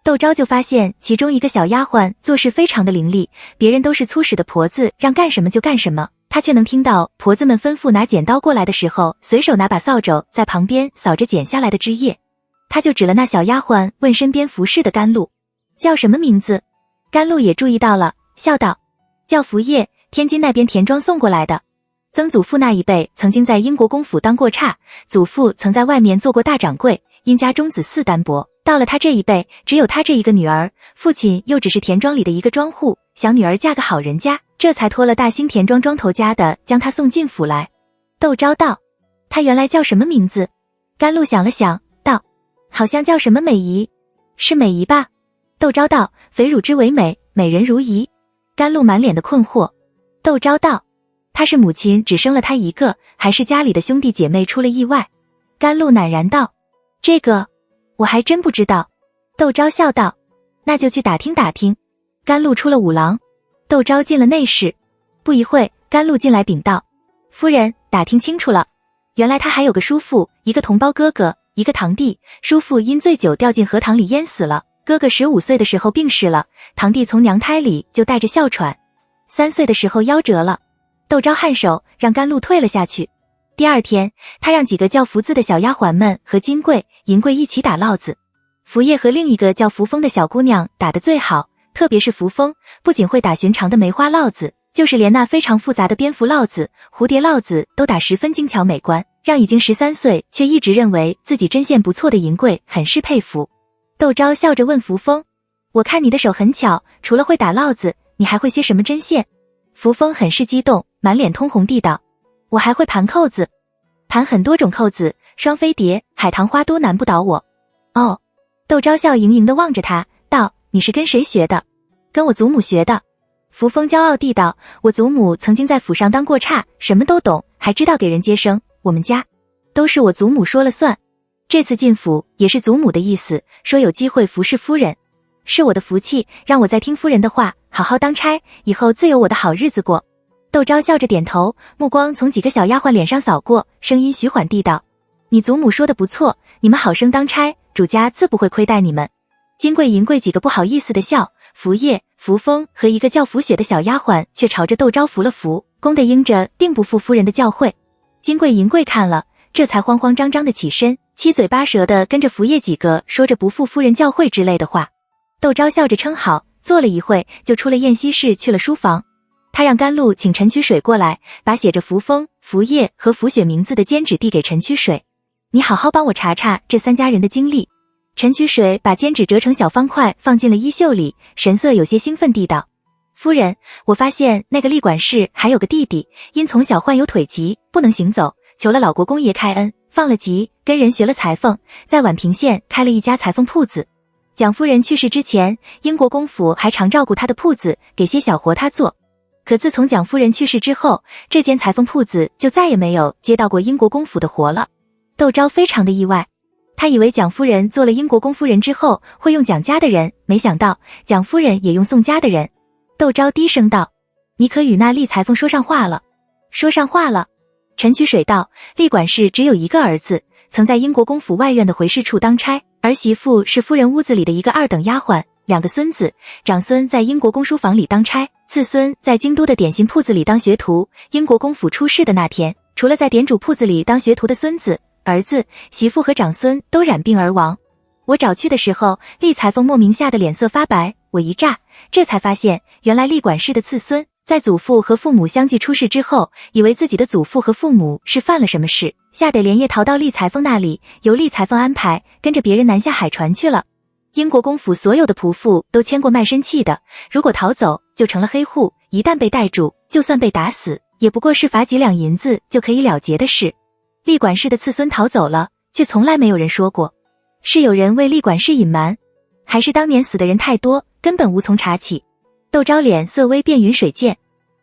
窦昭就发现其中一个小丫鬟做事非常的伶俐，别人都是粗使的婆子，让干什么就干什么，她却能听到婆子们吩咐拿剪刀过来的时候，随手拿把扫帚在旁边扫着剪下来的枝叶。他就指了那小丫鬟，问身边服侍的甘露叫什么名字。甘露也注意到了，笑道：叫福叶，天津那边田庄送过来的。曾祖父那一辈曾经在英国公府当过差，祖父曾在外面做过大掌柜，因家中子嗣单薄，到了他这一辈，只有他这一个女儿，父亲又只是田庄里的一个庄户，想女儿嫁个好人家，这才托了大兴田庄庄头家的将她送进府来。窦昭道：她原来叫什么名字？甘露想了想，道：好像叫什么美仪，是美仪吧？窦昭道：肥乳之为美，美人如仪。甘露满脸的困惑。窦昭道：她是母亲只生了她一个，还是家里的兄弟姐妹出了意外？甘露赧然道：这个我还真不知道。窦昭笑道：那就去打听打听。甘露出了五郎，窦昭进了内室。不一会，甘露进来禀道：夫人，打听清楚了，原来他还有个叔父，一个同胞哥哥，一个堂弟。叔父因醉酒掉进河塘里淹死了，哥哥15岁的时候病逝了，堂弟从娘胎里就带着哮喘，3岁的时候夭折了。窦昭颔首，让甘露退了下去。第二天，他让几个叫福字的小丫鬟们和金桂、银桂一起打烙子。福叶和另一个叫福风的小姑娘打得最好，特别是福风，不仅会打寻常的梅花烙子，就是连那非常复杂的蝙蝠烙子、蝴蝶烙子都打十分精巧美观，让已经13岁却一直认为自己针线不错的银桂很是佩服。窦昭笑着问福风：我看你的手很巧，除了会打烙子，你还会些什么针线？福风很是激动，满脸通红地道：我还会盘扣子，盘很多种扣子，双飞蝶、海棠花都难不倒我。哦。窦昭笑盈盈地望着他，道：你是跟谁学的？跟我祖母学的。扶风骄傲地道：我祖母曾经在府上当过差，什么都懂，还知道给人接生，我们家都是我祖母说了算。这次进府也是祖母的意思，说有机会服侍夫人，是我的福气，让我再听夫人的话，好好当差，以后自有我的好日子过。窦昭笑着点头，目光从几个小丫鬟脸上扫过，声音徐缓地道：你祖母说的不错，你们好生当差，主家自不会亏待你们。金桂、银桂几个不好意思的笑，福叶、福风和一个叫福雪的小丫鬟却朝着窦昭服了服，恭地应着定不负夫人的教诲。金桂、银桂看了，这才慌慌张张的起身，七嘴八舌的跟着福叶几个说着不负夫人教诲之类的话。窦昭笑着称好，坐了一会，就出了宴席室去了书房。他让甘露请陈曲水过来，把写着福风、福叶和福雪名字的笺纸递给陈曲水。你好好帮我查查这3家人的经历。陈曲水把笺纸折成小方块放进了衣袖里，神色有些兴奋地道：夫人，我发现那个厉管事还有个弟弟，因从小患有腿疾，不能行走，求了老国公爷开恩，放了疾，跟人学了裁缝，在宛平县开了一家裁缝铺子。蒋夫人去世之前，英国公府还常照顾他的铺子，给些小活他做。可自从蒋夫人去世之后，这间裁缝铺子就再也没有接到过英国公府的活了。窦昭非常的意外，他以为蒋夫人做了英国公夫人之后会用蒋家的人，没想到蒋夫人也用宋家的人。窦昭低声道：你可与那厉裁缝说上话了？说上话了。陈曲水道：厉管事只有一个儿子，曾在英国公府外院的回事处当差，儿媳妇是夫人屋子里的一个2等丫鬟，2个孙子，长孙在英国公书房里当差，次孙在京都的点心铺子里当学徒。英国公府出事的那天，除了在点主铺子里当学徒的孙子、儿子、媳妇和长孙都染病而亡。我找去的时候，厉裁缝莫名吓得脸色发白，我一乍，这才发现原来厉管事的次孙在祖父和父母相继出事之后，以为自己的祖父和父母是犯了什么事，吓得连夜逃到厉裁缝那里，由厉裁缝安排，跟着别人南下海船去了。英国公府所有的仆妇都签过卖身契的，如果逃走就成了黑户，一旦被逮住，就算被打死，也不过是罚几两银子就可以了结的事。厉管事的次孙逃走了，却从来没有人说过，是有人为厉管事隐瞒，还是当年死的人太多，根本无从查起。窦昭脸色微变云水见，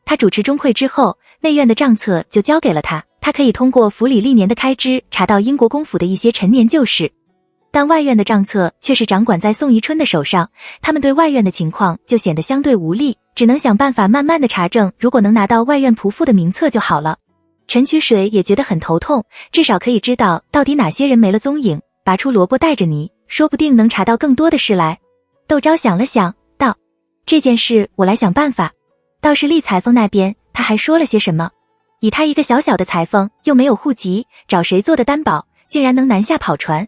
他主持中馈之后，内院的账册就交给了他，他可以通过府里历年的开支查到英国公府的一些陈年旧事。但外院的账册却是掌管在宋宜春的手上，他们对外院的情况就显得相对无力，只能想办法慢慢的查证，如果能拿到外院仆妇的名册就好了。陈曲水也觉得很头痛，至少可以知道到底哪些人没了踪影，拔出萝卜带着泥，说不定能查到更多的事来。窦昭想了想，道：这件事我来想办法。倒是厉裁缝那边，他还说了些什么？以他一个小小的裁缝，又没有户籍，找谁做的担保，竟然能南下跑船？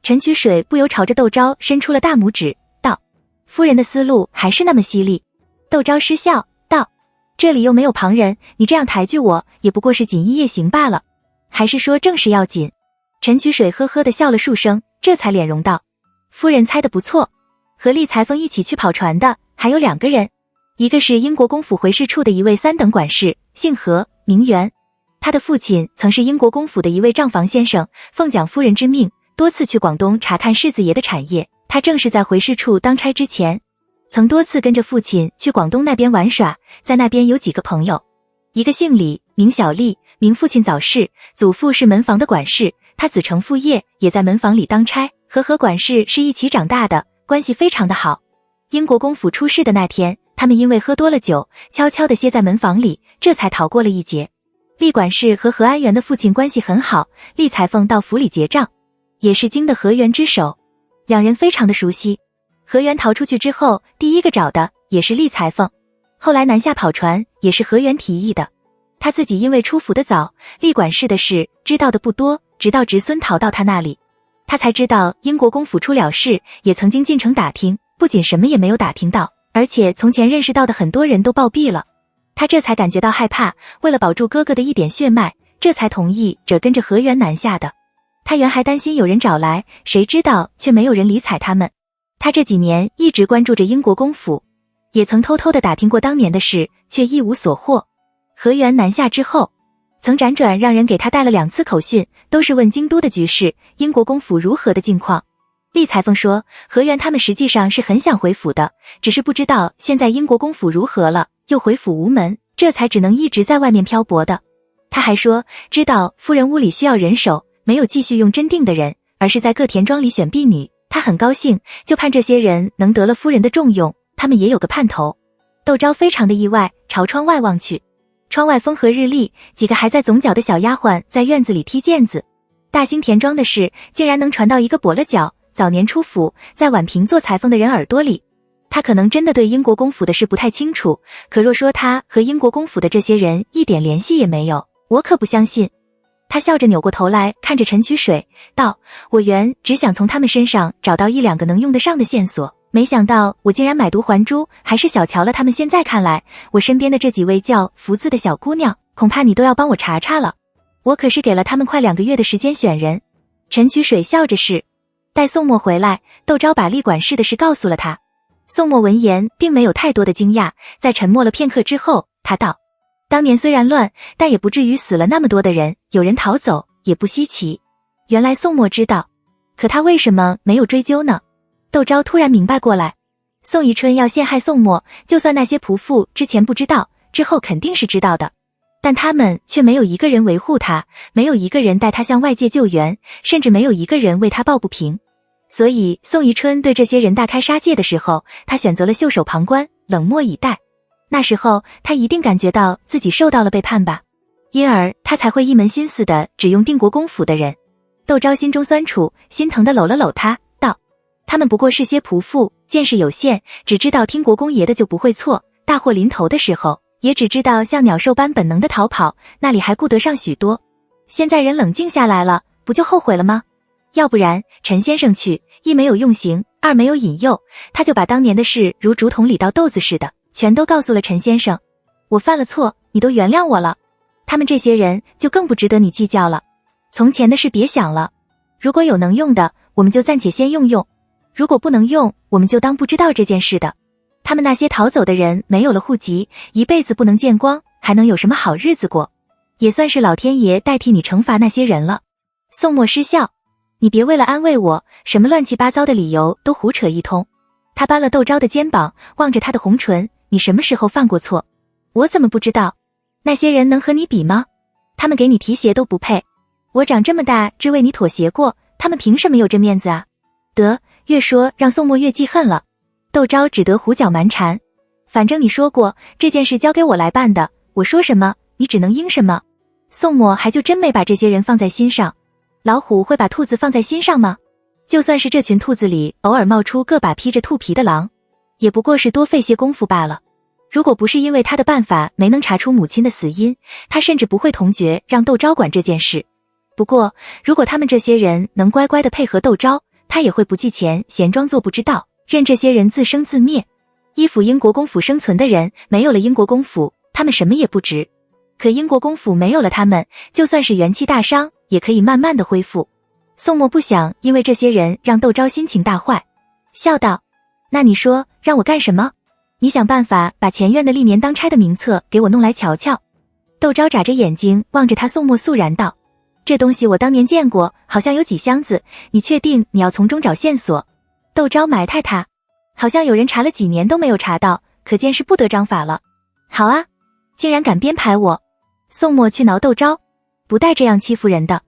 陈曲水不由朝着窦昭伸出了大拇指，道：夫人的思路还是那么犀利。窦昭失笑道：这里又没有旁人，你这样抬举我，也不过是锦衣夜行罢了，还是说正事要紧？陈曲水呵呵地笑了数声，这才脸容道：夫人猜得不错，和厉裁缝一起去跑船的还有2个人，一个是英国公府回事处的一位3等管事，姓何，名媛，他的父亲曾是英国公府的一位账房先生，奉蒋夫人之命，多次去广东查看世子爷的产业。他正是在回事处当差之前，曾多次跟着父亲去广东那边玩耍，在那边有几个朋友，一个姓李，名小丽，名父亲早逝，祖父是门房的管事，他子承父业，也在门房里当差，和何管事是一起长大的，关系非常的好。英国公府出事的那天，他们因为喝多了酒，悄悄地歇在门房里，这才逃过了一劫。厉管事和何安元的父亲关系很好，厉裁缝到府里结账，也是京的河源之首，两人非常的熟悉。河源逃出去之后，第一个找的也是厉裁缝，后来南下跑船也是河源提议的。他自己因为出府的早，厉管事的事知道的不多，直到侄孙逃到他那里，他才知道英国公府出了事，也曾经进城打听，不仅什么也没有打听到，而且从前认识到的很多人都暴毙了。他这才感觉到害怕，为了保住哥哥的一点血脉，这才同意着跟着河源南下的。他原还担心有人找来，谁知道却没有人理睬他们。他这几年一直关注着英国公府，也曾偷偷地打听过当年的事，却一无所获。河源南下之后，曾辗转让人给他带了2次口讯，都是问京都的局势，英国公府如何的境况。厉裁缝说，河源他们实际上是很想回府的，只是不知道现在英国公府如何了，又回府无门，这才只能一直在外面漂泊的。他还说，知道夫人屋里需要人手，没有继续用真定的人，而是在各田庄里选婢女，他很高兴，就盼这些人能得了夫人的重用，他们也有个盼头。窦昭非常的意外，朝窗外望去，窗外风和日丽，几个还在总角的小丫鬟在院子里踢毽子。大兴田庄的事竟然能传到一个跛了脚早年出府在宛平做裁缝的人耳朵里。他可能真的对英国公府的事不太清楚，可若说他和英国公府的这些人一点联系也没有，我可不相信。他笑着扭过头来看着陈曲水道，我原只想从他们身上找到1-2个能用得上的线索，没想到我竟然买椟还珠，还是小瞧了他们。现在看来，我身边的这几位叫福字的小姑娘，恐怕你都要帮我查查了。我可是给了他们快2个月的时间选人。陈曲水笑着是。待宋墨回来，窦昭把厉管事的事告诉了他。宋墨闻言并没有太多的惊讶，在沉默了片刻之后，他道，当年虽然乱，但也不至于死了那么多的人，有人逃走也不稀奇。原来宋墨知道，可他为什么没有追究呢？窦昭突然明白过来，宋宜春要陷害宋墨，就算那些仆妇之前不知道，之后肯定是知道的，但他们却没有一个人维护他，没有一个人带他向外界救援，甚至没有一个人为他抱不平。所以宋宜春对这些人大开杀戒的时候，他选择了袖手旁观，冷漠以待。那时候他一定感觉到自己受到了背叛吧，因而他才会一门心思的只用定国公府的人。窦昭心中酸楚，心疼的搂了搂他，道，他们不过是些仆妇，见识有限，只知道听国公爷的就不会错，大祸临头的时候也只知道像鸟兽般本能的逃跑，那里还顾得上许多。现在人冷静下来了，不就后悔了吗？要不然陈先生去，一没有用刑，二没有引诱，他就把当年的事如竹筒里倒豆子似的全都告诉了陈先生。我犯了错，你都原谅我了，他们这些人就更不值得你计较了。从前的事别想了，如果有能用的，我们就暂且先用，如果不能用，我们就当不知道这件事的。他们那些逃走的人没有了户籍，一辈子不能见光，还能有什么好日子过？也算是老天爷代替你惩罚那些人了。宋墨失笑，你别为了安慰我，什么乱七八糟的理由都胡扯一通。他扳了窦昭的肩膀，望着他的红唇，你什么时候犯过错？我怎么不知道？那些人能和你比吗？他们给你提鞋都不配，我长这么大只为你妥协过，他们凭什么有这面子啊？得，越说让宋墨越记恨了。窦昭只得胡搅蛮缠，反正你说过这件事交给我来办的，我说什么你只能应什么。宋墨还就真没把这些人放在心上。老虎会把兔子放在心上吗？就算是这群兔子里偶尔冒出个把披着兔皮的狼，也不过是多费些功夫罢了。如果不是因为他的办法没能查出母亲的死因，他甚至不会同决让窦昭管这件事。不过如果他们这些人能乖乖地配合窦昭，他也会不计前嫌装作不知道，任这些人自生自灭。依附英国公府生存的人，没有了英国公府，他们什么也不值。可英国公府没有了他们，就算是元气大伤，也可以慢慢的恢复。宋墨不想因为这些人让窦昭心情大坏，笑道，那你说让我干什么？你想办法把前院的历年当差的名册给我弄来瞧瞧。窦昭眨着眼睛望着他，宋墨肃然道，这东西我当年见过，好像有几箱子，你确定你要从中找线索？窦昭埋汰他，好像有人查了几年都没有查到，可见是不得章法了。好啊，竟然敢编排我。宋墨去挠窦昭，不带这样欺负人的。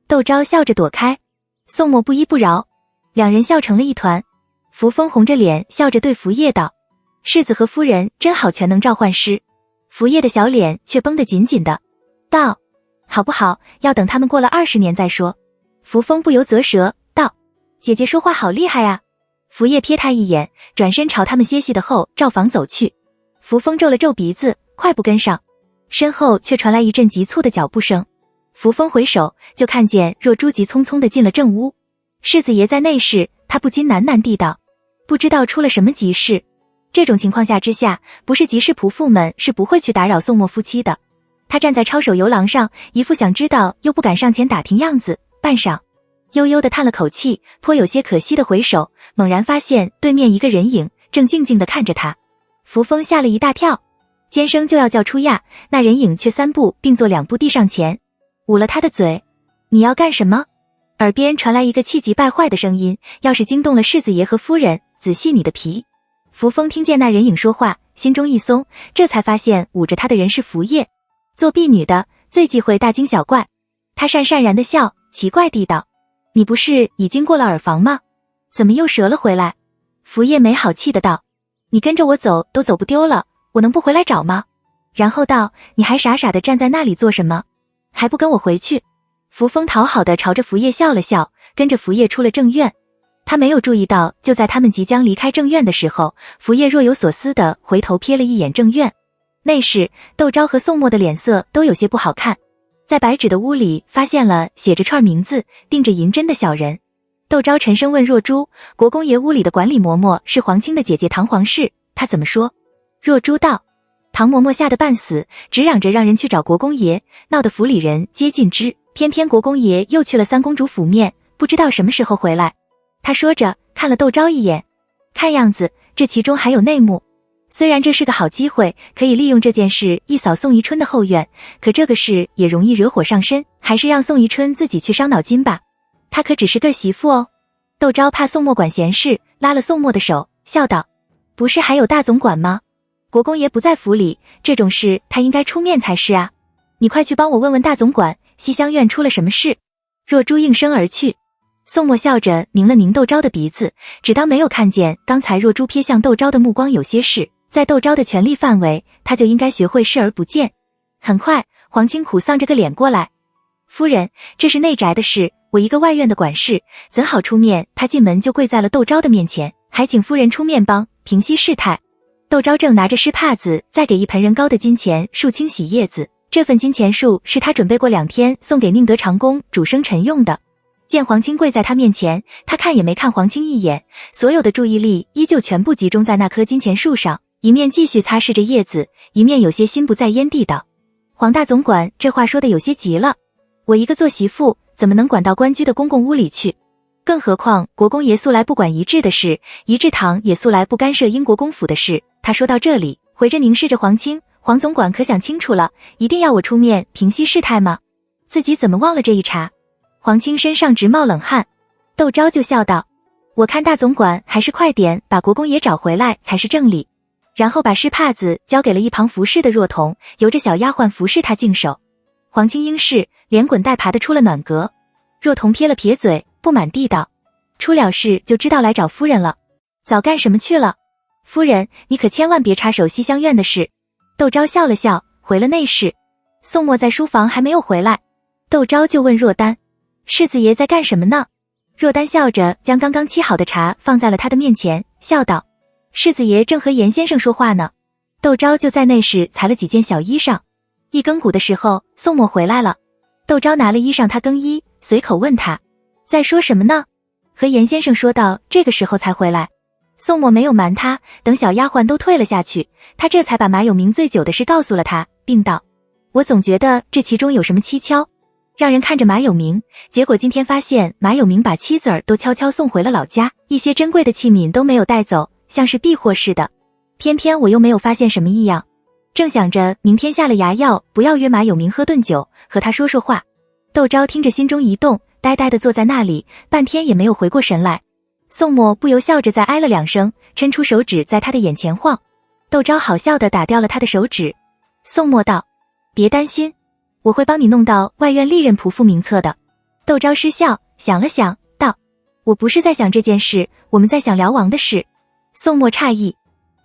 窦昭笑着躲开，宋墨不依不饶，两人笑成了一团。扶风红着脸笑着对福叶道：“世子和夫人真好，全能召唤师。”福叶的小脸却绷得紧紧的，道：“好不好，要等他们过了20年再说。”扶风不由啧舌，道：“姐姐说话好厉害啊。”福叶瞥他一眼，转身朝他们歇息的后罩房走去。扶风皱了皱鼻子，快步跟上，身后却传来一阵急促的脚步声。扶风回首，就看见若珠急匆匆地进了正屋。世子爷在内室，他不禁喃喃地道：“不知道出了什么急事。”这种情况下之下，不是急事仆妇们是不会去打扰宋墨夫妻的。他站在抄手游廊上，一副想知道又不敢上前打听样子，半晌悠悠地叹了口气，颇有些可惜地回首，猛然发现对面一个人影正静静地看着他。扶风吓了一大跳，尖声就要叫出呀，那人影却3步并作2步地上前，捂了他的嘴：“你要干什么？”耳边传来一个气急败坏的声音：“要是惊动了世子爷和夫人，仔细你的皮。”扶风听见那人影说话，心中一松，这才发现捂着他的人是福叶。做婢女的最忌讳大惊小怪，他讪讪然的笑，奇怪地道：“你不是已经过了耳房吗？怎么又折了回来？”福叶没好气的道：“你跟着我走都走不丢了，我能不回来找吗？”然后道：“你还傻傻的站在那里做什么？还不跟我回去？”扶风讨好的朝着福叶笑了笑，跟着福叶出了正院。他没有注意到，就在他们即将离开正院的时候，福叶若有所思的回头瞥了一眼正院。内室，窦昭和宋墨的脸色都有些不好看，在白纸的屋里发现了写着串名字、钉着银针的小人。窦昭沉声问若珠：“国公爷屋里的管理嬷嬷是皇亲的姐姐唐皇氏，她怎么说？”若珠道：“唐嬷嬷吓得半死，只嚷着让人去找国公爷，闹得府里人皆尽知，偏偏国公爷又去了三公主府面，不知道什么时候回来。”他说着看了窦昭一眼，看样子这其中还有内幕。虽然这是个好机会，可以利用这件事一扫宋宜春的后院，可这个事也容易惹火上身，还是让宋宜春自己去伤脑筋吧。她可只是个媳妇哦。窦昭怕宋墨管闲事，拉了宋墨的手，笑道：“不是还有大总管吗？国公爷不在府里，这种事他应该出面才是啊。你快去帮我问问大总管，西厢院出了什么事。”若珠应声而去。宋墨笑着拧了拧窦昭的鼻子，只当没有看见刚才若珠瞥向窦昭的目光有些事，在窦昭的权力范围，他就应该学会视而不见。很快，皇亲苦丧着个脸过来：“夫人，这是内宅的事，我一个外院的管事，怎好出面？”他进门就跪在了窦昭的面前，还请夫人出面帮平息事态。窦昭正拿着湿帕子再给一盆人高的金钱树清洗叶子，这份金钱树是他准备过2天送给宁德长公主生辰用的。见皇亲跪在他面前，他看也没看皇亲一眼，所有的注意力依旧全部集中在那棵金钱树上，一面继续擦拭着叶子，一面有些心不在焉地道：“黄大总管这话说的有些急了，我一个做媳妇怎么能管到官居的公公屋里去？更何况国公爷素来不管仪制的事，仪制堂也素来不干涉英国公府的事。”他说到这里，回着凝视着皇亲：“黄总管可想清楚了，一定要我出面平息事态吗？自己怎么忘了这一茬？”皇亲身上直冒冷汗。窦昭就笑道：“我看大总管还是快点把国公爷找回来才是正理。”然后把湿帕子交给了一旁服侍的若彤，由着小丫鬟服侍他净手。皇亲应是连滚带爬的出了暖阁。若彤撇了撇嘴，不满地道：“出了事就知道来找夫人了，早干什么去了？夫人，你可千万别插手西厢院的事。”窦昭笑了笑，回了内室。宋墨在书房还没有回来，窦昭就问若丹：“世子爷在干什么呢？”若丹笑着将刚刚沏好的茶放在了他的面前，笑道：“世子爷正和严先生说话呢。”窦昭就在内室裁了几件小衣裳。一更鼓的时候，宋墨回来了。窦昭拿了衣裳他更衣，随口问他：“在说什么呢？”和严先生说到这个时候才回来。宋墨没有瞒他，等小丫鬟都退了下去，他这才把马有明醉酒的事告诉了他，并道：“我总觉得这其中有什么蹊跷。让人看着马有明，结果今天发现马有明把妻子儿都悄悄送回了老家，一些珍贵的器皿都没有带走，像是避祸似的。偏偏我又没有发现什么异样，正想着明天下了衙要不要约马有明喝顿酒，和他说说话。”窦昭听着心中一动，呆呆地坐在那里，半天也没有回过神来。宋墨不由笑着再哎了2声，抻出手指在他的眼前晃。窦昭好笑地打掉了他的手指。宋墨道：“别担心，我会帮你弄到外院历任仆妇名册的。”窦昭失笑，想了想，道：“我不是在想这件事，我们在想辽王的事。宋墨诧异，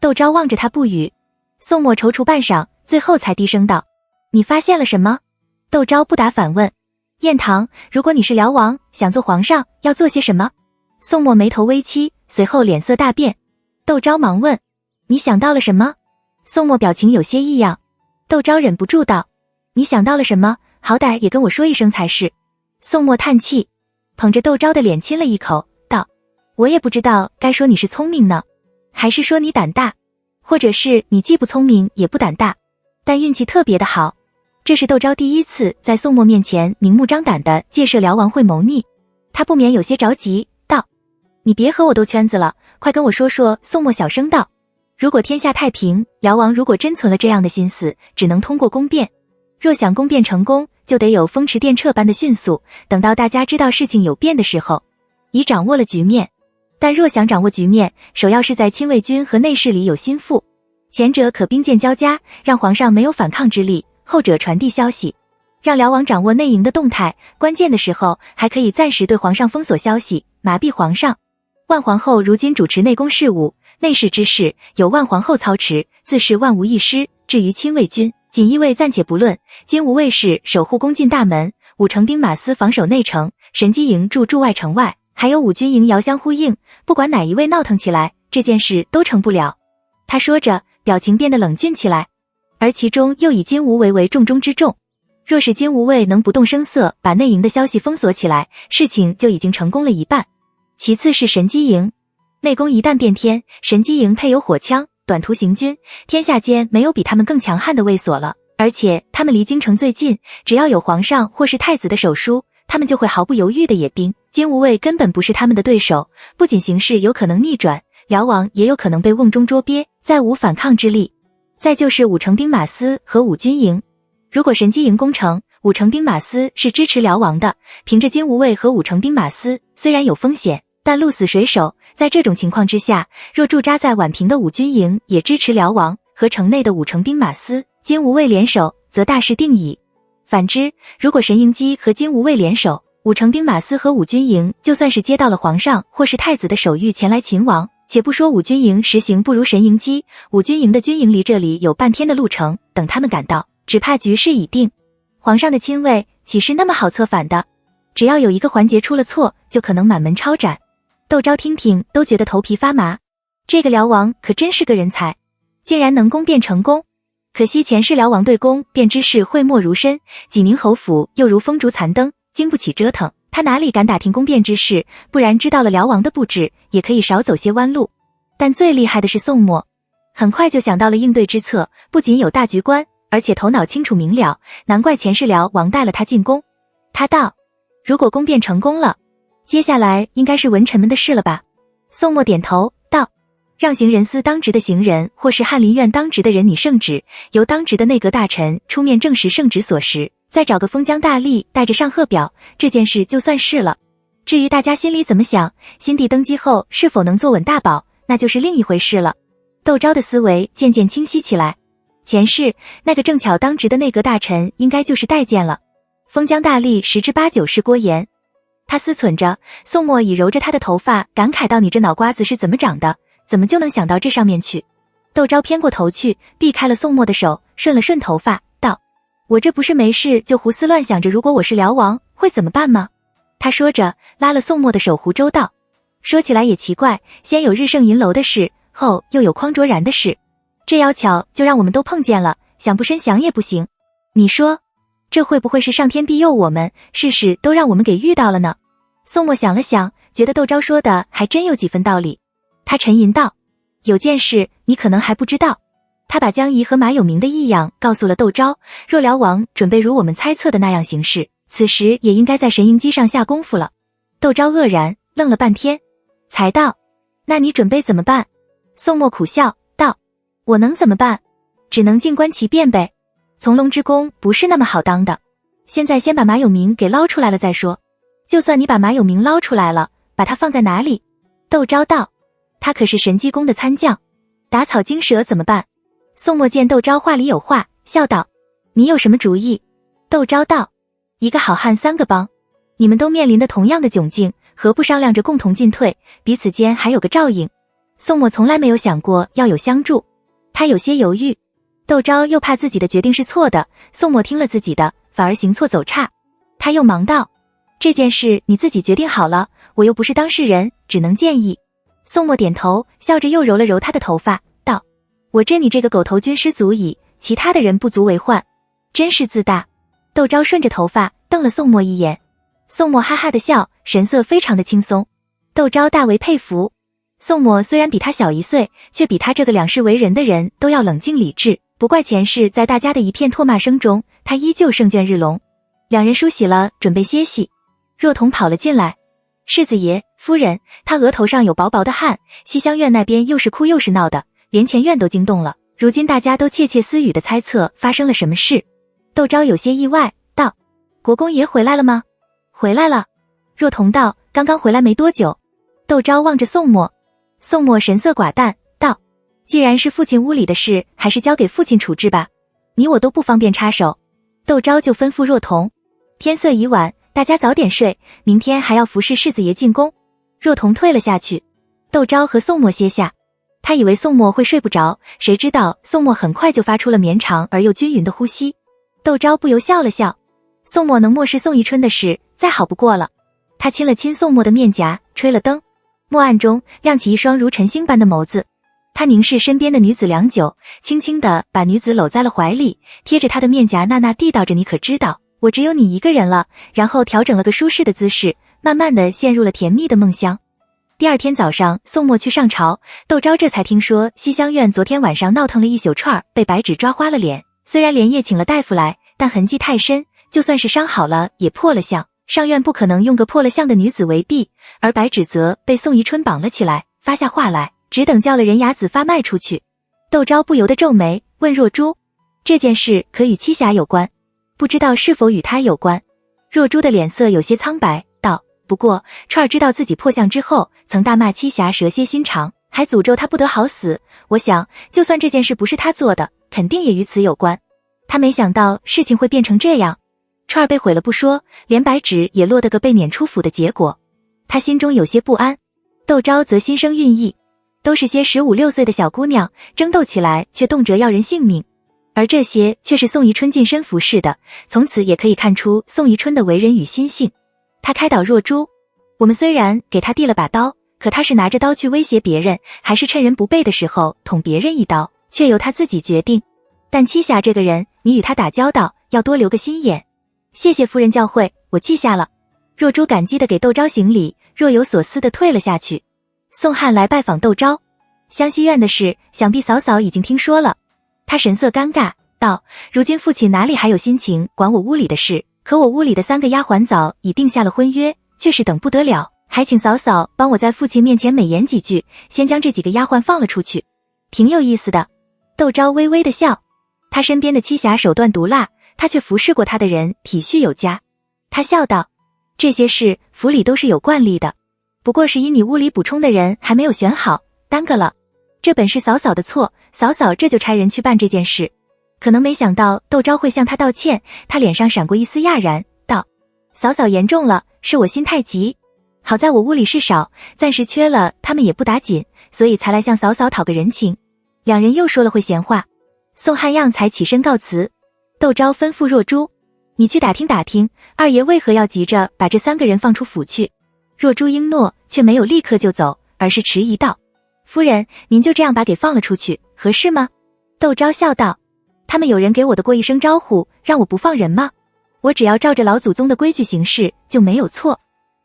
窦昭望着他不语。宋墨踌躇半晌，最后才低声道：你发现了什么？窦昭不答反问。晏堂，如果你是辽王，想做皇上，要做些什么？宋墨眉头微蹊，随后脸色大变。窦昭忙问：你想到了什么？宋墨表情有些异样。窦昭忍不住道：你想到了什么？好歹也跟我说一声才是。宋墨叹气，捧着窦昭的脸亲了一口，道：我也不知道该说你是聪明呢，还是说你胆大，或者是你既不聪明也不胆大，但运气特别的好。这是窦昭第一次在宋墨面前明目张胆地借设辽王会谋逆，他不免有些着急，道：你别和我兜圈子了，快跟我说说。宋墨小声道：如果天下太平，辽王如果真存了这样的心思，只能通过宫变，若想宫变成功，就得有风驰电掣般的迅速，等到大家知道事情有变的时候，已掌握了局面。但若想掌握局面，首要是在亲卫军和内侍里有心腹，前者可兵谏交加，让皇上没有反抗之力，后者传递消息，让辽王掌握内营的动态，关键的时候还可以暂时对皇上封锁消息，麻痹皇上。万皇后如今主持内宫事务，内侍之事由万皇后操持，自是万无一失。至于亲卫军，锦衣卫暂且不论，金吾卫士守护宫禁大门，武城兵马司防守内城，神机营驻外城外，还有五军营遥相呼应，不管哪一位闹腾起来，这件事都成不了。他说着，表情变得冷峻起来，而其中又以金吾卫为重中之重。若是金吾卫能不动声色把内营的消息封锁起来，事情就已经成功了一半。其次是神机营，内宫一旦变天，神机营配有火枪、短途行军，天下间没有比他们更强悍的卫所了，而且他们离京城最近，只要有皇上或是太子的手书，他们就会毫不犹豫的野兵。金吾卫根本不是他们的对手，不仅形势有可能逆转，辽王也有可能被瓮中捉鳖，再无反抗之力。再就是武城兵马司和五军营，如果神机营攻城，武城兵马司是支持辽王的，凭着金吾卫和武城兵马司，虽然有风险，但鹿死谁手。在这种情况之下，若驻扎在宛平的武军营也支持辽王，和城内的武城兵马司、金吾卫联手，则大势定矣。反之，如果神营机和金吾卫联手，武城兵马司和武军营就算是接到了皇上或是太子的手谕前来擒王，且不说武军营实行不如神营机，武军营的军营离这里有半天的路程，等他们赶到，只怕局势已定。皇上的亲卫岂是那么好策反的？只要有一个环节出了错，就可能满门抄斩。窦昭听听都觉得头皮发麻，这个辽王可真是个人才，竟然能宫变成功。可惜前世辽王对宫变之事讳莫如深，济宁侯府又如风烛残灯，经不起折腾，他哪里敢打听宫变之事，不然知道了辽王的布置，也可以少走些弯路。但最厉害的是宋墨，很快就想到了应对之策，不仅有大局观，而且头脑清楚明了，难怪前世辽王带了他进宫。他道：如果宫变成功了，接下来应该是文臣们的事了吧？宋墨点头道：让行人司当值的行人或是翰林院当值的人拟圣旨，由当值的内阁大臣出面证实圣旨所实，再找个封疆大吏带着上贺表，这件事就算是了。至于大家心里怎么想，新帝登基后是否能坐稳大宝，那就是另一回事了。窦昭的思维渐渐清晰起来，前世那个正巧当值的内阁大臣应该就是戴建了，封疆大吏十之八九是郭延。他思忖着，宋墨已揉着他的头发，感慨道：你这脑瓜子是怎么长的，怎么就能想到这上面去？窦昭偏过头去，避开了宋墨的手，顺了顺头发，道：我这不是没事就胡思乱想着如果我是辽王会怎么办吗？他说着拉了宋墨的手胡诌道：说起来也奇怪，先有日盛银楼的事，后又有匡卓然的事，这要巧就让我们都碰见了，想不深想也不行。你说这会不会是上天庇佑我们，事事都让我们给遇到了呢？宋墨想了想，觉得窦昭说的还真有几分道理。他沉吟道：有件事你可能还不知道。他把江仪和马有明的异样告诉了窦昭，若辽王准备如我们猜测的那样行事，此时也应该在神营机上下功夫了。窦昭愕然，愣了半天，才道：那你准备怎么办？宋墨苦笑道：我能怎么办？只能静观其变呗。从龙之功不是那么好当的，现在先把马有明给捞出来了再说。就算你把马有明捞出来了，把他放在哪里？窦昭道：他可是神机宫的参将，打草惊蛇怎么办？宋墨见窦昭话里有话，笑道：你有什么主意？窦昭道：一个好汉三个帮，你们都面临的同样的窘境，何不商量着共同进退，彼此间还有个照应？宋墨从来没有想过要有相助，他有些犹豫。窦昭又怕自己的决定是错的，宋墨听了自己的，反而行错走差。他又忙道：这件事你自己决定好了，我又不是当事人，只能建议。宋墨点头，笑着又揉了揉他的头发，道：我这你这个狗头军师足矣，其他的人不足为患，真是自大。窦昭顺着头发瞪了宋墨一眼，宋墨哈哈的笑，神色非常的轻松。窦昭大为佩服。宋墨虽然比他小1岁，却比他这个两世为人的人都要冷静理智，不怪前世在大家的一片唾骂声中，他依旧胜券日隆。两人梳洗了，准备歇息。若彤跑了进来：世子爷，夫人，他额头上有薄薄的汗，西厢院那边又是哭又是闹的，连前院都惊动了。如今大家都窃窃私语的猜测发生了什么事。窦昭有些意外，道：国公爷回来了吗？回来了。若彤道：刚刚回来没多久。窦昭望着宋墨，宋墨神色寡淡，道：既然是父亲屋里的事，还是交给父亲处置吧，你我都不方便插手。窦昭就吩咐若彤：天色已晚，大家早点睡，明天还要服侍世子爷进宫。若彤退了下去。窦昭和宋墨歇下，他以为宋墨会睡不着，谁知道宋墨很快就发出了绵长而又均匀的呼吸。窦昭不由笑了笑，宋墨能漠视宋宜春的事再好不过了。他亲了亲宋墨的面颊，吹了灯，墨暗中亮起一双如晨星般的眸子。他凝视身边的女子良久，轻轻地把女子搂在了怀里，贴着她的面颊呐呐地道着：你可知道我只有你一个人了。然后调整了个舒适的姿势，慢慢地陷入了甜蜜的梦乡。第二天早上，宋墨去上朝，窦昭这才听说西厢院昨天晚上闹腾了一宿串，被白芷抓花了脸。虽然连夜请了大夫来，但痕迹太深，就算是伤好了也破了相，上院不可能用个破了相的女子为婢，而白芷则被宋宜春绑了起来，发下话来，只等叫了人牙子发卖出去。窦昭不由得皱眉，问若珠：这件事可与栖霞有关？不知道是否与他有关？若珠的脸色有些苍白，道：不过串儿知道自己破相之后，曾大骂栖霞蛇蝎心肠，还诅咒他不得好死。我想就算这件事不是他做的，肯定也与此有关。他没想到事情会变成这样，串儿被毁了不说，连白芷也落得个被撵出府的结果。他心中有些不安。窦昭则心生孕意，都是些15、16岁的小姑娘，争斗起来却动辄要人性命，而这些却是宋宜春近身服侍的，从此也可以看出宋宜春的为人与心性。他开导若珠：我们虽然给他递了把刀，可他是拿着刀去威胁别人，还是趁人不备的时候捅别人一刀，却由他自己决定。但栖霞这个人，你与他打交道要多留个心眼。谢谢夫人教诲，我记下了。若珠感激地给窦昭行礼，若有所思地退了下去。宋翰来拜访窦昭，湘西院的事想必嫂嫂已经听说了。他神色尴尬，道：如今父亲哪里还有心情管我屋里的事，可我屋里的3个丫鬟早已定下了婚约，却是等不得了，还请嫂嫂帮我在父亲面前美言几句，先将这几个丫鬟放了出去。挺有意思的。窦昭微微的笑，他身边的栖霞手段毒辣，他却服侍过他的人体恤有加。他笑道：这些事府里都是有惯例的，不过是因你屋里补充的人还没有选好，耽搁了。这本是嫂嫂的错，嫂嫂这就差人去办这件事。可能没想到窦昭会向他道歉，他脸上闪过一丝讶然，道：嫂嫂言重了，是我心太急。好在我屋里事少，暂时缺了他们也不打紧，所以才来向嫂嫂讨个人情。两人又说了会闲话，宋汉样才起身告辞。窦昭吩咐若珠：你去打听打听，二爷为何要急着把这3个人放出府去。若珠应诺，却没有立刻就走，而是迟疑道：夫人，您就这样把给放了出去，合适吗？窦昭笑道：他们有人给我的过一声招呼，让我不放人吗？我只要照着老祖宗的规矩行事，就没有错。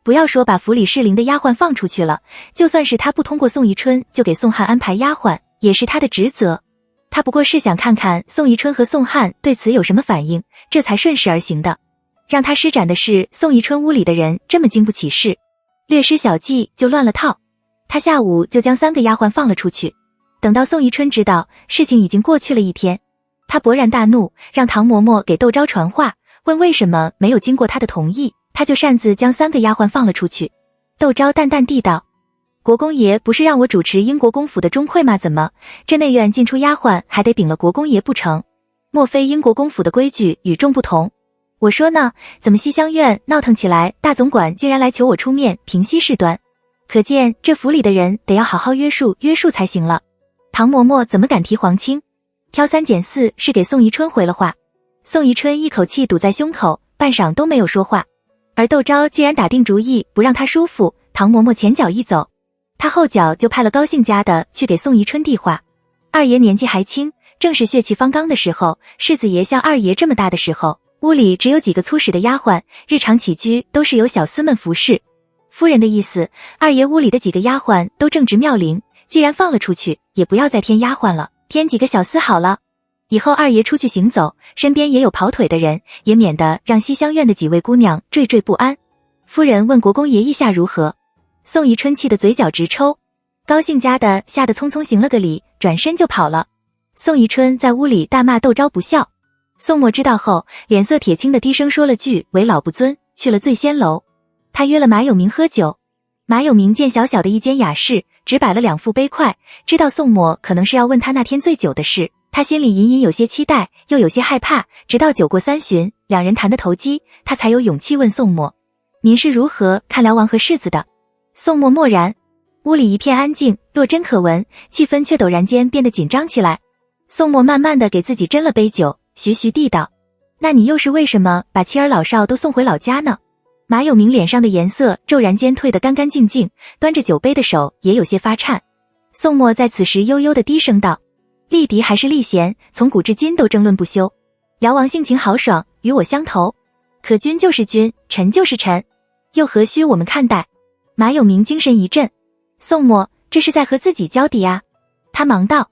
不要说把府里适龄的丫鬟放出去了，就算是他不通过宋宜春就给宋翰安排丫鬟，也是他的职责。他不过是想看看宋宜春和宋翰对此有什么反应，这才顺势而行的。让他施展的是宋宜春屋里的人这么经不起事，略施小计就乱了套。他下午就将3个丫鬟放了出去。等到宋宜春知道事情已经过去了1天，他勃然大怒，让唐嬷嬷给窦昭传话，问为什么没有经过他的同意，他就擅自将3个丫鬟放了出去。窦昭淡淡地道：国公爷不是让我主持英国公府的中馈吗？怎么这内院进出丫鬟还得禀了国公爷不成？莫非英国公府的规矩与众不同？我说呢，怎么西厢院闹腾起来，大总管竟然来求我出面平息事端，可见这府里的人得要好好约束约束才行了。唐嬷嬷怎么敢提皇亲？挑三拣四是给宋宜春回了话。宋宜春一口气堵在胸口，半晌都没有说话。而窦昭既然打定主意不让他舒服，唐嬷嬷前脚一走，他后脚就派了高兴家的去给宋宜春递话。二爷年纪还轻，正是血气方刚的时候，世子爷像二爷这么大的时候，屋里只有几个粗使的丫鬟，日常起居都是由小厮们服侍。夫人的意思，二爷屋里的几个丫鬟都正值妙龄，既然放了出去，也不要再添丫鬟了，添几个小厮好了。以后二爷出去行走，身边也有跑腿的人，也免得让西厢院的几位姑娘惴惴不安。夫人问国公爷意下如何？宋宜春气得嘴角直抽，高兴家的吓得匆匆行了个礼，转身就跑了。宋宜春在屋里大骂窦昭不孝。宋嬷知道后，脸色铁青的低声说了句为老不尊，去了醉仙楼。他约了马有明喝酒。马有明见小小的一间雅室，只摆了2副杯筷，知道宋嬷可能是要问他那天醉酒的事，他心里隐隐有些期待，又有些害怕。直到酒过3巡，两人谈得投机，他才有勇气问宋嬷：“您是如何看辽王和世子的？”宋嬷默然。屋里一片安静，落针可闻，气氛却陡然间变得紧张起来。宋嬷慢慢的给自己斟了杯酒，徐徐地道：“那你又是为什么把妻儿老少都送回老家呢？”马有明脸上的颜色骤然间褪得干干净净，端着酒杯的手也有些发颤。宋嬷在此时悠悠的低声道：“立嫡还是立贤，从古至今都争论不休。辽王性情豪爽，与我相投，可君就是君，臣就是臣，又何须我们看待？”马有明精神一振：“宋嬷，这是在和自己交敌啊！”他忙道：“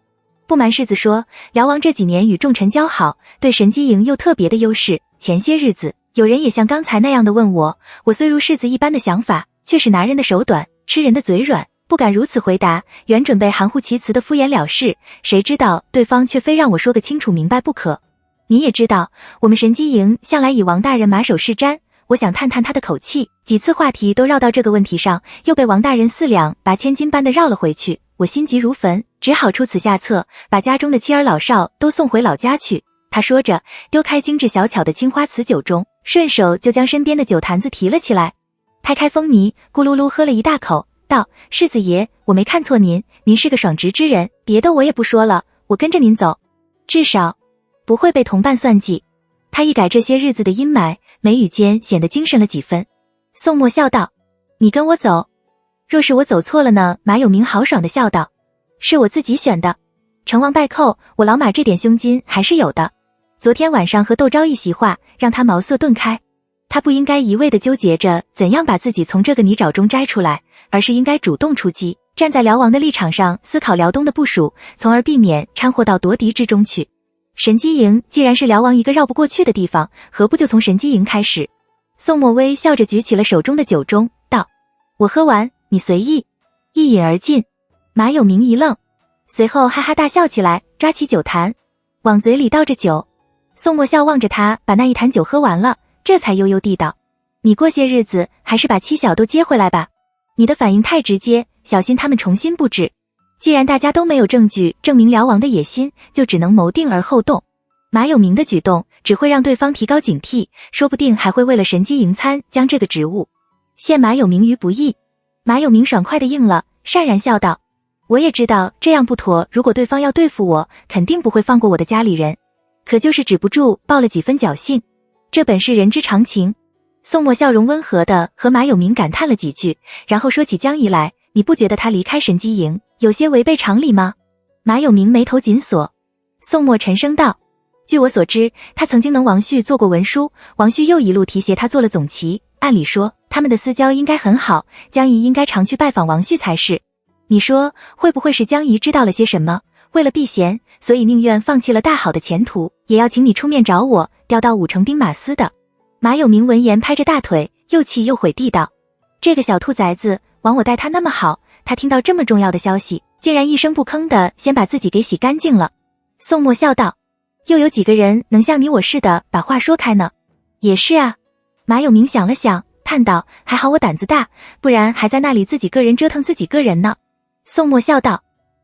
不瞒世子说，辽王这几年与众臣交好，对神机营又特别的优势。前些日子有人也像刚才那样的问我，我虽如世子一般的想法，却是拿人的手短，吃人的嘴软，不敢如此回答，原准备含糊其辞的敷衍了事，谁知道对方却非让我说个清楚明白不可。你也知道，我们神机营向来以王大人马首是瞻，我想探探他的口气，几次话题都绕到这个问题上，又被王大人4两拔千斤般的绕了回去，我心急如焚，只好出此下策，把家中的妻儿老少都送回老家去。”他说着，丢开精致小巧的青花瓷酒盅，顺手就将身边的酒坛子提了起来，拍开封泥，咕噜噜喝了一大口，道：“世子爷，我没看错您，您是个爽直之人，别的我也不说了，我跟着您走，至少不会被同伴算计。”他一改这些日子的阴霾，眉宇间显得精神了几分。宋嬷笑道：“你跟我走？若是我走错了呢？”马有明豪爽地笑道：“是我自己选的，成王败寇，我老马这点胸襟还是有的。昨天晚上和窦昭一席话，让他茅塞顿开。他不应该一味地纠结着怎样把自己从这个泥沼中摘出来，而是应该主动出击，站在辽王的立场上思考辽东的部署，从而避免掺和到夺嫡之中去。神机营既然是辽王一个绕不过去的地方，何不就从神机营开始？”宋嬷微笑着举起了手中的酒盅，道：“我喝完，你随意。”一饮而尽。马有明一愣，随后哈哈大笑起来，抓起酒坛往嘴里倒着酒。宋嬷笑望着他把那一坛酒喝完了，这才悠悠地道：“你过些日子还是把妻小都接回来吧，你的反应太直接，小心他们重新布置。既然大家都没有证据证明辽王的野心，就只能谋定而后动。马有明的举动只会让对方提高警惕，说不定还会为了神机营参将这个职务陷马有明于不义。”马有明爽快地应了，善然笑道：“我也知道这样不妥，如果对方要对付我，肯定不会放过我的家里人，可就是止不住抱了几分侥幸，这本是人之常情。”宋嬷笑容温和的和马有明感叹了几句，然后说起江怡来：“你不觉得他离开神机营有些违背常理吗？”马有明眉头紧锁。宋嬷沉声道：“据我所知，他曾经能王旭做过文书，王旭又一路提携他做了总旗，按理说他们的私交应该很好，江怡应该常去拜访王旭才是。你说会不会是江怡知道了些什么，为了避嫌，所以宁愿放弃了大好的前途，也要请你出面找我，调到5城兵马司的？”马有明闻言拍着大腿，又气又悔地道：“这个小兔崽子，枉我待他那么好，他听到这么重要的消息，竟然一声不吭的先把自己给洗干净了。”宋嬷笑道：“又有几个人能像你我似的把话说开呢？”“也是啊。”马有明想了想，叹道：“还好我胆子大，不然还在那里自己个人折腾自己个人呢。”宋嬷笑道：“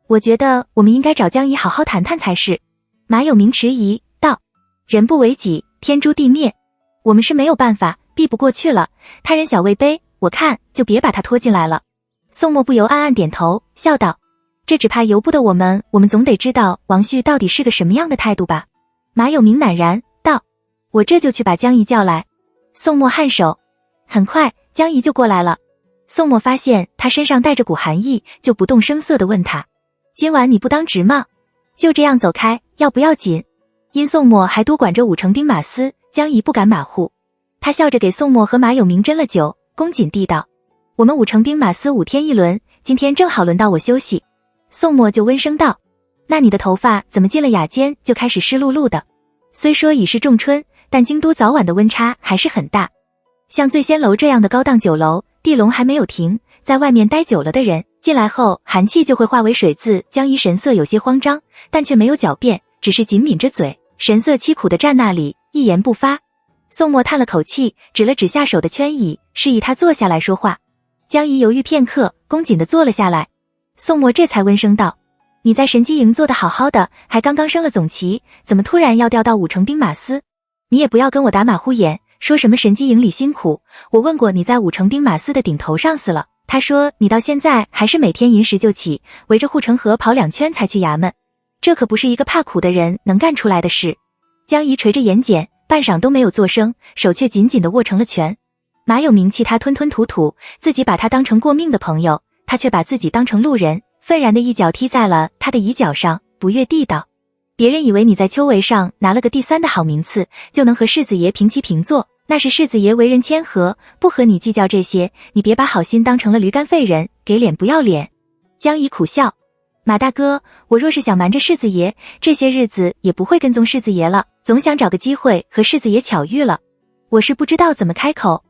我觉得我们应该找江怡好好谈谈才是。”马有明迟疑道：“人不为己，天诛地灭。我们是没有办法，避不过去了。他人小位卑，我看就别把他拖进来了。宋墨不由暗暗点头，笑道：这只怕由不得我们总得知道王旭到底是个什么样的态度吧。马有明赧然道：我这就去把江姨叫来。宋墨颔首，很快江姨就过来了。宋墨发现他身上带着股寒意，就不动声色地问他：今晚你不当值吗？就这样走开，要不要紧？因宋墨还多管着5成兵马司，江姨不敢马虎。他笑着给宋墨和马有明斟了酒，恭谨地道：我们5成兵马司5天1轮，今天正好轮到我休息。宋墨就温声道：那你的头发怎么进了雅间就开始湿漉漉的？虽说已是仲春，但京都早晚的温差还是很大。像醉仙楼这样的高档酒楼，地龙还没有停，在外面待久了的人进来后，寒气就会化为水渍。江姨神色有些慌张，但却没有狡辩，只是紧抿着嘴，神色凄苦地站那里，一言不发。宋墨叹了口气，指了指下手的圈椅，示意他坐下来说话。江姨犹豫片刻，恭谨地坐了下来。宋墨这才温声道：你在神机营做得好好的，还刚刚升了总旗，怎么突然要调到5成兵马司？你也不要跟我打马虎眼，说什么神机营里辛苦，我问过你在5成兵马司的顶头上司了，他说你到现在还是每天寅时就起，围着护城河跑2圈才去衙门，这可不是一个怕苦的人能干出来的事。江姨垂着眼睑，半晌都没有作声，手却紧紧地握成了拳。马有明气他吞吞吐吐，自己把他当成过命的朋友，他却把自己当成路人，愤然的一脚踢在了他的椅脚上，不悦地道：别人以为你在秋闱上拿了个第3的好名次，就能和世子爷平起平坐，那是世子爷为人谦和，不和你计较这些，你别把好心当成了驴肝肺人，给脸不要脸。江姨苦笑：马大哥，我若是想瞒着世子爷，这些日子也不会跟踪世子爷了，总想找个机会和世子爷巧遇了。我是不知道怎么开口。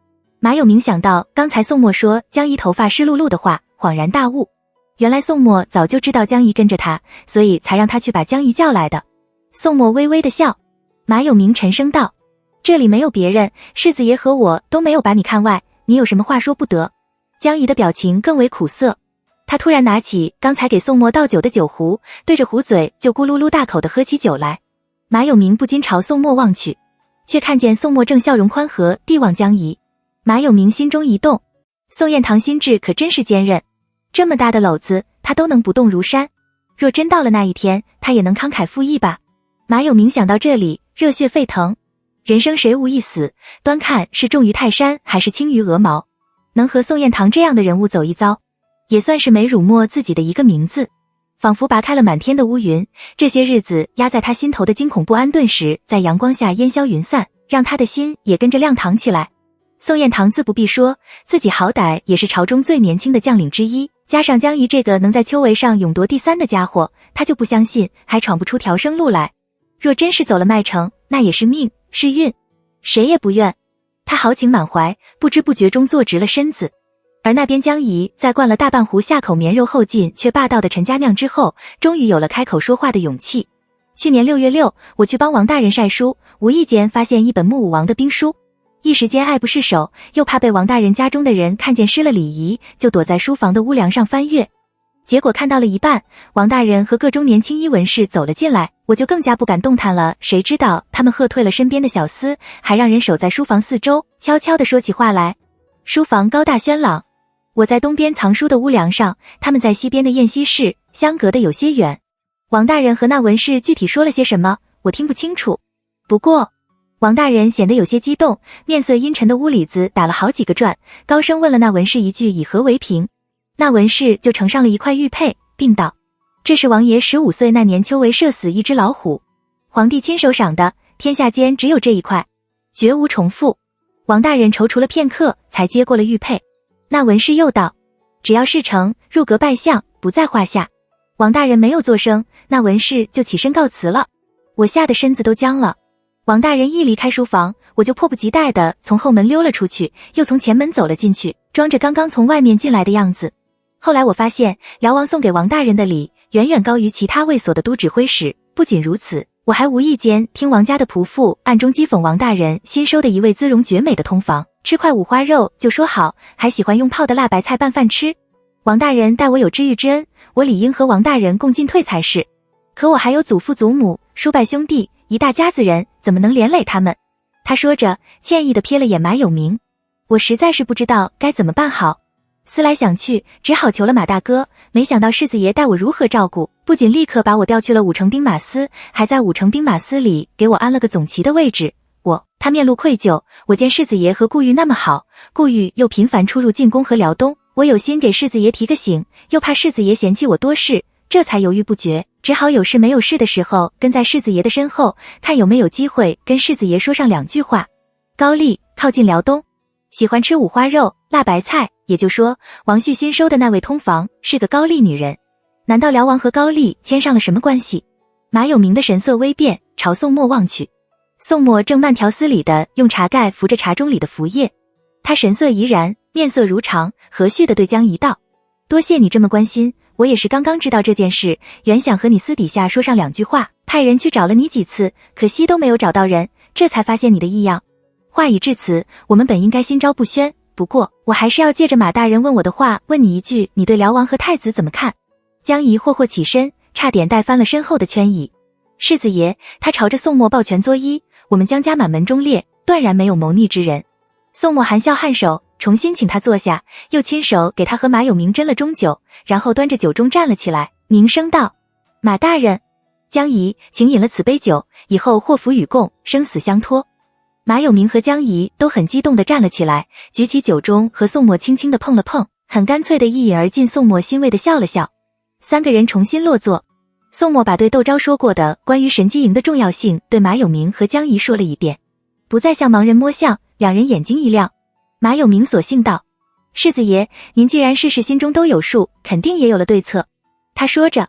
马有明想到刚才宋墨说江姨头发湿漉漉的话，恍然大悟，原来宋墨早就知道江姨跟着他，所以才让他去把江姨叫来的。宋墨微微的笑。马有明沉声道：这里没有别人，世子爷和我都没有把你看外，你有什么话说不得？江姨的表情更为苦涩，他突然拿起刚才给宋墨倒酒的酒壶，对着壶嘴就咕噜噜大口的喝起酒来。马有明不禁朝宋墨望去，却看见宋墨正笑容宽和地望江姨。马有明心中一动，宋彦堂心智可真是坚韧，这么大的篓子他都能不动如山，若真到了那一天，他也能慷慨赴义吧。马有明想到这里，热血沸腾。人生谁无一死，端看是重于泰山还是轻于鹅毛。能和宋彦堂这样的人物走一遭，也算是没辱没自己的一个名字。仿佛拔开了满天的乌云，这些日子压在他心头的惊恐不安顿时在阳光下烟消云散，让他的心也跟着亮堂起来。宋彦堂自不必说，自己好歹也是朝中最年轻的将领之一，加上江姨这个能在秋闱上勇夺第3的家伙，他就不相信还闯不出条生路来。若真是走了麦城，那也是命是运，谁也不愿。他豪情满怀，不知不觉中坐直了身子。而那边江姨在灌了大半壶下口绵柔后劲却霸道的陈家酿之后，终于有了开口说话的勇气。去年6月6，我去帮王大人晒书，无意间发现一本穆武王的兵书，一时间爱不释手，又怕被王大人家中的人看见失了礼仪，就躲在书房的屋梁上翻阅。结果看到了一半，王大人和各中年轻衣文士走了进来，我就更加不敢动弹了。谁知道他们喝退了身边的小厮，还让人守在书房四周，悄悄地说起话来。书房高大轩朗，我在东边藏书的屋梁上，他们在西边的宴席室，相隔得有些远。王大人和那文士具体说了些什么，我听不清楚。不过王大人显得有些激动，面色阴沉的屋里子打了好几个转，高声问了那文士一句以何为凭。那文士就呈上了一块玉佩，并道：这是王爷15岁那年秋闱射死一只老虎，皇帝亲手赏的，天下间只有这一块，绝无重复。王大人踌躇了片刻，才接过了玉佩。那文士又道：只要事成，入阁拜相，不在话下。王大人没有作声，那文士就起身告辞了。我吓得身子都僵了。王大人一离开书房，我就迫不及待地从后门溜了出去，又从前门走了进去，装着刚刚从外面进来的样子。后来我发现，辽王送给王大人的礼远远高于其他卫所的都指挥使。不仅如此，我还无意间听王家的仆妇暗中讥讽王大人新收的一位姿容绝美的通房，吃块五花肉就说好，还喜欢用泡的辣白菜拌饭吃。王大人待我有知遇之恩，我理应和王大人共进退才是。可我还有祖父祖母、叔伯兄弟，一大家子人，怎么能连累他们？他说着，歉意地瞥了眼马有明。我实在是不知道该怎么办好。思来想去，只好求了马大哥，没想到世子爷待我如何照顾，不仅立刻把我调去了5城兵马司，还在5城兵马司里给我安了个总旗的位置。他面露愧疚，我见世子爷和顾玉那么好，顾玉又频繁出入进宫和辽东，我有心给世子爷提个醒，又怕世子爷嫌弃我多事，这才犹豫不决，只好有事没有事的时候跟在世子爷的身后，看有没有机会跟世子爷说上2句话。高丽靠近辽东，喜欢吃五花肉、辣白菜，也就说王旭新收的那位通房是个高丽女人。难道辽王和高丽牵上了什么关系？马有明的神色微变，朝宋墨望去。宋墨正慢条斯理地用茶盖扶着茶盅里的浮叶，他神色怡然，面色如常，和煦地对江怡道：多谢你这么关心，我也是刚刚知道这件事，原想和你私底下说上2句话，派人去找了你几次，可惜都没有找到人，这才发现你的异样。话已至此，我们本应该心照不宣，不过我还是要借着马大人问我的话，问你一句，你对辽王和太子怎么看？江怡霍霍起身，差点带翻了身后的圈椅。世子爷，他朝着宋墨抱拳作揖，我们江家满门忠烈，断然没有谋逆之人。宋墨含笑颔首，重新请他坐下，又亲手给他和马有明斟了盅酒，然后端着酒盅站了起来，凝声道：马大人，江怡，请饮了此杯酒，以后祸福与共，生死相托。马有明和江怡都很激动地站了起来，举起酒盅和宋墨轻轻地碰了碰，很干脆地一饮而尽。宋墨欣慰地笑了笑。3个人重新落座，宋墨把对窦昭说过的关于神机营的重要性对马有明和江怡说了一遍，不再向盲人摸象。2人眼睛一亮。马有明索性道：世子爷，您既然事事心中都有数，肯定也有了对策。他说着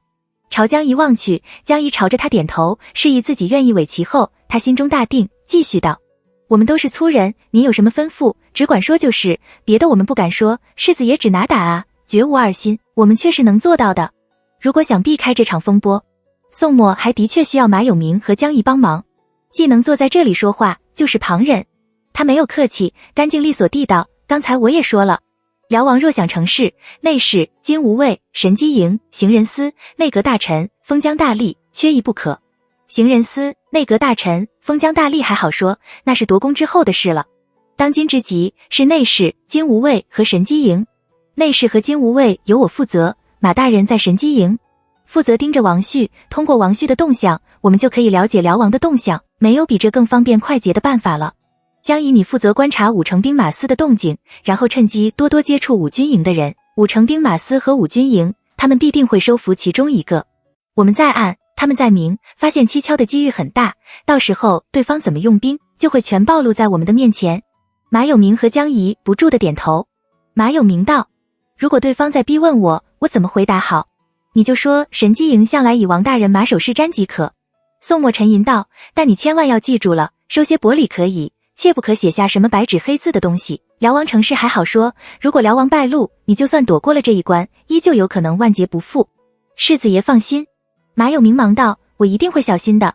朝江怡望去，江怡朝着他点头，示意自己愿意委其后，他心中大定，继续道：我们都是粗人，您有什么吩咐只管说就是，别的我们不敢说，世子爷只拿打啊，绝无二心，我们却是能做到的。如果想避开这场风波，宋墨还的确需要马有明和江怡帮忙，既能坐在这里说话，就是旁人。他没有客气，干净利索地道：刚才我也说了，辽王若想成事，内侍、金吾卫、神机营、行人司、内阁大臣、封疆大吏，缺一不可。行人司、内阁大臣、封疆大吏还好说，那是夺宫之后的事了。当今之急是内侍、金吾卫和神机营。内侍和金吾卫由我负责，马大人在神机营负责盯着王旭，通过王旭的动向，我们就可以了解辽王的动向，没有比这更方便快捷的办法了。江怡，你负责观察5城兵马司的动静，然后趁机多多接触5军营的人，5城兵马司和5军营，他们必定会收服其中一个。我们在暗，他们在明，发现蹊跷的机遇很大，到时候对方怎么用兵，就会全暴露在我们的面前。马有明和江怡不住地点头。马有明道：如果对方在逼问我，我怎么回答好？你就说神机营向来以王大人马首是瞻即可。宋墨沉吟道：但你千万要记住了，收些薄礼可以，切不可写下什么白纸黑字的东西。辽王成事还好说，如果辽王败露，你就算躲过了这一关，依旧有可能万劫不复。世子爷放心。马有明忙道：我一定会小心的。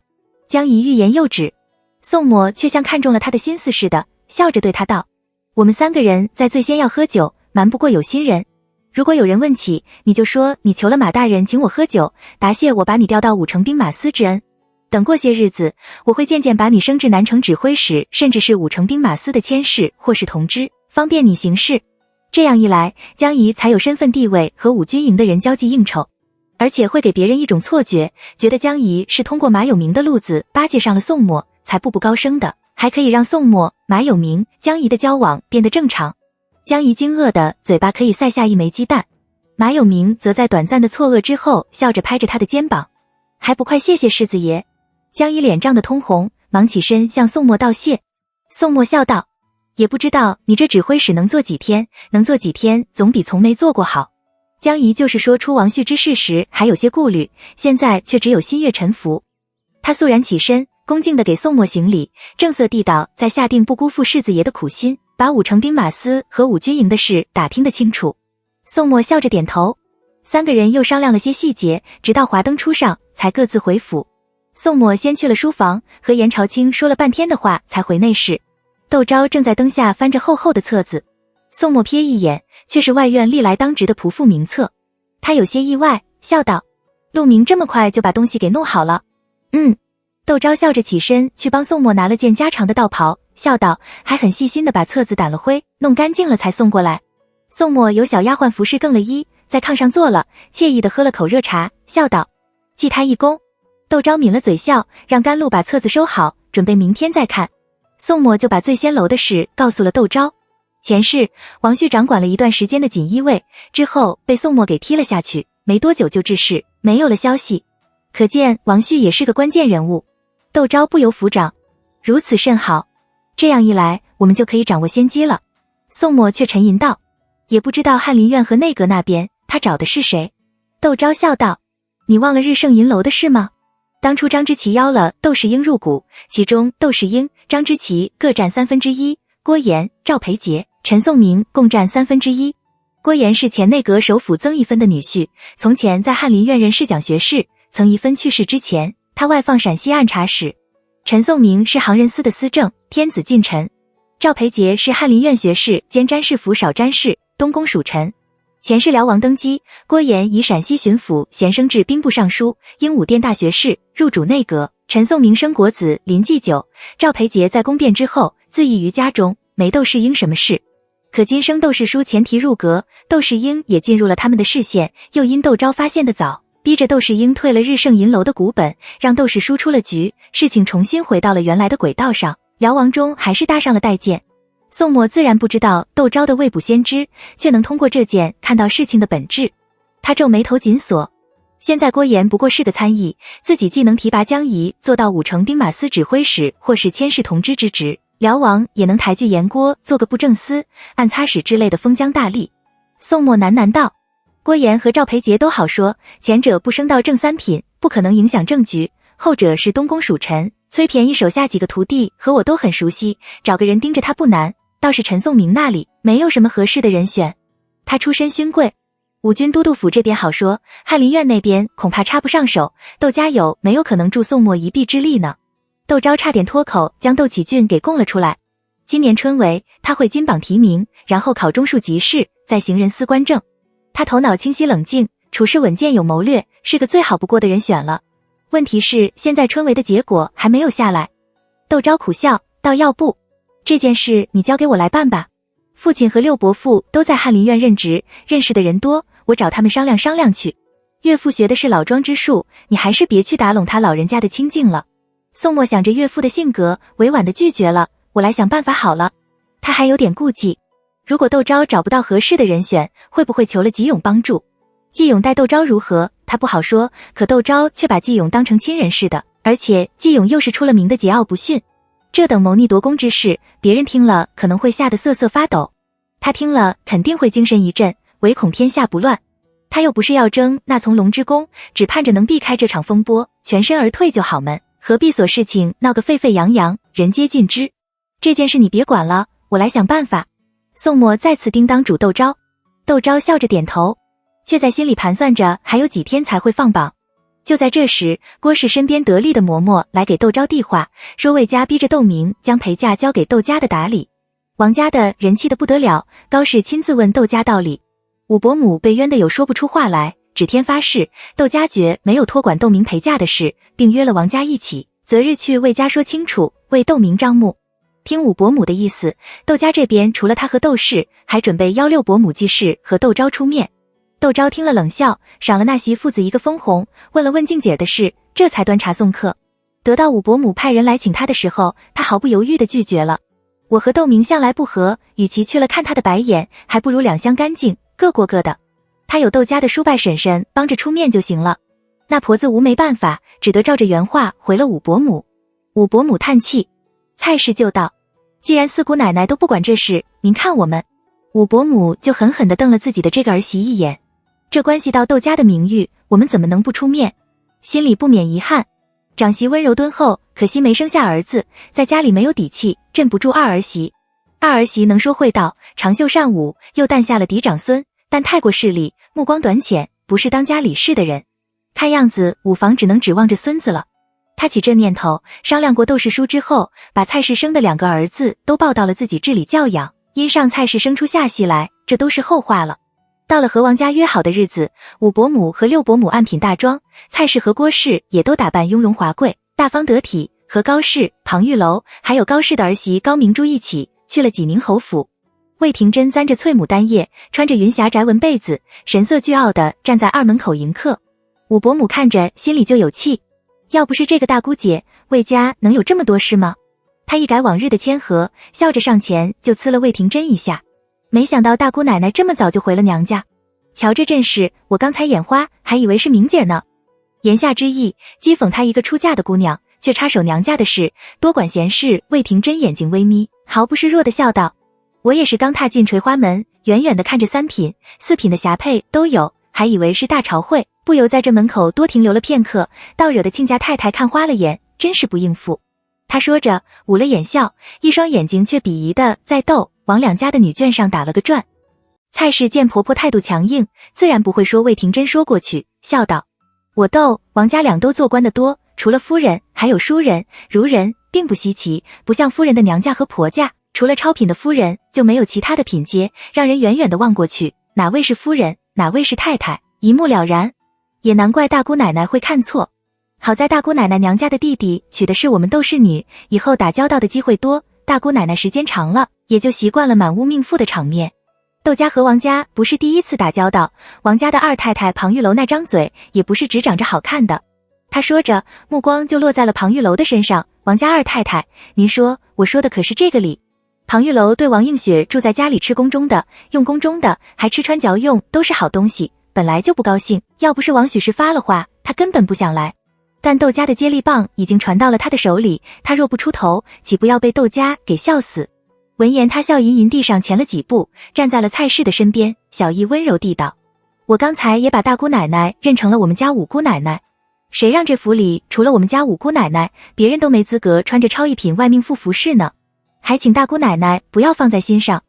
江怡欲言又止，宋墨却像看中了他的心思似的，笑着对他道：我们3个人在最先要喝酒，瞒不过有心人。如果有人问起，你就说你求了马大人请我喝酒，答谢我把你调到5城兵马司之恩。等过些日子，我会渐渐把你升至南城指挥使，甚至是5城兵马司的佥事或是同知，方便你行事。这样一来，江怡才有身份地位和5军营的人交际应酬，而且会给别人一种错觉，觉得江怡是通过马有明的路子巴结上了宋墨，才步步高升的，还可以让宋墨、马有明、江怡的交往变得正常。江怡惊愕的嘴巴可以塞下一枚鸡蛋，马有明则在短暂的错愕之后，笑着拍着他的肩膀：还不快谢谢世子爷。江怡脸涨得通红，忙起身向宋墨道谢。宋墨笑道：也不知道你这指挥使能做几天，能做几天总比从没做过好。江怡就是说出王旭之事时还有些顾虑，现在却只有心悦诚服。他肃然起身，恭敬地给宋墨行礼，正色地道：在下定不辜负世子爷的苦心，把5城兵马司和5军营的事打听得清楚。宋墨笑着点头。3个人又商量了些细节，直到华灯初上，才各自回府。宋墨先去了书房，和严朝清说了半天的话，才回内室。窦昭正在灯下翻着厚厚的册子，宋墨瞥一眼，却是外院历来当值的仆妇名册。他有些意外，笑道：陆明这么快就把东西给弄好了。窦昭笑着起身去帮宋墨拿了件加长的道袍，笑道，还很细心地把册子掸了灰，弄干净了才送过来。宋末有小丫鬟服侍更了衣，在炕上坐了，惬意地喝了口热茶，笑道，记他一功。窦昭抿了嘴笑，让甘露把册子收好，准备明天再看。宋末就把醉仙楼的事告诉了窦昭。前世王旭掌管了一段时间的锦衣卫，之后被宋末给踢了下去，没多久就致仕，没有了消息。可见王旭也是个关键人物。窦昭不由抚掌，如此甚好，这样一来我们就可以掌握先机了。宋末却沉吟道，也不知道翰林院和内阁那边他找的是谁。窦昭笑道，你忘了日盛银楼的事吗？当初张之奇邀了窦世英入股，其中窦世英、张之奇各占1/3，郭岩、赵培杰、陈颂明共占1/3。郭岩是前内阁首辅曾一芬的女婿，从前在翰林院任侍讲学士。曾一芬去世之前，他外放陕西按察使。陈颂明是行人司的司正，天子近臣。赵培杰是翰林院学士兼詹事府少詹事，东宫属臣。前世辽王登基，郭岩以陕西巡抚衔升至兵部尚书、英武殿大学士，入主内阁。陈颂明生国子临祭酒，赵培杰在宫变之后自缢于家中，没窦世英什么事。可今生窦世书前提入阁，窦世英也进入了他们的视线，又因窦昭发现的早，逼着窦世英退了日盛银楼的股本，让窦世书出了局，事情重新回到了原来的轨道上，辽王中还是搭上了带剑。宋末自然不知道窦昭的未卜先知，却能通过这件看到事情的本质。他皱眉头紧锁，现在郭岩不过是个参议，自己既能提拔江仪做到5城兵马司指挥使或是佥事同知之职，辽王也能抬举严郭做个布政司、按察使之类的封疆大吏。宋末喃喃道，郭岩和赵培杰都好说，前者不升到正3品，不可能影响政局，后者是东宫属臣，崔便宜手下几个徒弟和我都很熟悉，找个人盯着他不难。倒是陈颂明那里没有什么合适的人选，他出身勋贵。五军都督府这边好说，翰林院那边恐怕插不上手，窦家有没有可能助宋末一臂之力呢？窦昭差点脱口将窦启俊给供了出来。今年春闱他会金榜题名，然后考中庶吉士，再行人司官正。他头脑清晰冷静，处事稳健有谋略，是个最好不过的人选了。问题是现在春闱的结果还没有下来。窦昭苦笑道，要不这件事你交给我来办吧。父亲和六伯父都在翰林院任职，认识的人多，我找他们商量商量去。岳父学的是老庄之术，你还是别去打拢他老人家的清静了。宋末想着岳父的性格，委婉地拒绝了，我来想办法好了。他还有点顾忌，如果窦昭找不到合适的人选，会不会求了纪勇帮助？纪勇待窦昭如何，他不好说，可窦昭却把纪勇当成亲人似的，而且纪勇又是出了名的桀骜不驯。这等谋逆夺功之事，别人听了可能会吓得瑟瑟发抖，他听了肯定会精神一振，唯恐天下不乱。他又不是要争那从龙之功，只盼着能避开这场风波，全身而退就好门，何必琐事情闹个沸沸扬扬，人皆尽知。这件事你别管了，我来想办法。宋末再次叮当主窦昭，窦昭笑着点头，却在心里盘算着还有几天才会放榜。就在这时，郭氏身边得力的嬷嬷来给窦昭递话，说魏家逼着窦明将陪嫁交给窦家的打理。王家的人气的不得了，高氏亲自问窦家道理。五伯母被冤得有说不出话来，指天发誓窦家绝没有托管窦明陪嫁的事，并约了王家一起择日去魏家说清楚，为窦明张目。听五伯母的意思，窦家这边除了他和窦氏，还准备邀六伯母季氏和窦昭出面。窦昭听了冷笑，赏了那媳父子一个分红，问了问静姐的事，这才端茶送客。得到五伯母派人来请他的时候，他毫不犹豫地拒绝了。我和窦明向来不和，与其去了看他的白眼，还不如两相干净，各过各的。他有窦家的叔伯婶婶帮着出面就行了。那婆子吴没办法，只得照着原话回了五伯母。五伯母叹气，蔡氏就道，既然四姑奶奶都不管这事，您看我们。五伯母就狠狠地瞪了自己的这个儿媳一眼，这关系到窦家的名誉，我们怎么能不出面？心里不免遗憾。长媳温柔敦厚，可惜没生下儿子，在家里没有底气，镇不住二儿媳。二儿媳能说会道，长袖善舞，又诞下了嫡长孙，但太过势利，目光短浅，不是当家理事的人。看样子五房只能指望着孙子了。他起这念头，商量过窦氏书之后，把蔡氏生的2个儿子都抱到了自己治理教养，因上蔡氏生出下系来，这都是后话了。到了和王家约好的日子，五伯母和六伯母按品大妆，蔡氏和郭氏也都打扮雍容华贵，大方得体，和高氏、庞玉楼还有高氏的儿媳高明珠一起去了济宁侯府。魏廷珍簪着翠牡丹叶，穿着云霞宅纹被子，神色倨傲地站在二门口迎客。武伯母看着心里就有气，要不是这个大姑姐，魏家能有这么多事吗？她一改往日的谦和，笑着上前就呲了魏廷珍一下。没想到大姑奶奶这么早就回了娘家，瞧这阵势，我刚才眼花还以为是明姐呢。言下之意，讥讽她一个出嫁的姑娘却插手娘家的事，多管闲事。魏廷珍眼睛微眯，毫不示弱地笑道：我也是刚踏进垂花门，远远地看着3品、4品的霞帔都有，还以为是大朝会，不由在这门口多停留了片刻，倒惹得亲家太太看花了眼，真是不应付。他说着捂了眼笑，一双眼睛却鄙夷地在窦王两家的女眷上打了个转。蔡氏见婆婆态度强硬，自然不会说魏廷珍说过去，笑道：我窦王家俩都做官的多，除了夫人还有淑人、孺人，并不稀奇，不像夫人的娘家和婆家，除了超品的夫人就没有其他的品阶，让人远远地望过去，哪位是夫人，哪位是太太，一目了然。也难怪大姑奶奶会看错，好在大姑奶奶娘家的弟弟娶的是我们窦氏女，以后打交道的机会多，大姑奶奶时间长了，也就习惯了满屋命妇的场面。窦家和王家不是第一次打交道，王家的二太太庞玉楼那张嘴也不是只长着好看的。他说着，目光就落在了庞玉楼的身上。王家二太太，您说我说的可是这个理？庞玉楼对王映雪住在家里吃宫中的，用宫中的，还吃穿嚼用都是好东西，本来就不高兴，要不是王许氏发了话，他根本不想来。但窦家的接力棒已经传到了他的手里，他若不出头，岂不要被窦家给笑死？闻言，他笑吟吟地上前了几步，站在了蔡氏的身边，小意温柔地道：我刚才也把大姑奶奶认成了我们家五姑奶奶，谁让这府里除了我们家五姑奶奶，别人都没资格穿着超一品外命妇服饰呢，还请大姑奶奶不要放在心上。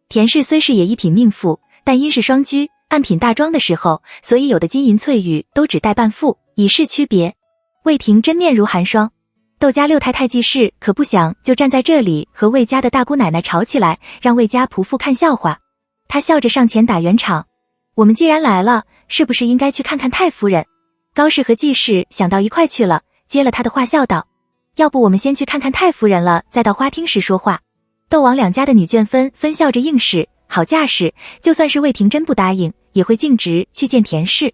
田氏虽是也一品命妇，但因是双居，按品大庄的时候，所以有的金银翠玉都只带半副，以示区别。魏廷真面如寒霜，窦家六太太记事可不想就站在这里和魏家的大姑奶奶吵起来，让魏家仆妇看笑话。他笑着上前打圆场：我们既然来了，是不是应该去看看太夫人？高氏和季氏想到一块去了，接了他的话笑道：要不我们先去看看太夫人了，再到花厅时说话。窦王两家的女眷纷纷笑着应是，好架势，就算是魏廷珍不答应，也会径直去见田氏。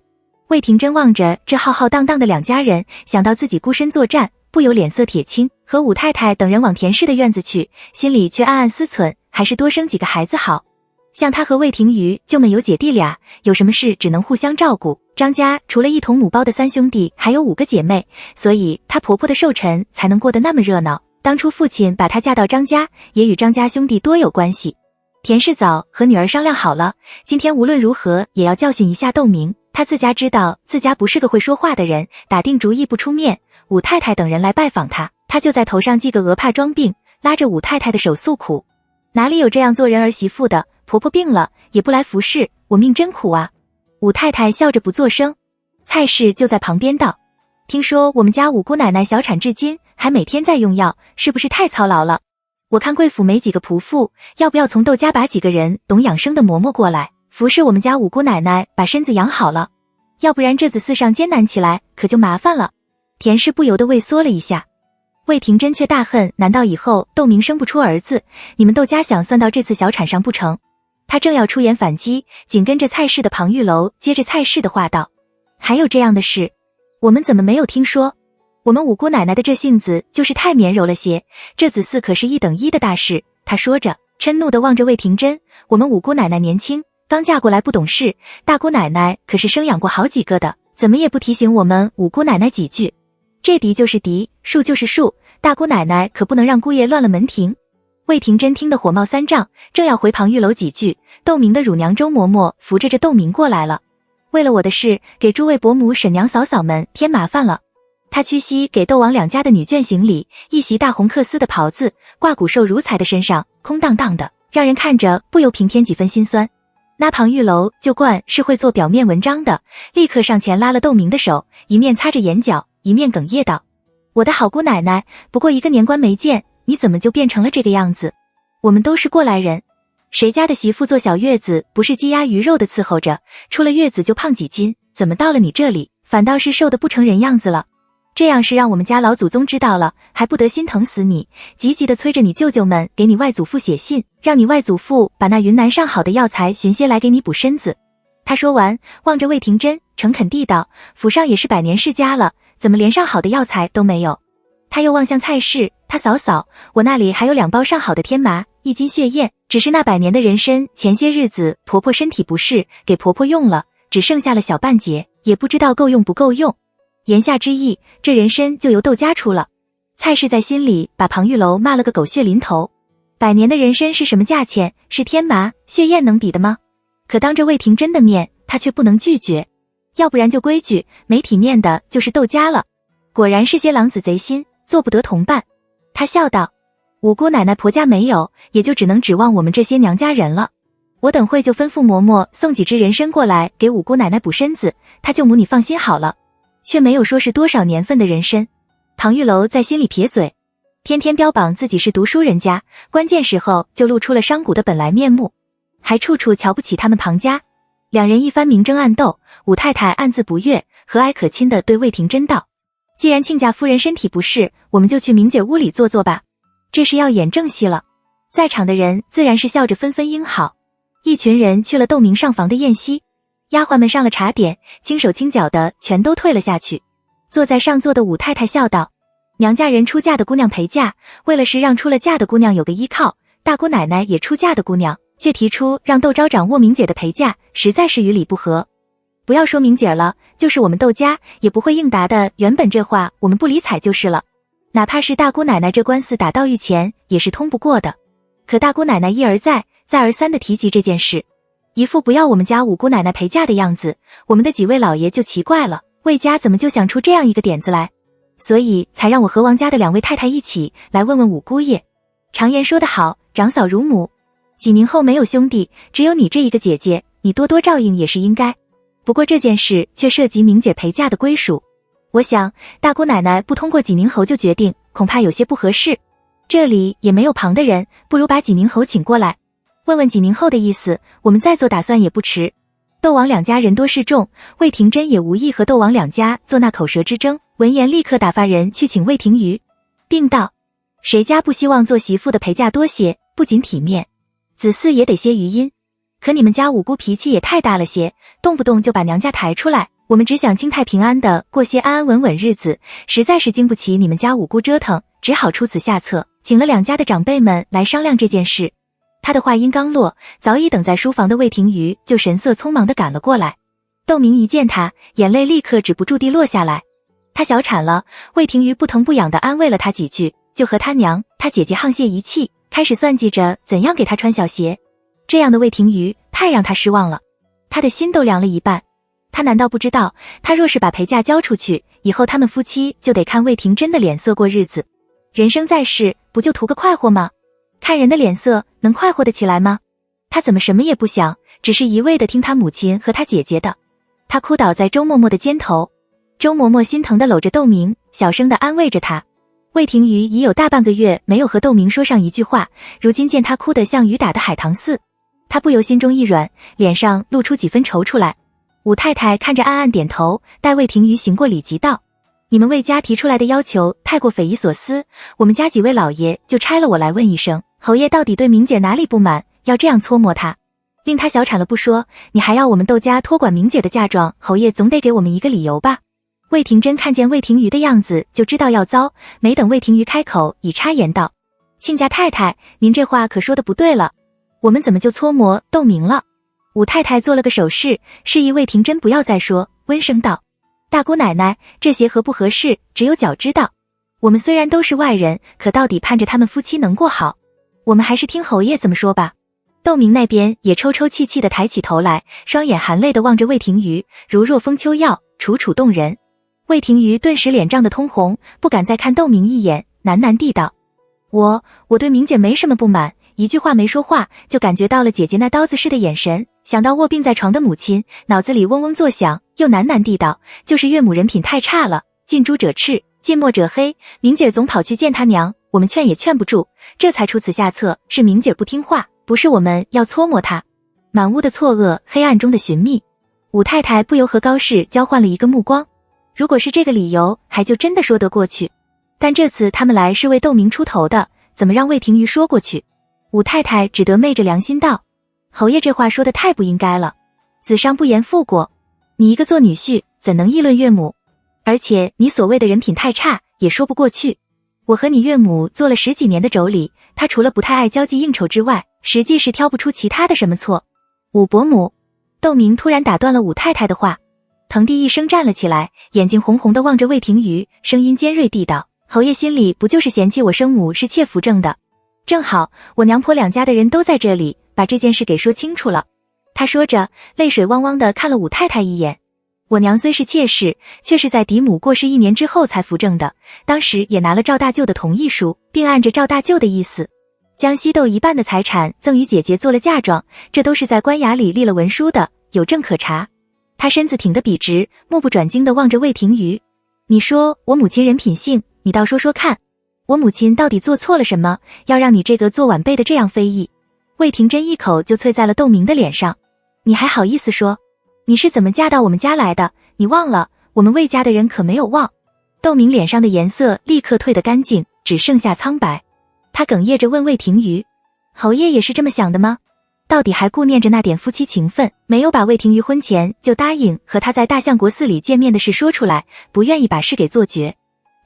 魏廷珍望着这浩浩荡荡的两家人，想到自己孤身作战，不由脸色铁青，和武太太等人往田氏的院子去，心里却暗暗思忖，还是多生几个孩子好。像他和魏廷瑜就没有姐弟俩，有什么事只能互相照顾。张家除了一同母胞的3兄弟，还有5个姐妹，所以她婆婆的寿辰才能过得那么热闹。当初父亲把她嫁到张家，也与张家兄弟多有关系。田氏早和女儿商量好了，今天无论如何也要教训一下窦明。他自家知道自家不是个会说话的人，打定主意不出面。武太太等人来拜访他，他就在头上系个额帕装病，拉着武太太的手诉苦。哪里有这样做人儿媳妇的，婆婆病了也不来服侍，我命真苦啊。武太太笑着不作声。蔡氏就在旁边道：听说我们家五姑奶奶小产至今，还每天在用药，是不是太操劳了？我看贵府没几个仆妇，要不要从窦家把几个人懂养生的嬷嬷过来，服侍我们家五姑奶奶把身子养好了，要不然这子嗣上艰难起来，可就麻烦了。田氏不由得畏缩了一下。魏廷珍却大恨，难道以后窦明生不出儿子，你们窦家想算到这次小产上不成？他正要出言反击，紧跟着蔡氏的庞玉楼接着蔡氏的话道：还有这样的事，我们怎么没有听说？我们五姑奶奶的这性子就是太绵柔了些，这子嗣可是1等1的大事。他说着嗔怒地望着魏廷珍，我们五姑奶奶年轻，刚嫁过来不懂事，大姑奶奶可是生养过好几个的，怎么也不提醒我们五姑奶奶几句？这嫡就是嫡，庶就是庶，大姑奶奶可不能让姑爷乱了门庭。魏廷珍听得火冒三丈，正要回庞玉楼几句，窦明的乳娘周嬷嬷扶着这窦明过来了。为了我的事，给诸位伯母婶娘嫂嫂们添麻烦了。他屈膝给窦王两家的女眷行礼，一袭大红缂丝的袍子挂骨瘦如柴的身上，空荡荡的，让人看着不由平添几分心酸。那庞玉楼就惯是会做表面文章的，立刻上前拉了窦明的手，一面擦着眼角，一面哽咽道：我的好姑奶奶，不过一个年关没见，你怎么就变成了这个样子？我们都是过来人，谁家的媳妇做小月子不是鸡鸭鱼肉的伺候着，出了月子就胖几斤，怎么到了你这里反倒是瘦得不成人样子了？这样是让我们家老祖宗知道了，还不得心疼死你，急急地催着你舅舅们给你外祖父写信，让你外祖父把那云南上好的药材寻些来给你补身子。他说完，望着魏廷珍，诚恳地道：府上也是百年世家了，怎么连上好的药材都没有？他又望向蔡氏，他嫂嫂，我那里还有2包上好的天麻，1斤血燕，只是那百年的人参，前些日子婆婆身体不适，给婆婆用了，只剩下了小半截，也不知道够用不够用。言下之意，这人参就由窦家出了。蔡氏在心里把庞玉楼骂了个狗血淋头。百年的人参是什么价钱？是天麻、血燕能比的吗？可当着魏廷珍的面，他却不能拒绝。要不然就规矩，没体面的就是窦家了。果然是些狼子贼心，做不得同伴。他笑道：五姑奶奶婆家没有，也就只能指望我们这些娘家人了。我等会就吩咐嬷嬷送几只人参过来给五姑奶奶补身子，她舅母你放心好了。却没有说是多少年份的人参。庞玉楼在心里撇嘴，天天标榜自己是读书人家，关键时候就露出了商贾的本来面目，还处处瞧不起他们庞家。两人一番明争暗斗，武太太暗自不悦，和蔼可亲地对魏廷珍道：既然亲家夫人身体不适，我们就去明姐屋里坐坐吧。这是要演正戏了。在场的人自然是笑着纷纷应好。一群人去了窦明上房的宴席，丫鬟们上了茶点，轻手轻脚的全都退了下去。坐在上座的武太太笑道：娘家人出嫁的姑娘陪嫁，为了是让出了嫁的姑娘有个依靠，大姑奶奶也出嫁的姑娘，却提出让窦昭掌握明姐的陪嫁，实在是与理不合。不要说明姐了，就是我们窦家也不会应答的，原本这话我们不理睬就是了。哪怕是大姑奶奶这官司打到御前，也是通不过的。可大姑奶奶一而再再而三的提及这件事，一副不要我们家五姑奶奶陪嫁的样子，我们的几位老爷就奇怪了，魏家怎么就想出这样一个点子来？所以才让我和王家的2位太太一起来问问五姑爷。常言说得好，长嫂如母，几年后没有兄弟，只有你这一个姐姐，你多多照应也是应该。不过这件事却涉及明姐陪嫁的归属，我想大姑奶奶不通过济宁侯就决定，恐怕有些不合适。这里也没有旁的人，不如把济宁侯请过来，问问济宁侯的意思，我们再做打算也不迟。窦王两家人多势众，魏廷珍也无意和窦王两家做那口舌之争，闻言立刻打发人去请魏廷瑜，并道：谁家不希望做媳妇的陪嫁多些，不仅体面，子嗣也得些余音。可你们家五姑脾气也太大了些，动不动就把娘家抬出来，我们只想清泰平安的过些安安稳稳日子，实在是经不起你们家五姑折腾，只好出此下策，请了两家的长辈们来商量这件事。他的话音刚落，早已等在书房的魏廷瑜就神色匆忙地赶了过来。窦明一见他，眼泪立刻止不住地落下来。他小产了，魏廷瑜不疼不痒地安慰了他几句，就和他娘、他姐姐沆瀣一气，开始算计着怎样给他穿小鞋。这样的魏廷瑜太让他失望了，他的心都凉了一半。他难道不知道，他若是把陪嫁交出去，以后他们夫妻就得看魏廷珍的脸色过日子。人生在世，不就图个快活吗？看人的脸色能快活得起来吗？他怎么什么也不想，只是一味地听他母亲和他姐姐的。他哭倒在周嬷嬷的肩头，周嬷嬷心疼地搂着窦明，小声地安慰着他。魏廷瑜已有大半个月没有和窦明说上一句话，如今见他哭得像雨打的海棠似，他不由心中一软，脸上露出几分愁出来。武太太看着暗暗点头，待魏廷瑜行过礼即道：你们魏家提出来的要求太过匪夷所思，我们家几位老爷就差了我来问一声，侯爷到底对明姐哪里不满，要这样搓磨她，令她小产了不说，你还要我们窦家托管明姐的嫁妆，侯爷总得给我们一个理由吧。魏廷珍看见魏廷瑜的样子就知道要糟，没等魏廷瑜开口，已插言道：亲家太太，您这话可说得不对了，我们怎么就搓磨窦明了？武太太做了个手势，示意魏廷珍不要再说，温声道：大姑奶奶，这些合不合适，只有脚知道。我们虽然都是外人，可到底盼着他们夫妻能过好，我们还是听侯爷怎么说吧。窦明那边也抽抽泣泣地抬起头来，双眼含泪地望着魏廷瑜，如若风秋药，楚楚动人。魏廷瑜顿时脸涨得通红，不敢再看窦明一眼，喃喃地道：我对明姐没什么不满，一句话没说话，就感觉到了姐姐那刀子似的眼神，想到卧病在床的母亲，脑子里嗡嗡作响，又喃喃地道：就是岳母人品太差了，近朱者赤，近墨者黑，明姐总跑去见她娘，我们劝也劝不住，这才出此下策，是明姐不听话，不是我们要搓磨她。满屋的错愕，黑暗中的寻觅，武太太不由和高氏交换了一个目光。如果是这个理由，还就真的说得过去。但这次他们来是为窦明出头的，怎么让魏廷瑜说过去？武太太只得昧着良心道：侯爷这话说得太不应该了，子上不言父过，你一个做女婿，怎能议论岳母？而且你所谓的人品太差，也说不过去。我和你岳母做了10几年的妯娌，她除了不太爱交际应酬之外，实际是挑不出其他的什么错。武伯母，窦明突然打断了武太太的话，腾地一声站了起来，眼睛红红的望着魏廷瑜，声音尖锐地道：侯爷心里不就是嫌弃我生母是妾扶正的？正好我娘婆两家的人都在这里，把这件事给说清楚了。他说着，泪水汪汪地看了武太太一眼。我娘虽是妾室，却是在嫡母过世1年之后才扶正的，当时也拿了赵大舅的同意书，并按着赵大舅的意思，将西窦一半的财产赠与姐姐做了嫁妆，这都是在官衙里立了文书的，有证可查。他身子挺得笔直，目不转睛地望着魏廷瑜。你说我母亲人品性，你倒说说看，我母亲到底做错了什么，要让你这个做晚辈的这样非议？魏廷珍一口就啐在了窦明的脸上。你还好意思说？你是怎么嫁到我们家来的？你忘了，我们魏家的人可没有忘。窦明脸上的颜色立刻褪得干净，只剩下苍白。他哽咽着问魏廷瑜：侯爷也是这么想的吗？到底还顾念着那点夫妻情分，没有把魏廷瑜婚前就答应和他在大相国寺里见面的事说出来，不愿意把事给做绝。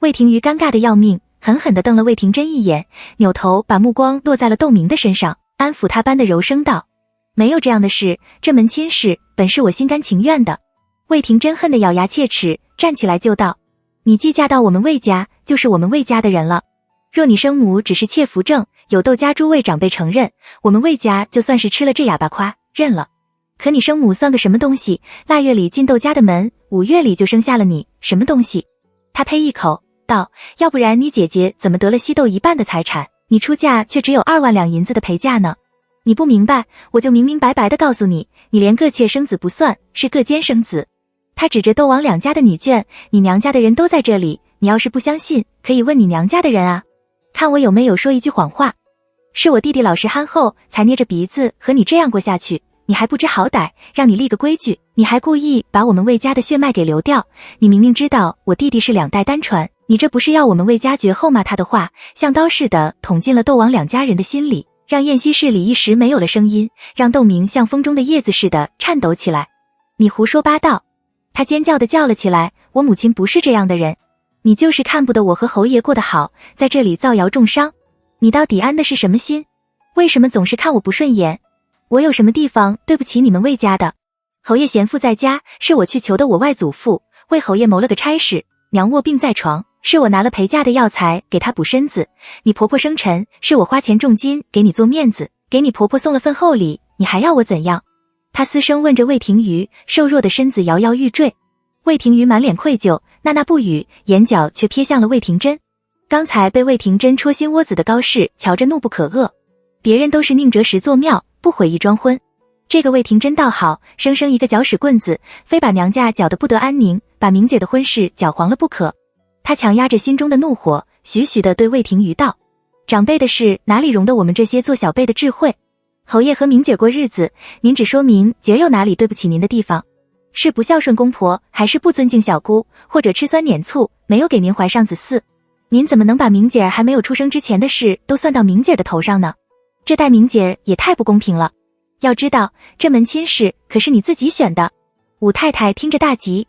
魏廷瑜尴尬的要命，狠狠地瞪了魏廷珍一眼，扭头把目光落在了窦明的身上，安抚他般的柔声道：没有这样的事，这门亲事本是我心甘情愿的。魏廷珍恨得咬牙切齿，站起来就道：你既嫁到我们魏家，就是我们魏家的人了。若你生母只是妾扶正，有窦家诸位长辈承认，我们魏家就算是吃了这哑巴夸，认了。可你生母算个什么东西？腊月里进窦家的门，5月里就生下了你，什么东西？他呸一口道：要不然你姐姐怎么得了西窦一半的财产，你出嫁却只有2万两银子的陪嫁呢？你不明白，我就明明白白的告诉你，你连各妾生子不算，是各奸生子。他指着窦王两家的女眷，你娘家的人都在这里，你要是不相信，可以问你娘家的人啊，看我有没有说一句谎话。是我弟弟老实憨厚，才捏着鼻子和你这样过下去，你还不知好歹，让你立个规矩，你还故意把我们魏家的血脉给流掉。你明明知道我弟弟是2代单传，你这不是要我们魏家绝后吗？他的话像刀似的捅进了窦王两家人的心里，让燕西市里一时没有了声音，让窦明像风中的叶子似的颤抖起来。你胡说八道！他尖叫地叫了起来，我母亲不是这样的人，你就是看不得我和侯爷过得好，在这里造谣重伤。你到底安的是什么心？为什么总是看我不顺眼？我有什么地方对不起你们魏家的？侯爷贤妇在家，是我去求的我外祖父，为侯爷谋了个差事，娘卧病在床，是我拿了陪嫁的药材给她补身子。你婆婆生辰，是我花钱重金给你做面子，给你婆婆送了份厚礼，你还要我怎样？他嘶声问着魏廷瑜，瘦弱的身子摇摇欲坠。魏廷瑜满脸愧疚，那不语，眼角却瞥向了魏廷珍。刚才被魏廷珍戳心窝子的高氏瞧着怒不可遏，别人都是宁折石做庙，不悔意装婚，这个魏廷珍倒好，生生一个搅屎棍子，非把娘家搅得不得安宁，把明姐的婚事搅黄了不可。他强压着心中的怒火，徐徐地对魏廷瑜道：长辈的事哪里容得我们这些做小辈的智慧？侯爷和明姐过日子，您只说明姐有哪里对不起您的地方？是不孝顺公婆，还是不尊敬小姑，或者吃酸撵醋，没有给您怀上子嗣？您怎么能把明姐还没有出生之前的事都算到明姐的头上呢？这待明姐也太不公平了。要知道，这门亲事可是你自己选的。武太太听着大急，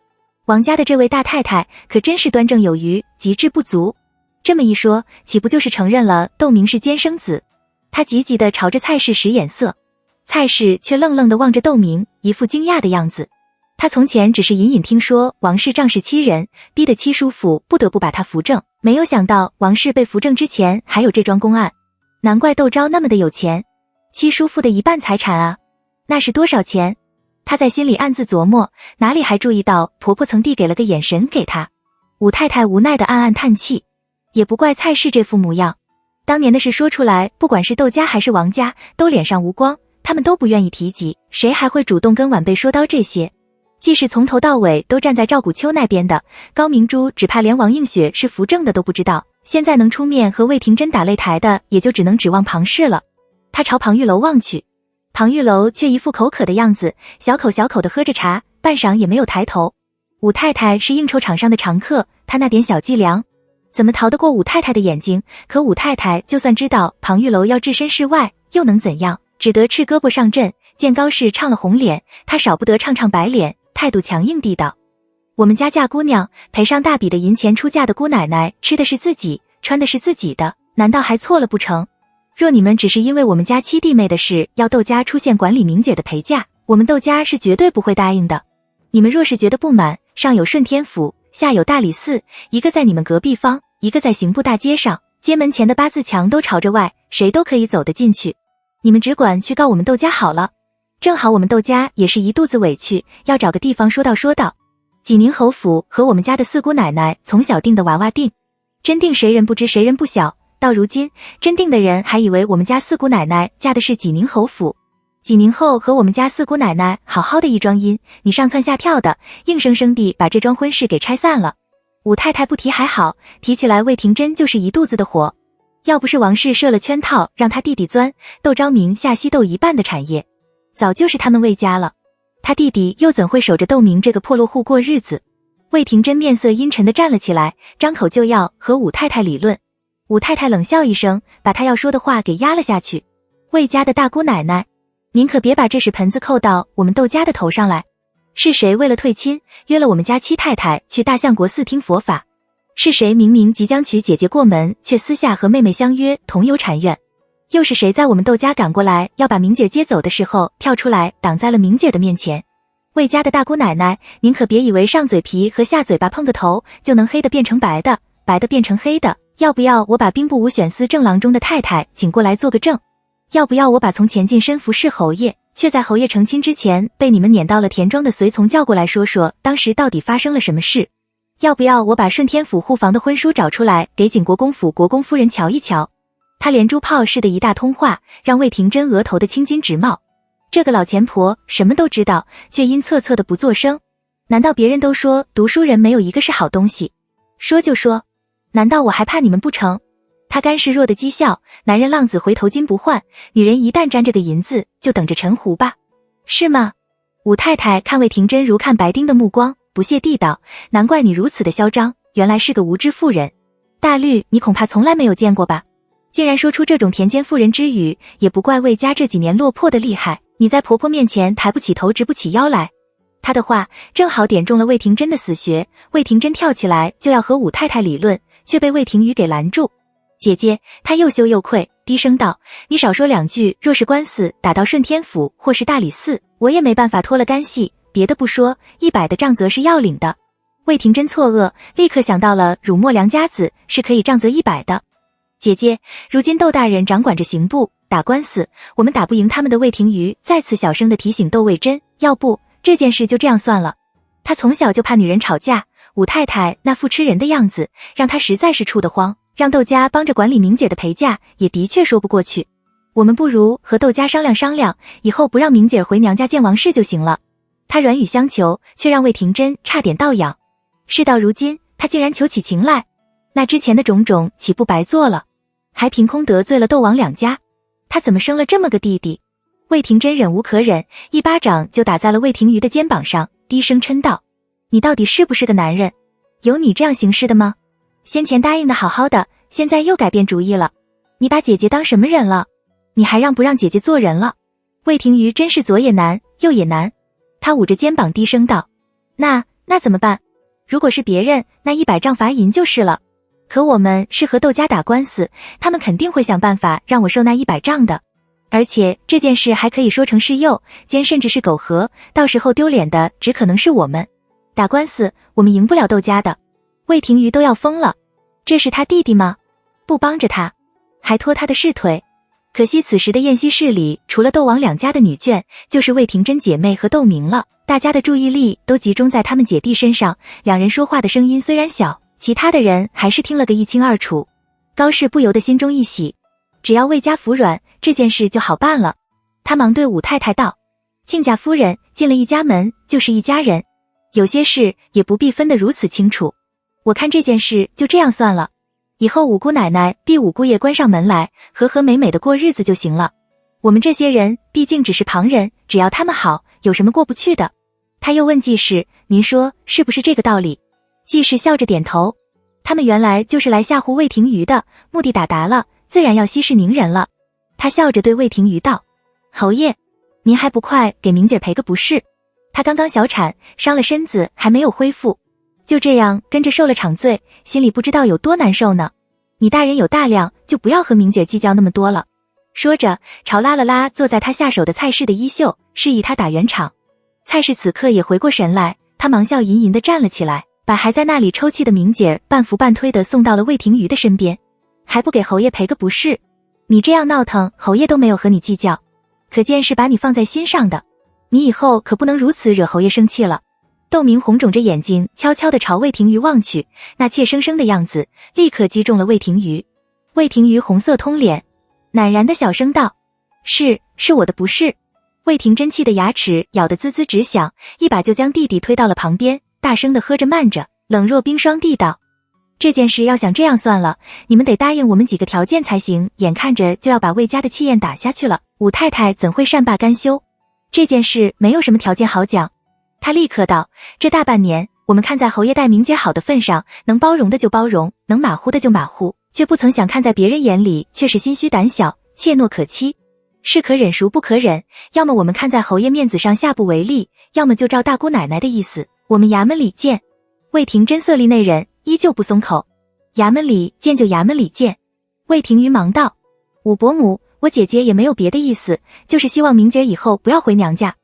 王家的这位大太太可真是端正有余，极致不足。这么一说，岂不就是承认了窦明是奸生子？他急急地朝着蔡氏使眼色，蔡氏却愣愣地望着窦明，一副惊讶的样子。他从前只是隐隐听说王氏仗势欺人，逼得七叔父不得不把他扶正，没有想到王氏被扶正之前还有这桩公案。难怪窦昭那么的有钱，七叔父的1半财产啊，那是多少钱？他在心里暗自琢磨，哪里还注意到婆婆曾递给了个眼神给他。武太太无奈地暗暗叹气，也不怪蔡氏这副模样。当年的事说出来，不管是窦家还是王家，都脸上无光，他们都不愿意提及，谁还会主动跟晚辈说到这些？既是从头到尾都站在赵古秋那边的，高明珠只怕连王映雪是扶正的都不知道，现在能出面和魏廷珍打擂台的，也就只能指望庞氏了。他朝庞玉楼望去，庞玉楼却一副口渴的样子，小口小口地喝着茶，半晌也没有抬头。武太太是应酬场上的常客，她那点小伎俩怎么逃得过武太太的眼睛？可武太太就算知道庞玉楼要置身事外，又能怎样？只得赤胳膊上阵。见高氏唱了红脸，她少不得唱唱白脸，态度强硬地道：我们家嫁姑娘，赔上大笔的银钱出嫁的姑奶奶，吃的是自己，穿的是自己的，难道还错了不成？若你们只是因为我们家七弟妹的事要窦家出现管理明姐的陪嫁，我们窦家是绝对不会答应的。你们若是觉得不满，上有顺天府，下有大理寺，一个在你们隔壁坊，一个在刑部大街上，街门前的八字墙都朝着外，谁都可以走得进去。你们只管去告我们窦家好了。正好我们窦家也是一肚子委屈，要找个地方说道。济宁侯府和我们家的四姑奶奶从小定的娃娃定，真定谁人不知谁人不晓，到如今真定的人还以为我们家四姑奶奶嫁的是济宁侯府。几年后和我们家四姑奶奶好好的一桩姻，你上蹿下跳的，硬生生地把这桩婚事给拆散了。武太太不提还好，提起来魏廷珍就是一肚子的火。要不是王氏设了圈套让他弟弟钻，窦昭明下西窦一半的产业，早就是他们魏家了。他弟弟又怎会守着窦明这个破落户过日子？魏廷珍面色阴沉地站了起来，张口就要和武太太理论。武太太冷笑一声，把他要说的话给压了下去。魏家的大姑奶奶，您可别把这屎盆子扣到我们窦家的头上来。是谁为了退亲，约了我们家七太太去大相国寺听佛法？是谁明明即将娶姐姐过门，却私下和妹妹相约同游禅院？又是谁在我们窦家赶过来要把明姐接走的时候，跳出来挡在了明姐的面前？魏家的大姑奶奶，您可别以为上嘴皮和下嘴巴碰个头就能黑的变成白的，白的变成黑的。要不要我把兵部武选司正郎中的太太请过来做个证？要不要我把从前进身服侍侯爷，却在侯爷成亲之前被你们撵到了田庄的随从叫过来说说当时到底发生了什么事？要不要我把顺天府护房的婚书找出来给景国公府国公夫人瞧一瞧？他连珠炮似的一大通话，让魏廷珍额头的青筋直冒。这个老钱婆什么都知道，却阴恻恻的不作声。难道别人都说读书人没有一个是好东西？说就说，难道我还怕你们不成？他干示弱的讥笑，男人浪子回头金不换，女人一旦沾着个银子，就等着沉湖吧，是吗？武太太看魏廷珍如看白丁的目光，不屑地道：难怪你如此的嚣张，原来是个无知妇人。大律你恐怕从来没有见过吧？竟然说出这种田间妇人之语，也不怪魏家这几年落魄的厉害，你在婆婆面前抬不起头直不起腰来。他的话正好点中了魏廷珍的死穴，魏廷珍跳起来就要和武太太理论，却被魏廷宇给拦住。姐姐，她又羞又愧，低声道：你少说两句，若是官司打到顺天府或是大理寺，我也没办法脱了干系，别的不说，100的杖责是要领的。魏廷珍错愕，立刻想到了辱没良家子是可以杖责100的。姐姐，如今窦大人掌管着刑部，打官司我们打不赢他们的。魏廷瑜再次小声地提醒窦魏珍，要不这件事就这样算了。他从小就怕女人吵架，武太太那副吃人的样子让他实在是怵得慌，让窦家帮着管理明姐的陪嫁也的确说不过去。我们不如和窦家商量商量，以后不让明姐回娘家见王氏就行了。他软语相求，却让魏廷珍差点倒仰。事到如今，他竟然求起情来，那之前的种种岂不白做了？还凭空得罪了窦王两家，他怎么生了这么个弟弟？魏廷珍忍无可忍，一巴掌就打在了魏廷瑜的肩膀上，低声嗔道：你到底是不是个男人？有你这样行事的吗？先前答应的好好的，现在又改变主意了。你把姐姐当什么人了？你还让不让姐姐做人了？魏廷瑜真是左也难右也难，他捂着肩膀低声道：那怎么办？如果是别人，那100杖罚银就是了。可我们是和窦家打官司，他们肯定会想办法让我受那100杖的。而且这件事还可以说成是诱奸，甚至是苟合，到时候丢脸的只可能是我们。打官司我们赢不了窦家的。魏廷瑜都要疯了，这是他弟弟吗？不帮着他，还拖他的仕腿。可惜此时的宴席室里，除了窦王两家的女眷，就是魏廷珍姐妹和窦明了。大家的注意力都集中在他们姐弟身上，两人说话的声音虽然小，其他的人还是听了个一清二楚。高氏不由得心中一喜，只要魏家服软，这件事就好办了。他忙对武太太道：亲家夫人进了一家门就是一家人，有些事也不必分得如此清楚。我看这件事就这样算了，以后五姑奶奶逼五姑爷关上门来，和和美美的过日子就行了。我们这些人毕竟只是旁人，只要他们好，有什么过不去的？他又问季氏：“您说是不是这个道理？”季氏笑着点头。他们原来就是来吓唬魏廷瑜的，目的达了，自然要息事宁人了。他笑着对魏廷瑜道：“侯爷，您还不快给明姐赔个不是？她刚刚小产，伤了身子还没有恢复，就这样跟着受了场罪，心里不知道有多难受呢。你大人有大量，就不要和明姐计较那么多了。”说着，朝拉了拉坐在他下手的蔡氏的衣袖，示意他打圆场。蔡氏此刻也回过神来，他忙笑吟吟地站了起来，把还在那里抽泣的明姐半扶半推地送到了魏廷瑜的身边。还不给侯爷赔个不是？你这样闹腾，侯爷都没有和你计较，可见是把你放在心上的。你以后可不能如此惹侯爷生气了。窦明红肿着眼睛悄悄地朝魏廷瑜望去，那怯生生的样子立刻击中了魏廷瑜。魏廷瑜红色通脸，赧然的小声道：“是我的不是。”魏廷真气的牙齿咬得滋滋直响，一把就将弟弟推到了旁边，大声地喝着慢着，冷若冰霜地道：“这件事要想这样算了，你们得答应我们几个条件才行，眼看着就要把魏家的气焰打下去了，武太太怎会善罢甘休？这件事没有什么条件好讲。”他立刻道：“这大半年，我们看在侯爷待明姐好的份上，能包容的就包容，能马虎的就马虎，却不曾想看在别人眼里却是心虚胆小，怯懦可欺。是可忍孰不可忍，要么我们看在侯爷面子上下不为例，要么就照大姑奶奶的意思，我们衙门里见。”魏廷真色厉内忍，依旧不松口：“衙门里见就衙门里见。”魏廷于忙道：“武伯母，我姐姐也没有别的意思，就是希望明姐以后不要回娘家。”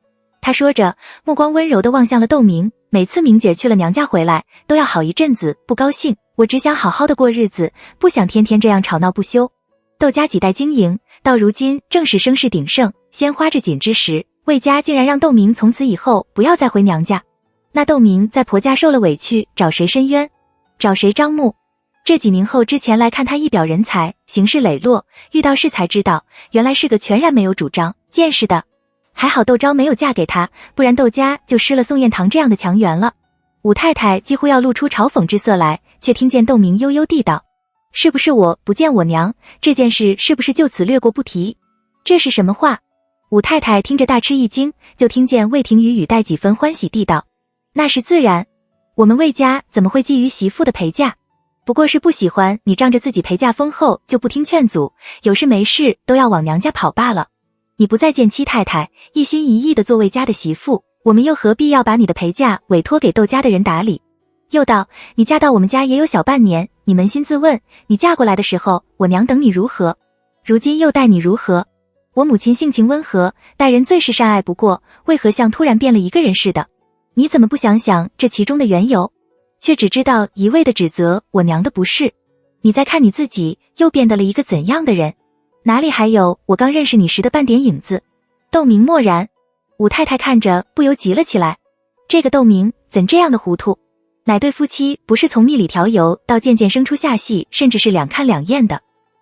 他说着，目光温柔地望向了窦明。每次明姐去了娘家回来，都要好一阵子不高兴，我只想好好的过日子，不想天天这样吵闹不休。窦家几代经营，到如今正是声势鼎盛，鲜花着锦之时，魏家竟然让窦明从此以后不要再回娘家。那窦明在婆家受了委屈，找谁申冤？找谁张目？这几年后之前来看他一表人才，行事磊落，遇到事才知道，原来是个全然没有主张见识的。还好窦昭没有嫁给他，不然窦家就失了宋彦堂这样的强援了。武太太几乎要露出嘲讽之色来，却听见窦明悠悠地道：“是不是我不见我娘？这件事是不是就此略过不提？”这是什么话？武太太听着大吃一惊，就听见魏廷瑜语带几分欢喜地道：“那是自然，我们魏家怎么会觊觎媳妇的陪嫁？不过是不喜欢你仗着自己陪嫁丰厚就不听劝阻，有事没事都要往娘家跑罢了。你不再见妻太太，一心一意的做魏家的媳妇，我们又何必要把你的陪嫁委托给窦家的人打理？”又道：“你嫁到我们家也有小半年，你扪心自问，你嫁过来的时候，我娘等你如何？如今又待你如何？我母亲性情温和，待人最是善爱不过，为何像突然变了一个人似的？你怎么不想想这其中的缘由？却只知道一味的指责我娘的不是。你再看你自己，又变得了一个怎样的人？哪里还有我刚认识你时的半点影子？”窦明默然，武太太看着不由急了起来，这个窦明怎这样的糊涂？乃对夫妻不是从蜜里调油到渐渐生出下戏，甚至是两看两厌的。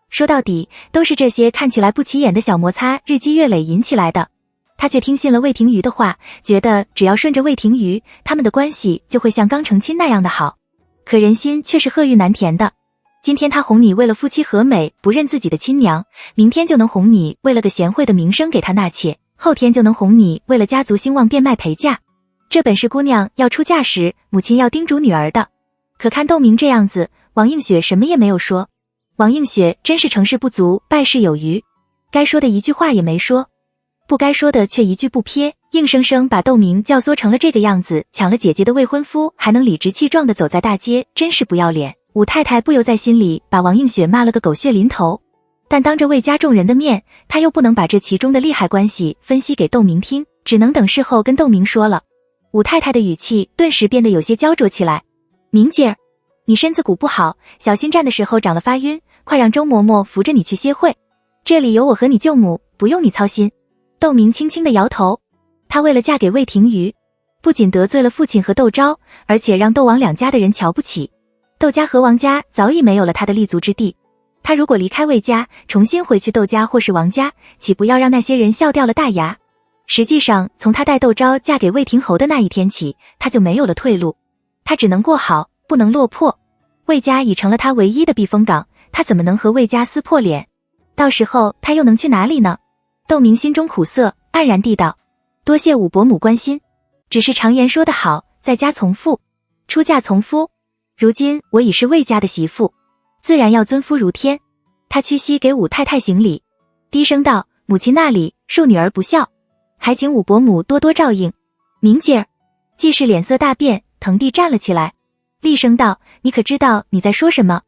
说到底，都是这些看起来不起眼的小摩擦日积月累引起来的。他却听信了魏廷瑜的话，觉得只要顺着魏廷瑜，他们的关系就会像刚成亲那样的好。可人心却是鹤欲难填的。今天他哄你为了夫妻和美不认自己的亲娘，明天就能哄你为了个贤惠的名声给他纳妾，后天就能哄你为了家族兴旺变卖陪嫁。这本是姑娘要出嫁时母亲要叮嘱女儿的。可看窦明这样子，王映雪什么也没有说。王映雪真是成事不足败事有余，该说的一句话也没说，不该说的却一句不撇，硬生生把窦明教唆成了这个样子，抢了姐姐的未婚夫还能理直气壮地走在大街，真是不要脸。武太太不由在心里把王映雪骂了个狗血淋头，但当着魏家众人的面，她又不能把这其中的利害关系分析给窦明听，只能等事后跟窦明说了。武太太的语气顿时变得有些焦灼起来：“明姐儿，你身子骨不好，小心站的时候长了发晕，快让周嬷嬷扶着你去歇会，这里有我和你舅母，不用你操心。”窦明轻轻地摇头，她为了嫁给魏廷瑜，不仅得罪了父亲和窦昭，而且让窦王两家的人瞧不起。窦家和王家早已没有了他的立足之地，他如果离开魏家，重新回去窦家或是王家，岂不要让那些人笑掉了大牙？实际上，从他带窦昭嫁给魏廷侯的那一天起，他就没有了退路，他只能过好，不能落魄。魏家已成了他唯一的避风港，他怎么能和魏家撕破脸？到时候他又能去哪里呢？窦明心中苦涩，黯然地道：“多谢武伯母关心。”只是常言说得好，在家从父，出嫁从夫。如今我已是魏家的媳妇，自然要尊夫如天。他屈膝给武太太行礼，低声道：母亲那里恕女儿不孝，还请武伯母多多照应。明姐儿。季氏脸色大变，腾地站了起来，厉声道：你可知道你在说什么？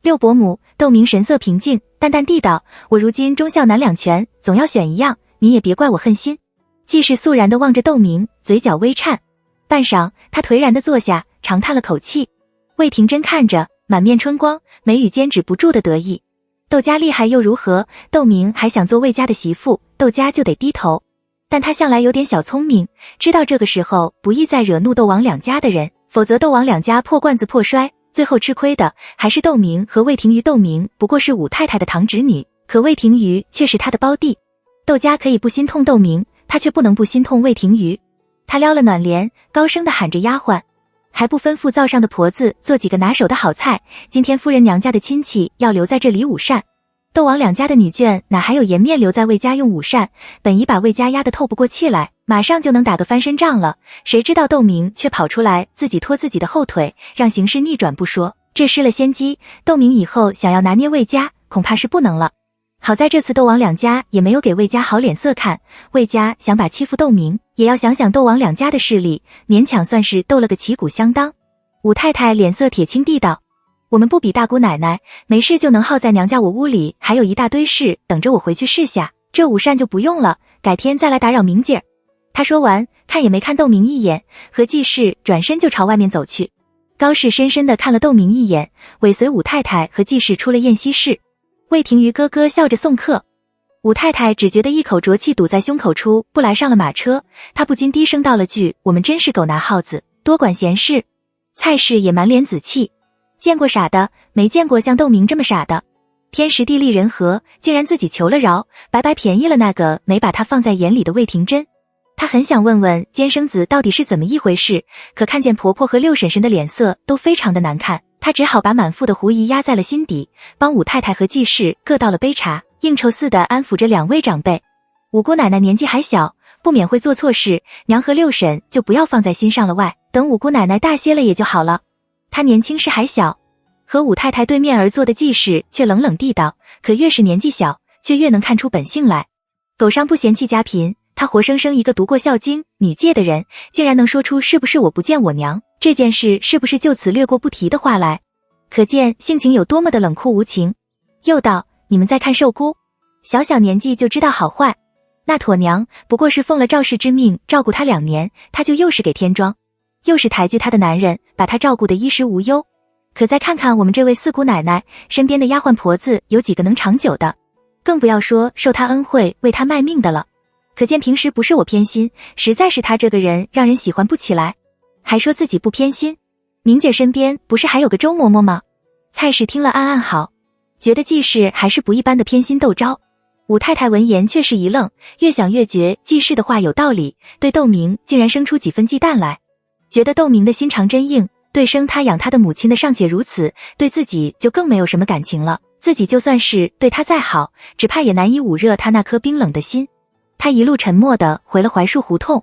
六伯母。窦明神色平静，淡淡地道：我如今忠孝难两全，总要选一样，你也别怪我恨心。季氏肃然地望着窦明，嘴角微颤，半晌他颓然地坐下，长叹了口气。魏廷珍看着，满面春光，眉宇间止不住的得意。窦家厉害又如何？窦明还想做魏家的媳妇，窦家就得低头。但他向来有点小聪明，知道这个时候不宜再惹怒窦王两家的人，否则窦王两家破罐子破摔，最后吃亏的还是窦明和魏廷瑜。窦明不过是武太太的堂侄女，可魏廷瑜却是他的胞弟。窦家可以不心痛窦明，他却不能不心痛魏廷瑜。他撩了暖帘，高声地喊着丫鬟，还不吩咐灶上的婆子做几个拿手的好菜，今天夫人娘家的亲戚要留在这里午膳。窦王两家的女眷哪还有颜面留在魏家用午膳，本已把魏家压得透不过气来，马上就能打个翻身仗了，谁知道窦明却跑出来自己拖自己的后腿，让形势逆转不说，这失了先机，窦明以后想要拿捏魏家恐怕是不能了。好在这次窦王两家也没有给魏家好脸色看，魏家想把欺负窦明，也要想想窦王两家的势力，勉强算是斗了个旗鼓相当。武太太脸色铁青地道：我们不比大姑奶奶，没事就能耗在娘家，我屋里还有一大堆事等着我回去试下，这午膳就不用了，改天再来打扰明姐儿。她说完，看也没看窦明一眼，和季氏转身就朝外面走去。高氏深深地看了窦明一眼，尾随武太太和季氏出了宴席室。魏廷瑜咯咯笑着送客，武太太只觉得一口浊气堵在胸口，出不来，上了马车。她不禁低声道了句：我们真是狗拿耗子，多管闲事。蔡氏也满脸紫气，见过傻的，没见过像窦明这么傻的。天时地利人和，竟然自己求了饶，白白便宜了那个没把他放在眼里的魏廷珍。他很想问问尖生子到底是怎么一回事，可看见婆婆和六婶婶的脸色都非常的难看，他只好把满腹的狐疑压在了心底，帮武太太和季氏各倒了杯茶，应酬似的安抚着两位长辈。五姑奶奶年纪还小，不免会做错事，娘和六婶就不要放在心上了，等五姑奶奶大些了也就好了。她年轻时还小。和武太太对面而坐的季氏却冷冷地道：可越是年纪小，却越能看出本性来。狗商不嫌弃家贫，他活生生一个读过孝经女诫的人，竟然能说出是不是我不见我娘，这件事是不是就此略过不提的话来，可见性情有多么的冷酷无情。又道：你们在看寿姑，小小年纪就知道好坏，那妥娘不过是奉了赵氏之命照顾她2年，她就又是给添妆，又是抬举她的男人，把她照顾得衣食无忧。可再看看我们这位四姑奶奶，身边的丫鬟婆子有几个能长久的，更不要说受她恩惠为她卖命的了。可见平时不是我偏心，实在是她这个人让人喜欢不起来。还说自己不偏心，明姐身边不是还有个周嬷嬷吗？蔡氏听了暗暗好，觉得季氏还是不一般的偏心窦昭。武太太闻言却是一愣，越想越觉季氏的话有道理，对窦明竟然生出几分忌惮来，觉得窦明的心肠真硬，对生他养他的母亲的尚且如此，对自己就更没有什么感情了，自己就算是对他再好，只怕也难以捂热他那颗冰冷的心。他一路沉默地回了槐树胡同。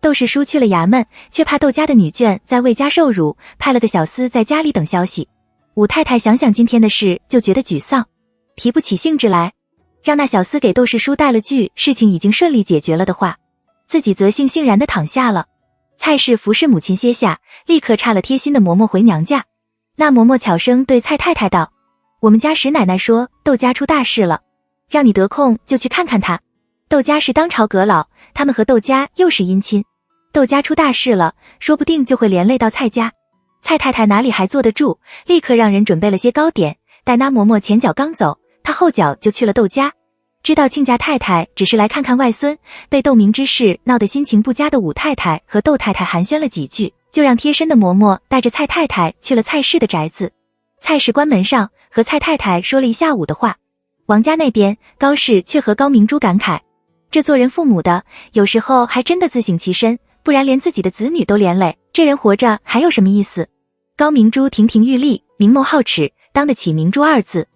窦氏叔去了衙门，却怕窦家的女眷在魏家受辱，派了个小厮在家里等消息。武太太想想今天的事，就觉得沮丧，提不起兴致来，让那小厮给窦氏叔带了句事情已经顺利解决了的话，自己则悻悻然地躺下了。蔡氏服侍母亲歇下，立刻差了贴心的嬷嬷回娘家。那嬷嬷悄声对蔡太太道：我们家史奶奶说窦家出大事了，让你得空就去看看他。窦家是当朝阁老，他们和窦家又是姻亲，窦家出大事了，说不定就会连累到蔡家。蔡太太哪里还坐得住，立刻让人准备了些糕点，待那嬷嬷前脚刚走，她后脚就去了窦家。知道亲家太太只是来看看外孙，被窦明之事闹得心情不佳的武太太和窦太太寒暄了几句，就让贴身的嬷嬷带着蔡太太去了蔡氏的宅子。蔡氏关门上和蔡太太说了一下午的话。王家那边，高氏却和高明珠感慨，这做人父母的有时候还真的自省其身，不然连自己的子女都连累，这人活着还有什么意思。高明珠亭亭玉立，明眸皓齿，当得起明珠2字。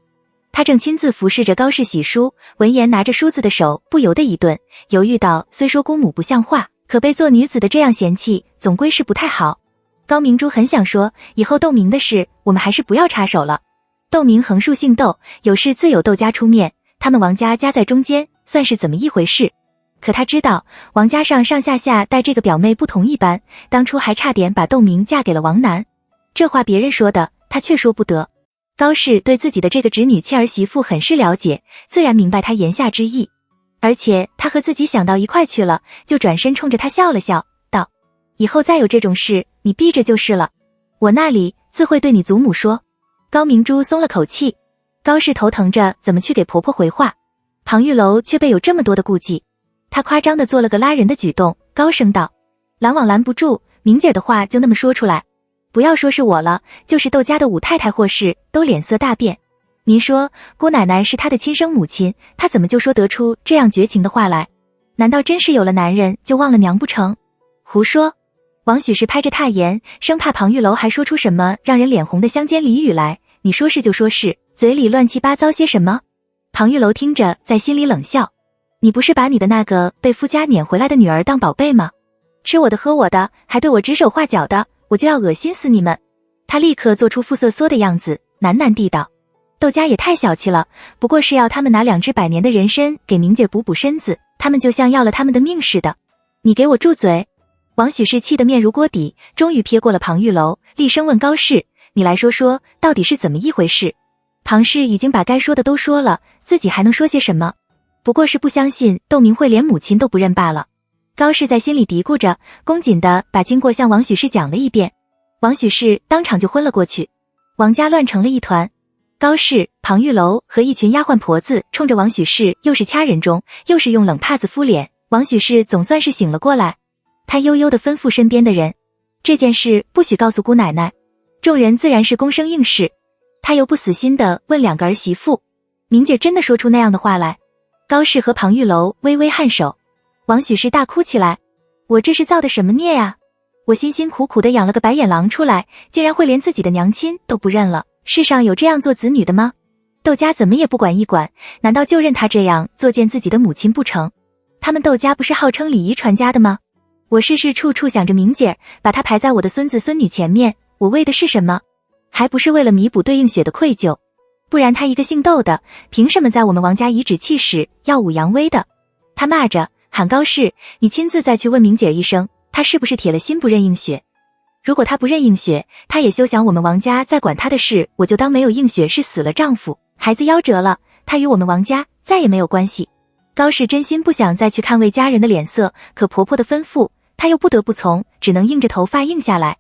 他正亲自服侍着高氏洗漱，闻言拿着梳子的手不由得一顿，犹豫道：虽说姑母不像话，可被做女子的这样嫌弃，总归是不太好。高明珠很想说，以后窦明的事，我们还是不要插手了。窦明横竖姓窦，有事自有窦家出面，他们王家夹在中间，算是怎么一回事？可他知道，王家上上下下待这个表妹不同一般，当初还差点把窦明嫁给了王楠。这话别人说的，他却说不得。高氏对自己的这个侄女妾儿媳妇很是了解，自然明白他言下之意。而且他和自己想到一块去了，就转身冲着他笑了笑，道：以后再有这种事，你逼着就是了。我那里自会对你祖母说。高明珠松了口气。高氏头疼着怎么去给婆婆回话，庞玉楼却备有这么多的顾忌。他夸张地做了个拉人的举动，高声道：拦网拦不住，明姐的话就那么说出来，不要说是我了，就是窦家的武太太或是都脸色大变。您说姑奶奶是她的亲生母亲，她怎么就说得出这样绝情的话来？难道真是有了男人就忘了娘不成？胡说！王许是拍着踏言，生怕庞玉楼还说出什么让人脸红的乡间俚语来。你说是就说是，嘴里乱七八糟些什么？庞玉楼听着在心里冷笑。你不是把你的那个被夫家撵回来的女儿当宝贝吗？吃我的喝我的，还对我指手画脚的，我就要恶心死你们！他立刻做出肤色缩的样子，喃喃地道：窦家也太小气了，不过是要他们拿2只100年的人参给明姐补补身子，他们就像要了他们的命似的。你给我住嘴！王许是气得面如锅底，终于瞥过了庞玉楼，厉声问高氏：你来说说，到底是怎么一回事？庞氏已经把该说的都说了，自己还能说些什么？不过是不相信窦明会连母亲都不认罢了。高氏在心里嘀咕着，恭谨地把经过向王许氏讲了一遍。王许氏当场就昏了过去。王家乱成了一团。高氏、庞玉楼和一群丫鬟婆子冲着王许氏又是掐人中，又是用冷帕子敷脸。王许氏总算是醒了过来，他悠悠地吩咐身边的人：这件事不许告诉姑奶奶。众人自然是躬声应是。他又不死心地问2个儿媳妇：明姐真的说出那样的话来？高氏和庞玉楼微微颔首。王许氏大哭起来：我这是造的什么孽呀？我辛辛苦苦地养了个白眼狼出来，竟然会连自己的娘亲都不认了，世上有这样做子女的吗？窦家怎么也不管一管，难道就认他这样作践自己的母亲不成？他们窦家不是号称礼仪传家的吗？我事事处处想着明姐儿，把她排在我的孙子孙女前面，我为的是什么？还不是为了弥补对应血的愧疚？不然他一个姓窦的，凭什么在我们王家颐指气使，耀武扬威的？他骂着喊高氏：你亲自再去问明姐儿一声，他是不是铁了心不认应血？如果他不认应血，他也休想我们王家再管他的事，我就当没有应血是死了丈夫，孩子夭折了，他与我们王家再也没有关系。高氏真心不想再去看魏家人的脸色，可婆婆的吩咐，她又不得不从，只能硬着头发应下来。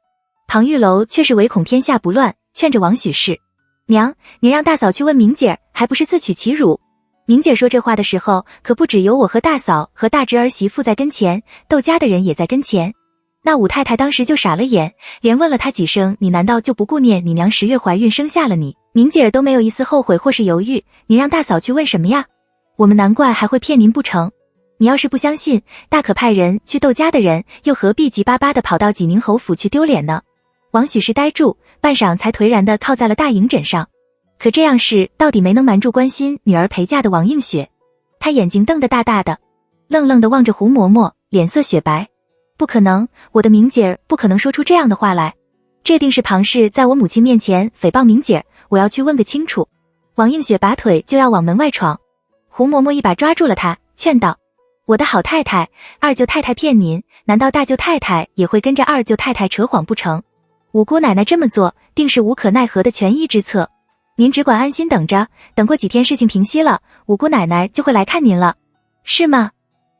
庞玉楼却是唯恐天下不乱，劝着王许氏：娘，您让大嫂去问明姐儿，还不是自取其辱？明姐说这话的时候，可不只有我和大嫂和大侄儿媳妇在跟前，窦家的人也在跟前。那武太太当时就傻了眼，连问了她几声，你难道就不顾念你娘10月怀孕生下了你？明姐儿都没有一丝后悔或是犹豫，您让大嫂去问什么呀？我们难怪还会骗您不成？你要是不相信，大可派人去窦家的人，又何必急巴巴地跑到济宁侯府去丢脸呢？王许是呆住，半晌才颓然地靠在了大营枕上。可这样事到底没能瞒住关心女儿陪嫁的王映雪，她眼睛瞪得大大的，愣愣地望着胡嬷嬷，脸色雪白。不可能，我的明姐儿不可能说出这样的话来，这定是庞氏在我母亲面前诽谤明姐儿，我要去问个清楚。王映雪拔腿就要往门外闯，胡嬷嬷一把抓住了她，劝道：我的好太太，二舅太太骗您，难道大舅太太也会跟着二舅太太扯谎不成？五姑奶奶这么做，定是无可奈何的权宜之策。您只管安心等着，等过几天事情平息了，五姑奶奶就会来看您了，是吗？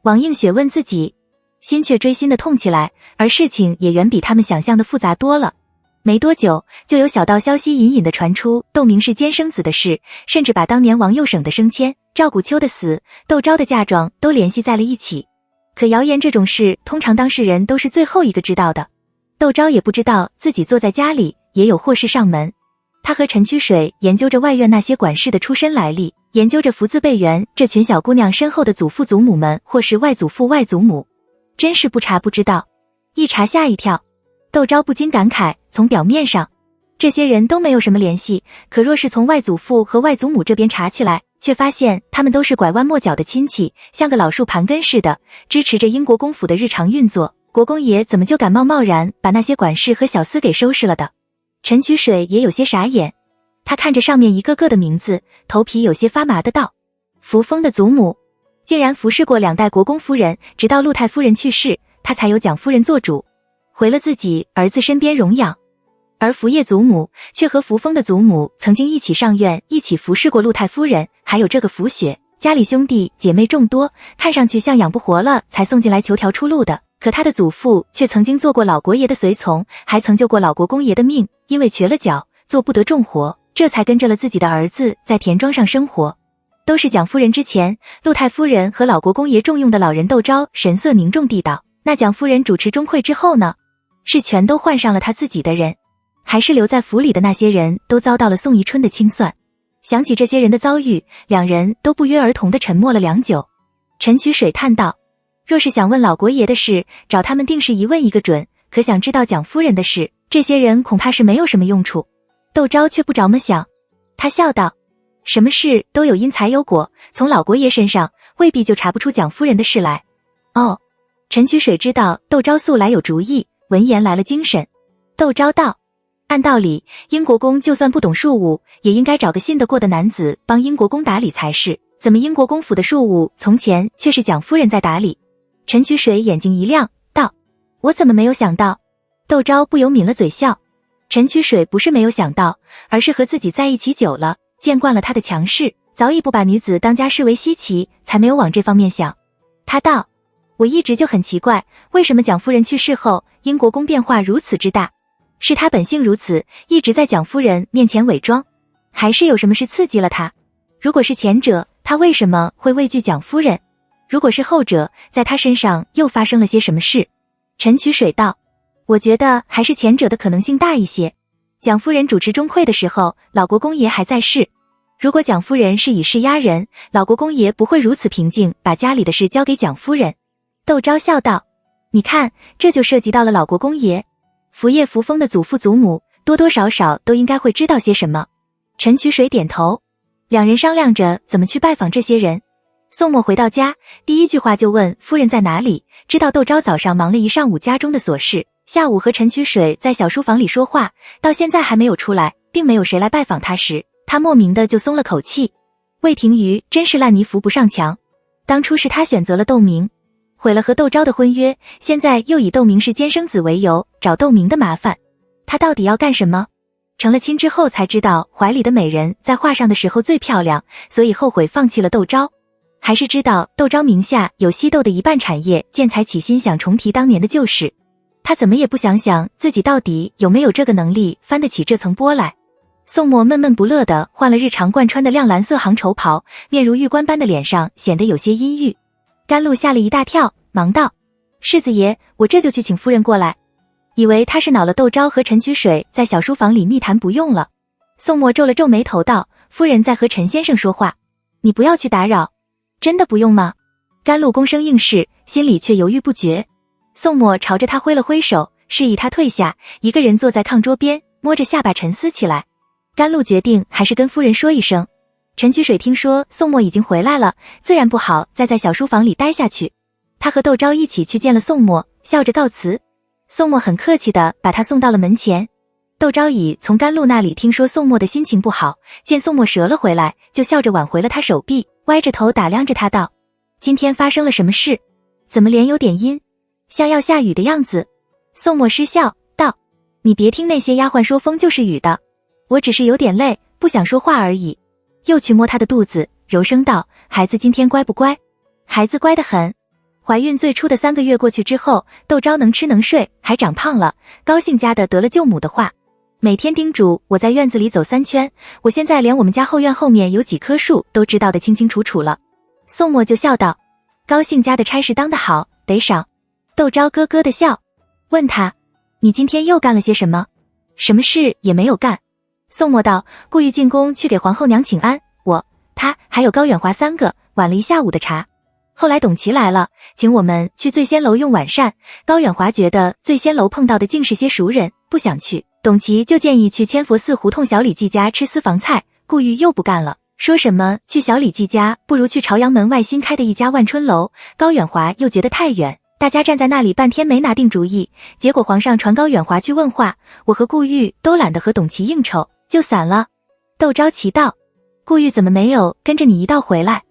王映雪问自己，心却锥心的痛起来，而事情也远比他们想象的复杂多了。没多久，就有小道消息隐隐的传出窦明是奸生子的事，甚至把当年王佑省的升迁、赵古秋的死、窦昭的嫁妆都联系在了一起。可谣言这种事，通常当事人都是最后一个知道的。窦昭也不知道自己坐在家里也有祸事上门。他和陈曲水研究着外院那些管事的出身来历，研究着福字辈源这群小姑娘身后的祖父祖母们或是外祖父外祖母，真是不查不知道，一查吓一跳。窦昭不禁感慨，从表面上这些人都没有什么联系，可若是从外祖父和外祖母这边查起来，却发现他们都是拐弯抹角的亲戚，像个老树盘根似的，支持着英国公府的日常运作。国公爷怎么就敢贸然把那些管事和小厮给收拾了的？陈曲水也有些傻眼，他看着上面一个个的名字，头皮有些发麻的道：扶风的祖母竟然服侍过2代国公夫人，直到陆太夫人去世，他才由蒋夫人做主，回了自己儿子身边荣养。而福业祖母却和扶风的祖母曾经一起上院，一起服侍过陆太夫人，还有这个福雪，家里兄弟姐妹众多，看上去像养不活了才送进来求条出路的。可他的祖父却曾经做过老国爷的随从，还曾救过老国公爷的命，因为瘸了脚，做不得重活，这才跟着了自己的儿子在田庄上生活。都是蒋夫人之前，陆太夫人和老国公爷重用的老人窦昭神色凝重地道：那蒋夫人主持钟会之后呢？是全都换上了他自己的人，还是留在府里的那些人都遭到了宋宜春的清算？想起这些人的遭遇，两人都不约而同地沉默了良久。陈曲水叹道：若是想问老国爷的事，找他们定是一问一个准，可想知道蒋夫人的事，这些人恐怕是没有什么用处。窦昭却不着么想，他笑道：什么事都有因才有果，从老国爷身上未必就查不出蒋夫人的事来。哦，陈曲水知道窦昭素来有主意，闻言来了精神。窦昭道：按道理，英国公就算不懂庶务，也应该找个信得过的男子帮英国公打理才是，怎么英国公府的庶务从前却是蒋夫人在打理？陈曲水眼睛一亮，道：我怎么没有想到？窦昭不由抿了嘴笑。陈曲水不是没有想到，而是和自己在一起久了，见惯了他的强势，早已不把女子当家视为稀奇，才没有往这方面想。他道：我一直就很奇怪，为什么蒋夫人去世后，英国公变化如此之大？是他本性如此，一直在蒋夫人面前伪装，还是有什么事刺激了他？如果是前者，他为什么会畏惧蒋夫人？如果是后者，在他身上又发生了些什么事？陈曲水道：我觉得还是前者的可能性大一些。蒋夫人主持钟会的时候，老国公爷还在世。如果蒋夫人是以势压人，老国公爷不会如此平静，把家里的事交给蒋夫人。窦昭笑道：你看，这就涉及到了老国公爷。福业扶风的祖父祖母，多多少少都应该会知道些什么。陈曲水点头，两人商量着怎么去拜访这些人。宋墨回到家，第一句话就问夫人在哪里，知道窦昭早上忙了一上午家中的琐事，下午和陈曲水在小书房里说话，到现在还没有出来，并没有谁来拜访他时，他莫名的就松了口气。魏廷瑜真是烂泥扶不上墙，当初是他选择了窦明，毁了和窦昭的婚约，现在又以窦明是监生子为由找窦明的麻烦，他到底要干什么？成了亲之后才知道怀里的美人在画上的时候最漂亮，所以后悔放弃了窦昭，还是知道窦昭名下有西窦的一半产业，见才起心想重提当年的旧事。他怎么也不想想自己到底有没有这个能力翻得起这层波来。宋墨闷闷不乐地换了日常贯穿的亮蓝色行绸袍，面如玉冠般的脸上显得有些阴郁。甘露吓了一大跳，忙道：世子爷，我这就去请夫人过来。以为他是恼了窦昭和陈曲水在小书房里密谈不用了。宋墨皱了皱眉头道：夫人在和陈先生说话，你不要去打扰。真的不用吗？甘露躬声应是，心里却犹豫不决。宋墨朝着他挥了挥手，示意他退下，一个人坐在炕桌边，摸着下巴沉思起来。甘露决定还是跟夫人说一声。陈曲水听说宋墨已经回来了，自然不好再在小书房里待下去。他和窦昭一起去见了宋墨，笑着告辞。宋墨很客气地把他送到了门前。窦昭乙从甘露那里听说宋墨的心情不好，见宋墨折了回来，就笑着挽回了他手臂，歪着头打量着他道：今天发生了什么事？怎么脸有点阴，像要下雨的样子？宋墨失笑道：你别听那些丫鬟说风就是雨的，我只是有点累，不想说话而已。又去摸他的肚子，柔声道：孩子今天乖不乖？孩子乖得很。怀孕最初的3个月过去之后，窦昭能吃能睡，还长胖了，高兴家的得了舅母的话，每天叮嘱我在院子里走3圈，我现在连我们家后院后面有几棵树都知道得清清楚楚了。宋墨就笑道：高兴家的差事当得好，得赏。窦昭咯咯的笑，问他：你今天又干了些什么？什么事也没有干。宋墨道：顾玉进宫去给皇后娘请安，他还有高远华3个晚了一下午的茶。后来董琦来了，请我们去醉仙楼用晚膳，高远华觉得醉仙楼碰到的竟是些熟人，不想去，董琦就建议去千佛寺胡同小李记家吃私房菜，顾玉又不干了，说什么去小李记家不如去朝阳门外新开的一家万春楼，高远华又觉得太远，大家站在那里半天没拿定主意，结果皇上传高远华去问话，我和顾玉都懒得和董齐应酬，就散了。窦昭奇道：顾玉怎么没有跟着你一道回来？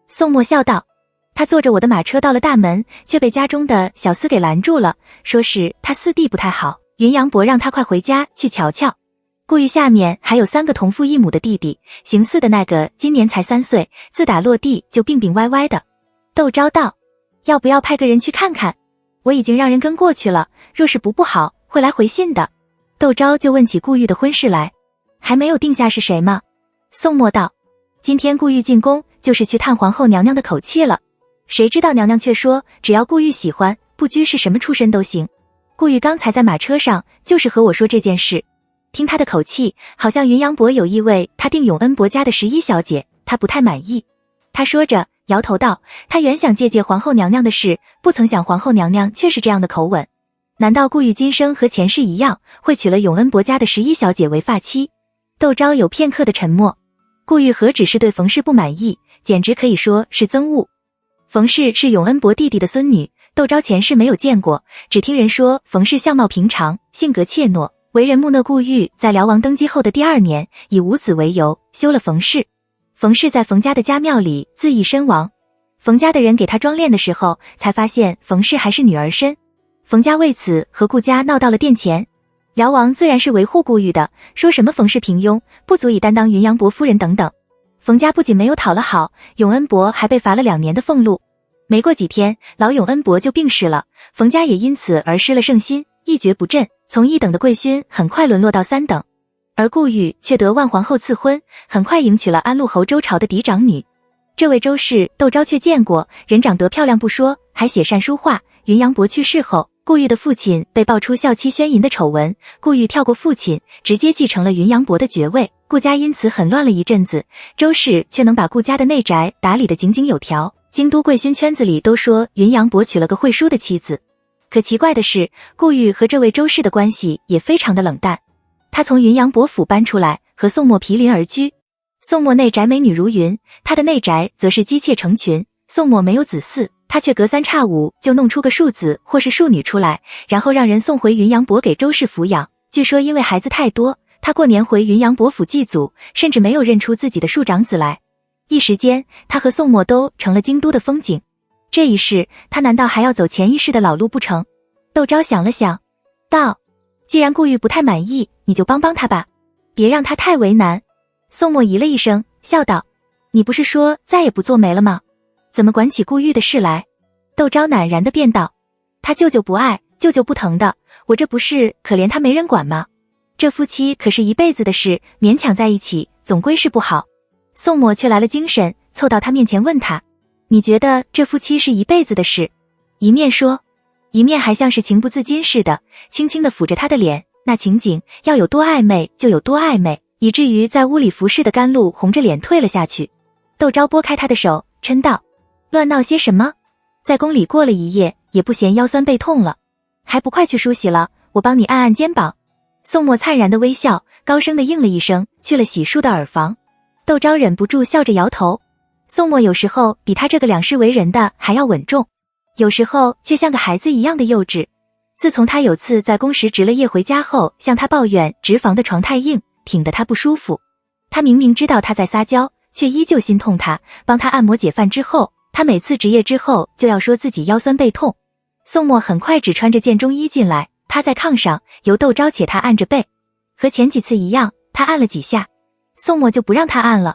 宋墨笑道：他坐着我的马车到了大门，却被家中的小厮给拦住了，说是他四弟不太好，云阳伯让他快回家去瞧瞧。顾玉下面还有3个同父异母的弟弟，行四的那个今年才3岁，自打落地就病病歪歪的。窦昭道：要不要派个人去看看？我已经让人跟过去了，若是不好，会来回信的。窦昭就问起顾玉的婚事来，还没有定下是谁吗？宋墨道：今天顾玉进宫，就是去探皇后娘娘的口气了。谁知道娘娘却说，只要顾玉喜欢，不拘是什么出身都行。顾玉刚才在马车上，就是和我说这件事。听他的口气，好像云阳伯有意为他定永恩伯家的11小姐，他不太满意。他说着，摇头道：他原想借皇后娘娘的事，不曾想皇后娘娘却是这样的口吻。难道顾玉今生和前世一样，会娶了永恩伯家的11小姐为发妻？窦昭有片刻的沉默。顾玉何止是对冯氏不满意，简直可以说是憎恶。冯氏是永恩伯弟弟的孙女，窦昭前世没有见过，只听人说冯氏相貌平常，性格怯懦，为人木讷。顾玉在辽王登基后的第2年，以无子为由休了冯氏。冯氏在冯家的家庙里自缢身亡。冯家的人给他装殓的时候，才发现冯氏还是女儿身。冯家为此和顾家闹到了殿前。辽王自然是维护顾玉的，说什么冯氏平庸，不足以担当云阳伯夫人等等。冯家不仅没有讨了好，永恩伯还被罚了2年的俸禄。没过几天，老永恩伯就病逝了，冯家也因此而失了圣心，一蹶不振，从1等的贵勋很快沦落到3等。而顾玉却得万皇后赐婚，很快迎娶了安陆侯周朝的嫡长女。这位周氏窦昭却见过，人长得漂亮不说，还写善书画。云阳伯去世后，顾玉的父亲被爆出孝妻宣淫的丑闻，顾玉跳过父亲，直接继承了云阳伯的爵位，顾家因此很乱了一阵子。周氏却能把顾家的内宅打理得井井有条，京都贵勋圈子里都说云阳伯娶了个会书的妻子。可奇怪的是，顾玉和这位周氏的关系也非常的冷淡。他从云阳伯府搬出来，和宋墨毗邻而居。宋墨内宅美女如云，他的内宅则是姬妾成群。宋墨没有子嗣，他却隔3差5就弄出个庶子或是庶女出来，然后让人送回云阳伯给周氏抚养。据说因为孩子太多，他过年回云阳伯府祭祖，甚至没有认出自己的庶长子来。一时间，他和宋墨都成了京都的风景。这一世，他难道还要走前一世的老路不成？窦昭想了想，道：既然顾玉不太满意，你就帮帮他吧，别让他太为难。宋墨咦了一声，笑道：你不是说再也不做媒了吗？怎么管起顾玉的事来？窦昭赧然的辩道：他舅舅不爱，舅舅不疼的，我这不是可怜他没人管吗？这夫妻可是一辈子的事，勉强在一起，总归是不好。宋墨却来了精神，凑到他面前问他：你觉得这夫妻是一辈子的事？一面说，一面还像是情不自禁似的，轻轻地抚着他的脸，那情景要有多暧昧就有多暧昧，以至于在屋里服侍的甘露红着脸退了下去。窦昭拨开他的手，嗔道：乱闹些什么？在宫里过了一夜，也不嫌腰酸背痛了，还不快去梳洗了，我帮你按按肩膀。宋墨灿然的微笑，高声的应了一声，去了洗漱的耳房。窦昭忍不住笑着摇头。宋墨有时候比他这个两世为人的还要稳重，有时候却像个孩子一样的幼稚。自从他有次在宫时值了夜回家后，向他抱怨直房的床太硬，挺得他不舒服。他明明知道他在撒娇，却依旧心痛他，帮他按摩解饭之后，他每次值夜之后就要说自己腰酸背痛。宋墨很快只穿着件中衣进来，趴在炕上，由窦昭且他按着背。和前几次一样，他按了几下，宋墨就不让他按了。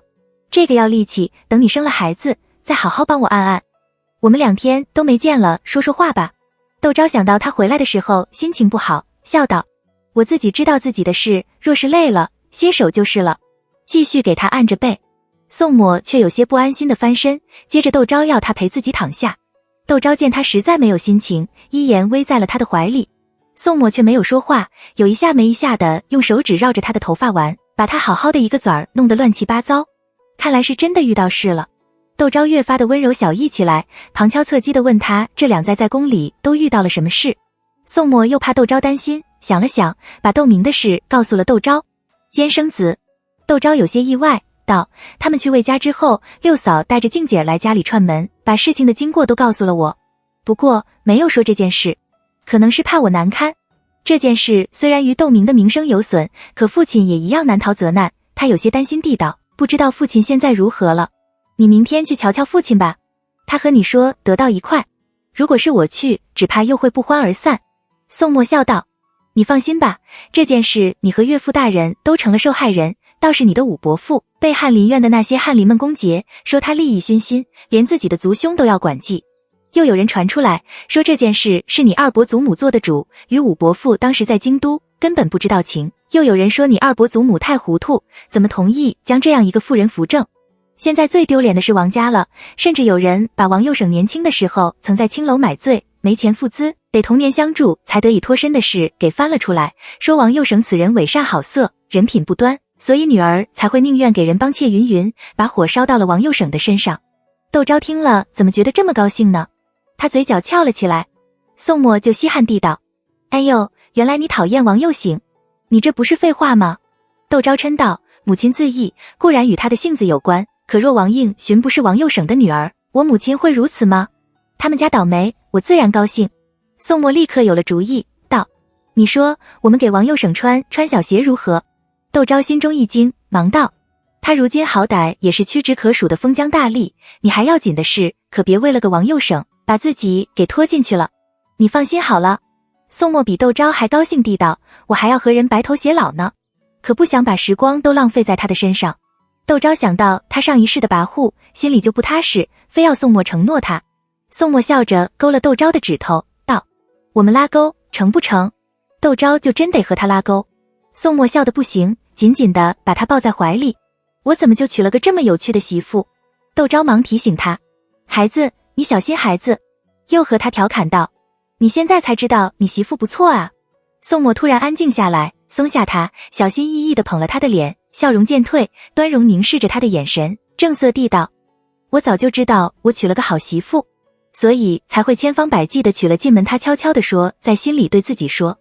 这个要力气，等你生了孩子，再好好帮我按按。我们2天都没见了，说说话吧。窦昭想到他回来的时候心情不好，笑道：我自己知道自己的事，若是累了，歇手就是了。继续给他按着背。宋墨却有些不安心的翻身，接着窦昭要他陪自己躺下。窦昭见他实在没有心情，依言偎在了他的怀里。宋墨却没有说话，有一下没一下的用手指绕着他的头发玩，把他好好的一个嘴儿弄得乱七八糟。看来是真的遇到事了。窦昭越发的温柔小意起来，旁敲侧击的问他这两在宫里都遇到了什么事。宋墨又怕窦昭担心，想了想，把窦明的事告诉了窦昭。兼生子。窦昭有些意外，道：他们去魏家之后，六嫂带着静姐儿来家里串门，把事情的经过都告诉了我。不过没有说这件事，可能是怕我难堪。这件事虽然于窦明的名声有损，可父亲也一样难逃责难。他有些担心地道：不知道父亲现在如何了？你明天去瞧瞧父亲吧，他和你说得到一块。如果是我去，只怕又会不欢而散。宋墨笑道：你放心吧，这件事你和岳父大人都成了受害人，倒是你的武伯父被翰林院的那些翰林们攻讦，说他利益熏心，连自己的族兄都要管记。又有人传出来说这件事是你二伯祖母做的主，与武伯父当时在京都，根本不知道情。又有人说你二伯祖母太糊涂，怎么同意将这样一个妇人扶正。现在最丢脸的是王家了，甚至有人把王佑省年轻的时候曾在青楼买醉，没钱付资，得同年相助才得以脱身的事给翻了出来，说王佑省此人伪善好色，人品不端，所以女儿才会宁愿给人帮妾云云，把火烧到了王佑省的身上。窦昭听了怎么觉得这么高兴呢？他嘴角翘了起来。宋墨就稀罕地道：哎呦，原来你讨厌王佑省，你这不是废话吗？窦昭嗔道：母亲自缢，固然与她的性子有关，可若王应寻不是王佑省的女儿，我母亲会如此吗？他们家倒霉，我自然高兴。宋墨立刻有了主意，道：你说我们给王佑省穿小鞋如何？窦昭心中一惊，忙道：他如今好歹也是屈指可数的封疆大吏，你还要紧的是，可别为了个王佑省把自己给拖进去了。你放心好了。宋墨比窦昭还高兴地道：我还要和人白头偕老呢，可不想把时光都浪费在他的身上。窦昭想到他上一世的跋扈，心里就不踏实，非要宋墨承诺他。宋墨笑着勾了窦昭的指头，道：我们拉钩成不成？窦昭就真得和他拉钩。宋墨笑得不行，紧紧地把他抱在怀里。我怎么就娶了个这么有趣的媳妇？窦昭忙提醒他：孩子，你小心孩子。又和他调侃道：你现在才知道你媳妇不错啊。宋墨突然安静下来，松下他，小心翼翼地捧了他的脸，笑容渐退，端容凝视着他的眼神，正色地道：我早就知道我娶了个好媳妇，所以才会千方百计地娶了进门。他悄悄地说，在心里对自己说，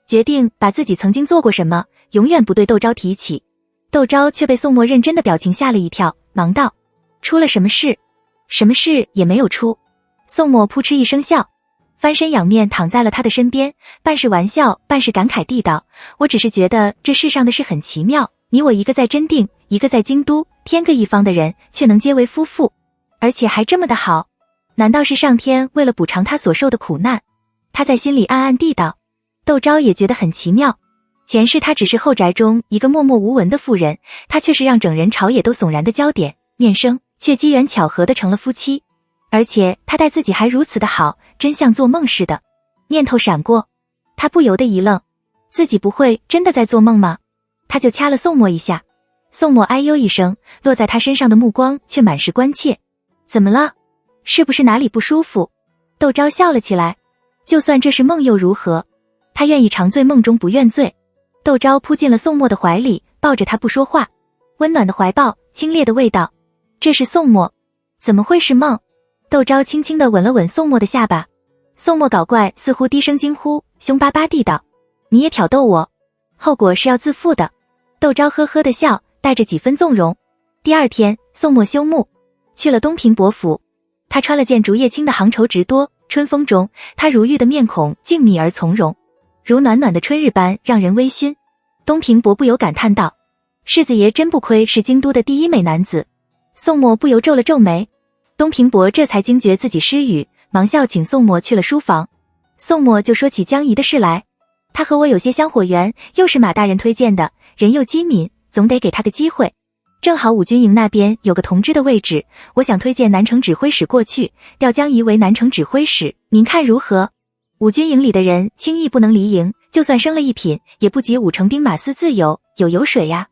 决定把自己曾经做过什么永远不对窦昭提起。窦昭却被宋墨认真的表情吓了一跳，忙道：出了什么事？什么事也没有出。宋墨扑哧一声笑，翻身仰面躺在了他的身边，半是玩笑半是感慨地道：我只是觉得这世上的事很奇妙，你我一个在真定，一个在京都，天各一方的人却能结为夫妇，而且还这么的好，难道是上天为了补偿他所受的苦难？他在心里暗暗地道。窦昭也觉得很奇妙，前世他只是后宅中一个默默无闻的妇人，他却是让整人朝野都悚然的焦点，面生却机缘巧合的成了夫妻，而且他待自己还如此的好，真像做梦似的。念头闪过，他不由得一愣，自己不会真的在做梦吗？他就掐了宋墨一下。宋墨哎呦一声，落在他身上的目光却满是关切。怎么了？是不是哪里不舒服？窦昭笑了起来。就算这是梦又如何？他愿意长醉梦中不愿醉。窦昭扑进了宋墨的怀里，抱着他不说话。温暖的怀抱，清冽的味道。这是宋墨，怎么会是梦？窦昭轻轻地吻了吻宋墨的下巴。宋墨搞怪，似乎低声惊呼，凶巴巴地道：你也挑逗我，后果是要自负的。窦昭呵呵的笑，带着几分纵容。第二天，宋墨休沐，去了东平伯府。他穿了件竹叶青的杭绸直多，春风中，他如玉的面孔静谧而从容，如暖暖的春日般让人微醺。东平伯不由感叹道：世子爷真不愧是京都的第一美男子。宋墨不由皱了皱眉。东平伯这才惊觉自己失语，忙笑请宋墨去了书房。宋墨就说起江姨的事来，他和我有些香火缘，又是马大人推荐的，人又机敏，总得给他个机会。正好武军营那边有个同知的位置，我想推荐南城指挥使过去，调江姨为南城指挥使，您看如何？武军营里的人轻易不能离营，就算升了一品，也不及5成兵马司自由，有油水呀。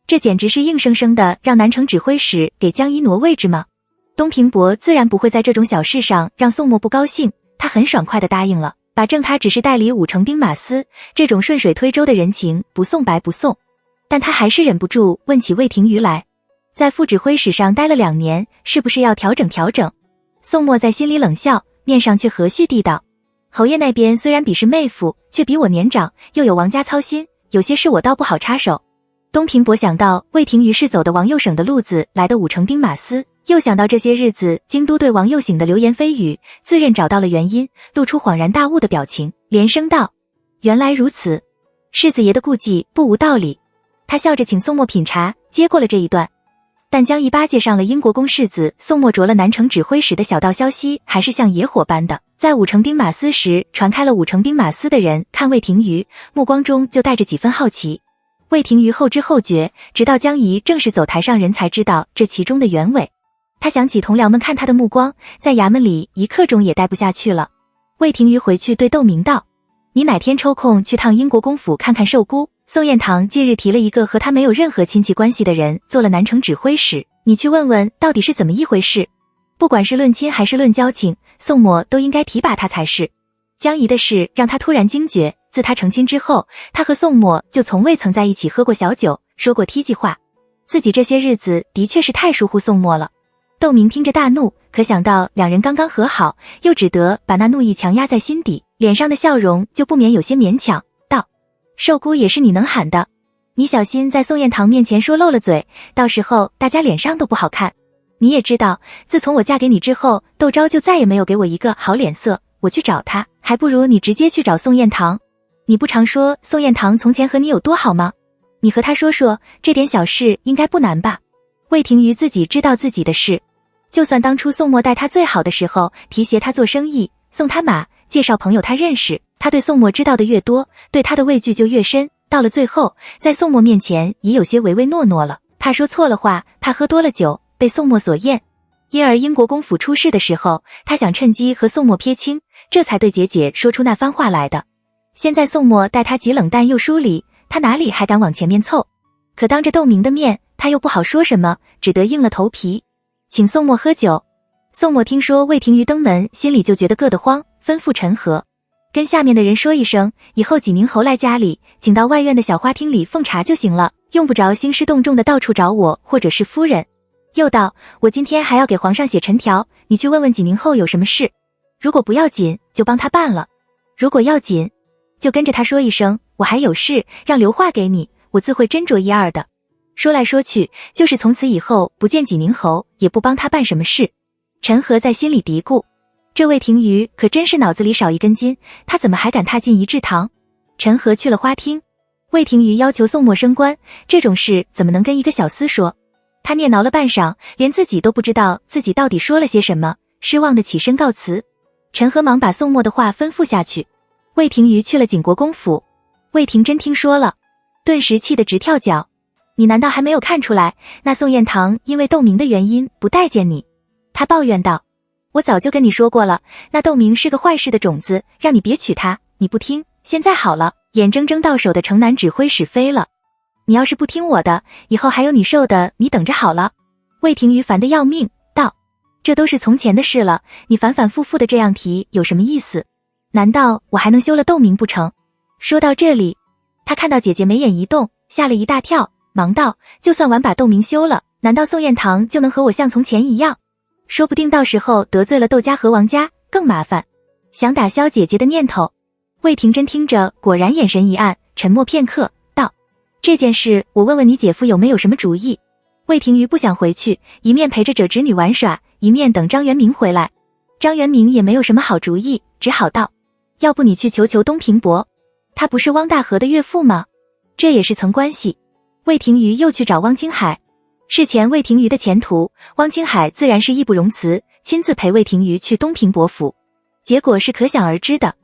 这简直是硬生生的让南城指挥使给江姨挪位置吗？东平伯自然不会在这种小事上让宋墨不高兴，他很爽快地答应了，把正他只是代理5成兵马司，这种顺水推舟的人情不送白不送。但他还是忍不住问起魏廷瑜来，在副指挥使上待了2年，是不是要调整调整？宋墨在心里冷笑，面上却和煦地道：侯爷那边虽然比是妹夫，却比我年长，又有王家操心，有些事我倒不好插手。东平伯想到魏廷于是走的王右省的路子来的武城兵马司，又想到这些日子京都对王右省的流言蜚语，自认找到了原因，露出恍然大悟的表情，连声道：原来如此，世子爷的顾忌不无道理。他笑着请宋墨品茶，接过了这一段。但江一八介上了英国公世子宋墨着了南城指挥使的小道消息，还是像野火般的在武城兵马司时传开了。武城兵马司的人看魏廷于，目光中就带着几分好奇。魏廷于后知后觉，直到江仪正式走台上人才知道这其中的原委。他想起同僚们看他的目光，在衙门里一刻钟也待不下去了。魏廷于回去对窦明道：你哪天抽空去趟英国公府看看寿姑？宋彦堂近日提了一个和他没有任何亲戚关系的人做了南城指挥使，你去问问到底是怎么一回事。不管是论亲还是论交情，宋墨都应该提拔他才是。江仪的事让他突然惊觉，自他成亲之后，他和宋墨就从未曾在一起喝过小酒，说过梯级话。自己这些日子的确是太疏忽宋墨了。窦明听着大怒，可想到两人刚刚和好，又只得把那怒意强压在心底，脸上的笑容就不免有些勉强，道：寿姑也是你能喊的，你小心在宋彦堂面前说漏了嘴，到时候大家脸上都不好看。你也知道，自从我嫁给你之后，窦昭就再也没有给我一个好脸色，我去找他，还不如你直接去找宋彦堂。你不常说宋彦堂从前和你有多好吗？你和他说说，这点小事应该不难吧？魏廷于自己知道自己的事，就算当初宋墨待他最好的时候，提携他做生意，送他马，介绍朋友他认识，他对宋墨知道的越多，对他的畏惧就越深，到了最后，在宋墨面前也有些唯唯诺诺了，怕说错了话，怕喝多了酒被宋墨所厌。因而英国公府出事的时候，他想趁机和宋墨撇清，这才对姐姐说出那番话来的。现在宋墨待他极冷淡又疏离，他哪里还敢往前面凑？可当着窦明的面，他又不好说什么，只得硬了头皮，请宋墨喝酒。宋墨听说魏廷于登门，心里就觉得硌得慌，吩咐陈和跟下面的人说一声，以后济宁侯来家里，请到外院的小花厅里奉茶就行了，用不着兴师动众的到处找我或者是夫人。又道：我今天还要给皇上写陈条，你去问问济宁后有什么事，如果不要紧就帮他办了，如果要紧就跟着他说一声，我还有事，让留话给你，我自会斟酌一二的。说来说去，就是从此以后不见济宁侯，也不帮他办什么事。陈和在心里嘀咕，这魏廷于可真是脑子里少一根筋，他怎么还敢踏进仪制堂？陈和去了花厅，魏廷于要求宋墨升官，这种事怎么能跟一个小厮说？他嗫挠了半晌，连自己都不知道自己到底说了些什么，失望的起身告辞。陈和忙把宋墨的话吩咐下去。魏廷于去了景国公府，魏廷真听说了，顿时气得直跳脚。你难道还没有看出来，那宋彦堂因为窦明的原因不待见你？他抱怨道：我早就跟你说过了，那窦明是个坏事的种子，让你别娶他，你不听，现在好了，眼睁睁到手的城南指挥使飞了。你要是不听我的，以后还有你受的，你等着好了。魏廷于烦得要命，道：这都是从前的事了，你反反复复的这样提有什么意思？难道我还能休了窦明不成？说到这里，他看到姐姐眉眼一动，吓了一大跳，忙道：就算晚把窦明休了，难道宋彦堂就能和我像从前一样？说不定到时候得罪了窦家和王家，更麻烦。想打消姐姐的念头。魏廷真听着，果然眼神一暗，沉默片刻，道：这件事我问问你姐夫有没有什么主意。魏廷于不想回去，一面陪着这侄女玩耍，一面等张元明回来。张元明也没有什么好主意，只好道：要不你去求求东平伯，他不是汪大河的岳父吗？这也是层关系。魏廷于又去找汪清海。事前魏廷于的前途，汪清海自然是义不容辞，亲自陪魏廷于去东平伯府，结果是可想而知的。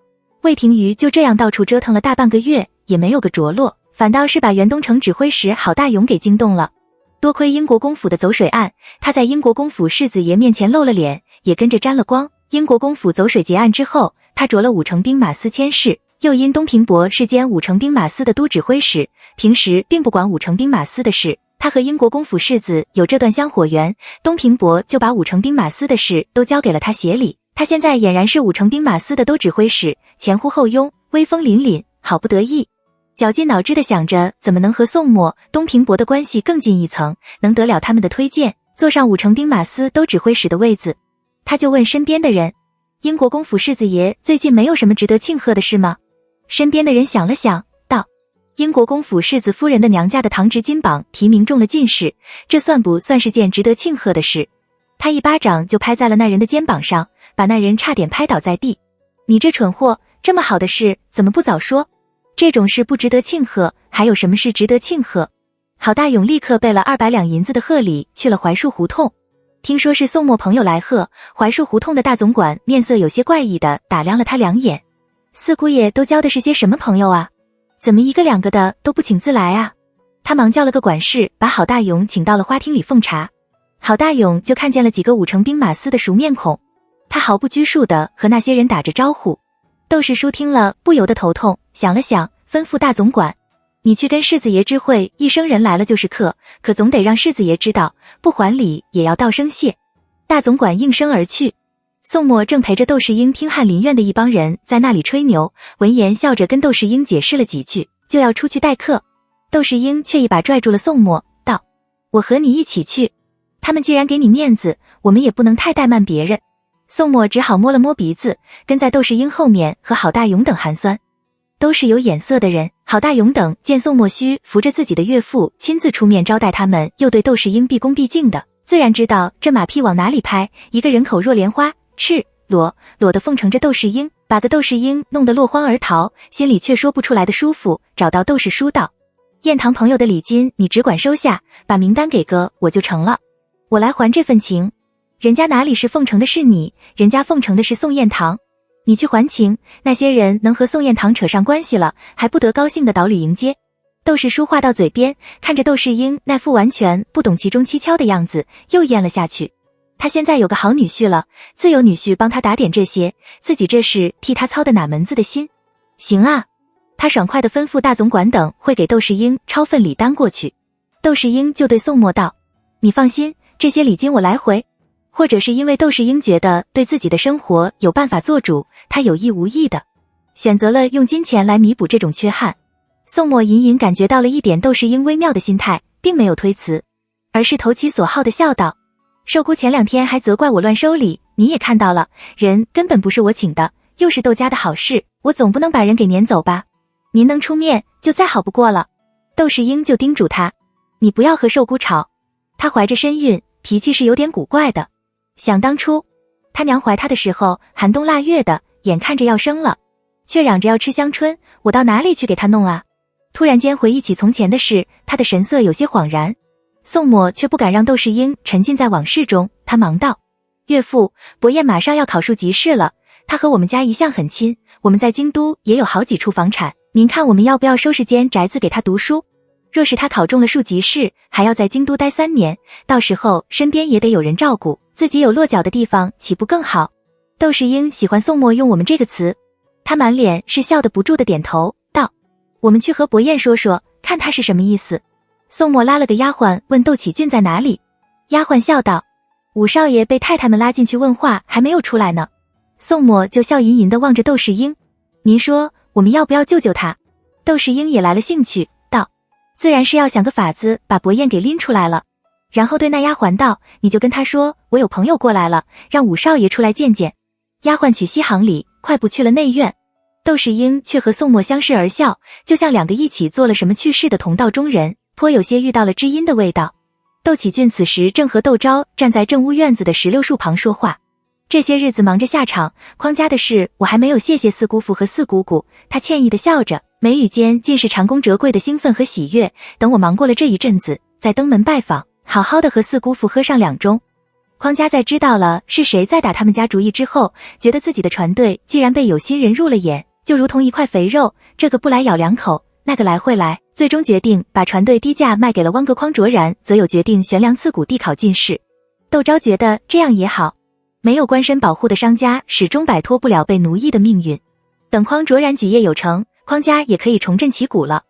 魏廷于就这样到处折腾了大半个月，也没有个着落，反倒是把袁东城指挥使郝大勇给惊动了。多亏英国公府的走水案，他在英国公府世子爷面前露了脸，也跟着沾了光。英国公府走水结案之后，他着了武城兵马司佥事，又因东平伯是兼武城兵马司的都指挥使，平时并不管武城兵马司的事，他和英国公府世子有这段香火缘，东平伯就把武城兵马司的事都交给了他协理。他现在俨然是武城兵马司的都指挥使，前呼后拥，威风凛凛，好不得意。绞尽脑汁地想着怎么能和宋墨、东平伯的关系更进一层，能得了他们的推荐，坐上武城兵马司都指挥使的位子。他就问身边的人：英国公府世子爷最近没有什么值得庆贺的事吗？身边的人想了想，道：英国公府世子夫人的娘家的堂侄金榜提名中了进士，这算不算是件值得庆贺的事？他一巴掌就拍在了那人的肩膀上，把那人差点拍倒在地。你这蠢货，这么好的事怎么不早说？这种事不值得庆贺，还有什么事值得庆贺？郝大勇立刻备了200两银子的贺礼去了槐树胡同。听说是宋末朋友来贺，槐树胡同的大总管面色有些怪异的打量了他2眼。四姑爷都交的是些什么朋友啊？怎么一个两个的都不请自来啊？他忙叫了个管事把郝大勇请到了花厅里奉茶。郝大勇就看见了几个5成兵马司的熟面孔，他毫不拘束地和那些人打着招呼。窦氏叔听了不由得头痛，想了想，吩咐大总管，你去跟世子爷知会，一生人来了就是客，可总得让世子爷知道，不还礼也要道声谢。大总管应声而去。宋末正陪着窦世英听翰林院的一帮人在那里吹牛，闻言笑着跟窦世英解释了几句，就要出去待客。窦世英却一把拽住了宋末，道，我和你一起去，他们既然给你面子，我们也不能太怠慢别人。宋末只好摸了摸鼻子，跟在窦世英后面和郝大勇等寒酸。都是有眼色的人，郝大勇等见宋末须扶着自己的岳父亲自出面招待他们，又对窦世英毕恭毕敬的，自然知道这马屁往哪里拍，一个人口若莲花，赤裸的奉承着窦世英，把个窦世英弄得落荒而逃，心里却说不出来的舒服。找到窦氏叔道，宴堂朋友的礼金你只管收下，把名单给个我就成了，我来还这份情。人家哪里是奉承的是你，人家奉承的是宋彦堂，你去还情，那些人能和宋彦堂扯上关系了，还不得高兴的倒履迎接。窦氏叔话到嘴边，看着窦世英那副完全不懂其中蹊跷的样子，又咽了下去。他现在有个好女婿了，自有女婿帮他打点这些，自己这事替他操的哪门子的心？行啊，他爽快地吩咐大总管等会给窦世英抄份礼单过去。窦世英就对宋末道，你放心，这些礼金我来回。或者是因为窦世英觉得对自己的生活有办法做主，他有意无意的选择了用金钱来弥补这种缺憾。宋末隐隐感觉到了一点窦世英微妙的心态，并没有推辞，而是投其所好的笑道，寿姑前2天还责怪我乱收礼，你也看到了，人根本不是我请的，又是窦家的好事，我总不能把人给撵走吧？您能出面就再好不过了。窦世英就叮嘱他，你不要和寿姑吵，她怀着身孕，脾气是有点古怪的。想当初他娘怀他的时候寒冬腊月的，眼看着要生了，却嚷着要吃香椿，我到哪里去给他弄啊？突然间回忆起从前的事，他的神色有些恍然。宋末却不敢让窦世英沉浸在往事中，他忙道，岳父，伯彦马上要考术集试了，他和我们家一向很亲，我们在京都也有好几处房产，您看我们要不要收拾间宅子给他读书？若是他考中了术集试，还要在京都待3年，到时候身边也得有人照顾，自己有落脚的地方岂不更好？窦世英喜欢宋末用我们这个词，他满脸是笑得不住的点头道，我们去和伯彦说说，看他是什么意思。宋末拉了个丫鬟问窦启俊在哪里，丫鬟笑道，五少爷被太太们拉进去问话，还没有出来呢。宋末就笑吟吟地望着窦世英，您说我们要不要救救他？窦世英也来了兴趣道，自然是要想个法子把伯彦给拎出来了。然后对那丫鬟道，你就跟他说我有朋友过来了，让五少爷出来见见。丫鬟取西行里快步去了内院。窦世英却和宋末相视而笑，就像2个一起做了什么趣事的同道中人，颇有些遇到了知音的味道。窦启俊此时正和窦昭站在正屋院子的石榴树旁说话，这些日子忙着下场，匡家的事我还没有谢谢四姑父和四姑姑。他歉意地笑着，眉宇间尽是蟾宫折桂的兴奋和喜悦。等我忙过了这一阵子，再登门拜访，好好的和四姑父喝上2盅。匡家在知道了是谁在打他们家主意之后，觉得自己的船队既然被有心人入了眼，就如同一块肥肉，这个不来咬2口，那个来会来，最终决定把船队低价卖给了汪阁匡卓然，则有决定悬梁刺股地考进士。窦昭觉得这样也好，没有官绅保护的商家始终摆脱不了被奴役的命运。等匡卓然举业有成，匡家也可以重振旗鼓了。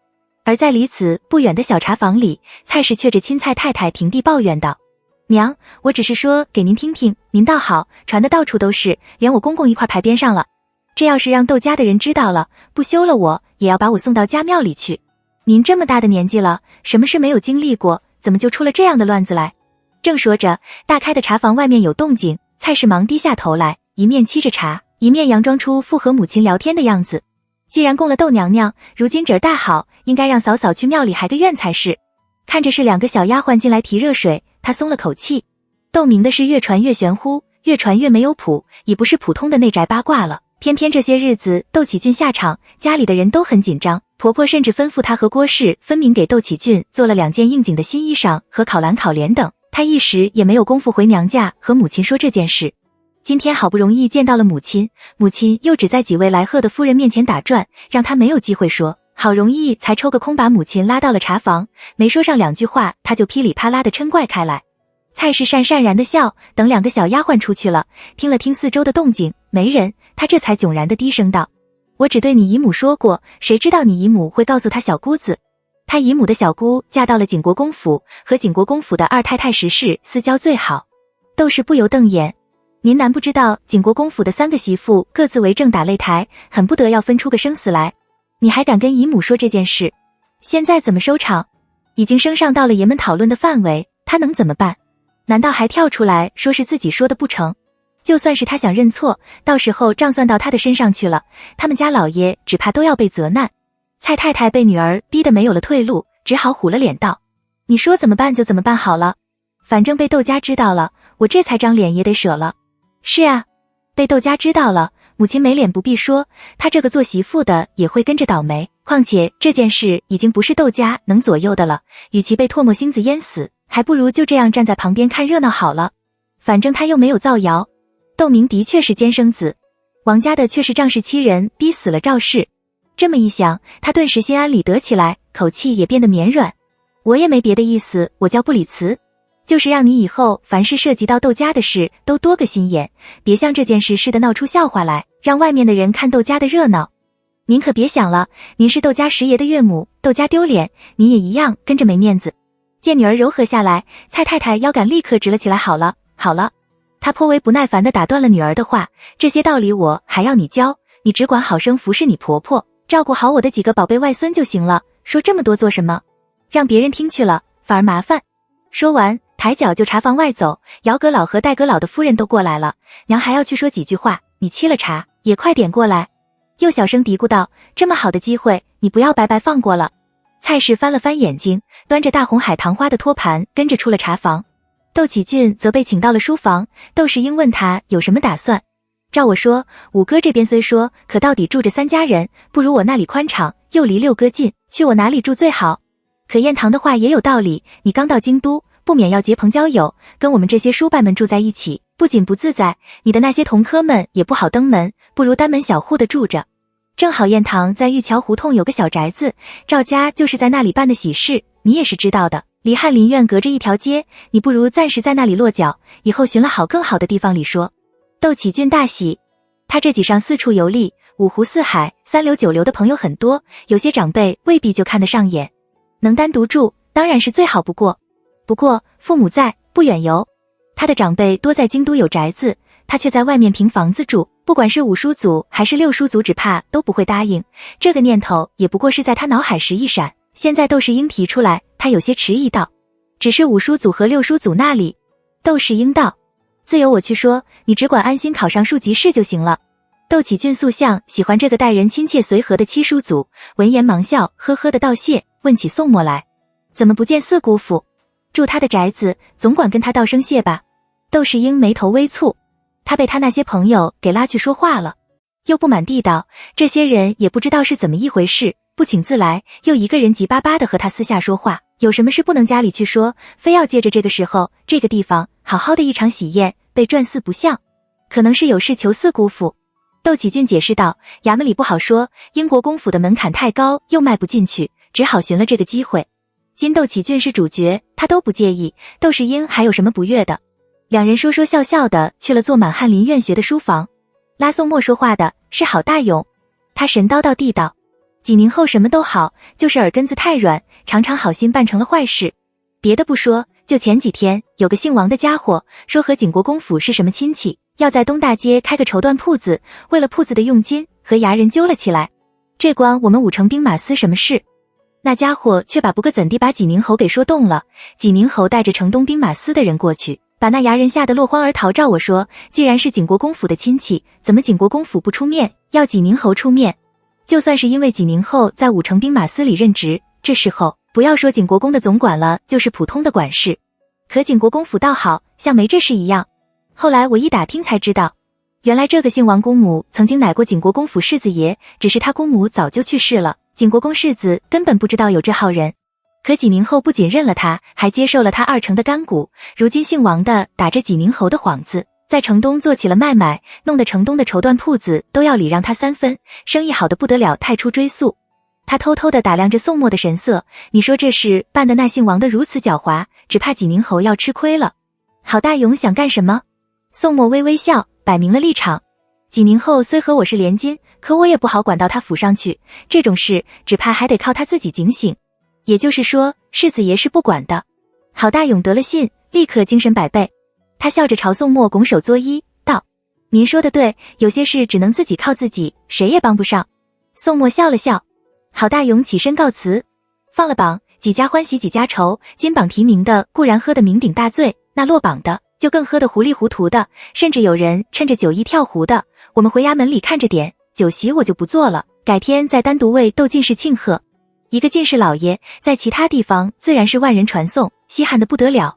而在离此不远的小茶房里，蔡氏却着青菜太太平地抱怨道，娘，我只是说给您听听，您倒好，传的到处都是，连我公公一块牌边上了。这要是让窦家的人知道了，不休了我，也要把我送到家庙里去。您这么大的年纪了，什么事没有经历过，怎么就出了这样的乱子来？正说着，大开的茶房外面有动静，蔡氏忙低下头来，一面沏着茶，一面佯装出父和母亲聊天的样子。既然供了窦娘娘，如今旨儿大好，应该让嫂嫂去庙里还个愿才是。看着是2个小丫鬟进来提热水，他松了口气。窦明的事越传越玄乎，越传越没有谱，已不是普通的内宅八卦了。偏偏这些日子窦启俊下场，家里的人都很紧张，婆婆甚至吩咐她和郭氏分明给窦启俊做了2件应景的新衣裳和考篮考联等，她一时也没有功夫回娘家和母亲说这件事。今天好不容易见到了母亲，母亲又只在几位来贺的夫人面前打转，让她没有机会说，好容易才抽个空把母亲拉到了茶房，没说上2句话，她就噼里啪啦的嗔怪开来。蔡氏善善然的笑，等2个小丫鬟出去了，听了听四周的动静，没人，她这才迥然的低声道：我只对你姨母说过，谁知道你姨母会告诉她小姑子。她姨母的小姑嫁到了景国公府，和景国公府的2太太石氏私交最好。窦氏不由瞪眼，您难不知道景国公府的3个媳妇各自为政打擂台，很不得要分出个生死来，你还敢跟姨母说这件事？现在怎么收场？已经升上到了爷们讨论的范围，他能怎么办？难道还跳出来说是自己说的不成？就算是他想认错，到时候账算到他的身上去了，他们家老爷只怕都要被责难。蔡太太被女儿逼得没有了退路，只好虎了脸道：你说怎么办就怎么办好了，反正被窦家知道了，我这才张脸也得舍了。是啊，被窦家知道了，母亲没脸不必说，她这个做媳妇的也会跟着倒霉。况且这件事已经不是窦家能左右的了，与其被唾沫星子淹死，还不如就这样站在旁边看热闹好了。反正他又没有造谣。窦明的确是奸生子，王家的却是仗势欺人，逼死了赵氏。这么一想，他顿时心安理得起来，口气也变得绵软。我也没别的意思，我叫不理辞，就是让你以后凡是涉及到窦家的事都多个心眼，别像这件事似的闹出笑话来，让外面的人看窦家的热闹。您可别想了，您是窦家十爷的岳母，窦家丢脸，您也一样跟着没面子。见女儿柔和下来，蔡太太腰杆立刻直了起来。好了好了，她颇为不耐烦地打断了女儿的话，这些道理我还要你教，你只管好生服侍你婆婆，照顾好我的几个宝贝外孙就行了，说这么多做什么？让别人听去了反而麻烦。说完抬脚就茶房外走，姚阁老和戴阁老的夫人都过来了，娘还要去说几句话，你沏了茶也快点过来。又小声嘀咕道，这么好的机会你不要白白放过了。蔡氏翻了翻眼睛，端着大红海棠花的托盘跟着出了茶房。窦启俊则被请到了书房，窦世英问他有什么打算。照我说，五哥这边虽说，可到底住着3家人，不如我那里宽敞，又离6哥近，去我哪里住最好。可燕堂的话也有道理，你刚到京都，不免要结朋交友，跟我们这些书拜们住在一起，不仅不自在，你的那些同科们也不好登门，不如单门小户的住着。正好燕堂在玉桥胡同有个小宅子，赵家就是在那里办的喜事，你也是知道的，离翰林院隔着一条街，你不如暂时在那里落脚，以后寻了好更好的地方里说。窦启俊大喜，他这几上4处游历，5湖4海3流9流的朋友很多，有些长辈未必就看得上眼，能单独住当然是最好不过。不过父母在，不远游，他的长辈多在京都有宅子，他却在外面凭房子住，不管是5叔祖还是6叔祖，只怕都不会答应。这个念头也不过是在他脑海时一闪，现在窦世英提出来，他有些迟疑道，只是5叔祖和6叔祖那里。窦世英道，自有我去说，你只管安心考上庶吉士就行了。窦启俊素相喜欢这个待人亲切随和的7叔祖，闻言忙笑，呵呵的道谢，问起宋墨来，怎么不见4姑父？住他的宅子，总管跟他道声谢吧。窦世英眉头微蹙，他被他那些朋友给拉去说话了，又不满地道，这些人也不知道是怎么一回事，不请自来，又一个人急巴巴的和他私下说话，有什么事不能家里去说，非要借着这个时候这个地方好好的一场喜宴被转似不像，可能是有事求4姑父。窦启俊解释道，衙门里不好说，英国公府的门槛太高，又迈不进去，只好寻了这个机会。今窦启俊是主角，他都不介意，窦世英还有什么不悦的？两人说说笑笑的去了坐满翰林院学的书房。拉宋墨说话的是郝大勇，他神叨叨地道，几年后什么都好，就是耳根子太软，常常好心办成了坏事。别的不说，就前几天有个姓王的家伙说和景国公府是什么亲戚，要在东大街开个绸缎铺子，为了铺子的佣金和衙人揪了起来，这关我们5城兵马司什么事？那家伙却把不个怎地把济宁侯给说动了，济宁侯带着城东兵马司的人过去，把那衙人吓得落荒而逃。照我说，既然是景国公府的亲戚，怎么景国公府不出面，要济宁侯出面？就算是因为景宁后在武城兵马司里任职，这时候不要说景国公的总管了，就是普通的管事。可景国公府倒好，像没这事一样。后来我一打听才知道，原来这个姓王公母曾经乃过景国公府世子爷，只是他公母早就去世了，景国公世子根本不知道有这号人。可景宁后不仅认了他，还接受了他2成的干股，如今姓王的打着景宁侯的幌子，在城东做起了卖买，弄得城东的绸缎铺子都要礼让他3分，生意好的不得了，太出追诉。他偷偷地打量着宋墨的神色，你说这事办的那姓王的如此狡猾，只怕景宁侯要吃亏了。郝大勇想干什么？宋墨微微笑，摆明了立场。景宁后虽和我是连襟，可我也不好管到他府上去，这种事只怕还得靠他自己警醒。也就是说，世子爷是不管的。郝大勇得了信，立刻精神百倍。他笑着朝宋墨拱手作揖，道：您说的对，有些事只能自己靠自己，谁也帮不上。宋墨笑了笑。郝大勇起身告辞。放了榜，几家欢喜几家愁，金榜题名的固然喝得酩酊大醉，那落榜的就更喝得糊里糊涂的，甚至有人趁着酒意跳湖的。我们回衙门里看着点，酒席我就不做了，改天再单独为窦进士庆贺。一个进士老爷在其他地方自然是万人传颂，稀罕的不得了，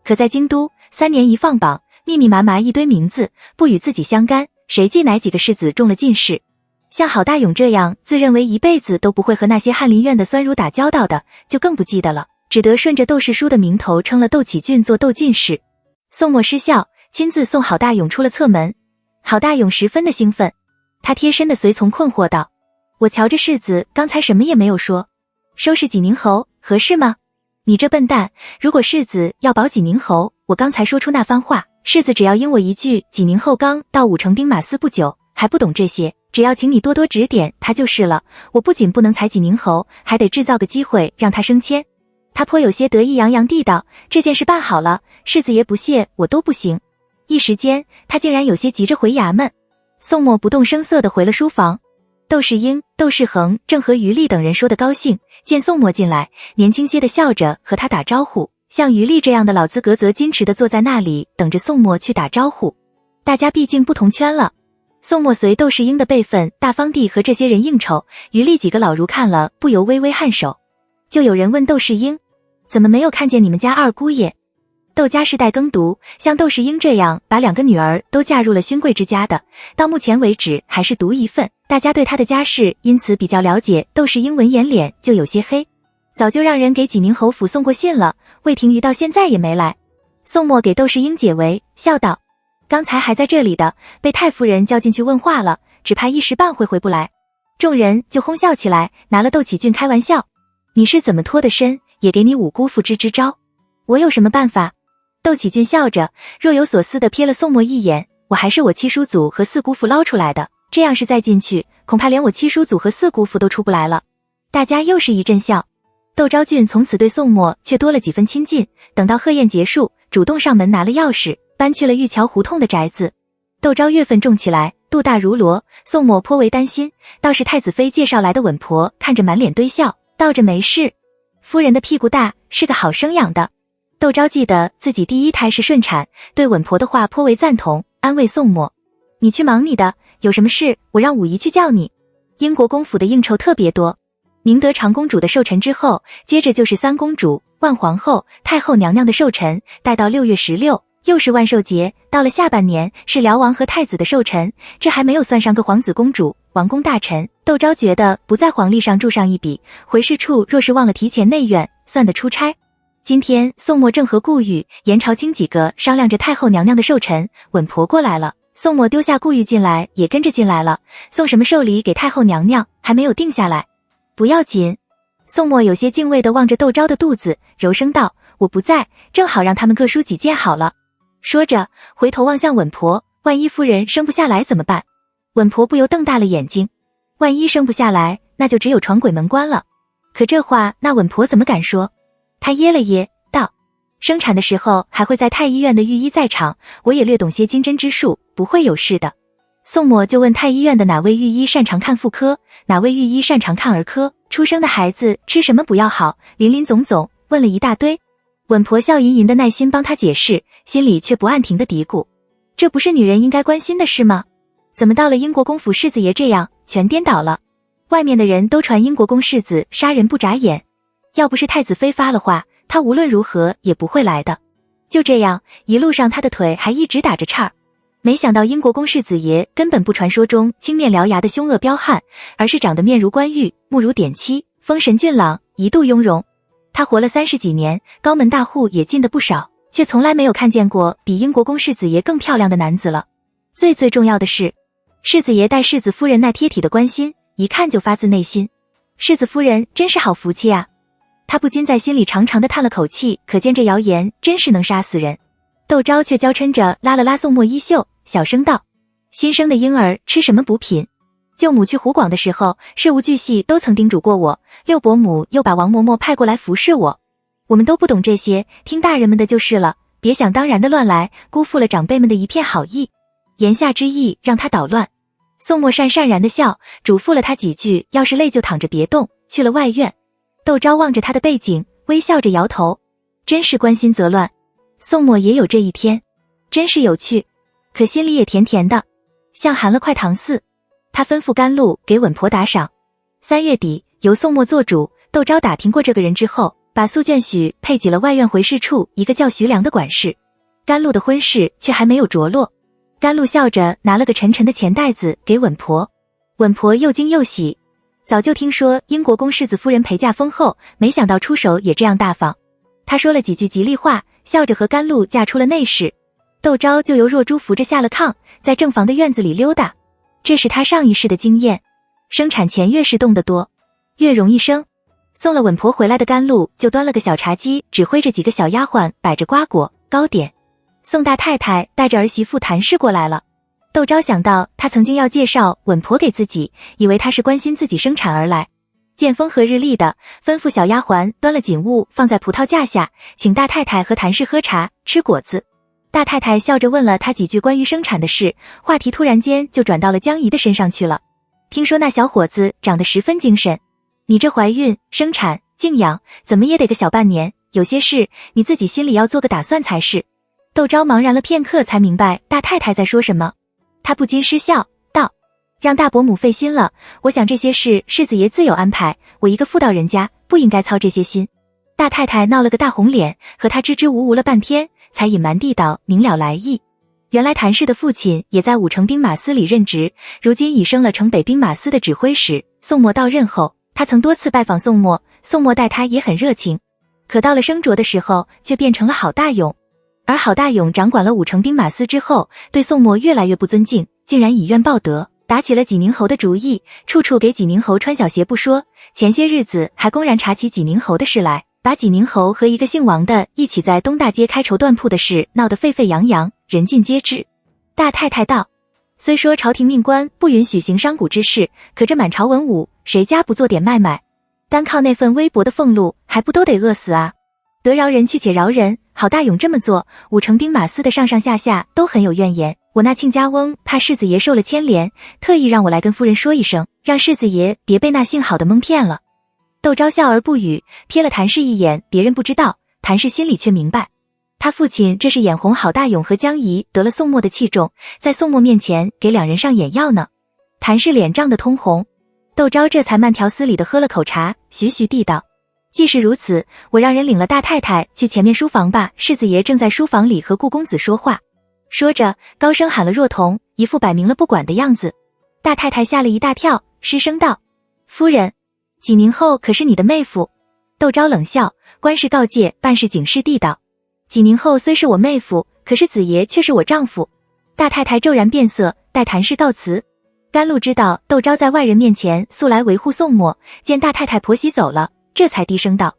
可在京都3年一放榜，密密麻麻一堆名字，不与自己相干，谁记哪几个世子中了进士？像郝大勇这样自认为一辈子都不会和那些翰林院的酸儒打交道的，就更不记得了，只得顺着窦氏书的名头称了窦启俊做窦进士。宋墨失笑，亲自送郝大勇出了侧门。郝大勇十分的兴奋，他贴身的随从困惑道：我瞧着世子刚才什么也没有说，收拾景宁侯合适吗？你这笨蛋，如果世子要保景宁侯，我刚才说出那番话，世子只要应我一句景宁后刚到武城兵马司不久，还不懂这些，只要请你多多指点他就是了。我不仅不能裁景宁侯，还得制造个机会让他升迁。他颇有些得意洋洋地道，这件事办好了，世子爷不谢我都不行。一时间他竟然有些急着回衙门。宋墨不动声色地回了书房。窦世英、窦世恒正和于丽等人说得高兴，见宋墨进来，年轻些的笑着和他打招呼，像于丽这样的老资格则矜持地坐在那里等着宋墨去打招呼。大家毕竟不同圈了。宋墨随窦世英的辈分大方地和这些人应酬，于丽几个老儒看了不由微微颔首。就有人问窦世英，怎么没有看见你们家二姑爷？窦家世代耕读，像窦世英这样把2个女儿都嫁入了勋贵之家的，到目前为止还是独一份，大家对他的家世因此比较了解。窦世英闻言脸就有些黑，早就让人给景宁侯府送过信了，魏廷瑜到现在也没来。宋墨给窦世英解围，笑道：刚才还在这里的，被太夫人叫进去问话了，只怕一时半会回不来。众人就哄笑起来，拿了窦启俊开玩笑，你是怎么脱的身，也给你五姑父支支招。我有什么办法？窦启俊笑着，若有所思地瞥了宋墨一眼，我还是我七叔祖和四姑父捞出来的，这样是再进去，恐怕连我七叔祖和四姑父都出不来了。大家又是一阵笑。窦昭俊从此对宋墨却多了几分亲近，等到贺宴结束，主动上门拿了钥匙，搬去了玉桥胡同的宅子。窦昭月份重起来，肚大如箩，宋墨颇为担心，倒是太子妃介绍来的稳婆看着满脸堆笑，道着没事。夫人的屁股大，是个好生养的。窦昭记得自己第1胎是顺产，对稳婆的话颇为赞同，安慰宋墨：你去忙你的，有什么事我让武姨去叫你。英国公府的应酬特别多，宁德长公主的寿辰之后，接着就是三公主、万皇后、太后娘娘的寿辰，待到6月16又是万寿节，到了下半年是辽王和太子的寿辰，这还没有算上个皇子公主、王公大臣。窦昭觉得不在黄历上注上一笔，回事处若是忘了提前内院，算得出差。今天宋墨正和顾玉、严朝清几个商量着太后娘娘的寿辰，稳婆过来了，宋墨丢下顾玉进来，也跟着进来了。送什么寿礼给太后娘娘还没有定下来。不要紧。宋墨有些敬畏地望着窦昭的肚子，柔声道：我不在，正好让他们各抒己见好了。说着回头望向稳婆，万一夫人生不下来怎么办？稳婆不由瞪大了眼睛，万一生不下来，那就只有闯鬼门关了。可这话那稳婆怎么敢说？她噎了噎，道：生产的时候还会在太医院的御医在场，我也略懂些金针之术，不会有事的。宋墨就问太医院的哪位御医擅长看妇科，哪位御医擅长看儿科，出生的孩子吃什么补药好，林林总总问了一大堆。稳婆笑吟吟的耐心帮他解释，心里却不暗停的嘀咕：这不是女人应该关心的事吗？怎么到了英国公府世子爷这样全颠倒了？外面的人都传英国公世子杀人不眨眼，要不是太子妃发了话，他无论如何也不会来的。就这样，一路上他的腿还一直打着颤儿。没想到英国公世子爷根本不传说中青面獠牙的凶恶彪悍，而是长得面如冠玉，目如点漆，风神俊朗，一度雍容。他活了30几年，高门大户也进得不少，却从来没有看见过比英国公世子爷更漂亮的男子了。最重要的是，世子爷待世子夫人那贴体的关心，一看就发自内心。世子夫人真是好福气啊！他不禁在心里长长的叹了口气，可见这谣言真是能杀死人。窦昭却娇嗔着拉了拉宋墨衣袖，小声道：新生的婴儿吃什么补品？舅母去湖广的时候，事无巨细都曾叮嘱过我，六伯母又把王嬷嬷派过来服侍我。我们都不懂这些，听大人们的就是了，别想当然的乱来，辜负了长辈们的一片好意。言下之意让他捣乱。宋墨讪然的笑，嘱咐了他几句，要是累就躺着别动，去了外院。窦昭望着他的背景，微笑着摇头，真是关心则乱。宋墨也有这一天，真是有趣，可心里也甜甜的，像含了块糖似。他吩咐甘露给稳婆打赏。3月底，由宋墨做主，窦昭打听过这个人之后，把素眷许配给了外院回事处一个叫徐良的管事。甘露的婚事却还没有着落。甘露笑着拿了个沉沉的钱袋子给稳婆，稳婆又惊又喜，早就听说英国公世子夫人陪嫁丰厚，没想到出手也这样大方。他说了几句吉利话，笑着和甘露嫁出了内室。窦昭就由若珠扶着下了炕，在正房的院子里溜达。这是他上一世的经验，生产前越是动得多，越容易生。送了稳婆回来的甘露就端了个小茶几，指挥着几个小丫鬟摆着瓜果糕点。宋大太太带着儿媳妇谭氏过来了。窦昭想到她曾经要介绍稳婆给自己，以为她是关心自己生产而来。见风和日丽的，吩咐小丫鬟端了锦物放在葡萄架下，请大太太和谭氏喝茶吃果子。大太太笑着问了她几句关于生产的事，话题突然间就转到了江姨的身上去了。听说那小伙子长得十分精神，你这怀孕、生产、静养，怎么也得个小半年，有些事你自己心里要做个打算才是。窦昭茫然了片刻，才明白大太太在说什么。他不禁失笑道：让大伯母费心了，我想这些事世子爷自有安排，我一个妇道人家不应该操这些心。大太太闹了个大红脸，和他支支吾吾了半天，才隐瞒地道明了来意。原来谭氏的父亲也在武城兵马司里任职，如今已升了城北兵马司的指挥使。宋墨到任后，他曾多次拜访宋墨，宋墨待他也很热情。可到了升擢的时候，却变成了郝大勇。而郝大勇掌管了武城兵马司之后，对宋墨越来越不尊敬，竟然以怨报德，打起了济宁侯的主意，处处给济宁侯穿小鞋不说，前些日子还公然查起济宁侯的事来，把济宁侯和一个姓王的一起在东大街开绸缎铺的事闹得沸沸扬扬，人尽皆知。大太太道：虽说朝廷命官不允许行商贾之事，可这满朝文武谁家不做点卖卖？单靠那份微薄的俸禄，还不都得饿死啊？得饶人去且饶人，郝大勇这么做，武城兵马司的上上下下都很有怨言。我那亲家翁怕世子爷受了牵连，特意让我来跟夫人说一声，让世子爷别被那姓郝的蒙骗了。窦昭笑而不语，瞥了谭氏一眼，别人不知道，谭氏心里却明白。他父亲这是眼红郝大勇和江姨得了宋墨的器重，在宋墨面前给两人上眼药呢。谭氏脸涨得通红，窦昭这才慢条斯理地喝了口茶，徐徐地道：既是如此，我让人领了大太太去前面书房吧，世子爷正在书房里和顾公子说话。说着高声喊了若彤，一副摆明了不管的样子。大太太吓了一大跳，失声道：夫人，济宁后可是你的妹夫？窦昭冷笑，官事告诫，办事警示地道：济宁后虽是我妹夫，可是子爷却是我丈夫。大太太骤然变色，待谭氏告辞。甘露知道窦昭在外人面前素来维护宋墨，见大太太婆媳走了，这才低声道：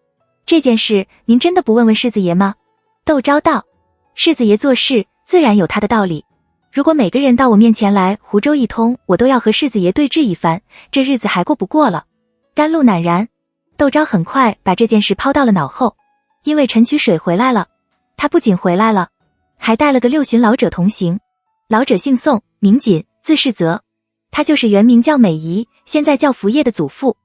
这件事您真的不问问世子爷吗？窦昭道：世子爷做事自然有他的道理，如果每个人到我面前来胡诌一通，我都要和世子爷对峙一番，这日子还过不过了。甘露赧然。窦昭很快把这件事抛到了脑后。因为陈渠水回来了，他不仅回来了，还带了个六旬老者同行。老者姓宋，名锦，字世泽，他就是原名叫美仪，现在叫福业的祖父。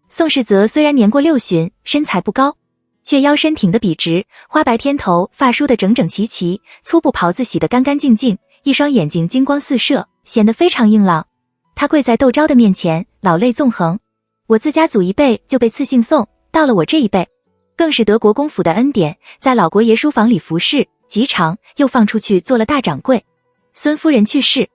宋世泽虽然年过六旬，身材不高，却腰身挺得笔直，花白天头发梳得整整齐齐，粗布袍子洗得干干净净，一双眼睛金光四射，显得非常硬朗。他跪在窦昭的面前，老泪纵横。我自家祖一辈就被赐姓宋，到了我这一辈，更是德国公府的恩典，在老国爷书房里服侍，极长，又放出去做了大掌柜。孙夫人去世，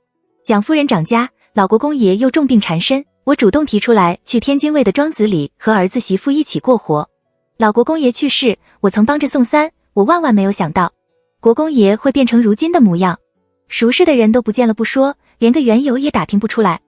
蒋夫人长家，老国公爷又重病缠身，我主动提出来去天津卫的庄子里和儿子媳妇一起过活。老国公爷去世，我曾帮着送丧，我万万没有想到，国公爷会变成如今的模样。熟识的人都不见了不说，连个缘由也打听不出来。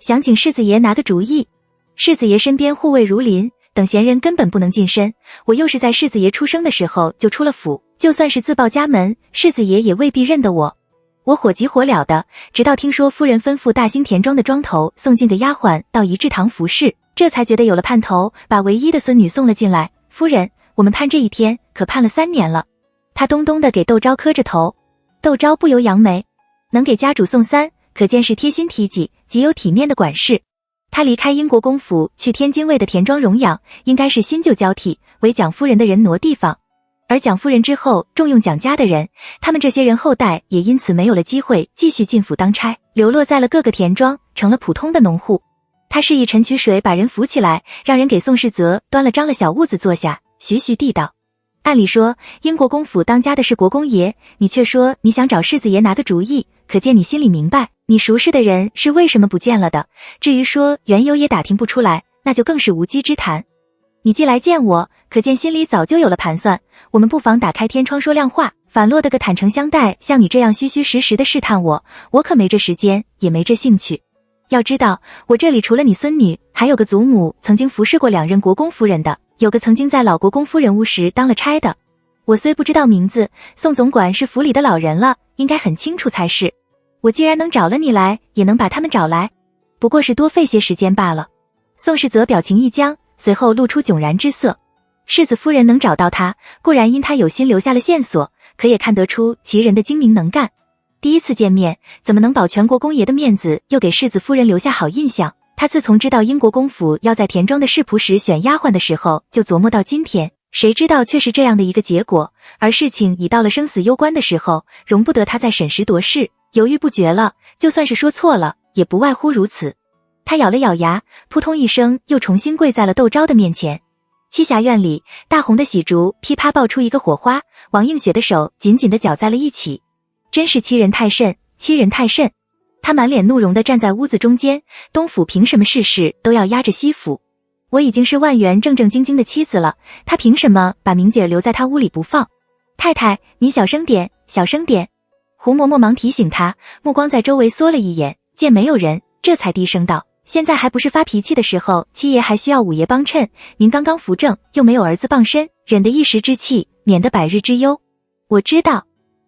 想请世子爷拿个主意。世子爷身边护卫如林，等闲人根本不能近身。我又是在世子爷出生的时候就出了府，就算是自报家门，世子爷也未必认得我。我火急火燎的，直到听说夫人吩咐大兴田庄的庄头送进个丫鬟到仪志堂服侍，这才觉得有了盼头，把唯一的孙女送了进来。夫人，我们盼这一天可盼了3年了。他咚咚的给窦昭磕着头。窦昭不由扬眉，能给家主送丧，可见是贴心体己，极有体面的管事。他离开英国公府去天津卫的田庄容养，应该是新旧交替，为蒋夫人的人挪地方。而蒋夫人之后重用蒋家的人，他们这些人后代也因此没有了机会继续进府当差，流落在了各个田庄，成了普通的农户。他示意陈渠水把人扶起来，让人给宋世泽端了张了小屋子坐下，徐徐地道：按理说英国公府当家的是国公爷，你却说你想找世子爷拿个主意，可见你心里明白你熟识的人是为什么不见了的。至于说缘由也打听不出来，那就更是无稽之谈。你既来见我，可见心里早就有了盘算，我们不妨打开天窗说亮话，反落得个坦诚相待。像你这样虚虚实实的试探我，我可没这时间，也没这兴趣。要知道，我这里除了你孙女，还有个祖母曾经服侍过2任国公夫人的，有个曾经在老国公夫人屋时当了差的。我虽不知道名字，宋总管是府里的老人了，应该很清楚才是。我既然能找了你来，也能把他们找来，不过是多费些时间罢了。宋世泽表情一僵，随后露出迥然之色。世子夫人能找到他，固然因他有心留下了线索，可也看得出其人的精明能干。第一次见面，怎么能保全国公爷的面子，又给世子夫人留下好印象？他自从知道英国公府要在田庄的世仆时选丫鬟的时候，就琢磨到今天，谁知道却是这样的一个结果。而事情已到了生死攸关的时候，容不得他再审时度势，犹豫不决了。就算是说错了，也不外乎如此。他咬了咬牙，扑通一声又重新跪在了窦昭的面前。栖霞院里，大红的喜烛噼啪爆出一个火花，王映雪的手紧紧地搅在了一起。真是欺人太甚，欺人太甚！他满脸怒容地站在屋子中间，东府凭什么事事都要压着西府？我已经是万元正正经经的妻子了，他凭什么把明姐儿留在他屋里不放？太太，你小声点，小声点！胡嬷嬷忙提醒他，目光在周围缩了一眼，见没有人，这才低声道：现在还不是发脾气的时候，七爷还需要五爷帮衬，您刚刚扶正，又没有儿子傍身，忍得一时之气，免得百日之忧。我知道。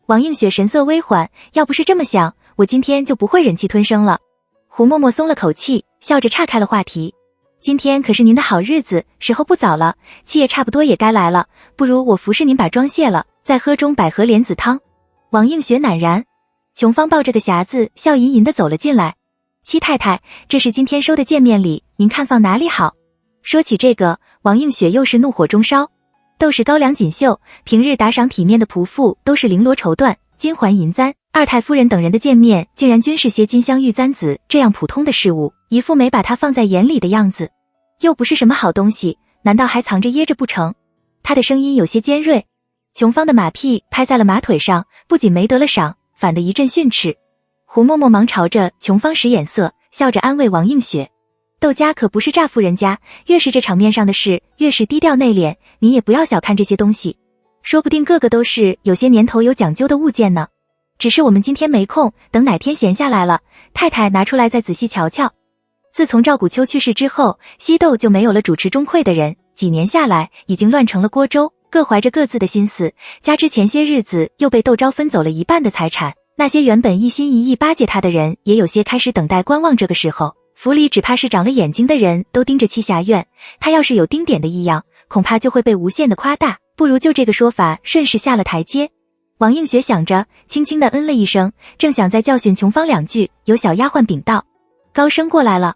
王映雪神色微缓，要不是这么想，我今天就不会忍气吞声了。胡嬷嬷松了口气，笑着岔开了话题。今天可是您的好日子，时候不早了，七爷差不多也该来了，不如我服侍您把妆卸了，再喝盅百合莲子汤。王映雪赧然。琼芳抱着个匣子，笑吟吟地走了进来。七太太，这是今天收的见面礼，您看放哪里好？说起这个，王映雪又是怒火中烧。都是高粱锦绣，平日打赏体面的仆妇都是绫罗绸缎、金环银簪，二太夫人等人的见面竟然均是些金镶玉簪子这样普通的事物，一副没把她放在眼里的样子。又不是什么好东西，难道还藏着掖着不成？她的声音有些尖锐。琼芳的马屁拍在了马腿上，不仅没得了赏，反得一阵训斥。胡嬷嬷忙朝着琼芳使眼色，笑着安慰王映雪。窦家可不是乍富人家，越是这场面上的事，越是低调内敛，你也不要小看这些东西，说不定个个都是有些年头有讲究的物件呢。只是我们今天没空，等哪天闲下来了，太太拿出来再仔细瞧瞧。自从赵谷秋去世之后，西窦就没有了主持钟馗的人，几年下来已经乱成了锅粥，各怀着各自的心思，加之前些日子又被窦昭分走了一半的财产，那些原本一心一意巴结他的人，也有些开始等待观望。这个时候府里只怕是长了眼睛的人都盯着栖霞院，他要是有丁点的异样，恐怕就会被无限的夸大，不如就这个说法顺势下了台阶。王映雪想着，轻轻地嗯了一声，正想再教训琼芳2句，有小丫鬟禀道：高升过来了。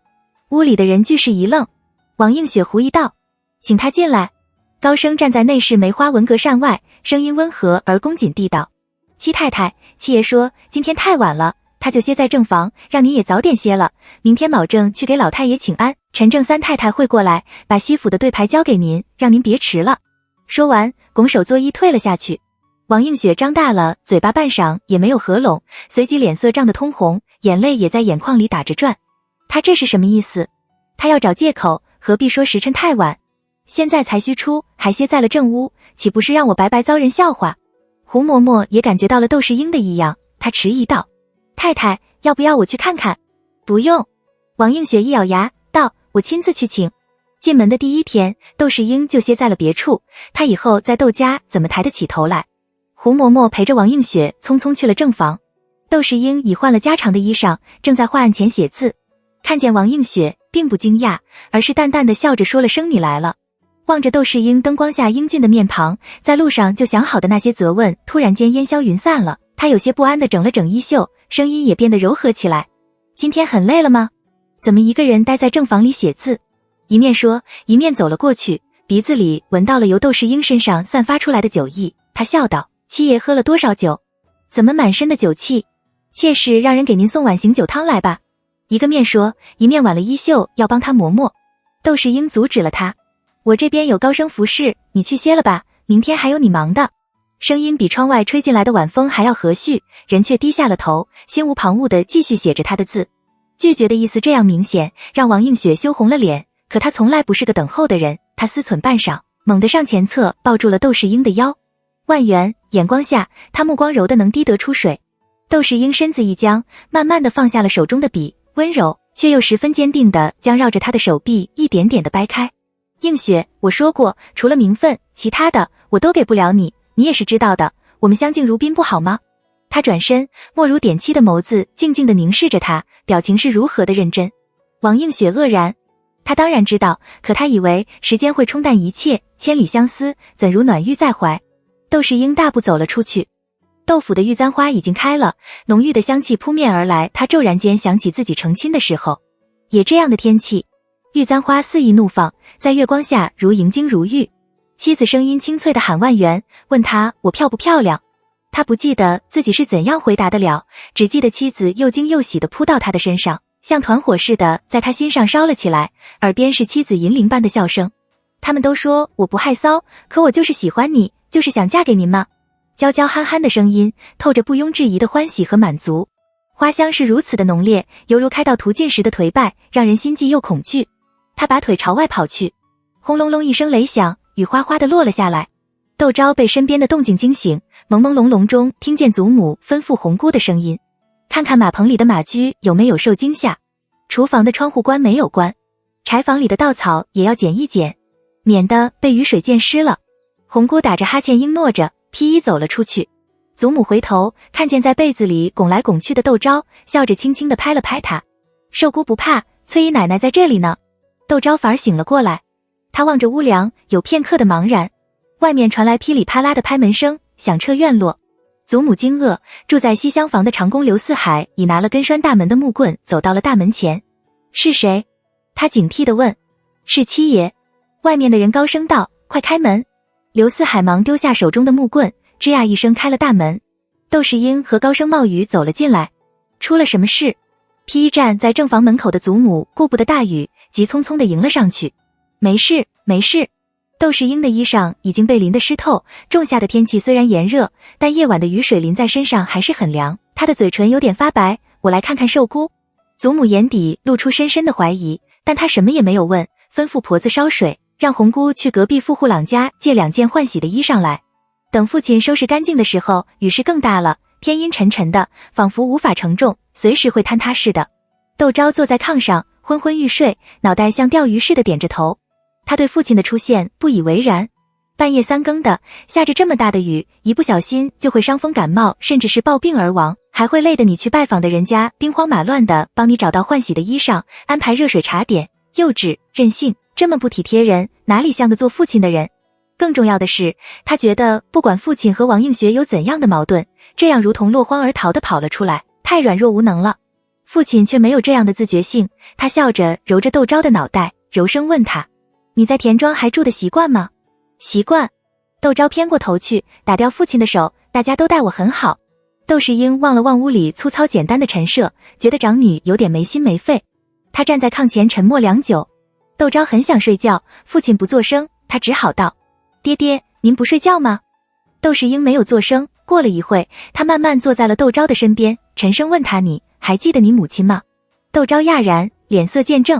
屋里的人俱是一愣。王映雪狐疑道：请他进来。高升站在内室梅花纹格扇外，声音温和而恭谨地道：七太太，七爷说今天太晚了，他就歇在正房，让您也早点歇了，明天保证去给老太爷请安，陈正三太太会过来，把西府的对牌交给您，让您别迟了。说完，拱手作揖退了下去。王映雪张大了嘴巴，半晌也没有合拢，随即脸色涨得通红，眼泪也在眼眶里打着转。他这是什么意思？他要找借口，何必说时辰太晚？现在才须出，还歇在了正屋，岂不是让我白白遭人笑话？胡嬷嬷也感觉到了窦世英的异样，她迟疑道：太太，要不要我去看看？不用。王映雪一咬牙道：我亲自去请。进门的第一天，窦世英就歇在了别处，他以后在窦家怎么抬得起头来？胡嬷嬷陪着王映雪匆匆去了正房。窦世英已换了家常的衣裳，正在画案前写字。看见王映雪，并不惊讶，而是淡淡的笑着说了声你来了。望着窦世英灯光下英俊的面庞，在路上就想好的那些责问突然间烟消云散了，他有些不安地整了整衣袖，声音也变得柔和起来。今天很累了吗？怎么一个人待在正房里写字？一面说，一面走了过去，鼻子里闻到了由窦世英身上散发出来的酒意。他笑道：七爷喝了多少酒？怎么满身的酒气？妾室让人给您送碗醒酒汤来吧。一个面说，一面挽了衣袖要帮他磨墨。窦世英阻止了他：我这边有高升服侍，你去歇了吧，明天还有你忙的。声音比窗外吹进来的晚风还要和煦，人却低下了头，心无旁骛地继续写着他的字。拒绝的意思这样明显，让王映雪羞红了脸，可他从来不是个等候的人，他思忖半晌，猛地上前侧抱住了窦世英的腰。万元眼光下，他目光柔得能滴得出水。窦世英身子一僵，慢慢地放下了手中的笔，温柔却又十分坚定地将绕着他的手臂一点点地掰开。映雪，我说过，除了名分，其他的我都给不了你，你也是知道的，我们相敬如宾不好吗？他转身，莫如点漆的眸子静静地凝视着他，表情是如何的认真。王映雪愕然，他当然知道，可他以为时间会冲淡一切，千里相思怎如暖玉在怀。窦世英大步走了出去。窦府的玉簪花已经开了，浓郁的香气扑面而来，他骤然间想起自己成亲的时候，也这样的天气。玉簪花肆意怒放，在月光下如盈晶如玉。妻子声音清脆地喊万元，问他我漂不漂亮。他不记得自己是怎样回答得了，只记得妻子又惊又喜地扑到他的身上，像团火似的在他心上烧了起来，耳边是妻子银铃般的笑声。他们都说我不害臊，可我就是喜欢你，就是想嫁给您嘛。娇娇憨憨的声音透着毋庸置疑的欢喜和满足，花香是如此的浓烈，犹如开到途尽时的颓败，让人心悸又恐惧。他把腿朝外跑去，轰隆隆一声雷响，雨哗哗地落了下来。窦昭被身边的动静惊醒，朦朦胧胧中听见祖母吩咐红姑的声音，看看马棚里的马驹有没有受惊吓，厨房的窗户关没有关，柴房里的稻草也要剪一剪，免得被雨水溅湿了。红姑打着哈欠应诺着，披衣走了出去。祖母回头看见在被子里拱来拱去的窦昭，笑着轻轻地拍了拍他：寿姑不怕，崔姨奶奶在这里呢。窦昭反而醒了过来，他望着屋梁，有片刻的茫然。外面传来噼里啪啦的拍门声，响彻院落。祖母惊愕，住在西厢房的长工刘四海已拿了根拴大门的木棍走到了大门前。是谁？他警惕地问。是七爷。外面的人高声道：快开门。刘四海忙丢下手中的木棍，吱呀一声开了大门。窦世英和高声冒雨走了进来。出了什么事？披衣站在正房门口的祖母顾不得大雨，急匆匆地迎了上去。没事没事。窦世英的衣裳已经被淋得湿透，仲夏的天气虽然炎热，但夜晚的雨水淋在身上还是很凉，他的嘴唇有点发白。我来看看寿姑。祖母眼底露出深深的怀疑，但她什么也没有问，吩咐婆子烧水，让红姑去隔壁富户郎家借2件换洗的衣裳来。等父亲收拾干净的时候，雨势更大了，天阴沉沉的，仿佛无法承重，随时会坍塌似的。窦昭坐在炕上昏昏欲睡，脑袋像钓鱼似的点着头。他对父亲的出现不以为然，半夜3更的，下着这么大的雨，一不小心就会伤风感冒，甚至是暴病而亡，还会累得你去拜访的人家兵荒马乱的帮你找到换洗的衣裳，安排热水茶点，幼稚任性，这么不体贴人，哪里像个做父亲的人？更重要的是，他觉得不管父亲和王映雪有怎样的矛盾，这样如同落荒而逃的跑了出来，太软弱无能了。父亲却没有这样的自觉性，他笑着揉着窦昭的脑袋，柔声问他：你在田庄还住的习惯吗？习惯。窦昭偏过头去，打掉父亲的手，大家都待我很好。窦世英望了望屋里粗糙简单的陈设，觉得长女有点没心没肺。他站在炕前沉默良久。窦昭很想睡觉，父亲不作声，他只好道：爹爹，您不睡觉吗？窦世英没有作声，过了一会，他慢慢坐在了窦昭的身边，沉声问他：你还记得你母亲吗？窦昭讶然，脸色见正。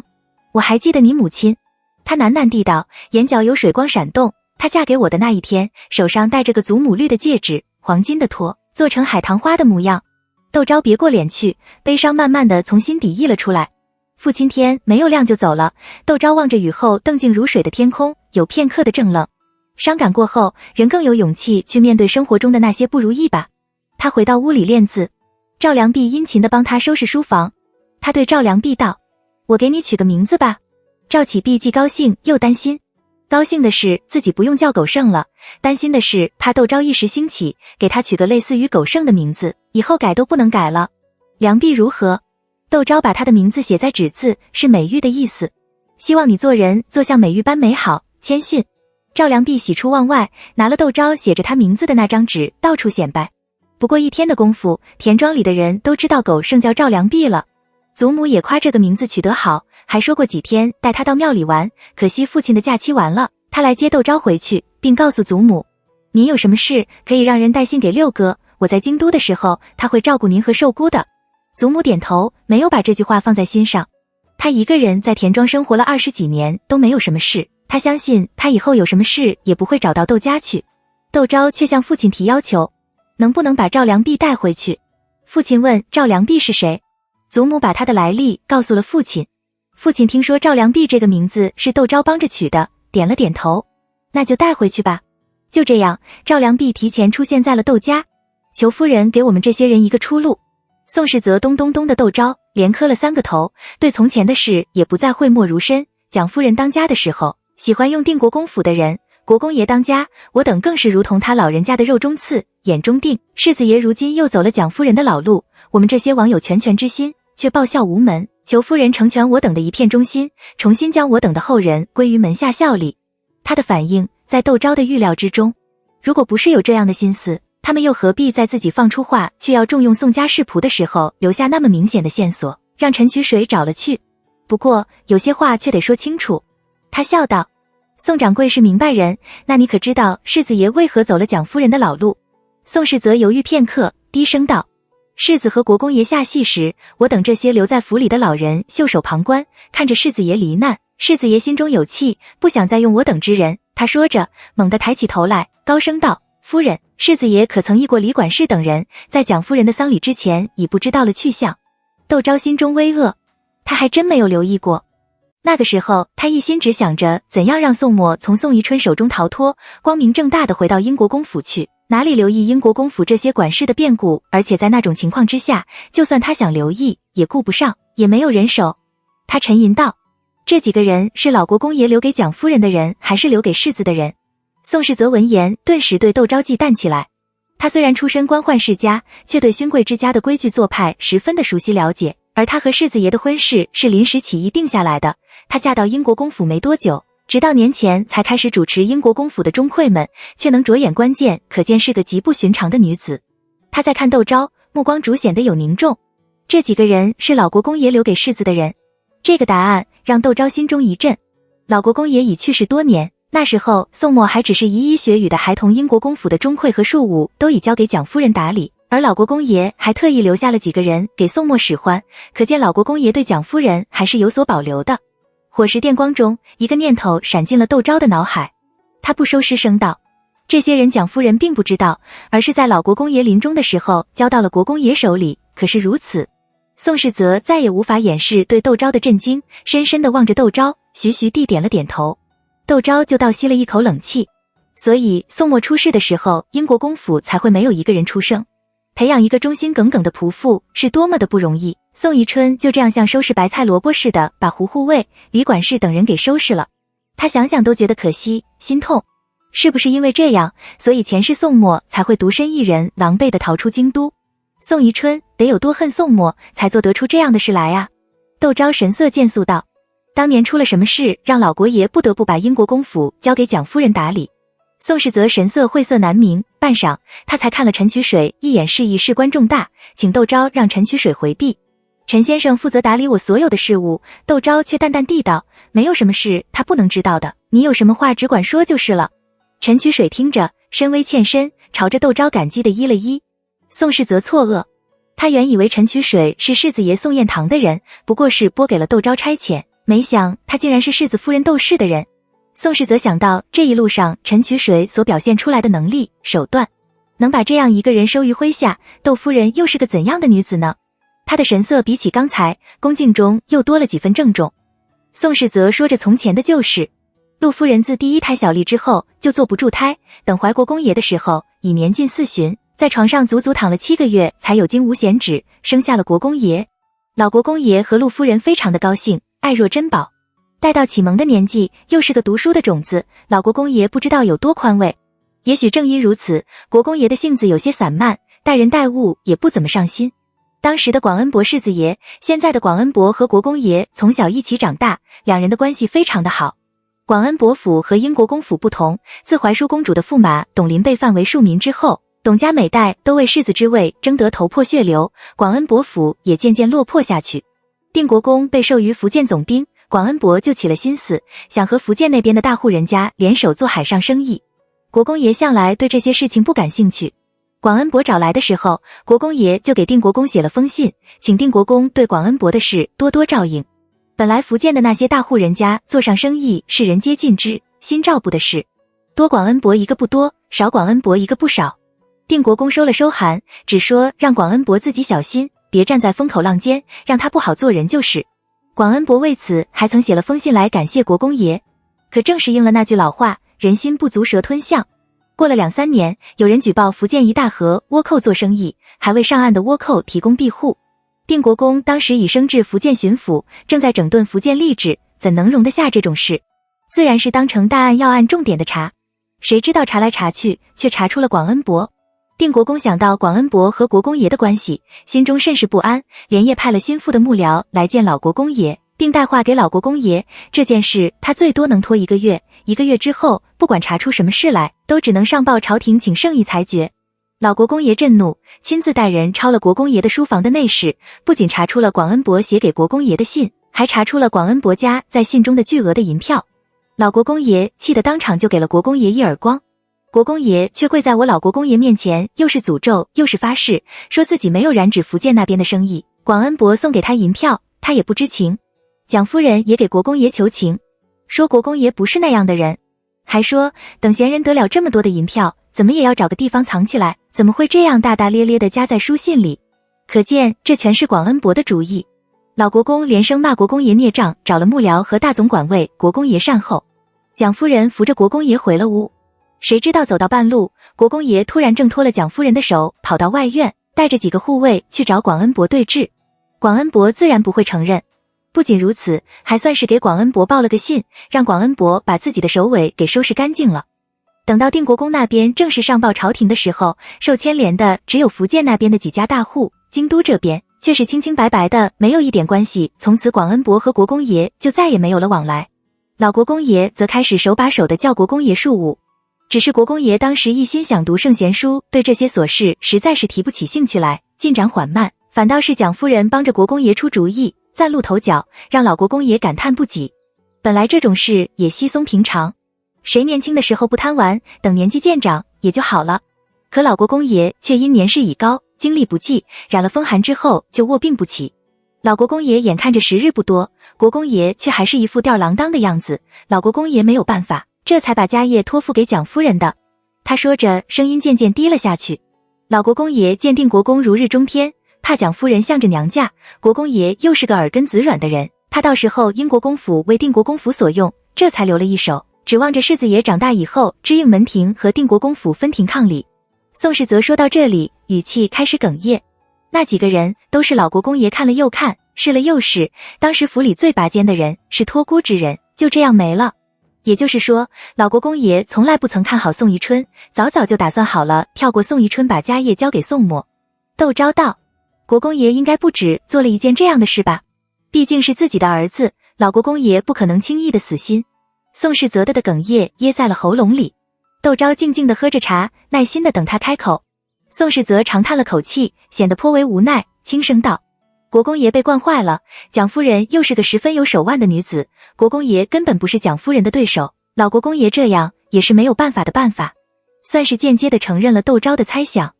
我还记得你母亲。他喃喃地道，眼角有水光闪动。她嫁给我的那一天，手上戴着个祖母绿的戒指，黄金的托，做成海棠花的模样。窦昭别过脸去，悲伤慢慢地从心底溢了出来。父亲天没有亮就走了，窦昭望着雨后澄静如水的天空，有片刻的怔愣。伤感过后，人更有勇气去面对生活中的那些不如意吧。他回到屋里练字，赵良璧殷勤地帮他收拾书房。他对赵良璧道：我给你取个名字吧。赵启璧既高兴又担心。高兴的是自己不用叫狗剩了，担心的是怕窦昭一时兴起，给他取个类似于狗剩的名字，以后改都不能改了。良璧如何？窦昭把他的名字写在纸字，是美玉的意思，希望你做人做像美玉般美好谦逊。赵良璧喜出望外，拿了窦昭写着他名字的那张纸到处显摆。不过一天的功夫，田庄里的人都知道狗剩叫赵良璧了。祖母也夸这个名字取得好，还说过几天带他到庙里玩，可惜父亲的假期完了，他来接窦昭回去，并告诉祖母：您有什么事可以让人带信给六哥，我在京都的时候他会照顾您和寿姑的。祖母点头，没有把这句话放在心上。他一个人在田庄生活了20几年都没有什么事，他相信他以后有什么事也不会找到窦家去。窦昭却向父亲提要求，能不能把赵良璧带回去？父亲问赵良璧是谁，祖母把他的来历告诉了父亲。父亲听说赵良璧这个名字是窦昭帮着取的，点了点头，那就带回去吧。就这样，赵良璧提前出现在了窦家。求夫人给我们这些人一个出路。宋世泽咚咚咚的窦昭连磕了3个头，对从前的事也不再讳莫如深。蒋夫人当家的时候，喜欢用定国公府的人，国公爷当家，我等更是如同他老人家的肉中刺，眼中钉。世子爷如今又走了蒋夫人的老路，我们这些网友拳拳之心，却报效无门，求夫人成全我等的一片忠心，重新将我等的后人归于门下效力。他的反应在窦昭的预料之中，如果不是有这样的心思，他们又何必在自己放出话却要重用宋家世仆的时候留下那么明显的线索，让陈渠水找了去。不过有些话却得说清楚。他笑道：宋掌柜是明白人，那你可知道世子爷为何走了蒋夫人的老路？宋世泽犹豫片刻，低声道：世子和国公爷下戏时，我等这些留在府里的老人袖手旁观，看着世子爷罹难，世子爷心中有气，不想再用我等之人。他说着，猛地抬起头来，高声道：夫人，世子爷可曾忆过李管事等人，在蒋夫人的丧礼之前已不知道了去向？窦昭心中微愕，他还真没有留意过。那个时候他一心只想着怎样让宋墨从宋宜春手中逃脱，光明正大的回到英国公府去，哪里留意英国公府这些管事的变故，而且在那种情况之下，就算他想留意也顾不上，也没有人手。他沉吟道：这几个人是老国公爷留给蒋夫人的人，还是留给世子的人？宋世泽闻言顿时对窦昭忌惮起来。他虽然出身官宦世家，却对勋贵之家的规矩做派十分的熟悉了解，而他和世子爷的婚事是临时起意定下来的。她嫁到英国公府没多久，直到年前才开始主持英国公府的钟会们，却能着眼关键，可见是个极不寻常的女子。他在看窦昭，目光逐显得有凝重。这几个人是老国公爷留给世子的人。这个答案让窦昭心中一震。老国公爷已去世多年，那时候宋墨还只是贻贻学语的孩童，英国公府的钟会和庶务都已交给蒋夫人打理，而老国公爷还特意留下了几个人给宋墨使唤，可见老国公爷对蒋夫人还是有所保留的。火石电光中，一个念头闪进了窦昭的脑海。他不收失声道：这些人蒋夫人并不知道，而是在老国公爷临终的时候交到了国公爷手里。可是如此，宋世泽再也无法掩饰对窦昭的震惊，深深地望着窦昭，徐徐地点了点头。窦昭就倒吸了一口冷气。所以宋墨出事的时候，英国公府才会没有一个人出声。培养一个忠心耿耿的仆妇是多么的不容易。宋宜春就这样像收拾白菜萝卜似的把胡护卫、李管事等人给收拾了。他想想都觉得可惜心痛。是不是因为这样，所以前世宋墨才会独身一人狼狈地逃出京都？宋宜春得有多恨宋墨，才做得出这样的事来啊？窦昭神色nghiêm肃道：当年出了什么事，让老国爷不得不把英国公府交给蒋夫人打理？宋世泽神色晦涩难明，半晌，他才看了陈曲水一眼，示意事关重大，请窦昭让陈曲水回避。陈先生负责打理我所有的事务，窦昭却淡淡地道，没有什么事他不能知道的，你有什么话只管说就是了。陈曲水听着，深微欠身，朝着窦昭感激地依了依。宋世泽错愕，他原以为陈曲水是世子爷宋彦堂的人，不过是拨给了窦昭差遣，没想他竟然是世子夫人窦氏的人。宋世泽想到这一路上陈曲水所表现出来的能力、手段，能把这样一个人收于麾下，窦夫人又是个怎样的女子呢？她的神色比起刚才恭敬中又多了几分郑重。宋世泽说着从前的旧事，陆夫人自第一胎小丽之后就坐不住胎，等怀国公爷的时候已年近40旬，在床上足足躺了7个月，才有惊无险止，生下了国公爷。老国公爷和陆夫人非常的高兴，爱若珍宝。待到启蒙的年纪，又是个读书的种子，老国公爷不知道有多宽慰。也许正因如此，国公爷的性子有些散漫，待人待物也不怎么上心。当时的广恩伯世子爷，现在的广恩伯和国公爷从小一起长大，两人的关系非常的好。广恩伯府和英国公府不同，自怀淑公主的驸马董林被范为庶民之后，董家每代都为世子之位争得头破血流，广恩伯府也渐渐落魄下去。定国公被授于福建总兵，广恩伯就起了心思，想和福建那边的大户人家联手做海上生意。国公爷向来对这些事情不感兴趣。广恩伯找来的时候，国公爷就给定国公写了封信，请定国公对广恩伯的事多多照应。本来福建的那些大户人家做上生意是人皆尽知，心照不的事，多广恩伯一个不多，少广恩伯一个不少。定国公收了收函，只说让广恩伯自己小心，别站在风口浪尖，让他不好做人就是。广恩伯为此还曾写了封信来感谢国公爷，可正是应了那句老话，人心不足蛇吞象。过了2、3年，有人举报福建一大河倭寇做生意，还为上岸的倭寇提供庇护。定国公当时已升至福建巡抚，正在整顿福建吏治，怎能容得下这种事？自然是当成大案要案重点的查。谁知道查来查去，却查出了广恩伯。定国公想到广恩伯和国公爷的关系，心中甚是不安，连夜派了心腹的幕僚来见老国公爷，并带话给老国公爷，这件事他最多能拖1个月，1个月之后不管查出什么事来，都只能上报朝廷请圣议裁决。老国公爷震怒，亲自带人抄了国公爷的书房的内室，不仅查出了广恩伯写给国公爷的信，还查出了广恩伯家在信中的巨额的银票。老国公爷气得当场就给了国公爷一耳光。国公爷却跪在我老国公爷面前，又是诅咒又是发誓，说自己没有染指福建那边的生意，广恩伯送给他银票，他也不知情。蒋夫人也给国公爷求情，说国公爷不是那样的人，还说等闲人得了这么多的银票，怎么也要找个地方藏起来，怎么会这样大大咧咧地夹在书信里？可见这全是广恩伯的主意。老国公连声骂国公爷孽障，找了幕僚和大总管为国公爷善后。蒋夫人扶着国公爷回了屋。谁知道走到半路，国公爷突然挣脱了蒋夫人的手，跑到外院，带着几个护卫去找广恩伯对质。广恩伯自然不会承认。不仅如此，还算是给广恩伯报了个信，让广恩伯把自己的首尾给收拾干净了。等到定国公那边正式上报朝廷的时候，受牵连的只有福建那边的几家大户，京都这边却是清清白白的，没有一点关系。从此广恩伯和国公爷就再也没有了往来。老国公爷则开始手把手的教国公爷术务。只是国公爷当时一心想读圣贤书，对这些琐事实在是提不起兴趣来，进展缓慢，反倒是蒋夫人帮着国公爷出主意，崭露头角，让老国公爷感叹不已。本来这种事也稀松平常，谁年轻的时候不贪玩，等年纪渐长也就好了。可老国公爷却因年事已高，精力不济，染了风寒之后就卧病不起。老国公爷眼看着时日不多，国公爷却还是一副吊儿郎当的样子，老国公爷没有办法，这才把家业托付给蒋夫人的。他说着，声音渐渐低了下去。老国公爷见定国公如日中天，怕蒋夫人向着娘家，国公爷又是个耳根子软的人，他到时候英国公府为定国公府所用，这才留了一手，指望着世子爷长大以后支应门庭和定国公府分庭抗礼。宋世泽说到这里，语气开始哽咽。那几个人都是老国公爷看了又看，试了又试，当时府里最拔尖的人，是托孤之人，就这样没了。也就是说，老国公爷从来不曾看好宋宜春，早早就打算好了跳过宋宜春，把家业交给宋默。窦昭道，国公爷应该不止做了一件这样的事吧？毕竟是自己的儿子，老国公爷不可能轻易的死心。宋世泽的哽咽噎在了喉咙里。窦昭静静地喝着茶，耐心地等他开口。宋世泽长叹了口气，显得颇为无奈，轻声道：国公爷被惯坏了，蒋夫人又是个十分有手腕的女子，国公爷根本不是蒋夫人的对手，老国公爷这样也是没有办法的办法。算是间接地承认了窦昭的猜想。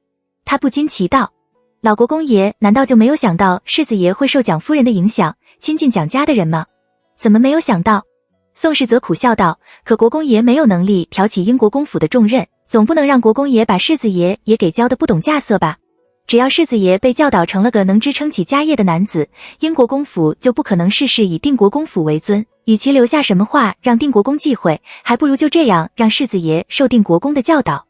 他不禁奇道：老国公爷难道就没有想到世子爷会受蒋夫人的影响，亲近蒋家的人吗？怎么没有想到？宋世泽苦笑道：可国公爷没有能力挑起英国公府的重任，总不能让国公爷把世子爷也给教得不懂架色吧？只要世子爷被教导成了个能支撑起家业的男子，英国公府就不可能事事以定国公府为尊，与其留下什么话让定国公忌讳，还不如就这样让世子爷受定国公的教导。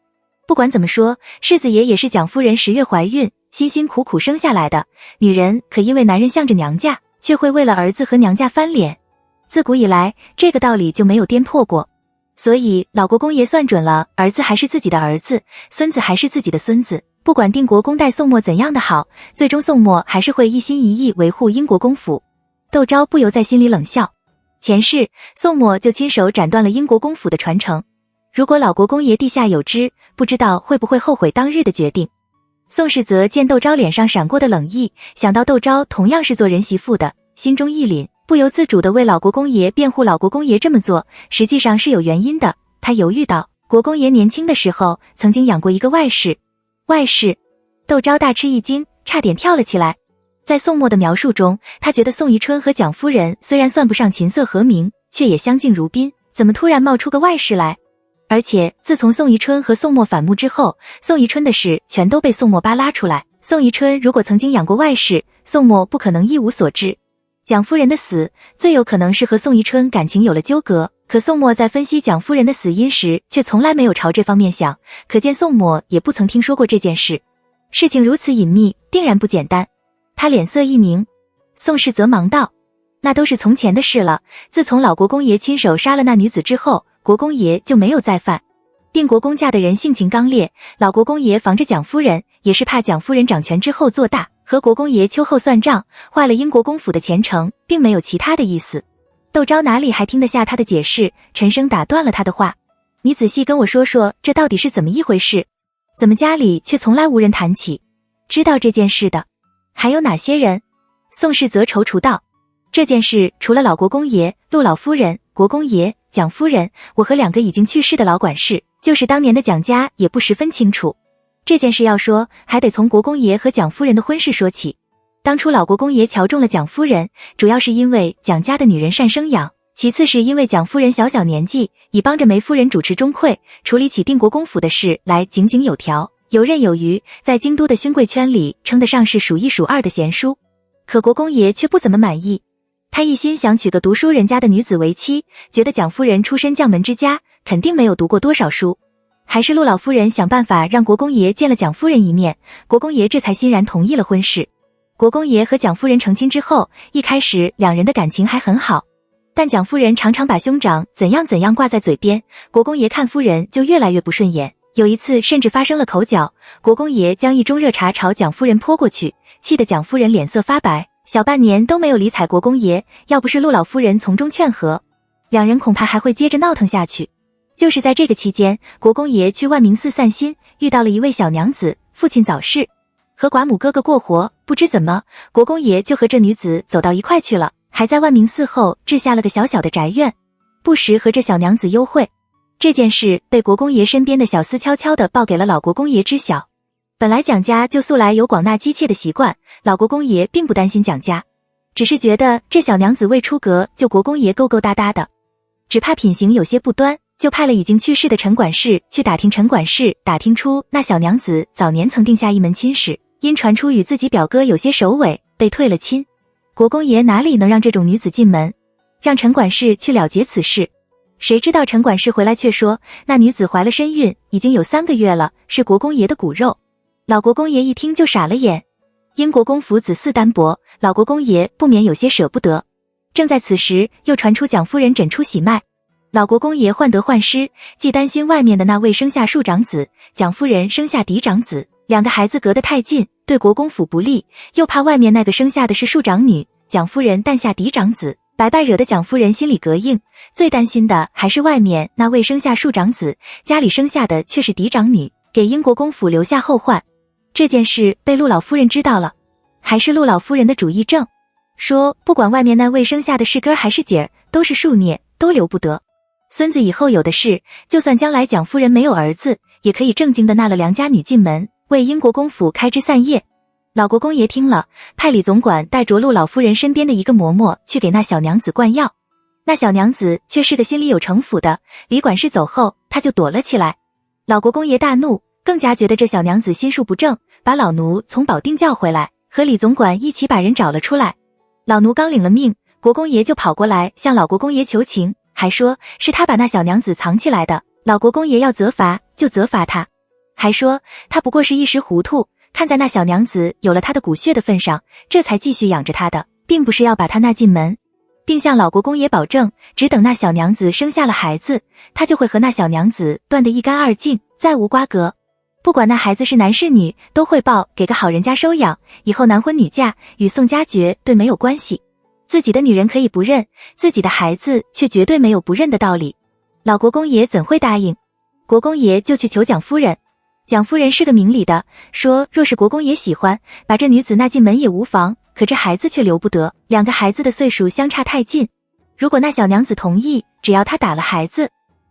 不管怎么说，世子爷也是蒋夫人10月怀孕，辛辛苦苦生下来的，女人可因为男人向着娘家，却会为了儿子和娘家翻脸。自古以来，这个道理就没有颠破过。所以老国公爷算准了，儿子还是自己的儿子，孙子还是自己的孙子，不管定国公待宋墨怎样的好，最终宋墨还是会一心一意维护英国公府。窦昭不由在心里冷笑，前世宋墨就亲手斩断了英国公府的传承，如果老国公爷地下有知，不知道会不会后悔当日的决定。宋世泽见窦昭脸上闪过的冷意，想到窦昭同样是做人媳妇的，心中一凛，不由自主地为老国公爷辩护。老国公爷这么做实际上是有原因的，他犹豫道：国公爷年轻的时候曾经养过一个外室。外室？窦昭大吃一惊，差点跳了起来。在宋墨的描述中，他觉得宋宜春和蒋夫人虽然算不上琴瑟和鸣，却也相敬如宾，怎么突然冒出个外室来？而且自从宋宜春和宋墨反目之后，宋宜春的事全都被宋墨扒拉出来，宋宜春如果曾经养过外室，宋墨不可能一无所知。蒋夫人的死最有可能是和宋宜春感情有了纠葛，可宋墨在分析蒋夫人的死因时却从来没有朝这方面想，可见宋墨也不曾听说过这件事。事情如此隐秘，定然不简单。他脸色一凝。宋世泽忙道：那都是从前的事了，自从老国公爷亲手杀了那女子之后，国公爷就没有再犯。定国公家的人性情刚烈，老国公爷防着蒋夫人，也是怕蒋夫人掌权之后做大，和国公爷秋后算账，坏了英国公府的前程，并没有其他的意思。窦昭哪里还听得下他的解释，沉声打断了他的话：你仔细跟我说说，这到底是怎么一回事？怎么家里却从来无人谈起？知道这件事的还有哪些人？宋世泽踌躇道：这件事除了老国公爷、陆老夫人、国公爷、蒋夫人，我和2个已经去世的老管事，就是当年的蒋家也不十分清楚。这件事要说，还得从国公爷和蒋夫人的婚事说起。当初老国公爷瞧中了蒋夫人，主要是因为蒋家的女人善生养，其次是因为蒋夫人小小年纪，已帮着梅夫人主持中馈，处理起定国公府的事来井井有条，游刃有余，在京都的勋贵圈里称得上是数一数二的贤淑。可国公爷却不怎么满意，他一心想娶个读书人家的女子为妻，觉得蒋夫人出身将门之家，肯定没有读过多少书。还是陆老夫人想办法让国公爷见了蒋夫人一面，国公爷这才欣然同意了婚事。国公爷和蒋夫人成亲之后，一开始2人的感情还很好，但蒋夫人常常把兄长怎样怎样挂在嘴边，国公爷看夫人就越来越不顺眼，有一次甚至发生了口角，国公爷将一盅热茶朝蒋夫人泼过去，气得蒋夫人脸色发白，小半年都没有理睬国公爷，要不是陆老夫人从中劝和，2人恐怕还会接着闹腾下去。就是在这个期间，国公爷去万明寺散心，遇到了一位小娘子，父亲早逝，和寡母哥哥过活，不知怎么，国公爷就和这女子走到一块去了，还在万明寺后置下了个小小的宅院，不时和这小娘子幽会。这件事被国公爷身边的小厮悄悄地报给了老国公爷知晓。本来蒋家就素来有广纳姬妾的习惯，老国公爷并不担心蒋家，只是觉得这小娘子未出阁就国公爷勾勾搭搭的，只怕品行有些不端，就派了已经去世的陈管事去打听陈管事，打听出那小娘子早年曾定下一门亲事，因传出与自己表哥有些首尾，被退了亲。国公爷哪里能让这种女子进门，让陈管事去了结此事。谁知道陈管事回来却说，那女子怀了身孕，已经有3个月了，是国公爷的骨肉。老国公爷一听就傻了眼，英国公府子嗣单薄，老国公爷不免有些舍不得。正在此时，又传出蒋夫人诊出喜脉，老国公爷患得患失，既担心外面的那位生下庶长子，蒋夫人生下嫡长子，2个孩子隔得太近，对国公府不利，又怕外面那个生下的是庶长女，蒋夫人诞下嫡长子，白白惹得蒋夫人心里膈应，最担心的还是外面那未生下庶长子，家里生下的却是嫡长女，给英国公府留下后患。这件事被陆老夫人知道了，还是陆老夫人的主意正，说不管外面那未生下的是根还是姐儿，都是庶孽，都留不得。孙子以后有的是，就算将来蒋夫人没有儿子，也可以正经的纳了良家女进门，为英国公府开枝散叶。老国公爷听了，派李总管带着陆老夫人身边的一个嬷嬷去给那小娘子灌药。那小娘子却是个心里有城府的，李管事走后，她就躲了起来。老国公爷大怒，更加觉得这小娘子心术不正，把老奴从保定叫回来，和李总管一起把人找了出来。老奴刚领了命，国公爷就跑过来向老国公爷求情，还说是他把那小娘子藏起来的，老国公爷要责罚就责罚他，还说他不过是一时糊涂，看在那小娘子有了他的骨血的份上，这才继续养着他的，并不是要把他纳进门，并向老国公爷保证，只等那小娘子生下了孩子，他就会和那小娘子断得一干二净，再无瓜葛。不管那孩子是男是女，都会报给个好人家收养，以后男婚女嫁，与宋家绝对没有关系。自己的女人可以不认，自己的孩子却绝对没有不认的道理。老国公爷怎会答应？国公爷就去求蒋夫人。蒋夫人是个明理的，说若是国公爷喜欢，把这女子纳进门也无妨，可这孩子却留不得，两个孩子的岁数相差太近。如果那小娘子同意，只要她打了孩子，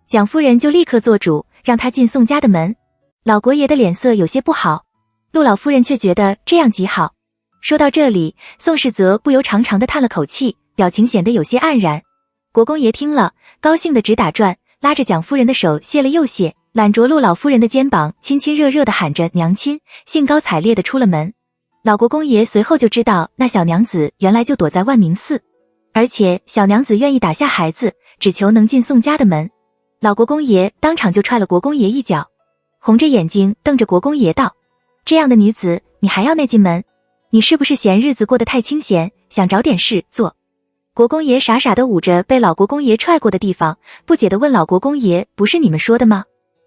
蒋夫人就立刻做主，让她进宋家的门。老国爷的脸色有些不好，陆老夫人却觉得这样极好。说到这里，宋世泽不由长长的叹了口气，表情显得有些黯然。国公爷听了，高兴得直打转，拉着蒋夫人的手谢了又谢，揽着陆老夫人的肩膀，亲亲热热地喊着娘亲，兴高采烈地出了门。老国公爷随后就知道那小娘子原来就躲在万明寺，而且小娘子愿意打下孩子，只求能进宋家的门。老国公爷当场就踹了国公爷一脚，红着眼睛瞪着国公爷道：这样的女子你还要内进门？你是不是嫌日子过得太清闲，想找点事做？国公爷傻傻地捂着被老国公爷踹过的地方，不解地问老国公爷，不是你们说的吗？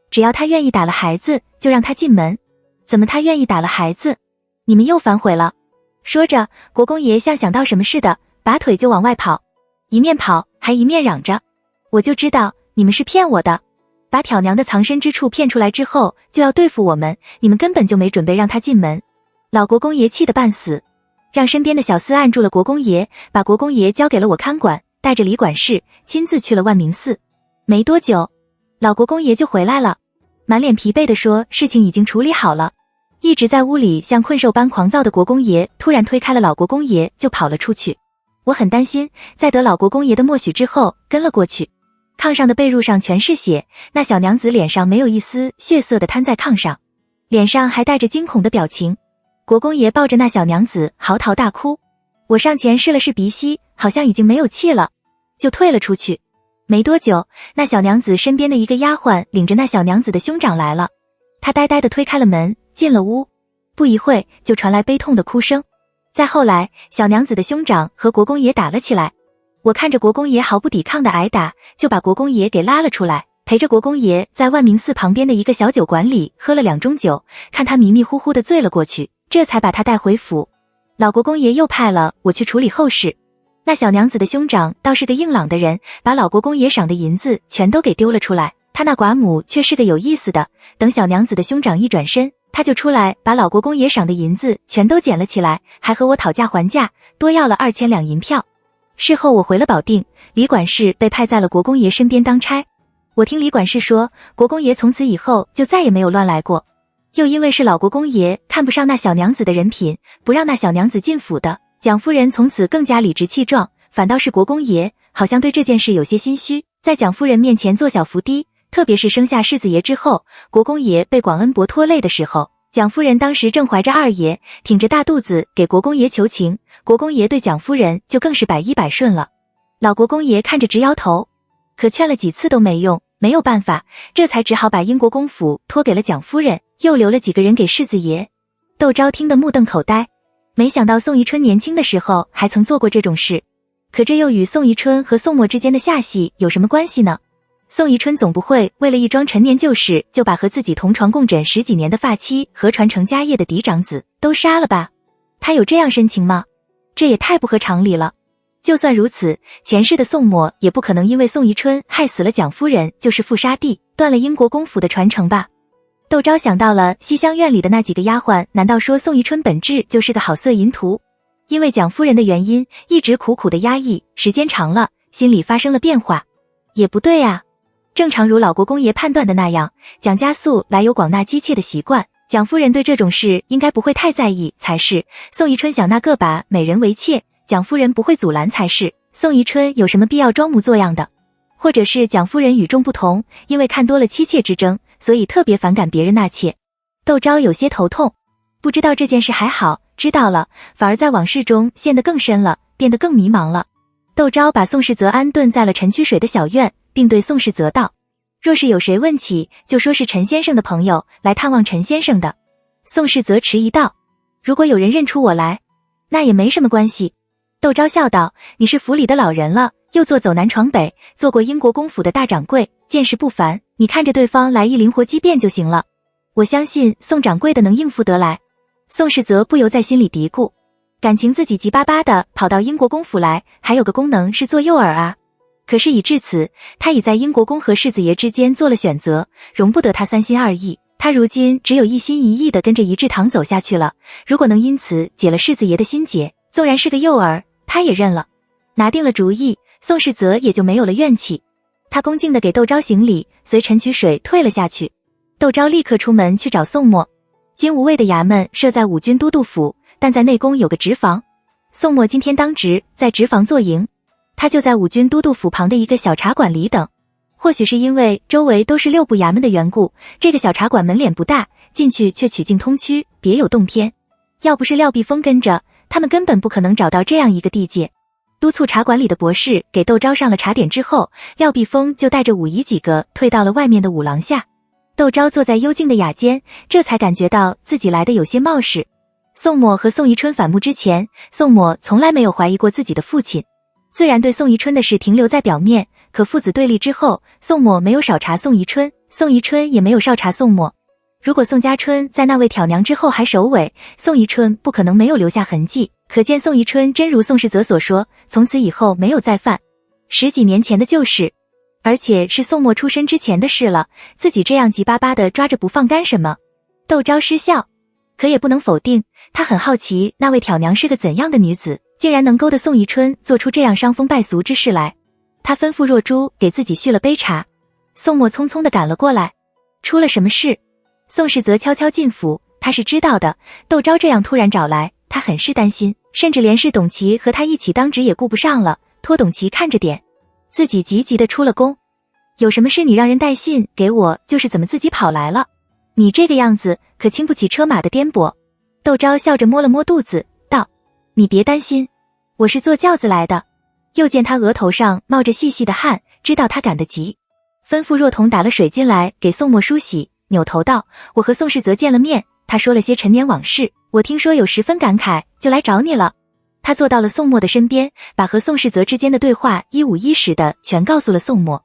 只要他愿意打了孩子，就让他进门。怎么他愿意打了孩子，你们又反悔了？说着，国公爷像想到什么似的，拔腿就往外跑，一面跑还一面嚷着：我就知道你们是骗我的，把挑娘的藏身之处骗出来之后，就要对付我们，你们根本就没准备让他进门。老国公爷气得半死，让身边的小厮按住了国公爷，把国公爷交给了我看管，带着李管事亲自去了万明寺。没多久，老国公爷就回来了，满脸疲惫地说事情已经处理好了。一直在屋里像困兽般狂躁的国公爷突然推开了老国公爷，就跑了出去。我很担心，在得老国公爷的默许之后跟了过去。炕上的被褥上全是血，那小娘子脸上没有一丝血色的瘫在炕上，脸上还带着惊恐的表情。国公爷抱着那小娘子嚎啕大哭，我上前试了试鼻息，好像已经没有气了，就退了出去。没多久，那小娘子身边的一个丫鬟领着那小娘子的兄长来了，她呆呆地推开了门，进了屋。不一会就传来悲痛的哭声。再后来，小娘子的兄长和国公爷打了起来，我看着国公爷毫不抵抗的挨打，就把国公爷给拉了出来，陪着国公爷在万明寺旁边的一个小酒馆里喝了2盅酒，看他迷迷糊糊的醉了过去，这才把他带回府。老国公爷又派了我去处理后事。那小娘子的兄长倒是个硬朗的人，把老国公爷赏的银子全都给丢了出来。他那寡母却是个有意思的，等小娘子的兄长一转身，他就出来把老国公爷赏的银子全都捡了起来，还和我讨价还价，多要了2000两银票。事后我回了保定，李管事被派在了国公爷身边当差。我听李管事说，国公爷从此以后就再也没有乱来过，又因为是老国公爷看不上那小娘子的人品，不让那小娘子进府的，蒋夫人从此更加理直气壮，反倒是国公爷好像对这件事有些心虚，在蒋夫人面前做小伏低。特别是生下世子爷之后，国公爷被广恩伯拖累的时候，蒋夫人当时正怀着二爷，挺着大肚子给国公爷求情，国公爷对蒋夫人就更是百依百顺了。老国公爷看着直摇头，可劝了几次都没用，没有办法，这才只好把英国公府托给了蒋夫人，又留了几个人给世子爷。窦昭听得目瞪口呆，没想到宋宜春年轻的时候还曾做过这种事，可这又与宋宜春和宋墨之间的下戏有什么关系呢？宋宜春总不会为了一桩陈年旧事，就把和自己同床共枕10几年的发妻和传承家业的嫡长子都杀了吧？他有这样深情吗？这也太不合常理了。就算如此，前世的宋墨也不可能因为宋宜春害死了蒋夫人就是父杀弟，断了英国公府的传承吧。窦昭想到了西厢院里的那几个丫鬟，难道说宋宜春本质就是个好色淫徒？因为蒋夫人的原因，一直苦苦的压抑，时间长了，心里发生了变化。也不对啊，正常如老国公爷判断的那样，蒋家素来有广纳姬妾的习惯，蒋夫人对这种事应该不会太在意才是。宋宜春想那个把美人为妾，蒋夫人不会阻拦才是。宋宜春有什么必要装模作样的？或者是蒋夫人与众不同，因为看多了妻妾之争，所以特别反感别人纳妾。窦昭有些头痛，不知道这件事还好，知道了反而在往事中陷得更深了，变得更迷茫了。窦昭把宋世泽安顿在了陈曲水的小院，并对宋世泽道：若是有谁问起，就说是陈先生的朋友来探望陈先生的。宋世泽迟疑道：如果有人认出我来，那也没什么关系。窦昭笑道：你是府里的老人了，又做走南闯北，做过英国公府的大掌柜，见识不凡，你看着对方来意灵活机变就行了。我相信宋掌柜的能应付得来。宋世泽不由在心里嘀咕，感情自己急巴巴的跑到英国公府来，还有个功能是做诱饵啊。可是已至此，他已在英国公和世子爷之间做了选择，容不得他三心二意。他如今只有一心一意的跟着仪志堂走下去了，如果能因此解了世子爷的心结，纵然是个诱饵，他也认了。拿定了主意，宋世泽也就没有了怨气。他恭敬地给窦昭行礼，随陈曲水退了下去。窦昭立刻出门去找宋墨。金吾卫的衙门设在五军都督府，但在内宫有个直房。宋墨今天当值，在直房坐营，他就在五军都督府旁的一个小茶馆里等。或许是因为周围都是六部衙门的缘故，这个小茶馆门脸不大，进去却曲径通衢，别有洞天。要不是廖碧峰跟着，他们根本不可能找到这样一个地界。督促茶馆里的博士给窦昭上了茶点之后，廖碧峰就带着武仪几个退到了外面的五廊下。窦昭坐在幽静的雅间，这才感觉到自己来的有些冒失。宋墨和宋宜春反目之前，宋墨从来没有怀疑过自己的父亲，自然对宋宜春的事停留在表面。可父子对立之后，宋墨没有少查宋宜春，宋宜春也没有少查宋墨。如果宋家春在那位挑娘之后还首尾，宋宜春不可能没有留下痕迹，可见宋宜春真如宋世泽所说，从此以后没有再犯10几年前的旧事，而且是宋墨出身之前的事了，自己这样急巴巴的抓着不放干什么？窦昭失笑，可也不能否定，他很好奇那位挑娘是个怎样的女子，竟然能勾得宋宜春做出这样伤风败俗之事来。他吩咐若珠给自己续了杯茶，宋墨匆匆地赶了过来。出了什么事？宋世泽悄悄进府，他是知道的，窦昭这样突然找来，他很是担心，甚至连是董琦和他一起当值也顾不上了，托董琦看着点，自己急急地出了宫。有什么事你让人带信给我，就是怎么自己跑来了？你这个样子可经不起车马的颠簸。窦昭笑着摸了摸肚子，道：你别担心，我是坐轿子来的。又见他额头上冒着细细的汗，知道他赶得急，吩咐若彤打了水进来给宋墨梳洗，扭头道：我和宋世泽见了面，他说了些陈年往事，我听说有十分感慨，就来找你了。他坐到了宋墨的身边，把和宋世泽之间的对话一五一十的全告诉了宋墨。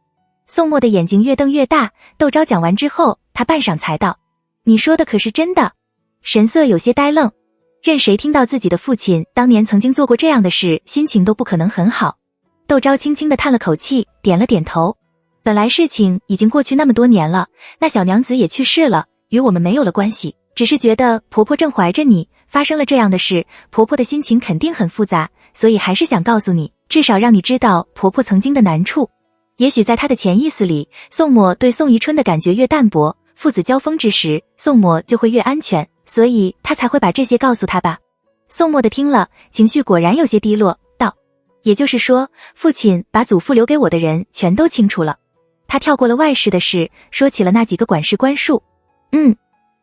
宋墨的眼睛越瞪越大，窦昭讲完之后，他半晌才道：你说的可是真的？神色有些呆愣。任谁听到自己的父亲当年曾经做过这样的事，心情都不可能很好。窦昭轻轻地叹了口气，点了点头。本来事情已经过去那么多年了，那小娘子也去世了，与我们没有了关系，只是觉得婆婆正怀着你，发生了这样的事，婆婆的心情肯定很复杂，所以还是想告诉你，至少让你知道婆婆曾经的难处。也许在她的潜意识里，宋墨对宋宜春的感觉越淡薄，父子交锋之时，宋墨就会越安全，所以他才会把这些告诉他吧。宋墨的听了，情绪果然有些低落，道：也就是说，父亲把祖父留给我的人全都清楚了。他跳过了外事的事，说起了那几个管事官数。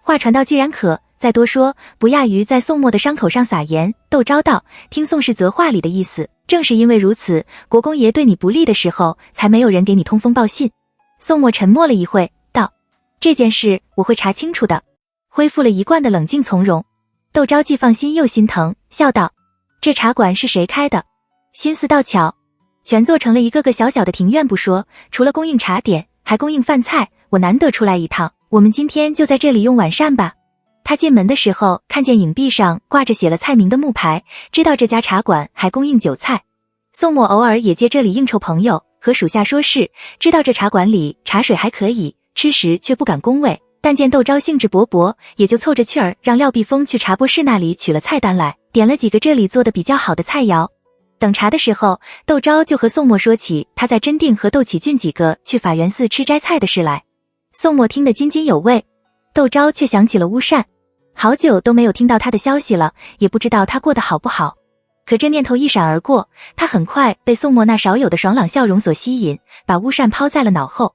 话传到既然可，再多说，不亚于在宋墨的伤口上撒盐。窦昭道：听宋世泽话里的意思，正是因为如此，国公爷对你不利的时候，才没有人给你通风报信。宋墨沉默了一会，道：这件事我会查清楚的。恢复了一贯的冷静从容。窦昭既放心又心疼，笑道：这茶馆是谁开的？心思倒巧，全做成了一个个小小的庭院不说，除了供应茶点，还供应饭菜，我难得出来一趟，我们今天就在这里用晚膳吧。他进门的时候，看见影壁上挂着写了菜名的木牌，知道这家茶馆还供应酒菜。宋墨偶尔也借这里应酬朋友，和属下说事，知道这茶馆里茶水还可以，吃食却不敢恭维，但见窦昭兴致勃勃，也就凑着趣儿让廖碧峰去茶博士那里取了菜单来，点了几个这里做的比较好的菜肴。等茶的时候，窦昭就和宋墨说起他在真定和窦启俊几个去法源寺吃斋菜的事来。宋墨听得津津有味，窦昭却想起了乌善，好久都没有听到他的消息了，也不知道他过得好不好。可这念头一闪而过，他很快被宋墨那少有的爽朗笑容所吸引，把乌善抛在了脑后。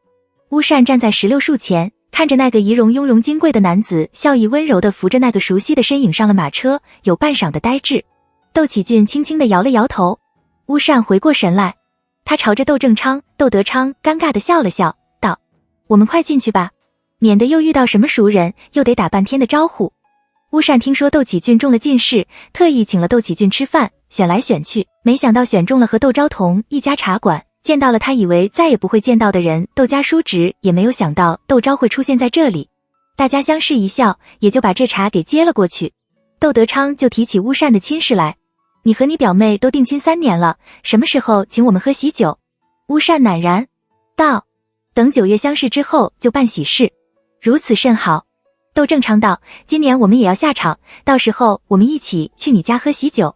乌善站在石榴树前，看着那个仪容雍容金贵的男子笑意温柔地扶着那个熟悉的身影上了马车，有半晌的呆滞。窦启俊轻轻地摇了摇头。乌善回过神来，他朝着窦正昌、窦德昌尴尬地笑了笑，道：我们快进去吧，免得又遇到什么熟人，又得打半天的招呼。乌善听说窦启俊中了进士，特意请了窦启俊吃饭，选来选去，没想到选中了和窦昭同一家茶馆，见到了他以为再也不会见到的人窦家叔侄，也没有想到窦昭会出现在这里。大家相视一笑，也就把这茶给接了过去。窦德昌就提起乌善的亲事来，你和你表妹都定亲3年了，什么时候请我们喝喜酒？乌善赧然道：等9月乡试之后就办喜事，如此甚好。窦正昌道：今年我们也要下场，到时候我们一起去你家喝喜酒。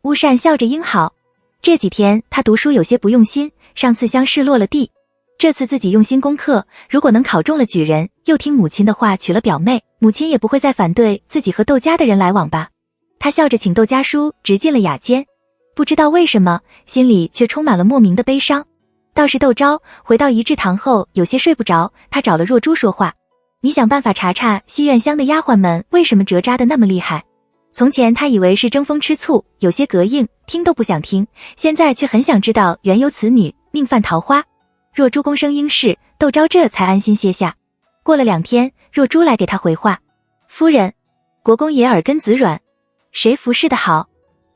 乌善笑着应好。这几天他读书有些不用心，上次乡试落了地，这次自己用心功课，如果能考中了举人，又听母亲的话娶了表妹，母亲也不会再反对自己和窦家的人来往吧。他笑着请窦家叔直进了雅间，不知道为什么心里却充满了莫名的悲伤。倒是窦昭回到仪制堂后有些睡不着，他找了若珠说话：你想办法查查西苑乡的丫鬟们为什么折扎的那么厉害。从前他以为是争风吃醋，有些膈应，听都不想听，现在却很想知道缘由此女命犯桃花。若珠躬声应是，窦昭这才安心歇下。过了2天，若珠来给他回话：夫人，国公爷耳根子软，谁服侍的好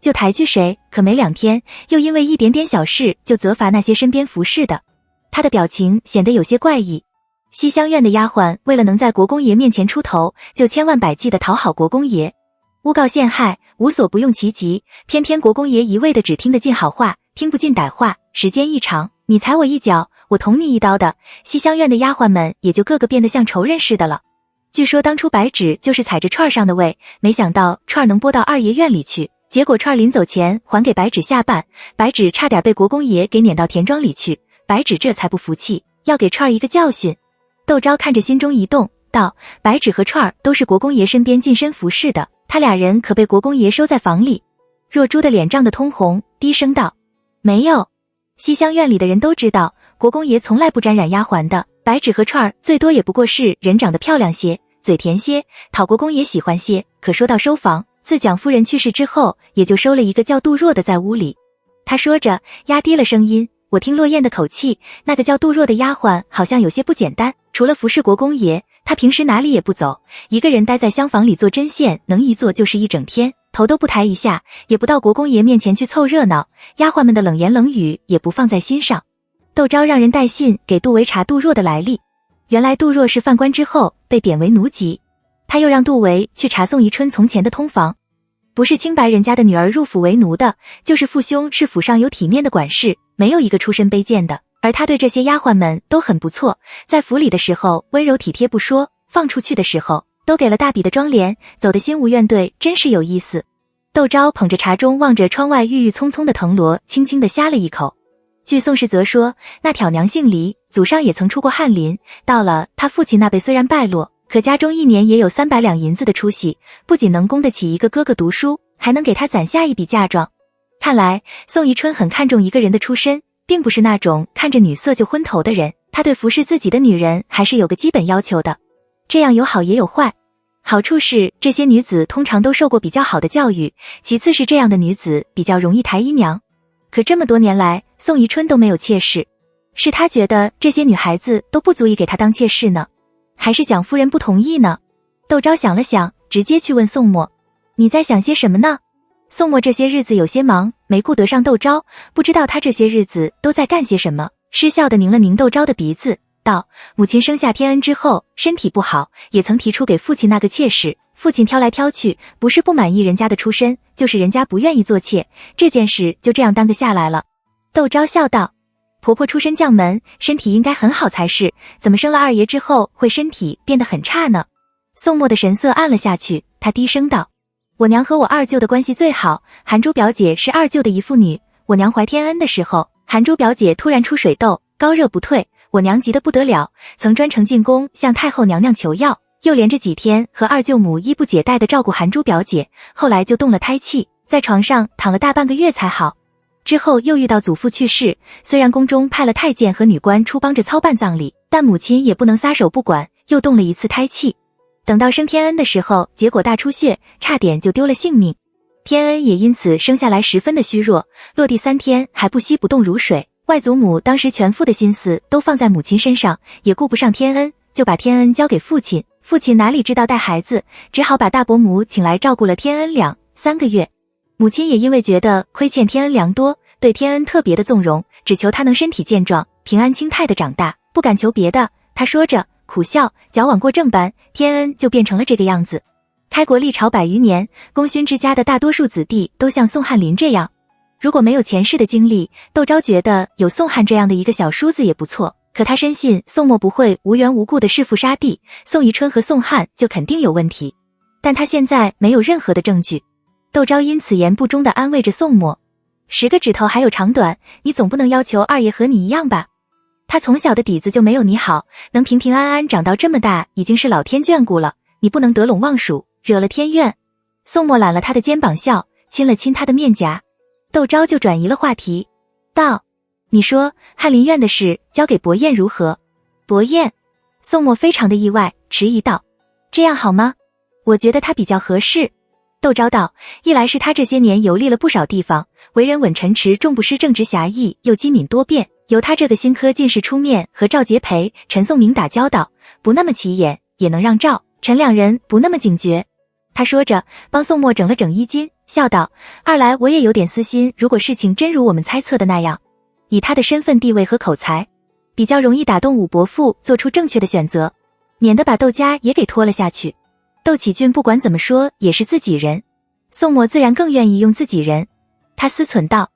就抬举谁，可没2天又因为一点点小事就责罚那些身边服侍的。他的表情显得有些怪异。西厢院的丫鬟为了能在国公爷面前出头，就千万百计地讨好国公爷，诬告陷害，无所不用其极，偏偏国公爷一味的只听得进好话，听不进歹话，时间一长，你踩我一脚，我捅你一刀的，西厢院的丫鬟们也就个个变得像仇人似的了。据说当初白芷就是踩着串上的位，没想到串能拨到二爷院里去，结果串临走前还给白芷下绊，白芷差点被国公爷给撵到田庄里去，白芷这才不服气，要给串一个教训。窦昭看着心中一动，道：白芷和串都是国公爷身边近身服侍的，他俩人可被国公爷收在房里。若珠的脸涨得通红，低声道：没有，西厢院里的人都知道，国公爷从来不沾染丫鬟的，白芷和串最多也不过是人长得漂亮些，嘴甜些，讨国公爷喜欢些。可说到收房，自蒋夫人去世之后，也就收了一个叫杜若的在屋里。他说着压低了声音，我听落雁的口气，那个叫杜若的丫鬟好像有些不简单，除了服侍国公爷，她平时哪里也不走，一个人待在厢房里做针线，能一坐就是一整天，头都不抬一下，也不到国公爷面前去凑热闹，丫鬟们的冷言冷语也不放在心上。窦昭让人带信给杜维查杜若的来历，原来杜若是犯官之后被贬为奴籍，他又让杜维去查宋宜春从前的通房，不是清白人家的女儿入府为奴的，就是父兄是府上有体面的管事，没有一个出身卑贱的。而他对这些丫鬟们都很不错，在府里的时候温柔体贴不说，放出去的时候都给了大笔的妆奁，走得心无怨怼，真是有意思。窦昭捧着茶盅，望着窗外郁郁葱葱的藤萝，轻轻地呷了一口。据宋世则说，那挑娘姓黎，祖上也曾出过翰林，到了他父亲那辈虽然败落，可家中1年也有300两银子的出息，不仅能供得起一个哥哥读书，还能给他攒下一笔嫁妆。看来宋宜春很看重一个人的出身，并不是那种看着女色就昏头的人，他对服侍自己的女人还是有个基本要求的。这样有好也有坏，好处是这些女子通常都受过比较好的教育，其次是这样的女子比较容易抬姨娘。可这么多年来，宋宜春都没有妾室，是他觉得这些女孩子都不足以给他当妾室呢，还是蒋夫人不同意呢？窦昭想了想，直接去问宋墨：你在想些什么呢？宋墨这些日子有些忙，没顾得上窦昭，不知道他这些日子都在干些什么，失笑地拧了拧窦昭的鼻子，道：母亲生下天恩之后身体不好，也曾提出给父亲那个妾室，父亲挑来挑去，不是不满意人家的出身，就是人家不愿意做妾，这件事就这样耽搁下来了。窦昭笑道：婆婆出身将门，身体应该很好才是，怎么生了二爷之后会身体变得很差呢？宋墨的神色暗了下去，他低声道：我娘和我二舅的关系最好，韩珠表姐是二舅的姨父女，我娘怀天恩的时候，韩珠表姐突然出水痘，高热不退，我娘急得不得了，曾专程进宫向太后娘娘求药，又连着几天和二舅母衣不解带地照顾韩珠表姐，后来就动了胎气，在床上躺了大半个月才好。之后又遇到祖父去世，虽然宫中派了太监和女官出帮着操办葬礼，但母亲也不能撒手不管，又动了一次胎气。等到生天恩的时候，结果大出血，差点就丢了性命。天恩也因此生下来十分的虚弱，落地3天还不息不动如水。外祖母当时全副的心思都放在母亲身上，也顾不上天恩，就把天恩交给父亲。父亲哪里知道带孩子，只好把大伯母请来照顾了天恩2-3个月。母亲也因为觉得亏欠天恩良多，对天恩特别的纵容，只求他能身体健壮，平安清泰的长大，不敢求别的。他说着苦笑，矫枉过正般，天恩就变成了这个样子。开国历朝100余年，功勋之家的大多数子弟都像宋翰林这样。如果没有前世的经历，窦昭觉得有宋翰这样的一个小叔子也不错，可他深信宋墨不会无缘无故的弑父杀弟，宋宜春和宋翰就肯定有问题。但他现在没有任何的证据。窦昭因此言不忠地安慰着宋墨：10个指头还有长短，你总不能要求二爷和你一样吧？他从小的底子就没有你好，能平平安安长到这么大已经是老天眷顾了，你不能得陇望蜀，惹了天怨。宋墨揽了他的肩膀笑，亲了亲他的面颊。窦昭就转移了话题，道：你说翰林院的事交给伯彦如何？伯彦？宋墨非常的意外，迟疑道：这样好吗？我觉得他比较合适。窦昭道：一来是他这些年游历了不少地方，为人稳沉持重，不失正直侠义，又机敏多变，由他这个新科进士出面和赵杰培、陈颂明打交道，不那么起眼，也能让赵、陈2人不那么警觉。他说着帮宋墨整了整衣襟，笑道：二来我也有点私心，如果事情真如我们猜测的那样，以他的身份地位和口才，比较容易打动武伯父做出正确的选择，免得把窦家也给拖了下去。窦启俊不管怎么说也是自己人，宋墨自然更愿意用自己人。他思忖道：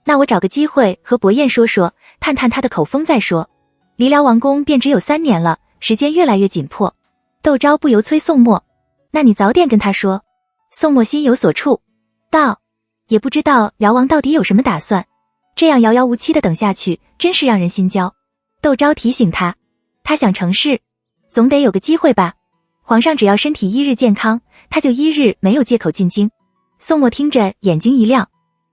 那我找个机会和伯彦说说，探探他的口风再说。离辽王宫便只有3年了，时间越来越紧迫。窦昭不由催宋墨：那你早点跟他说。宋墨心有所触，道：也不知道辽王到底有什么打算，这样遥遥无期的等下去，真是让人心焦。窦昭提醒他，他想成事，总得有个机会吧。皇上只要身体1日健康，他就1日没有借口进京。宋墨听着眼睛一亮，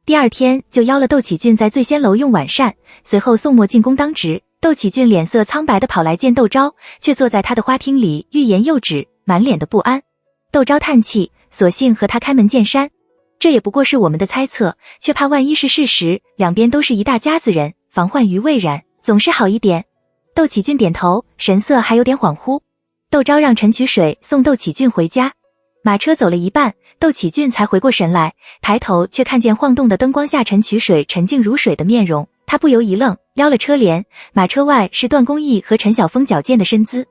第2天就邀了窦启俊在醉仙楼用晚膳，随后宋墨进宫当值。窦启俊脸色苍白地跑来见窦昭，却坐在他的花厅里欲言又止，满脸的不安。窦昭叹气，索性和他开门见山：这也不过是我们的猜测，却怕万一是事实，两边都是一大家子人，防患于未然，总是好一点。窦启俊点头，神色还有点恍惚。窦昭让陈曲水送窦启俊回家，马车走了一半，窦启俊才回过神来，抬头却看见晃动的灯光下陈曲水沉静如水的面容，他不由一愣，撩了车帘，马车外是段公义和陈晓峰矫健的身姿。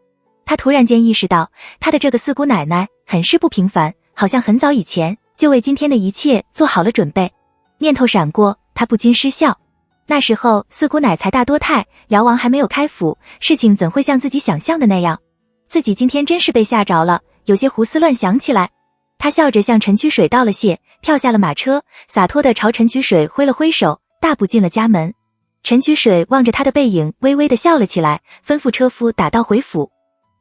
他突然间意识到，他的这个四姑奶奶很是不平凡，好像很早以前就为今天的一切做好了准备。念头闪过，他不禁失笑。那时候四姑奶才大多太，辽王还没有开府，事情怎会像自己想象的那样？自己今天真是被吓着了，有些胡思乱想起来。他笑着向陈曲水道了谢，跳下了马车，洒脱地朝陈曲水挥了挥手，大步进了家门。陈曲水望着他的背影，微微地笑了起来，吩咐车夫打道回府。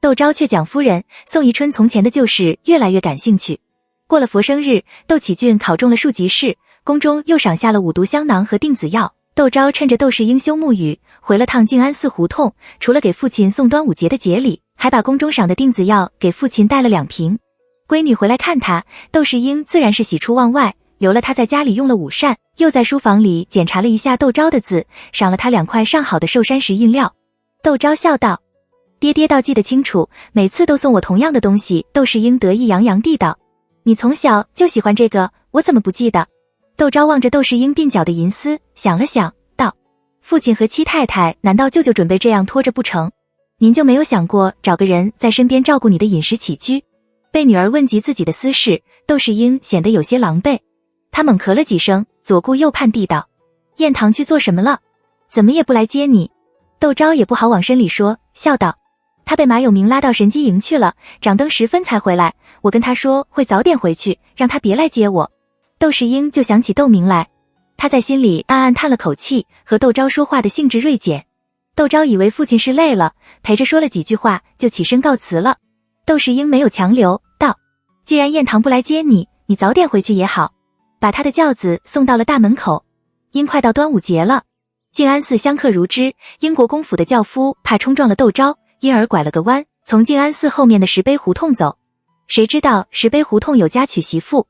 窦昭却讲夫人宋宜春从前的旧事越来越感兴趣。过了佛生日，窦启俊考中了庶吉士，宫中又赏下了5毒香囊和定子药。窦昭趁着窦氏英休沐浴，回了趟静安寺胡同，除了给父亲送端午节的节礼，还把宫中赏的定子药给父亲带了2瓶。闺女回来看他，窦世英自然是喜出望外，留了他在家里用了午膳，又在书房里检查了一下窦昭的字，赏了他2块上好的寿山石印料。窦昭笑道：爹爹倒记得清楚，每次都送我同样的东西。窦世英得意洋洋地道：你从小就喜欢这个，我怎么不记得？窦昭望着窦世英鬓角的银丝，想了想，道：父亲和七太太难道舅舅准备这样拖着不成？您就没有想过找个人在身边照顾你的饮食起居？被女儿问及自己的私事，窦世英显得有些狼狈。他猛咳了几声，左顾右盼地道：燕堂去做什么了？怎么也不来接你？窦昭也不好往深里说，笑道：他被马有明拉到神机营去了，掌灯时分才回来。我跟他说会早点回去，让他别来接我。窦世英就想起窦明来，他在心里暗暗叹了口气，和窦昭说话的兴致锐减。窦昭以为父亲是累了，陪着说了几句话，就起身告辞了。窦世英没有强留，道：既然燕堂不来接你，你早点回去也好。把他的轿子送到了大门口。因快到端午节了，静安寺香客如织，英国公府的轿夫怕冲撞了窦昭，因而拐了个弯，从静安寺后面的石碑胡同走。谁知道石碑胡同有家娶媳妇，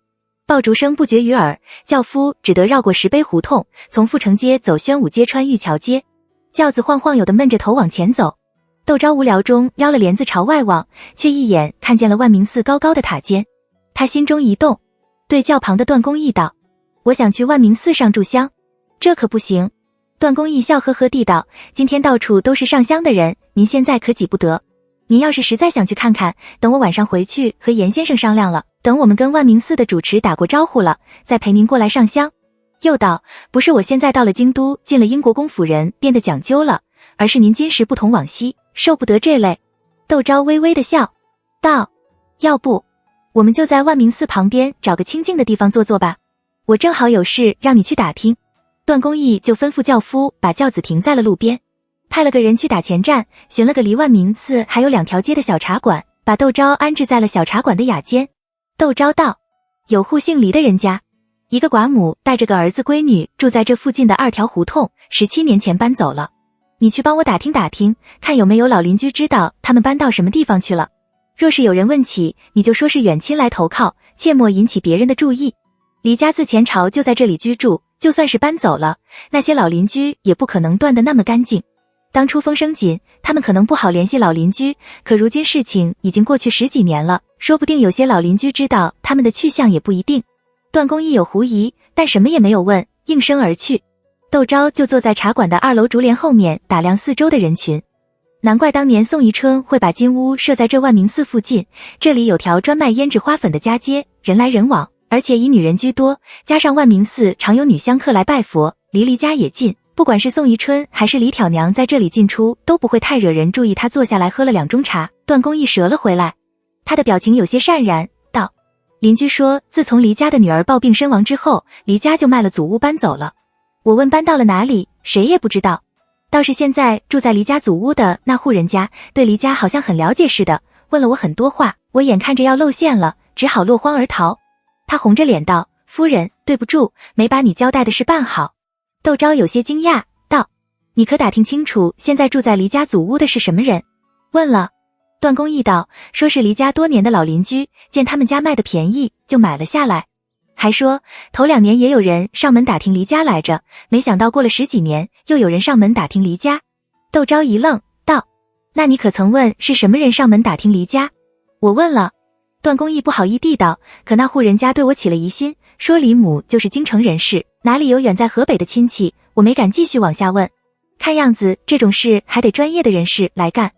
爆竹声不绝于耳，轿夫只得绕过石碑胡同，从阜成街走宣武街穿玉桥街。轿子晃晃悠地闷着头往前走。窦昭无聊中撩了帘子朝外望，却一眼看见了万明寺高高的塔尖。他心中一动，对轿旁的段公义道：我想去万明寺上炷香。这可不行。段公义笑呵呵地道：今天到处都是上香的人，您现在可挤不得。您要是实在想去看看，等我晚上回去和严先生商量了，等我们跟万明寺的主持打过招呼了，再陪您过来上香。又道：不是我现在到了京都，进了英国公府人，变得讲究了，而是您今时不同往昔，受不得这类。窦昭微微的笑道：要不我们就在万明寺旁边找个清静的地方坐坐吧，我正好有事让你去打听。段公义就吩咐轿夫把轿子停在了路边，派了个人去打前站，寻了个离万明寺还有2条街的小茶馆，把窦昭安置在了小茶馆的雅间。窦昭道：有户姓黎的人家，一个寡母带着个儿子闺女住在这附近的2条胡同，17年前搬走了。你去帮我打听打听，看有没有老邻居知道他们搬到什么地方去了。若是有人问起，你就说是远亲来投靠，切莫引起别人的注意。黎家自前朝就在这里居住，就算是搬走了，那些老邻居也不可能断得那么干净。当初风声紧，他们可能不好联系老邻居，可如今事情已经过去10几年了，说不定有些老邻居知道他们的去向也不一定。段公义有狐疑，但什么也没有问，应声而去。窦昭就坐在茶馆的2楼竹帘后面打量四周的人群。难怪当年宋宜春会把金屋设在这万明寺附近，这里有条专卖胭脂花粉的家街，人来人往，而且以女人居多，加上万明寺常有女香客来拜佛，离黎家也近，不管是宋宜春还是李挑娘在这里进出都不会太惹人注意。他坐下来喝了2盅茶，段公义折了回来，他的表情有些潸然，道：邻居说自从黎家的女儿暴病身亡之后，黎家就卖了祖屋搬走了。我问搬到了哪里，谁也不知道。倒是现在住在黎家祖屋的那户人家，对黎家好像很了解似的，问了我很多话，我眼看着要露馅了，只好落荒而逃。他红着脸道：夫人，对不住，没把你交代的事办好。窦昭有些惊讶，道：你可打听清楚现在住在黎家祖屋的是什么人？问了。段公义道：说是黎家多年的老邻居，见他们家卖的便宜，就买了下来。还说头2年也有人上门打听黎家来着，没想到过了10几年，又有人上门打听黎家。窦昭一愣，道：那你可曾问是什么人上门打听黎家？我问了。段公义不好意地道：可那户人家对我起了疑心，说李母就是京城人士，哪里有远在河北的亲戚，我没敢继续往下问。看样子这种事还得专业的人士来干。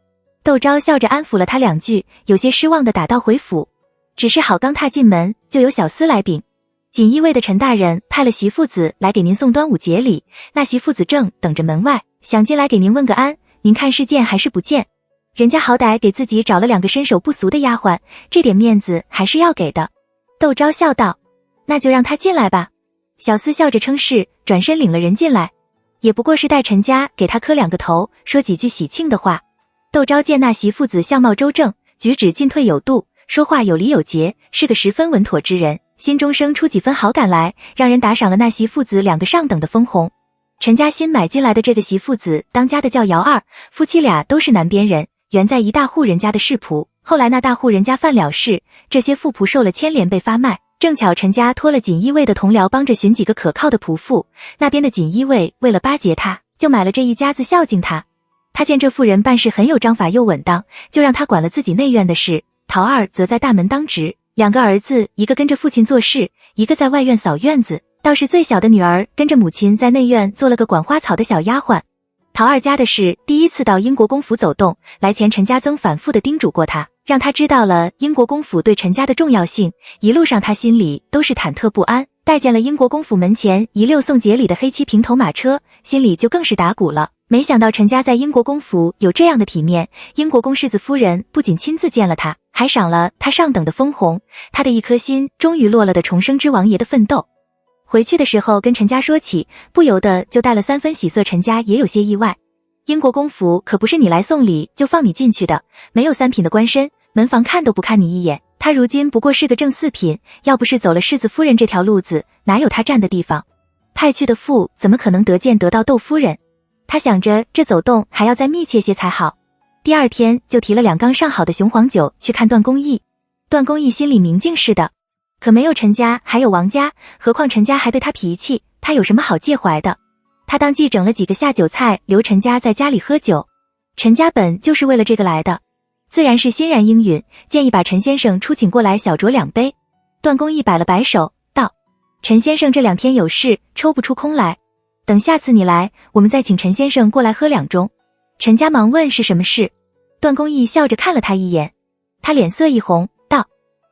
窦昭笑着安抚了他2句，有些失望地打道回府。只是好刚踏进门，就有小厮来禀：锦衣卫的陈大人派了席父子来给您送端午节礼，那席父子正等着门外，想进来给您问个安，您看是见还是不见？人家好歹给自己找了2个身手不俗的丫鬟，这点面子还是要给的。窦昭笑道：那就让他进来吧。小厮笑着称是，转身领了人进来，也不过是待陈家给他磕2个头，说几句喜庆的话。窦昭见那席父子相貌周正，举止进退有度，说话有礼有节，是个十分稳妥之人，心中生出几分好感来，让人打赏了那席父子2个上等的封红。陈家新买进来的这个席父子，当家的叫姚二，夫妻俩都是南边人，原在一大户人家的世仆，后来那大户人家犯了事，这些妇仆受了牵连被发卖，正巧陈家托了锦衣卫的同僚帮着寻几个可靠的仆妇，那边的锦衣卫为了巴结他，就买了这一家子孝敬他。他见这妇人办事很有章法又稳当，就让他管了自己内院的事，陶二则在大门当值，2个儿子一个跟着父亲做事，一个在外院扫院子，倒是最小的女儿跟着母亲在内院做了个管花草的小丫鬟。陶二家的事第一次到英国公府走动，来前陈家曾反复地叮嘱过他，让他知道了英国公府对陈家的重要性，一路上他心里都是忐忑不安，待见了英国公府门前一溜送节礼的黑漆平头马车，心里就更是打鼓了。没想到陈家在英国公府有这样的体面，英国公世子夫人不仅亲自见了他，还赏了他上等的封红，他的一颗心终于落了的重生之王爷的奋斗。回去的时候跟陈家说起，不由得就带了3分喜色，陈家也有些意外。英国公府可不是你来送礼就放你进去的，没有3品的官身，门房看都不看你一眼。他如今不过是个正4品，要不是走了世子夫人这条路子，哪有他站的地方？派去的妇怎么可能得到窦夫人？他想着这走动还要再密切些才好。第2天就提了2缸上好的雄黄酒去看段公义。段公义心里明镜似的，可没有陈家还有王家，何况陈家还对他脾气，他有什么好介怀的？他当即整了几个下酒菜留陈家在家里喝酒。陈家本就是为了这个来的，自然是欣然应允，建议把陈先生出请过来小酌2杯。段公义摆了摆手道，陈先生这2天有事，抽不出空来，等下次你来，我们再请陈先生过来喝2盅。陈家忙问是什么事。段公义笑着看了他一眼，他脸色一红道，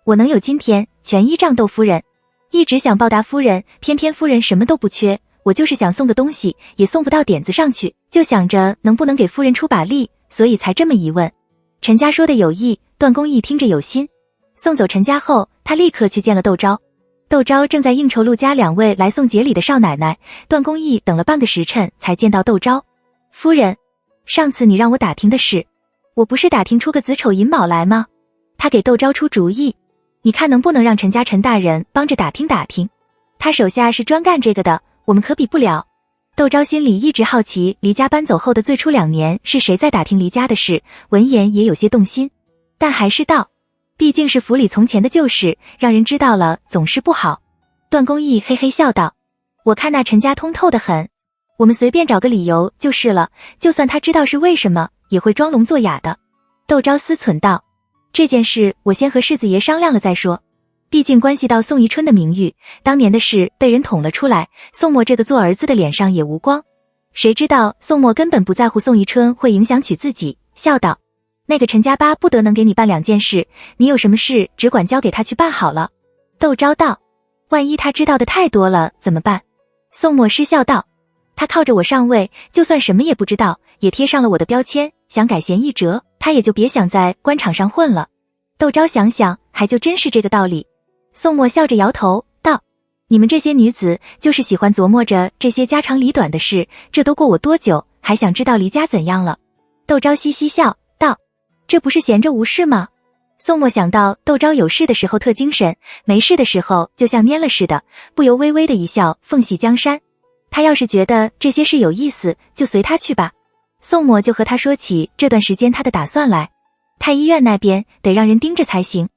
我能有今天全依仗窦夫人，一直想报答夫人，偏偏夫人什么都不缺，我就是想送个东西也送不到点子上去，就想着能不能给夫人出把力，所以才这么疑问。陈家说的有意，段公义听着有心。送走陈家后，他立刻去见了窦昭。窦昭正在应酬陆家2位来送节礼的少奶奶，段公义等了半个时辰才见到窦昭。夫人，上次你让我打听的事，我不是打听出个子丑寅卯来吗？他给窦昭出主意，你看能不能让陈家陈大人帮着打听打听，他手下是专干这个的，我们可比不了。窦昭心里一直好奇离家搬走后的最初2年是谁在打听离家的事，闻言也有些动心，但还是道，毕竟是府里从前的旧事，让人知道了总是不好。段公义嘿嘿笑道，我看那陈家通透得很，我们随便找个理由就是了，就算他知道是为什么，也会装聋作哑的。窦昭思忖道，这件事我先和世子爷商量了再说，毕竟关系到宋宜春的名誉，当年的事被人捅了出来，宋墨这个做儿子的脸上也无光。谁知道宋墨根本不在乎宋宜春会影响娶自己，笑道，那个陈家巴不得能给你办2件事，你有什么事只管交给他去办好了。窦昭道，万一他知道的太多了怎么办？宋墨失笑道，他靠着我上位，就算什么也不知道，也贴上了我的标签，想改弦易辙，他也就别想在官场上混了。窦昭想想，还就真是这个道理。宋墨笑着摇头道，你们这些女子就是喜欢琢磨着这些家长里短的事，这都过我多久，还想知道离家怎样了？窦昭嘻嘻笑道，这不是闲着无事吗？宋墨想到窦昭有事的时候特精神，没事的时候就像蔫了似的，不由微微的一笑，凤系江山。他要是觉得这些事有意思，就随他去吧。宋墨就和他说起这段时间他的打算来。太医院那边得让人盯着才行，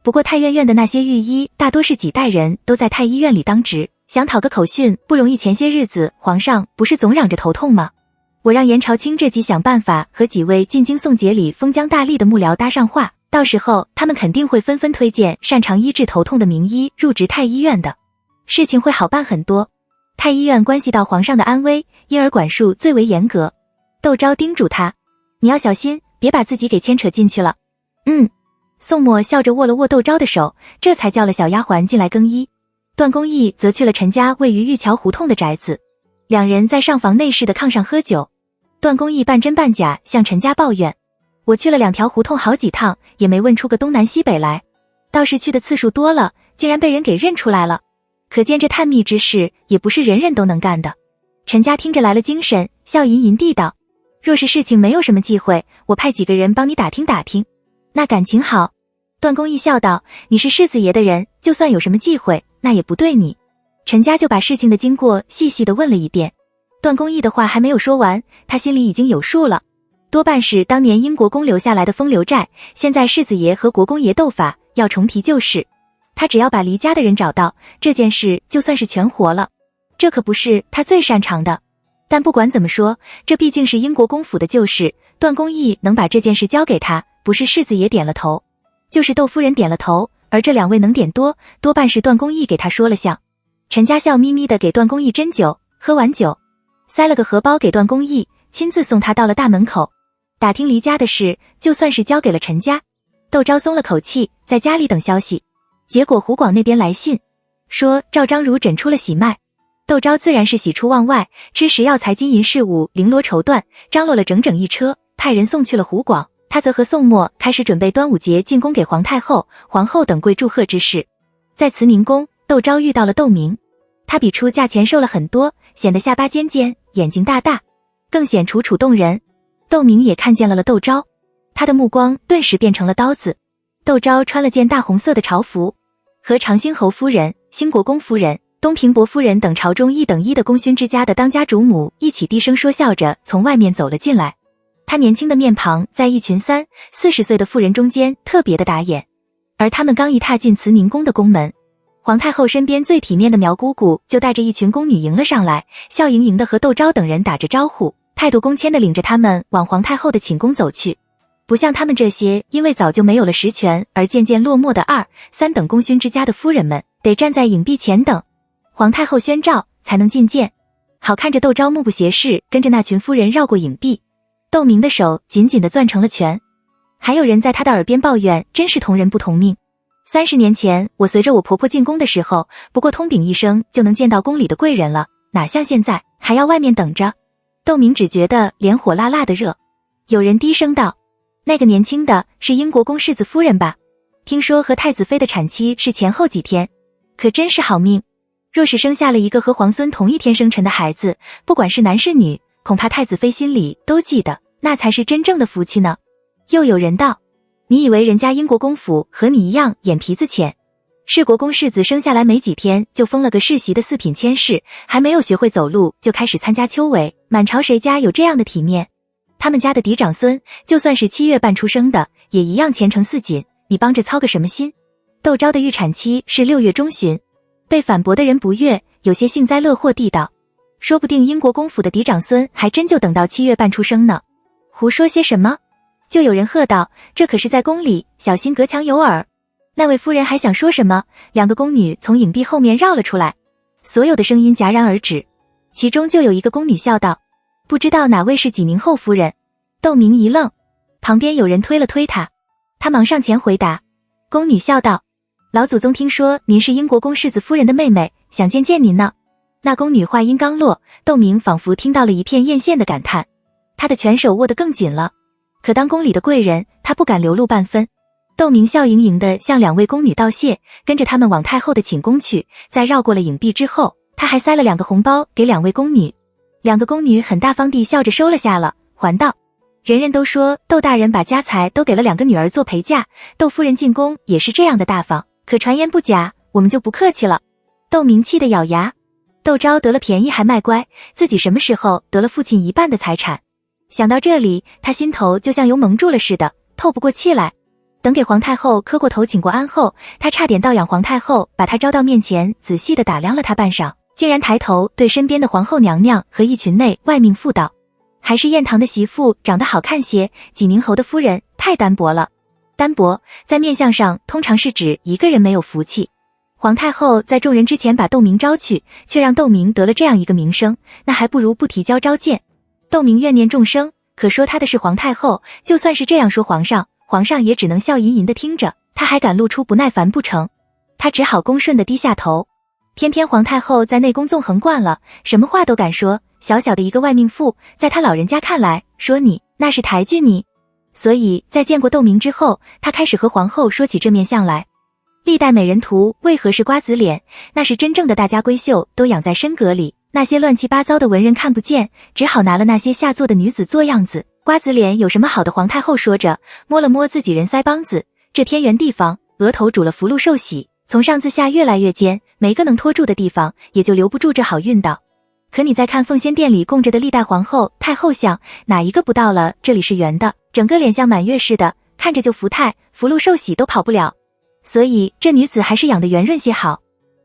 不过太院院的那些御医大多是几代人都在太医院里当值，想讨个口讯不容易。前些日子皇上不是总嚷着头痛吗？我让严朝清这几想办法和几位进京送节礼封疆大吏的幕僚搭上话，到时候他们肯定会纷纷推荐擅长医治头痛的名医入职太医院的，事情会好办很多。太医院关系到皇上的安危，因而管束最为严格。窦昭叮嘱他，你要小心，别把自己给牵扯进去了。宋墨笑着握了握窦昭的手，这才叫了小丫鬟进来更衣。段公义则去了陈家位于玉桥胡同的宅子，2人在上房内室的炕上喝酒。段公义半真半假向陈家抱怨，我去了2条胡同好几趟，也没问出个东南西北来，倒是去的次数多了，竟然被人给认出来了，可见这探秘之事也不是人人都能干的。陈家听着来了精神，笑吟吟地道，若是事情没有什么忌讳，我派几个人帮你打听打听。那感情好。段公义笑道，你是世子爷的人，就算有什么忌讳，那也不对你。陈家就把事情的经过细细地问了一遍。段公义的话还没有说完，他心里已经有数了，多半是当年英国公留下来的风流债，现在世子爷和国公爷斗法，要重提旧事。他只要把离家的人找到，这件事就算是全活了。这可不是他最擅长的，但不管怎么说，这毕竟是英国公府的旧事，段公义能把这件事交给他，不是世子爷点了头，就是窦夫人点了头，而这2位能点多半是段公义给他说了项。陈家笑眯眯地给段公义斟酒，喝完酒塞了个荷包给段公义，亲自送他到了大门口。打听离家的事就算是交给了陈家。窦昭松了口气，在家里等消息。结果湖广那边来信，说赵章如诊出了喜脉。窦昭自然是喜出望外，吃食药材金银饰物绫罗绸缎，张罗了整整一车，派人送去了湖广。他则和宋墨开始准备端午节进宫给皇太后、皇后等贵祝贺之事。在慈宁宫，窦昭遇到了窦明，他比出嫁前瘦了很多，显得下巴尖尖，眼睛大大，更显楚楚动人。窦明也看见了窦昭，他的目光顿时变成了刀子。窦昭穿了件大红色的朝服，和长兴侯夫人、兴国公夫人、东平伯夫人等朝中一等一的功勋之家的当家主母一起低声说笑着从外面走了进来。他年轻的面庞在一群30-40岁的妇人中间特别的打眼，而他们刚一踏进慈宁宫的宫门，皇太后身边最体面的苗姑姑就带着一群宫女迎了上来，笑盈盈的和窦昭等人打着招呼，态度恭谦的领着他们往皇太后的寝宫走去。不像他们这些因为早就没有了实权而渐渐落寞的2、3等功勋之家的夫人们，得站在影壁前等皇太后宣召才能觐见。好看着窦昭目不斜视跟着那群夫人绕过影壁，窦明的手紧紧地攥成了拳。还有人在他的耳边抱怨，真是同人不同命。30年前我随着我婆婆进宫的时候，不过通禀一声就能见到宫里的贵人了，哪像现在还要外面等着。窦明只觉得脸火辣辣的热。有人低声道，那个年轻的是英国公世子夫人吧？听说和太子妃的产期是前后几天，可真是好命。若是生下了一个和皇孙同一天生辰的孩子，不管是男是女，恐怕太子妃心里都记得，那才是真正的福气呢。又有人道，你以为人家英国公府和你一样眼皮子浅？世国公世子生下来没几天就封了个世袭的4品佥事，还没有学会走路就开始参加秋闱，满朝谁家有这样的体面？他们家的嫡长孙就算是7月半出生的，也一样前程似锦，你帮着操个什么心？窦昭的预产期是6月中旬，被反驳的人不悦，有些幸灾乐祸地道，说不定英国公府的嫡长孙还真就等到7月半出生呢。胡说些什么？就有人喝道，这可是在宫里，小心隔墙有耳。那位夫人还想说什么，2个宫女从影壁后面绕了出来，所有的声音戛然而止。其中就有一个宫女笑道，不知道哪位是济宁后夫人。窦明一愣，旁边有人推了推他，他忙上前回答。宫女笑道，老祖宗听说您是英国公世子夫人的妹妹，想见见您呢。那宫女话音刚落，窦明仿佛听到了一片艳羡的感叹，他的拳手握得更紧了。可当宫里的贵人，他不敢流露半分。窦明笑盈盈地向2位宫女道谢，跟着他们往太后的寝宫去。在绕过了影壁之后，他还塞了2个红包给2位宫女，2个宫女很大方地笑着收了下了，还道，人人都说窦大人把家财都给了2个女儿做陪嫁，窦夫人进宫也是这样的大方，可传言不假，我们就不客气了。窦明气得咬牙，窦昭得了便宜还卖乖，自己什么时候得了父亲1半的财产？想到这里，他心头就像油蒙住了似的，透不过气来。等给皇太后磕过头请过安后，他差点倒仰皇太后，把她招到面前，仔细地打量了她半晌，竟然抬头对身边的皇后娘娘和一群内外命妇道，还是燕堂的媳妇长得好看些，济宁侯的夫人太单薄了。单薄在面相上通常是指一个人没有福气。皇太后在众人之前把窦明招去，却让窦明得了这样一个名声，那还不如不提交召见。窦明怨念众生，可说他的是皇太后，就算是这样说皇上也只能笑吟吟地听着，他还敢露出不耐烦不成？他只好恭顺地低下头。偏偏皇太后在内宫纵横惯了，什么话都敢说，小小的一个外命妇，在他老人家看来，说你那是抬举你。所以在见过窦明之后，他开始和皇后说起这面相来。历代美人图为何是瓜子脸？那是真正的大家闺秀都养在身阁里，那些乱七八糟的文人看不见，只好拿了那些下作的女子做样子。瓜子脸有什么好的？皇太后说着，摸了摸自己人腮帮子，这天圆地方，额头煮了福禄寿喜，从上至下越来越尖，没个能托住的地方，也就留不住这好运道。可你再看奉仙殿里供着的历代皇后、太后像，哪一个不到了这里是圆的，整个脸像满月似的，看着就福泰，福禄寿喜都跑不了。所以这女子还是养得圆润些好。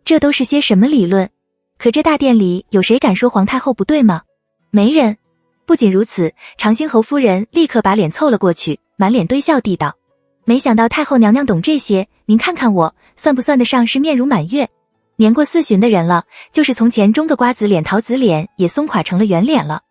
这都是些什么理论？可这大殿里有谁敢说皇太后不对吗？没人。不仅如此，长兴侯夫人立刻把脸凑了过去，满脸堆笑地道，没想到太后娘娘懂这些，您看看我，算不算得上是面如满月？年过40的人了，就是从前中个瓜子脸、桃子脸也松垮成了圆脸了。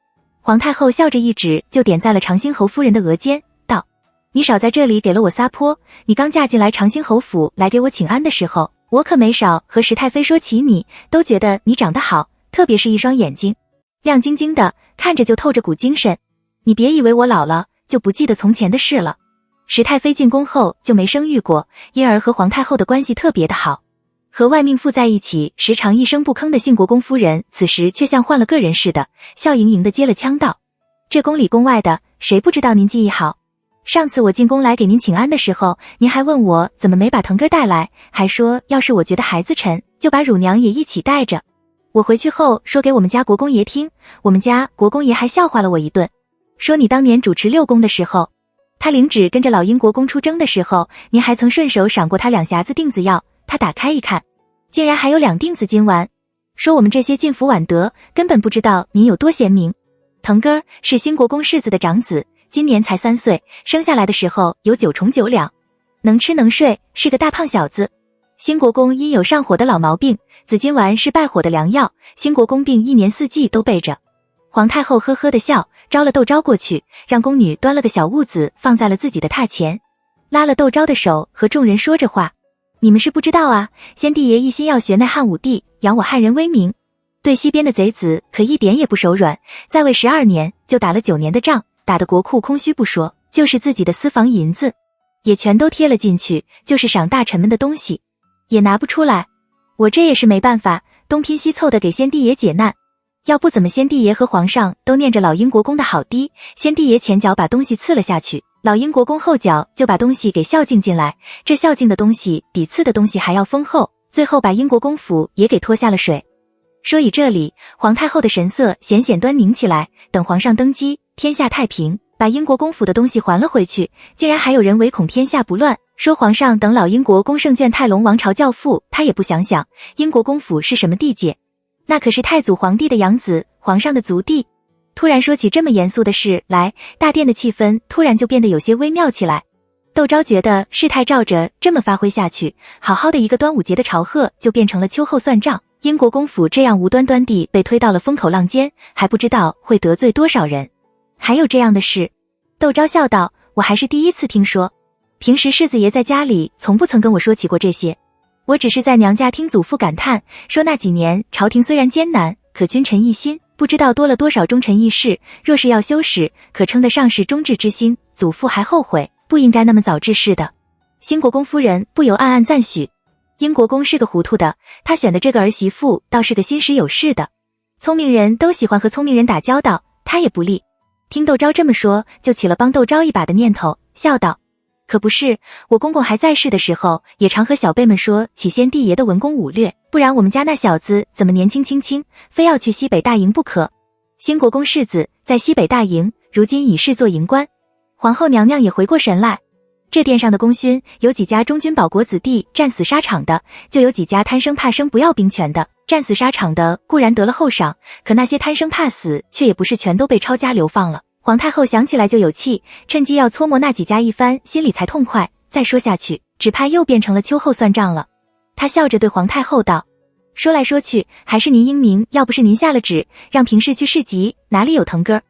皇太后笑着一指，就点在了长兴侯夫人的额间，道，你少在这里给了我撒泼，你刚嫁进来长兴侯府来给我请安的时候，我可没少和石太妃说起你，都觉得你长得好，特别是一双眼睛，亮晶晶的，看着就透着股精神。你别以为我老了就不记得从前的事了。石太妃进宫后就没生育过，因而和皇太后的关系特别的好。和外命妇在一起，时常一声不吭的信国公夫人，此时却像换了个人似的，笑盈盈的接了腔道：这宫里宫外的，谁不知道您记忆好？上次我进宫来给您请安的时候，您还问我怎么没把腾哥带来，还说要是我觉得孩子沉，就把乳娘也一起带着。我回去后说给我们家国公爷听，我们家国公爷还笑话了我一顿，说你当年主持六宫的时候，他领旨跟着老英国公出征的时候，您还曾顺手赏过他2匣子锭子药，他打开一看，竟然还有2锭子金丸，说我们这些进府晚得根本不知道您有多贤明。腾哥是新国公世子的长子，今年才3岁，生下来的时候有9重9两，能吃能睡，是个大胖小子。新国公因有上火的老毛病，紫金丸是败火的良药，新国公病1年4季都备着。皇太后呵呵的笑，招了窦昭过去，让宫女端了个小物子放在了自己的榻前，拉了窦昭的手和众人说着话。你们是不知道啊，先帝爷一心要学那汉武帝，扬我汉人威名，对西边的贼子可一点也不手软，在位12年就打了9年的仗，打得国库空虚不说，就是自己的私房银子也全都贴了进去，就是赏大臣们的东西也拿不出来。我这也是没办法，东拼西凑的给先帝爷解难。要不怎么先帝爷和皇上都念着老英国公的好滴，先帝爷前脚把东西赐了下去，老英国公后脚就把东西给孝敬进来，这孝敬的东西比赐的东西还要丰厚，最后把英国公府也给拖下了水。说以这里，皇太后的神色显显端凝起来，等皇上登基，天下太平，把英国公府的东西还了回去，竟然还有人唯恐天下不乱，说皇上等老英国公圣眷泰隆王朝教父，他也不想想英国公府是什么地界，那可是太祖皇帝的养子，皇上的族弟。突然说起这么严肃的事来，大殿的气氛突然就变得有些微妙起来。窦昭觉得事态照着这么发挥下去，好好的一个端午节的朝贺就变成了秋后算账，英国公府这样无端端地被推到了风口浪尖，还不知道会得罪多少人。还有这样的事？窦昭笑道，我还是第一次听说，平时世子爷在家里从不曾跟我说起过这些，我只是在娘家听祖父感叹，说那几年朝廷虽然艰难，可君臣一心，不知道多了多少忠臣义士，若是要修史，可称得上是忠志之心，祖父还后悔不应该那么早治世的。新国公夫人不由暗暗赞许，英国公是个糊涂的，他选的这个儿媳妇倒是个心识有事的。聪明人都喜欢和聪明人打交道，他也不例。听窦昭这么说，就起了帮窦昭一把的念头，笑道，可不是，我公公还在世的时候，也常和小辈们说起先帝爷的文功武略，不然我们家那小子怎么年轻轻轻，非要去西北大营不可。新国公世子在西北大营，如今已是做营官。皇后娘娘也回过神来，这殿上的功勋，有几家忠君保国子弟战死沙场的，就有几家贪生怕生不要兵权的，战死沙场的固然得了厚赏，可那些贪生怕死却也不是全都被抄家流放了。皇太后想起来就有气，趁机要搓磨那几家一番，心里才痛快，再说下去只怕又变成了秋后算账了。她笑着对皇太后道，说来说去还是您英明，要不是您下了旨让平氏去市集，哪里有腾哥。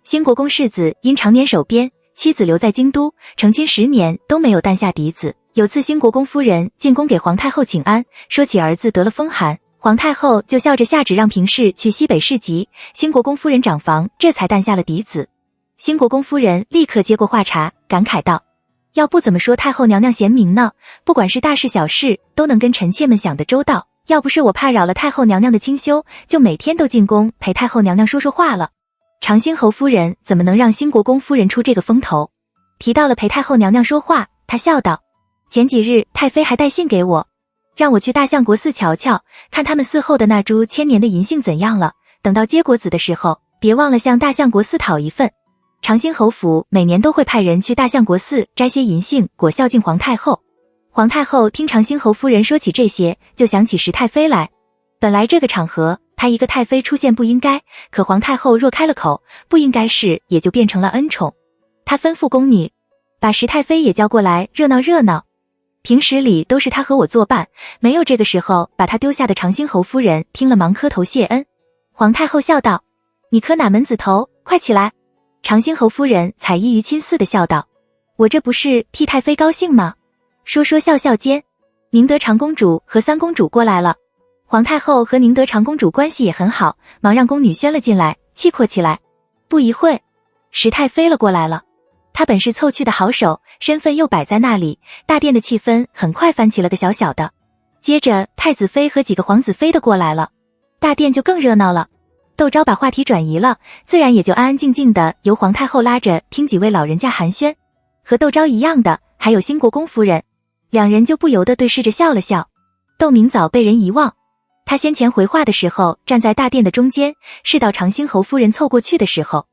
新国公世子因常年守边，妻子留在京都，成亲10年都没有诞下嫡子。有次新国公夫人进宫给皇太后请安，说起儿子得了风寒，皇太后就笑着下旨让平氏去西北市集，新国公夫人长房，这才诞下了嫡子。新国公夫人立刻接过话茬，感慨道，要不怎么说太后娘娘贤明呢，不管是大事小事都能跟臣妾们想得周到，要不是我怕扰了太后娘娘的清修，就每天都进宫陪太后娘娘说说话了。长兴侯夫人怎么能让新国公夫人出这个风头？提到了陪太后娘娘说话，她笑道，前几日太妃还带信给我，让我去大相国寺瞧瞧，看他们寺后的那株千年的银杏怎样了，等到结果子的时候，别忘了向大相国寺讨一份。长兴侯府每年都会派人去大相国寺摘些银杏果孝敬皇太后。皇太后听长兴侯夫人说起这些，就想起石太妃来。本来这个场合她一个太妃出现不应该，可皇太后若开了口，不应该事也就变成了恩宠。她吩咐宫女把石太妃也叫过来热闹热闹。平时里都是她和我作伴，没有这个时候把她丢下的长兴侯夫人听了忙磕头谢恩。皇太后笑道，你磕哪门子头，快起来。长兴侯夫人彩衣娱亲似的笑道，我这不是替太妃高兴吗？说说笑笑间，宁德长公主和三公主过来了。皇太后和宁德长公主关系也很好，忙让宫女宣了进来，气阔起来。不一会，石太飞了过来了。他本是凑趣的好手，身份又摆在那里，大殿的气氛很快翻起了个小小的。接着太子妃和几个皇子妃的过来了，大殿就更热闹了。窦昭把话题转移了，自然也就安安静静的由皇太后拉着听几位老人家寒暄。和窦昭一样的还有新国公夫人，两人就不由得对视着笑了笑。窦明早被人遗忘，他先前回话的时候站在大殿的中间，是到长兴侯夫人凑过去的时候，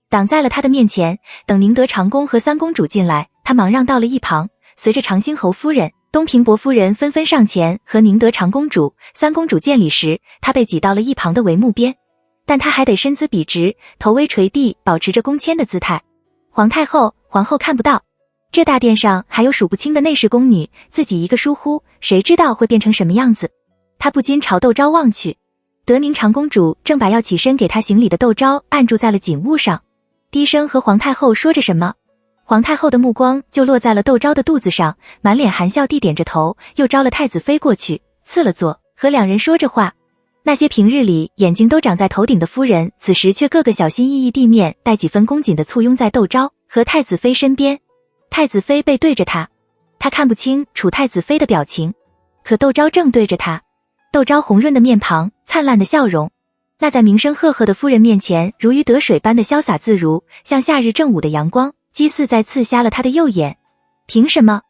挡在了他的面前。等宁德长公和三公主进来，他忙让到了一旁，随着长兴侯夫人、东平伯夫人纷纷上前和宁德长公主、三公主见礼时，他被挤到了一旁的帷幕边，但他还得身姿笔直，头微垂地，保持着恭谦的姿态。皇太后、皇后看不到，这大殿上还有数不清的内侍宫女，自己一个疏忽，谁知道会变成什么样子。他不禁朝窦昭望去，德宁长公主正把要起身给他行礼的窦昭按住在了锦物上，低声和皇太后说着什么。皇太后的目光就落在了窦昭的肚子上，满脸含笑地点着头，又招了太子妃过去，赐了座，和两人说着话。那些平日里眼睛都长在头顶的夫人，此时却个个小心翼翼地面带几分恭谨地簇拥在窦昭和太子妃身边。太子妃背对着他，他看不清楚太子妃的表情，可窦昭正对着他。窦昭红润的面庞，灿烂的笑容，那在名声赫赫的夫人面前如鱼得水般的潇洒自如，像夏日正午的阳光，几似在刺瞎了他的右眼。凭什么？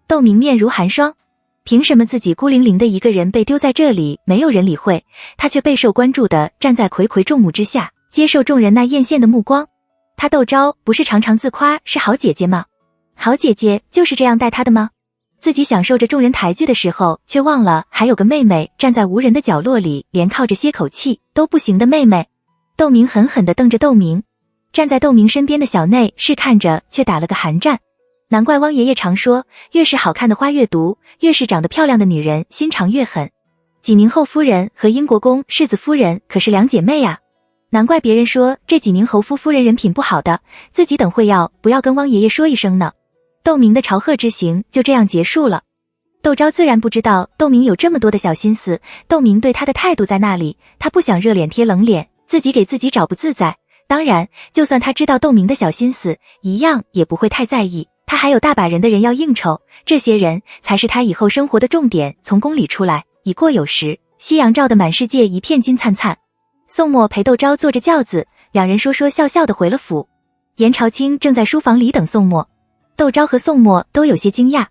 窦明面如寒霜。凭什么自己孤零零的一个人被丢在这里，没有人理会，他却备受关注地站在睽睽众目之下，接受众人那艳羡的目光？他窦昭不是常常自夸是好姐姐吗？好姐姐就是这样待他的吗？自己享受着众人抬举的时候，却忘了还有个妹妹站在无人的角落里，连靠着歇口气都不行的妹妹。窦明狠狠地瞪着窦明，站在窦明身边的小内是看着却打了个寒战。难怪汪爷爷常说，越是好看的花越毒，越是长得漂亮的女人心肠越狠。济宁后夫人和英国公世子夫人可是两姐妹啊，难怪别人说这济宁侯夫人人品不好的，自己等会要不要跟汪爷爷说一声呢？窦明的朝贺之行就这样结束了。窦昭自然不知道窦明有这么多的小心思，窦明对他的态度在那里，他不想热脸贴冷脸，自己给自己找不自在。当然，就算他知道窦明的小心思，一样也不会太在意。他还有大把人的人要应酬，这些人才是他以后生活的重点。从宫里出来，已过酉时，夕阳照得满世界一片金灿灿。宋墨陪窦昭坐着轿子，两人说说笑笑的回了府。颜朝卿正在书房里等宋墨，窦昭和宋墨都有些惊讶。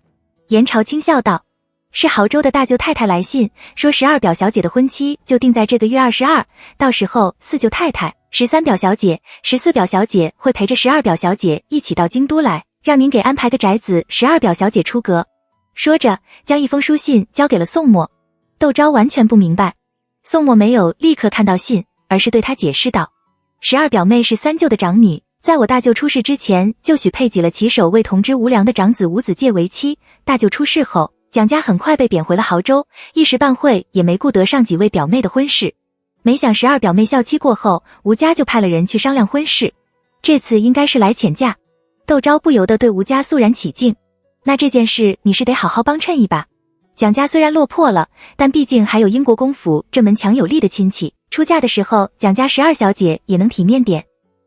颜朝卿笑道：“是亳州的大舅太太来信，说12表小姐的婚期就定在这个月22，到时候4舅太太、13表小姐、14表小姐会陪着12表小姐一起到京都来，让您给安排个宅子，12表小姐出阁。”说着，将一封书信交给了宋墨。窦昭完全不明白，宋墨没有立刻看到信，而是对他解释道：“12表妹是3舅的长女，在我大舅出事之前，就许配给了其首为同知无良的长子吴子介为妻。大舅出事后，蒋家很快被贬回了亳州，一时半会也没顾得上几位表妹的婚事。没想12表妹孝期过后，吴家就派了人去商量婚事，这次应该是来遣嫁。”窦昭不由得对吴家肃然起敬：“那这件事你是得好好帮衬一把。蒋家虽然落魄了，但毕竟还有英国公府这门强有力的亲戚，出嫁的时候蒋家12小姐也能体面点。”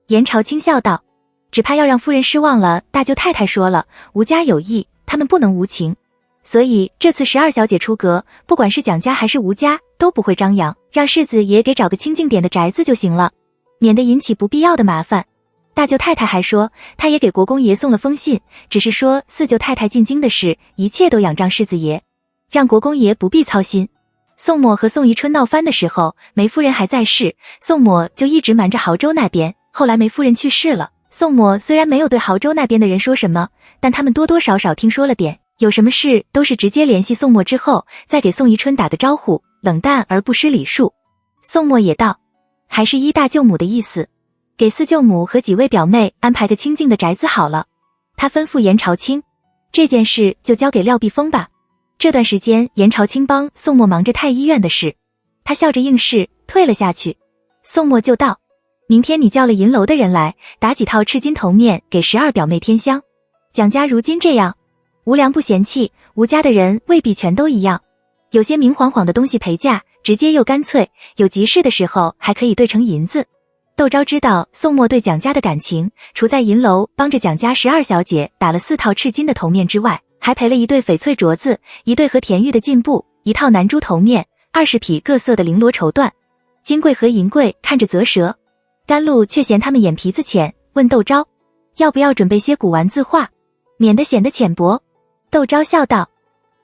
颜朝卿笑道：“只怕要让夫人失望了。大舅太太说了，吴家有意，他们不能无情，所以这次12小姐出阁，不管是蒋家还是吴家都不会张扬，让世子爷给找个清静点的宅子就行了，免得引起不必要的麻烦。大舅太太还说，他也给国公爷送了封信，只是说4舅太太进京的事，一切都仰仗世子爷，让国公爷不必操心。”宋墨和宋宜春闹翻的时候，梅夫人还在世，宋墨就一直瞒着亳州那边，后来梅夫人去世了，宋墨虽然没有对亳州那边的人说什么，但他们多多少少听说了点，有什么事都是直接联系宋墨之后，再给宋宜春打个招呼，冷淡而不失礼数。宋墨也道：“还是依大舅母的意思，给4舅母和几位表妹安排个清静的宅子好了。”他吩咐颜朝卿：“这件事就交给廖碧峰吧。”这段时间颜朝卿帮宋墨忙着太医院的事，他笑着应是，退了下去。宋墨就道：“明天你叫了银楼的人来，打几套赤金头面给12表妹添香。蒋家如今这样，无良不嫌弃，吴家的人未必全都一样，有些明晃晃的东西陪嫁，直接又干脆，有急事的时候还可以兑成银子。窦昭知道宋墨对蒋家的感情，除在银楼帮着蒋家12小姐打了4套赤金的头面之外，还赔了1对翡翠镯子，1对和田玉的进步，1套南珠头面，20匹各色的绫罗绸缎。金贵和银贵看着啧舌，甘露却嫌他们眼皮子浅，问窦昭要不要准备些古玩字画，免得显得浅薄。窦昭笑道，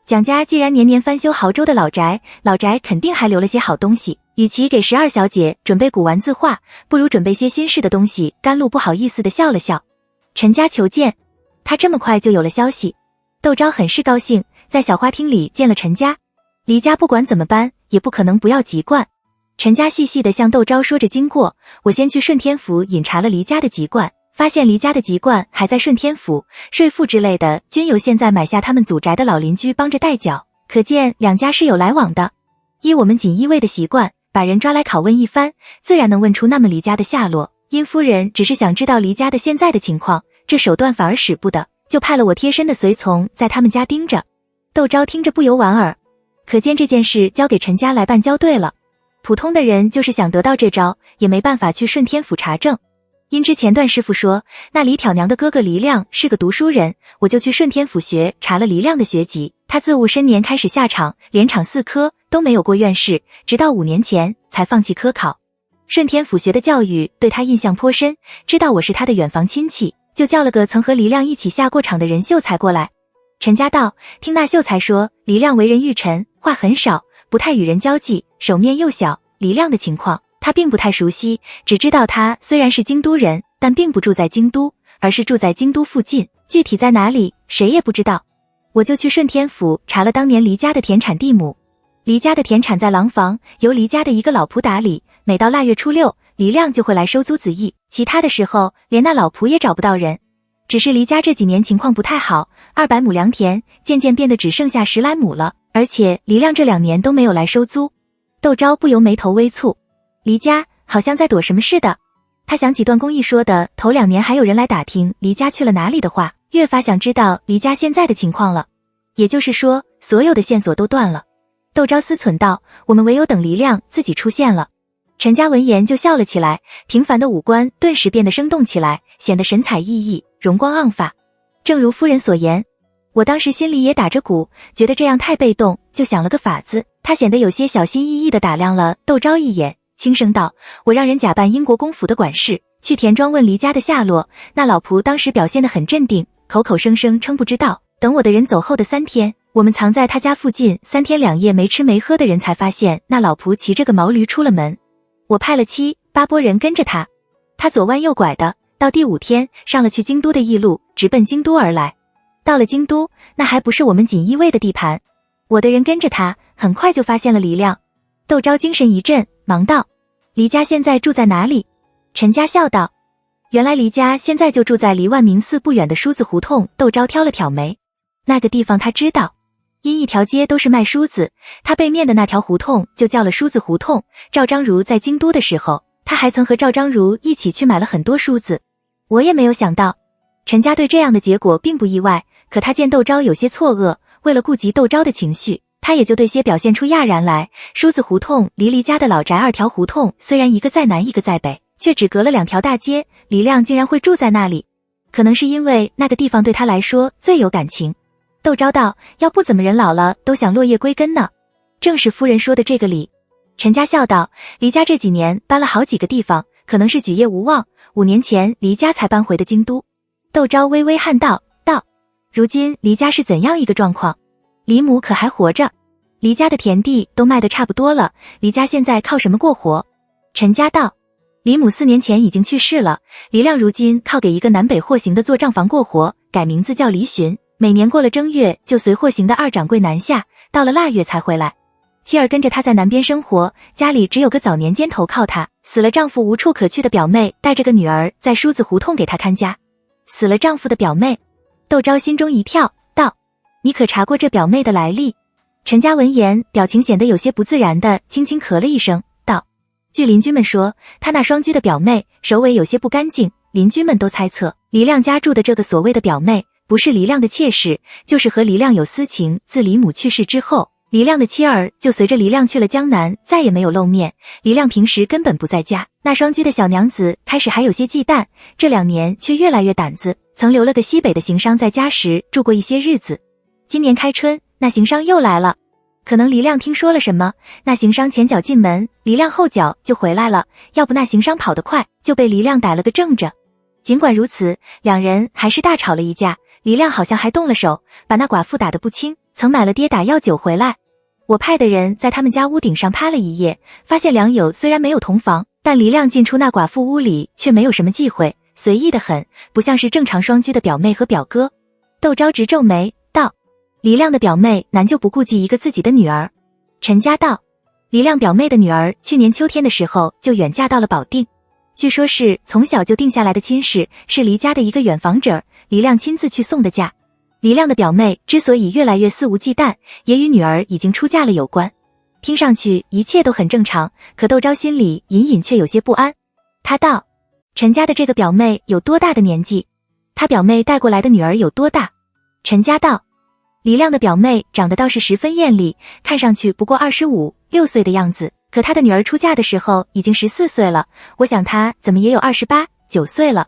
蒋家既然年年翻修濠州的老宅，老宅肯定还留了些好东西，与其给12小姐准备古玩字画，不如准备些新式的东西。甘露不好意思地笑了笑。陈家求见，他这么快就有了消息。窦昭很是高兴，在小花厅里见了陈家。离家不管怎么搬，也不可能不要籍贯。陈家细细地向窦昭说着经过，我先去顺天府饮查了离家的籍贯，发现离家的籍贯还在顺天府，税赋之类的均由现在买下他们祖宅的老邻居帮着代缴，可见两家是有来往的。依我们锦衣卫的习惯，把人抓来拷问一番，自然能问出那么离家的下落。殷夫人只是想知道离家的现在的情况，这手段反而使不得，就派了我贴身的随从在他们家盯着。窦昭听着不由莞尔，可见这件事交给陈家来办交对了。普通的人就是想得到这招，也没办法去顺天府查证。因之前段师傅说那李挑娘的哥哥黎亮是个读书人，我就去顺天府学查了黎亮的学籍。他自戊申年开始下场，连场4科都没有过院试，直到5年前才放弃科考。顺天府学的教育对他印象颇深，知道我是他的远房亲戚，就叫了个曾和黎亮一起下过场的任秀才过来。陈家道，听那秀才说黎亮为人欲沉，话很少，不太与人交际，手面又小。黎亮的情况他并不太熟悉，只知道他虽然是京都人，但并不住在京都，而是住在京都附近，具体在哪里谁也不知道。我就去顺天府查了当年黎家的田产地亩。黎家的田产在廊坊，由黎家的一个老仆打理，每到腊月初6，黎亮就会来收租子役，其他的时候连那老仆也找不到人。只是黎家这几年情况不太好，200亩良田渐渐变得只剩下10来亩了，而且黎亮这2年都没有来收租。窦昭不由眉头微蹙，黎家好像在躲什么似的。他想起段公义说的头2年还有人来打听黎家去了哪里的话，越发想知道黎家现在的情况了。也就是说，所有的线索都断了。窦昭思忖道，我们唯有等黎亮自己出现了。陈家闻言就笑了起来，平凡的五官顿时变得生动起来，显得神采奕奕，容光盎发。正如夫人所言，我当时心里也打着鼓，觉得这样太被动，就想了个法子。他显得有些小心翼翼地打量了窦昭一眼，轻声道，我让人假扮英国公府的管事，去田庄问黎家的下落。那老仆当时表现得很镇定，口口声声称不知道。等我的人走后的3天，我们藏在他家附近3天2夜没吃没喝的人才发现那老仆骑着个毛驴出了门。我派了7、8拨人跟着他，他左弯右拐的，到第5天上了去京都的驿路，直奔京都而来。到了京都，那还不是我们锦衣卫的地盘。我的人跟着他，很快就发现了黎亮。窦昭精神一振，忙道，黎家现在住在哪里？陈家笑道，原来黎家现在就住在离万明寺不远的梳子胡同。窦昭挑了挑眉，那个地方他知道，因一条街都是卖梳子，他背面的那条胡同就叫了梳子胡同。赵章如在京都的时候，他还曾和赵章如一起去买了很多梳子。我也没有想到。陈家对这样的结果并不意外，可他见窦昭有些错愕，为了顾及窦昭的情绪，他也就对些表现出讶然来。梳子胡同离黎家的老宅2条胡同，虽然一个在南一个在北，却只隔了2条大街，黎亮竟然会住在那里，可能是因为那个地方对他来说最有感情。窦昭道，要不怎么人老了都想落叶归根呢？正是夫人说的这个理。陈家笑道，黎家这几年搬了好几个地方，可能是举业无望，5年前黎家才搬回的京都。窦昭微微汗道，如今黎家是怎样一个状况？黎母可还活着？黎家的田地都卖得差不多了，黎家现在靠什么过活？陈家道，黎母4年前已经去世了，黎亮如今靠给一个南北货行的做账房过活，改名字叫黎寻，每年过了正月就随货行的2掌柜南下，到了腊月才回来。妻儿跟着他在南边生活，家里只有个早年间投靠他，死了丈夫无处可去的表妹带着个女儿在梳子胡同给他看家。死了丈夫的表妹，窦昭心中一跳，道，你可查过这表妹的来历？陈家闻言，表情显得有些不自然的轻轻咳了一声，道，据邻居们说，他那双居的表妹首尾有些不干净，邻居们都猜测黎亮家住的这个所谓的表妹不是黎亮的妾室，就是和黎亮有私情。自李母去世之后，黎亮的妻儿就随着黎亮去了江南，再也没有露面。黎亮平时根本不在家，那双居的小娘子开始还有些忌惮，这2年却越来越胆子。曾留了个西北的行商在家时住过一些日子。今年开春，那行商又来了。可能黎亮听说了什么，那行商前脚进门，黎亮后脚就回来了。要不那行商跑得快，就被黎亮逮了个正着。尽管如此，2人还是大吵了一架。黎亮好像还动了手，把那寡妇打得不轻，曾买了跌打药酒回来。我派的人在他们家屋顶上趴了一夜，发现良友虽然没有同房，但黎亮进出那寡妇屋里却没有什么忌讳，随意得很，不像是正常双居的表妹和表哥。窦昭直皱眉道：黎亮的表妹难就不顾忌一个自己的女儿？陈家道：黎亮表妹的女儿去年秋天的时候就远嫁到了保定，据说是从小就定下来的亲事，是黎家的一个远房侄儿，黎亮亲自去送的嫁。黎亮的表妹之所以越来越肆无忌惮，也与女儿已经出嫁了有关。听上去一切都很正常，可窦昭心里隐隐却有些不安。他道：陈家的这个表妹有多大的年纪？他表妹带过来的女儿有多大？陈家道：黎亮的表妹长得倒是十分艳丽，看上去不过25、6岁的样子，可他的女儿出嫁的时候已经14岁了，我想她怎么也有28、9岁了。